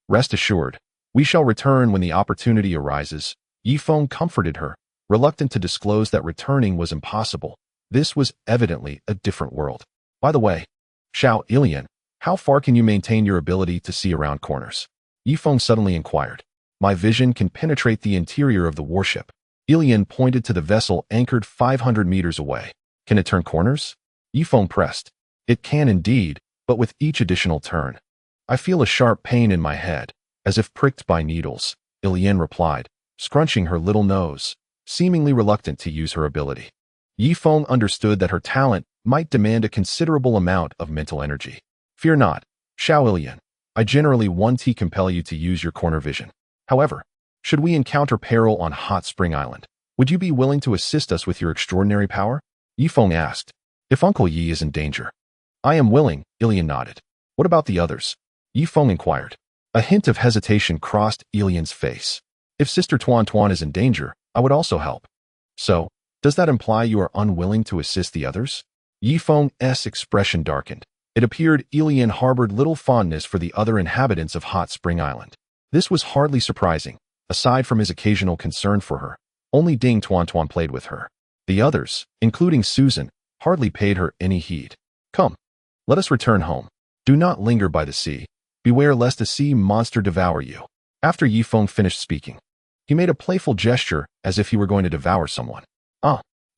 Rest assured, we shall return when the opportunity arises. Yi Feng comforted her, reluctant to disclose that returning was impossible. This was evidently a different world. By the way, Xiao Ilian, how far can you maintain your ability to see around corners? Yi Feng suddenly inquired. My vision can penetrate the interior of the warship. Ilian pointed to the vessel anchored 500 meters away. Can it turn corners? Yi Feng pressed. It can indeed, but with each additional turn. I feel a sharp pain in my head, as if pricked by needles, Ilian replied, scrunching her little nose, seemingly reluctant to use her ability. Yi Feng understood that her talent might demand a considerable amount of mental energy. Fear not, Xiao Ilian. I generally won't compel you to use your corner vision. However, should we encounter peril on Hot Spring Island, would you be willing to assist us with your extraordinary power? Yi Feng asked. If Uncle Yi is in danger. I am willing, Ilian nodded. What about the others? Yi Feng inquired. A hint of hesitation crossed Ilian's face. If Sister Tuan Tuan is in danger, I would also help. So, does that imply you are unwilling to assist the others? Yi Feng's expression darkened. It appeared Ilian harbored little fondness for the other inhabitants of Hot Spring Island. This was hardly surprising. Aside from his occasional concern for her, only Ding Tuan Tuan played with her. The others, including Susan, hardly paid her any heed. Come, let us return home. Do not linger by the sea. Beware lest a sea monster devour you. After Yi Feng finished speaking, he made a playful gesture as if he were going to devour someone.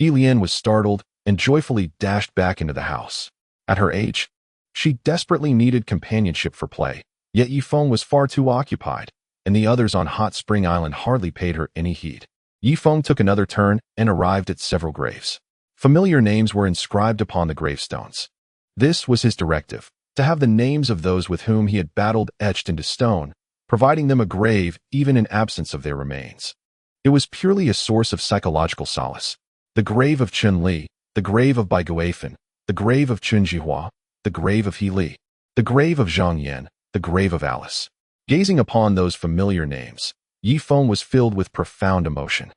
Ilian was startled and joyfully dashed back into the house. At her age, she desperately needed companionship for play, yet Yi Feng was far too occupied, and the others on Hot Spring Island hardly paid her any heed. Yi Feng took another turn and arrived at several graves. Familiar names were inscribed upon the gravestones. This was his directive, to have the names of those with whom he had battled etched into stone, providing them a grave even in absence of their remains. It was purely a source of psychological solace. The grave of Chun Li, the grave of Bai Guifan, the grave of Chun Jihua, the grave of He Li, the grave of Zhang Yan, the grave of Alice. Gazing upon those familiar names, Yi Feng was filled with profound emotion.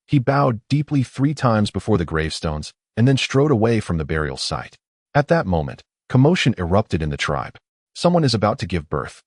He bowed deeply 3 times before the gravestones and then strode away from the burial site. At that moment, commotion erupted in the tribe. Someone is about to give birth.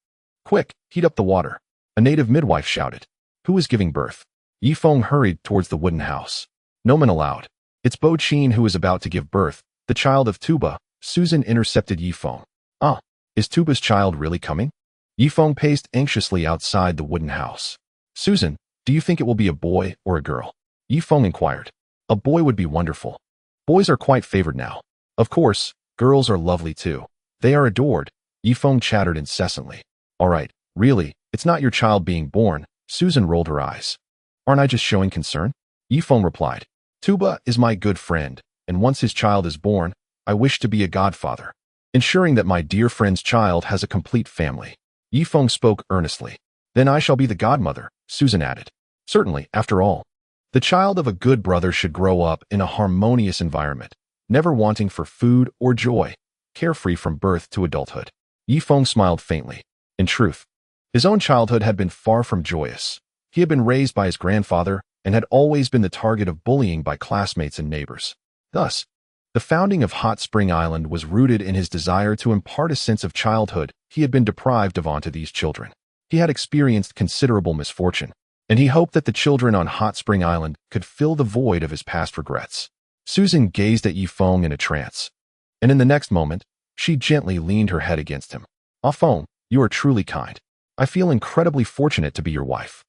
Quick, heat up the water. A native midwife shouted. Who is giving birth? Yi Feng hurried towards the wooden house. No man allowed. It's Bo Qin who is about to give birth, the child of Tuba. Susan intercepted Yi Feng. Ah, is Tuba's child really coming? Yi Feng paced anxiously outside the wooden house. Susan, do you think it will be a boy or a girl? Yi Feng inquired. A boy would be wonderful. Boys are quite favored now. Of course, girls are lovely too. They are adored. Yi Feng chattered incessantly. All right, really, it's not your child being born. Susan rolled her eyes. Aren't I just showing concern? Yi Feng replied. Tuba is my good friend, and once his child is born, I wish to be a godfather, ensuring that my dear friend's child has a complete family. Yi Feng spoke earnestly. Then I shall be the godmother, Susan added. Certainly, after all, the child of a good brother should grow up in a harmonious environment, never wanting for food or joy, carefree from birth to adulthood. Yi Feng smiled faintly. In truth, his own childhood had been far from joyous. He had been raised by his grandfather and had always been the target of bullying by classmates and neighbors. Thus, the founding of Hot Spring Island was rooted in his desire to impart a sense of childhood he had been deprived of onto these children. He had experienced considerable misfortune, and he hoped that the children on Hot Spring Island could fill the void of his past regrets. Susan gazed at Yi Feng in a trance, and in the next moment, she gently leaned her head against him. Ah Feng, you are truly kind. I feel incredibly fortunate to be your wife.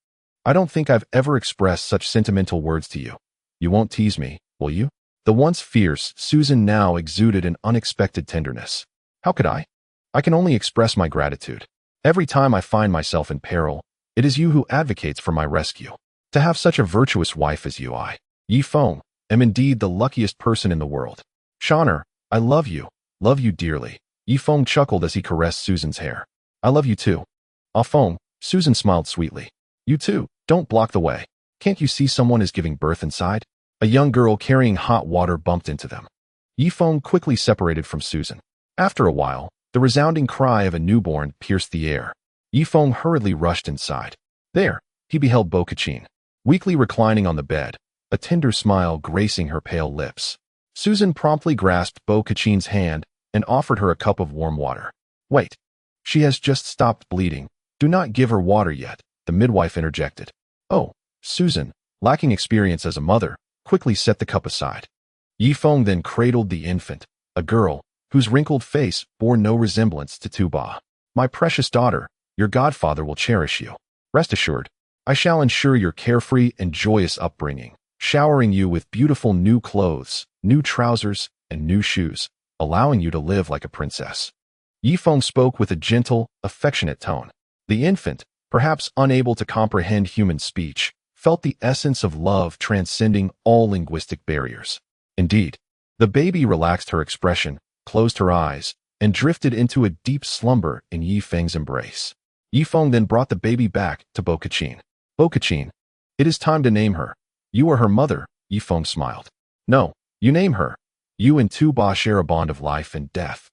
I don't think I've ever expressed such sentimental words to you. You won't tease me, will you? The once fierce Susan now exuded an unexpected tenderness. How could I? I can only express my gratitude. Every time I find myself in peril, it is you who advocates for my rescue. To have such a virtuous wife as you, Yi Feng, am indeed the luckiest person in the world. Shaner, I love you dearly. Yi Feng chuckled as he caressed Susan's hair. I love you too. Ah Feng, Susan smiled sweetly. You too, don't block the way. Can't you see someone is giving birth inside? A young girl carrying hot water bumped into them. Yi Feng quickly separated from Susan. After a while, the resounding cry of a newborn pierced the air. Yi Feng hurriedly rushed inside. There, he beheld Bo Qin, weakly reclining on the bed, a tender smile gracing her pale lips. Susan promptly grasped Bo Qin's hand and offered her a cup of warm water. Wait. She has just stopped bleeding. Do not give her water yet, the midwife interjected. Oh, Susan, lacking experience as a mother, quickly set the cup aside. Yi Feng then cradled the infant, a girl, whose wrinkled face bore no resemblance to Tuba. My precious daughter, your godfather will cherish you. Rest assured, I shall ensure your carefree and joyous upbringing, showering you with beautiful new clothes, new trousers, and new shoes, allowing you to live like a princess. Yi Feng spoke with a gentle, affectionate tone. The infant, perhaps unable to comprehend human speech, felt the essence of love transcending all linguistic barriers. Indeed, the baby relaxed her expression, closed her eyes, and drifted into a deep slumber in Yi Feng's embrace. Yi Feng then brought the baby back to Bo Qin. Bo Qin, it is time to name her. You are her mother, Yi Feng smiled. No, you name her. You and Tuba share a bond of life and death.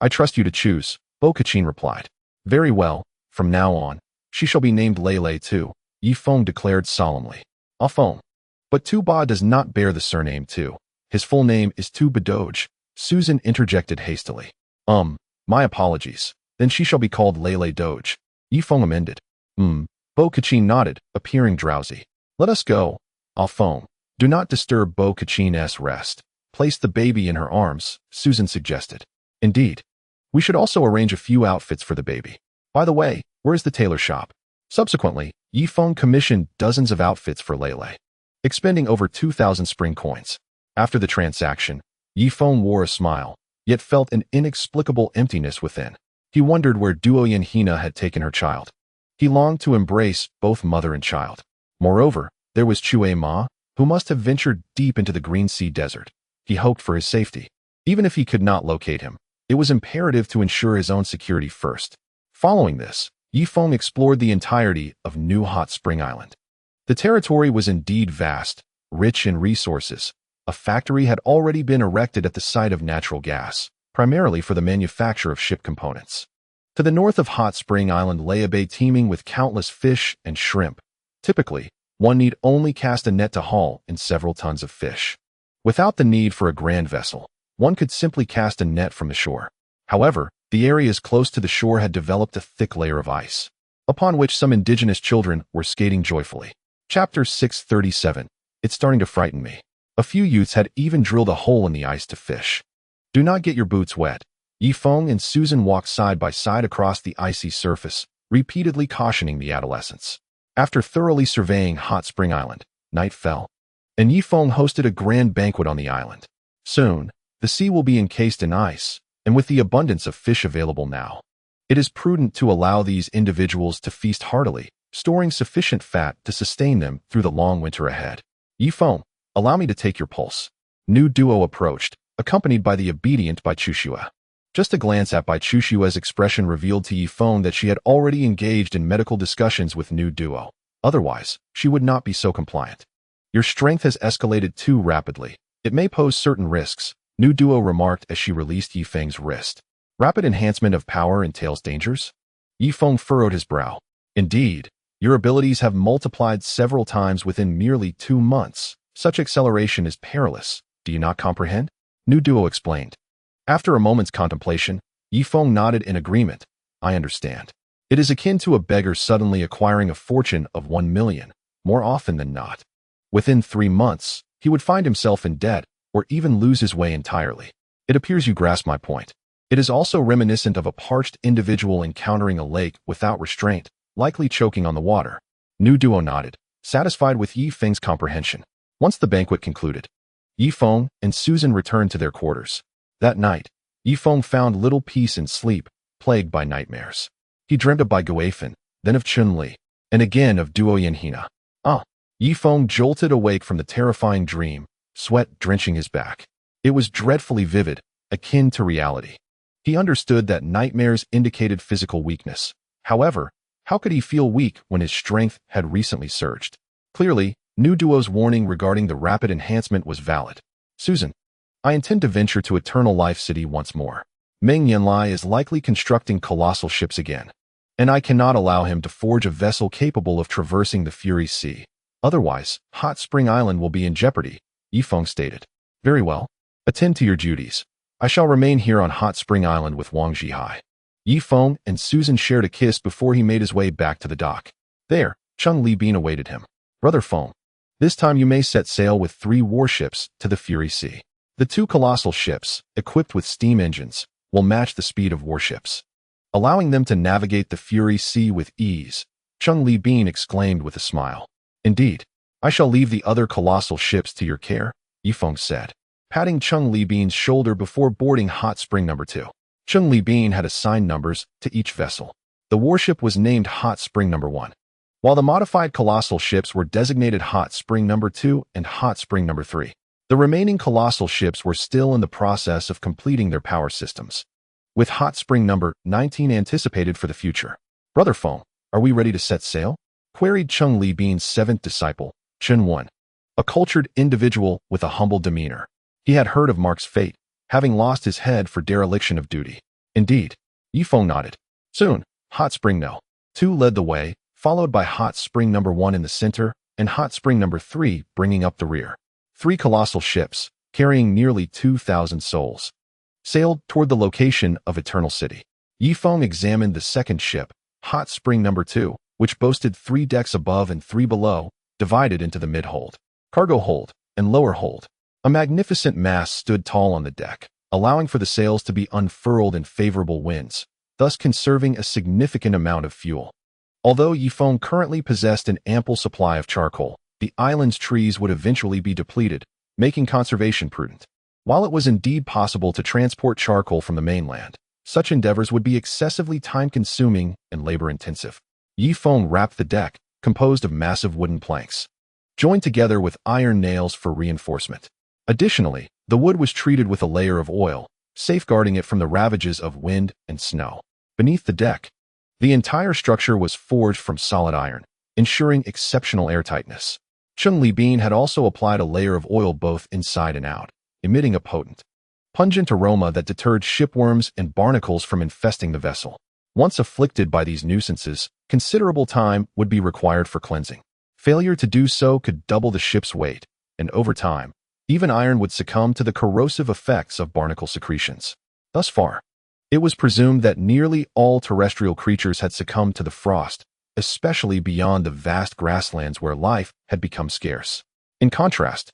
I trust you to choose, Bo Qin replied. Very well, from now on, she shall be named Lele too, Yi Feng declared solemnly. Ah Feng. But Tuba does not bear the surname Tu. His full name is Tu Badoge, Susan interjected hastily. My apologies. Then she shall be called Lele Doge. Yi Feng amended. Bo Qin nodded, appearing drowsy. Let us go. Ah Feng. Do not disturb Bo Qin's rest. Place the baby in her arms, Susan suggested. Indeed. We should also arrange a few outfits for the baby. By the way, where is the tailor shop? Subsequently, Yi Feng commissioned dozens of outfits for Lele, expending over 2,000 spring coins. After the transaction, Yi Feng wore a smile, yet felt an inexplicable emptiness within. He wondered where Duoyan Hina had taken her child. He longed to embrace both mother and child. Moreover, there was Chue Ma, who must have ventured deep into the Green Sea Desert. He hoped for his safety. Even if he could not locate him, it was imperative to ensure his own security first. Following this, Yifeng explored the entirety of New Hot Spring Island. The territory was indeed vast, rich in resources. A factory had already been erected at the site of natural gas, primarily for the manufacture of ship components. To the north of Hot Spring Island lay a bay teeming with countless fish and shrimp. Typically, one need only cast a net to haul in several tons of fish. Without the need for a grand vessel, one could simply cast a net from the shore. However, the areas close to the shore had developed a thick layer of ice, upon which some indigenous children were skating joyfully. Chapter 637. It's starting to frighten me. A few youths had even drilled a hole in the ice to fish. Do not get your boots wet. Yifeng and Susan walked side by side across the icy surface, repeatedly cautioning the adolescents. After thoroughly surveying Hot Spring Island, night fell, and Yifeng hosted a grand banquet on the island. Soon, the sea will be encased in ice, and with the abundance of fish available now, it is prudent to allow these individuals to feast heartily, storing sufficient fat to sustain them through the long winter ahead. Yifeng, allow me to take your pulse. New Duo approached, accompanied by the obedient Baichushua. Just a glance at Baichushua's expression revealed to Yifeng that she had already engaged in medical discussions with New Duo. Otherwise, she would not be so compliant. Your strength has escalated too rapidly. It may pose certain risks, New Duo remarked as she released Yifeng's wrist. Rapid enhancement of power entails dangers? Yifeng furrowed his brow. Indeed, your abilities have multiplied several times within merely 2 months. Such acceleration is perilous. Do you not comprehend? New Duo explained. After a moment's contemplation, Yifeng nodded in agreement. I understand. It is akin to a beggar suddenly acquiring a fortune of 1 million, more often than not. Within 3 months, he would find himself in debt, or even lose his way entirely. It appears you grasp my point. It is also reminiscent of a parched individual encountering a lake without restraint, likely choking on the water. New Duo nodded, satisfied with Yifeng's comprehension. Once the banquet concluded, Yifeng and Susan returned to their quarters. That night, Yifeng found little peace in sleep, plagued by nightmares. He dreamt of Guifeng, then of Chun-Li, and again of Duoyan Hina. Yifeng jolted awake from the terrifying dream, sweat drenching his back. It was dreadfully vivid, akin to reality. He understood that nightmares indicated physical weakness. However, how could he feel weak when his strength had recently surged? Clearly, New Duo's warning regarding the rapid enhancement was valid. Susan, I intend to venture to Eternal Life City once more. Meng Yanlie is likely constructing colossal ships again, and I cannot allow him to forge a vessel capable of traversing the Fury Sea. Otherwise, Hot Spring Island will be in jeopardy, Yifeng stated. Very well. Attend to your duties. I shall remain here on Hot Spring Island with Wang Zhihai. Yifeng and Susan shared a kiss before he made his way back to the dock. There, Chang-Li Bean awaited him. Brother Feng, this time you may set sail with 3 warships to the Fury Sea. The 2 colossal ships, equipped with steam engines, will match the speed of warships, allowing them to navigate the Fury Sea with ease, Chang-Li Bean exclaimed with a smile. Indeed, I shall leave the other colossal ships to your care, Yifeng said, patting Chang-Li Bean's shoulder before boarding Hot Spring No. 2. Chang-Li Bean had assigned numbers to each vessel. The warship was named Hot Spring No. 1, while the modified colossal ships were designated Hot Spring No. 2 and Hot Spring No. 3. The remaining colossal ships were still in the process of completing their power systems, with Hot Spring No. 19 anticipated for the future. Brother Feng, are we ready to set sail? Queried Chang-Li Bean's 7th disciple, Chen-1, a cultured individual with a humble demeanor. He had heard of Mark's fate, having lost his head for dereliction of duty. Indeed, Yifeng nodded. Soon, Hot Spring No. 2 led the way, followed by Hot Spring No. 1 in the center and Hot Spring No. 3 bringing up the rear. 3 colossal ships, carrying nearly 2,000 souls, sailed toward the location of Eternal City. Yifeng examined the second ship, Hot Spring No. 2, which boasted 3 decks above and 3 below, divided into the mid-hold, cargo hold, and lower hold. A magnificent mast stood tall on the deck, allowing for the sails to be unfurled in favorable winds, thus conserving a significant amount of fuel. Although Yifeng currently possessed an ample supply of charcoal, the island's trees would eventually be depleted, making conservation prudent. While it was indeed possible to transport charcoal from the mainland, such endeavors would be excessively time-consuming and labor-intensive. Yifeng wrapped the deck, composed of massive wooden planks, joined together with iron nails for reinforcement. Additionally, the wood was treated with a layer of oil, safeguarding it from the ravages of wind and snow. Beneath the deck, The entire structure was forged from solid iron, ensuring exceptional airtightness. Changli Bean had also applied a layer of oil both inside and out, emitting a potent, pungent aroma that deterred shipworms and barnacles from infesting the vessel. Once afflicted by these nuisances, considerable time would be required for cleansing. Failure to do so could double the ship's weight, and over time, even iron would succumb to the corrosive effects of barnacle secretions. Thus far, it was presumed that nearly all terrestrial creatures had succumbed to the frost, especially beyond the vast grasslands where life had become scarce. In contrast,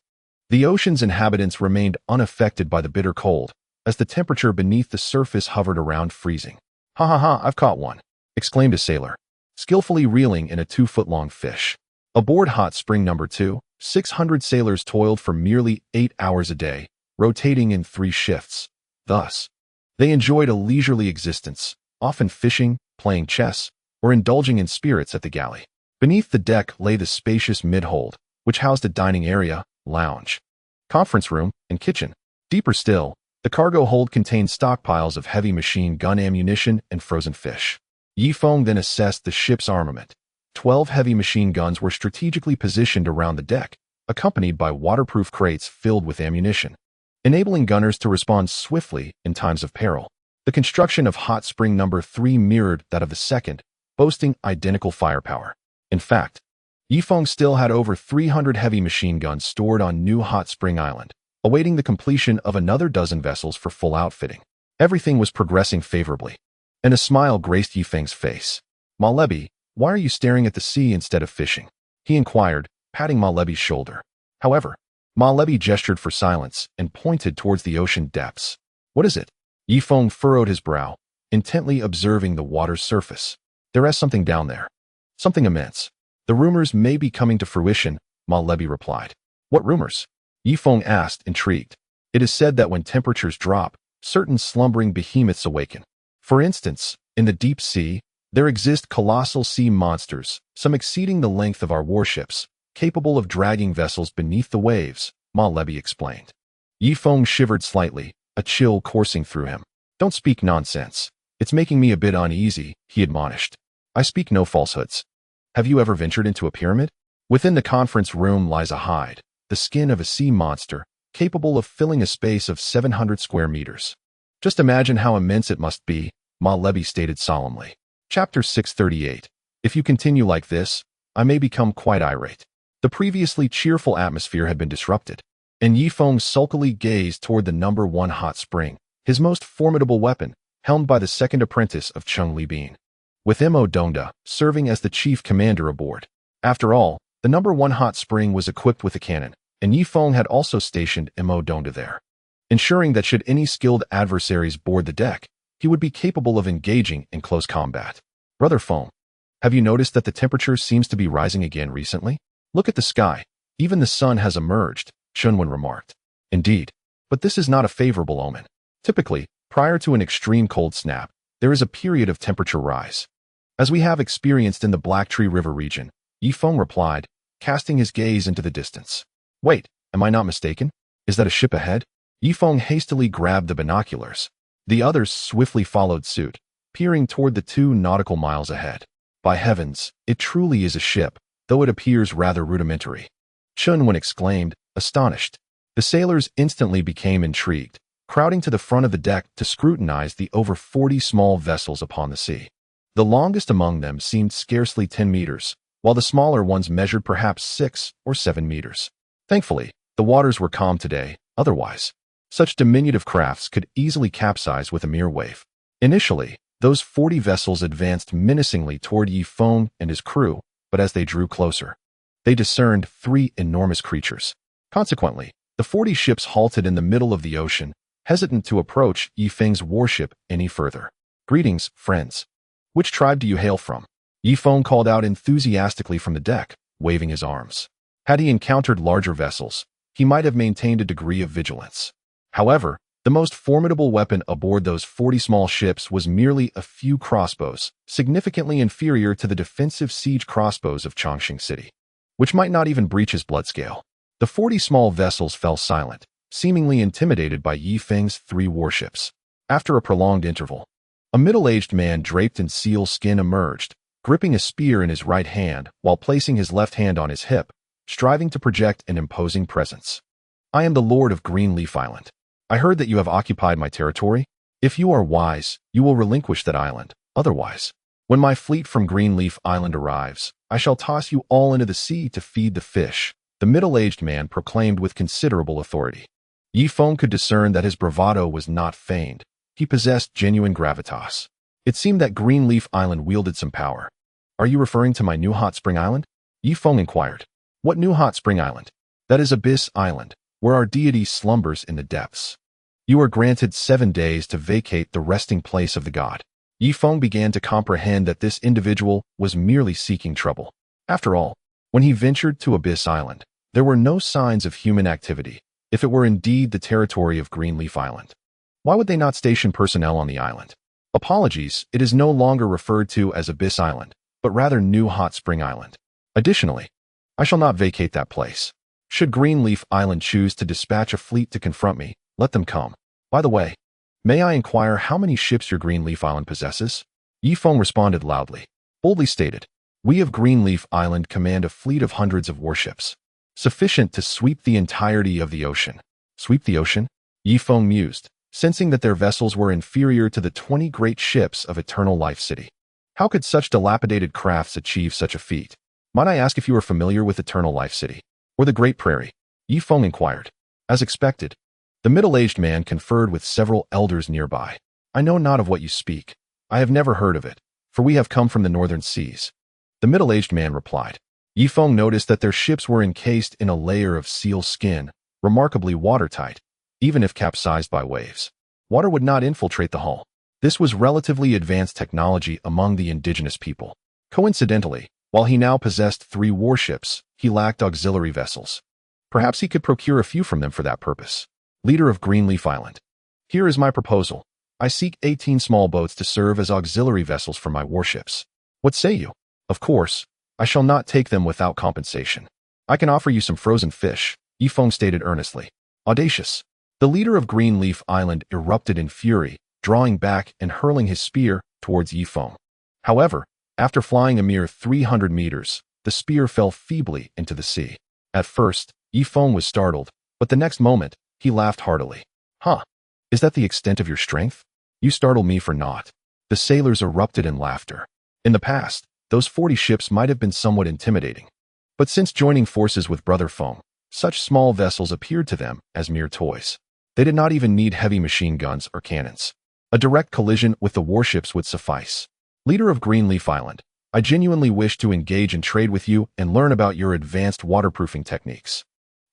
the ocean's inhabitants remained unaffected by the bitter cold, as the temperature beneath the surface hovered around freezing. "Ha, I've caught one," exclaimed a sailor, skillfully reeling in a 2-foot-long fish. Aboard Hot Spring No. 2, 600 sailors toiled for merely 8 hours a day, rotating in 3 shifts. Thus, they enjoyed a leisurely existence, often fishing, playing chess, or indulging in spirits at the galley. Beneath the deck lay the spacious mid-hold, which housed a dining area, lounge, conference room, and kitchen. Deeper still, the cargo hold contained stockpiles of heavy machine gun ammunition and frozen fish. Yifeng then assessed the ship's armament. 12 heavy machine guns were strategically positioned around the deck, accompanied by waterproof crates filled with ammunition, enabling gunners to respond swiftly in times of peril. The construction of Hot Spring No. 3 mirrored that of the second, boasting identical firepower. In fact, Yifeng still had over 300 heavy machine guns stored on New Hot Spring Island, awaiting the completion of another dozen vessels for full outfitting. Everything was progressing favorably, and a smile graced Yifeng's face. "Malebi, why are you staring at the sea instead of fishing?" he inquired, patting Malebi's shoulder. However, Malebi gestured for silence and pointed towards the ocean depths. "What is it?" Yifeng furrowed his brow, intently observing the water's surface. "There is something down there. Something immense. The rumors may be coming to fruition," Malebi replied. "What rumors?" Yifeng asked, intrigued. "It is said that when temperatures drop, certain slumbering behemoths awaken. For instance, in the deep sea, there exist colossal sea monsters, some exceeding the length of our warships, capable of dragging vessels beneath the waves," Malebi explained. Yifeng shivered slightly, a chill coursing through him. "Don't speak nonsense. It's making me a bit uneasy," he admonished. "I speak no falsehoods. Have you ever ventured into a pyramid? Within the conference room lies a hide, the skin of a sea monster, capable of filling a space of 700 square meters. Just imagine how immense it must be," Malebi stated solemnly. Chapter 638. If you continue like this, I may become quite irate. The previously cheerful atmosphere had been disrupted, and Yifeng sulkily gazed toward the No. 1 hot spring, his most formidable weapon, helmed by the second apprentice of Changli Bean, with Mo Dongda serving as the chief commander aboard. After all, the No. 1 hot spring was equipped with a cannon, and Yifeng had also stationed Mo Dongda there, ensuring that should any skilled adversaries board the deck, he would be capable of engaging in close combat. "Brother Feng, have you noticed that the temperature seems to be rising again recently? Look at the sky. Even the sun has emerged," Chunwen remarked. "Indeed, but this is not a favorable omen. Typically, prior to an extreme cold snap, there is a period of temperature rise, as we have experienced in the Blacktree River region," Yifeng replied, casting his gaze into the distance. "Wait, am I not mistaken? Is that a ship ahead?" Yifeng hastily grabbed the binoculars. The others swiftly followed suit, peering toward the 2 nautical miles ahead. "By heavens, it truly is a ship, though it appears rather rudimentary," Chunwen exclaimed, astonished. The sailors instantly became intrigued, crowding to the front of the deck to scrutinize the over 40 small vessels upon the sea. The longest among them seemed scarcely 10 meters, while the smaller ones measured perhaps 6 or 7 meters. Thankfully, the waters were calm today, otherwise, such diminutive crafts could easily capsize with a mere wave. Initially, those 40 vessels advanced menacingly toward Yifeng and his crew, but as they drew closer, they discerned 3 enormous creatures. Consequently, the 40 ships halted in the middle of the ocean, hesitant to approach Yifeng's warship any further. "Greetings, friends. Which tribe do you hail from?" Yifeng called out enthusiastically from the deck, waving his arms. Had he encountered larger vessels, he might have maintained a degree of vigilance. However, the most formidable weapon aboard those 40 small ships was merely a few crossbows, significantly inferior to the defensive siege crossbows of Changsheng City, which might not even breach his blood scale. The 40 small vessels fell silent, seemingly intimidated by Yifeng's 3 warships. After a prolonged interval, A middle-aged man draped in seal skin emerged, gripping a spear in his right hand while placing his left hand on his hip, striving to project an imposing presence. I am the Lord of Greenleaf Island. I heard that you have occupied my territory. If you are wise, you will relinquish that island. Otherwise, when my fleet from Greenleaf Island arrives, I shall toss you all into the sea to feed the fish, the middle-aged man proclaimed with considerable authority. Yi Feng could discern that his bravado was not feigned. He possessed genuine gravitas. It seemed that Greenleaf Island wielded some power. Are you referring to my new hot spring island? Yi Feng inquired. What new hot spring island? That is Abyss Island, where our deity slumbers in the depths. You are granted 7 days to vacate the resting place of the god. Yi Feng began to comprehend that this individual was merely seeking trouble. After all, when he ventured to Abyss Island, there were no signs of human activity, if it were indeed the territory of Greenleaf Island. Why would they not station personnel on the island? Apologies, it is no longer referred to as Abyss Island, but rather New Hot Spring Island. Additionally, I shall not vacate that place. Should Greenleaf Island choose to dispatch a fleet to confront me, let them come. By the way, may I inquire how many ships your Greenleaf Island possesses? Yi Feng responded loudly. Boldly stated, we of Greenleaf Island command a fleet of hundreds of warships, sufficient to sweep the entirety of the ocean. Sweep the ocean? Yi Feng mused, sensing that their vessels were inferior to the 20 great ships of Eternal Life City. How could such dilapidated crafts achieve such a feat? Might I ask if you are familiar with Eternal Life City, or the Great Prairie? Yi Feng inquired. As expected, the middle-aged man conferred with several elders nearby. I know not of what you speak. I have never heard of it, for we have come from the northern seas. The middle-aged man replied. Yi Feng noticed that their ships were encased in a layer of seal skin, remarkably watertight, even if capsized by waves. Water would not infiltrate the hull. This was relatively advanced technology among the indigenous people. Coincidentally, while he now possessed 3 warships, he lacked auxiliary vessels. Perhaps he could procure a few from them for that purpose. Leader of Greenleaf Island. Here is my proposal. I seek 18 small boats to serve as auxiliary vessels for my warships. What say you? Of course, I shall not take them without compensation. I can offer you some frozen fish, Yi Feng stated earnestly. Audacious. The leader of Greenleaf Island erupted in fury, drawing back and hurling his spear towards Yi Feng. However, after flying a mere 300 meters, the spear fell feebly into the sea. At first, Yi Feng was startled, but the next moment, he laughed heartily. Huh? Is that the extent of your strength? You startle me for naught. The sailors erupted in laughter. In the past, those 40 ships might have been somewhat intimidating. But since joining forces with Brother Feng, such small vessels appeared to them as mere toys. They did not even need heavy machine guns or cannons. A direct collision with the warships would suffice. Leader of Greenleaf Island, I genuinely wish to engage in trade with you and learn about your advanced waterproofing techniques.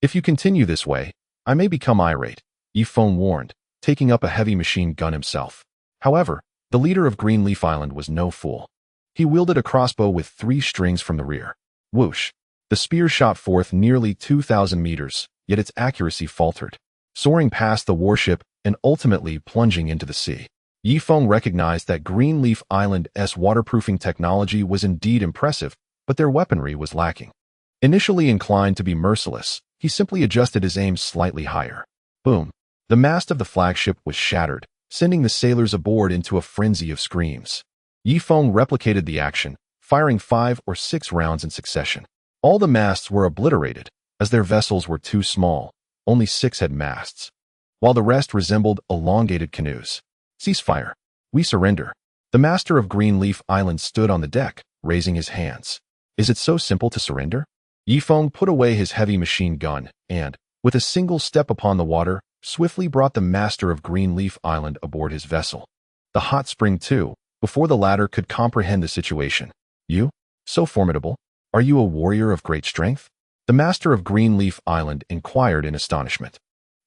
If you continue this way, I may become irate, Yi Feng warned, taking up a heavy machine gun himself. However, the leader of Greenleaf Island was no fool. He wielded a crossbow with 3 strings from the rear. Whoosh! The spear shot forth nearly 2,000 meters, yet its accuracy faltered, soaring past the warship and ultimately plunging into the sea. Yi Feng recognized that Greenleaf Island's waterproofing technology was indeed impressive, but their weaponry was lacking. Initially inclined to be merciless, he simply adjusted his aim slightly higher. Boom! The mast of the flagship was shattered, sending the sailors aboard into a frenzy of screams. Yi Feng replicated the action, firing 5 or 6 rounds in succession. All the masts were obliterated, as their vessels were too small. Only 6 had masts, while the rest resembled elongated canoes. Ceasefire. We surrender. The master of Greenleaf Island stood on the deck, raising his hands. Is it so simple to surrender? Yi Feng put away his heavy machine gun and, with a single step upon the water, swiftly brought the master of Greenleaf Island aboard his vessel. The hot spring too, before the latter could comprehend the situation. You? So formidable? Are you a warrior of great strength? The master of Greenleaf Island inquired in astonishment.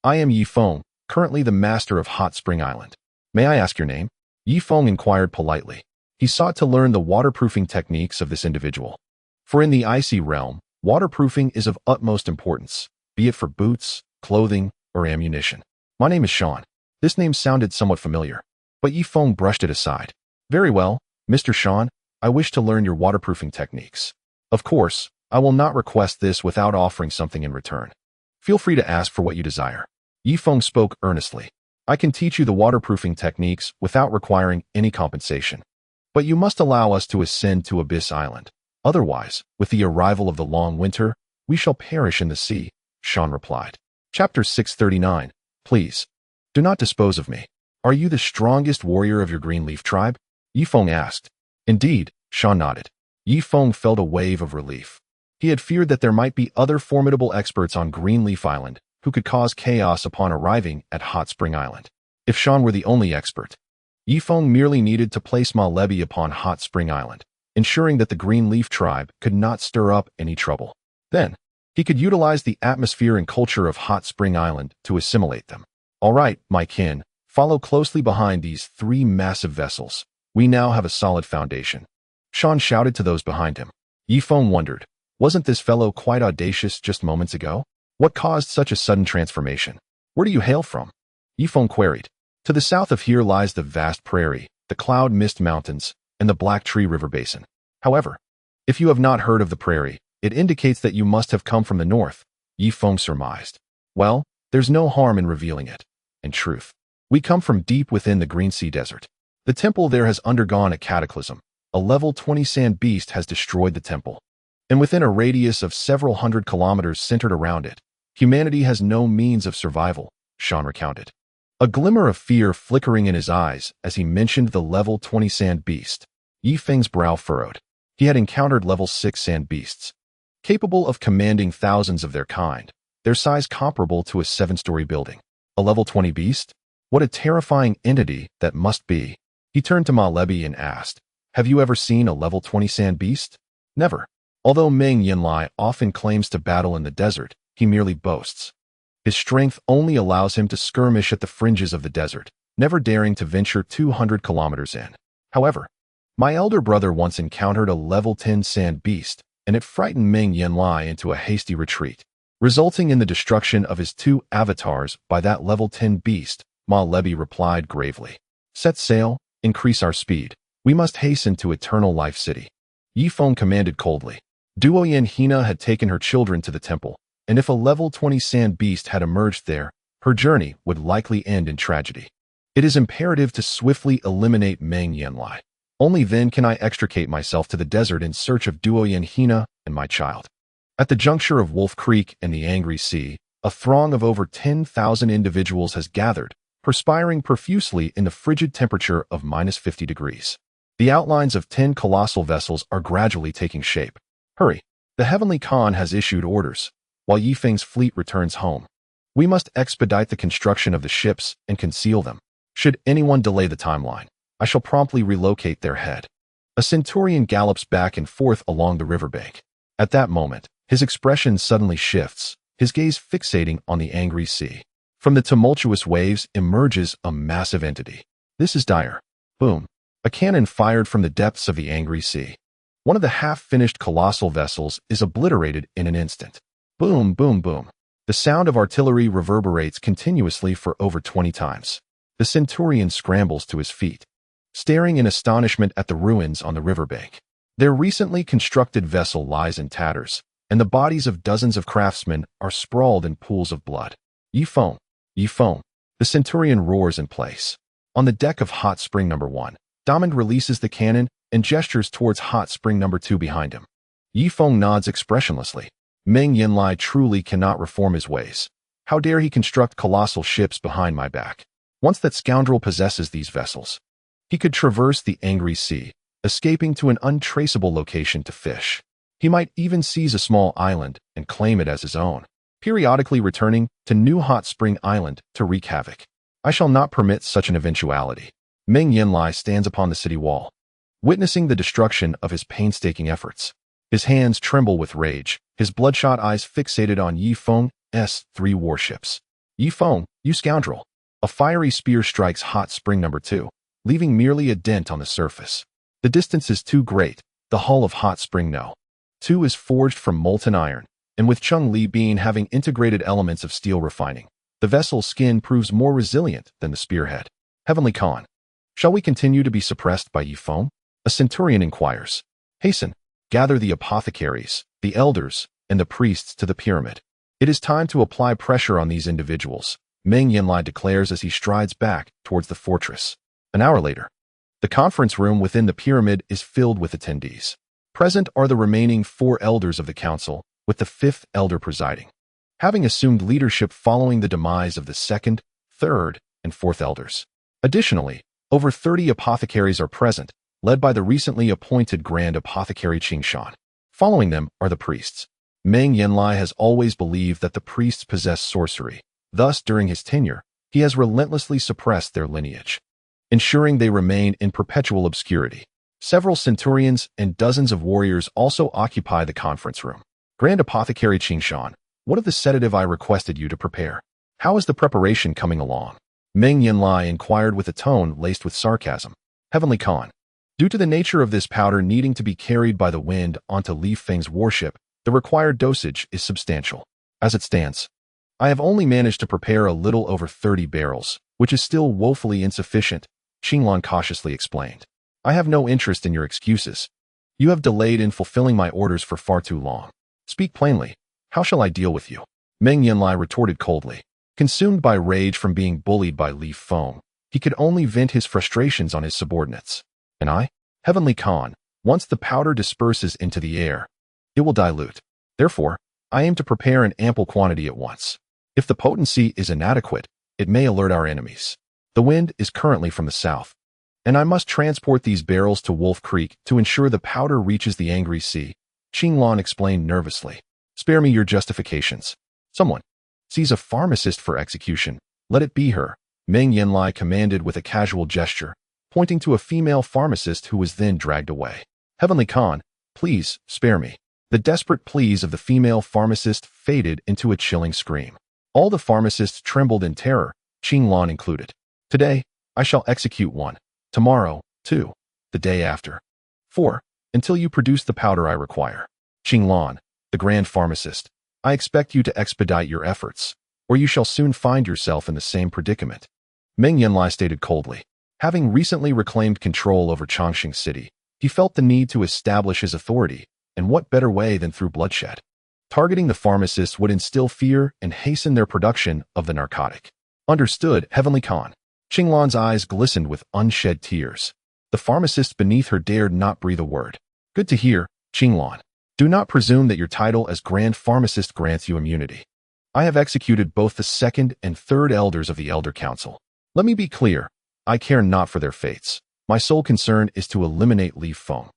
I am Yi Feng, currently the master of Hot Spring Island. May I ask your name? Yi Feng inquired politely. He sought to learn the waterproofing techniques of this individual. For in the icy realm, waterproofing is of utmost importance, be it for boots, clothing, or ammunition. My name is Sean. This name sounded somewhat familiar, but Yi Feng brushed it aside. Very well, Mr. Sean, I wish to learn your waterproofing techniques. Of course, I will not request this without offering something in return. Feel free to ask for what you desire. Yi Feng spoke earnestly. I can teach you the waterproofing techniques without requiring any compensation. But you must allow us to ascend to Abyss Island. Otherwise, with the arrival of the long winter, we shall perish in the sea, Shan replied. Chapter 639. Please, do not dispose of me. Are you the strongest warrior of your Greenleaf tribe? Yifeng asked. Indeed, Shan nodded. Yifeng felt a wave of relief. He had feared that there might be other formidable experts on Greenleaf Island who could cause chaos upon arriving at Hot Spring Island. If Shan were the only expert, Yifeng merely needed to place Ma Lebi upon Hot Spring Island, ensuring that the Greenleaf tribe could not stir up any trouble. Then, he could utilize the atmosphere and culture of Hot Spring Island to assimilate them. All right, my kin, follow closely behind these 3 massive vessels. We now have a solid foundation. Shan shouted to those behind him. Yifeng wondered, wasn't this fellow quite audacious just moments ago? What caused such a sudden transformation? Where do you hail from? Yifeng queried. To the south of here lies the vast prairie, the cloud mist mountains, and the Black Tree River basin. However, if you have not heard of the prairie, it indicates that you must have come from the north, Yifeng surmised. Well, there's no harm in revealing it. In truth, we come from deep within the Green Sea Desert. The temple there has undergone a cataclysm. A level 20 sand beast has destroyed the temple. And within a radius of several hundred kilometers centered around it, humanity has no means of survival, Shan recounted. A glimmer of fear flickering in his eyes as he mentioned the level 20 sand beast. Yifeng's brow furrowed. He had encountered level 6 sand beasts, capable of commanding thousands of their kind, their size comparable to a 7-story building. A level 20 beast? What a terrifying entity that must be. He turned to Ma Lebi and asked, have you ever seen a level 20 sand beast? Never. Although Meng Yanlie often claims to battle in the desert, he merely boasts. His strength only allows him to skirmish at the fringes of the desert, never daring to venture 200 kilometers in. However, my elder brother once encountered a level 10 sand beast, and it frightened Meng Yanlie into a hasty retreat, resulting in the destruction of his 2 avatars by that level 10 beast, Ma Lebi replied gravely. Set sail, increase our speed. We must hasten to Eternal Life City. Yifeng commanded coldly. Duoyan Hina had taken her children to the temple, and if a level 20 sand beast had emerged there, her journey would likely end in tragedy. It is imperative to swiftly eliminate Meng Yanlie. Only then can I extricate myself to the desert in search of Duoyan Hina and my child. At the juncture of Wolf Creek and the Angry Sea, a throng of over 10,000 individuals has gathered, perspiring profusely in the frigid temperature of -50 degrees. The outlines of 10 colossal vessels are gradually taking shape. Hurry! The Heavenly Khan has issued orders, while Yifeng's fleet returns home. We must expedite the construction of the ships and conceal them. Should anyone delay the timeline, I shall promptly relocate their head. A centurion gallops back and forth along the riverbank. At that moment, his expression suddenly shifts, his gaze fixating on the angry sea. From the tumultuous waves emerges a massive entity. This is dire. Boom. A cannon fired from the depths of the angry sea. One of the half-finished colossal vessels is obliterated in an instant. Boom, boom, boom. The sound of artillery reverberates continuously for over 20 times. The centurion scrambles to his feet, staring in astonishment at the ruins on the riverbank. Their recently constructed vessel lies in tatters, and the bodies of dozens of craftsmen are sprawled in pools of blood. Yifeng, Yifeng. The centurion roars in place. On the deck of Hot Spring No. 1, Diamond releases the cannon and gestures towards Hot Spring No. 2 behind him. Yifeng nods expressionlessly. Meng Yanlie truly cannot reform his ways. How dare he construct colossal ships behind my back? Once that scoundrel possesses these vessels, he could traverse the angry sea, escaping to an untraceable location to fish. He might even seize a small island and claim it as his own, periodically returning to New Hot Spring Island to wreak havoc. I shall not permit such an eventuality. Meng Yanlie stands upon the city wall, witnessing the destruction of his painstaking efforts. His hands tremble with rage, his bloodshot eyes fixated on Yifeng's 3 warships. Yifeng, you scoundrel! A fiery spear strikes Hot Spring No. 2, leaving merely a dent on the surface. The distance is too great. The hull of Hot Spring No. 2 is forged from molten iron, and with Changli being having integrated elements of steel refining, the vessel's skin proves more resilient than the spearhead. Heavenly Khan, shall we continue to be suppressed by Yifeng? A centurion inquires. Hasten, gather the apothecaries, the elders, and the priests to the pyramid. It is time to apply pressure on these individuals. Meng Yanlie declares as he strides back towards the fortress. An hour later, the conference room within the pyramid is filled with attendees. Present are the remaining 4 elders of the council, with the 5th elder presiding, having assumed leadership following the demise of the 2nd, 3rd, and 4th elders. Additionally, over 30 apothecaries are present, led by the recently appointed Grand Apothecary Changsheng. Following them are the priests. Meng Yanlie has always believed that the priests possess sorcery. Thus, during his tenure, he has relentlessly suppressed their lineage, ensuring they remain in perpetual obscurity. Several centurions and dozens of warriors also occupy the conference room. Grand Apothecary Changsheng, what of the sedative I requested you to prepare? How is the preparation coming along? Meng Yanlie inquired with a tone laced with sarcasm. Heavenly Khan, due to the nature of this powder needing to be carried by the wind onto Li Feng's warship, the required dosage is substantial. As it stands, I have only managed to prepare a little over 30 barrels, which is still woefully insufficient, Qinglan cautiously explained. I have no interest in your excuses. You have delayed in fulfilling my orders for far too long. Speak plainly. How shall I deal with you? Meng Yanlie retorted coldly. Consumed by rage from being bullied by Li Feng, he could only vent his frustrations on his subordinates. And I? Heavenly Khan, once the powder disperses into the air, it will dilute. Therefore, I aim to prepare an ample quantity at once. If the potency is inadequate, it may alert our enemies. The wind is currently from the south, and I must transport these barrels to Wolf Creek to ensure the powder reaches the angry sea, Qinglan explained nervously. Spare me your justifications. Someone sees a pharmacist for execution. Let it be her, Meng Yanlie commanded with a casual gesture, pointing to a female pharmacist who was then dragged away. Heavenly Khan, please spare me. The desperate pleas of the female pharmacist faded into a chilling scream. All the pharmacists trembled in terror, Qinglan included. Today, I shall execute 1. Tomorrow, 2. The day after, 4. Until you produce the powder I require. Qinglan, the grand pharmacist, I expect you to expedite your efforts, or you shall soon find yourself in the same predicament. Meng Yanlie stated coldly. Having recently reclaimed control over Changsheng City, he felt the need to establish his authority, and what better way than through bloodshed? Targeting the pharmacists would instill fear and hasten their production of the narcotic. Understood, Heavenly Khan. Qinglan's eyes glistened with unshed tears. The pharmacist beneath her dared not breathe a word. Good to hear, Qinglan. Do not presume that your title as Grand Pharmacist grants you immunity. I have executed both the 2nd and 3rd elders of the Elder Council. Let me be clear, I care not for their fates. My sole concern is to eliminate Li Feng.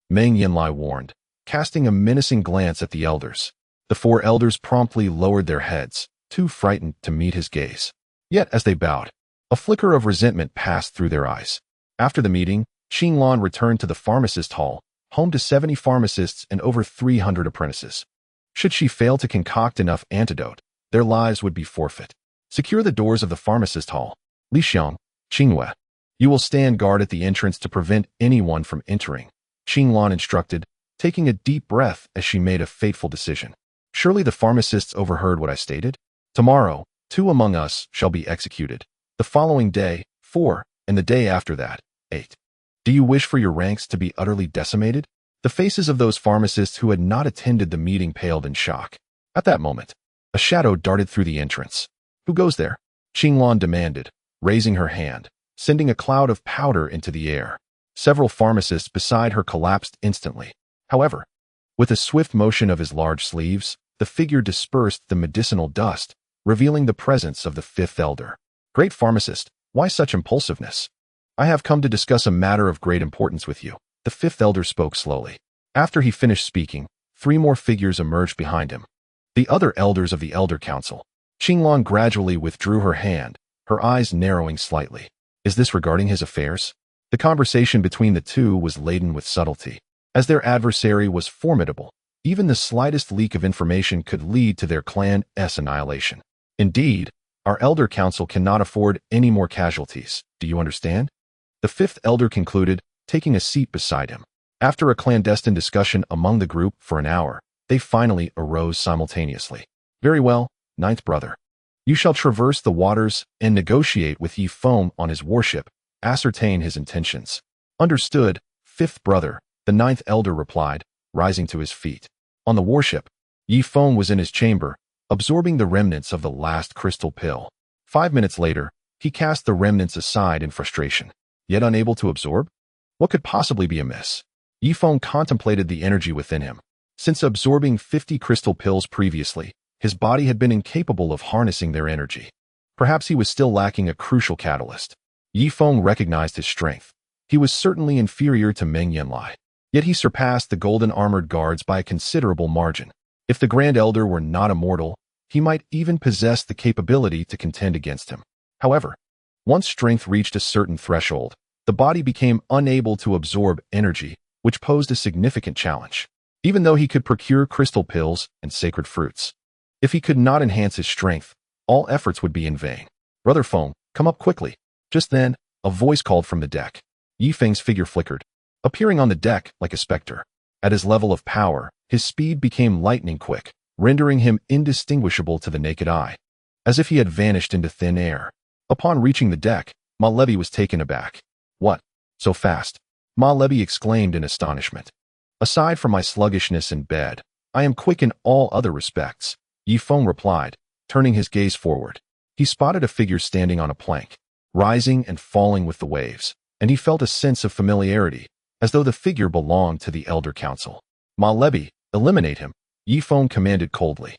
Meng Yanlie warned, casting a menacing glance at the elders. The 4 elders promptly lowered their heads, too frightened to meet his gaze. Yet as they bowed, a flicker of resentment passed through their eyes. After the meeting, Qinglan returned to the pharmacist hall, home to 70 pharmacists and over 300 apprentices. Should she fail to concoct enough antidote, their lives would be forfeit. Secure the doors of the pharmacist hall. Li Xiang, Qingyue, you will stand guard at the entrance to prevent anyone from entering, Qinglan instructed, taking a deep breath as she made a fateful decision. Surely the pharmacists overheard what I stated? Tomorrow, 2 among us shall be executed. The following day, 4, and the day after that, 8. Do you wish for your ranks to be utterly decimated? The faces of those pharmacists who had not attended the meeting paled in shock. At that moment, a shadow darted through the entrance. Who goes there? Qinglan demanded, raising her hand, sending a cloud of powder into the air. Several pharmacists beside her collapsed instantly. However, with a swift motion of his large sleeves, the figure dispersed the medicinal dust, revealing the presence of the 5th elder. Great pharmacist, why such impulsiveness? I have come to discuss a matter of great importance with you, the 5th elder spoke slowly. After he finished speaking, 3 more figures emerged behind him. The other elders of the Elder Council. Qinglan gradually withdrew her hand, her eyes narrowing slightly. Is this regarding his affairs? The conversation between the 2 was laden with subtlety. As their adversary was formidable, even the slightest leak of information could lead to their clan's annihilation. Indeed, our Elder Council cannot afford any more casualties. Do you understand? The 5th elder concluded, taking a seat beside him. After a clandestine discussion among the group for an hour, they finally arose simultaneously. Very well, 9th brother. You shall traverse the waters and negotiate with Yi Feng on his warship, ascertain his intentions. Understood, 5th brother, the 9th elder replied, rising to his feet. On the warship, Yi Feng was in his chamber, absorbing the remnants of the last crystal pill. 5 minutes later, he cast the remnants aside in frustration. Yet unable to absorb? What could possibly be amiss? Yifeng contemplated the energy within him. Since absorbing 50 crystal pills previously, his body had been incapable of harnessing their energy. Perhaps he was still lacking a crucial catalyst. Yifeng recognized his strength. He was certainly inferior to Meng Yanlie. Yet he surpassed the golden armored guards by a considerable margin. If the Grand Elder were not immortal, he might even possess the capability to contend against him. However, once strength reached a certain threshold, the body became unable to absorb energy, which posed a significant challenge. Even though he could procure crystal pills and sacred fruits, if he could not enhance his strength, all efforts would be in vain. "Brother Feng, come up quickly." Just then, a voice called from the deck. Yifeng's figure flickered, appearing on the deck like a specter. At his level of power, his speed became lightning quick, rendering him indistinguishable to the naked eye, as if he had vanished into thin air. Upon reaching the deck, Ma Levi was taken aback. "What? So fast?" Ma Levi exclaimed in astonishment. "Aside from my sluggishness in bed, I am quick in all other respects," Yifeng replied, turning his gaze forward. He spotted a figure standing on a plank, rising and falling with the waves, and he felt a sense of familiarity, as though the figure belonged to the Elder Council. "Ma Levi, eliminate him," Yifeng commanded coldly.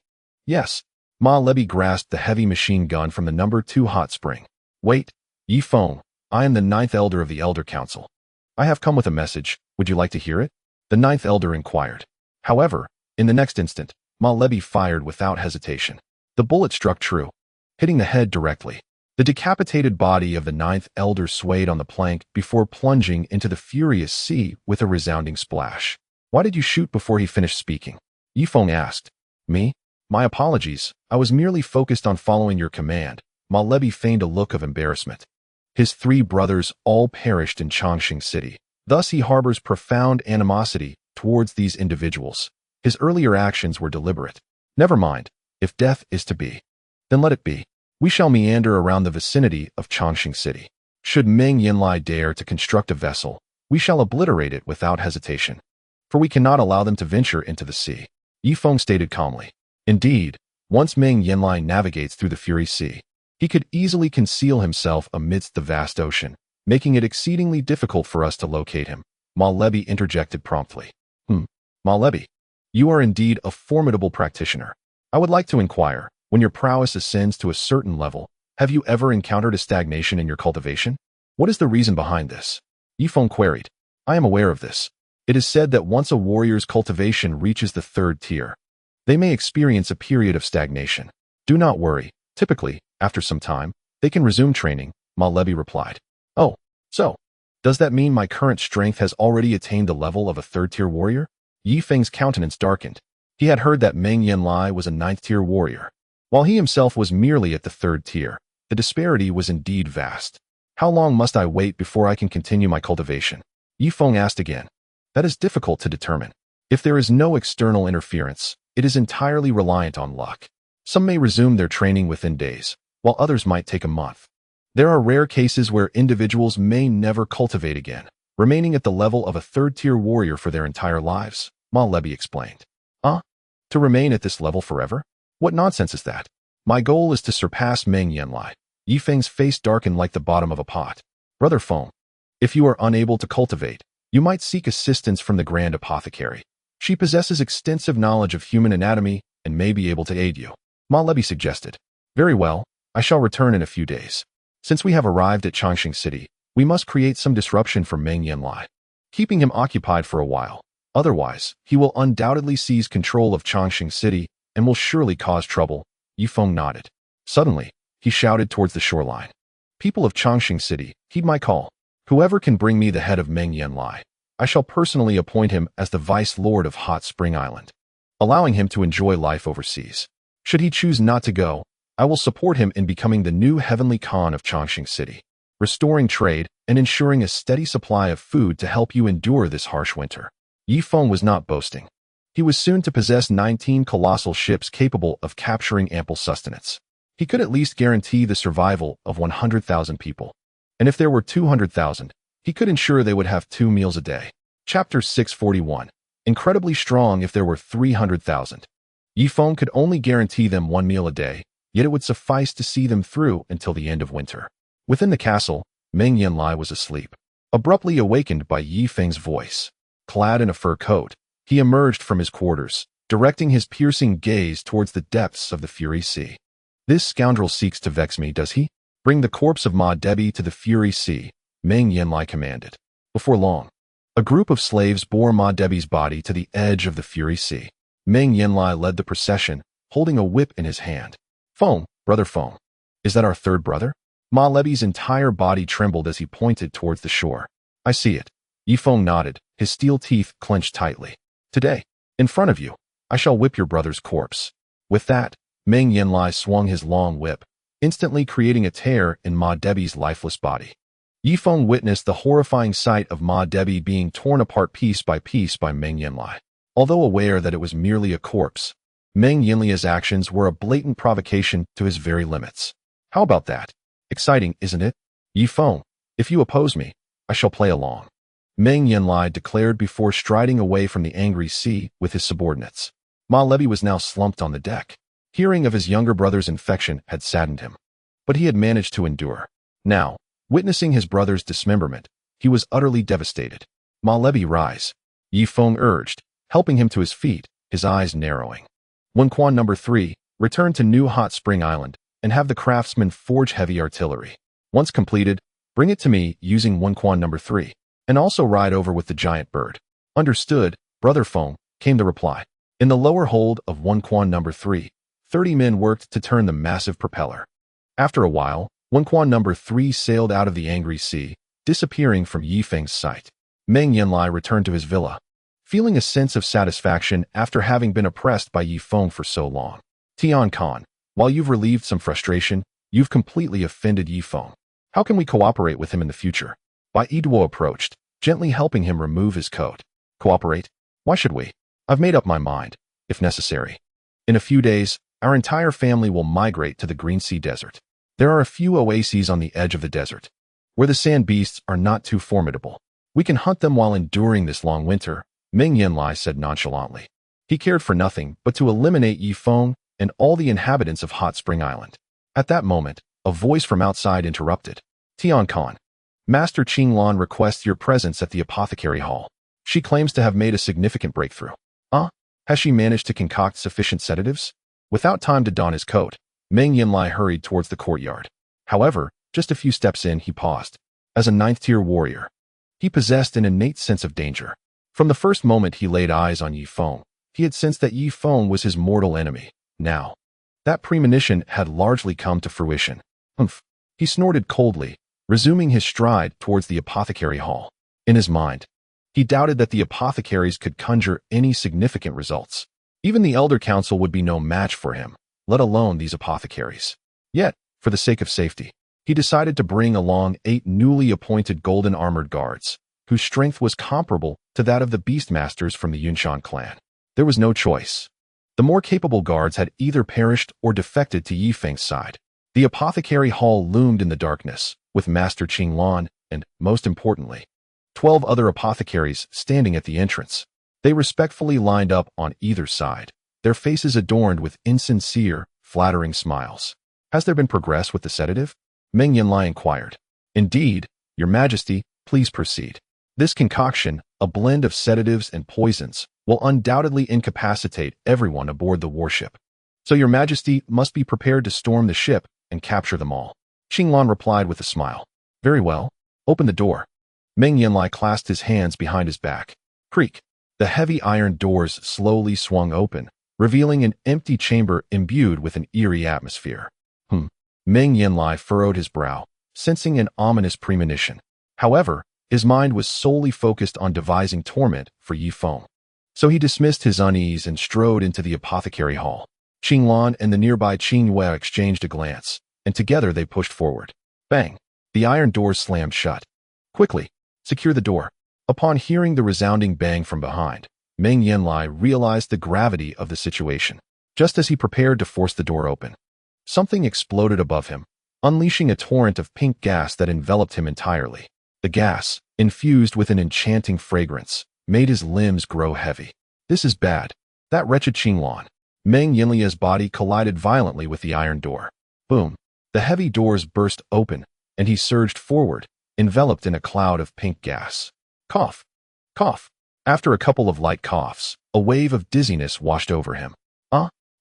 "Yes." Ma Levi grasped the heavy machine gun from the number 2 hot spring. "Wait, Yifeng, I am the 9th Elder of the Elder Council. I have come with a message. Would you like to hear it?" The 9th Elder inquired. However, in the next instant, Ma Levi fired without hesitation. The bullet struck true, hitting the head directly. The decapitated body of the 9th Elder swayed on the plank before plunging into the furious sea with a resounding splash. "Why did you shoot before he finished speaking?" Yifeng asked. "Me? My apologies. I was merely focused on following your command." Ma Levi feigned a look of embarrassment. His 3 brothers all perished in Changsheng City. Thus he harbors profound animosity towards these individuals. His earlier actions were deliberate. "Never mind. If death is to be, then let it be. We shall meander around the vicinity of Changsheng City. Should Meng Yanlie dare to construct a vessel, we shall obliterate it without hesitation. For we cannot allow them to venture into the sea," Yifeng stated calmly. Indeed, once Meng Yanlie navigates through the Fury Sea, he could easily conceal himself amidst the vast ocean, making it exceedingly difficult for us to locate him. Ma Levi interjected promptly. Ma Levi, you are indeed a formidable practitioner. I would like to inquire, when your prowess ascends to a certain level, have you ever encountered a stagnation in your cultivation? What is the reason behind this?" Yifeng queried. "I am aware of this. It is said that once a warrior's cultivation reaches the 3rd tier, they may experience a period of stagnation. Do not worry. Typically, after some time, they can resume training," Ma Levi replied. "Oh, so, does that mean my current strength has already attained the level of a 3rd-tier warrior?" Yifeng's countenance darkened. He had heard that Meng Yanlie was a 9th-tier warrior, while he himself was merely at the 3rd tier. The disparity was indeed vast. "How long must I wait before I can continue my cultivation?" Yifeng asked again. "That is difficult to determine. If there is no external interference, it is entirely reliant on luck. Some may resume their training within days, while others might take a month. There are rare cases where individuals may never cultivate again, remaining at the level of a 3rd-tier warrior for their entire lives," Ma Levi explained. To remain at this level forever? What nonsense is that? My goal is to surpass Meng Yanlie." Yifeng's face darkened like the bottom of a pot. "Brother Feng, if you are unable to cultivate, you might seek assistance from the Grand Apothecary. She possesses extensive knowledge of human anatomy and may be able to aid you," Ma Levi suggested. "Very well, I shall return in a few days. Since we have arrived at Changsheng City, we must create some disruption for Meng Yanlie, keeping him occupied for a while. Otherwise, he will undoubtedly seize control of Changsheng City and will surely cause trouble." Yifeng nodded. Suddenly, he shouted towards the shoreline. "People of Changsheng City, heed my call. Whoever can bring me the head of Meng Yanlie, I shall personally appoint him as the Vice Lord of Hot Spring Island, allowing him to enjoy life overseas. Should he choose not to go, I will support him in becoming the new Heavenly Khan of Changsheng City, restoring trade and ensuring a steady supply of food to help you endure this harsh winter." Yifeng was not boasting. He was soon to possess 19 colossal ships capable of capturing ample sustenance. He could at least guarantee the survival of 100,000 people. And if there were 200,000, he could ensure they would have 2 meals a day. Chapter 641. Incredibly strong if there were 300,000. Yifeng could only guarantee them 1 meal a day, yet it would suffice to see them through until the end of winter. Within the castle, Meng Yanlie was asleep, abruptly awakened by Yi Feng's voice. Clad in a fur coat, he emerged from his quarters, directing his piercing gaze towards the depths of the Fury Sea. This scoundrel seeks to vex me, does he? Bring the corpse of Ma Debi to the Fury Sea, Meng Yanlie commanded. Before long, a group of slaves bore Ma Debi's body to the edge of the Fury Sea. Meng Yanlie led the procession, holding a whip in his hand. Feng, brother Feng. Is that our third brother? Ma Debi's entire body trembled as he pointed towards the shore. I see it. Yi Feng nodded, his steel teeth clenched tightly. Today, in front of you, I shall whip your brother's corpse. With that, Meng Yanlie swung his long whip, instantly creating a tear in Ma Debi's lifeless body. Yi Feng witnessed the horrifying sight of Ma Debi being torn apart piece by Meng Yanlie. Although aware that it was merely a corpse, Meng Yanlie's actions were a blatant provocation to his very limits. How about that? Exciting, isn't it? Yi Feng, if you oppose me, I shall play along. Meng Yanlie declared before striding away from the angry sea with his subordinates. Ma Debi was now slumped on the deck. Hearing of his younger brother's infection had saddened him, but he had managed to endure. Now, witnessing his brother's dismemberment, he was utterly devastated. Ma Debi, rise, Yi Feng urged, helping him to his feet, his eyes narrowing. Wenquan No. 3, return to New Hot Spring Island and have the craftsmen forge heavy artillery. Once completed, bring it to me using Wenquan No. 3, and also ride over with the giant bird. Understood, brother Feng, came the reply. In the lower hold of Wenquan No. 3, 30 men worked to turn the massive propeller. After a while, Wenquan No. 3 sailed out of the angry sea, disappearing from Yi Feng's sight. Meng Yanlie returned to his villa, feeling a sense of satisfaction after having been oppressed by Yi Feng for so long. Tian Khan, while you've relieved some frustration, you've completely offended Yi Feng. How can we cooperate with him in the future? Bai Duo approached, gently helping him remove his coat. Cooperate? Why should we? I've made up my mind, if necessary. In a few days, our entire family will migrate to the Green Sea Desert. There are a few oases on the edge of the desert, where the sand beasts are not too formidable. We can hunt them while enduring this long winter, Meng Yanlie said nonchalantly. He cared for nothing but to eliminate Yi Feng and all the inhabitants of Hot Spring Island. At that moment, a voice from outside interrupted. Tian Khan, Master Qinglan requests your presence at the apothecary hall. She claims to have made a significant breakthrough. Has she managed to concoct sufficient sedatives? Without time to don his coat, Meng Yanlie hurried towards the courtyard. However, just a few steps in, he paused. As a 9th-tier warrior, he possessed an innate sense of danger. From the first moment he laid eyes on Yi Feng, he had sensed that Yi Feng was his mortal enemy. Now, that premonition had largely come to fruition. Humph. He snorted coldly, resuming his stride towards the apothecary hall. In his mind, he doubted that the apothecaries could conjure any significant results. Even the Elder Council would be no match for him, let alone these apothecaries. Yet, for the sake of safety, he decided to bring along 8 newly appointed golden armored guards, whose strength was comparable to that of the Beastmasters from the Yunshan clan. There was no choice. The more capable guards had either perished or defected to Yi Feng's side. The apothecary hall loomed in the darkness, with Master Qinglan and, most importantly, 12 other apothecaries standing at the entrance. They respectfully lined up on either side, their faces adorned with insincere, flattering smiles. Has there been progress with the sedative? Meng Yanlie inquired. Indeed, Your Majesty, please proceed. This concoction, a blend of sedatives and poisons, will undoubtedly incapacitate everyone aboard the warship. So Your Majesty must be prepared to storm the ship and capture them all. Qinglan replied with a smile. Very well. Open the door. Meng Yanlie clasped his hands behind his back. Creak. The heavy iron doors slowly swung open, revealing an empty chamber imbued with an eerie atmosphere. Meng Yanlie furrowed his brow, sensing an ominous premonition. However, his mind was solely focused on devising torment for Yi Feng. So he dismissed his unease and strode into the apothecary hall. Qinglan and the nearby Yuer exchanged a glance, and together they pushed forward. Bang! The iron doors slammed shut. Quickly, secure the door. Upon hearing the resounding bang from behind, Meng Yanlie realized the gravity of the situation. Just as he prepared to force the door open, something exploded above him, unleashing a torrent of pink gas that enveloped him entirely. The gas, infused with an enchanting fragrance, made his limbs grow heavy. This is bad. That wretched Qinglan. Meng Yanlie's body collided violently with the iron door. Boom. The heavy doors burst open, and he surged forward, enveloped in a cloud of pink gas. Cough. Cough. After a couple of light coughs, a wave of dizziness washed over him.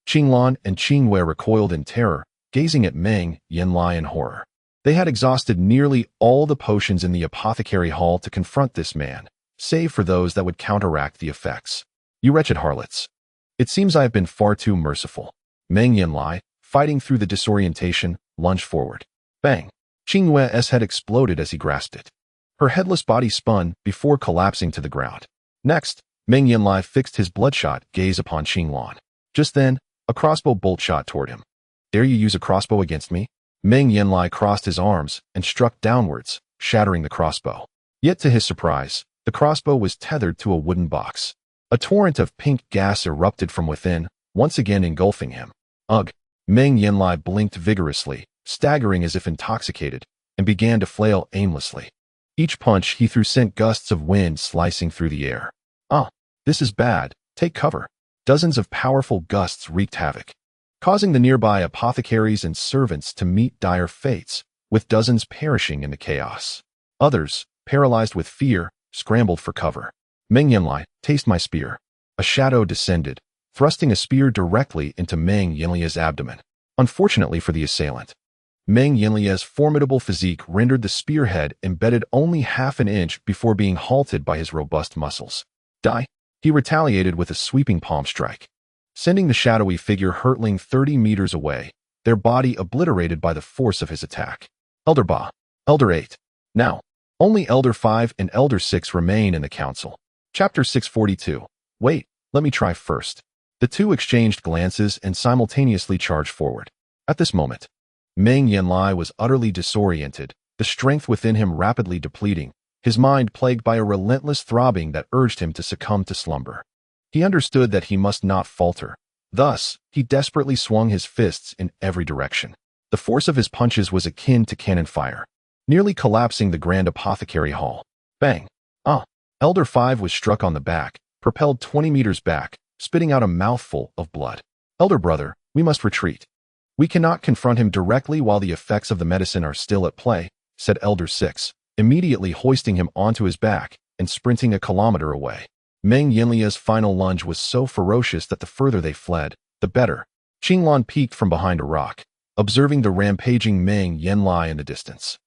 Qinglan and Qingwei recoiled in terror, gazing at Meng Yanlie in horror. They had exhausted nearly all the potions in the apothecary hall to confront this man, save for those that would counteract the effects. You wretched harlots. It seems I have been far too merciful. Meng Yanlie, fighting through the disorientation, lunged forward. Bang! Qingwei's head exploded as he grasped it. Her headless body spun before collapsing to the ground. Next, Meng Yanlie fixed his bloodshot gaze upon Qinglan. Just then, a crossbow bolt shot toward him. Dare you use a crossbow against me? Meng Yanlie crossed his arms and struck downwards, shattering the crossbow. Yet to his surprise, the crossbow was tethered to a wooden box. A torrent of pink gas erupted from within, once again engulfing him. Ugh! Meng Yanlie blinked vigorously, staggering as if intoxicated, and began to flail aimlessly. Each punch he threw sent gusts of wind slicing through the air. This is bad. Take cover. Dozens of powerful gusts wreaked havoc, causing the nearby apothecaries and servants to meet dire fates, with dozens perishing in the chaos. Others, paralyzed with fear, scrambled for cover. Meng Yanlie, taste my spear. A shadow descended, thrusting a spear directly into Meng Yanlie's abdomen. Unfortunately for the assailant, Meng Yanlie's formidable physique rendered the spearhead embedded only half an inch before being halted by his robust muscles. Die! He retaliated with a sweeping palm strike, sending the shadowy figure hurtling 30 meters away, their body obliterated by the force of his attack. Elder Ba, Elder 8. Now, only Elder 5 and Elder 6 remain in the council. Chapter 642. Wait, let me try first. The two exchanged glances and simultaneously charged forward. At this moment, Meng Yanlie was utterly disoriented, the strength within him rapidly depleting, his mind plagued by a relentless throbbing that urged him to succumb to slumber. He understood that he must not falter. Thus, he desperately swung his fists in every direction. The force of his punches was akin to cannon fire, nearly collapsing the grand apothecary hall. Bang! Elder 5 was struck on the back, propelled 20 meters back, spitting out a mouthful of blood. Elder brother, we must retreat. We cannot confront him directly while the effects of the medicine are still at play, said Elder 6, immediately hoisting him onto his back and sprinting a kilometer away. Meng Yanlie's final lunge was so ferocious that the further they fled, the better. Qinglan peeked from behind a rock, observing the rampaging Meng Yanlie in the distance.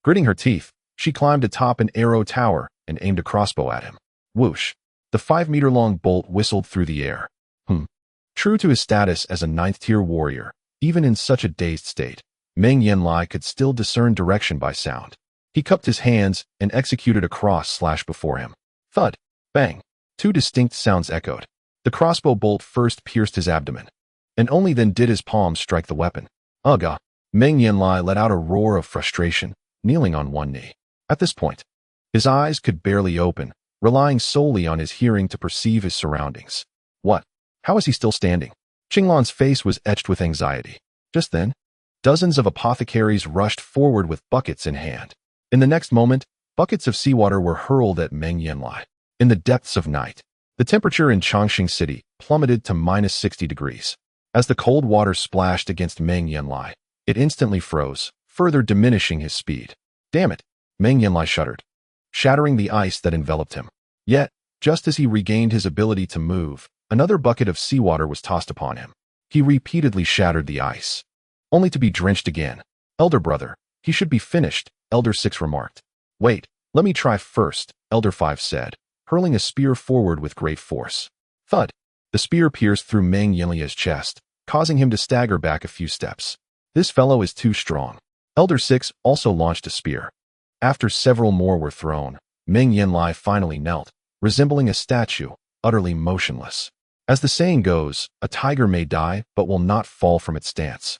Gritting her teeth, she climbed atop an arrow tower and aimed a crossbow at him. Whoosh! The 5-meter-long bolt whistled through the air. True to his status as a 9th-tier warrior, even in such a dazed state, Meng Yanlie could still discern direction by sound. He cupped his hands and executed a cross slash before him. Thud! Bang! 2 distinct sounds echoed. The crossbow bolt first pierced his abdomen, and only then did his palm strike the weapon. Ugh! Meng Yanlie let out a roar of frustration, kneeling on one knee. At this point, his eyes could barely open, relying solely on his hearing to perceive his surroundings. What? How is he still standing? Qinglan's face was etched with anxiety. Just then, dozens of apothecaries rushed forward with buckets in hand. In the next moment, buckets of seawater were hurled at Meng Yanlie. In the depths of night, the temperature in Changsheng City plummeted to minus 60 degrees. As the cold water splashed against Meng Yanlie, it instantly froze, further diminishing his speed. Damn it! Meng Yanlie shuddered, shattering the ice that enveloped him. Yet, just as he regained his ability to move, another bucket of seawater was tossed upon him. He repeatedly shattered the ice, only to be drenched again. Elder brother, he should be finished, Elder 6 remarked. Wait, let me try first, Elder 5 said, hurling a spear forward with great force. Thud! The spear pierced through Meng Yanlie's chest, causing him to stagger back a few steps. This fellow is too strong. Elder 6 also launched a spear. After several more were thrown, Meng Yanlie finally knelt, resembling a statue, utterly motionless. As the saying goes, a tiger may die but will not fall from its stance.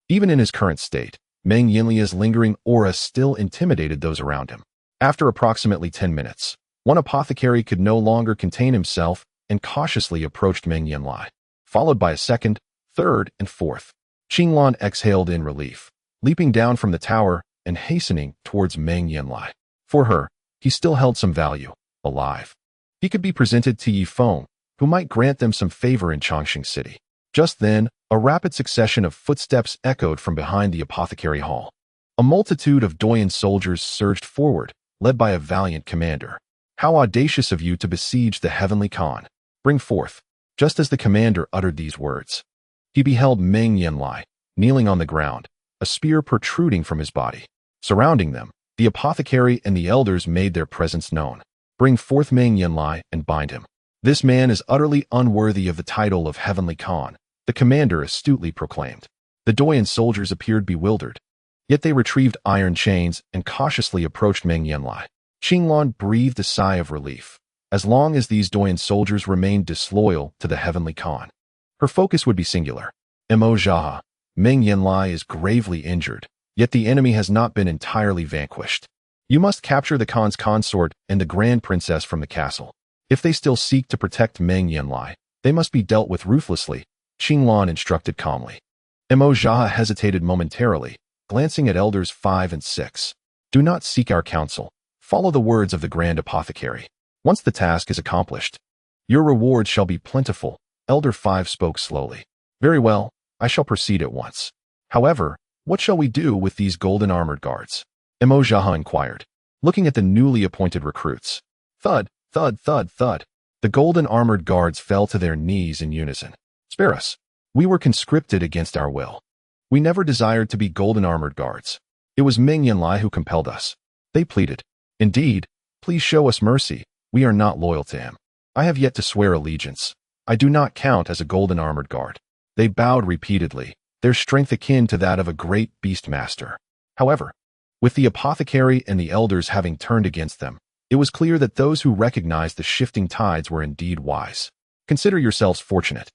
Even in his current state, Meng Yanlie's lingering aura still intimidated those around him. After approximately 10 minutes, one apothecary could no longer contain himself and cautiously approached Meng Yanlie, followed by a second, third, and fourth. Qinglan exhaled in relief, leaping down from the tower and hastening towards Meng Yanlie. For her, he still held some value, alive. He could be presented to Yi Feng, who might grant them some favor in Changsheng City. Just then, a rapid succession of footsteps echoed from behind the apothecary hall. A multitude of Duoyan soldiers surged forward, led by a valiant commander. How audacious of you to besiege the heavenly Khan. Bring forth. Just as the commander uttered these words, he beheld Meng Yanlie, kneeling on the ground, a spear protruding from his body. Surrounding them, the apothecary and the elders made their presence known. Bring forth Meng Yanlie and bind him. This man is utterly unworthy of the title of heavenly Khan, the commander astutely proclaimed. The Duoyan soldiers appeared bewildered. Yet they retrieved iron chains and cautiously approached Meng Yanlie. Qinglong breathed a sigh of relief. As long as these Duoyan soldiers remained disloyal to the heavenly Khan, her focus would be singular. Hahaha. Meng Yanlie is gravely injured, yet the enemy has not been entirely vanquished. You must capture the Khan's consort and the Grand Princess from the castle. If they still seek to protect Meng Yanlie, they must be dealt with ruthlessly, Qinglong instructed calmly. Hahaha hesitated momentarily, glancing at elders 5 and 6. Do not seek our counsel. Follow the words of the Grand Apothecary. Once the task is accomplished, your reward shall be plentiful, Elder 5 spoke slowly. Very well, I shall proceed at once. However, what shall we do with these golden armored guards? Hahaha inquired, looking at the newly appointed recruits. Thud, thud, thud, thud. The golden armored guards fell to their knees in unison. Spare us. We were conscripted against our will. We never desired to be golden armored guards. It was Meng Yanlie who compelled us. They pleaded. Indeed, please show us mercy. We are not loyal to him. I have yet to swear allegiance. I do not count as a golden armored guard. They bowed repeatedly, their strength akin to that of a great beastmaster. However, with the apothecary and the elders having turned against them, it was clear that those who recognized the shifting tides were indeed wise. Consider yourselves fortunate.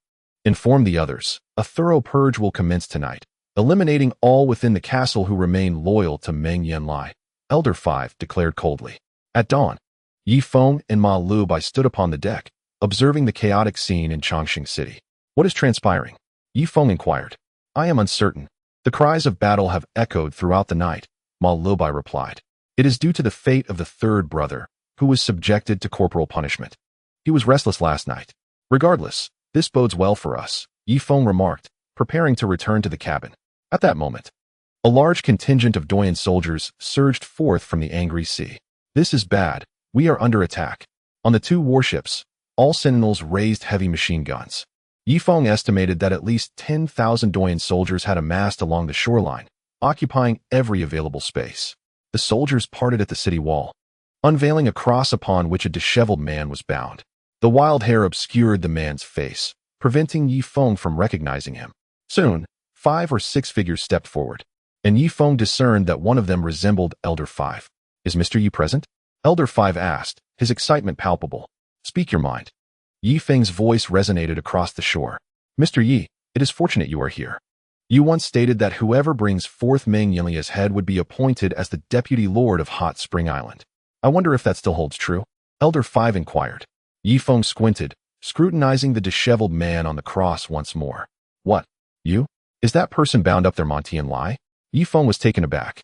Inform the others. A thorough purge will commence tonight, eliminating all within the castle who remain loyal to Meng Yanlie, Elder 5 declared coldly. At dawn, Yi Feng and Ma Lubai stood upon the deck, observing the chaotic scene in Changsheng City. What is transpiring? Yi Feng inquired. I am uncertain. The cries of battle have echoed throughout the night, Ma Lubai replied. It is due to the fate of the third brother, who was subjected to corporal punishment. He was restless last night. Regardless, this bodes well for us, Yi Feng remarked, preparing to return to the cabin. At that moment, a large contingent of Duoyan soldiers surged forth from the angry sea. This is bad. We are under attack. On the 2 warships, all sentinels raised heavy machine guns. Yi Feng estimated that at least 10,000 Duoyan soldiers had amassed along the shoreline, occupying every available space. The soldiers parted at the city wall, unveiling a cross upon which a disheveled man was bound. The wild hair obscured the man's face, preventing Yi Feng from recognizing him. Soon, 5 or 6 figures stepped forward, and Yi Feng discerned that one of them resembled Elder 5. Is Mr. Yi present? Elder 5 asked, his excitement palpable. Speak your mind. Yi Feng's voice resonated across the shore. Mr. Yi, it is fortunate you are here. You once stated that whoever brings forth Meng Yanlie's head would be appointed as the deputy lord of Hot Spring Island. I wonder if that still holds true? Elder 5 inquired. Yi Feng squinted, scrutinizing the disheveled man on the cross once more. What? You? Is that person bound up there Meng Yanlie? Yi Feng was taken aback.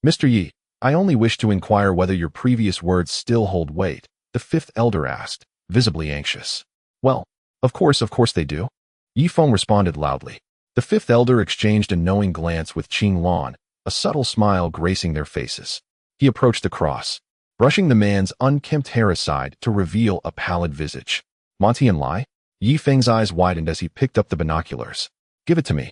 Mr. Yi, I only wish to inquire whether your previous words still hold weight, the 5th elder asked, visibly anxious. Well, of course they do. Yi Feng responded loudly. The 5th elder exchanged a knowing glance with Qinglong, a subtle smile gracing their faces. He approached the cross, brushing the man's unkempt hair aside to reveal a pallid visage. Meng Yanlie? Yi Feng's eyes widened as he picked up the binoculars. Give it to me.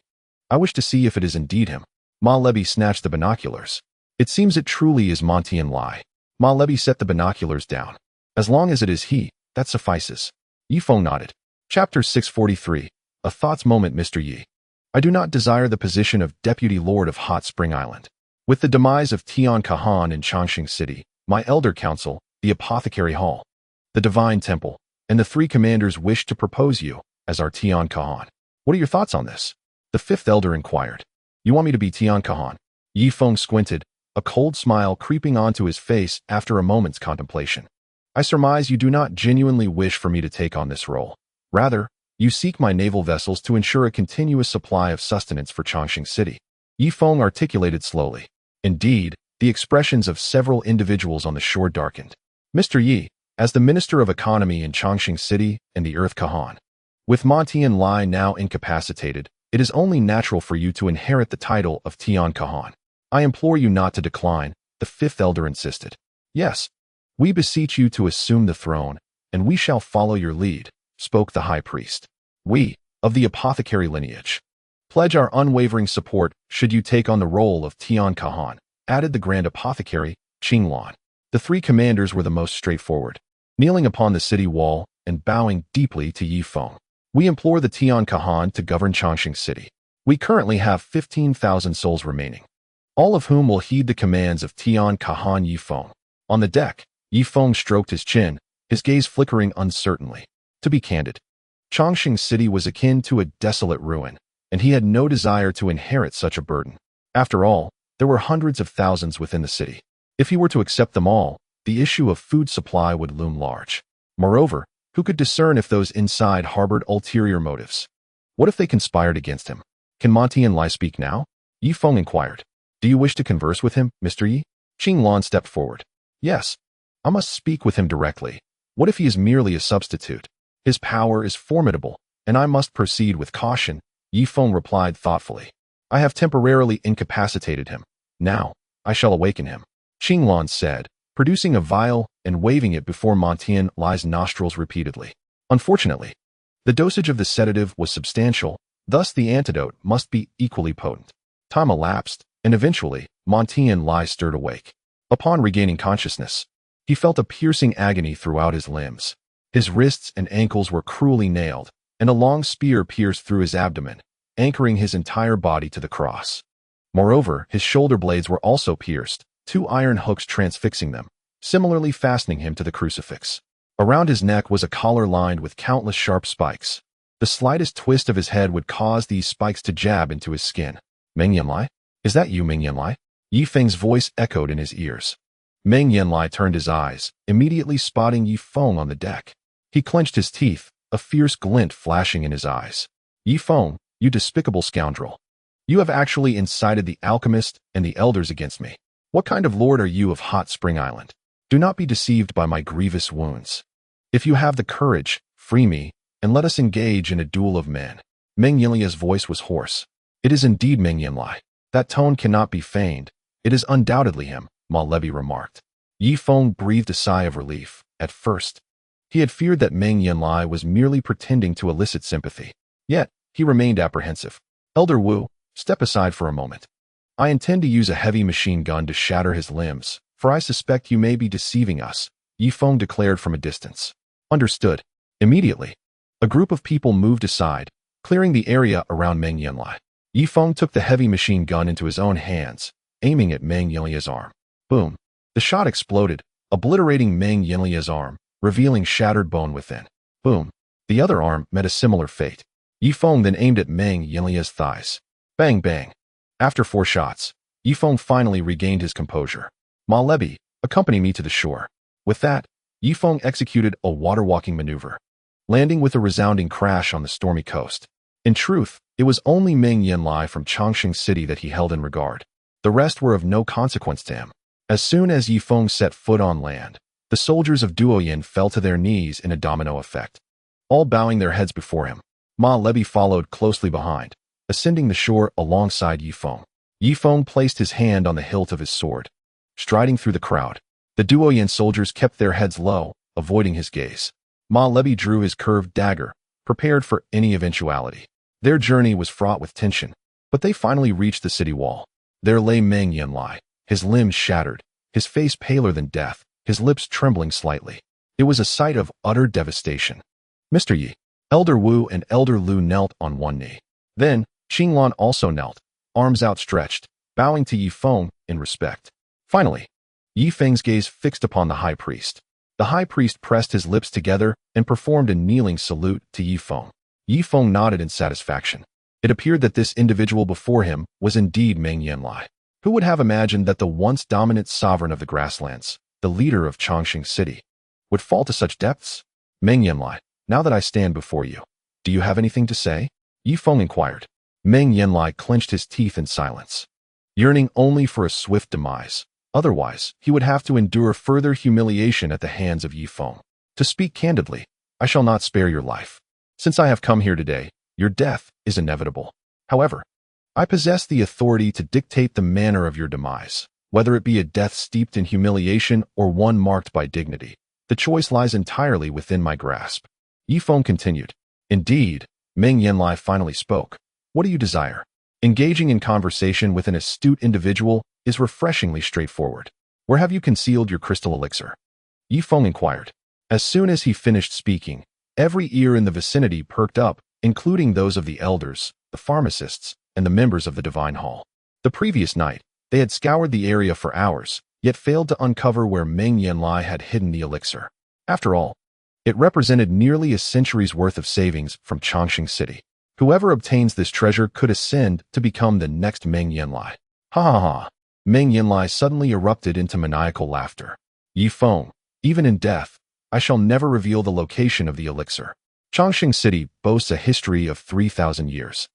I wish to see if it is indeed him. Ma Lebi snatched the binoculars. It seems it truly is Meng Yanlie. Ma Lebi set the binoculars down. As long as it is he, that suffices. Yi Feng nodded. Chapter 643. A Thought's Moment, Mr. Yi. I do not desire the position of Deputy Lord of Hot Spring Island. With the demise of Tian Khan in Changsheng City, my elder council, the Apothecary Hall, the Divine Temple, and the 3 commanders wish to propose you as our Tian Khan. What are your thoughts on this? The 5th elder inquired. You want me to be Tian Khan? Yi Feng squinted, a cold smile creeping onto his face after a moment's contemplation. I surmise you do not genuinely wish for me to take on this role. Rather, you seek my naval vessels to ensure a continuous supply of sustenance for Changsheng City. Yi Feng articulated slowly. Indeed, the expressions of several individuals on the shore darkened. Mr. Yi, as the Minister of Economy in Changsheng City and the Earth Khan, With Meng Yanlie now incapacitated, it is only natural for you to inherit the title of Tian Kahan. I implore you not to decline, the fifth elder insisted. Yes, we beseech you to assume the throne, and we shall follow your lead, spoke the high priest. We, of the apothecary lineage, pledge our unwavering support should you take on the role of Tian Kahan, added the grand apothecary, Qinglan. The three commanders were the most straightforward, kneeling upon the city wall and bowing deeply to Yi Feng. We implore the Tian Kahan to govern Changsheng City. We currently have 15,000 souls remaining, all of whom will heed the commands of Tian Kahan Yi Feng. On the deck, Yi Feng stroked his chin, his gaze flickering uncertainly. To be candid, Changsheng City was akin to a desolate ruin, and he had no desire to inherit such a burden. After all, there were hundreds of thousands within the city. If he were to accept them all, the issue of food supply would loom large. Moreover, who could discern if those inside harbored ulterior motives? What if they conspired against him? Can Meng Yanlie speak now? Yi Feng inquired. Do you wish to converse with him, Mr. Yi? Qinglan stepped forward. Yes, I must speak with him directly. What if he is merely a substitute? His power is formidable, and I must proceed with caution, Yi Feng replied thoughtfully. I have temporarily incapacitated him. Now, I shall awaken him. Qinglan said, producing a vial and waving it before Meng Yanlie's nostrils repeatedly. Unfortunately, the dosage of the sedative was substantial, thus the antidote must be equally potent. Time elapsed, and eventually, Meng Yanlie stirred awake. Upon regaining consciousness, he felt a piercing agony throughout his limbs. His wrists and ankles were cruelly nailed, and a long spear pierced through his abdomen, anchoring his entire body to the cross. Moreover, his shoulder blades were also pierced, 2 iron hooks transfixing them, similarly fastening him to the crucifix. Around his neck was a collar lined with countless sharp spikes. The slightest twist of his head would cause these spikes to jab into his skin. Meng Yanlie? Is that you, Meng Yanlie? Yi Feng's voice echoed in his ears. Meng Yanlie turned his eyes, immediately spotting Yi Feng on the deck. He clenched his teeth, a fierce glint flashing in his eyes. Yi Feng, you despicable scoundrel. You have actually incited the alchemist and the elders against me. What kind of lord are you of Hot Spring Island? Do not be deceived by my grievous wounds. If you have the courage, free me, and let us engage in a duel of men. Meng Yanlie's voice was hoarse. It is indeed Meng Yanlie. That tone cannot be feigned. It is undoubtedly him, Ma Lebi remarked. Yi Feng breathed a sigh of relief. At first, he had feared that Meng Yanlie was merely pretending to elicit sympathy. Yet, he remained apprehensive. Elder Wu, step aside for a moment. I intend to use a heavy machine gun to shatter his limbs, for I suspect you may be deceiving us, Yi Feng declared from a distance. Understood. Immediately, a group of people moved aside, clearing the area around Meng Yanlie. Yi Feng took the heavy machine gun into his own hands, aiming at Meng Yanlie's arm. Boom. The shot exploded, obliterating Meng Yanlie's arm, revealing shattered bone within. Boom. The other arm met a similar fate. Yi Feng then aimed at Meng Yanlie's thighs. Bang bang. After 4 shots, Yi Feng finally regained his composure. Ma Lebi, accompany me to the shore. With that, Yi Feng executed a water-walking maneuver, landing with a resounding crash on the stormy coast. In truth, it was only Meng Yanlie from Changsheng City that he held in regard. The rest were of no consequence to him. As soon as Yi Feng set foot on land, the soldiers of Duoyan fell to their knees in a domino effect, all bowing their heads before him. Ma Lebi followed closely behind, ascending the shore alongside Yi Feng. Yi Feng placed his hand on the hilt of his sword. Striding through the crowd, the Duoyan soldiers kept their heads low, avoiding his gaze. Ma Lebi drew his curved dagger, prepared for any eventuality. Their journey was fraught with tension, but they finally reached the city wall. There lay Meng Yanlie, his limbs shattered, his face paler than death, his lips trembling slightly. It was a sight of utter devastation. Mr. Yi, Elder Wu and Elder Lu knelt on one knee. Then, Qinglan also knelt, arms outstretched, bowing to Yi Feng in respect. Finally, Yi Feng's gaze fixed upon the high priest. The high priest pressed his lips together and performed a kneeling salute to Yi Feng. Yi Feng nodded in satisfaction. It appeared that this individual before him was indeed Meng Yanlie. Who would have imagined that the once dominant sovereign of the grasslands, the leader of Changsheng City, would fall to such depths? Meng Yanlie, now that I stand before you, do you have anything to say? Yi Feng inquired. Meng Yanlie clenched his teeth in silence, yearning only for a swift demise. Otherwise, he would have to endure further humiliation at the hands of Yi Feng. To speak candidly, I shall not spare your life. Since I have come here today, your death is inevitable. However, I possess the authority to dictate the manner of your demise, whether it be a death steeped in humiliation or one marked by dignity. The choice lies entirely within my grasp. Yifeng continued. Indeed, Meng Yanlie finally spoke. What do you desire? Engaging in conversation with an astute individual is refreshingly straightforward. Where have you concealed your crystal elixir? Yifeng inquired. As soon as he finished speaking, every ear in the vicinity perked up, including those of the elders, the pharmacists, and the members of the divine hall. The previous night, they had scoured the area for hours, yet failed to uncover where Meng Yanlie had hidden the elixir. After all, it represented nearly a century's worth of savings from Changsheng City. Whoever obtains this treasure could ascend to become the next Meng Yanlie. Hahaha. Meng Yanlie suddenly erupted into maniacal laughter. Yifeng, even in death, I shall never reveal the location of the elixir. Changsheng City boasts a history of 3,000 years,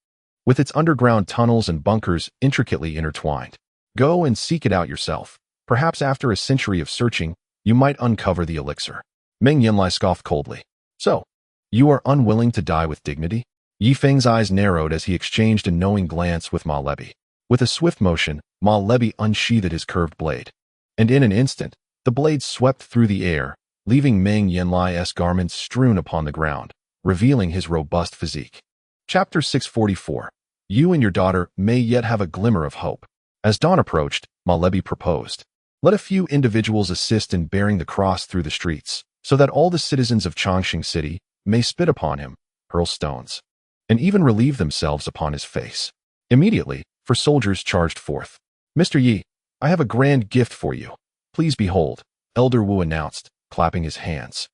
with its underground tunnels and bunkers intricately intertwined. Go and seek it out yourself. Perhaps after a century of searching, you might uncover the elixir. Meng Yanlie scoffed coldly. So, you are unwilling to die with dignity? Yifeng's eyes narrowed as he exchanged a knowing glance with Ma Lebi. With a swift motion, Ma Lebi unsheathed his curved blade. And in an instant, the blade swept through the air, leaving Meng Yanlie's garments strewn upon the ground, revealing his robust physique. Chapter 644. You and your daughter may yet have a glimmer of hope. As dawn approached, Ma Lebi proposed. Let a few individuals assist in bearing the cross through the streets, so that all the citizens of Changsheng City may spit upon him, hurl stones, and even relieve themselves upon his face. Immediately, 4 soldiers charged forth. Mr. Yi, I have a grand gift for you. Please behold, Elder Wu announced, clapping his hands.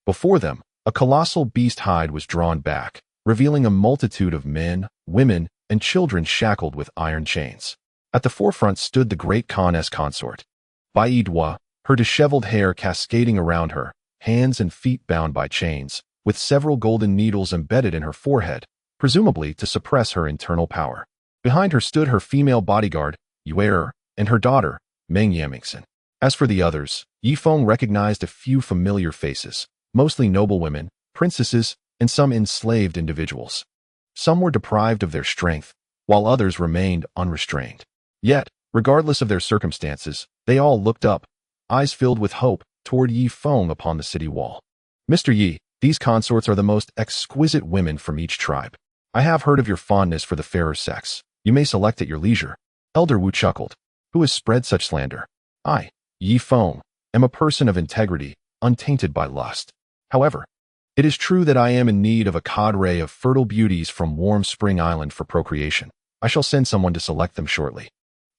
Before them, a colossal beast hide was drawn back, revealing a multitude of men, women, and children shackled with iron chains. At the forefront stood the great Khan's consort. Duoyan, her disheveled hair cascading around her, hands and feet bound by chains, with several golden needles embedded in her forehead, presumably to suppress her internal power. Behind her stood her female bodyguard, Yuer, and her daughter, Meng Yanlie. As for the others, Yifeng recognized a few familiar faces, mostly noblewomen, princesses, and some enslaved individuals. Some were deprived of their strength, while others remained unrestrained. Yet, regardless of their circumstances, they all looked up, eyes filled with hope, toward Yifeng upon the city wall. Mr. Yi, these consorts are the most exquisite women from each tribe. I have heard of your fondness for the fairer sex. You may select at your leisure. Elder Wu chuckled. Who has spread such slander? I, Yifeng, am a person of integrity, untainted by lust. However, it is true that I am in need of a cadre of fertile beauties from Warm Spring Island for procreation. I shall send someone to select them shortly.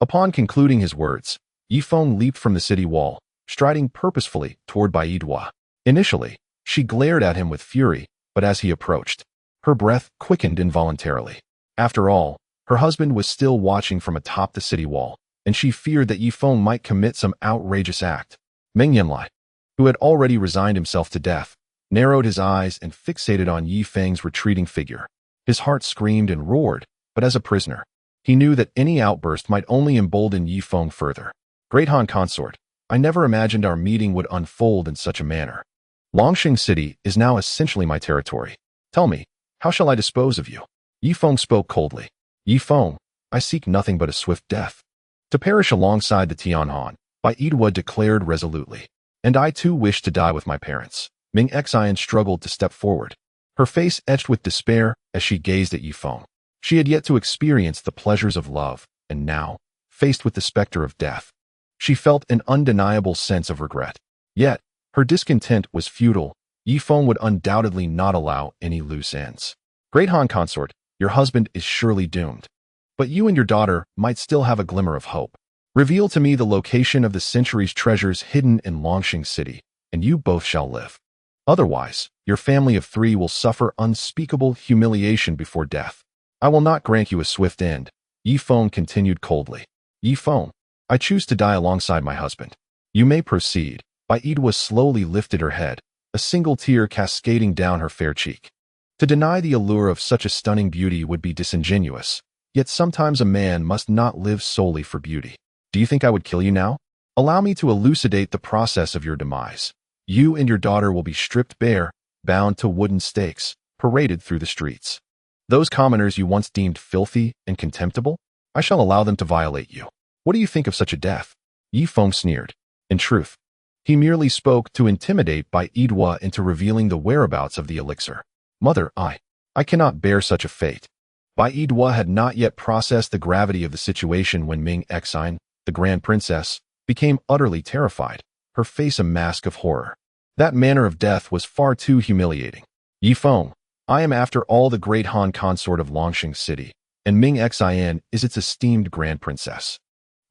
Upon concluding his words, Yifeng leaped from the city wall, striding purposefully toward Duoyan. Initially, she glared at him with fury, but as he approached, her breath quickened involuntarily. After all, her husband was still watching from atop the city wall, and she feared that Yifeng might commit some outrageous act. Meng Yanlie, who had already resigned himself to death, narrowed his eyes and fixated on Yifeng's retreating figure. His heart screamed and roared, but as a prisoner, he knew that any outburst might only embolden Yifeng further. Great Han consort, I never imagined our meeting would unfold in such a manner. Changsheng City is now essentially my territory. Tell me, how shall I dispose of you? Yifeng spoke coldly. Yifeng, I seek nothing but a swift death. To perish alongside the Tianhan, Duoyan declared resolutely. And I too wish to die with my parents. Meng Yanlie struggled to step forward, her face etched with despair as she gazed at Yifeng. She had yet to experience the pleasures of love, and now, faced with the specter of death, she felt an undeniable sense of regret. Yet, her discontent was futile. Yifeng would undoubtedly not allow any loose ends. Great Han consort, your husband is surely doomed. But you and your daughter might still have a glimmer of hope. Reveal to me the location of the century's treasures hidden in Changsheng City, and you both shall live. Otherwise, your family of 3 will suffer unspeakable humiliation before death. I will not grant you a swift end. Yifeng continued coldly. Yifeng, I choose to die alongside my husband. You may proceed. Duoyan slowly lifted her head, a single tear cascading down her fair cheek. To deny the allure of such a stunning beauty would be disingenuous, yet sometimes a man must not live solely for beauty. Do you think I would kill you now? Allow me to elucidate the process of your demise. You and your daughter will be stripped bare, bound to wooden stakes, paraded through the streets. Those commoners you once deemed filthy and contemptible? I shall allow them to violate you. What do you think of such a death? Yi Feng sneered. In truth, he merely spoke to intimidate Bai Yidhua into revealing the whereabouts of the elixir. Mother, I cannot bear such a fate. Bai Yidhua had not yet processed the gravity of the situation when Meng Yanlie, the Grand Princess, became utterly terrified, her face a mask of horror. That manner of death was far too humiliating. Yi Feng, I am after all the great Han consort of Changsheng city, and Meng Yanlie is its esteemed Grand Princess.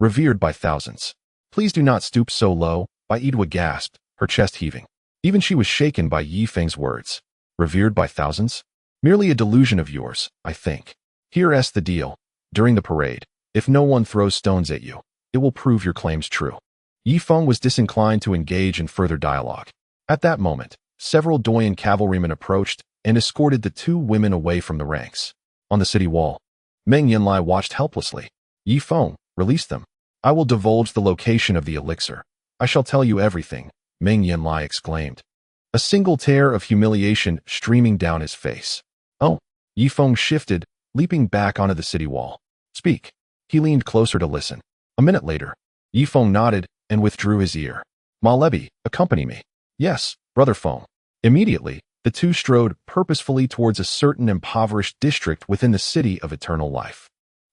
Revered by thousands. Please do not stoop so low, Bai Yidhua gasped, her chest heaving. Even she was shaken by Yi Feng's words. Revered by thousands? Merely a delusion of yours, I think. Here's the deal. During the parade, if no one throws stones at you, it will prove your claims true. Yi Feng was disinclined to engage in further dialogue. At that moment, several Duoyan cavalrymen approached and escorted the two women away from the ranks. On the city wall, Meng Yanlie watched helplessly. Yi Feng, release them. I will divulge the location of the elixir. I shall tell you everything, Meng Yanlie exclaimed. A single tear of humiliation streaming down his face. Oh, Yi Feng shifted, leaping back onto the city wall. Speak. He leaned closer to listen. A minute later, Yi Feng nodded and withdrew his ear. Malebby, accompany me. Yes, Brother Feng. Immediately, the two strode purposefully towards a certain impoverished district within the city of eternal life.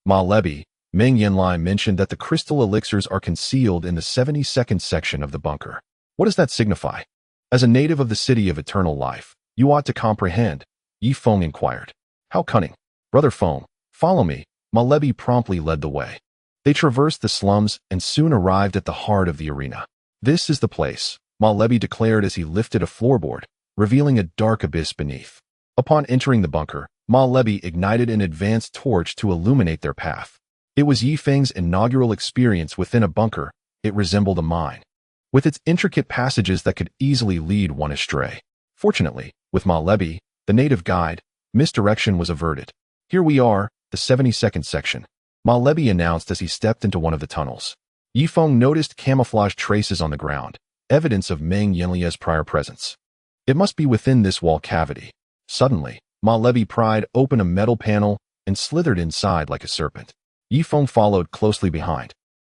Malebby, Meng Yanlie mentioned that the crystal elixirs are concealed in the 72nd section of the bunker. What does that signify? As a native of the city of eternal life, you ought to comprehend, Yi Feng inquired. How cunning. Brother Feng, follow me. Malebby promptly led the way. They traversed the slums and soon arrived at the heart of the arena. This is the place, Malebby declared as he lifted a floorboard, revealing a dark abyss beneath. Upon entering the bunker, Malebby ignited an advanced torch to illuminate their path. It was Yi Feng's inaugural experience within a bunker. It resembled a mine, with its intricate passages that could easily lead one astray. Fortunately, with Malebby, the native guide, misdirection was averted. Here we are, the 72nd section, Malebby announced as he stepped into one of the tunnels. Yi Feng noticed camouflage traces on the ground, evidence of Meng Yanlie's prior presence. It must be within this wall cavity. Suddenly, Malebby pried open a metal panel and slithered inside like a serpent. Yi Feng followed closely behind.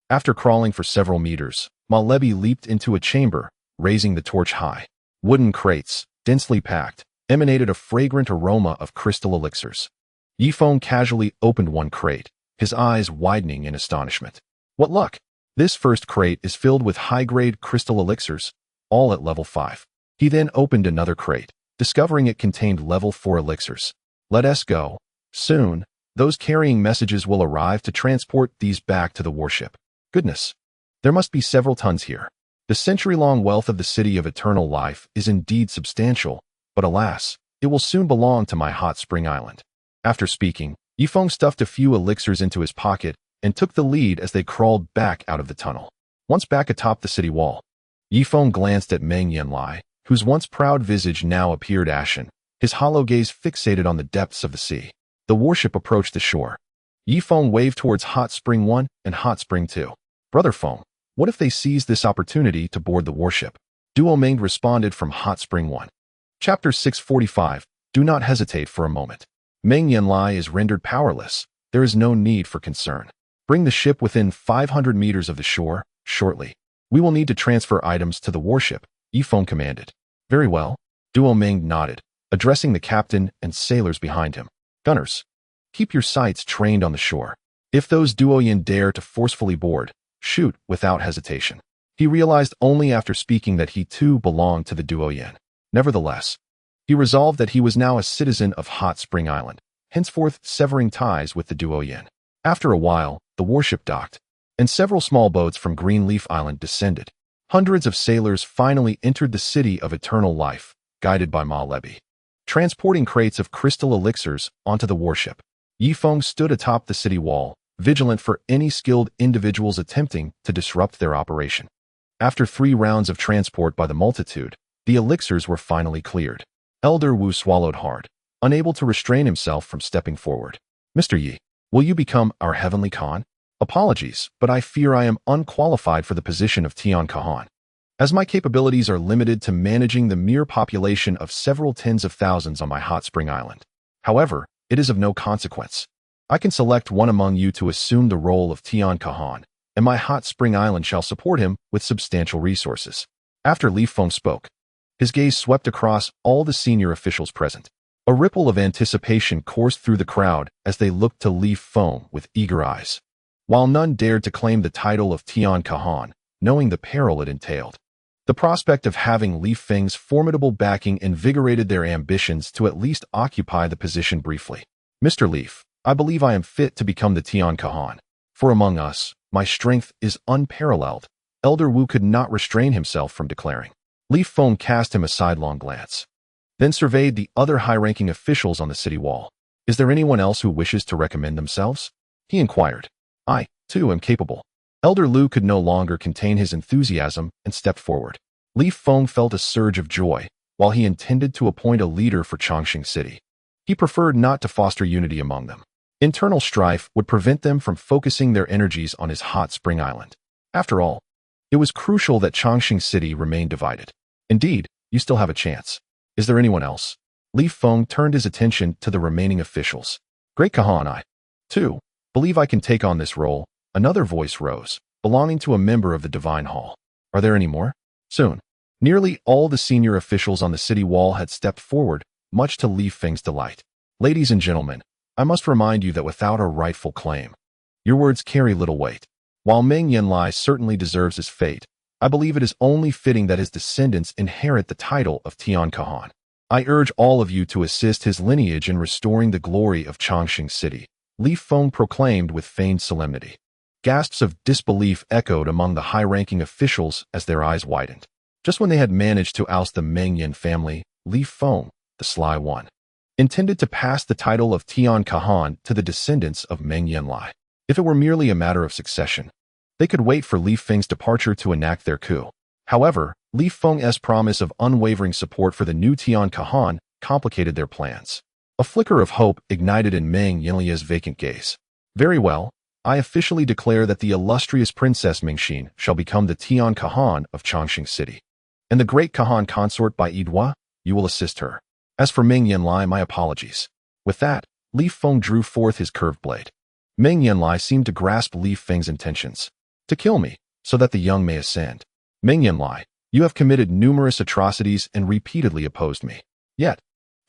After crawling for several meters, Malebby leaped into a chamber, raising the torch high. Wooden crates, densely packed, emanated a fragrant aroma of crystal elixirs. Yi Feng casually opened one crate, his eyes widening in astonishment. What luck! This first crate is filled with high-grade crystal elixirs, all at level 5. He then opened another crate, discovering it contained level 4 elixirs. Let us go. Soon, those carrying messages will arrive to transport these back to the warship. Goodness! There must be several tons here. The century-long wealth of the city of eternal life is indeed substantial, but alas, it will soon belong to my hot spring island. After speaking, Yi Feng stuffed a few elixirs into his pocket and took the lead as they crawled back out of the tunnel. Once back atop the city wall, Yi Feng glanced at Meng Yanlie, whose once proud visage now appeared ashen, his hollow gaze fixated on the depths of the sea. The warship approached the shore. Yi Feng waved towards Hot Spring 1 and Hot Spring 2. Brother Feng, what if they seize this opportunity to board the warship? Duoyan responded from Hot Spring 1. Chapter 645, Do not hesitate for a moment. Meng Yanlie is rendered powerless. There is no need for concern. Bring the ship within 500 meters of the shore, shortly. We will need to transfer items to the warship, Yi Feng commanded. Very well. Duoyan nodded, addressing the captain and sailors behind him. Gunners, keep your sights trained on the shore. If those Duoyan dare to forcefully board, shoot without hesitation. He realized only after speaking that he too belonged to the Duoyan. Nevertheless, he resolved that he was now a citizen of Hot Spring Island, henceforth severing ties with the Duoyan. After a while, the warship docked, and several small boats from Greenleaf Island descended. Hundreds of sailors finally entered the city of eternal life, guided by Malebby, transporting crates of crystal elixirs onto the warship. Yi Feng stood atop the city wall, vigilant for any skilled individuals attempting to disrupt their operation. After 3 rounds of transport by the multitude, the elixirs were finally cleared. Elder Wu swallowed hard, unable to restrain himself from stepping forward. Mr. Yi, will you become our heavenly Khan? Apologies, but I fear I am unqualified for the position of Tian Kahan. as my capabilities are limited to managing the mere population of several tens of thousands on my hot spring island. However, it is of no consequence. I can select one among you to assume the role of Tian Kahan, and my hot spring island shall support him with substantial resources. After Li Feng spoke, his gaze swept across all the senior officials present. A ripple of anticipation coursed through the crowd as they looked to Li Feng with eager eyes. While none dared to claim the title of Tian Kahan, knowing the peril it entailed, the prospect of having Li Feng's formidable backing invigorated their ambitions to at least occupy the position briefly. Mr. Leaf, I believe I am fit to become the Tian Kahan, for among us, my strength is unparalleled. Elder Wu could not restrain himself from declaring. Li Feng cast him a sidelong glance, then surveyed the other high-ranking officials on the city wall. Is there anyone else who wishes to recommend themselves? He inquired. I, too, am capable. Elder Lu could no longer contain his enthusiasm and stepped forward. Li Feng felt a surge of joy. While he intended to appoint a leader for Changsheng City, he preferred not to foster unity among them. Internal strife would prevent them from focusing their energies on his hot spring island. After all, it was crucial that Changsheng City remain divided. Indeed, you still have a chance. Is there anyone else? Li Feng turned his attention to the remaining officials. Great Kahan, I, too, believe I can take on this role. Another voice rose, belonging to a member of the Divine Hall. Are there any more? Soon. Nearly all the senior officials on the city wall had stepped forward, much to Li Feng's delight. Ladies and gentlemen, I must remind you that without a rightful claim, your words carry little weight. While Meng Yanlie certainly deserves his fate, I believe it is only fitting that his descendants inherit the title of Tian Kahan. I urge all of you to assist his lineage in restoring the glory of Changsheng City, Li Feng proclaimed with feigned solemnity. Gasps of disbelief echoed among the high-ranking officials as their eyes widened. Just when they had managed to oust the Meng Yan family, Li Feng, the sly one, intended to pass the title of Tian Kahan to the descendants of Meng Yanlie. If it were merely a matter of succession, they could wait for Li Feng's departure to enact their coup. However, Li Feng's promise of unwavering support for the new Tian Kahan complicated their plans. A flicker of hope ignited in Meng Yanlie's vacant gaze. Very well, I officially declare that the illustrious Princess Mingxin shall become the Tian Kahan of Changsheng City. And the great Kahan consort by Yidua, you will assist her. As for Meng Yanlie, my apologies. With that, Li Feng drew forth his curved blade. Meng Yanlie seemed to grasp Li Feng's intentions. To kill me, so that the young may ascend. Meng Yanlie, you have committed numerous atrocities and repeatedly opposed me. Yet,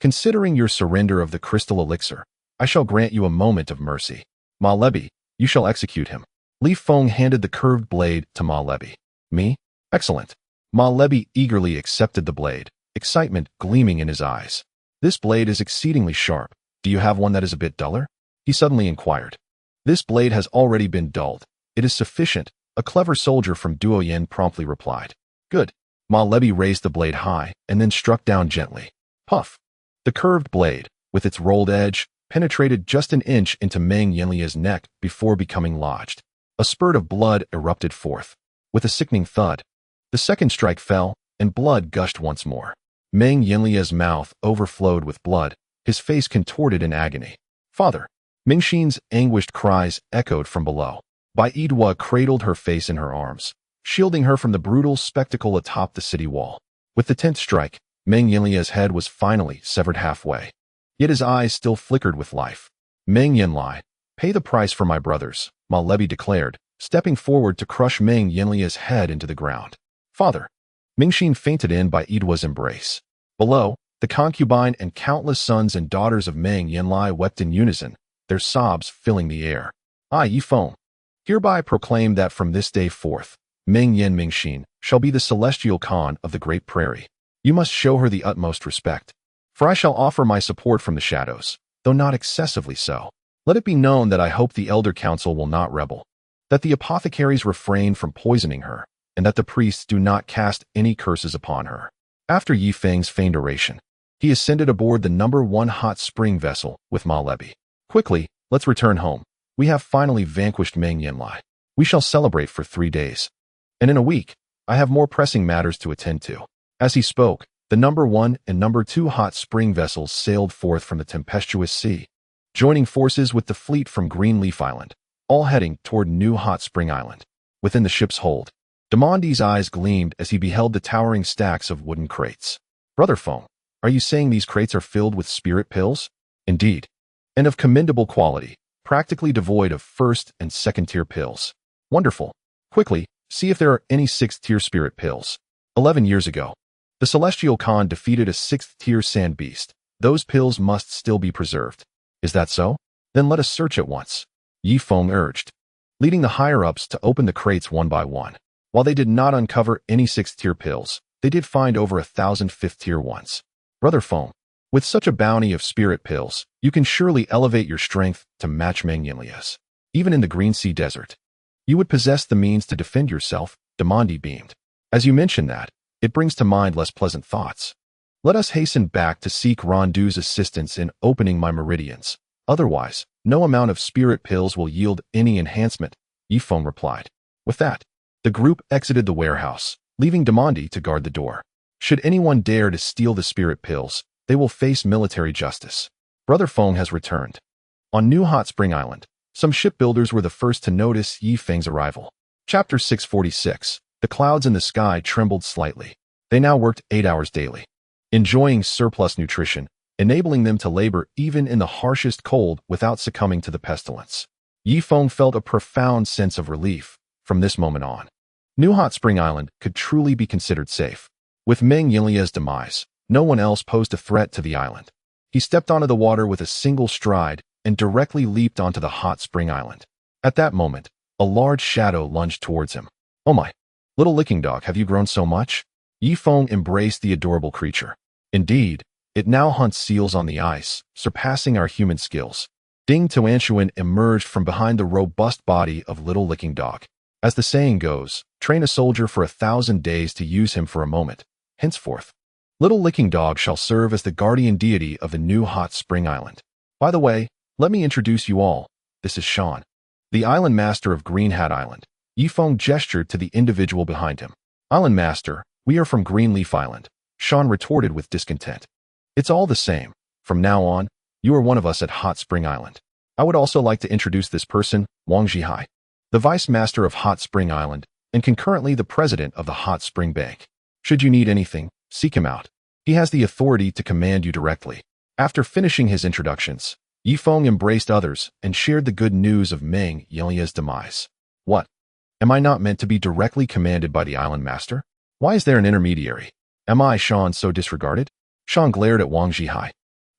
considering your surrender of the crystal elixir, I shall grant you a moment of mercy. Ma Lebi, you shall execute him. Li Feng handed the curved blade to Ma Lebi. Me? Excellent. Ma Lebi eagerly accepted the blade, excitement gleaming in his eyes. This blade is exceedingly sharp. Do you have one that is a bit duller? He suddenly inquired. This blade has already been dulled. It is sufficient, a clever soldier from Duoyan promptly replied. Good. Ma Lebi raised the blade high and then struck down gently. Puff. The curved blade, with its rolled edge, penetrated just an inch into Meng Yanlie's neck before becoming lodged. A spurt of blood erupted forth. With a sickening thud, the second strike fell, and blood gushed once more. Meng Yanlie's mouth overflowed with blood, his face contorted in agony. Father! Mingxin's anguished cries echoed from below. Bai Yidua cradled her face in her arms, shielding her from the brutal spectacle atop the city wall. With the 10th strike, Meng Yanlie's head was finally severed halfway. Yet his eyes still flickered with life. Meng Yanlie, pay the price for my brothers, Ma Lebi declared, stepping forward to crush Meng Yanlie's head into the ground. Father! Mingxin fainted in Bai Yidua's embrace. Below, the concubine and countless sons and daughters of Meng Yanlie wept in unison, their sobs filling the air. I, Yi Feng, hereby proclaim that from this day forth, Meng Yan Mingxin shall be the celestial Khan of the Great Prairie. You must show her the utmost respect. For I shall offer my support from the shadows, though not excessively so. Let it be known that I hope the Elder Council will not rebel, that the apothecaries refrain from poisoning her, and that the priests do not cast any curses upon her. After Yi Feng's feigned oration, he ascended aboard the number 1 hot spring vessel with Ma Lebi. Quickly, let's return home. We have finally vanquished Meng Yanlie. We shall celebrate for 3 days. And in a week, I have more pressing matters to attend to. As he spoke, the number 1 and number 2 hot spring vessels sailed forth from the tempestuous sea, joining forces with the fleet from Greenleaf Island, all heading toward New Hot Spring Island. Within the ship's hold, Demondi's eyes gleamed as he beheld the towering stacks of wooden crates. Brother Feng, are you saying these crates are filled with spirit pills? Indeed. And of commendable quality, practically devoid of first and second-tier pills. Wonderful. Quickly, see if there are any sixth-tier spirit pills. 11 years ago, the Celestial Khan defeated a sixth-tier sand beast. Those pills must still be preserved. Is that so? Then let us search at once. Yi Feng urged, leading the higher-ups to open the crates one by one. While they did not uncover any sixth-tier pills, they did find over 1,000 fifth-tier ones. Brother Feng, with such a bounty of spirit pills, you can surely elevate your strength to match Meng Yanlie's. Even in the Green Sea Desert, you would possess the means to defend yourself, Demondi beamed. As you mention that, it brings to mind less pleasant thoughts. Let us hasten back to seek Rondu's assistance in opening my meridians. Otherwise, no amount of spirit pills will yield any enhancement, Yi Feng replied. With that, the group exited the warehouse, leaving Demondi to guard the door. Should anyone dare to steal the spirit pills, they will face military justice. Brother Feng has returned. On New Hot Spring Island, some shipbuilders were the first to notice Yi Feng's arrival. Chapter 646. The clouds in the sky trembled slightly. They now worked 8 hours daily, enjoying surplus nutrition, enabling them to labor even in the harshest cold without succumbing to the pestilence. Yi Feng felt a profound sense of relief. From this moment on, New Hot Spring Island could truly be considered safe. With Meng Yanlie's demise, no one else posed a threat to the island. He stepped onto the water with a single stride and directly leaped onto the hot spring island. At that moment, a large shadow lunged towards him. Oh my! Little licking dog, have you grown so much? Yi Feng embraced the adorable creature. Indeed, it now hunts seals on the ice, surpassing our human skills. Ding Tuanshuan emerged from behind the robust body of Little Licking Dog. As the saying goes, train a soldier for 1,000 days to use him for a moment. Henceforth, Little Licking Dog shall serve as the guardian deity of the new hot spring island. By the way, let me introduce you all. This is Sean, the island master of Green Hat Island. Yi Feng gestured to the individual behind him. Island master, we are from Greenleaf Island, Sean retorted with discontent. It's all the same. From now on, you are one of us at Hot Spring Island. I would also like to introduce this person, Wang Zhihai, the vice master of Hot Spring Island, and concurrently the president of the Hot Spring Bank. Should you need anything, seek him out. He has the authority to command you directly. After finishing his introductions, Yi Feng embraced others and shared the good news of Meng Yanlie's demise. What? Am I not meant to be directly commanded by the island master? Why is there an intermediary? Am I, Sean, so disregarded? Sean glared at Wang Zhihai,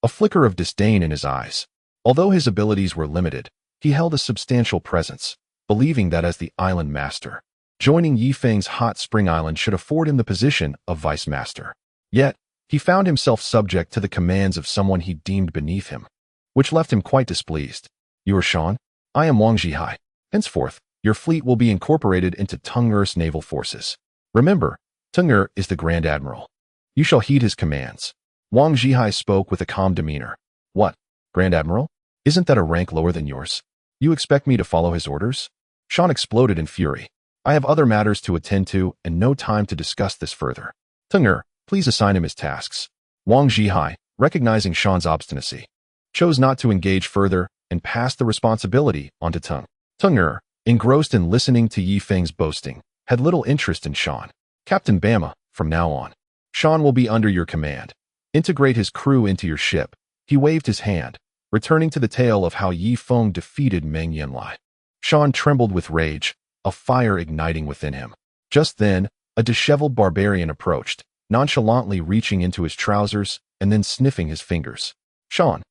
a flicker of disdain in his eyes. Although his abilities were limited, he held a substantial presence, believing that as the island master, joining Yi Feng's hot spring island should afford him the position of vice master. Yet, he found himself subject to the commands of someone he deemed beneath him, which left him quite displeased. You are Sean? I am Wang Zhihai. Henceforth, your fleet will be incorporated into Teng'er's naval forces. Remember, Teng'er is the Grand Admiral. You shall heed his commands. Wang Zhihai spoke with a calm demeanor. What? Grand Admiral? Isn't that a rank lower than yours? You expect me to follow his orders? Sean exploded in fury. I have other matters to attend to and no time to discuss this further. Teng'er, please assign him his tasks. Wang Zhihai, recognizing Sean's obstinacy, chose not to engage further and passed the responsibility on to Teng. Teng'er, engrossed in listening to Yi Feng's boasting, had little interest in Sean. Captain Bama, from now on, Sean will be under your command. Integrate his crew into your ship. He waved his hand, returning to the tale of how Yi Feng defeated Meng Yanlie. Sean trembled with rage, a fire igniting within him. Just then, a disheveled barbarian approached, nonchalantly reaching into his trousers and then sniffing his fingers. Sean,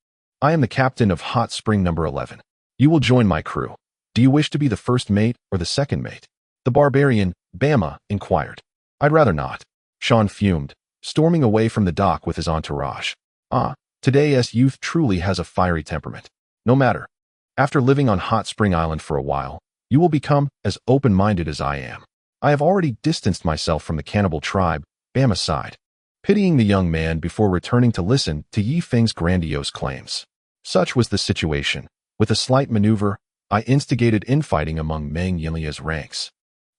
I am the captain of Hot Spring number 11. You will join my crew. Do you wish to be the first mate or the second mate? The barbarian, Bama, inquired. I'd rather not. Sean fumed, storming away from the dock with his entourage. Today's youth truly has a fiery temperament. No matter. After living on Hot Spring Island for a while, you will become as open-minded as I am. I have already distanced myself from the cannibal tribe, Bama sighed, pitying the young man before returning to listen to Yi Feng's grandiose claims. Such was the situation. With a slight maneuver, I instigated infighting among Meng Yanlie's ranks,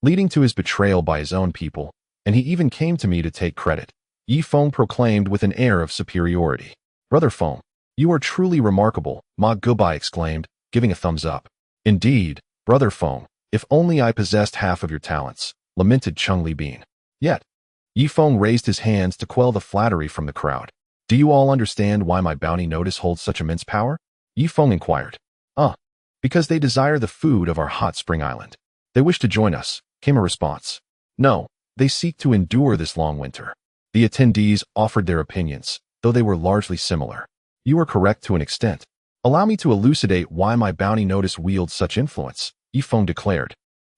leading to his betrayal by his own people, and he even came to me to take credit, Yi Feng proclaimed with an air of superiority. Brother Feng, you are truly remarkable, Ma Gubai exclaimed, giving a thumbs up. Indeed, Brother Feng, if only I possessed half of your talents, lamented Changli Bean. Yet, Yifeng raised his hands to quell the flattery from the crowd. Do you all understand why my bounty notice holds such immense power? Yifeng inquired. Because they desire the food of our hot spring island. They wish to join us, came a response. No, they seek to endure this long winter. The attendees offered their opinions, though they were largely similar. You are correct to an extent. Allow me to elucidate why my bounty notice wields such influence, Yifeng declared,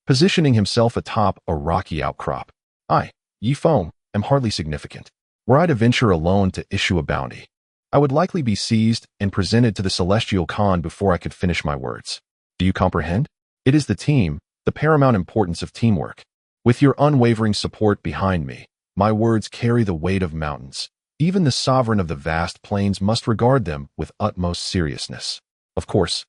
positioning himself atop a rocky outcrop. I, Yifeng, am hardly significant. Were I to venture alone to issue a bounty, I would likely be seized and presented to the Celestial Khan before I could finish my words. Do you comprehend? It is the team, the paramount importance of teamwork. With your unwavering support behind me, my words carry the weight of mountains. Even the sovereign of the vast plains must regard them with utmost seriousness. Of course,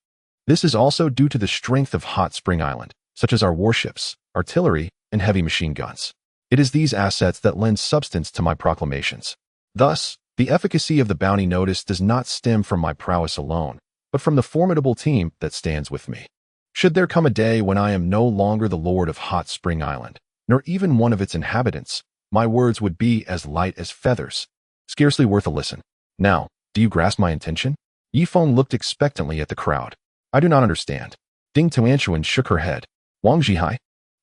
this is also due to the strength of Hot Spring Island, such as our warships, artillery, and heavy machine guns. It is these assets that lend substance to my proclamations. Thus, the efficacy of the bounty notice does not stem from my prowess alone, but from the formidable team that stands with me. Should there come a day when I am no longer the lord of Hot Spring Island, nor even one of its inhabitants, my words would be as light as feathers, scarcely worth a listen. Now, do you grasp my intention? Yifeng looked expectantly at the crowd. I do not understand. Ding Tuanshuan shook her head. Wang Zhihai,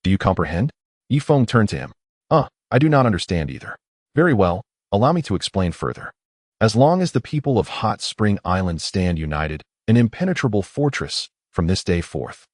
do you comprehend? Yifeng turned to him. I do not understand either. Very well. Allow me to explain further. As long as the people of Hot Spring Island stand united, an impenetrable fortress, from this day forth,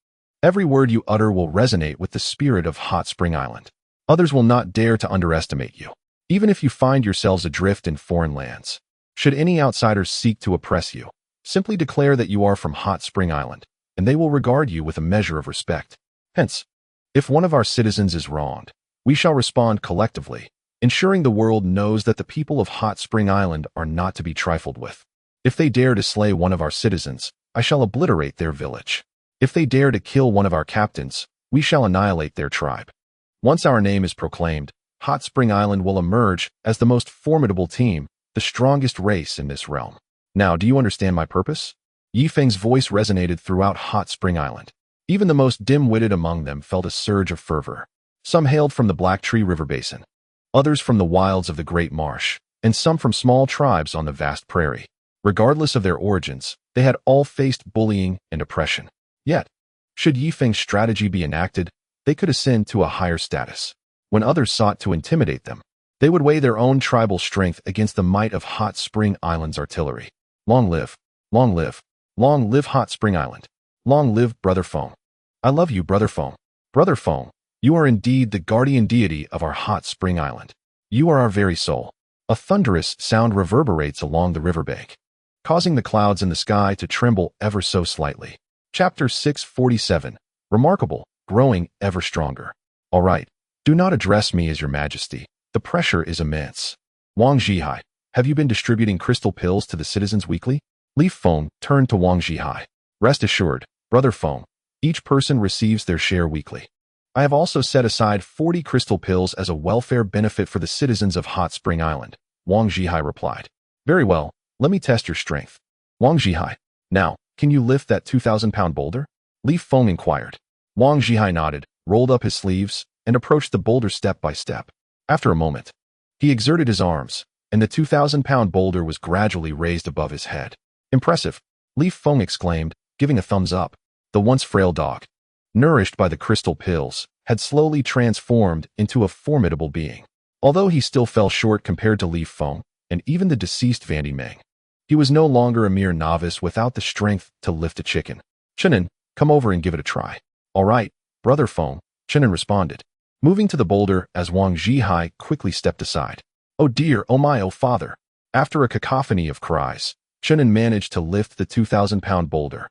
every word you utter will resonate with the spirit of Hot Spring Island. Others will not dare to underestimate you, even if you find yourselves adrift in foreign lands. Should any outsiders seek to oppress you, simply declare that you are from Hot Spring Island, and they will regard you with a measure of respect. Hence, if one of our citizens is wronged, we shall respond collectively, ensuring the world knows that the people of Hot Spring Island are not to be trifled with. If they dare to slay one of our citizens, I shall obliterate their village. If they dare to kill one of our captains, we shall annihilate their tribe. Once our name is proclaimed, Hot Spring Island will emerge as the most formidable team, the strongest race in this realm. Now, do you understand my purpose? Yifeng's voice resonated throughout Hot Spring Island. Even the most dim-witted among them felt a surge of fervor. Some hailed from the Black Tree River Basin, others from the wilds of the Great Marsh, and some from small tribes on the vast prairie. Regardless of their origins, they had all faced bullying and oppression. Yet, should Yifeng's strategy be enacted, they could ascend to a higher status. When others sought to intimidate them, they would weigh their own tribal strength against the might of Hot Spring Island's artillery. Long live, long live, long live Hot Spring Island. Long live Brother Feng. I love you, Brother Feng. Brother Feng, you are indeed the guardian deity of our Hot Spring Island. You are our very soul. A thunderous sound reverberates along the riverbank, causing the clouds in the sky to tremble ever so slightly. Chapter 647. Remarkable, growing ever stronger. All right, do not address me as your majesty. The pressure is immense. Wang Zhihai, have you been distributing crystal pills to the citizens weekly? Li Feng turned to Wang Zhihai. Rest assured, Brother Feng, each person receives their share weekly. I have also set aside 40 crystal pills as a welfare benefit for the citizens of Hot Spring Island, Wang Zhihai replied. Very well, let me test your strength. Wang Zhihai, now, can you lift that 2,000-pound boulder? Li Feng inquired. Wang Zhihai nodded, rolled up his sleeves, and approached the boulder step by step. After a moment, he exerted his arms, and the 2,000-pound boulder was gradually raised above his head. Impressive, Li Feng exclaimed, giving a thumbs up. The once frail dog, nourished by the crystal pills, had slowly transformed into a formidable being. Although he still fell short compared to Li Feng and even the deceased Vandy Meng, he was no longer a mere novice without the strength to lift a chicken. Chenin, come over and give it a try. All right, Brother Feng, Chenin responded, moving to the boulder as Wang Zhihai quickly stepped aside. Oh dear, oh my, oh father. After a cacophony of cries, Chenin managed to lift the 2,000-pound boulder,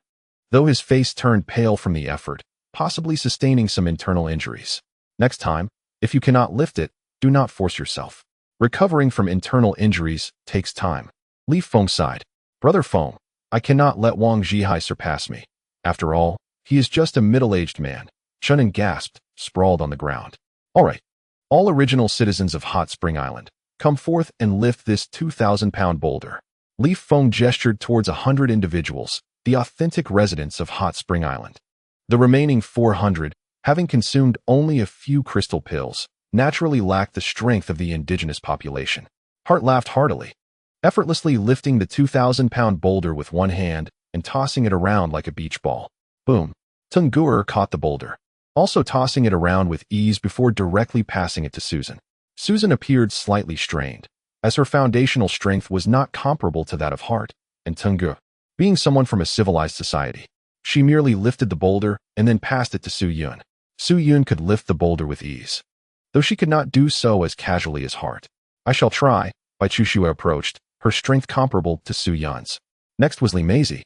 though his face turned pale from the effort, possibly sustaining some internal injuries. Next time, if you cannot lift it, do not force yourself. Recovering from internal injuries takes time. Li Feng sighed. Brother Feng, I cannot let Wang Zhihai surpass me. After all, he is just a middle-aged man. Chenin gasped, sprawled on the ground. All right, all original citizens of Hot Spring Island, come forth and lift this 2,000-pound boulder. Li Feng gestured towards 100 individuals, the authentic residents of Hot Spring Island. The remaining 400, having consumed only a few crystal pills, naturally lacked the strength of the indigenous population. Hart laughed heartily, effortlessly lifting the 2,000-pound boulder with one hand and tossing it around like a beach ball. Boom. Yuer caught the boulder, also tossing it around with ease before directly passing it to Susan. Susan appeared slightly strained, as her foundational strength was not comparable to that of Hart and Yuer. Being someone from a civilized society, she merely lifted the boulder and then passed it to Su Yun. Su Yun could lift the boulder with ease, though she could not do so as casually as Hart. I shall try, Bai Chushua approached, her strength comparable to Su Yun's. Next was Li Meizi,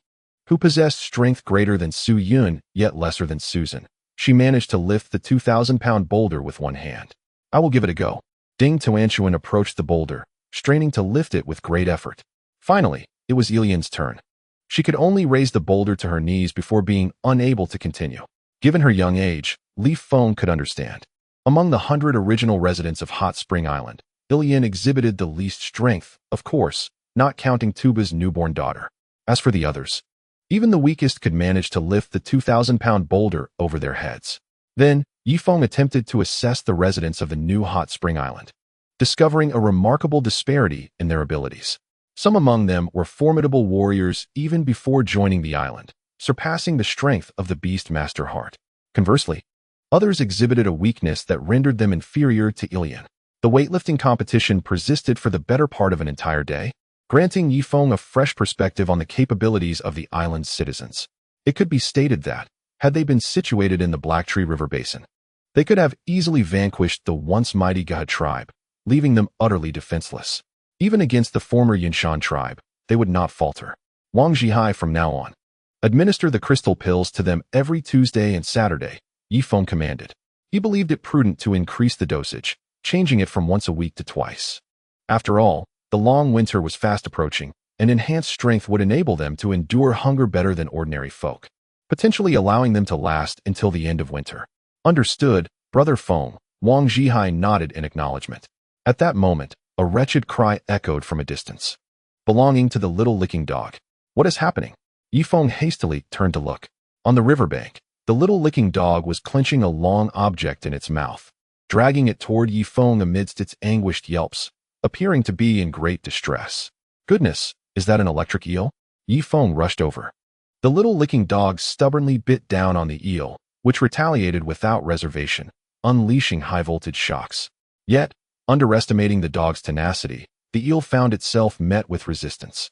who possessed strength greater than Su Yun, yet lesser than Susan. She managed to lift the 2,000-pound boulder with one hand. I will give it a go. Ding Tuanshuan approached the boulder, straining to lift it with great effort. Finally, it was Ilian's turn. She could only raise the boulder to her knees before being unable to continue. Given her young age, Li Feng could understand. Among the 100 original residents of Hot Spring Island, Ilian exhibited the least strength, of course, not counting Tuba's newborn daughter. As for the others, even the weakest could manage to lift the 2,000-pound boulder over their heads. Then, Yifeng attempted to assess the residents of the new Hot Spring Island, discovering a remarkable disparity in their abilities. Some among them were formidable warriors even before joining the island, surpassing the strength of the Beast Master Hart. Conversely, others exhibited a weakness that rendered them inferior to Ilian. The weightlifting competition persisted for the better part of an entire day, granting Yifeng a fresh perspective on the capabilities of the island's citizens. It could be stated that, had they been situated in the Blacktree River Basin, they could have easily vanquished the once mighty Gaha tribe, leaving them utterly defenseless. Even against the former Yinshan tribe, they would not falter. Wang Zhihai from now on. Administer the crystal pills to them every Tuesday and Saturday, Yifeng commanded. He believed it prudent to increase the dosage, changing it from once a week to twice. After all, the long winter was fast approaching, and enhanced strength would enable them to endure hunger better than ordinary folk, potentially allowing them to last until the end of winter. Understood, Brother Feng. Wang Zhihai nodded in acknowledgement. At that moment, a wretched cry echoed from a distance, belonging to the little licking dog. What is happening? Yifeng hastily turned to look. On the riverbank, the little licking dog was clenching a long object in its mouth, dragging it toward Yifeng amidst its anguished yelps, appearing to be in great distress. Goodness, is that an electric eel? Yifeng rushed over. The little licking dog stubbornly bit down on the eel, which retaliated without reservation, unleashing high-voltage shocks. Yet, underestimating the dog's tenacity, the eel found itself met with resistance.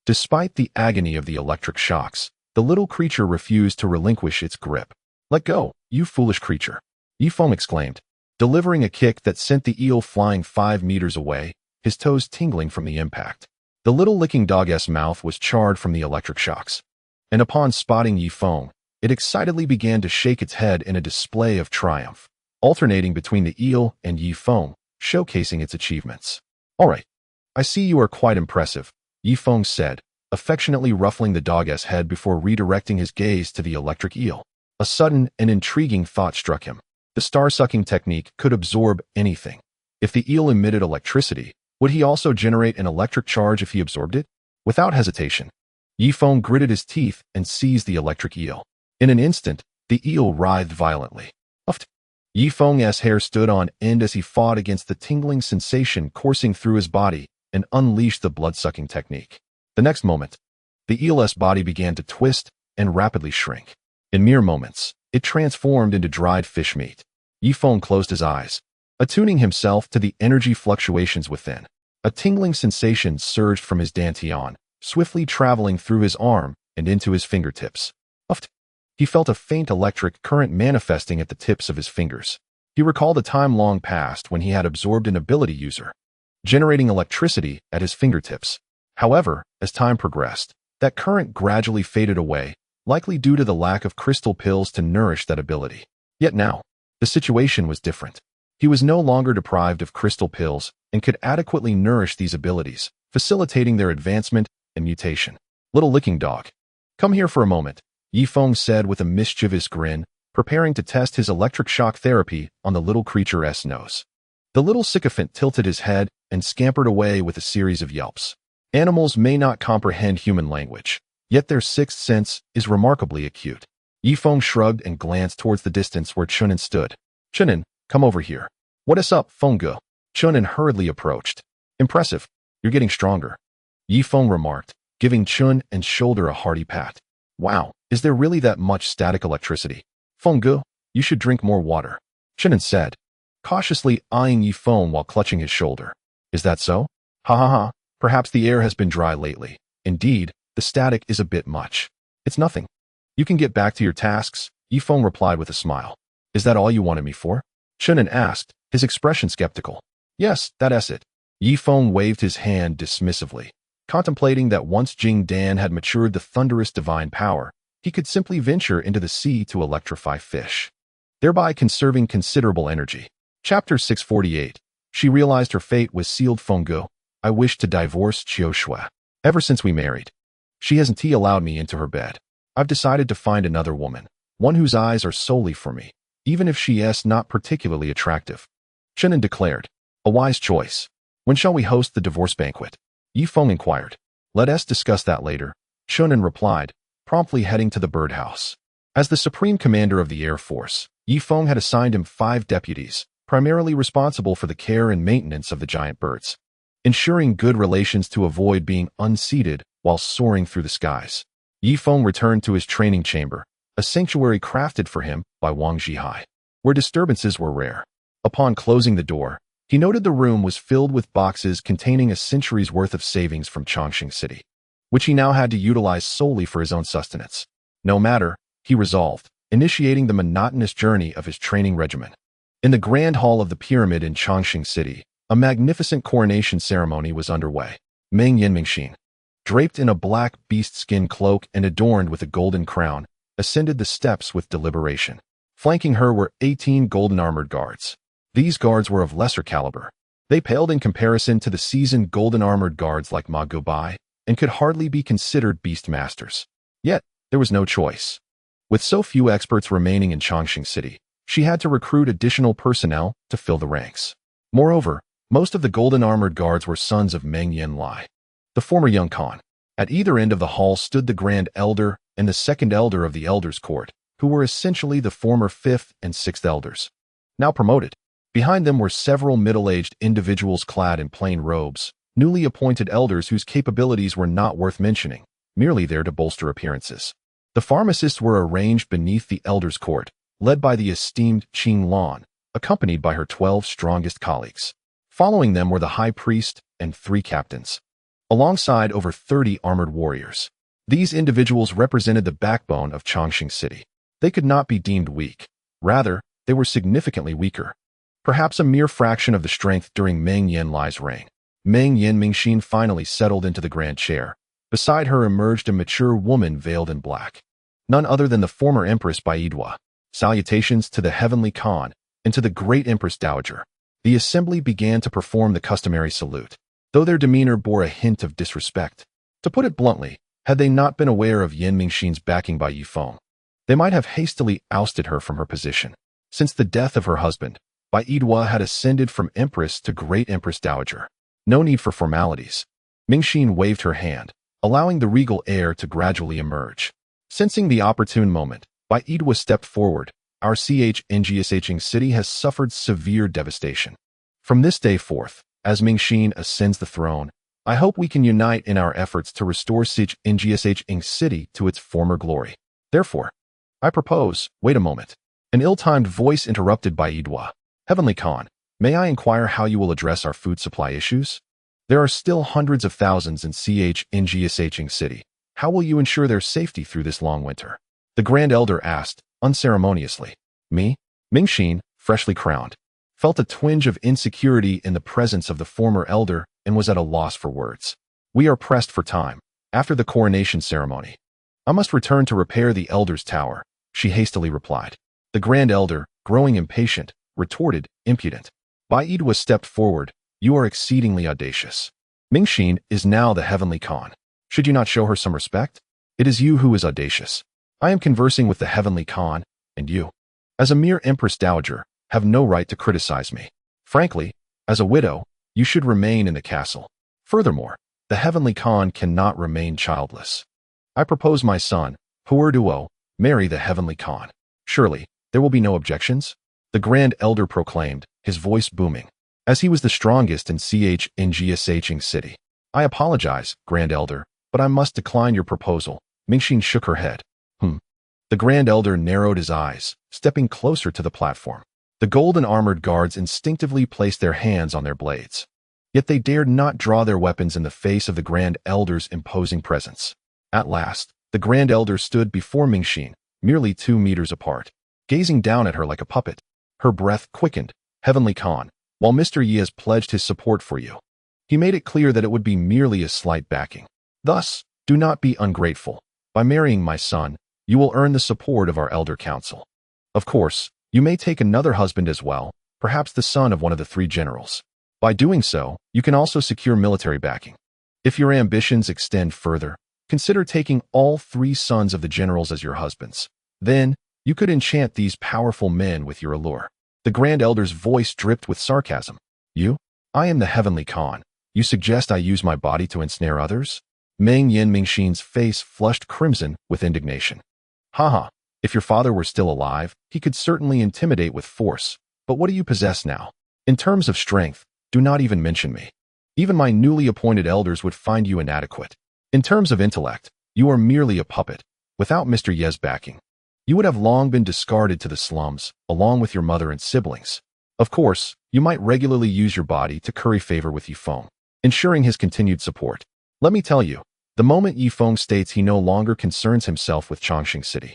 Despite the agony of the electric shocks, the little creature refused to relinquish its grip. Let go, you foolish creature, Yifeng exclaimed, delivering a kick that sent the eel flying 5 meters away, his toes tingling from the impact. The little licking dog's mouth was charred from the electric shocks, and upon spotting Yifeng, it excitedly began to shake its head in a display of triumph, alternating between the eel and Yifeng, showcasing its achievements. All right, I see you are quite impressive, Yifeng said, affectionately ruffling the dog's head before redirecting his gaze to the electric eel. A sudden and intriguing thought struck him. The star-sucking technique could absorb anything. If the eel emitted electricity, would he also generate an electric charge if he absorbed it? Without hesitation, Yifeng gritted his teeth and seized the electric eel. In an instant, the eel writhed violently. Uffed. Yifeng's hair stood on end as he fought against the tingling sensation coursing through his body and unleashed the blood-sucking technique. The next moment, the eel's body began to twist and rapidly shrink. In mere moments, it transformed into dried fish meat. Yifeng closed his eyes, attuning himself to the energy fluctuations within. A tingling sensation surged from his dantian, swiftly traveling through his arm and into his fingertips. Uffed. He felt a faint electric current manifesting at the tips of his fingers. He recalled a time long past when he had absorbed an ability user, generating electricity at his fingertips. However, as time progressed, that current gradually faded away, likely due to the lack of crystal pills to nourish that ability. Yet now, the situation was different. He was no longer deprived of crystal pills and could adequately nourish these abilities, facilitating their advancement and mutation. Little licking dog, come here for a moment, Yifeng said with a mischievous grin, preparing to test his electric shock therapy on the little creature's nose. The little sycophant tilted his head and scampered away with a series of yelps. Animals may not comprehend human language, yet their sixth sense is remarkably acute. Yifeng shrugged and glanced towards the distance where Chunin stood. Chunin, come over here. What is up, Fengge? Chunin hurriedly approached. Impressive. You're getting stronger. Yifeng remarked, giving Chun and shoulder a hearty pat. Wow, is there really that much static electricity? Fengge, you should drink more water. Chunin said, cautiously eyeing Yifeng while clutching his shoulder. Is that so? Hahaha, perhaps the air has been dry lately. Indeed, the static is a bit much. It's nothing. You can get back to your tasks, Yifeng replied with a smile. Is that all you wanted me for? Chunin asked, his expression skeptical. Yes, that's it. Yifeng waved his hand dismissively, contemplating that once Jing Dan had matured the thunderous divine power, he could simply venture into the sea to electrify fish, thereby conserving considerable energy. Chapter 648. She realized her fate was sealed. Fengge, I wish to divorce Qiushui. Ever since we married, she hasn't allowed me into her bed. I've decided to find another woman, one whose eyes are solely for me, even if she is not particularly attractive. Chunin declared. A wise choice. When shall we host the divorce banquet? Yifeng inquired. Let us discuss that later, Chunin replied, promptly heading to the birdhouse. As the supreme commander of the Air Force, Yifeng had assigned him 5 deputies, primarily responsible for the care and maintenance of the giant birds, ensuring good relations to avoid being unseated while soaring through the skies. Yifeng returned to his training chamber, a sanctuary crafted for him by Wang Zhihai, where disturbances were rare. Upon closing the door, he noted the room was filled with boxes containing a century's worth of savings from Changsheng City, which he now had to utilize solely for his own sustenance. No matter, he resolved, initiating the monotonous journey of his training regimen. In the Grand Hall of the Pyramid in Changsheng City, a magnificent coronation ceremony was underway. Meng Yanlie, draped in a black beast-skin cloak and adorned with a golden crown, ascended the steps with deliberation. Flanking her were 18 golden armored guards. These guards were of lesser caliber. They paled in comparison to the seasoned golden armored guards like Ma Gubai, and could hardly be considered beast masters. Yet, there was no choice. With so few experts remaining in Changsheng City, she had to recruit additional personnel to fill the ranks. Moreover, most of the golden armored guards were sons of Meng Yanlie, the former young Khan. At either end of the hall stood the Grand Elder and the Second Elder of the Elders' Court, who were essentially the former 5th and 6th Elders, now promoted. Behind them were several middle-aged individuals clad in plain robes, newly appointed elders whose capabilities were not worth mentioning, merely there to bolster appearances. The pharmacists were arranged beneath the Elders' Court, led by the esteemed Qing Lan, accompanied by her 12 strongest colleagues. Following them were the High Priest and 3 captains, alongside over 30 armored warriors. These individuals represented the backbone of Changsheng City. They could not be deemed weak. Rather, they were significantly weaker. Perhaps a mere fraction of the strength during Meng Yanlie's reign. Meng Yanlie finally settled into the grand chair. Beside her emerged a mature woman veiled in black. None other than the former Empress Baidwa. Salutations to the Heavenly Khan and to the Great Empress Dowager. The assembly began to perform the customary salute, though their demeanor bore a hint of disrespect. To put it bluntly, had they not been aware of Yanmingxin's backing by Yifeng, they might have hastily ousted her from her position. Since the death of her husband, Baidwa had ascended from Empress to Great Empress Dowager. No need for formalities. Mingxin waved her hand, allowing the regal air to gradually emerge. Sensing the opportune moment, Baidwa stepped forward. Our Changsheng city has suffered severe devastation. From this day forth, as Mingxin ascends the throne, I hope we can unite in our efforts to restore Changsheng city to its former glory. Therefore, I propose, wait a moment. An ill-timed voice interrupted Baidwa. Heavenly Khan, may I inquire how you will address our food supply issues? There are still hundreds of thousands in Changsheng city. How will you ensure their safety through this long winter? The Grand Elder asked, unceremoniously. Me? Mingxin, freshly crowned, felt a twinge of insecurity in the presence of the former elder and was at a loss for words. We are pressed for time. After the coronation ceremony, I must return to repair the elder's tower, she hastily replied. The Grand Elder, growing impatient, retorted, impudent. Baidwa stepped forward. You are exceedingly audacious. Mingxin is now the Heavenly Khan. Should you not show her some respect? It is you who is audacious. I am conversing with the Heavenly Khan, and you, as a mere Empress Dowager, have no right to criticize me. Frankly, as a widow, you should remain in the castle. Furthermore, the Heavenly Khan cannot remain childless. I propose my son, Duo, Marry the heavenly Khan. Surely, there will be no objections? The Grand Elder proclaimed, his voice booming, as he was the strongest in Changsheng city. I apologize, Grand Elder, but I must decline your proposal. Mingxin shook her head. The Grand Elder narrowed his eyes, stepping closer to the platform. The golden armored guards instinctively placed their hands on their blades. Yet they dared not draw their weapons in the face of the Grand Elder's imposing presence. At last, the Grand Elder stood before Mingxin, merely 2 meters apart, gazing down at her like a puppet. Her breath quickened. Heavenly Khan, while Mr. Yi has pledged his support for you, he made it clear that it would be merely a slight backing. Thus, do not be ungrateful. By marrying my son, you will earn the support of our elder council. Of course, you may take another husband as well, perhaps the son of one of the 3 generals. By doing so, you can also secure military backing. If your ambitions extend further, consider taking all 3 sons of the generals as your husbands. Then, you could enchant these powerful men with your allure. The Grand Elder's voice dripped with sarcasm. You? I am the heavenly Khan. You suggest I use my body to ensnare others? Meng Yanlie's face flushed crimson with indignation. Haha, if your father were still alive, he could certainly intimidate with force. But what do you possess now? In terms of strength, do not even mention me. Even my newly appointed elders would find you inadequate. In terms of intellect, you are merely a puppet. Without Mr. Ye's backing, you would have long been discarded to the slums, along with your mother and siblings. Of course, you might regularly use your body to curry favor with Yifeng, ensuring his continued support. Let me tell you, the moment Yifeng states he no longer concerns himself with Changsheng City,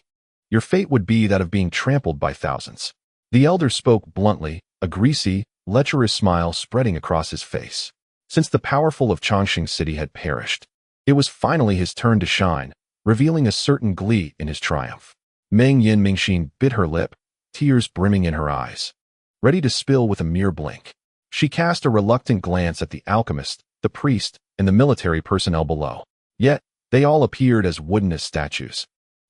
your fate would be that of being trampled by thousands. The elder spoke bluntly, a greasy, lecherous smile spreading across his face. Since the powerful of Changsheng City had perished, it was finally his turn to shine, revealing a certain glee in his triumph. Meng Yanlie bit her lip, tears brimming in her eyes, ready to spill with a mere blink. She cast a reluctant glance at the alchemist, the priest, and the military personnel below. Yet, they all appeared as wooden as statues,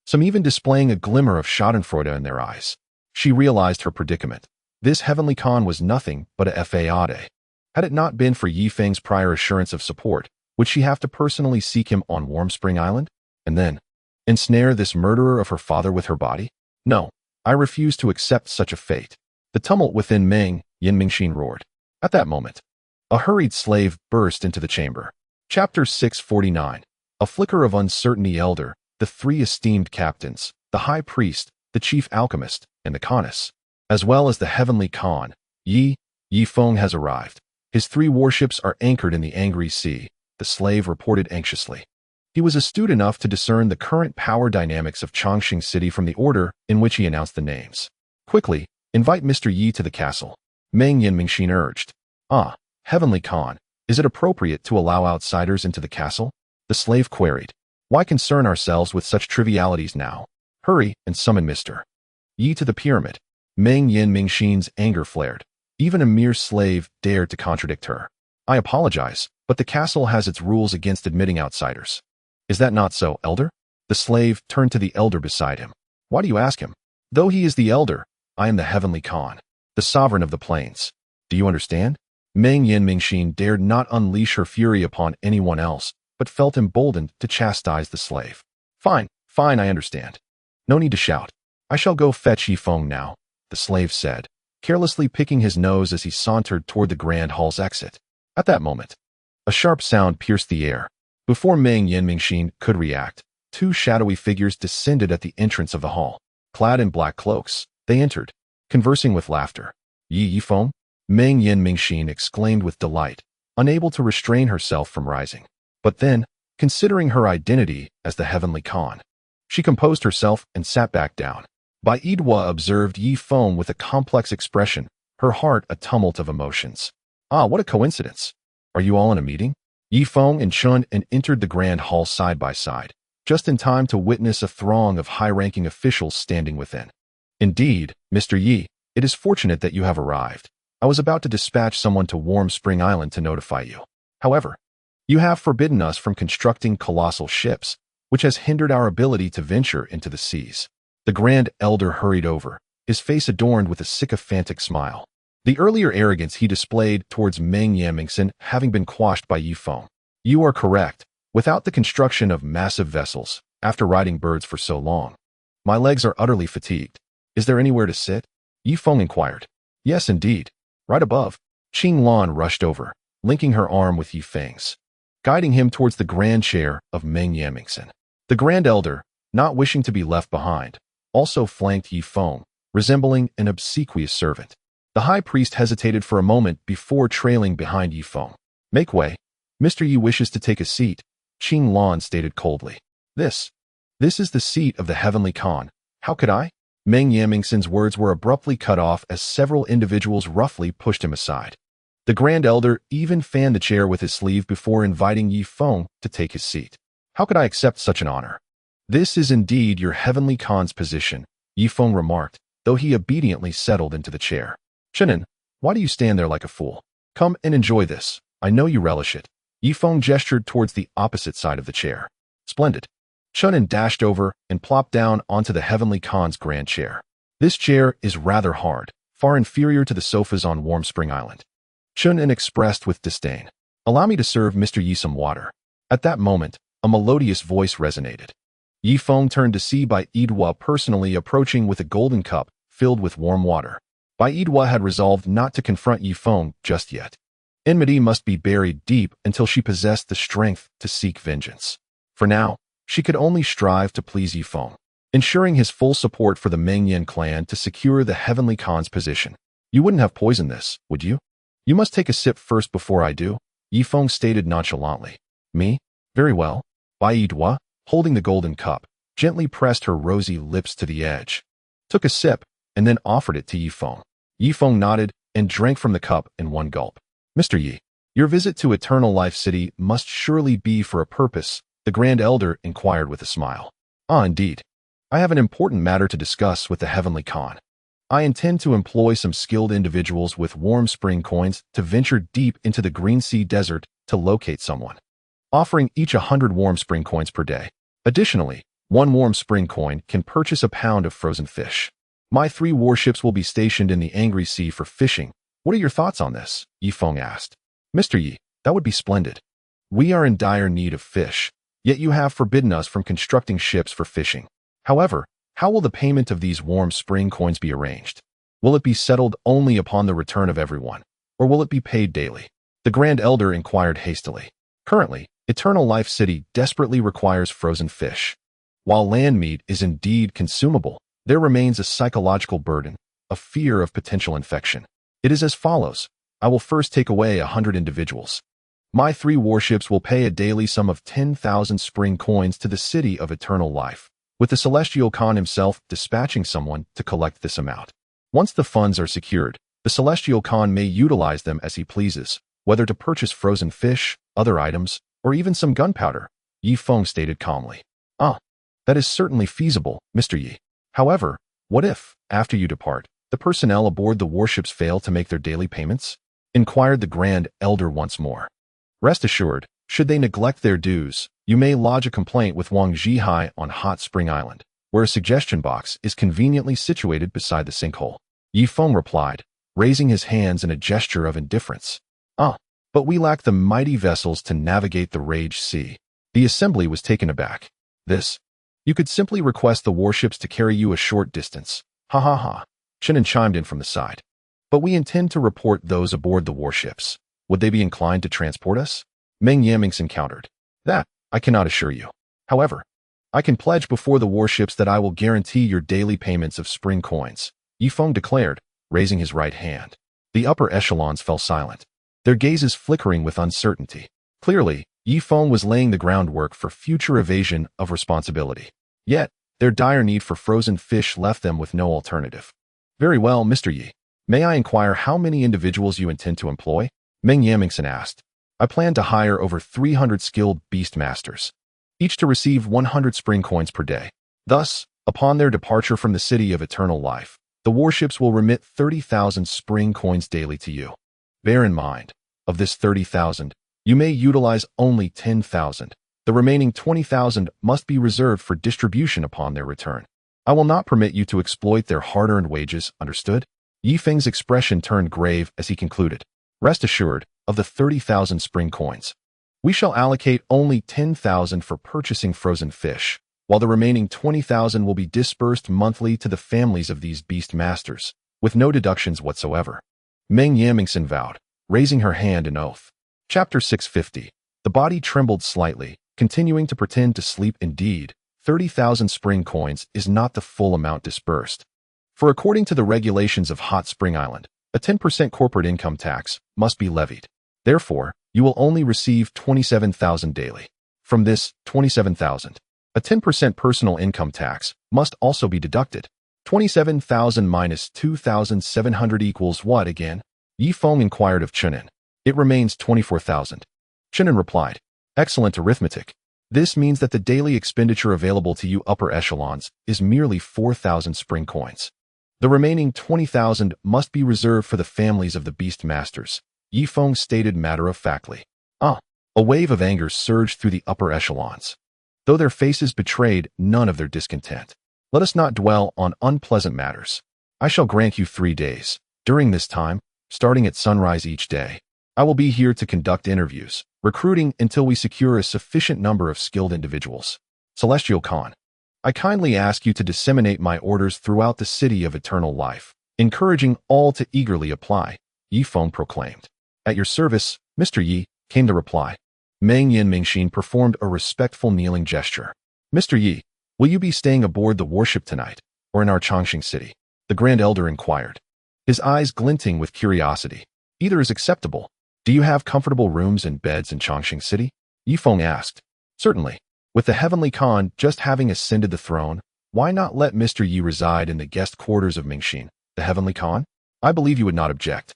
some even displaying a glimmer of schadenfreude in their eyes. She realized her predicament. This heavenly Khan was nothing but a fade. Had it not been for Yifeng's prior assurance of support, would she have to personally seek him on Warm Spring Island? And then, ensnare this murderer of her father with her body? No, I refuse to accept such a fate. The tumult within Meng Yanlie roared. At that moment, a hurried slave burst into the chamber. Chapter 649. A flicker of uncertainty. Elder, the 3 esteemed captains, the high priest, the chief alchemist, and the Highness, as well as the heavenly Khan, Yifeng has arrived. His 3 warships are anchored in the angry sea, the slave reported anxiously. He was astute enough to discern the current power dynamics of Changsheng City from the order in which he announced the names. Quickly, invite Mr. Yi to the castle, Meng Yanlie urged. Ah, heavenly Khan, is it appropriate to allow outsiders into the castle? The slave queried. Why concern ourselves with such trivialities now? Hurry and summon Mr. Yi to the pyramid. Meng Yanlie's anger flared. Even a mere slave dared to contradict her. I apologize, but the castle has its rules against admitting outsiders. Is that not so, elder? The slave turned to the elder beside him. Why do you ask him? Though he is the elder, I am the heavenly Khan, the sovereign of the plains. Do you understand? Meng Yanlie dared not unleash her fury upon anyone else, but felt emboldened to chastise the slave. Fine, I understand. No need to shout. I shall go fetch Yifeng now, the slave said, carelessly picking his nose as he sauntered toward the grand hall's exit. At that moment, a sharp sound pierced the air. Before Meng Yanlie could react, 2 shadowy figures descended at the entrance of the hall. Clad in black cloaks, they entered, conversing with laughter. Yifeng? Meng Yanlie exclaimed with delight, unable to restrain herself from rising. But then, considering her identity as the heavenly Khan, she composed herself and sat back down. Baidwa observed Yifeng with a complex expression, her heart a tumult of emotions. Ah, what a coincidence. Are you all in a meeting? Yifeng and Chun entered the grand hall side by side, just in time to witness a throng of high-ranking officials standing within. Indeed, Mr. Yi, it is fortunate that you have arrived. I was about to dispatch someone to Warm Spring Island to notify you. However, you have forbidden us from constructing colossal ships, which has hindered our ability to venture into the seas. The Grand Elder hurried over, his face adorned with a sycophantic smile. The earlier arrogance he displayed towards Meng Yanlie having been quashed by Yifeng. You are correct. Without the construction of massive vessels, after riding birds for so long, My legs are utterly fatigued. Is there anywhere to sit? Yifeng inquired. Yes, indeed. Right above. Qing Lan rushed over, linking her arm with Yifeng's, guiding him towards the grand chair of Meng Yanlie. The Grand Elder, not wishing to be left behind, also flanked Yifeng, resembling an obsequious servant. The high priest hesitated for a moment before trailing behind Yifeng. Make way. Mr. Yi wishes to take a seat, Qing Lan stated coldly. This is the seat of the Heavenly Khan. How could I? Meng Yanlie's words were abruptly cut off as several individuals roughly pushed him aside. The Grand Elder even fanned the chair with his sleeve before inviting Yifeng to take his seat. How could I accept such an honor? This is indeed your Heavenly Khan's position, Yifeng remarked, though he obediently settled into the chair. Chenin, why do you stand there like a fool? Come and enjoy this. I know you relish it. Yifeng gestured towards the opposite side of the chair. Splendid. Chenin dashed over and plopped down onto the Heavenly Khan's grand chair. This chair is rather hard, far inferior to the sofas on Warm Spring Island. Chenin expressed with disdain. Allow me to serve Mr. Yi some water. At that moment, a melodious voice resonated. Yifeng turned to see Bai Yidhua personally approaching with a golden cup filled with warm water. Bai Yidhua had resolved not to confront Yifeng just yet. Enmity must be buried deep until she possessed the strength to seek vengeance. For now, she could only strive to please Yifeng, ensuring his full support for the Meng Yan clan to secure the Heavenly Khan's position. You wouldn't have poisoned this, would you? You must take a sip first before I do, Yifeng stated nonchalantly. Me? Very well. Bai Yidhua, holding the golden cup, gently pressed her rosy lips to the edge, took a sip, and then offered it to Yifeng. Yifeng nodded and drank from the cup in one gulp. Mr. Yi, your visit to Eternal Life City must surely be for a purpose, the Grand Elder inquired with a smile. Ah, indeed. I have an important matter to discuss with the Heavenly Khan. I intend to employ some skilled individuals with warm spring coins to venture deep into the Green Sea Desert to locate someone, offering each 100 warm spring coins per day. Additionally, 1 warm spring coin can purchase a pound of frozen fish. My 3 warships will be stationed in the Angry Sea for fishing. What are your thoughts on this? Yifeng asked. Mr. Yi, that would be splendid. We are in dire need of fish, yet you have forbidden us from constructing ships for fishing. However, how will the payment of these warm spring coins be arranged? Will it be settled only upon the return of everyone, or will it be paid daily? The Grand Elder inquired hastily. Currently, Eternal Life City desperately requires frozen fish. While land meat is indeed consumable, there remains a psychological burden, a fear of potential infection. It is as follows. I will first take away 100 individuals. My 3 warships will pay a daily sum of 10,000 spring coins to the City of Eternal Life, with the Celestial Khan himself dispatching someone to collect this amount. Once the funds are secured, the Celestial Khan may utilize them as he pleases, whether to purchase frozen fish, other items, or even some gunpowder, Yifeng stated calmly. Ah, that is certainly feasible, Mr. Yi. However, what if, after you depart, the personnel aboard the warships fail to make their daily payments? Inquired the Grand Elder once more. Rest assured, should they neglect their dues, you may lodge a complaint with Wang Zhihai on Hot Spring Island, where a suggestion box is conveniently situated beside the sinkhole. Yifeng replied, raising his hands in a gesture of indifference. Ah, but we lack the mighty vessels to navigate the Rage Sea. The assembly was taken aback. You could simply request the warships to carry you a short distance. Hahaha. Chenin chimed in from the side. But we intend to report those aboard the warships. Would they be inclined to transport us? Meng Yanlie encountered. That, I cannot assure you. However, I can pledge before the warships that I will guarantee your daily payments of spring coins, Yifeng declared, raising his right hand. The upper echelons fell silent, their gazes flickering with uncertainty. Clearly, Yifeng was laying the groundwork for future evasion of responsibility. Yet, their dire need for frozen fish left them with no alternative. Very well, Mr. Yi. May I inquire how many individuals you intend to employ? Meng Yanlie asked. I plan to hire over 300 skilled beast masters, each to receive 100 spring coins per day. Thus, upon their departure from the City of Eternal Life, the warships will remit 30,000 spring coins daily to you. Bear in mind, of this 30,000, you may utilize only 10,000. The remaining 20,000 must be reserved for distribution upon their return. I will not permit you to exploit their hard-earned wages, understood? Yifeng's expression turned grave as he concluded. Rest assured, of the 30,000 spring coins, we shall allocate only 10,000 for purchasing frozen fish, while the remaining 20,000 will be dispersed monthly to the families of these beast masters, with no deductions whatsoever. Meng Yanlie vowed, raising her hand in oath. Chapter 650. The body trembled slightly, continuing to pretend to sleep. Indeed, 30,000 spring coins is not the full amount dispersed. For according to the regulations of Hot Spring Island, a 10% corporate income tax must be levied. Therefore, you will only receive 27,000 daily. From this 27,000, a 10% personal income tax must also be deducted. 27,000 minus 2,700 equals what again? Yi Feng inquired of Chunin. It remains 24,000. Chunin replied, excellent arithmetic. This means that the daily expenditure available to you upper echelons is merely 4,000 spring coins. The remaining 20,000 must be reserved for the families of the beast masters, Yi Feng stated matter-of-factly. A wave of anger surged through the upper echelons, though their faces betrayed none of their discontent. Let us not dwell on unpleasant matters. I shall grant you 3 days. During this time, starting at sunrise each day, I will be here to conduct interviews, recruiting until we secure a sufficient number of skilled individuals. Celestial Khan, I kindly ask you to disseminate my orders throughout the city of eternal life, encouraging all to eagerly apply, Yi Feng proclaimed. At your service, Mr. Yi, came the reply. Meng Yanlie performed a respectful kneeling gesture. Mr. Yi, will you be staying aboard the warship tonight, or in our Changsheng city? The Grand Elder inquired, his eyes glinting with curiosity. Either is acceptable. Do you have comfortable rooms and beds in Changsheng city? Yi Feng asked. Certainly. With the Heavenly Khan just having ascended the throne, why not let Mr. Yi reside in the guest quarters of Mingxin, the Heavenly Khan? I believe you would not object.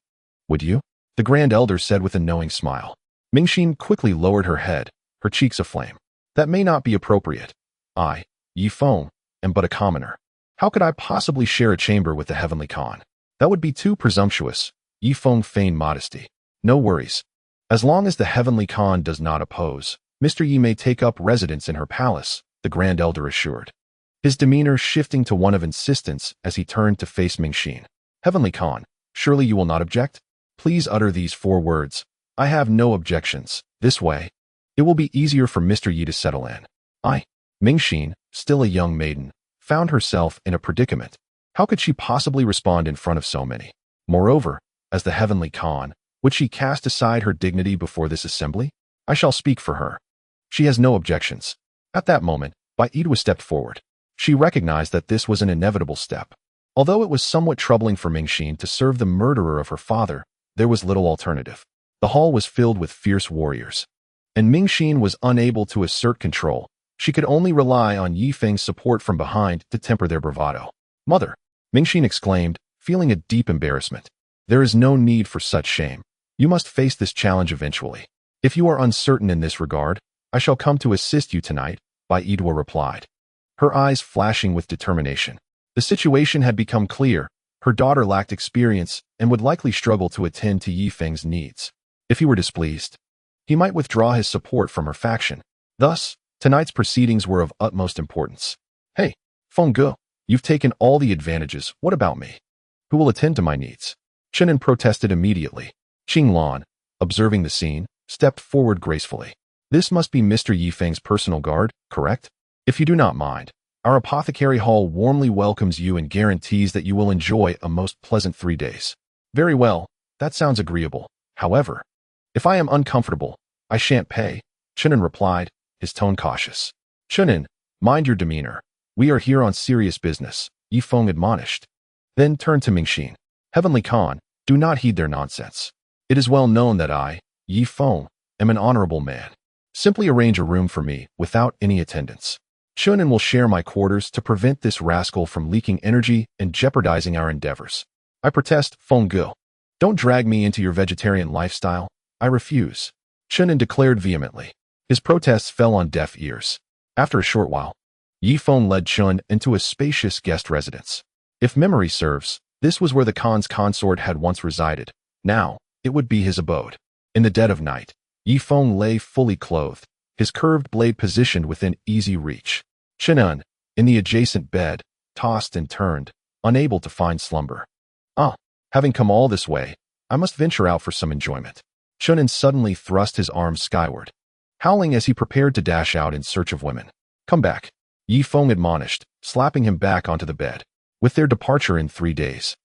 Would you? The Grand Elder said with a knowing smile. Mingxin quickly lowered her head, her cheeks aflame. That may not be appropriate. I, Yi Feng, am but a commoner. How could I possibly share a chamber with the Heavenly Khan? That would be too presumptuous. Yi Feng feigned modesty. No worries. As long as the Heavenly Khan does not oppose, Mr. Yi may take up residence in her palace, the Grand Elder assured, his demeanor shifting to one of insistence as he turned to face Mingxin. Heavenly Khan, surely you will not object? Please utter these 4 words. I have no objections. This way, it will be easier for Mr. Yi to settle in. Mingxin, still a young maiden, found herself in a predicament. How could she possibly respond in front of so many? Moreover, as the Heavenly Khan, would she cast aside her dignity before this assembly? I shall speak for her. She has no objections. At that moment, Baidwa stepped forward. She recognized that this was an inevitable step. Although it was somewhat troubling for Mingxin to serve the murderer of her father, there was little alternative. The hall was filled with fierce warriors, and Mingxin was unable to assert control. She could only rely on Yi Feng's support from behind to temper their bravado. Mother, Mingxin exclaimed, feeling a deep embarrassment. There is no need for such shame. You must face this challenge eventually. If you are uncertain in this regard, I shall come to assist you tonight, Baidwa replied, her eyes flashing with determination. The situation had become clear. Her daughter lacked experience and would likely struggle to attend to Yi Feng's needs. If he were displeased, he might withdraw his support from her faction. Thus, tonight's proceedings were of utmost importance. Hey, Feng Ge, you've taken all the advantages. What about me? Who will attend to my needs? Chunin protested immediately. Qinglan, observing the scene, stepped forward gracefully. This must be Mr. Yi Feng's personal guard, correct? If you do not mind, our apothecary hall warmly welcomes you and guarantees that you will enjoy a most pleasant 3 days. Very well, that sounds agreeable. However, if I am uncomfortable, I shan't pay, Chunin replied, his tone cautious. Chunin, mind your demeanor. We are here on serious business, Yi Feng admonished. Then turned to Mingxin. Heavenly Khan, do not heed their nonsense. It is well known that I, Yi Feng, am an honorable man. Simply arrange a room for me without any attendance. Chunin will share my quarters to prevent this rascal from leaking energy and jeopardizing our endeavors. I protest, Feng Ge. Don't drag me into your vegetarian lifestyle. I refuse, Chunin declared vehemently. His protests fell on deaf ears. After a short while, Yi Feng led Chun into a spacious guest residence. If memory serves, this was where the Khan's consort had once resided. Now, it would be his abode. In the dead of night, Yi Feng lay fully clothed, his curved blade positioned within easy reach. Chunin, in the adjacent bed, tossed and turned, unable to find slumber. Having come all this way, I must venture out for some enjoyment. Chunin suddenly thrust his arms skyward, howling as he prepared to dash out in search of women. Come back. Yi Feng admonished, slapping him back onto the bed. With their departure in 3 days,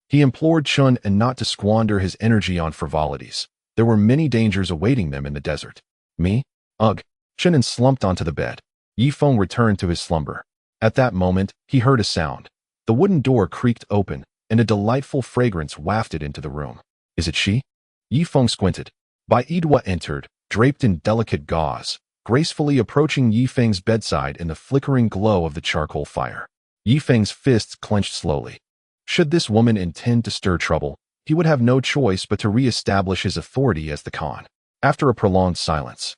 he implored Chun and not to squander his energy on frivolities. There were many dangers awaiting them in the desert. Me? Ugh. Chun slumped onto the bed. Yi Feng returned to his slumber. At that moment, he heard a sound. The wooden door creaked open, and a delightful fragrance wafted into the room. Is it she? Yi Feng squinted. Baidwa entered, draped in delicate gauze, gracefully approaching Yi Feng's bedside in the flickering glow of the charcoal fire. Yi Feng's fists clenched slowly. Should this woman intend to stir trouble, he would have no choice but to re-establish his authority as the Khan. After a prolonged silence,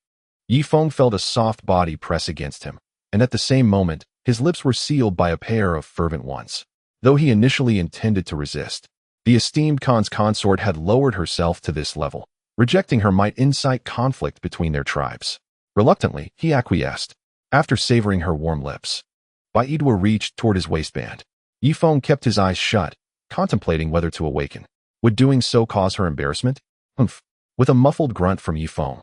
Yi Feng felt a soft body press against him, and at the same moment, his lips were sealed by a pair of fervent ones. Though he initially intended to resist, the esteemed Khan's consort had lowered herself to this level. Rejecting her might incite conflict between their tribes. Reluctantly, he acquiesced. After savoring her warm lips, Baidwa reached toward his waistband. Yi Feng kept his eyes shut, contemplating whether to awaken. Would doing so cause her embarrassment? Humph. With a muffled grunt from Yi Feng,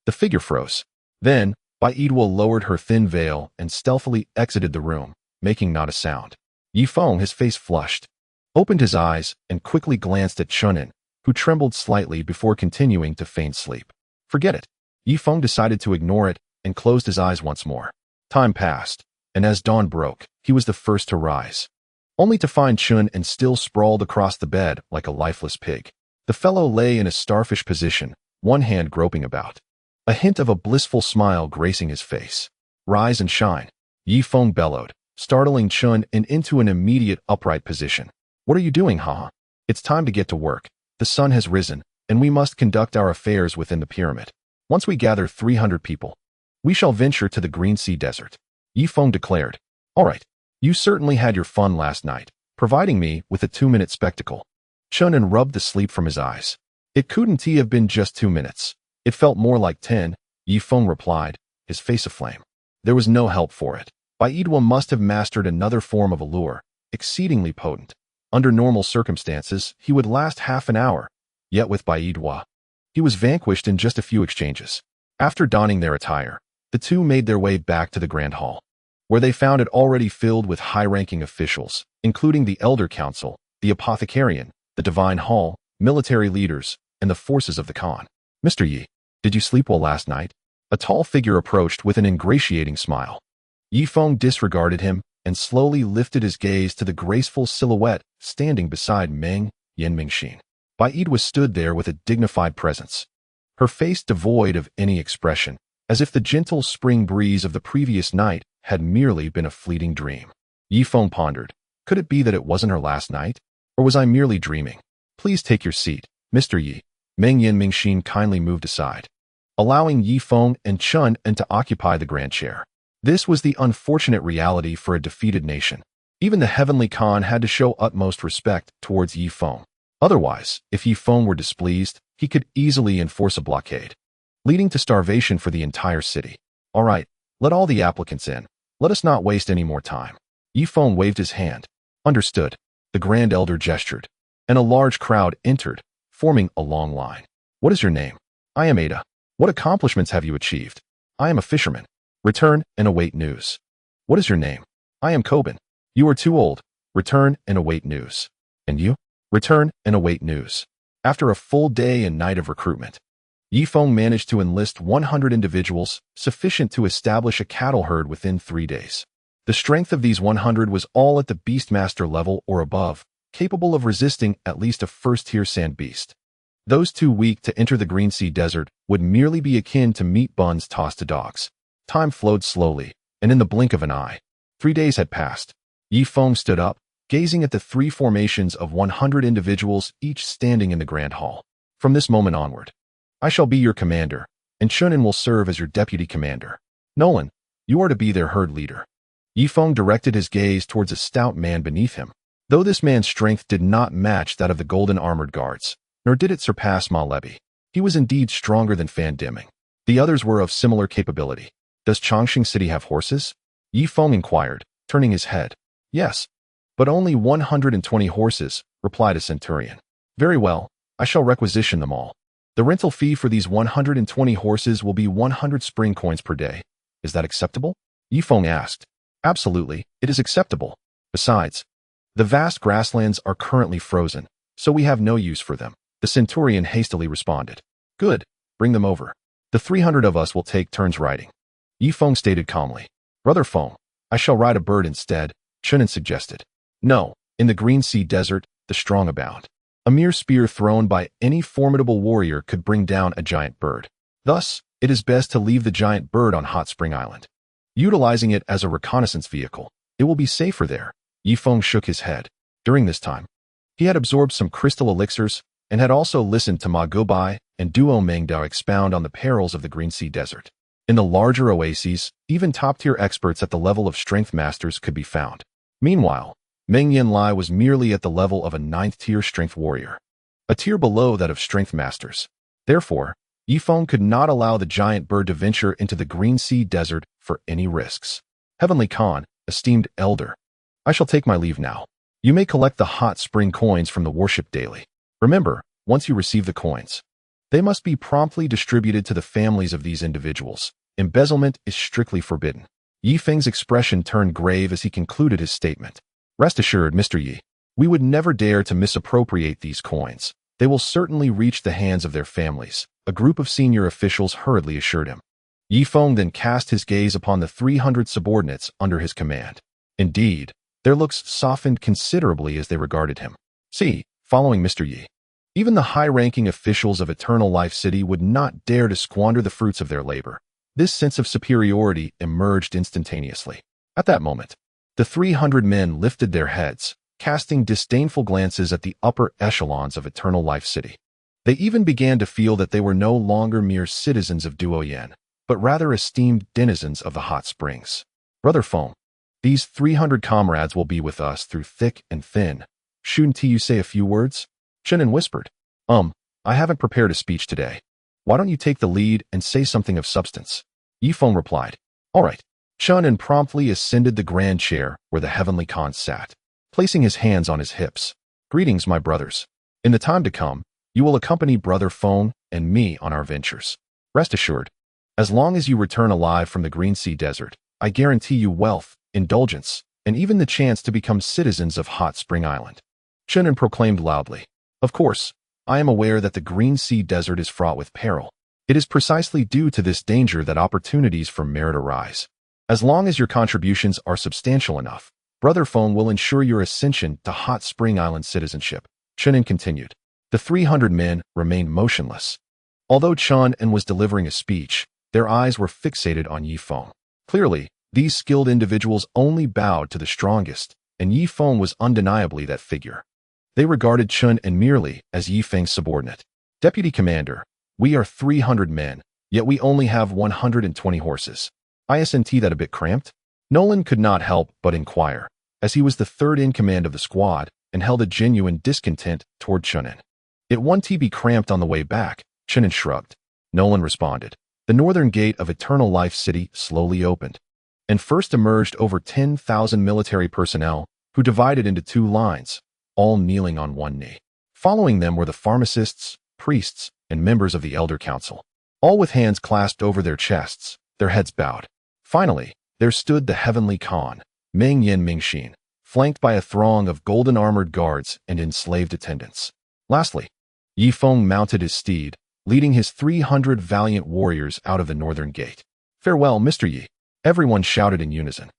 the figure froze. Then, Baidwa lowered her thin veil and stealthily exited the room, making not a sound. Yi Feng, his face flushed, opened his eyes and quickly glanced at Chunin, who trembled slightly before continuing to feign sleep. Forget it. Yi Feng decided to ignore it and closed his eyes once more. Time passed, and as dawn broke, he was the first to rise, only to find Chun still sprawled across the bed like a lifeless pig. The fellow lay in a starfish position, one hand groping about, a hint of a blissful smile gracing his face. Rise and shine, Yi Feng bellowed, startling Chun into an immediate upright position. What are you doing, Haha? It's time to get to work. The sun has risen, and we must conduct our affairs within the pyramid. Once we gather 300 people, we shall venture to the Green Sea Desert. Yi Feng declared. All right, you certainly had your fun last night, providing me with a 2-minute spectacle. Chun rubbed the sleep from his eyes. It couldn't have been just 2 minutes. It felt more like 10, Yi Feng replied, his face aflame. There was no help for it. Baidwa must have mastered another form of allure, exceedingly potent. Under normal circumstances, he would last half an hour, yet with Baidwa, he was vanquished in just a few exchanges. After donning their attire, the two made their way back to the Grand Hall, where they found it already filled with high-ranking officials, including the Elder Council, the Apothecarian, the Divine Hall, military leaders, and the forces of the Khan. Mr. Yi, did you sleep well last night? A tall figure approached with an ingratiating smile. Yi Feng disregarded him and slowly lifted his gaze to the graceful silhouette standing beside Meng Yanlie. Baidwa stood there with a dignified presence, her face devoid of any expression, as if the gentle spring breeze of the previous night had merely been a fleeting dream. Yi Feng pondered. Could it be that it wasn't her last night? Or was I merely dreaming? Please take your seat, Mr. Yi. Meng Yanlie kindly moved aside, allowing Yi Feng and Chun to occupy the grand chair. This was the unfortunate reality for a defeated nation. Even the Heavenly Khan had to show utmost respect towards Yi Feng. Otherwise, if Yi Feng were displeased, he could easily enforce a blockade, leading to starvation for the entire city. All right, let all the applicants in. Let us not waste any more time. Yi Feng waved his hand. Understood. The Grand Elder gestured, and a large crowd entered, forming a long line. What is your name? I am Ada. What accomplishments have you achieved? I am a fisherman. Return and await news. What is your name? I am Koban. You are too old. Return and await news. And you? Return and await news. After a full day and night of recruitment, Yi Feng managed to enlist 100 individuals, sufficient to establish a cattle herd within 3 days. The strength of these 100 was all at the Beastmaster level or above, capable of resisting at least a first-tier sand beast. Those too weak to enter the Green Sea Desert would merely be akin to meat buns tossed to dogs. Time flowed slowly, and in the blink of an eye, 3 days had passed. Yi Feng stood up, gazing at the 3 formations of 100 individuals, each standing in the Grand Hall. From this moment onward, I shall be your commander, and Chunin will serve as your deputy commander. Nolan, you are to be their herd leader. Yi Feng directed his gaze towards a stout man beneath him. Though this man's strength did not match that of the golden armored guards, nor did it surpass Ma Lebi, he was indeed stronger than Fan Dimming. The others were of similar capability. Does Changsheng City have horses? Yi Feng inquired, turning his head. Yes, but only 120 horses, replied a centurion. Very well, I shall requisition them all. The rental fee for these 120 horses will be 100 spring coins per day. Is that acceptable? Yi Feng asked. Absolutely, it is acceptable. Besides, the vast grasslands are currently frozen, so we have no use for them. The centurion hastily responded. Good, bring them over. The 300 of us will take turns riding. Yifeng stated calmly. Brother Feng, I shall ride a bird instead, Chunin suggested. No, in the Green Sea Desert, the strong abound. A mere spear thrown by any formidable warrior could bring down a giant bird. Thus, it is best to leave the giant bird on Hot Spring Island. Utilizing it as a reconnaissance vehicle, it will be safer there. Yifeng shook his head. During this time, he had absorbed some crystal elixirs and had also listened to Ma Guobai and Duo Mengdao expound on the perils of the Green Sea Desert. In the larger oases, even top-tier experts at the level of strength masters could be found. Meanwhile, Meng Yanlie was merely at the level of a 9th-tier strength warrior, a tier below that of strength masters. Therefore, Yifeng could not allow the giant bird to venture into the Green Sea Desert for any risks. Heavenly Khan, esteemed elder, I shall take my leave now. You may collect the hot spring coins from the warship daily. Remember, once you receive the coins, they must be promptly distributed to the families of these individuals. Embezzlement is strictly forbidden. Yifeng's expression turned grave as he concluded his statement. Rest assured, Mr. Yi, we would never dare to misappropriate these coins. They will certainly reach the hands of their families, a group of senior officials hurriedly assured him. Yifeng then cast his gaze upon the 300 subordinates under his command. Indeed, their looks softened considerably as they regarded him. See, following Mr. Yi, even the high-ranking officials of Eternal Life City would not dare to squander the fruits of their labor. This sense of superiority emerged instantaneously. At that moment, the 300 men lifted their heads, casting disdainful glances at the upper echelons of Eternal Life City. They even began to feel that they were no longer mere citizens of Duoyan, but rather esteemed denizens of the hot springs. Brother Feng, these 300 comrades will be with us through thick and thin. Shouldn't you say a few words? Chunin whispered. I haven't prepared a speech today. Why don't you take the lead and say something of substance? Yifeng replied. All right. Chunin promptly ascended the grand chair where the Heavenly Khan sat, placing his hands on his hips. Greetings, my brothers. In the time to come, you will accompany Brother Feng and me on our ventures. Rest assured, as long as you return alive from the Green Sea Desert, I guarantee you wealth, indulgence, and even the chance to become citizens of Hot Spring Island. Chunin proclaimed loudly. Of course, I am aware that the Green Sea Desert is fraught with peril. It is precisely due to this danger that opportunities for merit arise. As long as your contributions are substantial enough, Brother Feng will ensure your ascension to Hot Spring Island citizenship. Chunin continued. The 300 men remained motionless. Although Chunin was delivering a speech, their eyes were fixated on Yifeng. Clearly, these skilled individuals only bowed to the strongest, and Yifeng was undeniably that figure. They regarded Chunin merely as Yifeng's subordinate. Deputy Commander, we are 300 men, yet we only have 120 horses. Isn't that a bit cramped? Nolan could not help but inquire, as he was the third in command of the squad and held a genuine discontent toward Chunin. It won't be cramped on the way back, Chunin shrugged. Nolan responded. The northern gate of Eternal Life City slowly opened, and first emerged over 10,000 military personnel who divided into two lines, all kneeling on one knee. Following them were the pharmacists, priests, and members of the Elder Council, all with hands clasped over their chests, their heads bowed. Finally, there stood the Heavenly Khan, Meng Yanlie, flanked by a throng of golden-armored guards and enslaved attendants. Lastly, Yifeng mounted his steed, leading his 300 valiant warriors out of the northern gate. Farewell, Mr. Yi, everyone shouted in unison.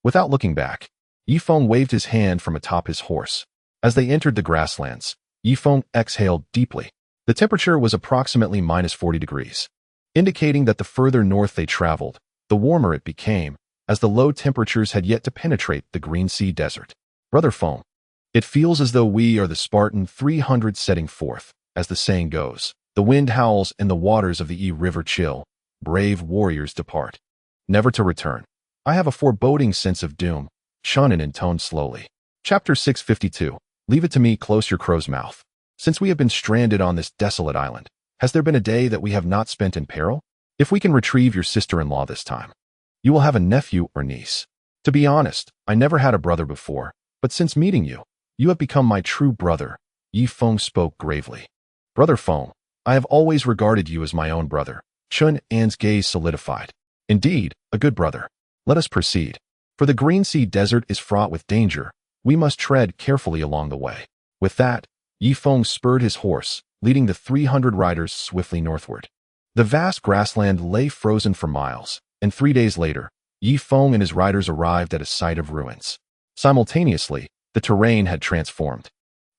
Without looking back, Yifeng waved his hand from atop his horse. As they entered the grasslands, Yifeng exhaled deeply. The temperature was approximately -40 degrees, indicating that the further north they traveled, the warmer it became, as the low temperatures had yet to penetrate the Green Sea Desert. Brother Feng, it feels as though we are the Spartan 300 setting forth. As the saying goes, the wind howls and the waters of the Yi River chill. Brave warriors depart, never to return. I have a foreboding sense of doom, Chunin intoned slowly. Chapter 652. Leave it to me, close your crow's mouth. Since we have been stranded on this desolate island, has there been a day that we have not spent in peril? If we can retrieve your sister-in-law this time, you will have a nephew or niece. To be honest, I never had a brother before, but since meeting you, you have become my true brother. Yifeng spoke gravely. Brother Feng, I have always regarded you as my own brother. Chunin's gaze solidified. Indeed, a good brother. Let us proceed. For the Green Sea Desert is fraught with danger. We must tread carefully along the way. With that, Yifeng spurred his horse, leading the 300 riders swiftly northward. The vast grassland lay frozen for miles, and 3 days later, Yifeng and his riders arrived at a site of ruins. Simultaneously, the terrain had transformed.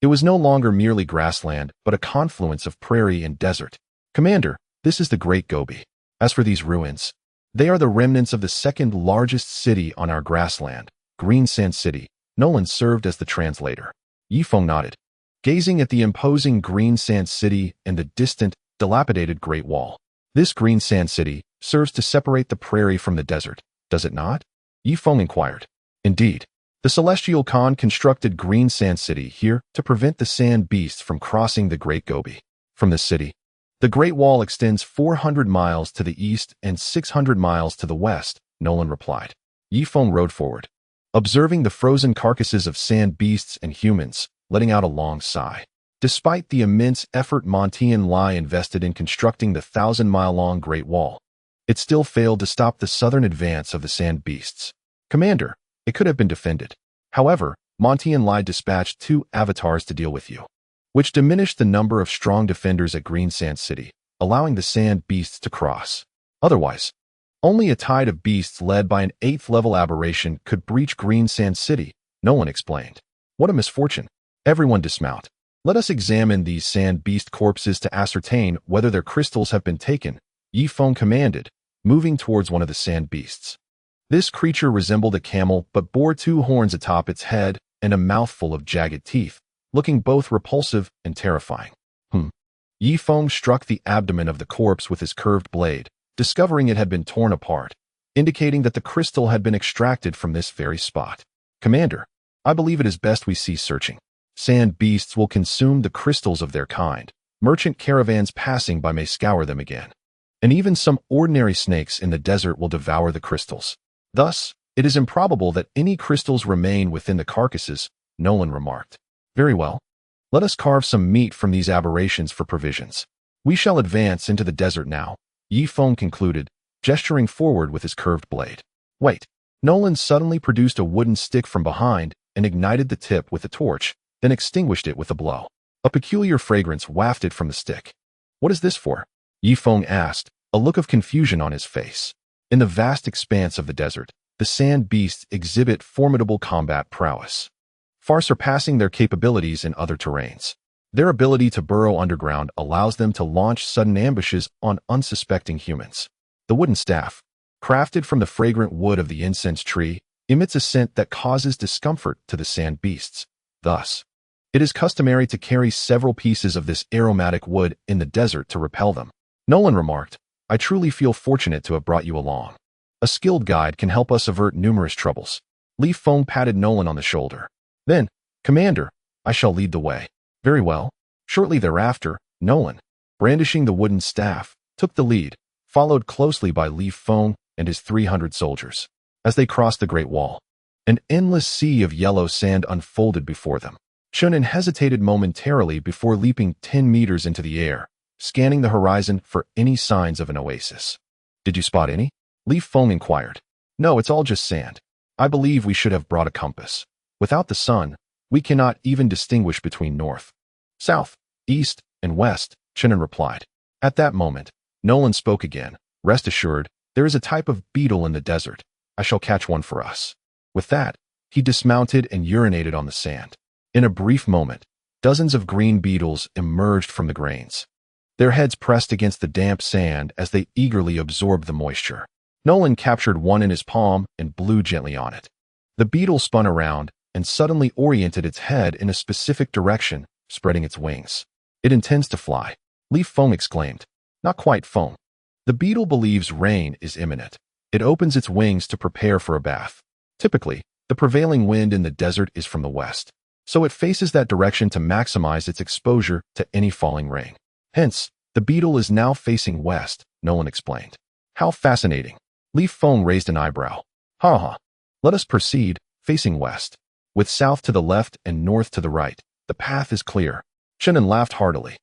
It was no longer merely grassland, but a confluence of prairie and desert. Commander, this is the Great Gobi. As for these ruins, they are the remnants of the second largest city on our grassland, Green Sand City. Nolan served as the translator. Yifeng nodded, gazing at the imposing Green Sand City and the distant, dilapidated Great Wall. This Green Sand City serves to separate the prairie from the desert, does it not? Yifeng inquired. Indeed. The Celestial Khan constructed Green Sand City here to prevent the sand beasts from crossing the Great Gobi. From the city, the Great Wall extends 400 miles to the east and 600 miles to the west, Nolan replied. Yifeng rode forward, observing the frozen carcasses of sand beasts and humans, letting out a long sigh. Despite the immense effort Meng Yanlie invested in constructing the 1,000-mile-long Great Wall, it still failed to stop the southern advance of the sand beasts. Commander, it could have been defended. However, Meng Yanlie dispatched 2 avatars to deal with you, which diminished the number of strong defenders at Green Sand City, allowing the sand beasts to cross. Otherwise, only a tide of beasts led by an 8th-level aberration could breach Green Sand City, Nolan explained. What a misfortune. Everyone dismount. Let us examine these sand beast corpses to ascertain whether their crystals have been taken, Yifeng commanded, moving towards one of the sand beasts. This creature resembled a camel but bore 2 horns atop its head and a mouthful of jagged teeth, looking both repulsive and terrifying. Yifeng struck the abdomen of the corpse with his curved blade, discovering it had been torn apart, indicating that the crystal had been extracted from this very spot. Commander, I believe it is best we cease searching. Sand beasts will consume the crystals of their kind. Merchant caravans passing by may scour them again. And even some ordinary snakes in the desert will devour the crystals. Thus, it is improbable that any crystals remain within the carcasses, Nolan remarked. Very well. Let us carve some meat from these aberrations for provisions. We shall advance into the desert now, Yifeng concluded, gesturing forward with his curved blade. Wait. Nolan suddenly produced a wooden stick from behind and ignited the tip with a torch, then extinguished it with a blow. A peculiar fragrance wafted from the stick. What is this for? Yifeng asked, a look of confusion on his face. In the vast expanse of the desert, the sand beasts exhibit formidable combat prowess, far surpassing their capabilities in other terrains. Their ability to burrow underground allows them to launch sudden ambushes on unsuspecting humans. The wooden staff, crafted from the fragrant wood of the incense tree, emits a scent that causes discomfort to the sand beasts. Thus, it is customary to carry several pieces of this aromatic wood in the desert to repel them. Nolan remarked, I truly feel fortunate to have brought you along. A skilled guide can help us avert numerous troubles. Yifeng patted Nolan on the shoulder. Then, Commander, I shall lead the way. Very well. Shortly thereafter, Nolan, brandishing the wooden staff, took the lead, followed closely by Yifeng and his 300 soldiers. As they crossed the Great Wall, an endless sea of yellow sand unfolded before them. Chunin hesitated momentarily before leaping 10 meters into the air, scanning the horizon for any signs of an oasis. Did you spot any? Yifeng inquired. No, it's all just sand. I believe we should have brought a compass. Without the sun, we cannot even distinguish between north, south, east, and west, Chunin replied. At that moment, Nolan spoke again. Rest assured, there is a type of beetle in the desert. I shall catch one for us. With that, he dismounted and urinated on the sand. In a brief moment, dozens of green beetles emerged from the grains, their heads pressed against the damp sand as they eagerly absorbed the moisture. Nolan captured one in his palm and blew gently on it. The beetle spun around and suddenly oriented its head in a specific direction, spreading its wings. It intends to fly, Yifeng exclaimed. Not quite, Feng. The beetle believes rain is imminent. It opens its wings to prepare for a bath. Typically, the prevailing wind in the desert is from the west, so it faces that direction to maximize its exposure to any falling rain. Hence, the beetle is now facing west, Nolan explained. How fascinating. Yifeng raised an eyebrow. Haha. Let us proceed, facing west. With south to the left and north to the right, the path is clear. Chunin laughed heartily.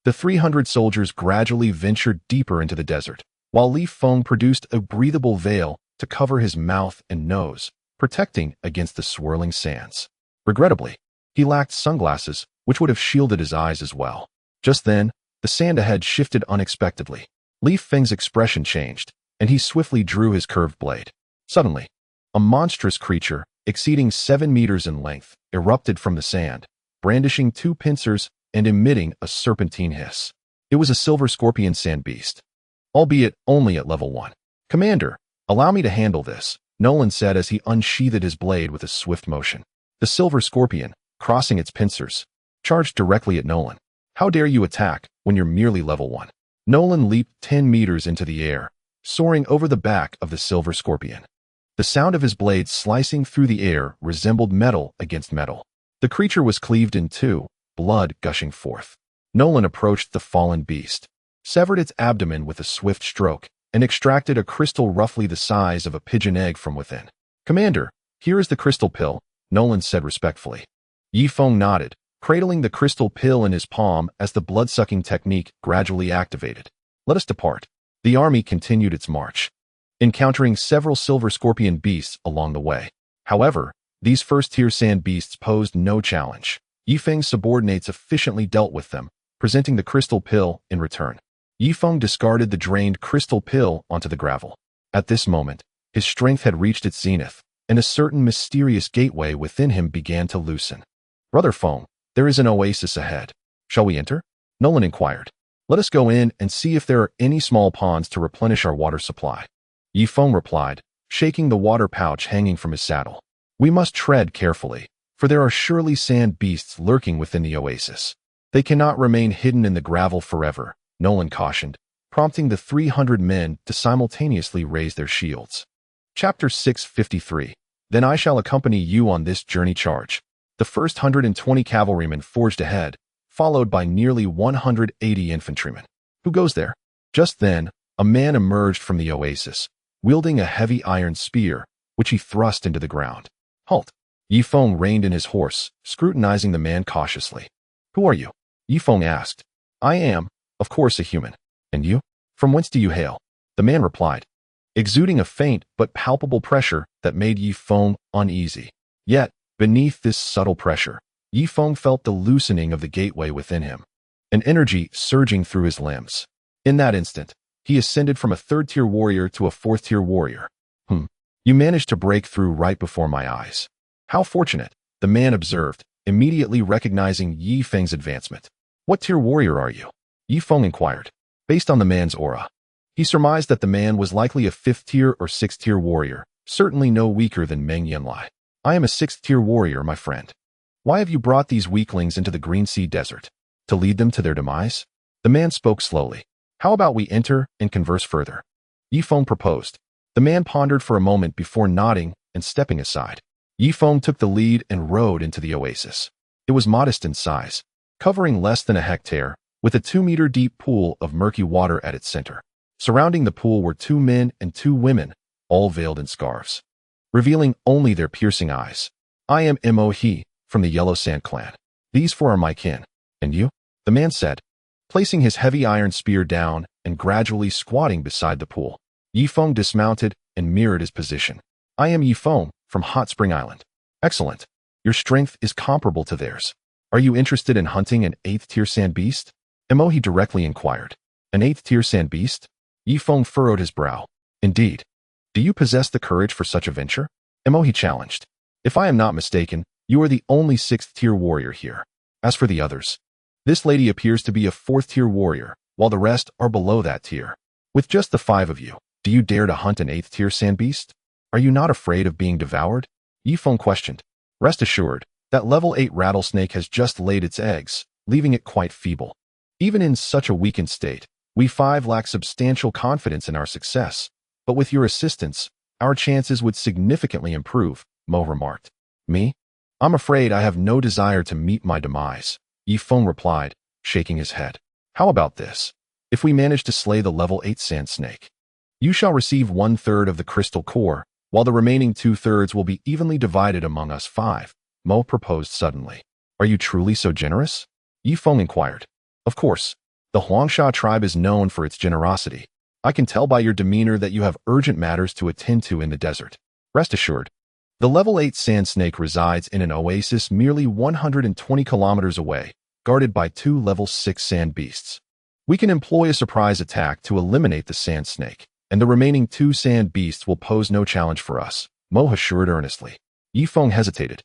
The 300 soldiers gradually ventured deeper into the desert, while Yifeng produced a breathable veil to cover his mouth and nose, protecting against the swirling sands. Regrettably, he lacked sunglasses, which would have shielded his eyes as well. Just then, the sand ahead shifted unexpectedly. Li Feng's expression changed, and he swiftly drew his curved blade. Suddenly, a monstrous creature, exceeding 7 meters in length, erupted from the sand, brandishing 2 pincers and emitting a serpentine hiss. It was a silver scorpion sand beast, albeit only at level 1. "Commander, allow me to handle this," Nolan said as he unsheathed his blade with a swift motion. The silver scorpion, crossing its pincers, charged directly at Nolan. "How dare you attack when you're merely level 1? Nolan leaped 10 meters into the air, soaring over the back of the silver scorpion. The sound of his blade slicing through the air resembled metal against metal. The creature was cleaved in 2, blood gushing forth. Nolan approached the fallen beast, severed its abdomen with a swift stroke, and extracted a crystal roughly the size of a pigeon egg from within. "Commander, here is the crystal pill," Nolan said respectfully. Yi Feng nodded, cradling the crystal pill in his palm as the blood-sucking technique gradually activated. "Let us depart." The army continued its march, encountering several silver scorpion beasts along the way. However, these first-tier sand beasts posed no challenge. Yi Feng's subordinates efficiently dealt with them, presenting the crystal pill in return. Yi Feng discarded the drained crystal pill onto the gravel. At this moment, his strength had reached its zenith, and a certain mysterious gateway within him began to loosen. "Brother Feng, there is an oasis ahead. Shall we enter?" Nolan inquired. "Let us go in and see if there are any small ponds to replenish our water supply." Yi Feng replied, shaking the water pouch hanging from his saddle. "We must tread carefully, for there are surely sand beasts lurking within the oasis. They cannot remain hidden in the gravel forever," Nolan cautioned, prompting the 300 men to simultaneously raise their shields. Chapter 653. "Then I shall accompany you on this journey charge." The first 120 cavalrymen forged ahead, followed by nearly 180 infantrymen. "Who goes there?" Just then, a man emerged from the oasis, wielding a heavy iron spear, which he thrust into the ground. "Halt!" Yi Feng reined in his horse, scrutinizing the man cautiously. "Who are you?" Yi Feng asked. "I am, of course, a human. And you? From whence do you hail?" The man replied, exuding a faint but palpable pressure that made Yi Feng uneasy. Yet, beneath this subtle pressure, Yi Feng felt the loosening of the gateway within him, an energy surging through his limbs. In that instant, he ascended from a 3rd-tier warrior to a 4th-tier warrior. You managed to break through right before my eyes. How fortunate," the man observed, immediately recognizing Yi Feng's advancement. "What tier warrior are you?" Yi Feng inquired. Based on the man's aura, he surmised that the man was likely a 5th-tier or 6th-tier warrior, certainly no weaker than Meng Yanlie. "I am a 6th-tier warrior, my friend." "Why have you brought these weaklings into the Green Sea Desert? To lead them to their demise?" The man spoke slowly. "How about we enter and converse further?" Yi Feng proposed. The man pondered for a moment before nodding and stepping aside. Yi Feng took the lead and rode into the oasis. It was modest in size, covering less than a hectare, with a 2-meter-deep pool of murky water at its center. Surrounding the pool were 2 men and 2 women, all veiled in scarves, revealing only their piercing eyes. "I am Mo He, from the Yellow Sand clan. These 4 are my kin. And you?" the man said, placing his heavy iron spear down and gradually squatting beside the pool. Yi Feng dismounted and mirrored his position. "I am Yi Feng, from Hot Spring Island." "Excellent. Your strength is comparable to theirs. Are you interested in hunting an 8th-tier sand beast?" Mo He directly inquired. "An 8th-tier sand beast?" Yi Feng furrowed his brow. "Indeed. Do you possess the courage for such a venture?" Mo He challenged. "If I am not mistaken, you are the only 6th-tier warrior here. As for the others, this lady appears to be a 4th-tier warrior, while the rest are below that tier. With just the 5 of you, do you dare to hunt an 8th-tier sand beast? Are you not afraid of being devoured?" Yi Feng questioned. "Rest assured, that level 8 rattlesnake has just laid its eggs, leaving it quite feeble. Even in such a weakened state, we 5 lack substantial confidence in our success, but with your assistance, our chances would significantly improve," Mo remarked. "Me? I'm afraid I have no desire to meet my demise," Yi Feng replied, shaking his head. "How about this? If we manage to slay the level 8 sand snake, you shall receive 1/3 of the crystal core, while the remaining 2/3 will be evenly divided among us 5, Mo proposed suddenly. "Are you truly so generous?" Yi Feng inquired. "Of course. The Huangsha tribe is known for its generosity. I can tell by your demeanor that you have urgent matters to attend to in the desert. Rest assured, The level 8 sand snake resides in an oasis merely 120 kilometers away, guarded by 2 level 6 sand beasts. We can employ a surprise attack to eliminate the sand snake, and the remaining 2 sand beasts will pose no challenge for us, Mo assured earnestly. Yifeng hesitated,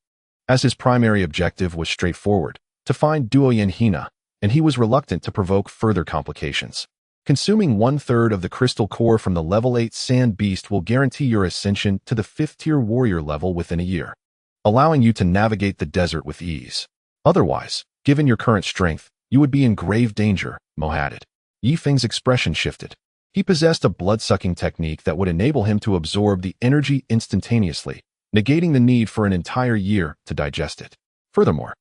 as his primary objective was straightforward, to find Duoyan Hina, and he was reluctant to provoke further complications. Consuming 1/3 of the crystal core from the level 8 sand beast will guarantee your ascension to the 5th tier warrior level within a year, allowing you to navigate the desert with ease. Otherwise, given your current strength, you would be in grave danger, Mo added. Yifeng's expression shifted. He possessed a blood-sucking technique that would enable him to absorb the energy instantaneously, negating the need for an entire year to digest it. Furthermore,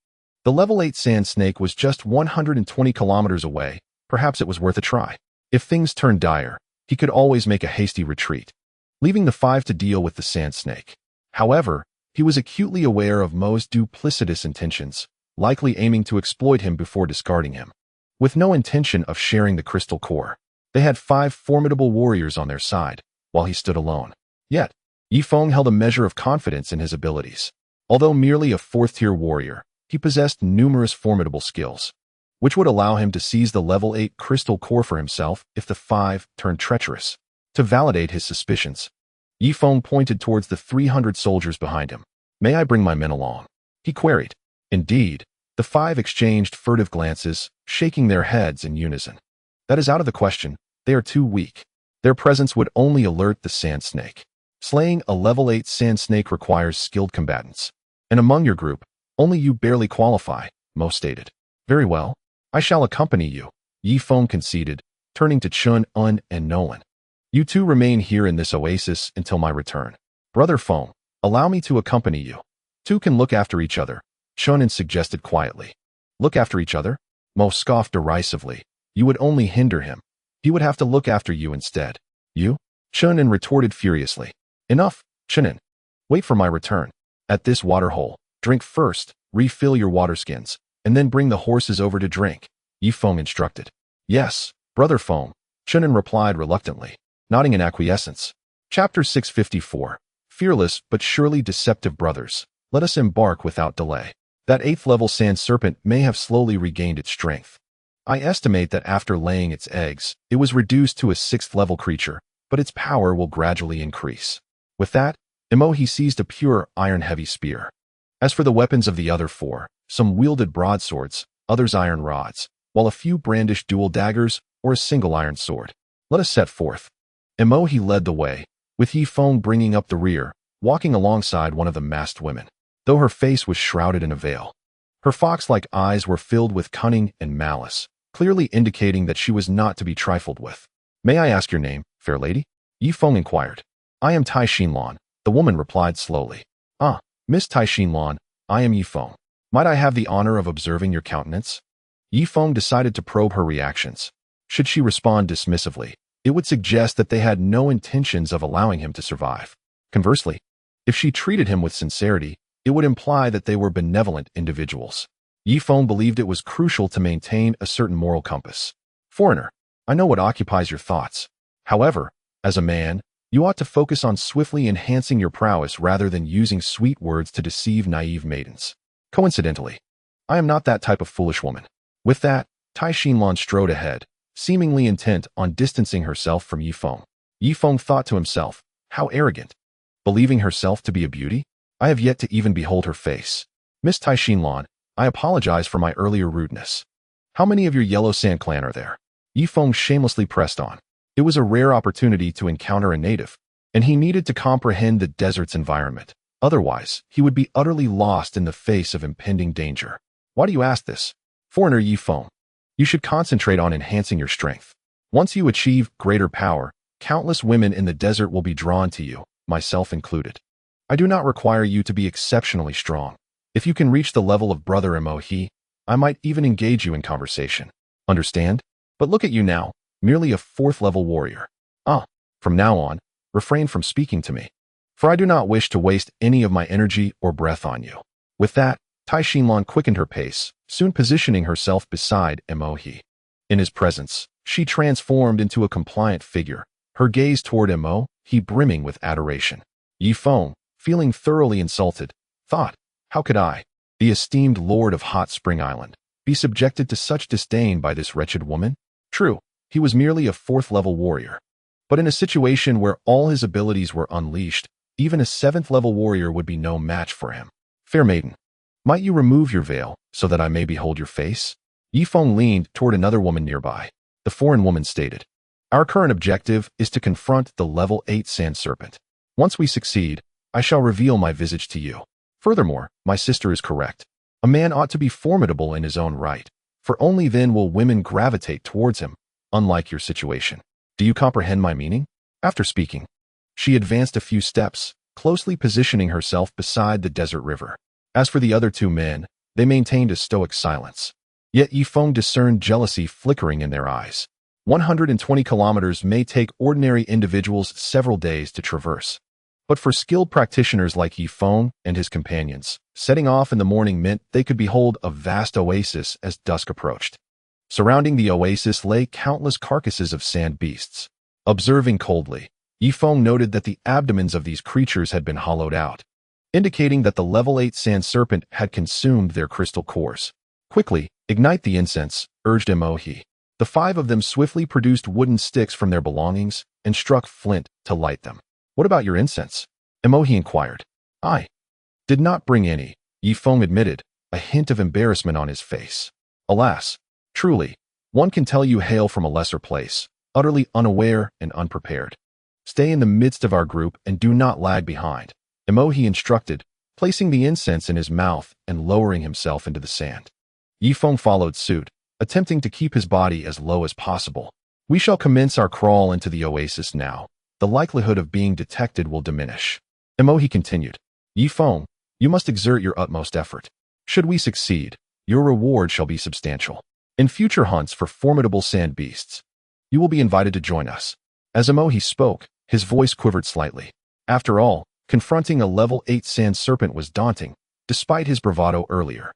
the level 8 sand snake was just 120 kilometers away. Perhaps it was worth a try. If things turned dire, he could always make a hasty retreat, leaving the 5 to deal with the sand snake. However, he was acutely aware of Mo's duplicitous intentions, likely aiming to exploit him before discarding him. With no intention of sharing the crystal core, they had 5 formidable warriors on their side, while he stood alone. Yet, Yifeng held a measure of confidence in his abilities. Although merely a 4th-tier warrior, he possessed numerous formidable skills, which would allow him to seize the level 8 crystal core for himself if the 5 turned treacherous. To validate his suspicions, Yifeng pointed towards the 300 soldiers behind him. "May I bring my men along?" he queried. Indeed, the 5 exchanged furtive glances, shaking their heads in unison. "That is out of the question. They are too weak. Their presence would only alert the sand snake. Slaying a level 8 sand snake requires skilled combatants. And among your group, only you barely qualify," Mo stated. "Very well. I shall accompany you," Yifeng conceded, turning to Chun, Un, and Nolan. "You two remain here in this oasis until my return. Brother Feng, allow me to accompany you. Two can look after each other," Chunin suggested quietly. "Look after each other?" Mo scoffed derisively. "You would only hinder him. He would have to look after you instead." "You?" Chunin retorted furiously. "Enough, Chunin. Wait for my return. At this waterhole, drink first, refill your water skins, and then bring the horses over to drink," Yifeng instructed. "Yes, Brother Feng," Chunin replied reluctantly, nodding in acquiescence. Chapter 654. Fearless but surely deceptive brothers. Let us embark without delay. That 8th level sand serpent may have slowly regained its strength. I estimate that after laying its eggs, it was reduced to a 6th level creature, but its power will gradually increase. With that, Emohi seized a pure iron-heavy spear. As for the weapons of the other 4, some wielded broadswords, others iron rods, while a few brandished dual daggers or a single iron sword. "Let us set forth." Emohi led the way, with Yifeng bringing up the rear, walking alongside one of the masked women, though her face was shrouded in a veil. Her fox-like eyes were filled with cunning and malice, clearly indicating that she was not to be trifled with. "May I ask your name, fair lady?" Yifeng inquired. "I am Tai Xinlan," the woman replied slowly. "Ah, Miss Tai Xinlan, I am Yifeng. Might I have the honor of observing your countenance?" Yifeng decided to probe her reactions. Should she respond dismissively, it would suggest that they had no intentions of allowing him to survive. Conversely, if she treated him with sincerity, it would imply that they were benevolent individuals. Yifeng believed it was crucial to maintain a certain moral compass. "Foreigner, I know what occupies your thoughts. However, as a man, you ought to focus on swiftly enhancing your prowess rather than using sweet words to deceive naive maidens. Coincidentally, I am not that type of foolish woman." With that, Tai Xinlan strode ahead, seemingly intent on distancing herself from Yifeng. Yifeng thought to himself, how arrogant. Believing herself to be a beauty? I have yet to even behold her face. "Miss Tai Xinlan, I apologize for my earlier rudeness. How many of your Yellow Sand clan are there?" Yifeng shamelessly pressed on. It was a rare opportunity to encounter a native, and he needed to comprehend the desert's environment. Otherwise, he would be utterly lost in the face of impending danger. "Why do you ask this? Foreigner Yifeng, you should concentrate on enhancing your strength. Once you achieve greater power, countless women in the desert will be drawn to you, myself included. I do not require you to be exceptionally strong. If you can reach the level of Brother Emohi, I might even engage you in conversation. Understand? But look at you now, merely a 4th level warrior. From now on, refrain from speaking to me, for I do not wish to waste any of my energy or breath on you." With that, Tai Xinlan quickened her pace, soon positioning herself beside Emohi. In his presence, she transformed into a compliant figure, her gaze toward Emohi brimming with adoration. Yifeng, feeling thoroughly insulted, thought, how could I, the esteemed lord of Hot Spring Island, be subjected to such disdain by this wretched woman? True, he was merely a 4th-level warrior. But in a situation where all his abilities were unleashed, even a 7th-level warrior would be no match for him. Fair maiden, might you remove your veil so that I may behold your face? Yifeng leaned toward another woman nearby. The foreign woman stated, our current objective is to confront the level 8 sand serpent. Once we succeed, I shall reveal my visage to you. Furthermore, my sister is correct. A man ought to be formidable in his own right, for only then will women gravitate towards him, unlike your situation. Do you comprehend my meaning? After speaking, she advanced a few steps, closely positioning herself beside the desert river. As for the other 2 men, they maintained a stoic silence. Yet Yifeng discerned jealousy flickering in their eyes. 120 kilometers may take ordinary individuals several days to traverse. But for skilled practitioners like Yifeng and his companions, setting off in the morning meant they could behold a vast oasis as dusk approached. Surrounding the oasis lay countless carcasses of sand beasts. Observing coldly, Yifeng noted that the abdomens of these creatures had been hollowed out, indicating that the level 8 sand serpent had consumed their crystal cores. Quickly, ignite the incense, urged Emohi. The 5 of them swiftly produced wooden sticks from their belongings and struck flint to light them. What about your incense? Emohi inquired. I did not bring any, Yifeng admitted, a hint of embarrassment on his face. Alas, truly, one can tell you hail from a lesser place, utterly unaware and unprepared. Stay in the midst of our group and do not lag behind, Emohi instructed, placing the incense in his mouth and lowering himself into the sand. Yifeng followed suit, attempting to keep his body as low as possible. We shall commence our crawl into the oasis now. The likelihood of being detected will diminish. Emohi continued. Yifeng, you must exert your utmost effort. Should we succeed, your reward shall be substantial. In future hunts for formidable sand beasts, you will be invited to join us. As Emohi spoke, his voice quivered slightly. After all, confronting a level 8 sand serpent was daunting, despite his bravado earlier.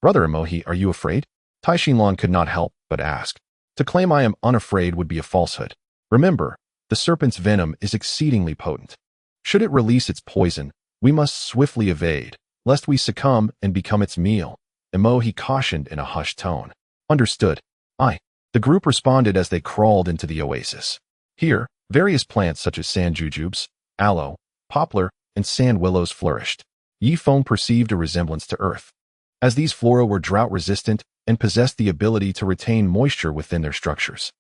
Brother Emohi, are you afraid? Taishinlan could not help but ask. To claim I am unafraid would be a falsehood. Remember, the serpent's venom is exceedingly potent. Should it release its poison, we must swiftly evade, lest we succumb and become its meal, Emohi cautioned in a hushed tone. Understood. The group responded as they crawled into the oasis. Here, various plants such as sand jujubes, aloe, poplar, and sand willows flourished. Yifeng perceived a resemblance to earth, as these flora were drought-resistant and possessed the ability to retain moisture within their structures.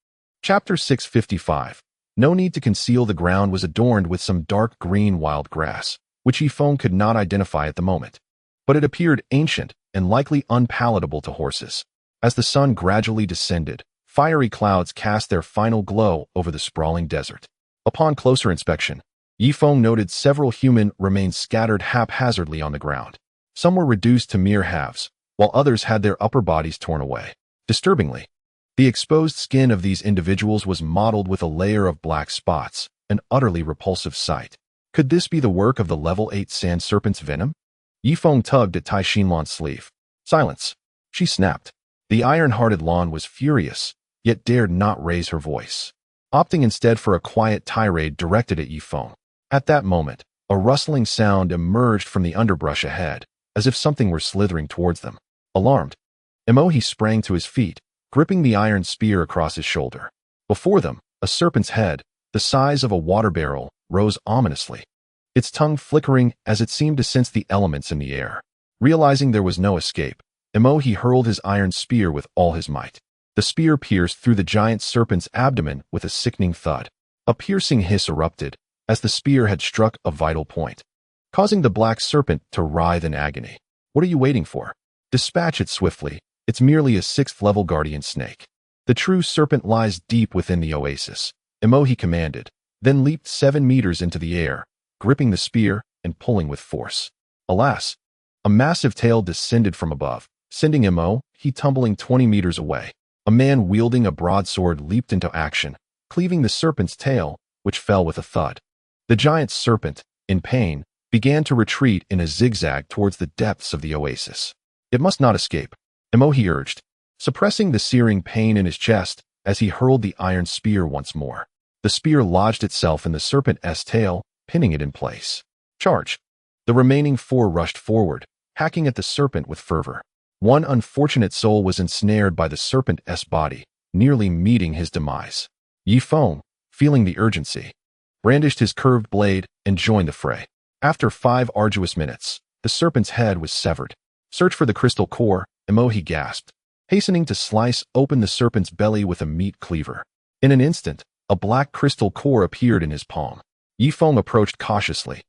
Chapter 655. No need to conceal the ground was adorned with some dark green wild grass, which Yifeng could not identify at the moment. But it appeared ancient and likely unpalatable to horses. As the sun gradually descended, fiery clouds cast their final glow over the sprawling desert. Upon closer inspection, Yifeng noted several human remains scattered haphazardly on the ground. Some were reduced to mere halves, while others had their upper bodies torn away. Disturbingly, the exposed skin of these individuals was mottled with a layer of black spots, an utterly repulsive sight. Could this be the work of the level 8 sand serpent's venom? Yifeng tugged at Taishinlan's sleeve. Silence, she snapped. The iron-hearted Lan was furious, yet dared not raise her voice, opting instead for a quiet tirade directed at Yifeng. At that moment, a rustling sound emerged from the underbrush ahead, as if something were slithering towards them. Alarmed, Emohi sprang to his feet, gripping the iron spear across his shoulder. Before them, a serpent's head, the size of a water barrel, rose ominously, its tongue flickering as it seemed to sense the elements in the air. Realizing there was no escape, Emohi hurled his iron spear with all his might. The spear pierced through the giant serpent's abdomen with a sickening thud. A piercing hiss erupted, as the spear had struck a vital point, causing the black serpent to writhe in agony. What are you waiting for? Dispatch it swiftly. It's merely a 6th-level guardian snake. The true serpent lies deep within the oasis, Emohi commanded, then leaped 7 meters into the air, gripping the spear and pulling with force. Alas, a massive tail descended from above, sending Emohi tumbling 20 meters away. A man wielding a broadsword leaped into action, cleaving the serpent's tail, which fell with a thud. The giant serpent, in pain, began to retreat in a zigzag towards the depths of the oasis. It must not escape, Emohi urged, suppressing the searing pain in his chest as he hurled the iron spear once more. The spear lodged itself in the serpent's tail, pinning it in place. Charge! The remaining 4 rushed forward, hacking at the serpent with fervor. One unfortunate soul was ensnared by the serpent's body, nearly meeting his demise. Yi Feng, feeling the urgency, brandished his curved blade and joined the fray. After 5 arduous minutes, the serpent's head was severed. Search for the crystal core, he gasped, hastening to slice open the serpent's belly with a meat cleaver. In an instant, a black crystal core appeared in his palm. Yi Feng approached cautiously,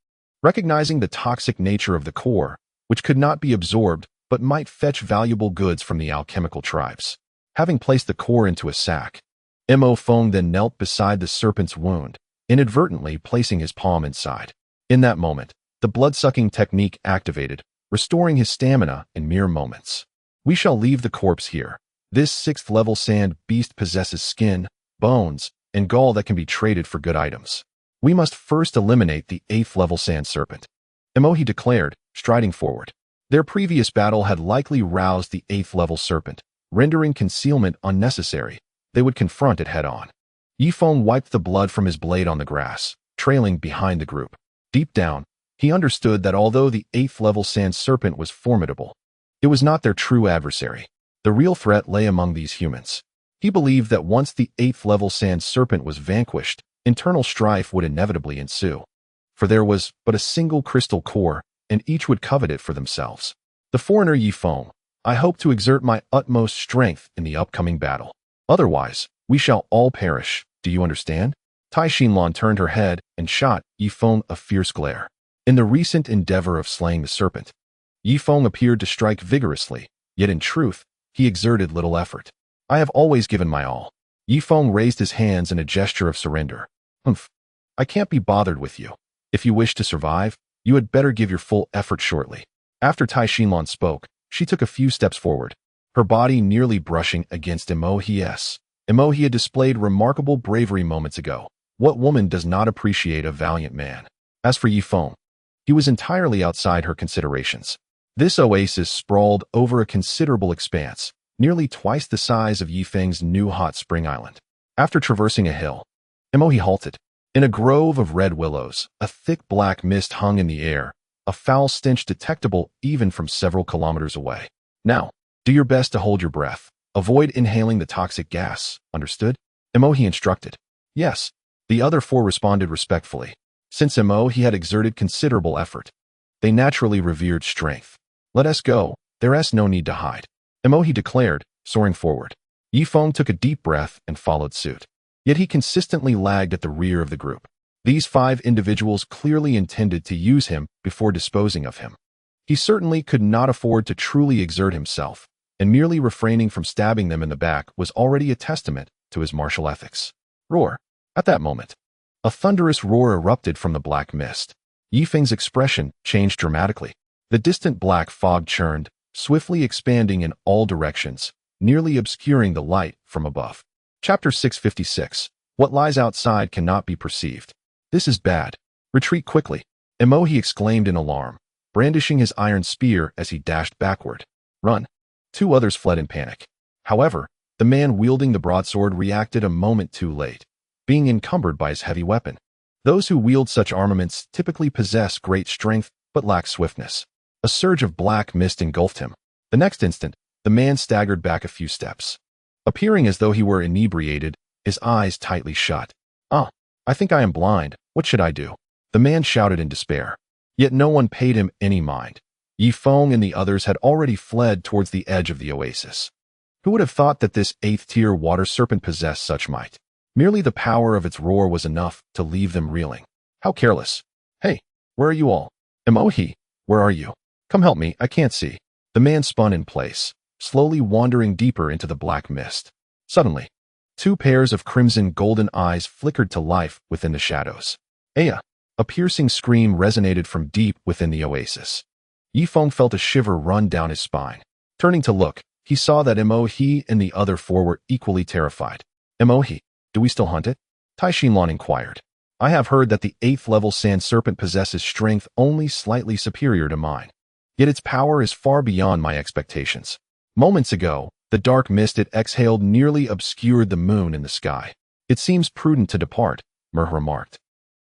recognizing the toxic nature of the core, which could not be absorbed but might fetch valuable goods from the alchemical tribes. Having placed the core into a sack, Mo Feng then knelt beside the serpent's wound, inadvertently placing his palm inside. In that moment, the blood-sucking technique activated, restoring his stamina in mere moments. We shall leave the corpse here. This 6th-level sand beast possesses skin, bones, and gall that can be traded for good items. We must first eliminate the 8th-level sand serpent, he declared, striding forward. Their previous battle had likely roused the 8th-level serpent, rendering concealment unnecessary. They would confront it head-on. Yi Feng wiped the blood from his blade on the grass, trailing behind the group. Deep down, he understood that although the 8th-level sand serpent was formidable, it was not their true adversary. The real threat lay among these humans. He believed that once the 8th-level sand serpent was vanquished, internal strife would inevitably ensue. For there was but a single crystal core, and each would covet it for themselves. The foreigner Yi Feng, I hope to exert my utmost strength in the upcoming battle. Otherwise, we shall all perish. Do you understand? Tai Xinlan turned her head and shot Yi Feng a fierce glare. In the recent endeavor of slaying the serpent, Yi Feng appeared to strike vigorously, yet in truth, he exerted little effort. I have always given my all. Yi Feng raised his hands in a gesture of surrender. Humph. I can't be bothered with you. If you wish to survive, you had better give your full effort shortly. After Tai Xinlan spoke, she took a few steps forward, her body nearly brushing against Imohi's. Imohi had displayed remarkable bravery moments ago. What woman does not appreciate a valiant man? As for Yi Feng, he was entirely outside her considerations. This oasis sprawled over a considerable expanse, nearly twice the size of Yi Feng's new hot spring island. After traversing a hill, Imohi halted. In a grove of red willows, a thick black mist hung in the air, a foul stench detectable even from several kilometers away. Now, do your best to hold your breath. Avoid inhaling the toxic gas, understood? Imohi instructed. Yes. The other 4 responded respectfully. Since Imohi had exerted considerable effort, they naturally revered strength. Let us go, there's no need to hide, Imohi declared, soaring forward. Yi Feng took a deep breath and followed suit. Yet he consistently lagged at the rear of the group. These 5 individuals clearly intended to use him before disposing of him. He certainly could not afford to truly exert himself, and merely refraining from stabbing them in the back was already a testament to his martial ethics. Roar. At that moment, a thunderous roar erupted from the black mist. Yi Feng's expression changed dramatically. The distant black fog churned, swiftly expanding in all directions, nearly obscuring the light from above. Chapter 656. What lies outside cannot be perceived. This is bad. Retreat quickly, Imohi exclaimed in alarm, brandishing his iron spear as he dashed backward. Run. 2 others fled in panic. However, the man wielding the broadsword reacted a moment too late, being encumbered by his heavy weapon. Those who wield such armaments typically possess great strength but lack swiftness. A surge of black mist engulfed him. The next instant, the man staggered back a few steps, appearing as though he were inebriated, his eyes tightly shut. I think I am blind. What should I do? The man shouted in despair. Yet no one paid him any mind. Yi Feng and the others had already fled towards the edge of the oasis. Who would have thought that this 8th-tier water serpent possessed such might? Merely the power of its roar was enough to leave them reeling. How careless. Hey, where are you all? Imohi, where are you? Come help me, I can't see. The man spun in place, slowly wandering deeper into the black mist. Suddenly, 2 pairs of crimson-golden eyes flickered to life within the shadows. Aya! A piercing scream resonated from deep within the oasis. Yi Feng felt a shiver run down his spine. Turning to look, he saw that Imohi and the other 4 were equally terrified. Imohi, do we still hunt it? Tai Xinlan inquired. I have heard that the 8th-level sand serpent possesses strength only slightly superior to mine. Yet its power is far beyond my expectations. Moments ago, the dark mist it exhaled nearly obscured the moon in the sky. It seems prudent to depart, Mer remarked,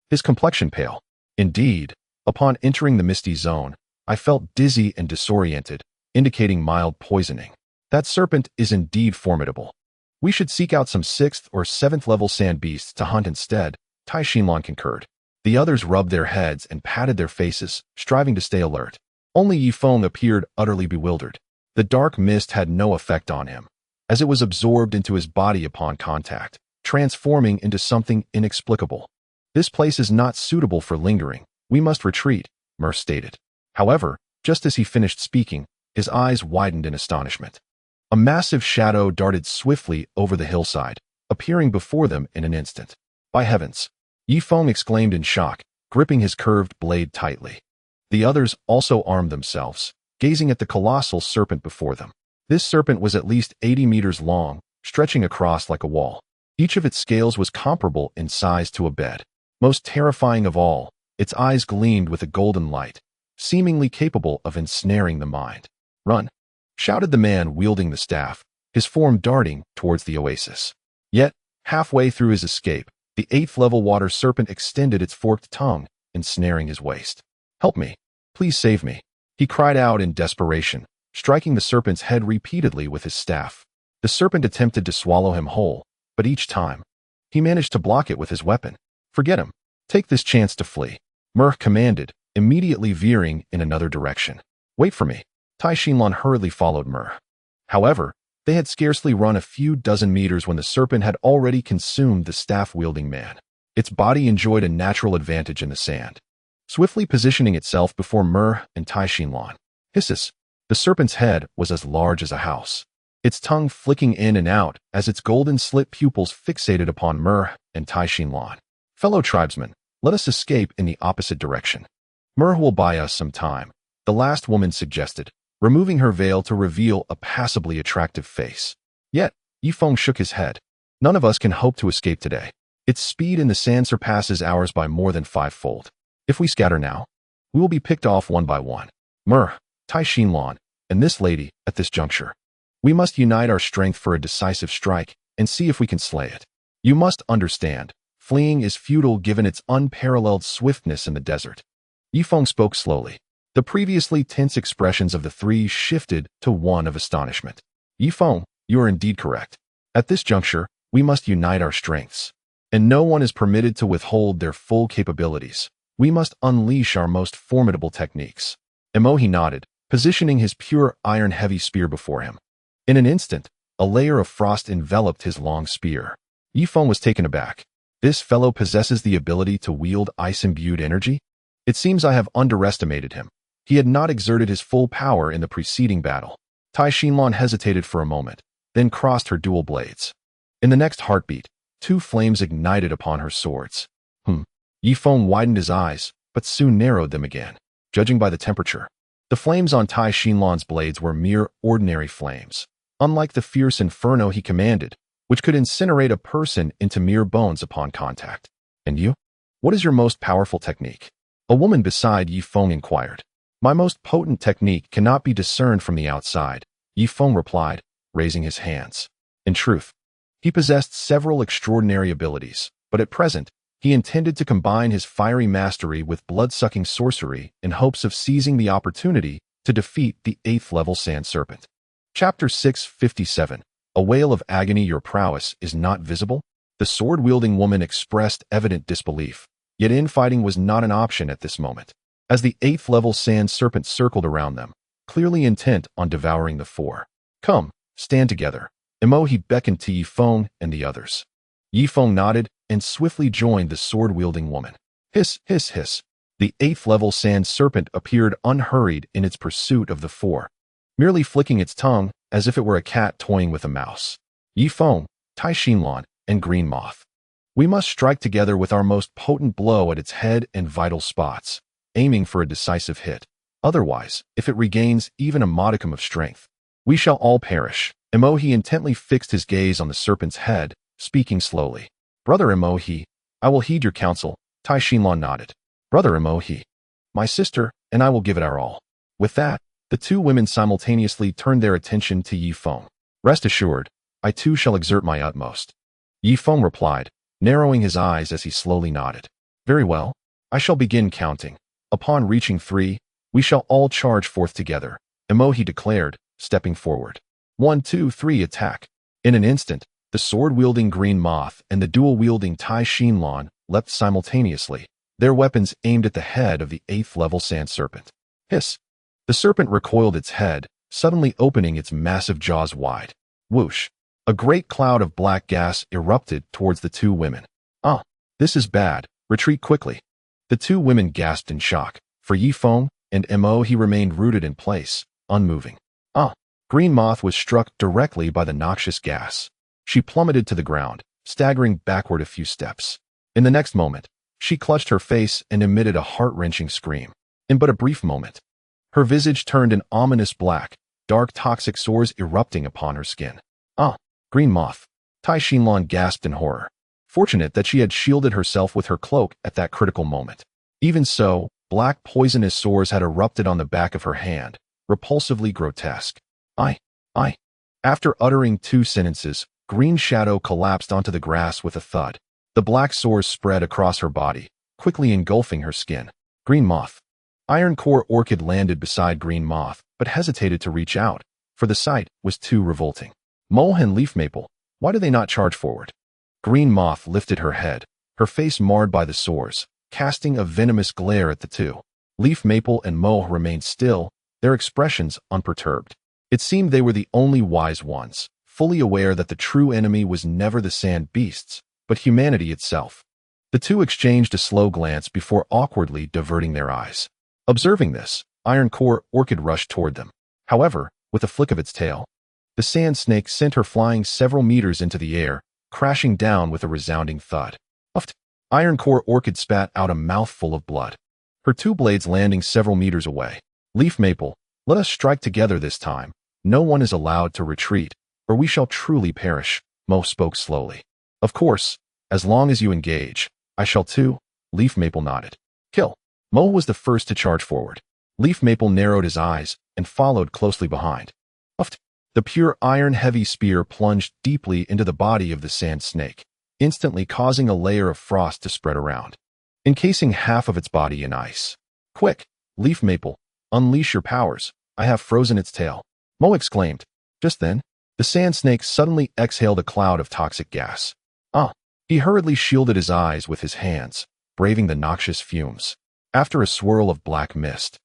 his complexion pale. Indeed, Upon entering the misty zone, I felt dizzy and disoriented, indicating mild poisoning. That serpent is indeed formidable. We should seek out some 6th or 7th level sand beasts to hunt instead, Tai Xinlan concurred. The others rubbed their heads and patted their faces, striving to stay alert. Only Yifeng appeared utterly bewildered. The dark mist had no effect on him, as it was absorbed into his body upon contact, transforming into something inexplicable. This place is not suitable for lingering. We must retreat, Mer stated. However, just as he finished speaking, his eyes widened in astonishment. A massive shadow darted swiftly over the hillside, appearing before them in an instant. By heavens! Yifeng exclaimed in shock, gripping his curved blade tightly. The others also armed themselves, gazing at the colossal serpent before them. This serpent was at least 80 meters long, stretching across like a wall. Each of its scales was comparable in size to a bed. Most terrifying of all, its eyes gleamed with a golden light, seemingly capable of ensnaring the mind. "Run!" shouted the man wielding the staff, his form darting towards the oasis. Yet, halfway through his escape, the 8th level water serpent extended its forked tongue, ensnaring his waist. "Help me! Please save me!" he cried out in desperation, striking the serpent's head repeatedly with his staff. The serpent attempted to swallow him whole, but each time, he managed to block it with his weapon. "Forget him. Take this chance to flee," Mer commanded, immediately veering in another direction. "Wait for me." Tai Xinlan hurriedly followed Mer. However, they had scarcely run a few dozen meters when the serpent had already consumed the staff-wielding man. Its body enjoyed a natural advantage in the sand, swiftly positioning itself before Mer and Tai Xinlan. Hisses! The serpent's head was as large as a house, its tongue flicking in and out as its golden slit pupils fixated upon Mer and Tai Xinlan. "Fellow tribesmen, let us escape in the opposite direction. Mer will buy us some time," the last woman suggested, removing her veil to reveal a passably attractive face. Yet, Yifeng shook his head. "None of us can hope to escape today. Its speed in the sand surpasses ours by more than 5-fold. If we scatter now, we will be picked off one by one. Mer, Tai Xinlan, and this lady at this juncture. We must unite our strength for a decisive strike and see if we can slay it. You must understand, fleeing is futile given its unparalleled swiftness in the desert." Yifeng spoke slowly. The previously tense expressions of the three shifted to one of astonishment. "Yifeng, you are indeed correct. At this juncture, we must unite our strengths, and no one is permitted to withhold their full capabilities. We must unleash our most formidable techniques." Emohi nodded, positioning his pure iron-heavy spear before him. In an instant, a layer of frost enveloped his long spear. Yifeng was taken aback. "This fellow possesses the ability to wield ice-imbued energy? It seems I have underestimated him. He had not exerted his full power in the preceding battle." Tai Xinlan hesitated for a moment, then crossed her dual blades. In the next heartbeat, 2 flames ignited upon her swords. Yifeng widened his eyes, but soon narrowed them again. Judging by the temperature, the flames on Tai Xinlan's blades were mere ordinary flames, unlike the fierce inferno he commanded, which could incinerate a person into mere bones upon contact. "And you? What is your most powerful technique?" A woman beside Yifeng inquired. "My most potent technique cannot be discerned from the outside," Yifeng replied, raising his hands. In truth, he possessed several extraordinary abilities, but at present, he intended to combine his fiery mastery with blood-sucking sorcery in hopes of seizing the opportunity to defeat the 8th level sand serpent. Chapter 657. A wail of agony. "Your prowess is not visible?" The sword-wielding woman expressed evident disbelief, yet infighting was not an option at this moment, as the 8th level sand serpent circled around them, clearly intent on devouring the 4. "Come, stand together." Emohi beckoned to Yifeng and the others. Yifeng nodded and swiftly joined the sword-wielding woman. Hiss, hiss, hiss. The 8th level sand serpent appeared unhurried in its pursuit of the 4, merely flicking its tongue as if it were a cat toying with a mouse. "Yifeng, Tai Xinlan, and Green Moth. We must strike together with our most potent blow at its head and vital spots, aiming for a decisive hit. Otherwise, if it regains even a modicum of strength, we shall all perish." Emohi intently fixed his gaze on the serpent's head, speaking slowly. "Brother Emohi, I will heed your counsel." Tai Xinlan nodded. "Brother Emohi, my sister and I will give it our all." With that, the 2 women simultaneously turned their attention to Yifeng. "Rest assured, I too shall exert my utmost," Yifeng replied, narrowing his eyes as he slowly nodded. "Very well, I shall begin counting. Upon reaching 3, we shall all charge forth together, Emohi declared, stepping forward. 1, 2, 3, attack. In an instant, the sword-wielding green moth and the dual-wielding Tai Shinlan leapt simultaneously, their weapons aimed at the head of the 8th-level sand serpent. Hiss! The serpent recoiled its head, suddenly opening its massive jaws wide. Whoosh! A great cloud of black gas erupted towards the two women. Ah, this is bad. Retreat quickly. The two women gasped in shock. For Yifeng and Mo, he remained rooted in place, unmoving. Ah! Green Moth was struck directly by the noxious gas. She plummeted to the ground, staggering backward a few steps. In the next moment, she clutched her face and emitted a heart-wrenching scream. In but a brief moment, her visage turned an ominous black, dark toxic sores erupting upon her skin. Ah! Green Moth. Tai Shinlan gasped in horror. Fortunate that she had shielded herself with her cloak at that critical moment. Even so, black poisonous sores had erupted on the back of her hand, repulsively grotesque. I. After uttering 2 sentences, Green Shadow collapsed onto the grass with a thud. The black sores spread across her body, quickly engulfing her skin. Green Moth. Iron Core Orchid landed beside Green Moth, but hesitated to reach out, for the sight was too revolting. Mole and Leaf Maple, why do they not charge forward? Green Moth lifted her head, her face marred by the sores, casting a venomous glare at the two. Leaf Maple and Mole remained still, their expressions unperturbed. It seemed they were the only wise ones, fully aware that the true enemy was never the sand beasts, but humanity itself. The two exchanged a slow glance before awkwardly diverting their eyes. Observing this, Iron Core Orchid rushed toward them. However, with a flick of its tail, the sand snake sent her flying several meters into the air, crashing down with a resounding thud. Uft! Iron Core Orchid spat out a mouthful of blood, her 2 blades landing several meters away. Leaf Maple, let us strike together this time. No one is allowed to retreat, or we shall truly perish, Mo spoke slowly. Of course, as long as you engage, I shall too, Leaf Maple nodded. Kill. Mo was the first to charge forward. Leaf Maple narrowed his eyes and followed closely behind. Uft! The pure iron-heavy spear plunged deeply into the body of the sand snake, instantly causing a layer of frost to spread around, encasing half of its body in ice. Quick, Leaf Maple, unleash your powers. I have frozen its tail. Mo exclaimed. Just then, the sand snake suddenly exhaled a cloud of toxic gas. Ah! He hurriedly shielded his eyes with his hands, braving the noxious fumes. After a swirl of black mist,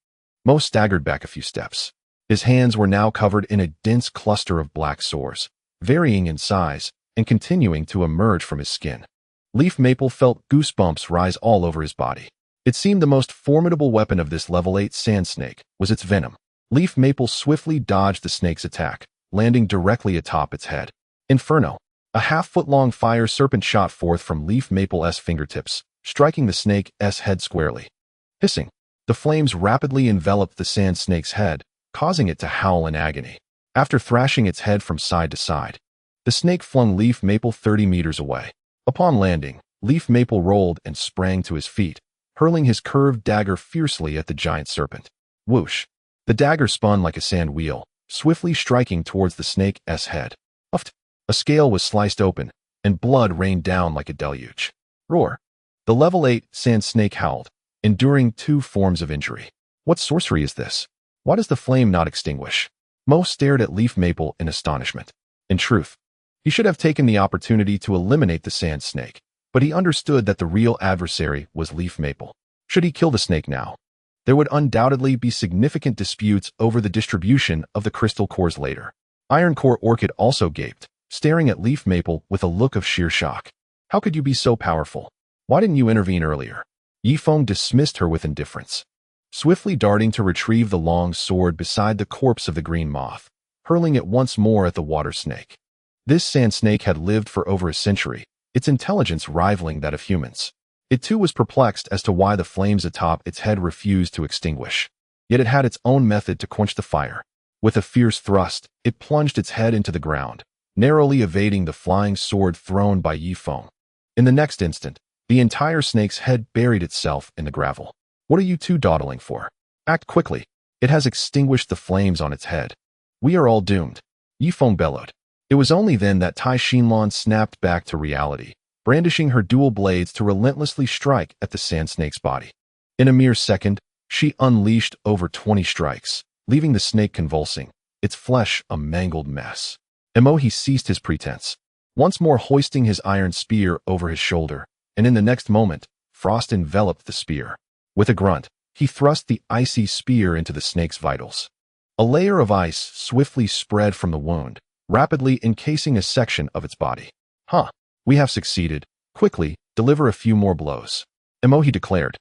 Mo staggered back a few steps. His hands were now covered in a dense cluster of black sores, varying in size and continuing to emerge from his skin. Leaf Maple felt goosebumps rise all over his body. It seemed the most formidable weapon of this level 8 sand snake was its venom. Leaf Maple swiftly dodged the snake's attack, landing directly atop its head. Inferno! A half-foot-long fire serpent shot forth from Leaf Maple's fingertips, striking the snake's head squarely. Hissing, the flames rapidly enveloped the sand snake's head, causing it to howl in agony. After thrashing its head from side to side, the snake flung Leaf Maple 30 meters away. Upon landing, Leaf Maple rolled and sprang to his feet, hurling his curved dagger fiercely at the giant serpent. Whoosh! The dagger spun like a sand wheel, swiftly striking towards the snake's head. Uft! A scale was sliced open, and blood rained down like a deluge. Roar! The level 8 sand snake howled, enduring 2 forms of injury. What sorcery is this? Why does the flame not extinguish? Mo stared at Leaf Maple in astonishment. In truth, he should have taken the opportunity to eliminate the sand snake, but he understood that the real adversary was Leaf Maple. Should he kill the snake now, there would undoubtedly be significant disputes over the distribution of the crystal cores later. Iron Core Orchid also gaped, staring at Leaf Maple with a look of sheer shock. How could you be so powerful? Why didn't you intervene earlier? Yifeng dismissed her with indifference, swiftly darting to retrieve the long sword beside the corpse of the green moth, hurling it once more at the water snake. This sand snake had lived for over a century, its intelligence rivaling that of humans. It too was perplexed as to why the flames atop its head refused to extinguish. Yet it had its own method to quench the fire. With a fierce thrust, it plunged its head into the ground, narrowly evading the flying sword thrown by Yifeng. In the next instant, the entire snake's head buried itself in the gravel. What are you two dawdling for? Act quickly. It has extinguished the flames on its head. We are all doomed. Yifeng bellowed. It was only then that Tai Shinlan snapped back to reality, brandishing her dual blades to relentlessly strike at the sand snake's body. In a mere second, She unleashed over 20 strikes, leaving the snake convulsing, its flesh a mangled mess. Emohi ceased his pretense, once more hoisting his iron spear over his shoulder, and in the next moment, frost enveloped the spear. With a grunt, he thrust the icy spear into the snake's vitals. A layer of ice swiftly spread from the wound, rapidly encasing a section of its body. We have succeeded. Quickly, deliver a few more blows, Emohi declared,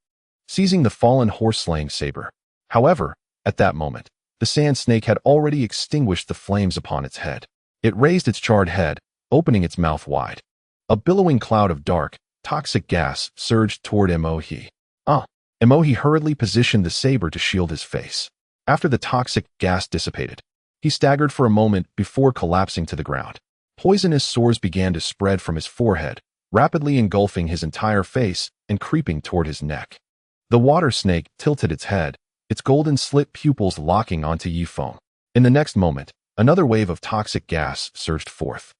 seizing the fallen horse-slaying saber. However, at that moment, the sand snake had already extinguished the flames upon its head. It raised its charred head, opening its mouth wide. A billowing cloud of dark, toxic gas surged toward Emohi. Emohi hurriedly positioned the saber to shield his face. After the toxic gas dissipated, he staggered for a moment before collapsing to the ground. Poisonous sores began to spread from his forehead, rapidly engulfing his entire face and creeping toward his neck. The water snake tilted its head, its golden slit pupils locking onto Yifeng. In the next moment, another wave of toxic gas surged forth.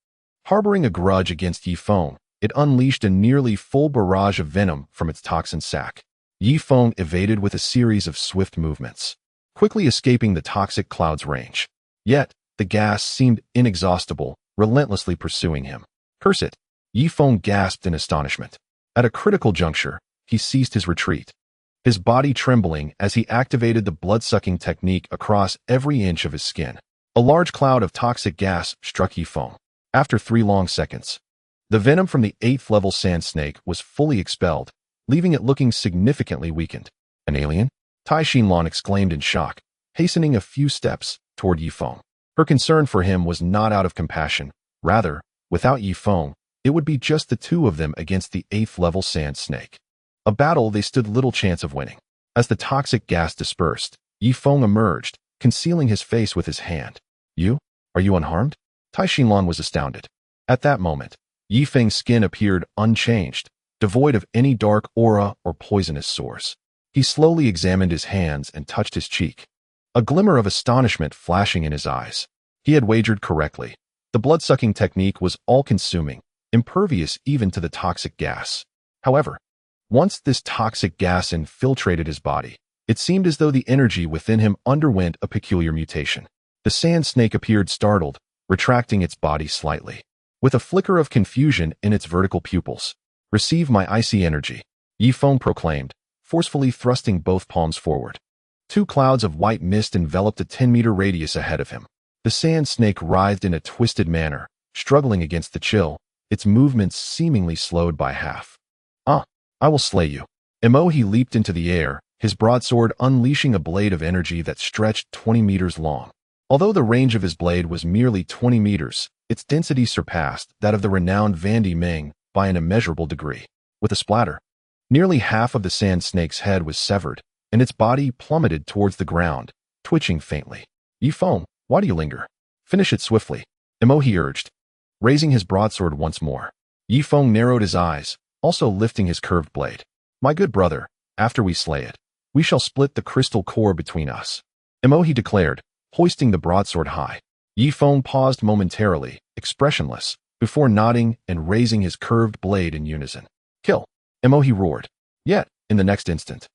Harboring a grudge against Yifeng, it unleashed a nearly full barrage of venom from its toxin sac. Yifeng evaded with a series of swift movements, quickly escaping the toxic cloud's range. Yet, the gas seemed inexhaustible, relentlessly pursuing him. Curse it! Yifeng gasped in astonishment. At a critical juncture, he ceased his retreat, his body trembling as he activated the blood-sucking technique across every inch of his skin. A large cloud of toxic gas struck Yifeng. After 3 long seconds, the venom from the 8th-level sand snake was fully expelled, leaving it looking significantly weakened. An alien? Tai Xinlan exclaimed in shock, hastening a few steps toward Yifeng. Her concern for him was not out of compassion. Rather, without Yifeng, it would be just the two of them against the 8th-level sand snake. A battle they stood little chance of winning. As the toxic gas dispersed, Yifeng emerged, concealing his face with his hand. Are you unharmed? Tai Xinlan was astounded. At that moment, Yifeng's skin appeared unchanged, devoid of any dark aura or poisonous sores. He slowly examined his hands and touched his cheek, a glimmer of astonishment flashing in his eyes. He had wagered correctly. The blood-sucking technique was all-consuming, impervious even to the toxic gas. However, once this toxic gas infiltrated his body, it seemed as though the energy within him underwent a peculiar mutation. The sand snake appeared startled, retracting its body slightly, with a flicker of confusion in its vertical pupils. Receive my icy energy, Yifeng proclaimed, forcefully thrusting both palms forward. 2 clouds of white mist enveloped a 10-meter radius ahead of him. The sand snake writhed in a twisted manner, struggling against the chill, its movements seemingly slowed by half. I will slay you. Emohi leaped into the air, his broadsword unleashing a blade of energy that stretched 20 meters long. Although the range of his blade was merely 20 meters, its density surpassed that of the renowned Vandi Meng by an immeasurable degree. With a splatter, nearly half of the sand snake's head was severed, and its body plummeted towards the ground, twitching faintly. Yifeng, why do you linger? Finish it swiftly, Emohi urged, raising his broadsword once more. Yifeng narrowed his eyes, also lifting his curved blade. My good brother, after we slay it, we shall split the crystal core between us, Emohi declared, hoisting the broadsword high. Yifeng paused momentarily, expressionless, before nodding and raising his curved blade in unison. Kill, Emohi roared. Yet, in the next instant,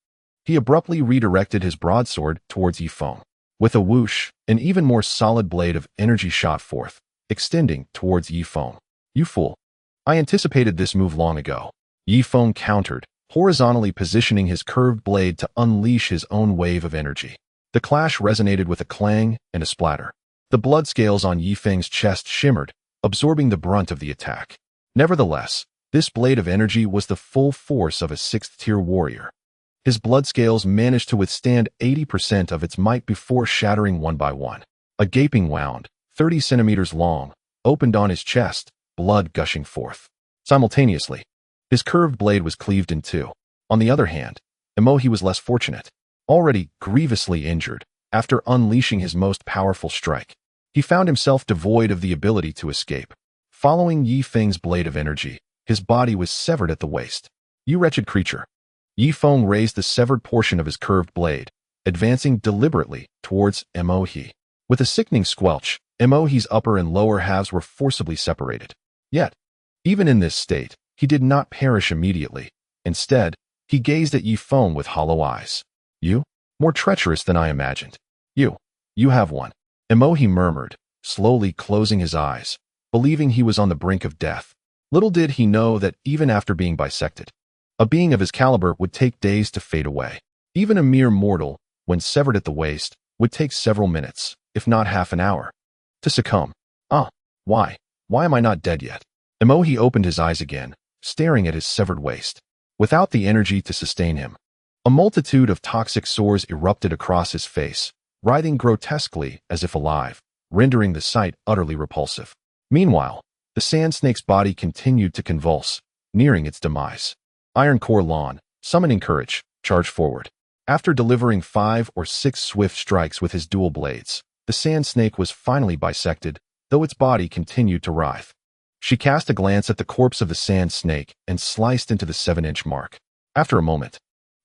he abruptly redirected his broadsword towards Yifeng. With a whoosh, an even more solid blade of energy shot forth, extending towards Yifeng. You fool. I anticipated this move long ago. Yifeng countered, horizontally positioning his curved blade to unleash his own wave of energy. The clash resonated with a clang and a splatter. The blood scales on Yifeng's chest shimmered, absorbing the brunt of the attack. Nevertheless, this blade of energy was the full force of a 6th-tier warrior. His blood scales managed to withstand 80% of its might before shattering one by one. A gaping wound, 30 centimeters long, opened on his chest, blood gushing forth. Simultaneously, his curved blade was cleaved in 2. On the other hand, Emohi was less fortunate. Already grievously injured, after unleashing his most powerful strike, he found himself devoid of the ability to escape. Following Yifeng's blade of energy, his body was severed at the waist. You wretched creature. Yifeng raised the severed portion of his curved blade, advancing deliberately towards Emohi. With a sickening squelch, Emohi's upper and lower halves were forcibly separated. Yet, even in this state, he did not perish immediately. Instead, he gazed at Yifeng with hollow eyes. You? More treacherous than I imagined. You have one. Emohi murmured, slowly closing his eyes, believing he was on the brink of death. Little did he know that even after being bisected, a being of his caliber would take days to fade away. Even a mere mortal, when severed at the waist, would take several minutes, if not half an hour, to succumb. Why? Why am I not dead yet? Emohi opened his eyes again, staring at his severed waist. Without the energy to sustain him, a multitude of toxic sores erupted across his face, writhing grotesquely as if alive, rendering the sight utterly repulsive. Meanwhile, the sand snake's body continued to convulse, nearing its demise. Iron Core Lawn, summoning courage, charged forward. After delivering 5 or 6 swift strikes with his dual blades, the sand snake was finally bisected, though its body continued to writhe. She cast a glance at the corpse of the sand snake and sliced into the 7-inch mark. After a moment,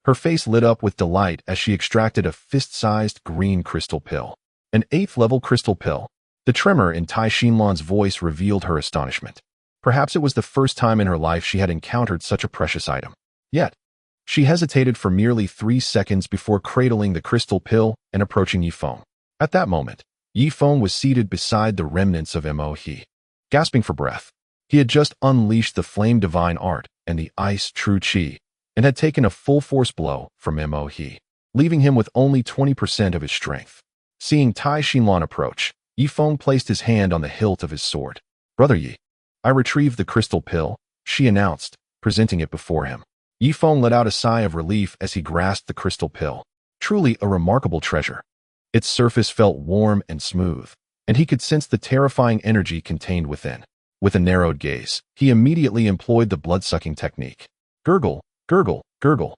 her face lit up with delight as she extracted a fist-sized green crystal pill. An 8th-level crystal pill. The tremor in Tai Xinlan's voice revealed her astonishment. Perhaps it was the first time in her life she had encountered such a precious item. Yet, she hesitated for merely 3 seconds before cradling the crystal pill and approaching Yifeng. At that moment, Yifeng was seated beside the remnants of Emohi. Gasping for breath, he had just unleashed the flame divine art and the ice true chi, and had taken a full force blow from Emohi, leaving him with only 20% of his strength. Seeing Tai Xinlan approach, Yifeng placed his hand on the hilt of his sword. "Brother Yi, I retrieved the crystal pill," she announced, presenting it before him. Yifeng let out a sigh of relief as he grasped the crystal pill. Truly a remarkable treasure. Its surface felt warm and smooth, and he could sense the terrifying energy contained within. With a narrowed gaze, he immediately employed the blood-sucking technique. Gurgle, gurgle, gurgle.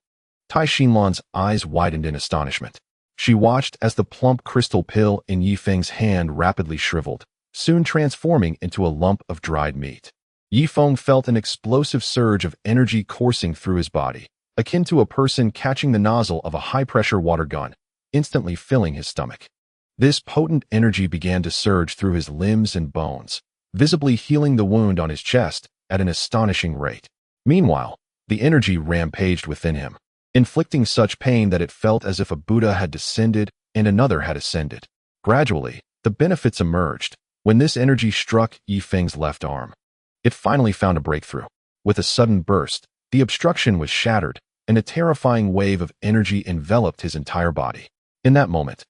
Tai Xinlan's eyes widened in astonishment. She watched as the plump crystal pill in Yifeng's hand rapidly shriveled, soon transforming into a lump of dried meat. Yifeng felt an explosive surge of energy coursing through his body, akin to a person catching the nozzle of a high-pressure water gun, instantly filling his stomach. This potent energy began to surge through his limbs and bones, visibly healing the wound on his chest at an astonishing rate. Meanwhile, the energy rampaged within him, inflicting such pain that it felt as if a Buddha had descended and another had ascended. Gradually, the benefits emerged when this energy struck Yifeng's left arm. It finally found a breakthrough. With a sudden burst, the obstruction was shattered, and a terrifying wave of energy enveloped his entire body. In that moment,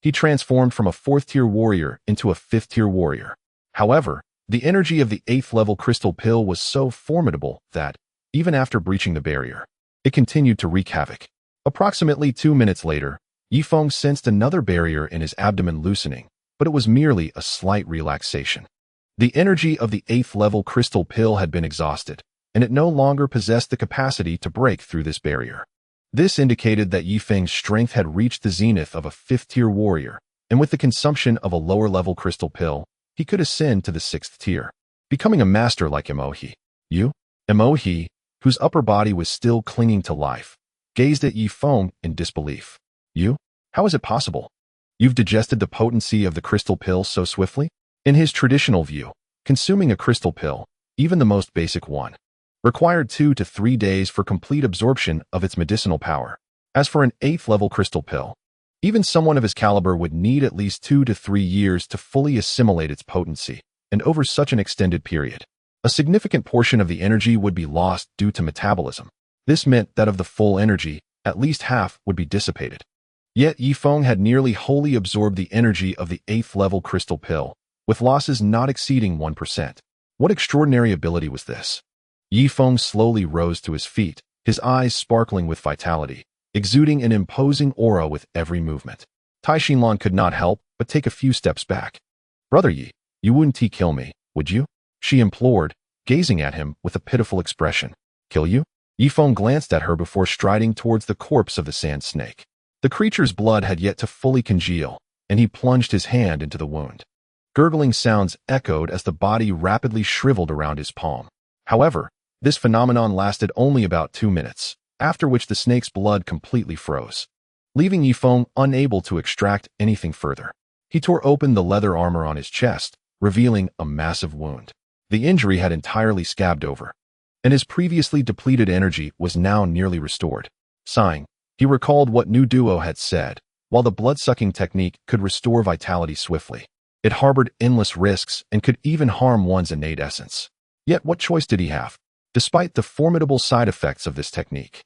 he transformed from a 4th-tier warrior into a 5th-tier warrior. However, the energy of the 8th-level crystal pill was so formidable that, even after breaching the barrier, it continued to wreak havoc. Approximately 2 minutes later, Yifeng sensed another barrier in his abdomen loosening, but it was merely a slight relaxation. The energy of the 8th-level crystal pill had been exhausted, and it no longer possessed the capacity to break through this barrier. This indicated that Yifeng's strength had reached the zenith of a 5th-tier warrior, and with the consumption of a lower-level crystal pill, he could ascend to the 6th tier, becoming a master like Emohi. Emohi, whose upper body was still clinging to life, gazed at Yifeng in disbelief. How is it possible? You've digested the potency of the crystal pill so swiftly? In his traditional view, consuming a crystal pill, even the most basic one, required 2 to 3 days for complete absorption of its medicinal power. As for an 8th-level crystal pill, even someone of his caliber would need at least 2 to 3 years to fully assimilate its potency, and over such an extended period, a significant portion of the energy would be lost due to metabolism. This meant that of the full energy, at least half would be dissipated. Yet Yifeng had nearly wholly absorbed the energy of the 8th-level crystal pill, with losses not exceeding 1%. What extraordinary ability was this? Yifeng slowly rose to his feet, his eyes sparkling with vitality, exuding an imposing aura with every movement. Tai Xinlan could not help but take a few steps back. "Brother Yi, you wouldn't kill me, would you?" she implored, gazing at him with a pitiful expression. "Kill you?" Yifeng glanced at her before striding towards the corpse of the sand snake. The creature's blood had yet to fully congeal, and he plunged his hand into the wound. Gurgling sounds echoed as the body rapidly shriveled around his palm. However, this phenomenon lasted only about 2 minutes, after which the snake's blood completely froze, leaving Yifeng unable to extract anything further. He tore open the leather armor on his chest, revealing a massive wound. The injury had entirely scabbed over, and his previously depleted energy was now nearly restored. Sighing, He recalled what Nu Duo had said. While the blood-sucking technique could restore vitality swiftly, it harbored endless risks and could even harm one's innate essence. Yet what choice did he have? Despite the formidable side effects of this technique,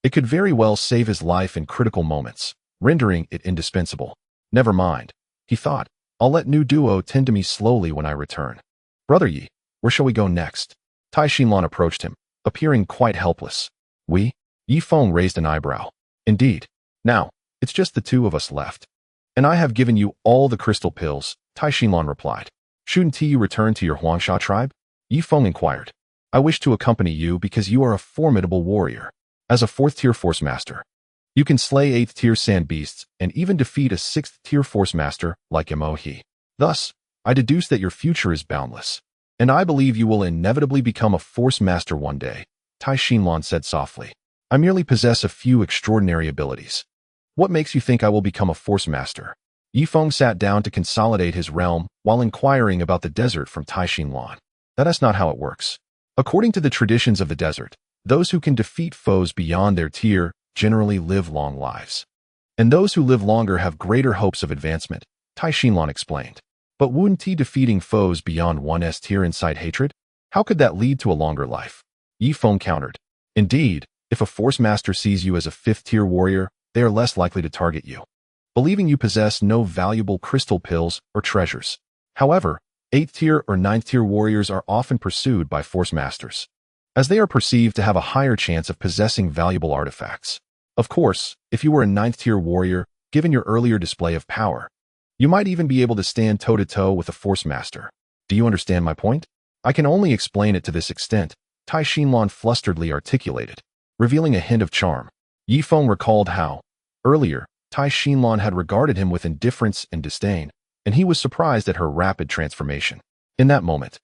it could very well save his life in critical moments, rendering it indispensable. Never mind, he thought. I'll let Nu Duo tend to me slowly when I return. Brother Yi, where shall we go next? Tai Xinlan approached him, appearing quite helpless. We? Yi Feng raised an eyebrow. Indeed. Now, it's just the two of us left. And I have given you all the crystal pills, Tai Xinlan replied. Shouldn't you return to your Huangsha tribe? Yi Feng inquired. I wish to accompany you because you are a formidable warrior. As a 4th-tier force master, you can slay 8th-tier sand beasts and even defeat a 6th-tier force master like Emohi. Thus, I deduce that your future is boundless. And I believe you will inevitably become a force master one day, Tai Xinlan said softly. I merely possess a few extraordinary abilities. What makes you think I will become a force master? Yi Feng sat down to consolidate his realm while inquiring about the desert from Tai Xinlan. That is not how it works. According to the traditions of the desert, those who can defeat foes beyond their tier generally live long lives. And those who live longer have greater hopes of advancement, Tai Xinlan explained. But wouldn't he defeating foes beyond 1's tier incite hatred? How could that lead to a longer life? Yi Feng countered. Indeed, if a force master sees you as a 5th-tier warrior, they are less likely to target you, believing you possess no valuable crystal pills or treasures. However, 8th-tier or 9th-tier warriors are often pursued by force masters, as they are perceived to have a higher chance of possessing valuable artifacts. Of course, if you were a 9th-tier warrior, given your earlier display of power, you might even be able to stand toe-to-toe with a force master. Do you understand my point? I can only explain it to this extent, Tai Xinlan flusteredly articulated, revealing a hint of charm. Yi Feng recalled how, earlier, Tai Xinlan had regarded him with indifference and disdain, and he was surprised at her rapid transformation. In that moment,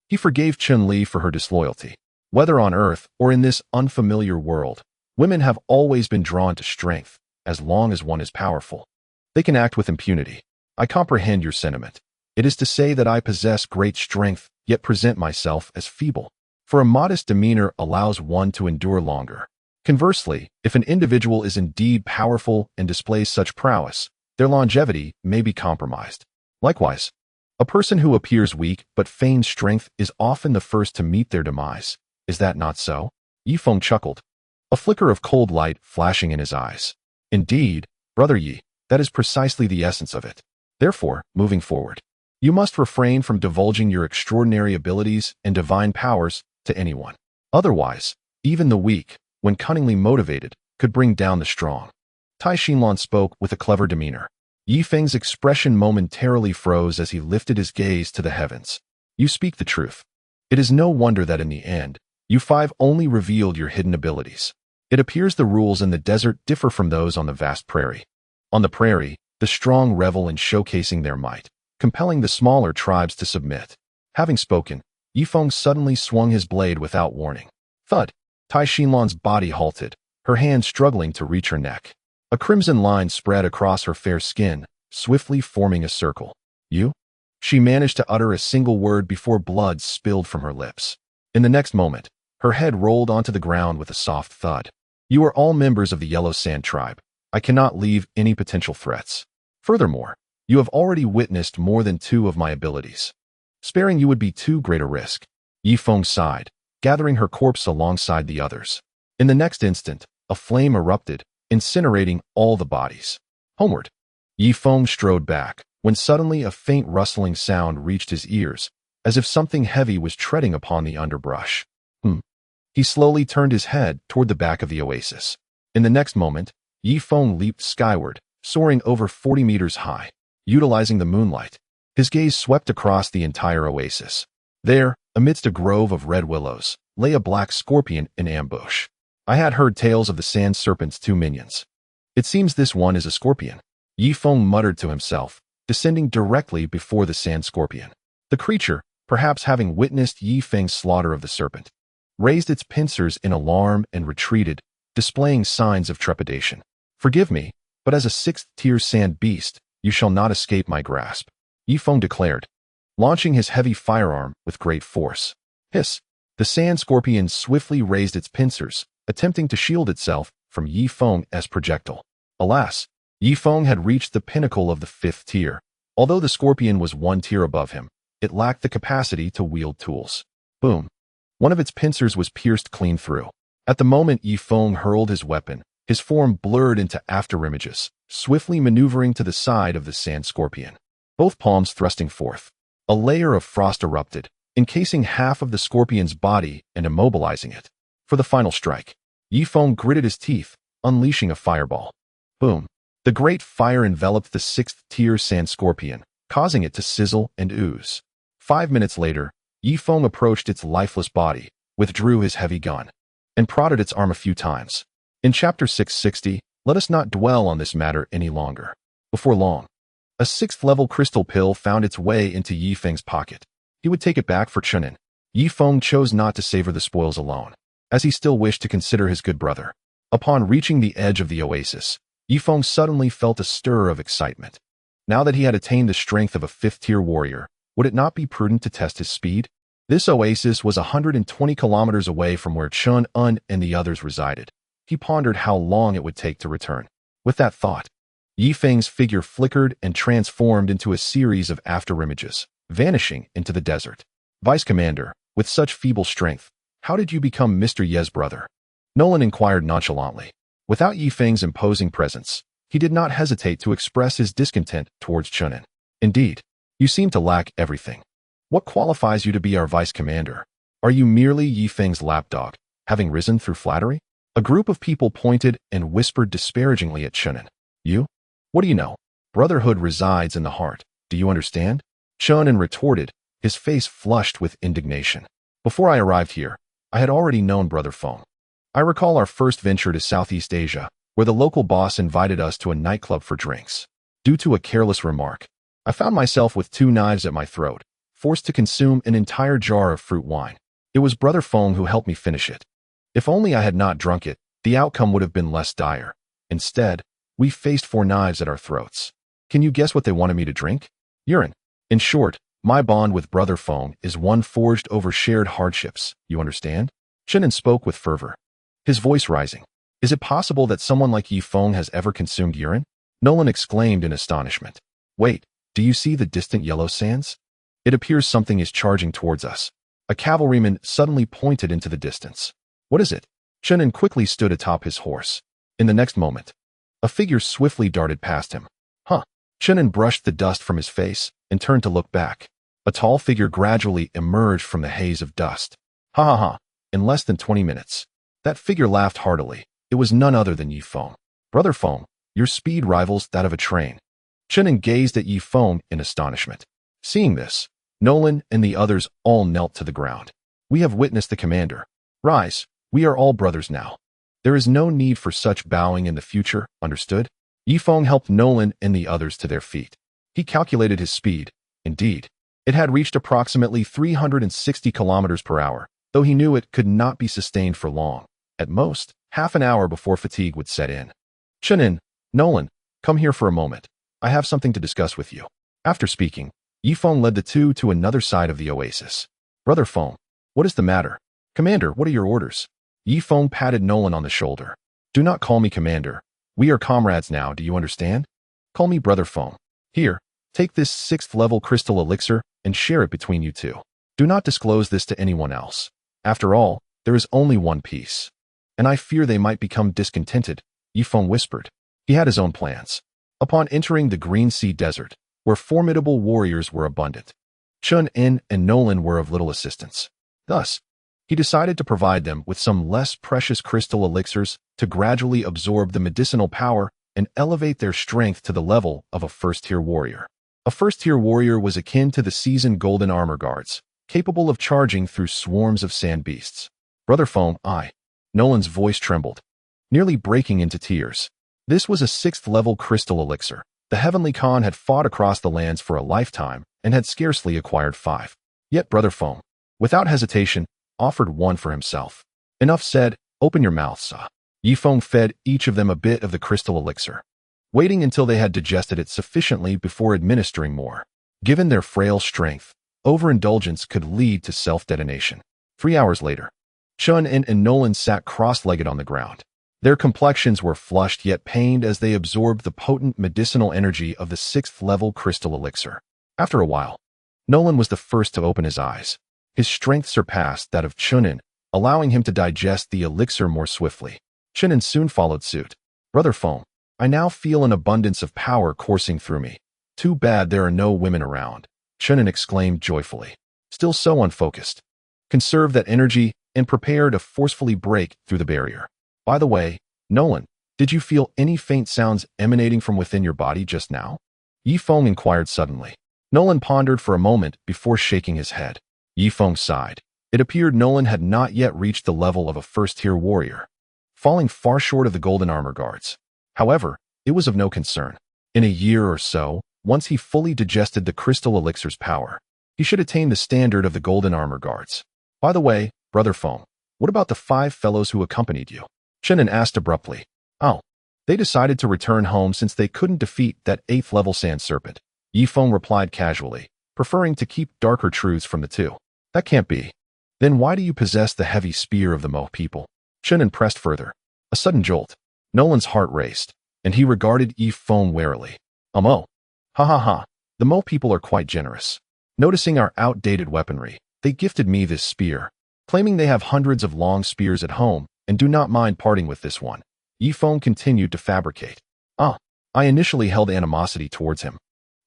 he forgave Chun-Li for her disloyalty. Whether on Earth or in this unfamiliar world, women have always been drawn to strength. As long as one is powerful, they can act with impunity. I comprehend your sentiment. It is to say that I possess great strength, yet present myself as feeble. For a modest demeanor allows one to endure longer. Conversely, if an individual is indeed powerful and displays such prowess, their longevity may be compromised. Likewise, a person who appears weak but feigns strength is often the first to meet their demise. Is that not so? Yi Feng chuckled, a flicker of cold light flashing in his eyes. Indeed, Brother Yi, that is precisely the essence of it. Therefore, moving forward, you must refrain from divulging your extraordinary abilities and divine powers to anyone. Otherwise, even the weak, when cunningly motivated, could bring down the strong. Tai Xinlan spoke with a clever demeanor. Yi Feng's expression momentarily froze as he lifted his gaze to the heavens. You speak the truth. It is no wonder that in the end, you 5 only revealed your hidden abilities. It appears the rules in the desert differ from those on the vast prairie. On the prairie, the strong revel in showcasing their might, compelling the smaller tribes to submit. Having spoken, Yi Feng suddenly swung his blade without warning. Thud! Tai Xinlan's body halted, her hand struggling to reach her neck. A crimson line spread across her fair skin, swiftly forming a circle. You? She managed to utter a single word before blood spilled from her lips. In the next moment, her head rolled onto the ground with a soft thud. You are all members of the Yellow Sand tribe. I cannot leave any potential threats. Furthermore, you have already witnessed more than 2 of my abilities. Sparing you would be too great a risk. Yi Feng sighed, gathering her corpse alongside the others. In the next instant, a flame erupted, incinerating all the bodies. Homeward. Yi Feng strode back, when suddenly a faint rustling sound reached his ears, as if something heavy was treading upon the underbrush. He slowly turned his head toward the back of the oasis. In the next moment, Yi Feng leaped skyward, soaring over 40 meters high. Utilizing the moonlight, his gaze swept across the entire oasis. There, amidst a grove of red willows, lay a black scorpion in ambush. I had heard tales of the sand serpent's 2 minions. It seems this one is a scorpion. Yi Feng muttered to himself, descending directly before the sand scorpion. The creature, perhaps having witnessed Yi Feng's slaughter of the serpent, raised its pincers in alarm and retreated, displaying signs of trepidation. Forgive me, but as a 6th-tier sand beast, you shall not escape my grasp, Yi Feng declared, launching his heavy firearm with great force. Hiss! The sand scorpion swiftly raised its pincers, attempting to shield itself from Yi Feng's projectile. Alas, Yi Feng had reached the pinnacle of the 5th tier. Although the scorpion was 1 tier above him, it lacked the capacity to wield tools. Boom. One of its pincers was pierced clean through. At the moment Yi Feng hurled his weapon, his form blurred into afterimages, swiftly maneuvering to the side of the sand scorpion. Both palms thrusting forth. A layer of frost erupted, encasing half of the scorpion's body and immobilizing it. For the final strike, Yi Feng gritted his teeth, unleashing a fireball. Boom. The great fire enveloped the 6th tier sand scorpion, causing it to sizzle and ooze. 5 minutes later, Yi Feng approached its lifeless body, withdrew his heavy gun, and prodded its arm a few times. In chapter 660, let us not dwell on this matter any longer. Before long, a 6th level crystal pill found its way into Yi Feng's pocket. He would take it back for Chunin. Yi Feng chose not to savor the spoils alone, as he still wished to consider his good brother. Upon reaching the edge of the oasis, Yi Feng suddenly felt a stir of excitement. Now that he had attained the strength of a 5th tier warrior, would it not be prudent to test his speed? This oasis was 120 kilometers away from where Chun Un and the others resided. He pondered how long it would take to return. With that thought, Yi Feng's figure flickered and transformed into a series of afterimages, vanishing into the desert. Vice Commander, with such feeble strength, how did you become Mr. Ye's brother? Nolan inquired nonchalantly. Without Yi Feng's imposing presence, he did not hesitate to express his discontent towards Chunin. Indeed, you seem to lack everything. What qualifies you to be our vice commander? Are you merely Yi Feng's lapdog, having risen through flattery? A group of people pointed and whispered disparagingly at Chunin. You? What do you know? Brotherhood resides in the heart. Do you understand? Chunin retorted, his face flushed with indignation. Before I arrived here, I had already known Brother Feng. I recall our first venture to Southeast Asia, where the local boss invited us to a nightclub for drinks. Due to a careless remark, I found myself with 2 knives at my throat, forced to consume an entire jar of fruit wine. It was Brother Feng who helped me finish it. If only I had not drunk it, the outcome would have been less dire. Instead, we faced 4 knives at our throats. Can you guess what they wanted me to drink? Urine. In short, my bond with Brother Feng is one forged over shared hardships, you understand? Chunin spoke with fervor, his voice rising. Is it possible that someone like Yi Feng has ever consumed urine? Nolan exclaimed in astonishment. Wait, do you see the distant yellow sands? It appears something is charging towards us. A cavalryman suddenly pointed into the distance. What is it? Chunin quickly stood atop his horse. In the next moment, a figure swiftly darted past him. Huh. Chunin brushed the dust from his face and turned to look back. A tall figure gradually emerged from the haze of dust. Hahaha. In less than 20 minutes. That figure laughed heartily. It was none other than Yi Feng. Brother Feng, your speed rivals that of a train. Chunin gazed at Yi Feng in astonishment. Seeing this, Nolan and the others all knelt to the ground. We have witnessed the commander. Rise, we are all brothers now. There is no need for such bowing in the future, understood? Yi Feng helped Nolan and the others to their feet. He calculated his speed. Indeed, it had reached approximately 360 kilometers per hour, though he knew it could not be sustained for long. At most, half an hour before fatigue would set in. Chunin, Nolan, come here for a moment. I have something to discuss with you. After speaking, Yi Feng led the two to another side of the oasis. Brother Feng, what is the matter? Commander, what are your orders? Yi Feng patted Nolan on the shoulder. Do not call me Commander. We are comrades now, do you understand? Call me Brother Feng. Here, take this 6th level crystal elixir and share it between you two. Do not disclose this to anyone else. After all, there is only one piece. And I fear they might become discontented, Yi Feng whispered. He had his own plans. Upon entering the Green Sea Desert, where formidable warriors were abundant, Chun In and Nolan were of little assistance. Thus, he decided to provide them with some less precious crystal elixirs to gradually absorb the medicinal power and elevate their strength to the level of a 1st-tier warrior. A 1st-tier warrior was akin to the seasoned golden armor guards, capable of charging through swarms of sand beasts. Brother Feng, Nolan's voice trembled, nearly breaking into tears. This was a 6th-level crystal elixir. The Heavenly Khan had fought across the lands for a lifetime and had scarcely acquired 5. Yet Brother Feng, without hesitation, offered one for himself. Enough said, open your mouths. Yi Feng fed each of them a bit of the crystal elixir, waiting until they had digested it sufficiently before administering more. Given their frail strength, overindulgence could lead to self-detonation. 3 hours later, Chun In and Nolan sat cross-legged on the ground. Their complexions were flushed yet pained as they absorbed the potent medicinal energy of the 6th-level crystal elixir. After a while, Nolan was the first to open his eyes. His strength surpassed that of Chunin, allowing him to digest the elixir more swiftly. Chunin soon followed suit. Brother Foam, I now feel an abundance of power coursing through me. Too bad there are no women around, Chunin exclaimed joyfully, still so unfocused. Conserve that energy and prepare to forcefully break through the barrier. By the way, Nolan, did you feel any faint sounds emanating from within your body just now? Yifeng inquired suddenly. Nolan pondered for a moment before shaking his head. Yifeng sighed. It appeared Nolan had not yet reached the level of a first-tier warrior, falling far short of the golden armor guards. However, it was of no concern. In a year or so, once he fully digested the crystal elixir's power, he should attain the standard of the golden armor guards. By the way, Brother Foam, what about the 5 fellows who accompanied you? Chunin asked abruptly. Oh, they decided to return home since they couldn't defeat that 8th-level sand serpent. Yifeng replied casually, preferring to keep darker truths from the two. That can't be. Then why do you possess the heavy spear of the Mo people? Chunin pressed further. A sudden jolt. Nolan's heart raced, and he regarded Yifeng warily. Mo. Ha. The Mo people are quite generous. Noticing our outdated weaponry, they gifted me this spear, claiming they have hundreds of long spears at home and do not mind parting with this one. Yifeng continued to fabricate. I initially held animosity towards him,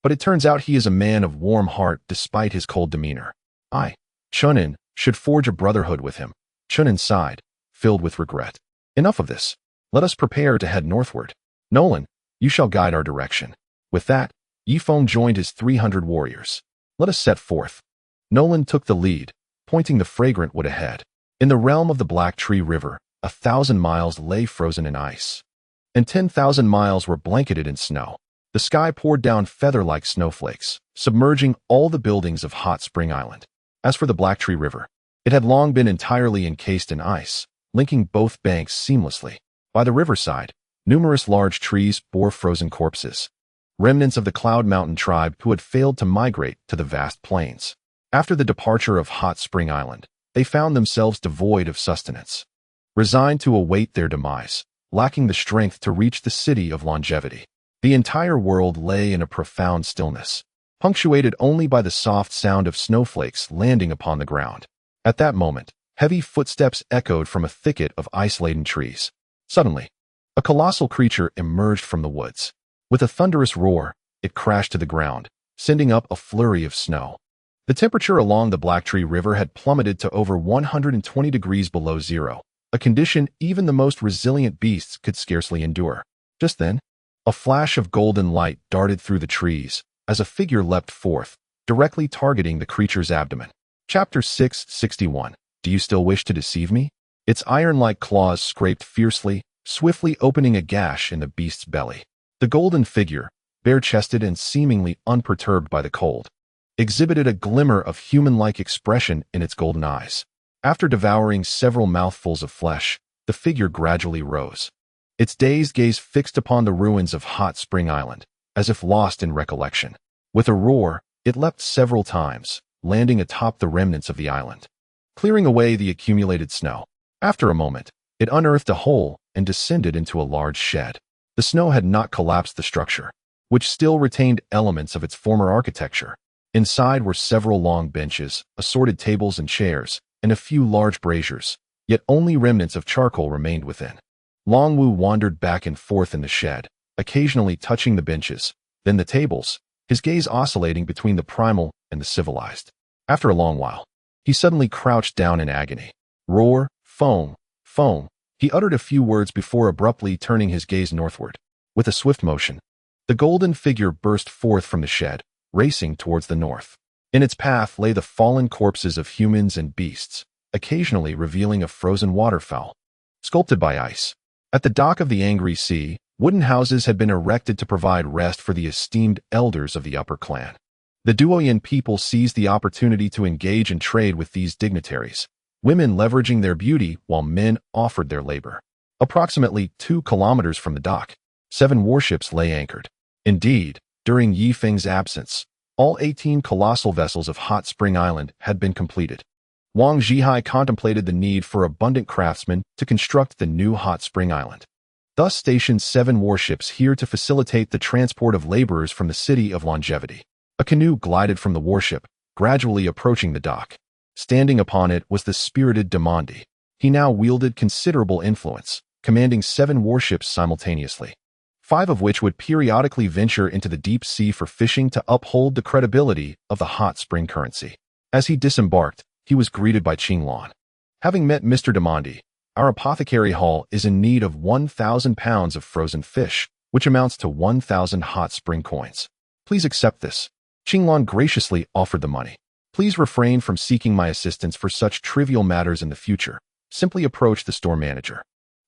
but it turns out he is a man of warm heart despite his cold demeanor. I, Chunin, should forge a brotherhood with him. Chunin sighed, filled with regret. Enough of this. Let us prepare to head northward. Nolan, you shall guide our direction. With that, Yifeng joined his 300 warriors. Let us set forth. Nolan took the lead, pointing the fragrant wood ahead. In the realm of the Black Tree River, 1,000 miles lay frozen in ice, and 10,000 miles were blanketed in snow. The sky poured down feather-like snowflakes, submerging all the buildings of Hot Spring Island. As for the Black Tree River, it had long been entirely encased in ice, linking both banks seamlessly. By the riverside, numerous large trees bore frozen corpses, remnants of the Cloud Mountain tribe who had failed to migrate to the vast plains. After the departure of Hot Spring Island, they found themselves devoid of sustenance, resigned to await their demise, lacking the strength to reach the city of longevity. The entire world lay in a profound stillness, punctuated only by the soft sound of snowflakes landing upon the ground. At that moment, heavy footsteps echoed from a thicket of ice-laden trees. Suddenly, a colossal creature emerged from the woods. With a thunderous roar, it crashed to the ground, sending up a flurry of snow. The temperature along the Black Tree River had plummeted to over 120 degrees below zero, a condition even the most resilient beasts could scarcely endure. Just then, a flash of golden light darted through the trees as a figure leapt forth, directly targeting the creature's abdomen. Chapter 661. Do you still wish to deceive me? Its iron-like claws scraped fiercely, swiftly opening a gash in the beast's belly. The golden figure, bare-chested and seemingly unperturbed by the cold, exhibited a glimmer of human-like expression in its golden eyes. After devouring several mouthfuls of flesh, the figure gradually rose, its dazed gaze fixed upon the ruins of Hot Spring Island, as if lost in recollection. With a roar, it leapt several times, landing atop the remnants of the island, clearing away the accumulated snow. After a moment, it unearthed a hole and descended into a large shed. The snow had not collapsed the structure, which still retained elements of its former architecture. Inside were several long benches, assorted tables and chairs, and a few large braziers, yet only remnants of charcoal remained within. Longwu wandered back and forth in the shed, occasionally touching the benches, then the tables, his gaze oscillating between the primal and the civilized. After a long while, he suddenly crouched down in agony. Roar, foam, foam. He uttered a few words before abruptly turning his gaze northward. With a swift motion, the golden figure burst forth from the shed, racing towards the north. In its path lay the fallen corpses of humans and beasts, occasionally revealing a frozen waterfowl, sculpted by ice. At the dock of the angry sea, wooden houses had been erected to provide rest for the esteemed elders of the upper clan. The Duoyan people seized the opportunity to engage in trade with these dignitaries, women leveraging their beauty while men offered their labor. Approximately 2 kilometers from the dock, 7 warships lay anchored. Indeed, during Yifeng's absence, all 18 colossal vessels of Hot Spring Island had been completed. Wang Zhihai contemplated the need for abundant craftsmen to construct the new hot spring island. Thus stationed 7 warships here to facilitate the transport of laborers from the city of longevity. A canoe glided from the warship, gradually approaching the dock. Standing upon it was the spirited Demandi. He now wielded considerable influence, commanding 7 warships simultaneously, 5 of which would periodically venture into the deep sea for fishing to uphold the credibility of the hot spring currency. As he disembarked, he was greeted by Qinglan. Having met Mr. Demandi, our apothecary hall is in need of 1,000 pounds of frozen fish, which amounts to 1,000 hot spring coins. Please accept this. Qinglan graciously offered the money. Please refrain from seeking my assistance for such trivial matters in the future. Simply approach the store manager,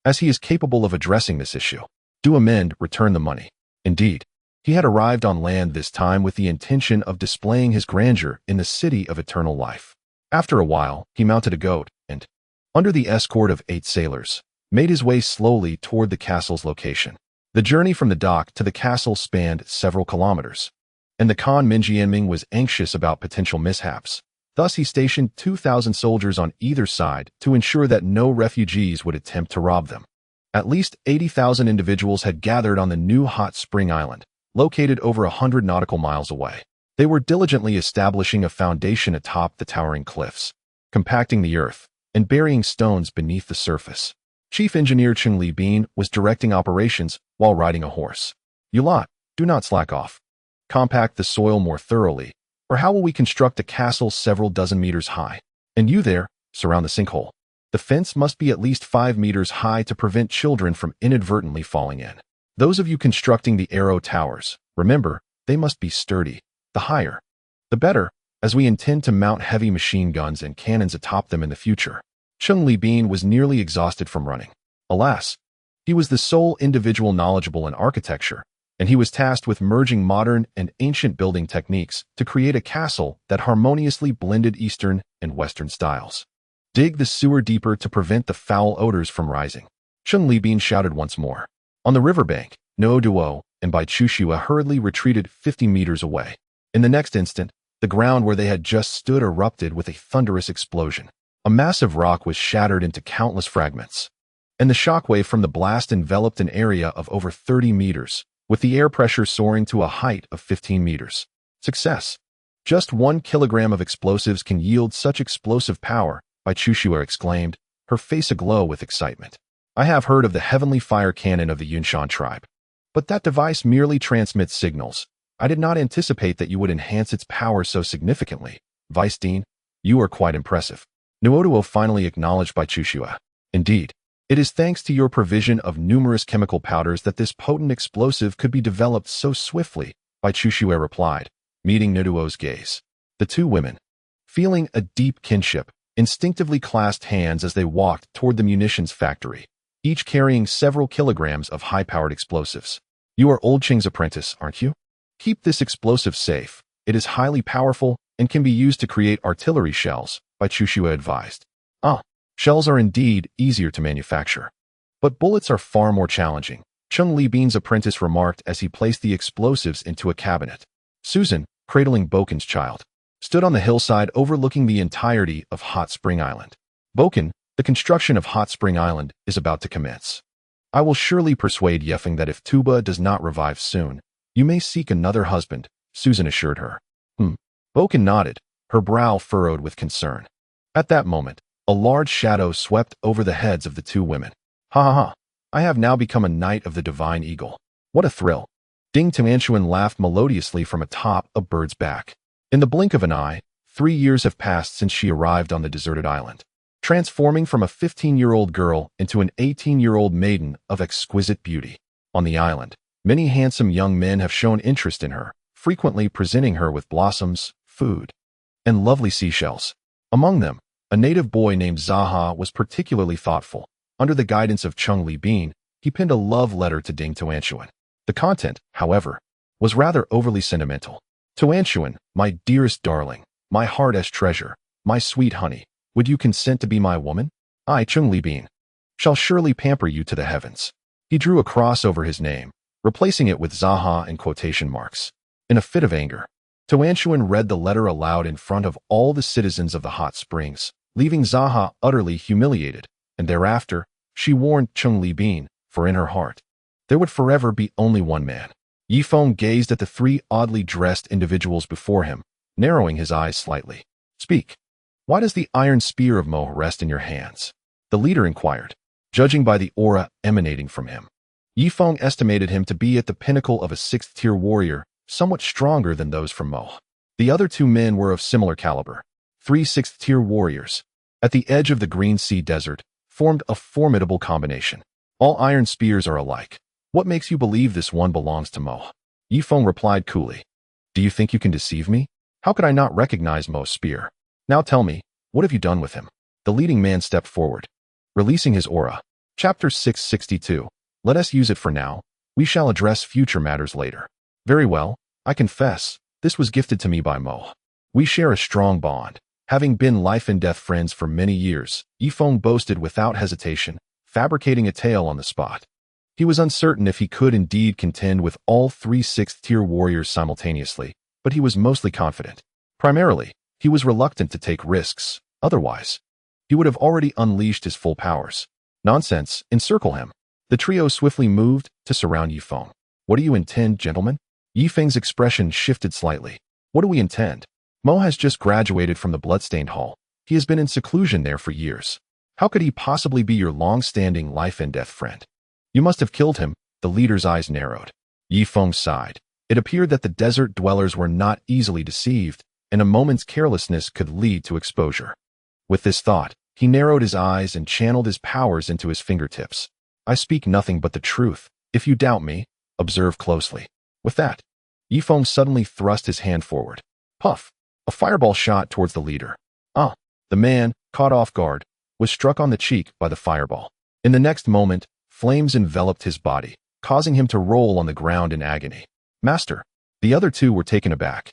as he is capable of addressing this issue. Do amend, return the money. Indeed, he had arrived on land this time with the intention of displaying his grandeur in the city of eternal life. After a while, he mounted a goat and, under the escort of 8 sailors, made his way slowly toward the castle's location. The journey from the dock to the castle spanned several kilometers, and the Khan Meng Yanlie was anxious about potential mishaps. Thus he stationed 2,000 soldiers on either side to ensure that no refugees would attempt to rob them. At least 80,000 individuals had gathered on the new hot spring island, located over 100 nautical miles away. They were diligently establishing a foundation atop the towering cliffs, compacting the earth, and burying stones beneath the surface. Chief Engineer Cheng Bin was directing operations while riding a horse. You lot, do not slack off. Compact the soil more thoroughly, or how will we construct a castle several dozen meters high? And you there, surround the sinkhole. The fence must be at least 5 meters high to prevent children from inadvertently falling in. Those of you constructing the arrow towers, remember, they must be sturdy. The higher, the better, as we intend to mount heavy machine guns and cannons atop them in the future. Cheng Bin was nearly exhausted from running. Alas, he was the sole individual knowledgeable in architecture, and he was tasked with merging modern and ancient building techniques to create a castle that harmoniously blended Eastern and Western styles. Dig the sewer deeper to prevent the foul odors from rising. Cheng Bin shouted once more. On the riverbank, No Duo and Bai Chushua hurriedly retreated 50 meters away. In the next instant, the ground where they had just stood erupted with a thunderous explosion. A massive rock was shattered into countless fragments, and the shockwave from the blast enveloped an area of over 30 meters, with the air pressure soaring to a height of 15 meters. Success! Just 1 kilogram of explosives can yield such explosive power, Bai Chushua exclaimed, her face aglow with excitement. I have heard of the heavenly fire cannon of the Yunshan tribe, but that device merely transmits signals. I did not anticipate that you would enhance its power so significantly. Vice Dean, you are quite impressive. Nuoduo finally acknowledged Bai Chushua. Indeed, it is thanks to your provision of numerous chemical powders that this potent explosive could be developed so swiftly, Bai Chushua replied, meeting Nuoduo's gaze. The 2 women, feeling a deep kinship, instinctively clasped hands as they walked toward the munitions factory, each carrying several kilograms of high-powered explosives. You are Old Cheng's apprentice, aren't you? Keep this explosive safe. It is highly powerful and can be used to create artillery shells, Bai Chushua advised. Shells are indeed easier to manufacture, but bullets are far more challenging, Cheng Bin's apprentice remarked as he placed the explosives into a cabinet. Susan, cradling Boken's child, stood on the hillside overlooking the entirety of Hot Spring Island. Boken, the construction of Hot Spring Island is about to commence. I will surely persuade Yefeng that if Tuba does not revive soon, you may seek another husband, Susan assured her. Boken nodded, her brow furrowed with concern. At that moment, a large shadow swept over the heads of the 2 women. Hahaha, I have now become a knight of the divine eagle. What a thrill. Ding Tianchuan laughed melodiously from atop a bird's back. In the blink of an eye, 3 years have passed since she arrived on the deserted island, transforming from a 15-year-old girl into an 18-year-old maiden of exquisite beauty. On the island, many handsome young men have shown interest in her, frequently presenting her with blossoms, food, and lovely seashells. Among them, a native boy named Zaha was particularly thoughtful. Under the guidance of Cheng Bin, he penned a love letter to Ding Tianchuan. The content, however, was rather overly sentimental. Tianchuan, my dearest darling, my heart's treasure, my sweet honey, would you consent to be my woman? I, Cheng Bin, shall surely pamper you to the heavens. He drew a cross over his name, replacing it with Zaha in quotation marks. In a fit of anger, Tianchuan read the letter aloud in front of all the citizens of the hot springs, leaving Zaha utterly humiliated, and thereafter, she warned Changli Bin, for in her heart, there would forever be only one man. Yifeng gazed at the three oddly dressed individuals before him, narrowing his eyes slightly. Speak. Why does the iron spear of Mo rest in your hands? The leader inquired, judging by the aura emanating from him. Yifeng estimated him to be at the pinnacle of a 6th-tier warrior, somewhat stronger than those from Mo. The other two men were of similar caliber, 3 6th-tier warriors. At the edge of the Green Sea Desert, formed a formidable combination. All iron spears are alike. What makes you believe this one belongs to Mo? Yifeng replied coolly. Do you think you can deceive me? How could I not recognize Mo's spear? Now tell me, what have you done with him? The leading man stepped forward, releasing his aura. Chapter 662. Let us use it for now. We shall address future matters later. Very well, I confess, this was gifted to me by Mo. We share a strong bond. Having been life and death friends for many years, Yifeng boasted without hesitation, fabricating a tale on the spot. He was uncertain if he could indeed contend with all 3 6th-tier warriors simultaneously, but he was mostly confident. Primarily, he was reluctant to take risks. Otherwise, he would have already unleashed his full powers. Nonsense, encircle him. The trio swiftly moved to surround Yifeng. What do you intend, gentlemen? Yifeng's expression shifted slightly. What do we intend? Mo has just graduated from the Bloodstained Hall. He has been in seclusion there for years. How could he possibly be your long-standing life and death friend? You must have killed him. The leader's eyes narrowed. Yifeng sighed. It appeared that the desert dwellers were not easily deceived, and a moment's carelessness could lead to exposure. With this thought, he narrowed his eyes and channeled his powers into his fingertips. I speak nothing but the truth. If you doubt me, observe closely. With that, Yifeng suddenly thrust his hand forward. Puff! A fireball shot towards the leader. The man, caught off guard, was struck on the cheek by the fireball. In the next moment, flames enveloped his body, causing him to roll on the ground in agony. Master! The other two were taken aback,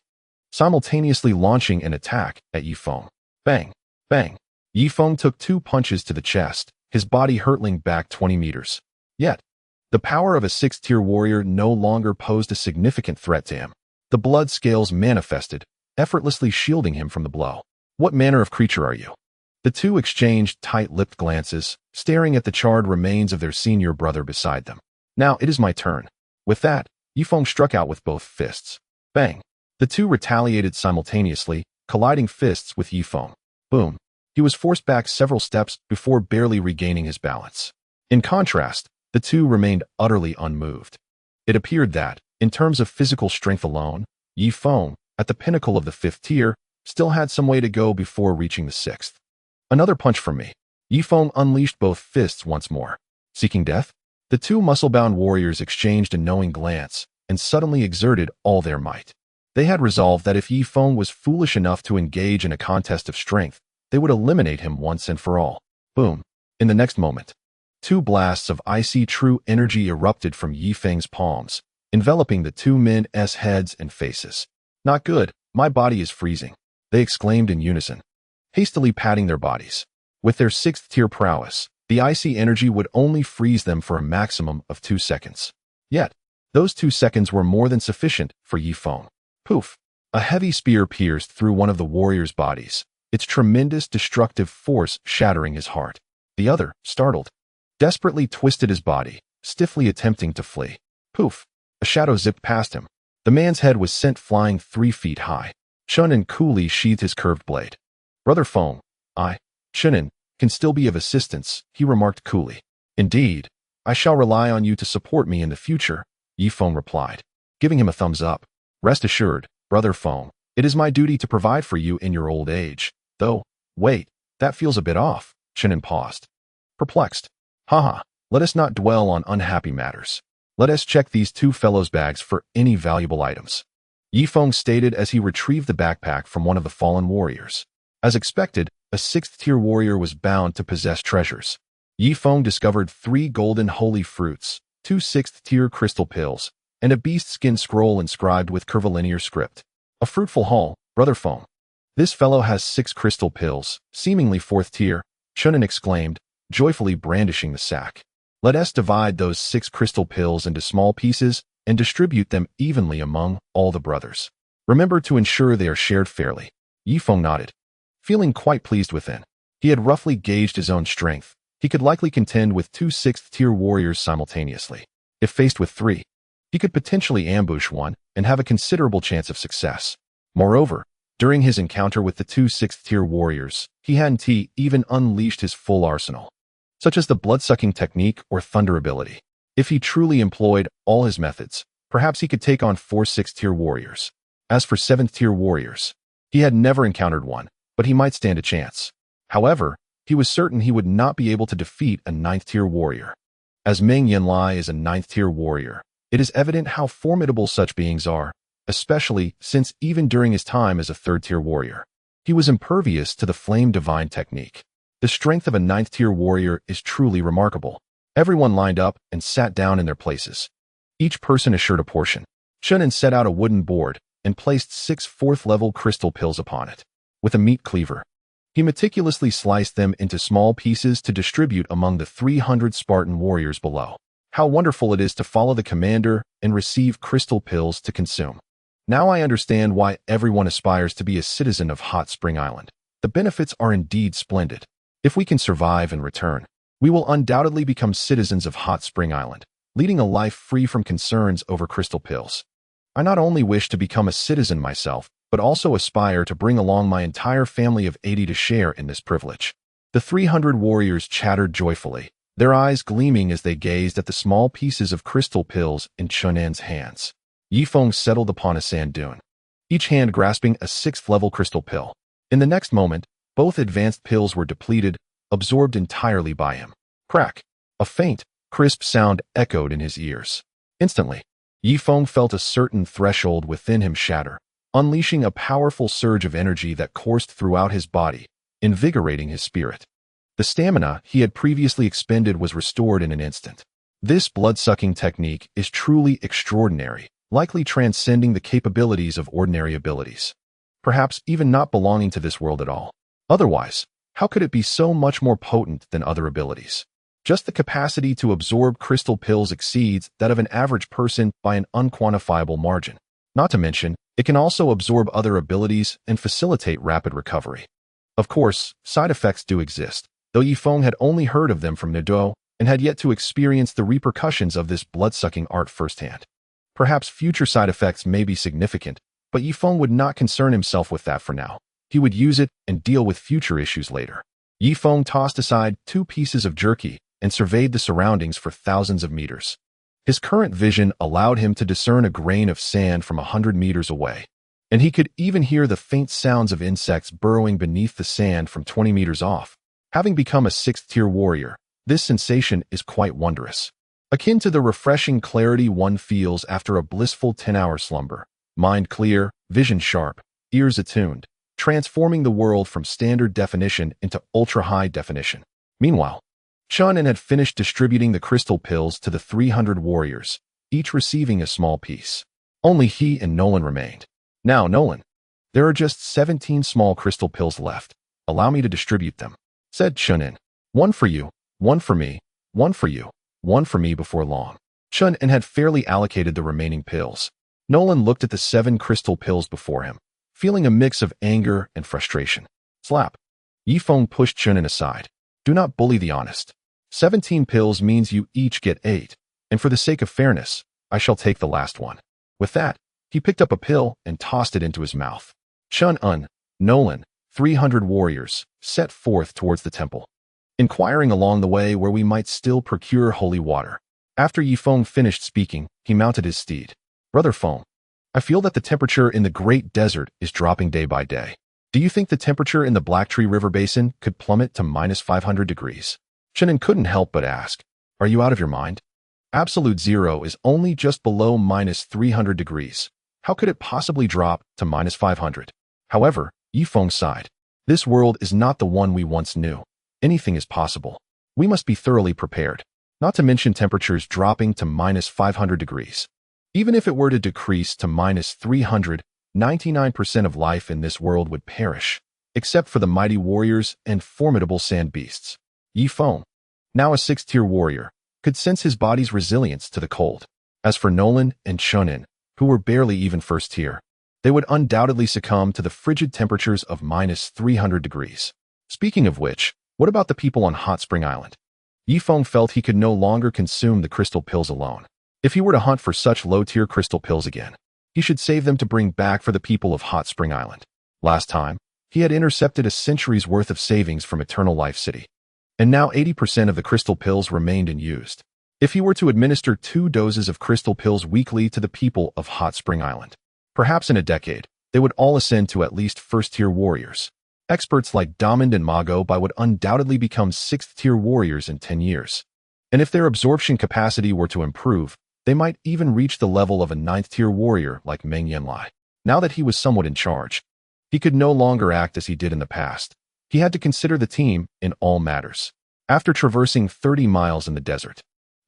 simultaneously launching an attack at Yifeng. Bang! Bang! Yifeng took 2 punches to the chest, his body hurtling back 20 meters. Yet, the power of a 6th-tier warrior no longer posed a significant threat to him. The blood scales manifested, effortlessly shielding him from the blow. What manner of creature are you? The two exchanged tight-lipped glances, staring at the charred remains of their senior brother beside them. Now it is my turn. With that, Yifeng struck out with both fists. Bang! The two retaliated simultaneously, colliding fists with Yifeng. Boom! He was forced back several steps before barely regaining his balance. In contrast, the two remained utterly unmoved. It appeared that, in terms of physical strength alone, Yifeng, at the pinnacle of the 5th tier, still had some way to go before reaching the 6th. Another punch from me. Yifeng unleashed both fists once more. Seeking death? The two muscle-bound warriors exchanged a knowing glance and suddenly exerted all their might. They had resolved that if Yifeng was foolish enough to engage in a contest of strength, they would eliminate him once and for all. Boom. In the next moment, 2 blasts of icy true energy erupted from Yifeng's palms, enveloping the 2 men's heads and faces. Not good, my body is freezing, they exclaimed in unison, hastily patting their bodies. With their 6th-tier prowess, the icy energy would only freeze them for a maximum of 2 seconds. Yet, those 2 seconds were more than sufficient for Yifeng. Poof! A heavy spear pierced through one of the warrior's bodies, its tremendous destructive force shattering his heart. The other, startled, desperately twisted his body, stiffly attempting to flee. Poof! A shadow zipped past him. The man's head was sent flying 3 feet high. Chunin coolly sheathed his curved blade. Brother Feng, Chunin, can still be of assistance, he remarked coolly. Indeed, I shall rely on you to support me in the future, Yifeng replied, giving him a thumbs up. Rest assured, Brother Feng, it is my duty to provide for you in your old age. Though, wait, that feels a bit off, Chunin paused. Perplexed. Haha, let us not dwell on unhappy matters. Let us check these 2 fellows' bags for any valuable items. Yifeng stated as he retrieved the backpack from one of the fallen warriors. As expected, a 6th-tier warrior was bound to possess treasures. Yifeng discovered 3 golden holy fruits, 2 6th-tier crystal pills, and a beast skin scroll inscribed with curvilinear script. A fruitful haul, Brother Feng. This fellow has 6 crystal pills, seemingly 4th tier, Chunin exclaimed, joyfully brandishing the sack. Let us divide those 6 crystal pills into small pieces and distribute them evenly among all the brothers. Remember to ensure they are shared fairly. Yifeng nodded, feeling quite pleased within. He had roughly gauged his own strength. He could likely contend with 2 6th-tier warriors simultaneously. If faced with 3, he could potentially ambush one and have a considerable chance of success. Moreover, during his encounter with the 2 6th-tier warriors, he hadn't even unleashed his full arsenal, such as the blood-sucking technique or thunder ability. If he truly employed all his methods, perhaps he could take on 4 6th-tier warriors. As for 7th-tier warriors, he had never encountered one, but he might stand a chance. However, he was certain he would not be able to defeat a 9th-tier warrior. As Meng Yanlie is a 9th-tier warrior, it is evident how formidable such beings are, especially since even during his time as a 3rd-tier warrior, he was impervious to the flame divine technique. The strength of a 9th-tier warrior is truly remarkable. Everyone lined up and sat down in their places. Each person assured a portion. Shunin set out a wooden board and placed 6 4th-level crystal pills upon it. With a meat cleaver, he meticulously sliced them into small pieces to distribute among the 300 Spartan warriors below. How wonderful it is to follow the commander and receive crystal pills to consume. Now I understand why everyone aspires to be a citizen of Hot Spring Island. The benefits are indeed splendid. If we can survive and return, we will undoubtedly become citizens of Hot Spring Island, leading a life free from concerns over crystal pills. I not only wish to become a citizen myself, but also aspire to bring along my entire family of 80 to share in this privilege. The 300 warriors chattered joyfully, their eyes gleaming as they gazed at the small pieces of crystal pills in Chunan's hands. Yifeng settled upon a sand dune, each hand grasping a 6th-level crystal pill. In the next moment, both advanced pills were depleted, absorbed entirely by him. Crack! A faint, crisp sound echoed in his ears. Instantly, Yifeng felt a certain threshold within him shatter, unleashing a powerful surge of energy that coursed throughout his body, invigorating his spirit. The stamina he had previously expended was restored in an instant. This blood-sucking technique is truly extraordinary, likely transcending the capabilities of ordinary abilities, perhaps even not belonging to this world at all. Otherwise, how could it be so much more potent than other abilities? Just the capacity to absorb crystal pills exceeds that of an average person by an unquantifiable margin. Not to mention, it can also absorb other abilities and facilitate rapid recovery. Of course, side effects do exist, though Yifeng had only heard of them from Nido and had yet to experience the repercussions of this blood-sucking art firsthand. Perhaps future side effects may be significant, but Yifeng would not concern himself with that for now. He would use it and deal with future issues later. Yifeng tossed aside 2 pieces of jerky and surveyed the surroundings for thousands of meters. His current vision allowed him to discern a grain of sand from 100 meters away, and he could even hear the faint sounds of insects burrowing beneath the sand from 20 meters off. Having become a 6th-tier warrior, this sensation is quite wondrous, akin to the refreshing clarity one feels after a blissful 10-hour slumber. Mind clear, vision sharp, ears attuned, transforming the world from standard definition into ultra-high definition. Meanwhile, Chun'an had finished distributing the crystal pills to the 300 warriors, each receiving a small piece. Only he and Nolan remained. Now, Nolan, there are just 17 small crystal pills left. Allow me to distribute them, said Chun'an. 1 for you, 1 for me, 1 for you, 1 for me before long. Chun'an had fairly allocated the remaining pills. Nolan looked at the 7 crystal pills before him, feeling a mix of anger and frustration. Slap. Yifeng pushed Chun'an aside. Do not bully the honest. 17 pills means you each get 8, and for the sake of fairness, I shall take the last one. With that, he picked up a pill and tossed it into his mouth. Chun'an, Nolan, 300 warriors, set forth towards the temple, inquiring along the way where we might still procure holy water. After Yifeng finished speaking, he mounted his steed. Brother Feng, I feel that the temperature in the Great Desert is dropping day by day. Do you think the temperature in the Blacktree River Basin could plummet to -500 degrees? Chun'an couldn't help but ask, are you out of your mind? Absolute zero is only just below -300 degrees. How could it possibly drop to -500? However, Yifeng sighed. This world is not the one we once knew. Anything is possible. We must be thoroughly prepared, not to mention temperatures dropping to -500 degrees. Even if it were to decrease to -300, 99% of life in this world would perish, except for the mighty warriors and formidable sand beasts. Yifeng, now a 6th-tier warrior, could sense his body's resilience to the cold. As for Nolan and Chun'an, who were barely even 1st tier, they would undoubtedly succumb to the frigid temperatures of -300 degrees. Speaking of which, what about the people on Hot Spring Island? Yifeng felt he could no longer consume the crystal pills alone. If he were to hunt for such low-tier crystal pills again, he should save them to bring back for the people of Hot Spring Island. Last time, he had intercepted a century's worth of savings from Eternal Life City, and now 80% of the crystal pills remained unused. If he were to administer 2 doses of crystal pills weekly to the people of Hot Spring Island, perhaps in a decade, they would all ascend to at least first-tier warriors. Experts like Diamond and Mago Bai would undoubtedly become 6th-tier warriors in 10 years. And if their absorption capacity were to improve, they might even reach the level of a 9th-tier warrior like Meng Yanlie. Now that he was somewhat in charge, he could no longer act as he did in the past. He had to consider the team in all matters. After traversing 30 miles in the desert,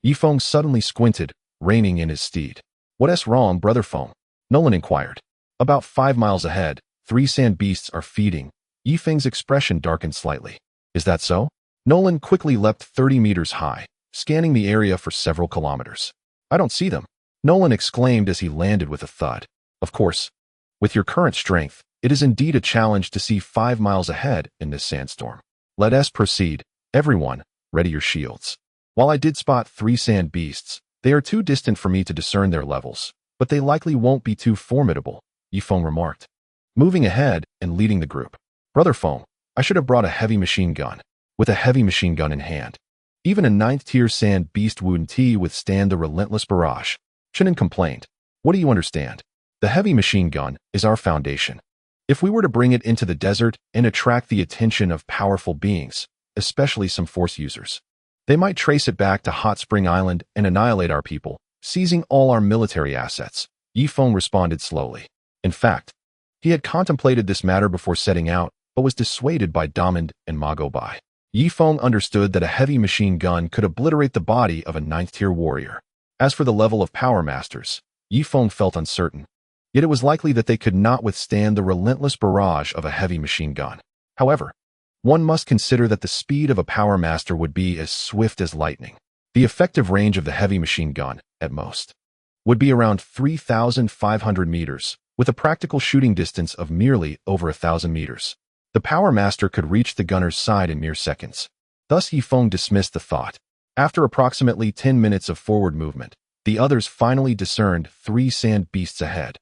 Yifeng suddenly squinted, reining in his steed. "What's wrong, Brother Feng?" Nolan inquired. About 5 miles ahead, 3 sand beasts are feeding. Yifeng's expression darkened slightly. "Is that so?" Nolan quickly leapt 30 meters high, scanning the area for several kilometers. "I don't see them," Nolan exclaimed as he landed with a thud. "Of course, with your current strength, it is indeed a challenge to see 5 miles ahead in this sandstorm. Let us proceed. Everyone, ready your shields." While I did spot 3 sand beasts, they are too distant for me to discern their levels, but they likely won't be too formidable, Yifeng remarked, moving ahead and leading the group. "Brother Feng, I should have brought a heavy machine gun." With a heavy machine gun in hand, even a 9th-tier sand beast wouldn't withstand the relentless barrage, Chinen complained. "What do you understand? The heavy machine gun is our foundation. If we were to bring it into the desert and attract the attention of powerful beings, especially some force users, they might trace it back to Hot Spring Island and annihilate our people, seizing all our military assets," Yifeng responded slowly. In fact, he had contemplated this matter before setting out, but was dissuaded by Diamond and Mago Bai. Yifeng understood that a heavy machine gun could obliterate the body of a 9th-tier warrior. As for the level of power masters, Yifeng felt uncertain. Yet it was likely that they could not withstand the relentless barrage of a heavy machine gun. However, one must consider that the speed of a power master would be as swift as lightning. The effective range of the heavy machine gun, at most, would be around 3,500 meters, with a practical shooting distance of merely over 1,000 meters. The power master could reach the gunner's side in mere seconds. Thus Yifeng dismissed the thought. After approximately 10 minutes of forward movement, the others finally discerned 3 sand beasts ahead,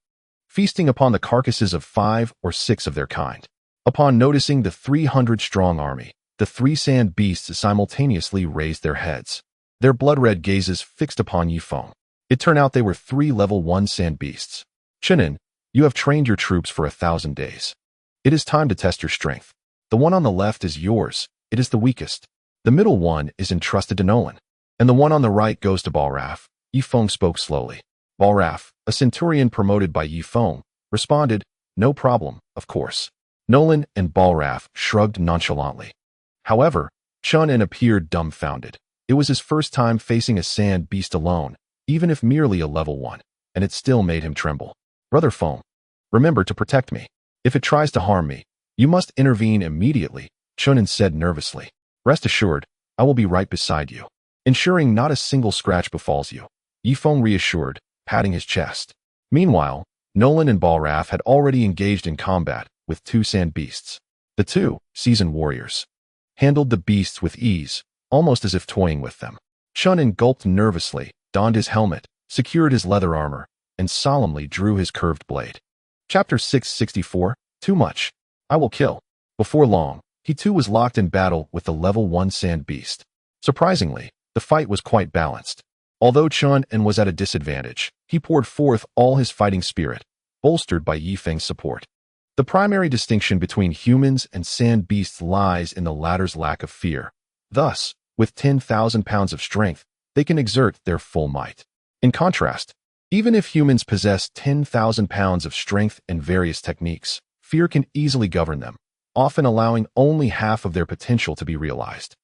feasting upon the carcasses of 5 or 6 of their kind. Upon noticing the 300-strong army, the 3 sand beasts simultaneously raised their heads, their blood-red gazes fixed upon Yifeng. It turned out they were 3 level 1 sand beasts. "Chinen, you have trained your troops for 1,000 days. It is time to test your strength. The one on the left is yours. It is the weakest. The middle one is entrusted to Nolan, and the one on the right goes to Balraf." Yifeng spoke slowly. Balraf, a centurion promoted by Yifeng, responded, "No problem, of course." Nolan and Balraf shrugged nonchalantly. However, Chun-En appeared dumbfounded. It was his first time facing a sand beast alone, even if merely a level 1, and it still made him tremble. "Brother Feng, remember to protect me. If it tries to harm me, you must intervene immediately," Chun-En said nervously. "Rest assured, I will be right beside you, ensuring not a single scratch befalls you," Yifeng reassured, patting his chest. Meanwhile, Nolan and Balraf had already engaged in combat with 2 sand beasts. The 2 seasoned warriors handled the beasts with ease, almost as if toying with them. Chun-En gulped nervously, donned his helmet, secured his leather armor, and solemnly drew his curved blade. Chapter 664, Too Much. I Will Kill. Before long, he too was locked in battle with the level 1 sand beast. Surprisingly, the fight was quite balanced. Although Chun-En was at a disadvantage, he poured forth all his fighting spirit, bolstered by Yifeng's support. The primary distinction between humans and sand beasts lies in the latter's lack of fear. Thus, with 10,000 pounds of strength, they can exert their full might. In contrast, even if humans possess 10,000 pounds of strength and various techniques, fear can easily govern them, often allowing only half of their potential to be realized.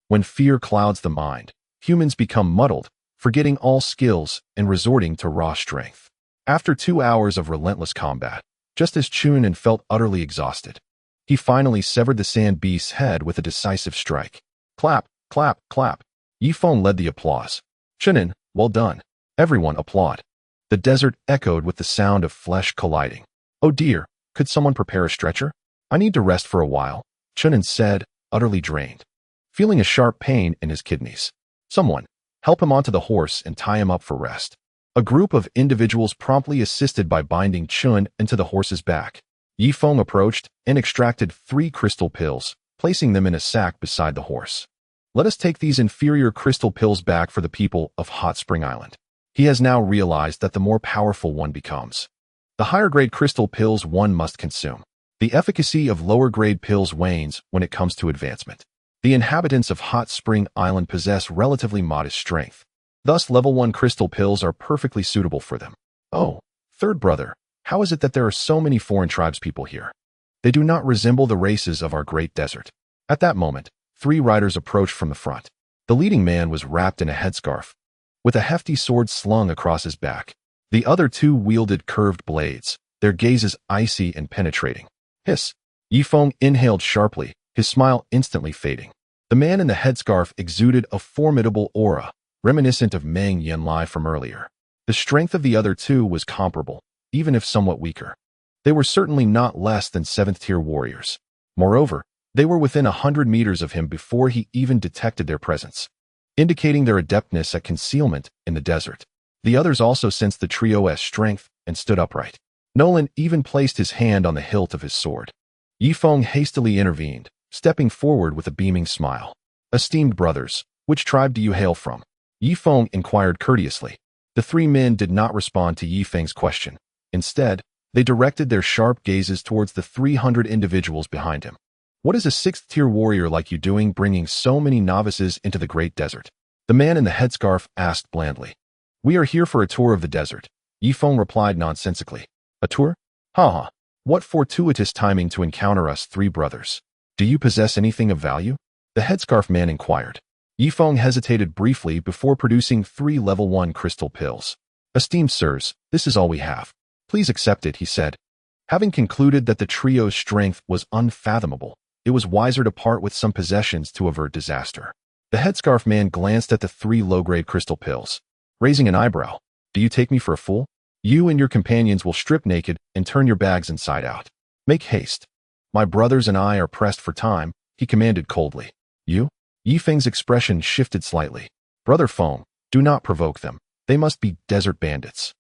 When fear clouds the mind, humans become muddled, forgetting all skills and resorting to raw strength. After 2 hours of relentless combat, just as Chun-En felt utterly exhausted, he finally severed the sand beast's head with a decisive strike. Clap, clap, clap. Yifeng led the applause. "Chun-En, well done." Everyone applauded. The desert echoed with the sound of flesh colliding. "Oh dear, could someone prepare a stretcher? I need to rest for a while," Chun-En said, utterly drained, feeling a sharp pain in his kidneys. Someone, help him onto the horse and tie him up for rest. A group of individuals promptly assisted by binding Chun into the horse's back. Yifeng approached and extracted 3 crystal pills, placing them in a sack beside the horse. Let us take these inferior crystal pills back for the people of Hot Spring Island. He has now realized that the more powerful one becomes, the higher grade crystal pills one must consume. The efficacy of lower grade pills wanes when it comes to advancement. The inhabitants of Hot Spring Island possess relatively modest strength. Thus, level 1 crystal pills are perfectly suitable for them. Oh, third brother, how is it that there are so many foreign tribespeople here? They do not resemble the races of our great desert. At that moment, 3 riders approached from the front. The leading man was wrapped in a headscarf, with a hefty sword slung across his back. The other 2 wielded curved blades, their gazes icy and penetrating. Hiss! Yifeng inhaled sharply, his smile instantly fading. The man in the headscarf exuded a formidable aura, reminiscent of Meng Yanlie from earlier. The strength of the other 2 was comparable, even if somewhat weaker. They were certainly not less than 7th-tier warriors. Moreover, they were within 100 meters of him before he even detected their presence, indicating their adeptness at concealment in the desert. The others also sensed the trio's strength and stood upright. Nolan even placed his hand on the hilt of his sword. Yifeng hastily intervened, stepping forward with a beaming smile. Esteemed brothers, which tribe do you hail from? Yifeng inquired courteously. The 3 men did not respond to Yifeng's question. Instead, they directed their sharp gazes towards the 300 individuals behind him. What is a 6th-tier warrior like you doing bringing so many novices into the great desert? The man in the headscarf asked blandly. We are here for a tour of the desert, Yifeng replied nonsensically. A tour? Haha. What fortuitous timing to encounter us 3 brothers. Do you possess anything of value? The headscarf man inquired. Yifeng hesitated briefly before producing 3 level 1 crystal pills. Esteemed sirs, this is all we have. Please accept it, he said. Having concluded that the trio's strength was unfathomable, it was wiser to part with some possessions to avert disaster. The headscarf man glanced at the 3 low-grade crystal pills, raising an eyebrow. Do you take me for a fool? You and your companions will strip naked and turn your bags inside out. Make haste. My brothers and I are pressed for time, he commanded coldly. You? Yifeng's expression shifted slightly. Brother Feng, do not provoke them. They must be desert bandits.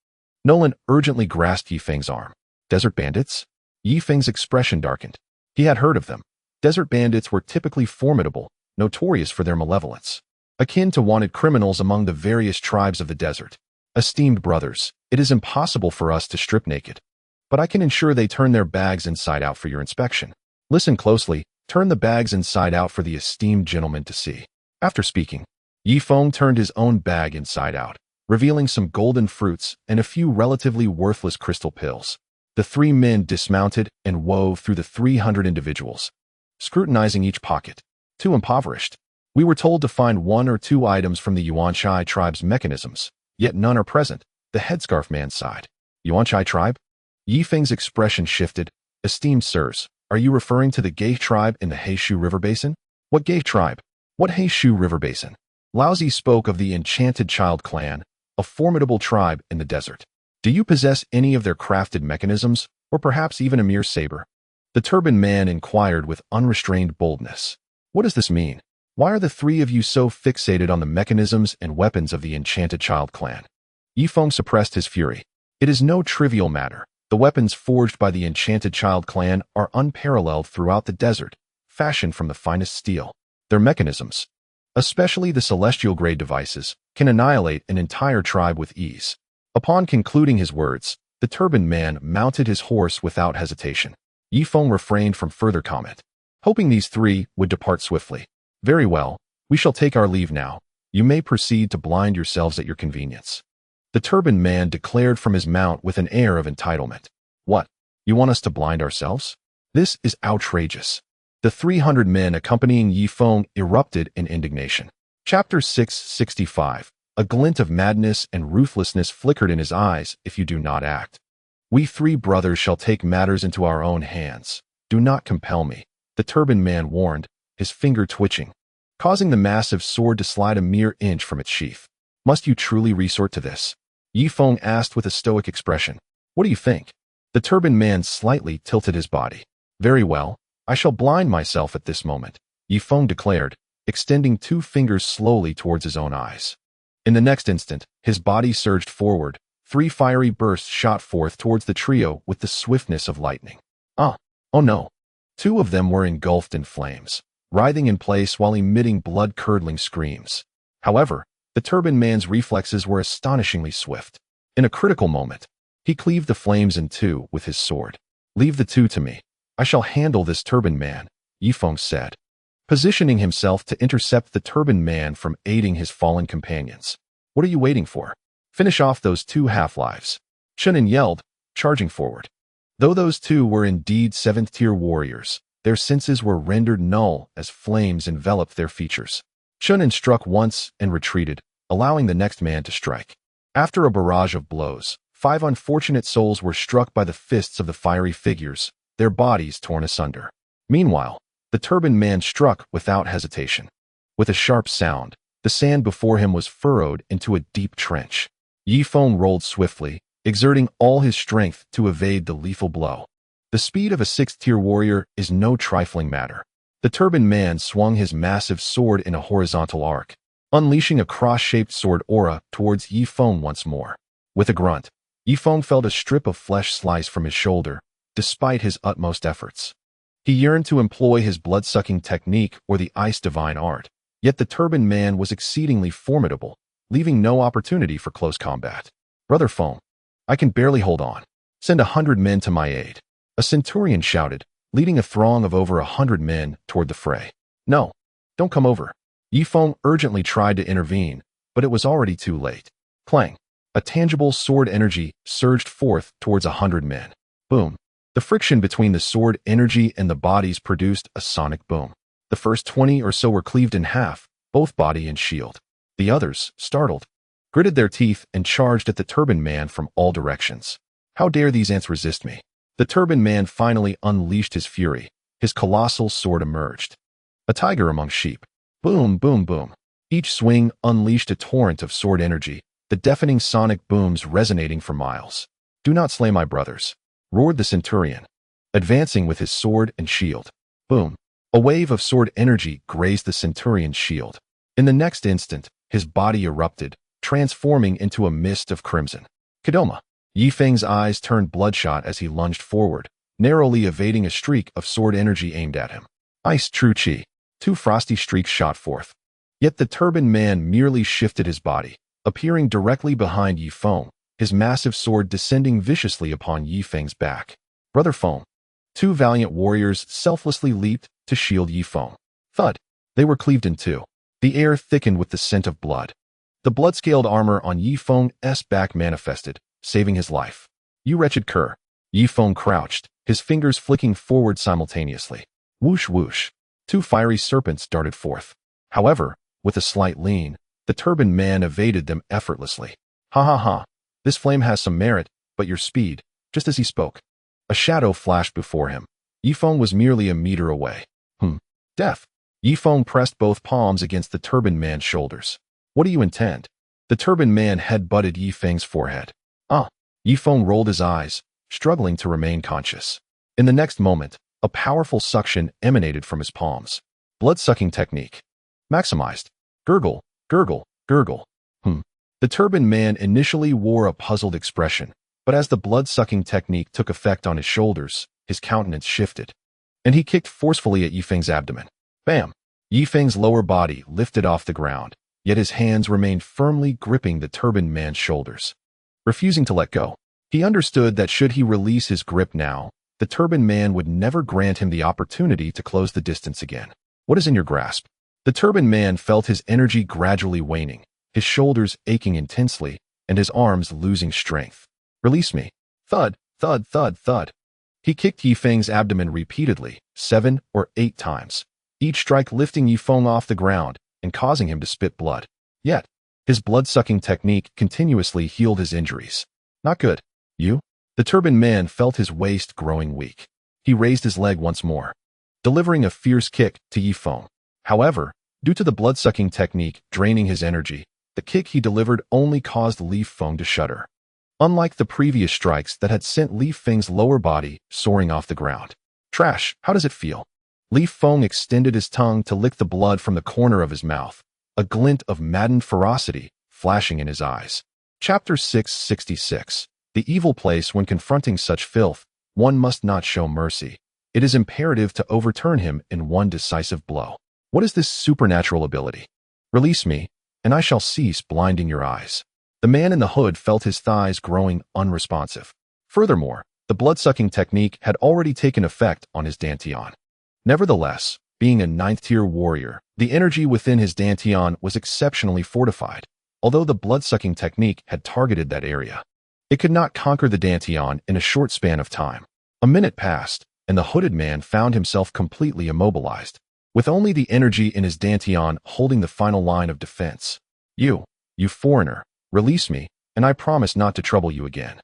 Nolan urgently grasped Yifeng's arm. Desert bandits? Yifeng's expression darkened. He had heard of them. Desert bandits were typically formidable, notorious for their malevolence, akin to wanted criminals among the various tribes of the desert. Esteemed brothers, it is impossible for us to strip naked, but I can ensure they turn their bags inside out for your inspection. Listen closely, turn the bags inside out for the esteemed gentleman to see. After speaking, Yifeng turned his own bag inside out, revealing some golden fruits and a few relatively worthless crystal pills. The 3 men dismounted and wove through the 300 individuals, scrutinizing each pocket. Too impoverished. We were told to find 1 or 2 items from the Yuanchai tribe's mechanisms, yet none are present, the headscarf man sighed. Yuanchai tribe? Yifeng's expression shifted. Esteemed sirs, are you referring to the Gei tribe in the Heishu River Basin? What Gei tribe? What Heishu River Basin? Laozi spoke of the Enchanted Child clan, a formidable tribe in the desert. Do you possess any of their crafted mechanisms, or perhaps even a mere saber? The turbaned man inquired with unrestrained boldness. What does this mean? Why are the 3 of you so fixated on the mechanisms and weapons of the Enchanted Child clan? Yifeng suppressed his fury. It is no trivial matter. The weapons forged by the Enchanted Child clan are unparalleled throughout the desert, fashioned from the finest steel. Their mechanisms, especially the celestial-grade devices, can annihilate an entire tribe with ease. Upon concluding his words, the turbaned man mounted his horse without hesitation. Yifeng refrained from further comment, hoping these 3 would depart swiftly. Very well, we shall take our leave now. You may proceed to blind yourselves at your convenience. The turbaned man declared from his mount with an air of entitlement. What? You want us to blind ourselves? This is outrageous. The 300 men accompanying Yifeng erupted in indignation. Chapter 665. A glint of madness and ruthlessness flickered in his eyes if you do not act. We 3 brothers shall take matters into our own hands. Do not compel me, the turbaned man warned, his finger twitching, causing the massive sword to slide a mere inch from its sheath. Must you truly resort to this? Yifeng asked with a stoic expression. What do you think? The turbaned man slightly tilted his body. Very well, I shall blind myself at this moment. Yifeng declared, extending 2 fingers slowly towards his own eyes. In the next instant, his body surged forward. 3 fiery bursts shot forth towards the trio with the swiftness of lightning. Oh no. 2 of them were engulfed in flames, writhing in place while emitting blood-curdling screams. However, the turban man's reflexes were astonishingly swift. In a critical moment, he cleaved the flames in 2 with his sword. "Leave the 2 to me. I shall handle this turban man," Yifeng said, positioning himself to intercept the turban man from aiding his fallen companions. "What are you waiting for? Finish off those 2 half-lives," Shunan yelled, charging forward. Though those 2 were indeed 7th-tier warriors, their senses were rendered null as flames enveloped their features. Shunan struck once and retreated, allowing the next man to strike. After a barrage of blows, 5 unfortunate souls were struck by the fists of the fiery figures, their bodies torn asunder. Meanwhile, the turban man struck without hesitation. With a sharp sound, the sand before him was furrowed into a deep trench. Yifeng rolled swiftly, exerting all his strength to evade the lethal blow. The speed of a 6th-tier warrior is no trifling matter. The turban man swung his massive sword in a horizontal arc, unleashing a cross-shaped sword aura towards Yifeng once more. With a grunt, Yifeng felt a strip of flesh slice from his shoulder, despite his utmost efforts. He yearned to employ his blood-sucking technique or the ice divine art, yet the turban man was exceedingly formidable, leaving no opportunity for close combat. "Brother Feng, I can barely hold on. Send 100 men to my aid," a centurion shouted, leading a throng of over 100 men toward the fray. "No, don't come over." Yifeng urgently tried to intervene, but it was already too late. Clang! A tangible sword energy surged forth towards 100 men. Boom! The friction between the sword energy and the bodies produced a sonic boom. The first 20 or so were cleaved in half, both body and shield. The others, startled, gritted their teeth and charged at the turban man from all directions. How dare these ants resist me? The turban man finally unleashed his fury. His colossal sword emerged. A tiger among sheep. Boom, boom, boom. Each swing unleashed a torrent of sword energy, the deafening sonic booms resonating for miles. "Do not slay my brothers," roared the centurion, advancing with his sword and shield. Boom. A wave of sword energy grazed the centurion's shield. In the next instant, his body erupted, transforming into a mist of crimson. Kadoma. Yifeng's eyes turned bloodshot as he lunged forward, narrowly evading a streak of sword energy aimed at him. Ice true chi. 2 frosty streaks shot forth. Yet the turban man merely shifted his body, appearing directly behind Yifeng, his massive sword descending viciously upon Yifeng's back. "Brother Feng." 2 valiant warriors selflessly leaped to shield Yifeng. Thud! They were cleaved in 2. The air thickened with the scent of blood. The blood-scaled armor on Yifeng's back manifested, saving his life. "You wretched cur." Yifeng crouched, his fingers flicking forward simultaneously. Whoosh whoosh. 2 fiery serpents darted forth. However, with a slight lean, the turban man evaded them effortlessly. "Ha. This flame has some merit, but your speed," just as he spoke. A shadow flashed before him. Yifeng was merely a meter away. Death. Yifeng pressed both palms against the turban man's shoulders. "What do you intend?" The turban man head-butted Yifeng's forehead. Yifeng rolled his eyes, struggling to remain conscious. In the next moment, a powerful suction emanated from his palms. Blood-sucking technique. Maximized. Gurgle, gurgle, gurgle. The turban man initially wore a puzzled expression, but as the blood-sucking technique took effect on his shoulders, his countenance shifted, and he kicked forcefully at Yifeng's abdomen. Bam! Yifeng's lower body lifted off the ground, yet his hands remained firmly gripping the turban man's shoulders, refusing to let go. He understood that should he release his grip now, the turban man would never grant him the opportunity to close the distance again. "What is in your grasp?" The turban man felt his energy gradually waning, his shoulders aching intensely, and his arms losing strength. "Release me." Thud, thud, thud, thud. He kicked Yifeng's abdomen repeatedly, 7 or 8 times, each strike lifting Yifeng off the ground and causing him to spit blood. Yet, his blood-sucking technique continuously healed his injuries. "Not good. You?" The turban man felt his waist growing weak. He raised his leg once more, delivering a fierce kick to Yifeng. However, due to the blood-sucking technique draining his energy, the kick he delivered only caused Li Feng to shudder. Unlike the previous strikes that had sent Li Feng's lower body soaring off the ground. "Trash, how does it feel?" Li Feng extended his tongue to lick the blood from the corner of his mouth, a glint of maddened ferocity flashing in his eyes. Chapter 666. The evil place. When confronting such filth, one must not show mercy. It is imperative to overturn him in one decisive blow. What is this supernatural ability? Release me, and I shall cease blinding your eyes. The man in the hood felt his thighs growing unresponsive. Furthermore, the blood-sucking technique had already taken effect on his dantian. Nevertheless, being a 9th-tier warrior, the energy within his dantian was exceptionally fortified, although the blood-sucking technique had targeted that area. It could not conquer the dantian in a short span of time. A minute passed, and the hooded man found himself completely immobilized, with only the energy in his dantian holding the final line of defense. You foreigner, release me, and I promise not to trouble you again.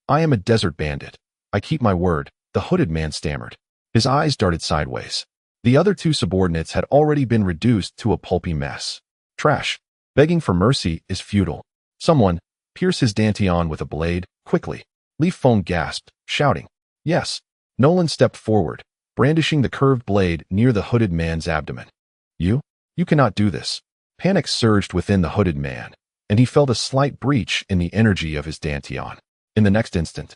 I am a desert bandit. I keep my word, the hooded man stammered. His eyes darted sideways. The other two subordinates had already been reduced to a pulpy mess. Trash. Begging for mercy is futile. Someone, pierce his dantian with a blade, quickly. Li Feng gasped, shouting. Yes. Nolan stepped forward, brandishing the curved blade near the hooded man's abdomen. You cannot do this. Panic surged within the hooded man, and he felt a slight breach in the energy of his dantian. In the next instant,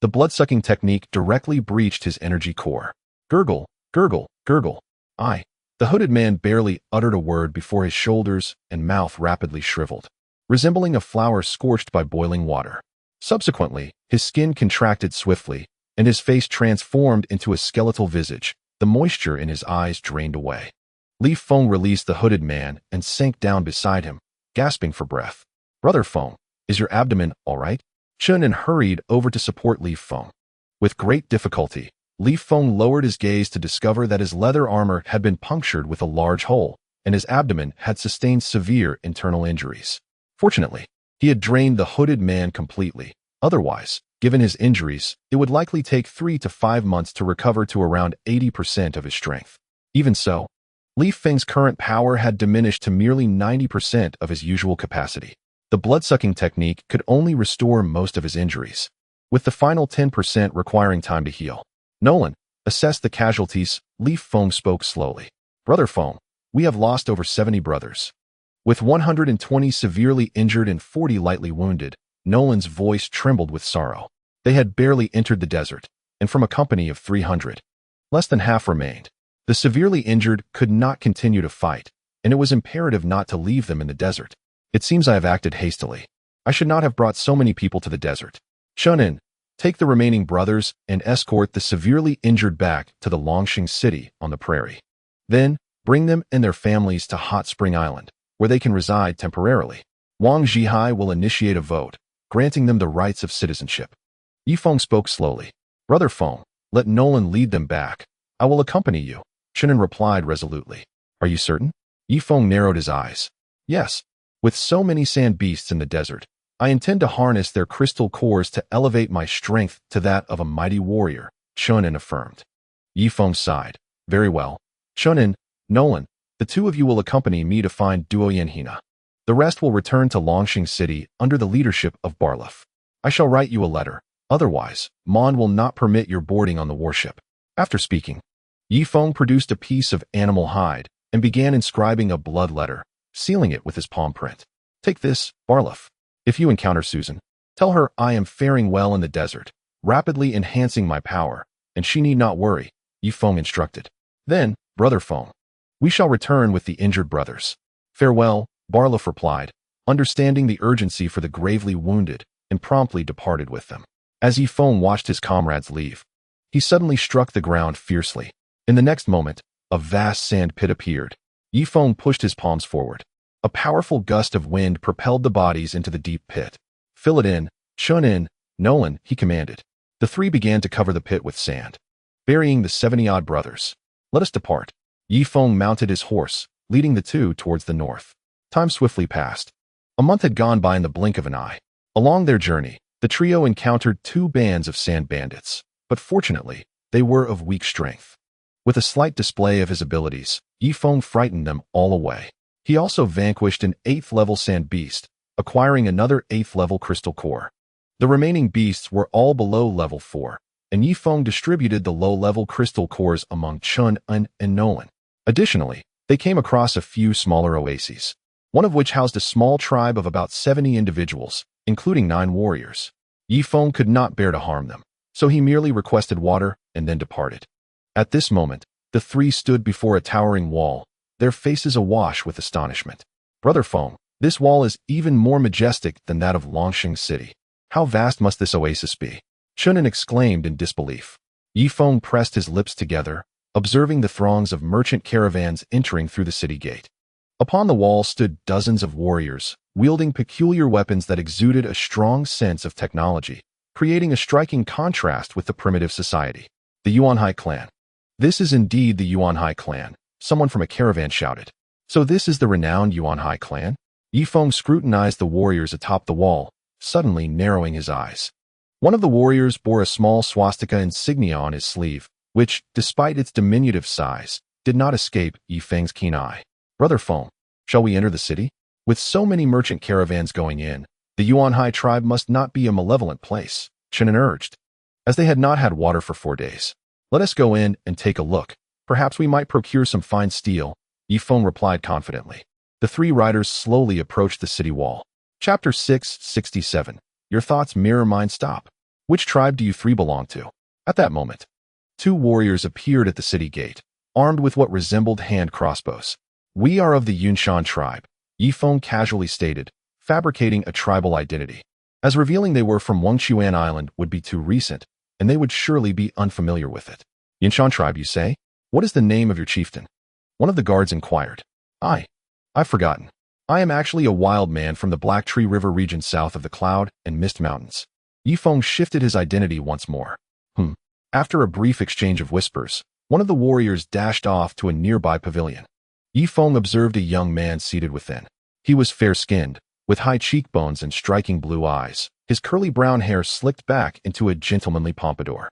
the blood-sucking technique directly breached his energy core. Gurgle, gurgle, gurgle. The hooded man barely uttered a word before his shoulders and mouth rapidly shriveled, resembling a flower scorched by boiling water. Subsequently, his skin contracted swiftly, and his face transformed into a skeletal visage. The moisture in his eyes drained away. Li Feng released the hooded man and sank down beside him, gasping for breath. Brother Feng, is your abdomen all right? Chunin hurried over to support Li Feng. With great difficulty, Li Feng lowered his gaze to discover that his leather armor had been punctured with a large hole, and his abdomen had sustained severe internal injuries. Fortunately, he had drained the hooded man completely. Otherwise, given his injuries, it would likely take 3 to 5 months to recover to around 80% of his strength. Even so, Li Feng's current power had diminished to merely 90% of his usual capacity. The blood-sucking technique could only restore most of his injuries, with the final 10% requiring time to heal. Nolan, assess the casualties. Li Feng spoke slowly. Brother Feng, we have lost over 70 brothers. With 120 severely injured and 40 lightly wounded, Nolan's voice trembled with sorrow. They had barely entered the desert, and from a company of 300, less than half remained. The severely injured could not continue to fight, and it was imperative not to leave them in the desert. It seems I have acted hastily. I should not have brought so many people to the desert. Chunin, take the remaining brothers and escort the severely injured back to the Changsheng city on the prairie. Then, bring them and their families to Hot Spring Island, where they can reside temporarily. Wang Zhihai will initiate a vote, granting them the rights of citizenship. Yi Feng spoke slowly. Brother Feng, let Nolan lead them back. I will accompany you. Chunin replied resolutely. Are you certain? Yi Feng narrowed his eyes. Yes. With so many sand beasts in the desert, I intend to harness their crystal cores to elevate my strength to that of a mighty warrior, Chunin affirmed. Yi Feng sighed. Very well. Chunin, Nolan, the two of you will accompany me to find Duoyan. The rest will return to Changsheng city under the leadership of Barloff. I shall write you a letter. Otherwise, Mon will not permit your boarding on the warship. After speaking, Yi Feng produced a piece of animal hide and began inscribing a blood letter, sealing it with his palm print. Take this, Barloff. If you encounter Susan, tell her I am faring well in the desert, rapidly enhancing my power, and she need not worry, Yi Feng instructed. Then, Brother Feng, we shall return with the injured brothers. Farewell, Barloff replied, understanding the urgency for the gravely wounded, and promptly departed with them. As Yi Feng watched his comrades leave, he suddenly struck the ground fiercely. In the next moment, a vast sand pit appeared. Yi Feng pushed his palms forward. A powerful gust of wind propelled the bodies into the deep pit. Fill it in, Chunin, Nolan, he commanded. The three began to cover the pit with sand, burying the 70-odd brothers. Let us depart. Yi Feng mounted his horse, leading the two towards the north. Time swiftly passed. A month had gone by in the blink of an eye. Along their journey, the trio encountered 2 bands of sand bandits, but fortunately, they were of weak strength. With a slight display of his abilities, Yi Feng frightened them all away. He also vanquished an 8th-level sand beast, acquiring another 8th-level crystal core. The remaining beasts were all below level 4, and Yi Feng distributed the low-level crystal cores among Chun and Nolan. Additionally, they came across a few smaller oases, one of which housed a small tribe of about 70 individuals, including 9 warriors. Yi Feng could not bear to harm them, so he merely requested water and then departed. At this moment, the 3 stood before a towering wall, their faces awash with astonishment. Brother Feng, this wall is even more majestic than that of Longsheng City. How vast must this oasis be? Chunin exclaimed in disbelief. Yi Feng pressed his lips together, observing the throngs of merchant caravans entering through the city gate. Upon the wall stood dozens of warriors, wielding peculiar weapons that exuded a strong sense of technology, creating a striking contrast with the primitive society. The Yuanhai clan. This is indeed the Yuanhai clan, someone from a caravan shouted. So this is the renowned Yuanhai clan? Yi Feng scrutinized the warriors atop the wall, suddenly narrowing his eyes. One of the warriors bore a small swastika insignia on his sleeve, which, despite its diminutive size, did not escape Yi Feng's keen eye. Brother Feng, shall we enter the city? With so many merchant caravans going in, the Yuanhai tribe must not be a malevolent place, Chunin urged. As they had not had water for 4 days. Let us go in and take a look. Perhaps we might procure some fine steel, Yi Feng replied confidently. The 3 riders slowly approached the city wall. Chapter 667. Your thoughts mirror mine. Stop. Which tribe do you 3 belong to? At that moment, 2 warriors appeared at the city gate, armed with what resembled hand crossbows. We are of the Yunshan tribe, Yi Feng casually stated, fabricating a tribal identity. As revealing they were from Wengchuan Island would be too recent, and they would surely be unfamiliar with it. Yunshan tribe, you say? What is the name of your chieftain? One of the guards inquired. I've forgotten. I am actually a wild man from the Black Tree River region south of the Cloud and Mist Mountains. Yi Feng shifted his identity once more. After a brief exchange of whispers, one of the warriors dashed off to a nearby pavilion. Yi Feng observed a young man seated within. He was fair-skinned, with high cheekbones and striking blue eyes, his curly brown hair slicked back into a gentlemanly pompadour.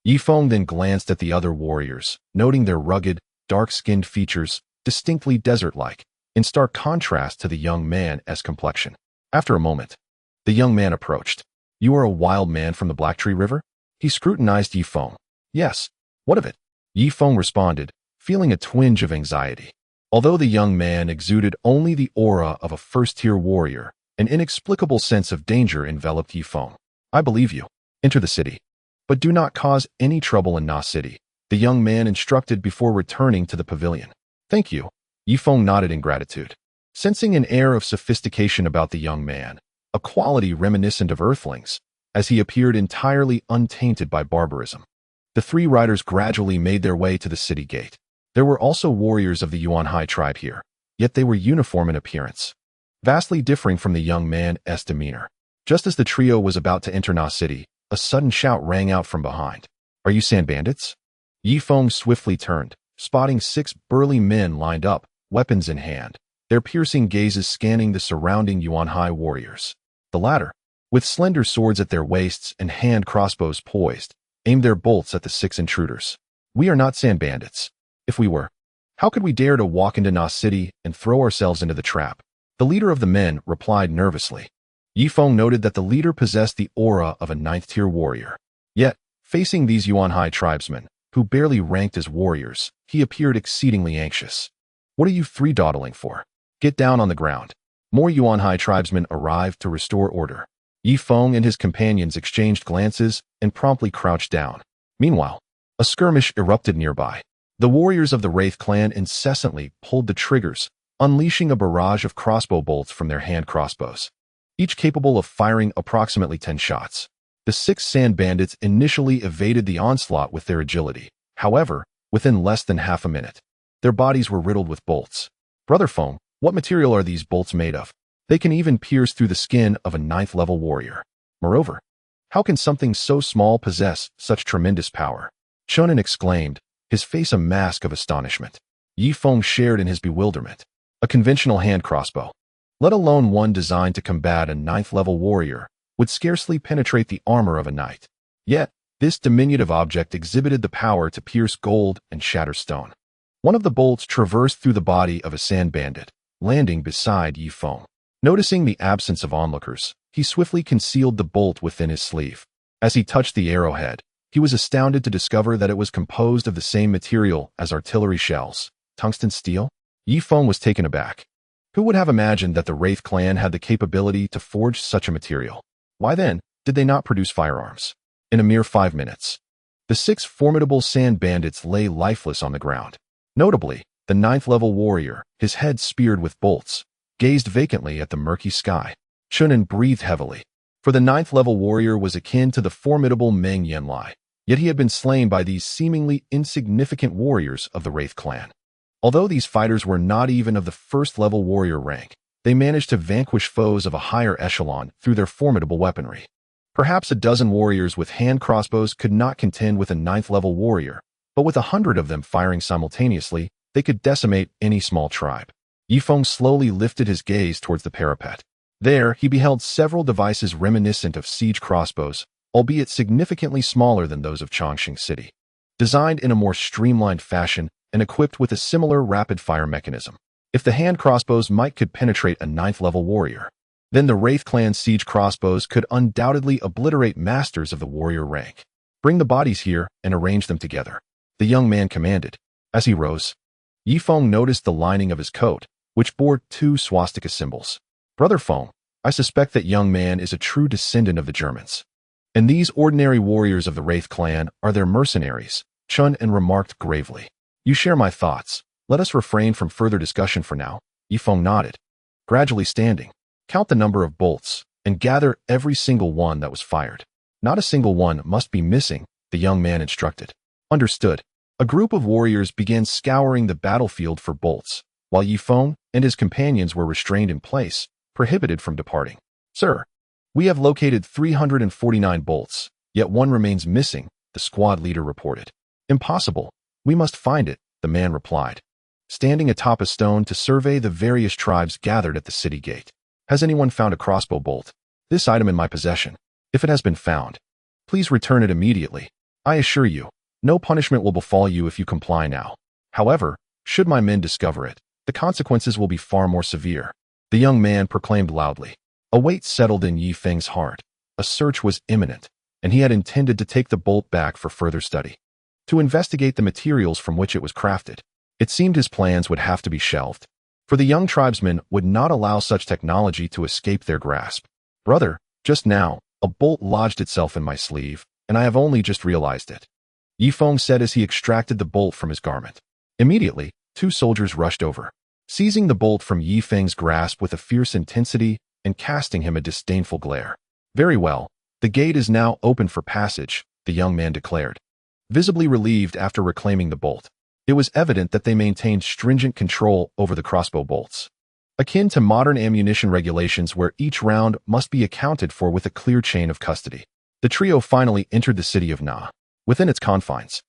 Yi Feng then glanced at the other warriors, noting their rugged, dark-skinned features, distinctly desert-like, in stark contrast to the young man's complexion. After a moment, the young man approached. You are a wild man from the Black Tree River? He scrutinized Yi Feng. Yes. What of it? Yi Feng responded, feeling a twinge of anxiety. Although the young man exuded only the aura of a first-tier warrior, an inexplicable sense of danger enveloped Yi Feng. I believe you. Enter the city. But do not cause any trouble in Na City, the young man instructed before returning to the pavilion. Thank you. Yi Feng nodded in gratitude. Sensing an air of sophistication about the young man, a quality reminiscent of Earthlings, as he appeared entirely untainted by barbarism. The 3 riders gradually made their way to the city gate. There were also warriors of the Yuanhai tribe here, yet they were uniform in appearance, vastly differing from the young man's demeanor. Just as the trio was about to enter Na City, a sudden shout rang out from behind. Are you sand bandits? Yi Feng swiftly turned, spotting 6 burly men lined up, weapons in hand, their piercing gazes scanning the surrounding Yuanhai warriors. The latter, with slender swords at their waists and hand crossbows poised, aimed their bolts at the 6 intruders. We are not sand bandits. If we were, how could we dare to walk into Na City and throw ourselves into the trap? The leader of the men replied nervously. Yi Feng noted that the leader possessed the aura of a 9th-tier warrior. Yet, facing these Yuanhai tribesmen, who barely ranked as warriors, he appeared exceedingly anxious. What are you 3 dawdling for? Get down on the ground. More Yuanhai tribesmen arrived to restore order. Yi Feng and his companions exchanged glances and promptly crouched down. Meanwhile, a skirmish erupted nearby. The warriors of the Wraith clan incessantly pulled the triggers, unleashing a barrage of crossbow bolts from their hand crossbows, each capable of firing approximately 10 shots. The 6 sand bandits initially evaded the onslaught with their agility. However, within less than half a minute, their bodies were riddled with bolts. Brother Feng, what material are these bolts made of? They can even pierce through the skin of a 9th-level warrior. Moreover, how can something so small possess such tremendous power? Chunin exclaimed, his face a mask of astonishment. Yi Feng shared in his bewilderment. A conventional hand crossbow, let alone one designed to combat a 9th-level warrior, would scarcely penetrate the armor of a knight. Yet, this diminutive object exhibited the power to pierce gold and shatter stone. One of the bolts traversed through the body of a sand bandit, landing beside Yi Feng. Noticing the absence of onlookers, he swiftly concealed the bolt within his sleeve. As he touched the arrowhead, He was astounded to discover that it was composed of the same material as artillery shells, tungsten steel. Yi Feng was taken aback. Who would have imagined that the Wraith clan had the capability to forge such a material? Why then did they not produce firearms? In a mere 5 minutes, the 6 formidable sand bandits lay lifeless on the ground. Notably, the 9th-level warrior, his head speared with bolts, gazed vacantly at the murky sky. Chunin breathed heavily, for the 9th-level warrior was akin to the formidable Meng Yanlie, yet he had been slain by these seemingly insignificant warriors of the Wraith clan. Although these fighters were not even of the 1st-level warrior rank, they managed to vanquish foes of a higher echelon through their formidable weaponry. Perhaps a dozen warriors with hand crossbows could not contend with a 9th-level warrior, but with 100 of them firing simultaneously, they could decimate any small tribe. Yi Feng slowly lifted his gaze towards the parapet. There, he beheld several devices reminiscent of siege crossbows, albeit significantly smaller than those of Changsheng City. Designed in a more streamlined fashion and equipped with a similar rapid-fire mechanism. If the hand crossbows could penetrate a 9th-level warrior, then the Wraith clan siege crossbows could undoubtedly obliterate masters of the warrior rank. Bring the bodies here and arrange them together, the young man commanded. As he rose, Yi Feng noticed the lining of his coat, which bore 2 swastika symbols. Brother Feng, I suspect that young man is a true descendant of the Germans. And these ordinary warriors of the Wraith clan are their mercenaries, Chun remarked gravely. You share my thoughts. Let us refrain from further discussion for now. Yi Feng nodded. Gradually standing, count the number of bolts, and gather every single one that was fired. Not a single one must be missing, the young man instructed. Understood. A group of warriors began scouring the battlefield for bolts, while Yi Feng and his companions were restrained in place, prohibited from departing. Sir, we have located 349 bolts, yet one remains missing, the squad leader reported. Impossible. We must find it, the man replied, standing atop a stone to survey the various tribes gathered at the city gate. Has anyone found a crossbow bolt? This item in my possession. If it has been found, please return it immediately. I assure you, no punishment will befall you if you comply now. However, should my men discover it, the consequences will be far more severe, the young man proclaimed loudly. A weight settled in Yi Feng's heart. A search was imminent, and he had intended to take the bolt back for further study. To investigate the materials from which it was crafted. It seemed his plans would have to be shelved, for the young tribesmen would not allow such technology to escape their grasp. Brother, just now, a bolt lodged itself in my sleeve, and I have only just realized it. Yi Feng said as he extracted the bolt from his garment. Immediately, 2 soldiers rushed over, seizing the bolt from Yi Feng's grasp with a fierce intensity and casting him a disdainful glare. Very well, the gate is now open for passage, the young man declared, visibly relieved after reclaiming the bolt. It was evident that they maintained stringent control over the crossbow bolts, akin to modern ammunition regulations where each round must be accounted for with a clear chain of custody. The trio finally entered the city of Na. Within its confines,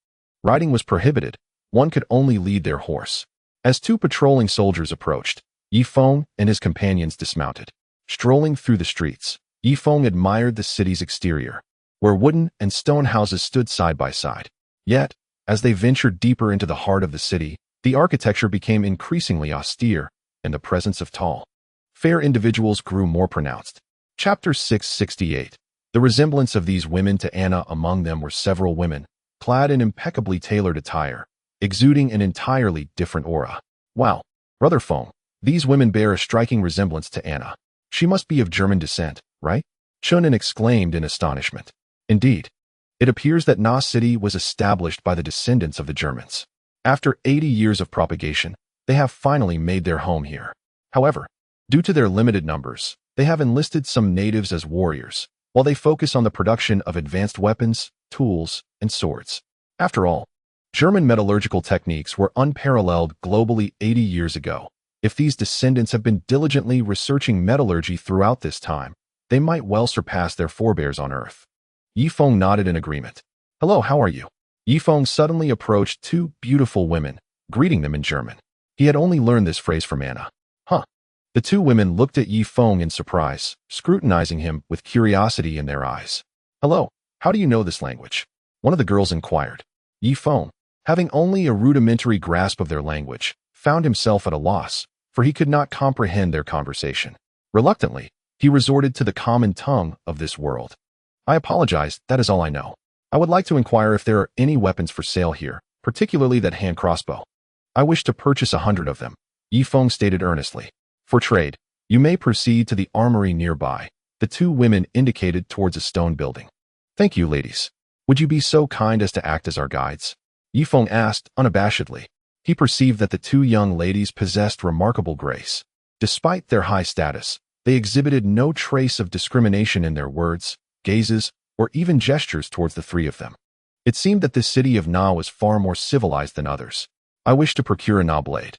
riding was prohibited. One could only lead their horse. As 2 patrolling soldiers approached, Yi Feng and his companions dismounted. Strolling through the streets, Yi Feng admired the city's exterior, where wooden and stone houses stood side by side. Yet, as they ventured deeper into the heart of the city, the architecture became increasingly austere, and the presence of tall, fair individuals grew more pronounced. Chapter 668. The resemblance of these women to Anna. Among them were several women, clad in impeccably tailored attire, exuding an entirely different aura. Wow, Brother Feng, these women bear a striking resemblance to Anna. She must be of German descent, right? Chunin exclaimed in astonishment. Indeed. It appears that Na City was established by the descendants of the Germans. After 80 years of propagation, they have finally made their home here. However, due to their limited numbers, they have enlisted some natives as warriors, while they focus on the production of advanced weapons, tools, and swords. After all, German metallurgical techniques were unparalleled globally 80 years ago. If these descendants have been diligently researching metallurgy throughout this time, they might well surpass their forebears on Earth. Yi Feng nodded in agreement. Hello, how are you? Yi Feng suddenly approached 2 beautiful women, greeting them in German. He had only learned this phrase from Anna. Huh. The 2 women looked at Yi Feng in surprise, scrutinizing him with curiosity in their eyes. Hello, how do you know this language? One of the girls inquired. Yi Feng, having only a rudimentary grasp of their language, found himself at a loss, for he could not comprehend their conversation. Reluctantly, he resorted to the common tongue of this world. I apologize, that is all I know. I would like to inquire if there are any weapons for sale here, particularly that hand crossbow. I wish to purchase 100 of them, Yifeng stated earnestly. For trade, you may proceed to the armory nearby. The two women indicated towards a stone building. Thank you, ladies. Would you be so kind as to act as our guides? Yifeng asked unabashedly. He perceived that the two young ladies possessed remarkable grace. Despite their high status, they exhibited no trace of discrimination in their words, gazes, or even gestures towards the three of them. It seemed that this city of Na was far more civilized than others. I wish to procure a Na blade,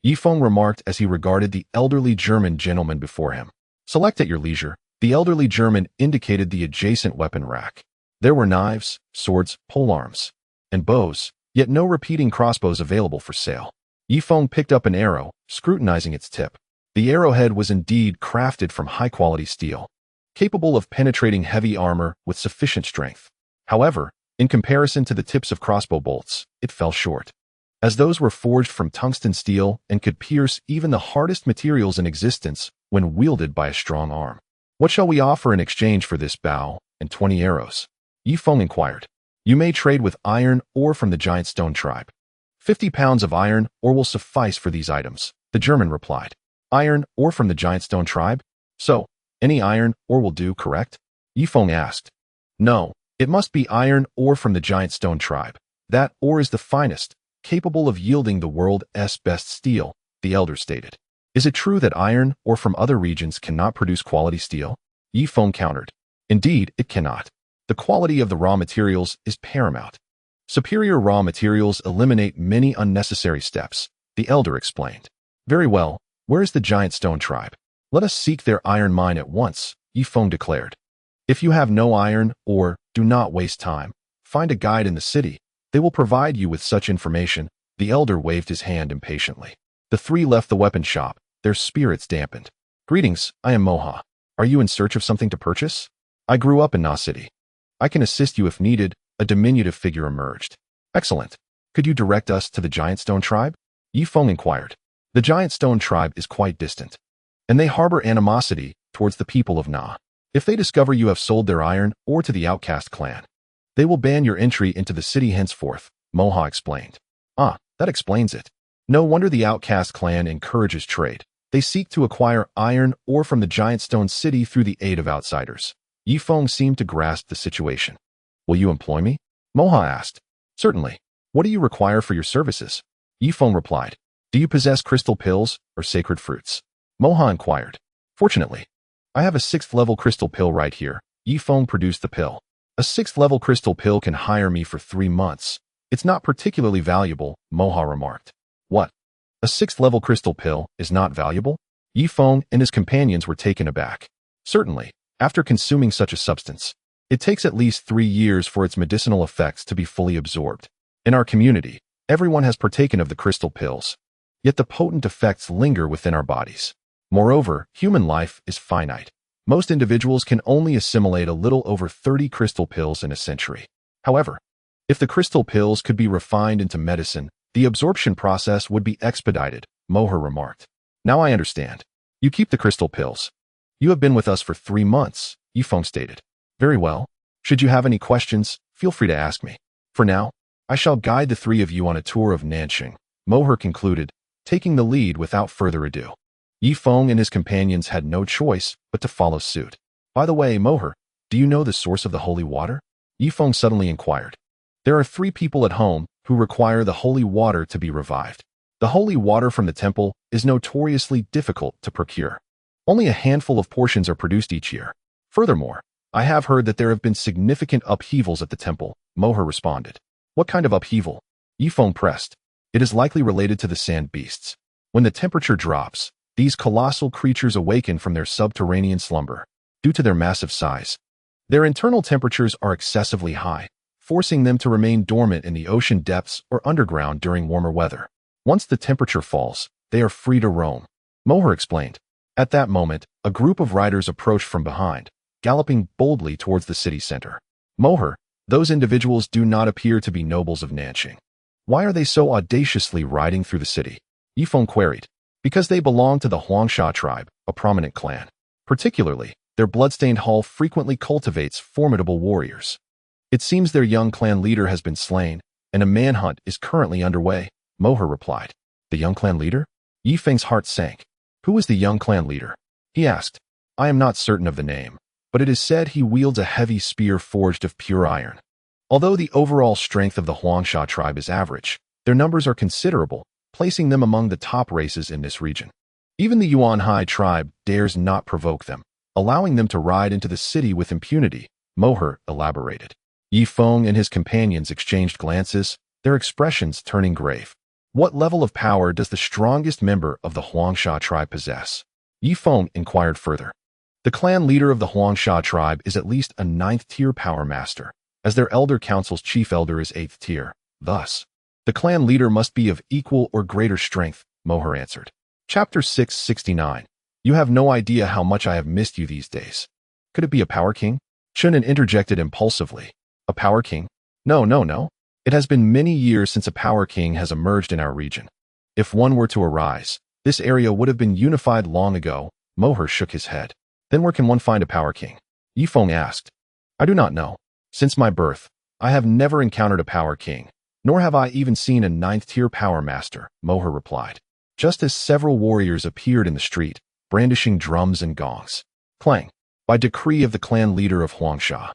Yifeng remarked as he regarded the elderly German gentleman before him. Select at your leisure. The elderly German indicated the adjacent weapon rack. There were knives, swords, polearms, and bows, yet no repeating crossbows available for sale. Yifeng picked up an arrow, scrutinizing its tip. The arrowhead was indeed crafted from high-quality steel, capable of penetrating heavy armor with sufficient strength. However, in comparison to the tips of crossbow bolts, it fell short, as those were forged from tungsten steel and could pierce even the hardest materials in existence when wielded by a strong arm. What shall we offer in exchange for this bow and 20 arrows? Yifeng inquired. You may trade with iron ore from the giant stone tribe. 50 pounds of iron ore will suffice for these items, the German replied. Iron ore from the giant stone tribe? So, any iron ore will do, correct? Yifeng asked. No, it must be iron ore from the giant stone tribe. That ore is the finest, capable of yielding the world's best steel, the elder stated. Is it true that iron ore from other regions cannot produce quality steel? Yifeng countered. Indeed, it cannot. The quality of the raw materials is paramount. Superior raw materials eliminate many unnecessary steps, the elder explained. Very well, where is the giant stone tribe? Let us seek their iron mine at once, Yifeng declared. If you have no iron ore, do not waste time. Find a guide in the city. They will provide you with such information. The elder waved his hand impatiently. The three left the weapon shop, their spirits dampened. Greetings, I am Moha. Are you in search of something to purchase? I grew up in Na City. I can assist you if needed, a diminutive figure emerged. Excellent. Could you direct us to the giant stone tribe? Yifeng inquired. The giant stone tribe is quite distant, and they harbor animosity towards the people of Na. If they discover you have sold their iron ore to the outcast clan, they will ban your entry into the city henceforth, Moha explained. Ah, that explains it. No wonder the outcast clan encourages trade. They seek to acquire iron ore from the giant stone city through the aid of outsiders. Yifeng seemed to grasp the situation. Will you employ me? Moha asked. Certainly. What do you require for your services? Yifeng replied. Do you possess crystal pills or sacred fruits? Moha inquired. Fortunately, I have a 6th level crystal pill right here. Yifeng produced the pill. A 6th level crystal pill can hire me for 3 months. It's not particularly valuable, Moha remarked. What? A 6th level crystal pill is not valuable? Yifeng and his companions were taken aback. Certainly, after consuming such a substance, it takes at least 3 years for its medicinal effects to be fully absorbed. In our community, everyone has partaken of the crystal pills, yet the potent effects linger within our bodies. Moreover, human life is finite. Most individuals can only assimilate a little over 30 crystal pills in a century. However, if the crystal pills could be refined into medicine, the absorption process would be expedited, Moha remarked. Now I understand. You keep the crystal pills. You have been with us for 3 months, Yifeng stated. Very well. Should you have any questions, feel free to ask me. For now, I shall guide the 3 of you on a tour of Nancheng, Moha concluded, taking the lead without further ado. Yifeng and his companions had no choice but to follow suit. By the way, Moher, do you know the source of the holy water? Yifeng suddenly inquired. There are 3 people at home who require the holy water to be revived. The holy water from the temple is notoriously difficult to procure. Only a handful of portions are produced each year. Furthermore, I have heard that there have been significant upheavals at the temple, Moher responded. What kind of upheaval? Yifeng pressed. It is likely related to the sand beasts. When the temperature drops, these colossal creatures awaken from their subterranean slumber. Due to their massive size, their internal temperatures are excessively high, forcing them to remain dormant in the ocean depths or underground during warmer weather. Once the temperature falls, they are free to roam, Moher explained. At that moment, a group of riders approached from behind, galloping boldly towards the city center. Moher, those individuals do not appear to be nobles of Nancheng. Why are they so audaciously riding through the city? Yifeng queried. Because they belong to the Huangsha tribe, a prominent clan. Particularly, their bloodstained hall frequently cultivates formidable warriors. It seems their young clan leader has been slain, and a manhunt is currently underway, Moher replied. The young clan leader? Yi Feng's heart sank. Who is the young clan leader? He asked. I am not certain of the name, but it is said he wields a heavy spear forged of pure iron. Although the overall strength of the Huangsha tribe is average, their numbers are considerable, placing them among the top races in this region. Even the Yuanhai tribe dares not provoke them, allowing them to ride into the city with impunity, Moher elaborated. Yi Feng and his companions exchanged glances, their expressions turning grave. What level of power does the strongest member of the Huangsha tribe possess? Yi Feng inquired further. The clan leader of the Huangsha tribe is at least a 9th-tier power master, as their elder council's chief elder is 8th tier. Thus, the clan leader must be of equal or greater strength, Moher answered. Chapter 669. You have no idea how much I have missed you these days. Could it be a power king? Chunin interjected impulsively. A power king? No. It has been many years since a power king has emerged in our region. If one were to arise, this area would have been unified long ago, Moher shook his head. Then where can one find a power king? Yi Feng asked. I do not know. Since my birth, I have never encountered a power king, nor have I even seen a 9th-tier power master, Moher replied. Just as several warriors appeared in the street, brandishing drums and gongs. Clang. By decree of the clan leader of Huangsha.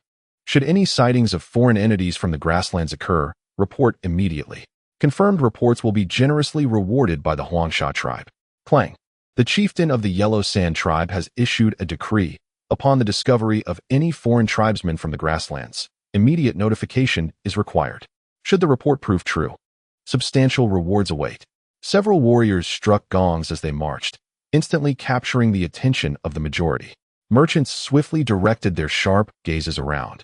Should any sightings of foreign entities from the grasslands occur, report immediately. Confirmed reports will be generously rewarded by the Huangsha tribe. Clang. The chieftain of the Yellow Sand tribe has issued a decree. Upon the discovery of any foreign tribesmen from the grasslands, immediate notification is required. Should the report prove true, substantial rewards await. Several warriors struck gongs as they marched, instantly capturing the attention of the majority. Merchants swiftly directed their sharp gazes around,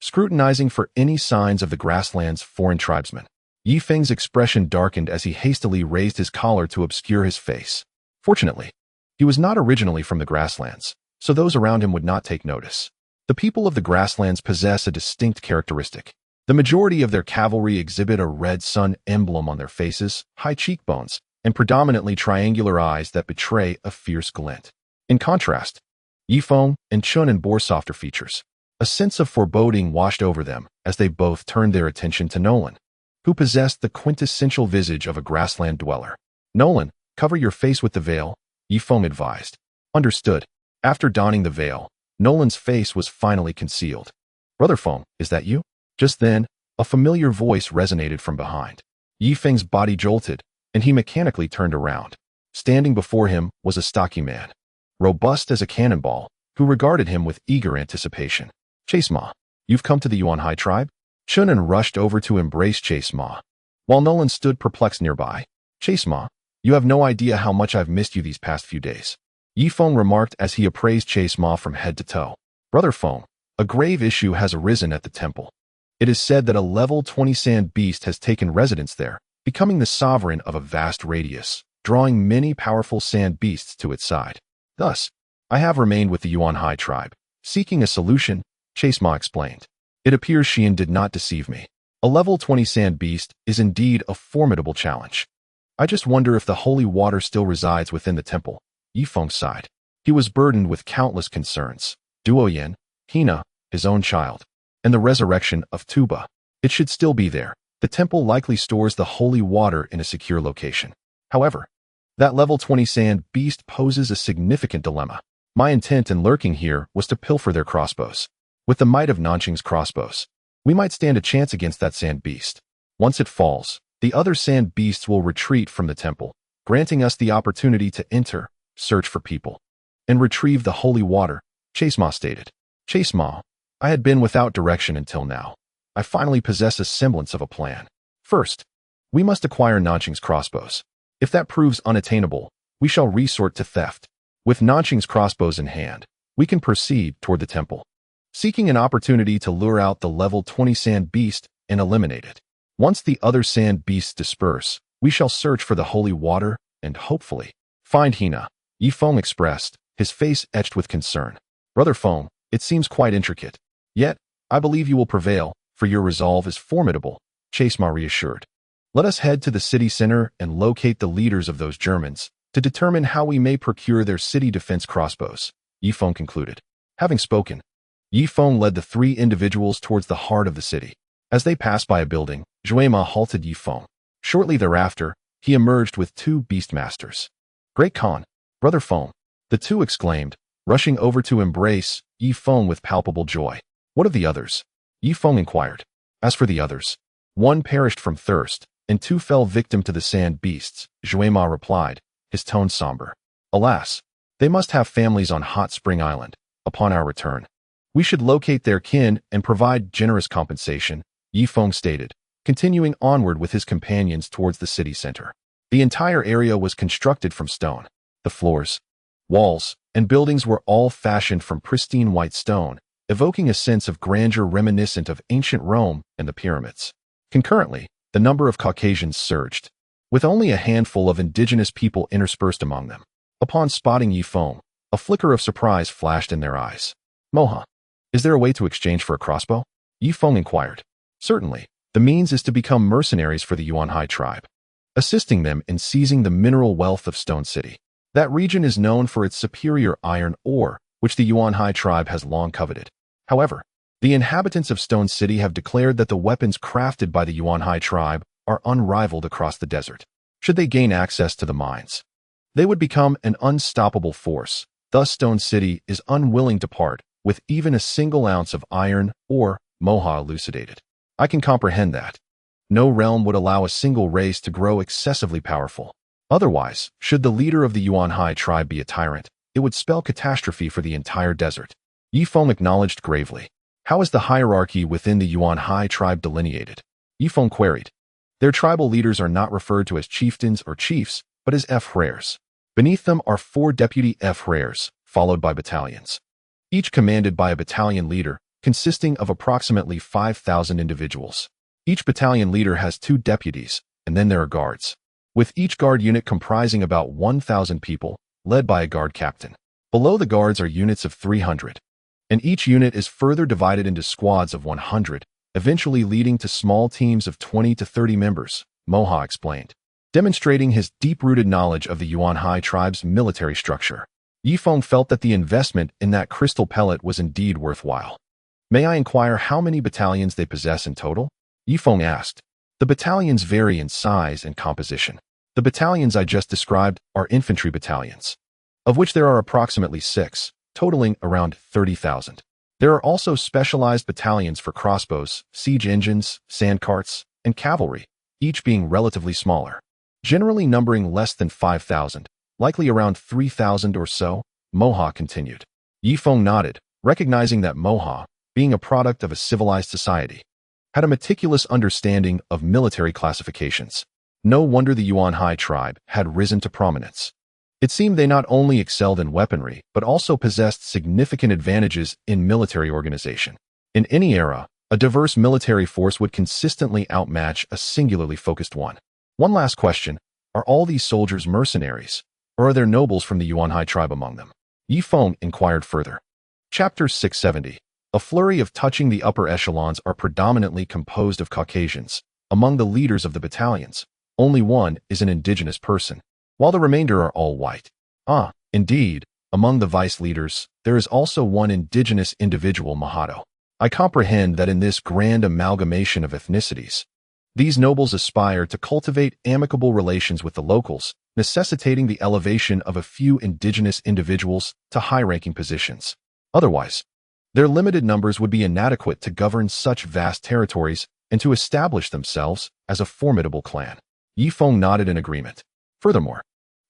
scrutinizing for any signs of the grassland's foreign tribesmen. Yi Feng's expression darkened as he hastily raised his collar to obscure his face. Fortunately, he was not originally from the grasslands, so those around him would not take notice. The people of the grasslands possess a distinct characteristic. The majority of their cavalry exhibit a red sun emblem on their faces, high cheekbones, and predominantly triangular eyes that betray a fierce glint. In contrast, Yi Feng and Chunin bore softer features. A sense of foreboding washed over them as they both turned their attention to Nolan, who possessed the quintessential visage of a grassland dweller. Nolan, cover your face with the veil, Yi Feng advised. Understood. After donning the veil, Nolan's face was finally concealed. Brother Feng, is that you? Just then, a familiar voice resonated from behind. Yi Feng's body jolted, and he mechanically turned around. Standing before him was a stocky man, robust as a cannonball, who regarded him with eager anticipation. Chase Ma, you've come to the Yuanhai tribe? Chunin rushed over to embrace Chase Ma, while Nolan stood perplexed nearby. Chase Ma, you have no idea how much I've missed you these past few days. Yi Feng remarked as he appraised Chase Ma from head to toe. Brother Feng, a grave issue has arisen at the temple. It is said that a level 20 sand beast has taken residence there, becoming the sovereign of a vast radius, drawing many powerful sand beasts to its side. Thus, I have remained with the Yuanhai tribe, seeking a solution, Chase Ma explained. It appears Xian did not deceive me. A level 20 sand beast is indeed a formidable challenge. I just wonder if the holy water still resides within the temple. Yi Feng sighed. He was burdened with countless concerns. Duoyan, Hina, his own child, and the resurrection of Tuba. It should still be there. The temple likely stores the holy water in a secure location. However, that level 20 sand beast poses a significant dilemma. My intent in lurking here was to pilfer their crossbows. With the might of Nanqing's crossbows, we might stand a chance against that sand beast. Once it falls, the other sand beasts will retreat from the temple, granting us the opportunity to enter, search for people, and retrieve the holy water, Chase Ma stated. Chase Ma, I had been without direction until now. I finally possess a semblance of a plan. First, we must acquire Nanqing's crossbows. If that proves unattainable, we shall resort to theft. With Nanqing's crossbows in hand, we can proceed toward the temple, seeking an opportunity to lure out the level 20 sand beast and eliminate it. Once the other sand beasts disperse, we shall search for the holy water and hopefully find Hina, Yi Feng expressed, his face etched with concern. Brother Feng, it seems quite intricate. Yet, I believe you will prevail, for your resolve is formidable, Chase Ma reassured. Let us head to the city center and locate the leaders of those Germans to determine how we may procure their city defense crossbows, Yi Feng concluded. Having spoken, Yi Feng led the three individuals towards the heart of the city. As they passed by a building, Zhuema halted Yi Feng. Shortly thereafter, he emerged with two beastmasters. "Great Khan, Brother Feng," the two exclaimed, rushing over to embrace Yi Feng with palpable joy. "What of the others?" Yi Feng inquired. "As for the others, one perished from thirst, and two fell victim to the sand beasts," Zhuema replied, his tone somber. "Alas, they must have families on Hot Spring Island. Upon our return, we should locate their kin and provide generous compensation," Yi Feng stated, continuing onward with his companions towards the city center. The entire area was constructed from stone. The floors, walls, and buildings were all fashioned from pristine white stone, evoking a sense of grandeur reminiscent of ancient Rome and the pyramids. Concurrently, the number of Caucasians surged, with only a handful of indigenous people interspersed among them. Upon spotting Yi Feng, a flicker of surprise flashed in their eyes. "Moha, is there a way to exchange for a crossbow?" Yi Feng inquired. "Certainly. The means is to become mercenaries for the Yuan tribe, assisting them in seizing the mineral wealth of Stone City. That region is known for its superior iron ore, which the Yuan tribe has long coveted. However, the inhabitants of Stone City have declared that the weapons crafted by the Yuan tribe are unrivaled across the desert. Should they gain access to the mines, they would become an unstoppable force. Thus Stone City is unwilling to part with even a single ounce of iron ore," Moha elucidated. "I can comprehend that. No realm would allow a single race to grow excessively powerful. Otherwise, should the leader of the Yuan tribe be a tyrant, it would spell catastrophe for the entire desert." Yi Feng acknowledged gravely. "How is the hierarchy within the Yuan tribe delineated?" Yi Feng queried. "Their tribal leaders are not referred to as chieftains or chiefs, but as F-rares. Beneath them are 4 deputy F-rares, followed by battalions, each commanded by a battalion leader, consisting of approximately 5,000 individuals. Each battalion leader has 2 deputies, and then there are guards, with each guard unit comprising about 1,000 people, led by a guard captain. Below the guards are units of 300, and each unit is further divided into squads of 100, eventually leading to small teams of 20 to 30 members," Moha explained, demonstrating his deep-rooted knowledge of the Yuan tribe's military structure. Yi Feng felt that the investment in that crystal pellet was indeed worthwhile. "May I inquire how many battalions they possess in total?" Yi Feng asked. "The battalions vary in size and composition. The battalions I just described are infantry battalions, of which there are approximately 6, totaling around 30,000. There are also specialized battalions for crossbows, siege engines, sandcarts, and cavalry, each being relatively smaller, generally numbering less than 5,000, likely around 3,000 or so," Moha continued. Yi Feng nodded, recognizing that Moha, being a product of a civilized society, had a meticulous understanding of military classifications. No wonder the Yuan tribe had risen to prominence. It seemed they not only excelled in weaponry, but also possessed significant advantages in military organization. In any era, a diverse military force would consistently outmatch a singularly focused one. One last question: are all these soldiers mercenaries, or are there nobles from the Yuan tribe among them? Yi Feng inquired further. Chapter 670. A flurry of touching the upper echelons are predominantly composed of Caucasians. Among the leaders of the battalions, only one is an indigenous person, while the remainder are all white. Ah, indeed, among the vice leaders, there is also one indigenous individual, Mahato. I comprehend that in this grand amalgamation of ethnicities, these nobles aspire to cultivate amicable relations with the locals, necessitating the elevation of a few indigenous individuals to high-ranking positions. Otherwise, their limited numbers would be inadequate to govern such vast territories and to establish themselves as a formidable clan." Yi Feng nodded in agreement. Furthermore,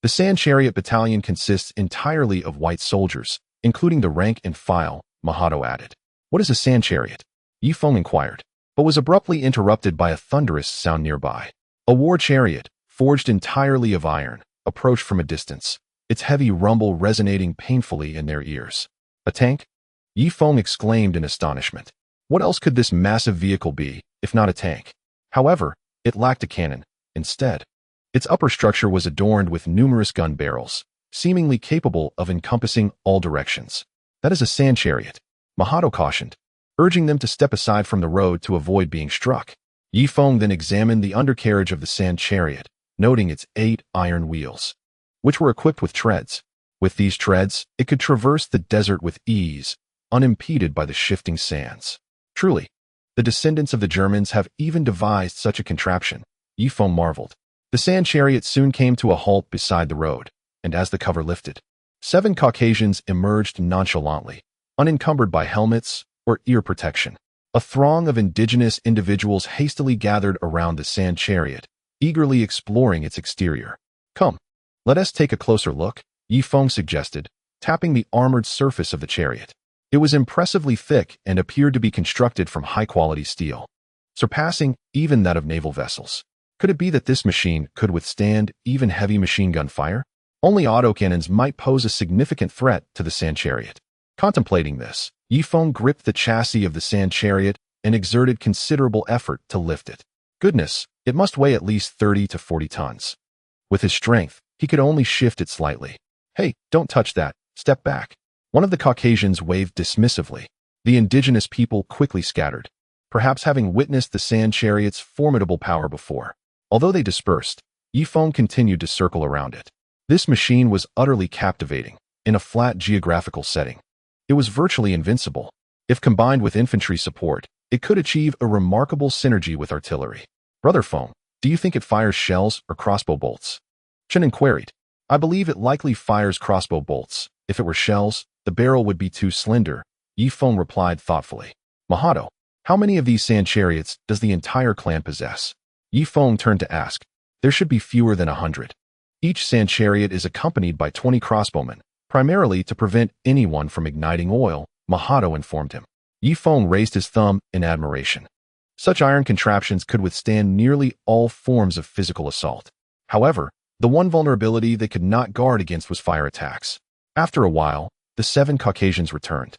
the Sand Chariot Battalion consists entirely of white soldiers, including the rank and file, Mahato added. "What is a sand chariot?" Yi Feng inquired, but was abruptly interrupted by a thunderous sound nearby. A war chariot, forged entirely of iron, approached from a distance, its heavy rumble resonating painfully in their ears. "A tank?" Yi Feng exclaimed in astonishment. What else could this massive vehicle be, if not a tank? However, it lacked a cannon. Instead, its upper structure was adorned with numerous gun barrels, seemingly capable of encompassing all directions. "That is a sand chariot," Mahato cautioned, urging them to step aside from the road to avoid being struck. Yi Feng then examined the undercarriage of the sand chariot, noting its 8 iron wheels, which were equipped with treads. With these treads, it could traverse the desert with ease, unimpeded by the shifting sands. Truly, the descendants of the Germans have even devised such a contraption, Yifeng marveled. The sand chariot soon came to a halt beside the road, and as the cover lifted, 7 Caucasians emerged nonchalantly, unencumbered by helmets or ear protection. A throng of indigenous individuals hastily gathered around the sand chariot, eagerly exploring its exterior. Come, let us take a closer look, Yifeng suggested, tapping the armored surface of the chariot. It was impressively thick and appeared to be constructed from high-quality steel, surpassing even that of naval vessels. Could it be that this machine could withstand even heavy machine gun fire? Only autocannons might pose a significant threat to the sand chariot. Contemplating this, Yifeng gripped the chassis of the sand chariot and exerted considerable effort to lift it. Goodness, it must weigh at least 30 to 40 tons. With his strength, he could only shift it slightly. Hey, don't touch that, step back. One of the Caucasians waved dismissively. The indigenous people quickly scattered, perhaps having witnessed the sand chariot's formidable power before. Although they dispersed, Yifeng continued to circle around it. This machine was utterly captivating, in a flat geographical setting. It was virtually invincible. If combined with infantry support, it could achieve a remarkable synergy with artillery. Brother Feng, do you think it fires shells or crossbow bolts? Chen queried. I believe it likely fires crossbow bolts. If it were shells, the barrel would be too slender, Yifeng replied thoughtfully. Mahado, how many of these sand chariots does the entire clan possess? Yifeng turned to ask. There should be fewer than 100. Each sand chariot is accompanied by 20 crossbowmen, primarily to prevent anyone from igniting oil, Mahado informed him. Yifeng raised his thumb in admiration. Such iron contraptions could withstand nearly all forms of physical assault. However, the one vulnerability they could not guard against was fire attacks. After a while, the 7 Caucasians returned,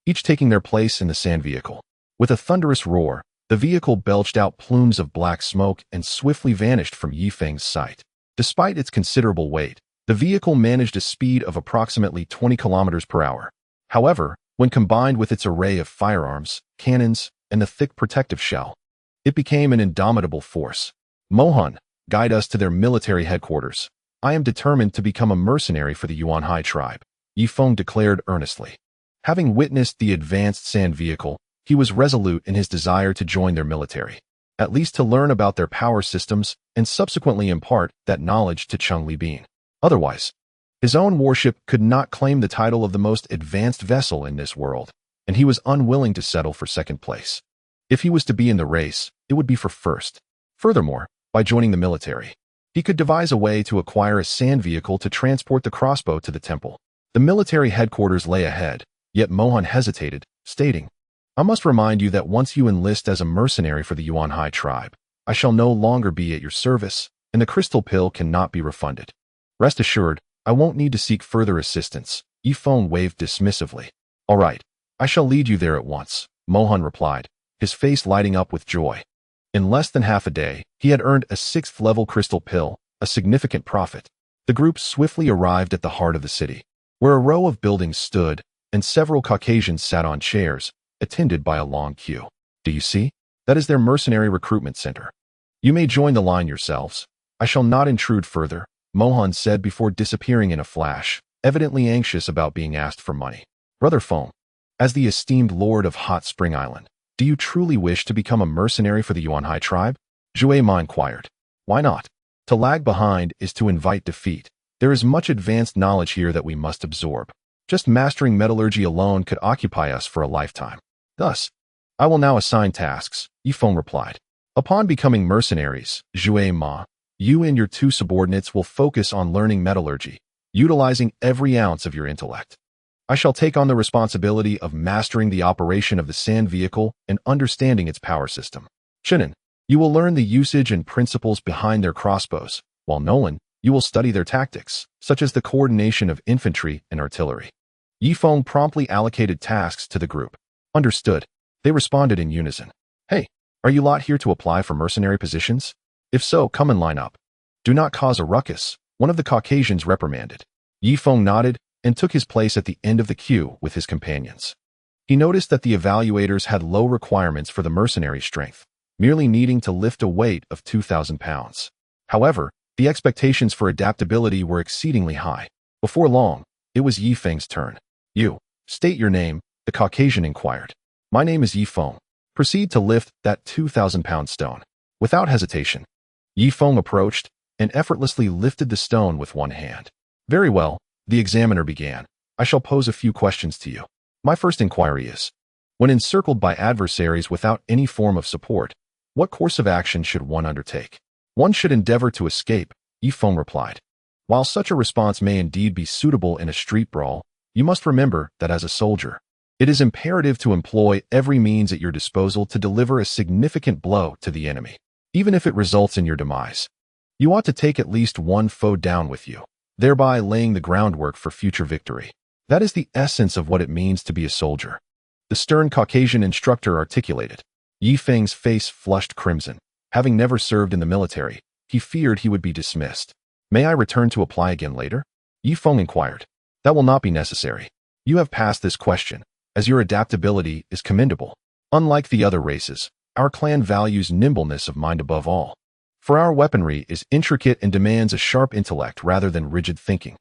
each taking their place in the sand vehicle. With a thunderous roar, the vehicle belched out plumes of black smoke and swiftly vanished from Yifeng's sight. Despite its considerable weight, the vehicle managed a speed of approximately 20 kilometers per hour. However, when combined with its array of firearms, cannons, and the thick protective shell, it became an indomitable force. Mohan, guide us to their military headquarters. I am determined to become a mercenary for the Yuan tribe, Yifeng declared earnestly. Having witnessed the advanced sand vehicle, he was resolute in his desire to join their military, at least to learn about their power systems and subsequently impart that knowledge to Changli. Otherwise, his own warship could not claim the title of the most advanced vessel in this world, and he was unwilling to settle for second place. If he was to be in the race, it would be for first. Furthermore, by joining the military, he could devise a way to acquire a sand vehicle to transport the crossbow to the temple. The military headquarters lay ahead, yet Mohan hesitated, stating, I must remind you that once you enlist as a mercenary for the Yuan tribe, I shall no longer be at your service, and the crystal pill cannot be refunded. Rest assured, I won't need to seek further assistance, Yifeng waved dismissively. All right, I shall lead you there at once, Mohan replied, his face lighting up with joy. In less than half a day, he had earned a 6th-level crystal pill, a significant profit. The group swiftly arrived at the heart of the city, where a row of buildings stood, and several Caucasians sat on chairs, attended by a long queue. Do you see? That is their mercenary recruitment center. You may join the line yourselves. I shall not intrude further, Mohan said before disappearing in a flash, evidently anxious about being asked for money. Brother Feng, as the esteemed lord of Hot Spring Island, do you truly wish to become a mercenary for the Yuan tribe? Zhuai Ma inquired. Why not? To lag behind is to invite defeat. There is much advanced knowledge here that we must absorb. Just mastering metallurgy alone could occupy us for a lifetime. Thus, I will now assign tasks, Yifeng replied. Upon becoming mercenaries, Zhuai Ma, you and your 2 subordinates will focus on learning metallurgy, utilizing every ounce of your intellect. I shall take on the responsibility of mastering the operation of the sand vehicle and understanding its power system. Shinan, you will learn the usage and principles behind their crossbows, while Nolan, you will study their tactics, such as the coordination of infantry and artillery. Yifeng promptly allocated tasks to the group. Understood. They responded in unison. Hey, are you lot here to apply for mercenary positions? If so, come and line up. Do not cause a ruckus, one of the Caucasians reprimanded. Yifeng nodded and took his place at the end of the queue with his companions. He noticed that the evaluators had low requirements for the mercenary strength, merely needing to lift a weight of 2,000 pounds. However, the expectations for adaptability were exceedingly high. Before long, it was Yifeng's turn. You, state your name, The Caucasian inquired. My name is Yi Feng. Proceed to lift that 2,000-pound stone. Without hesitation, Yi Feng approached and effortlessly lifted the stone with one hand. Very well, the examiner began. I shall pose a few questions to you. My first inquiry is, when encircled by adversaries without any form of support, what course of action should one undertake? One should endeavor to escape, Yi Feng replied. While such a response may indeed be suitable in a street brawl, you must remember that as a soldier, it is imperative to employ every means at your disposal to deliver a significant blow to the enemy, even if it results in your demise. You ought to take at least one foe down with you, thereby laying the groundwork for future victory. That is the essence of what it means to be a soldier. The stern Caucasian instructor articulated. Yi Feng's face flushed crimson. Having never served in the military, he feared he would be dismissed. May I return to apply again later? Yi Feng inquired. That will not be necessary. You have passed this question, as your adaptability is commendable. Unlike the other races, our clan values nimbleness of mind above all. For our weaponry is intricate and demands a sharp intellect rather than rigid thinking.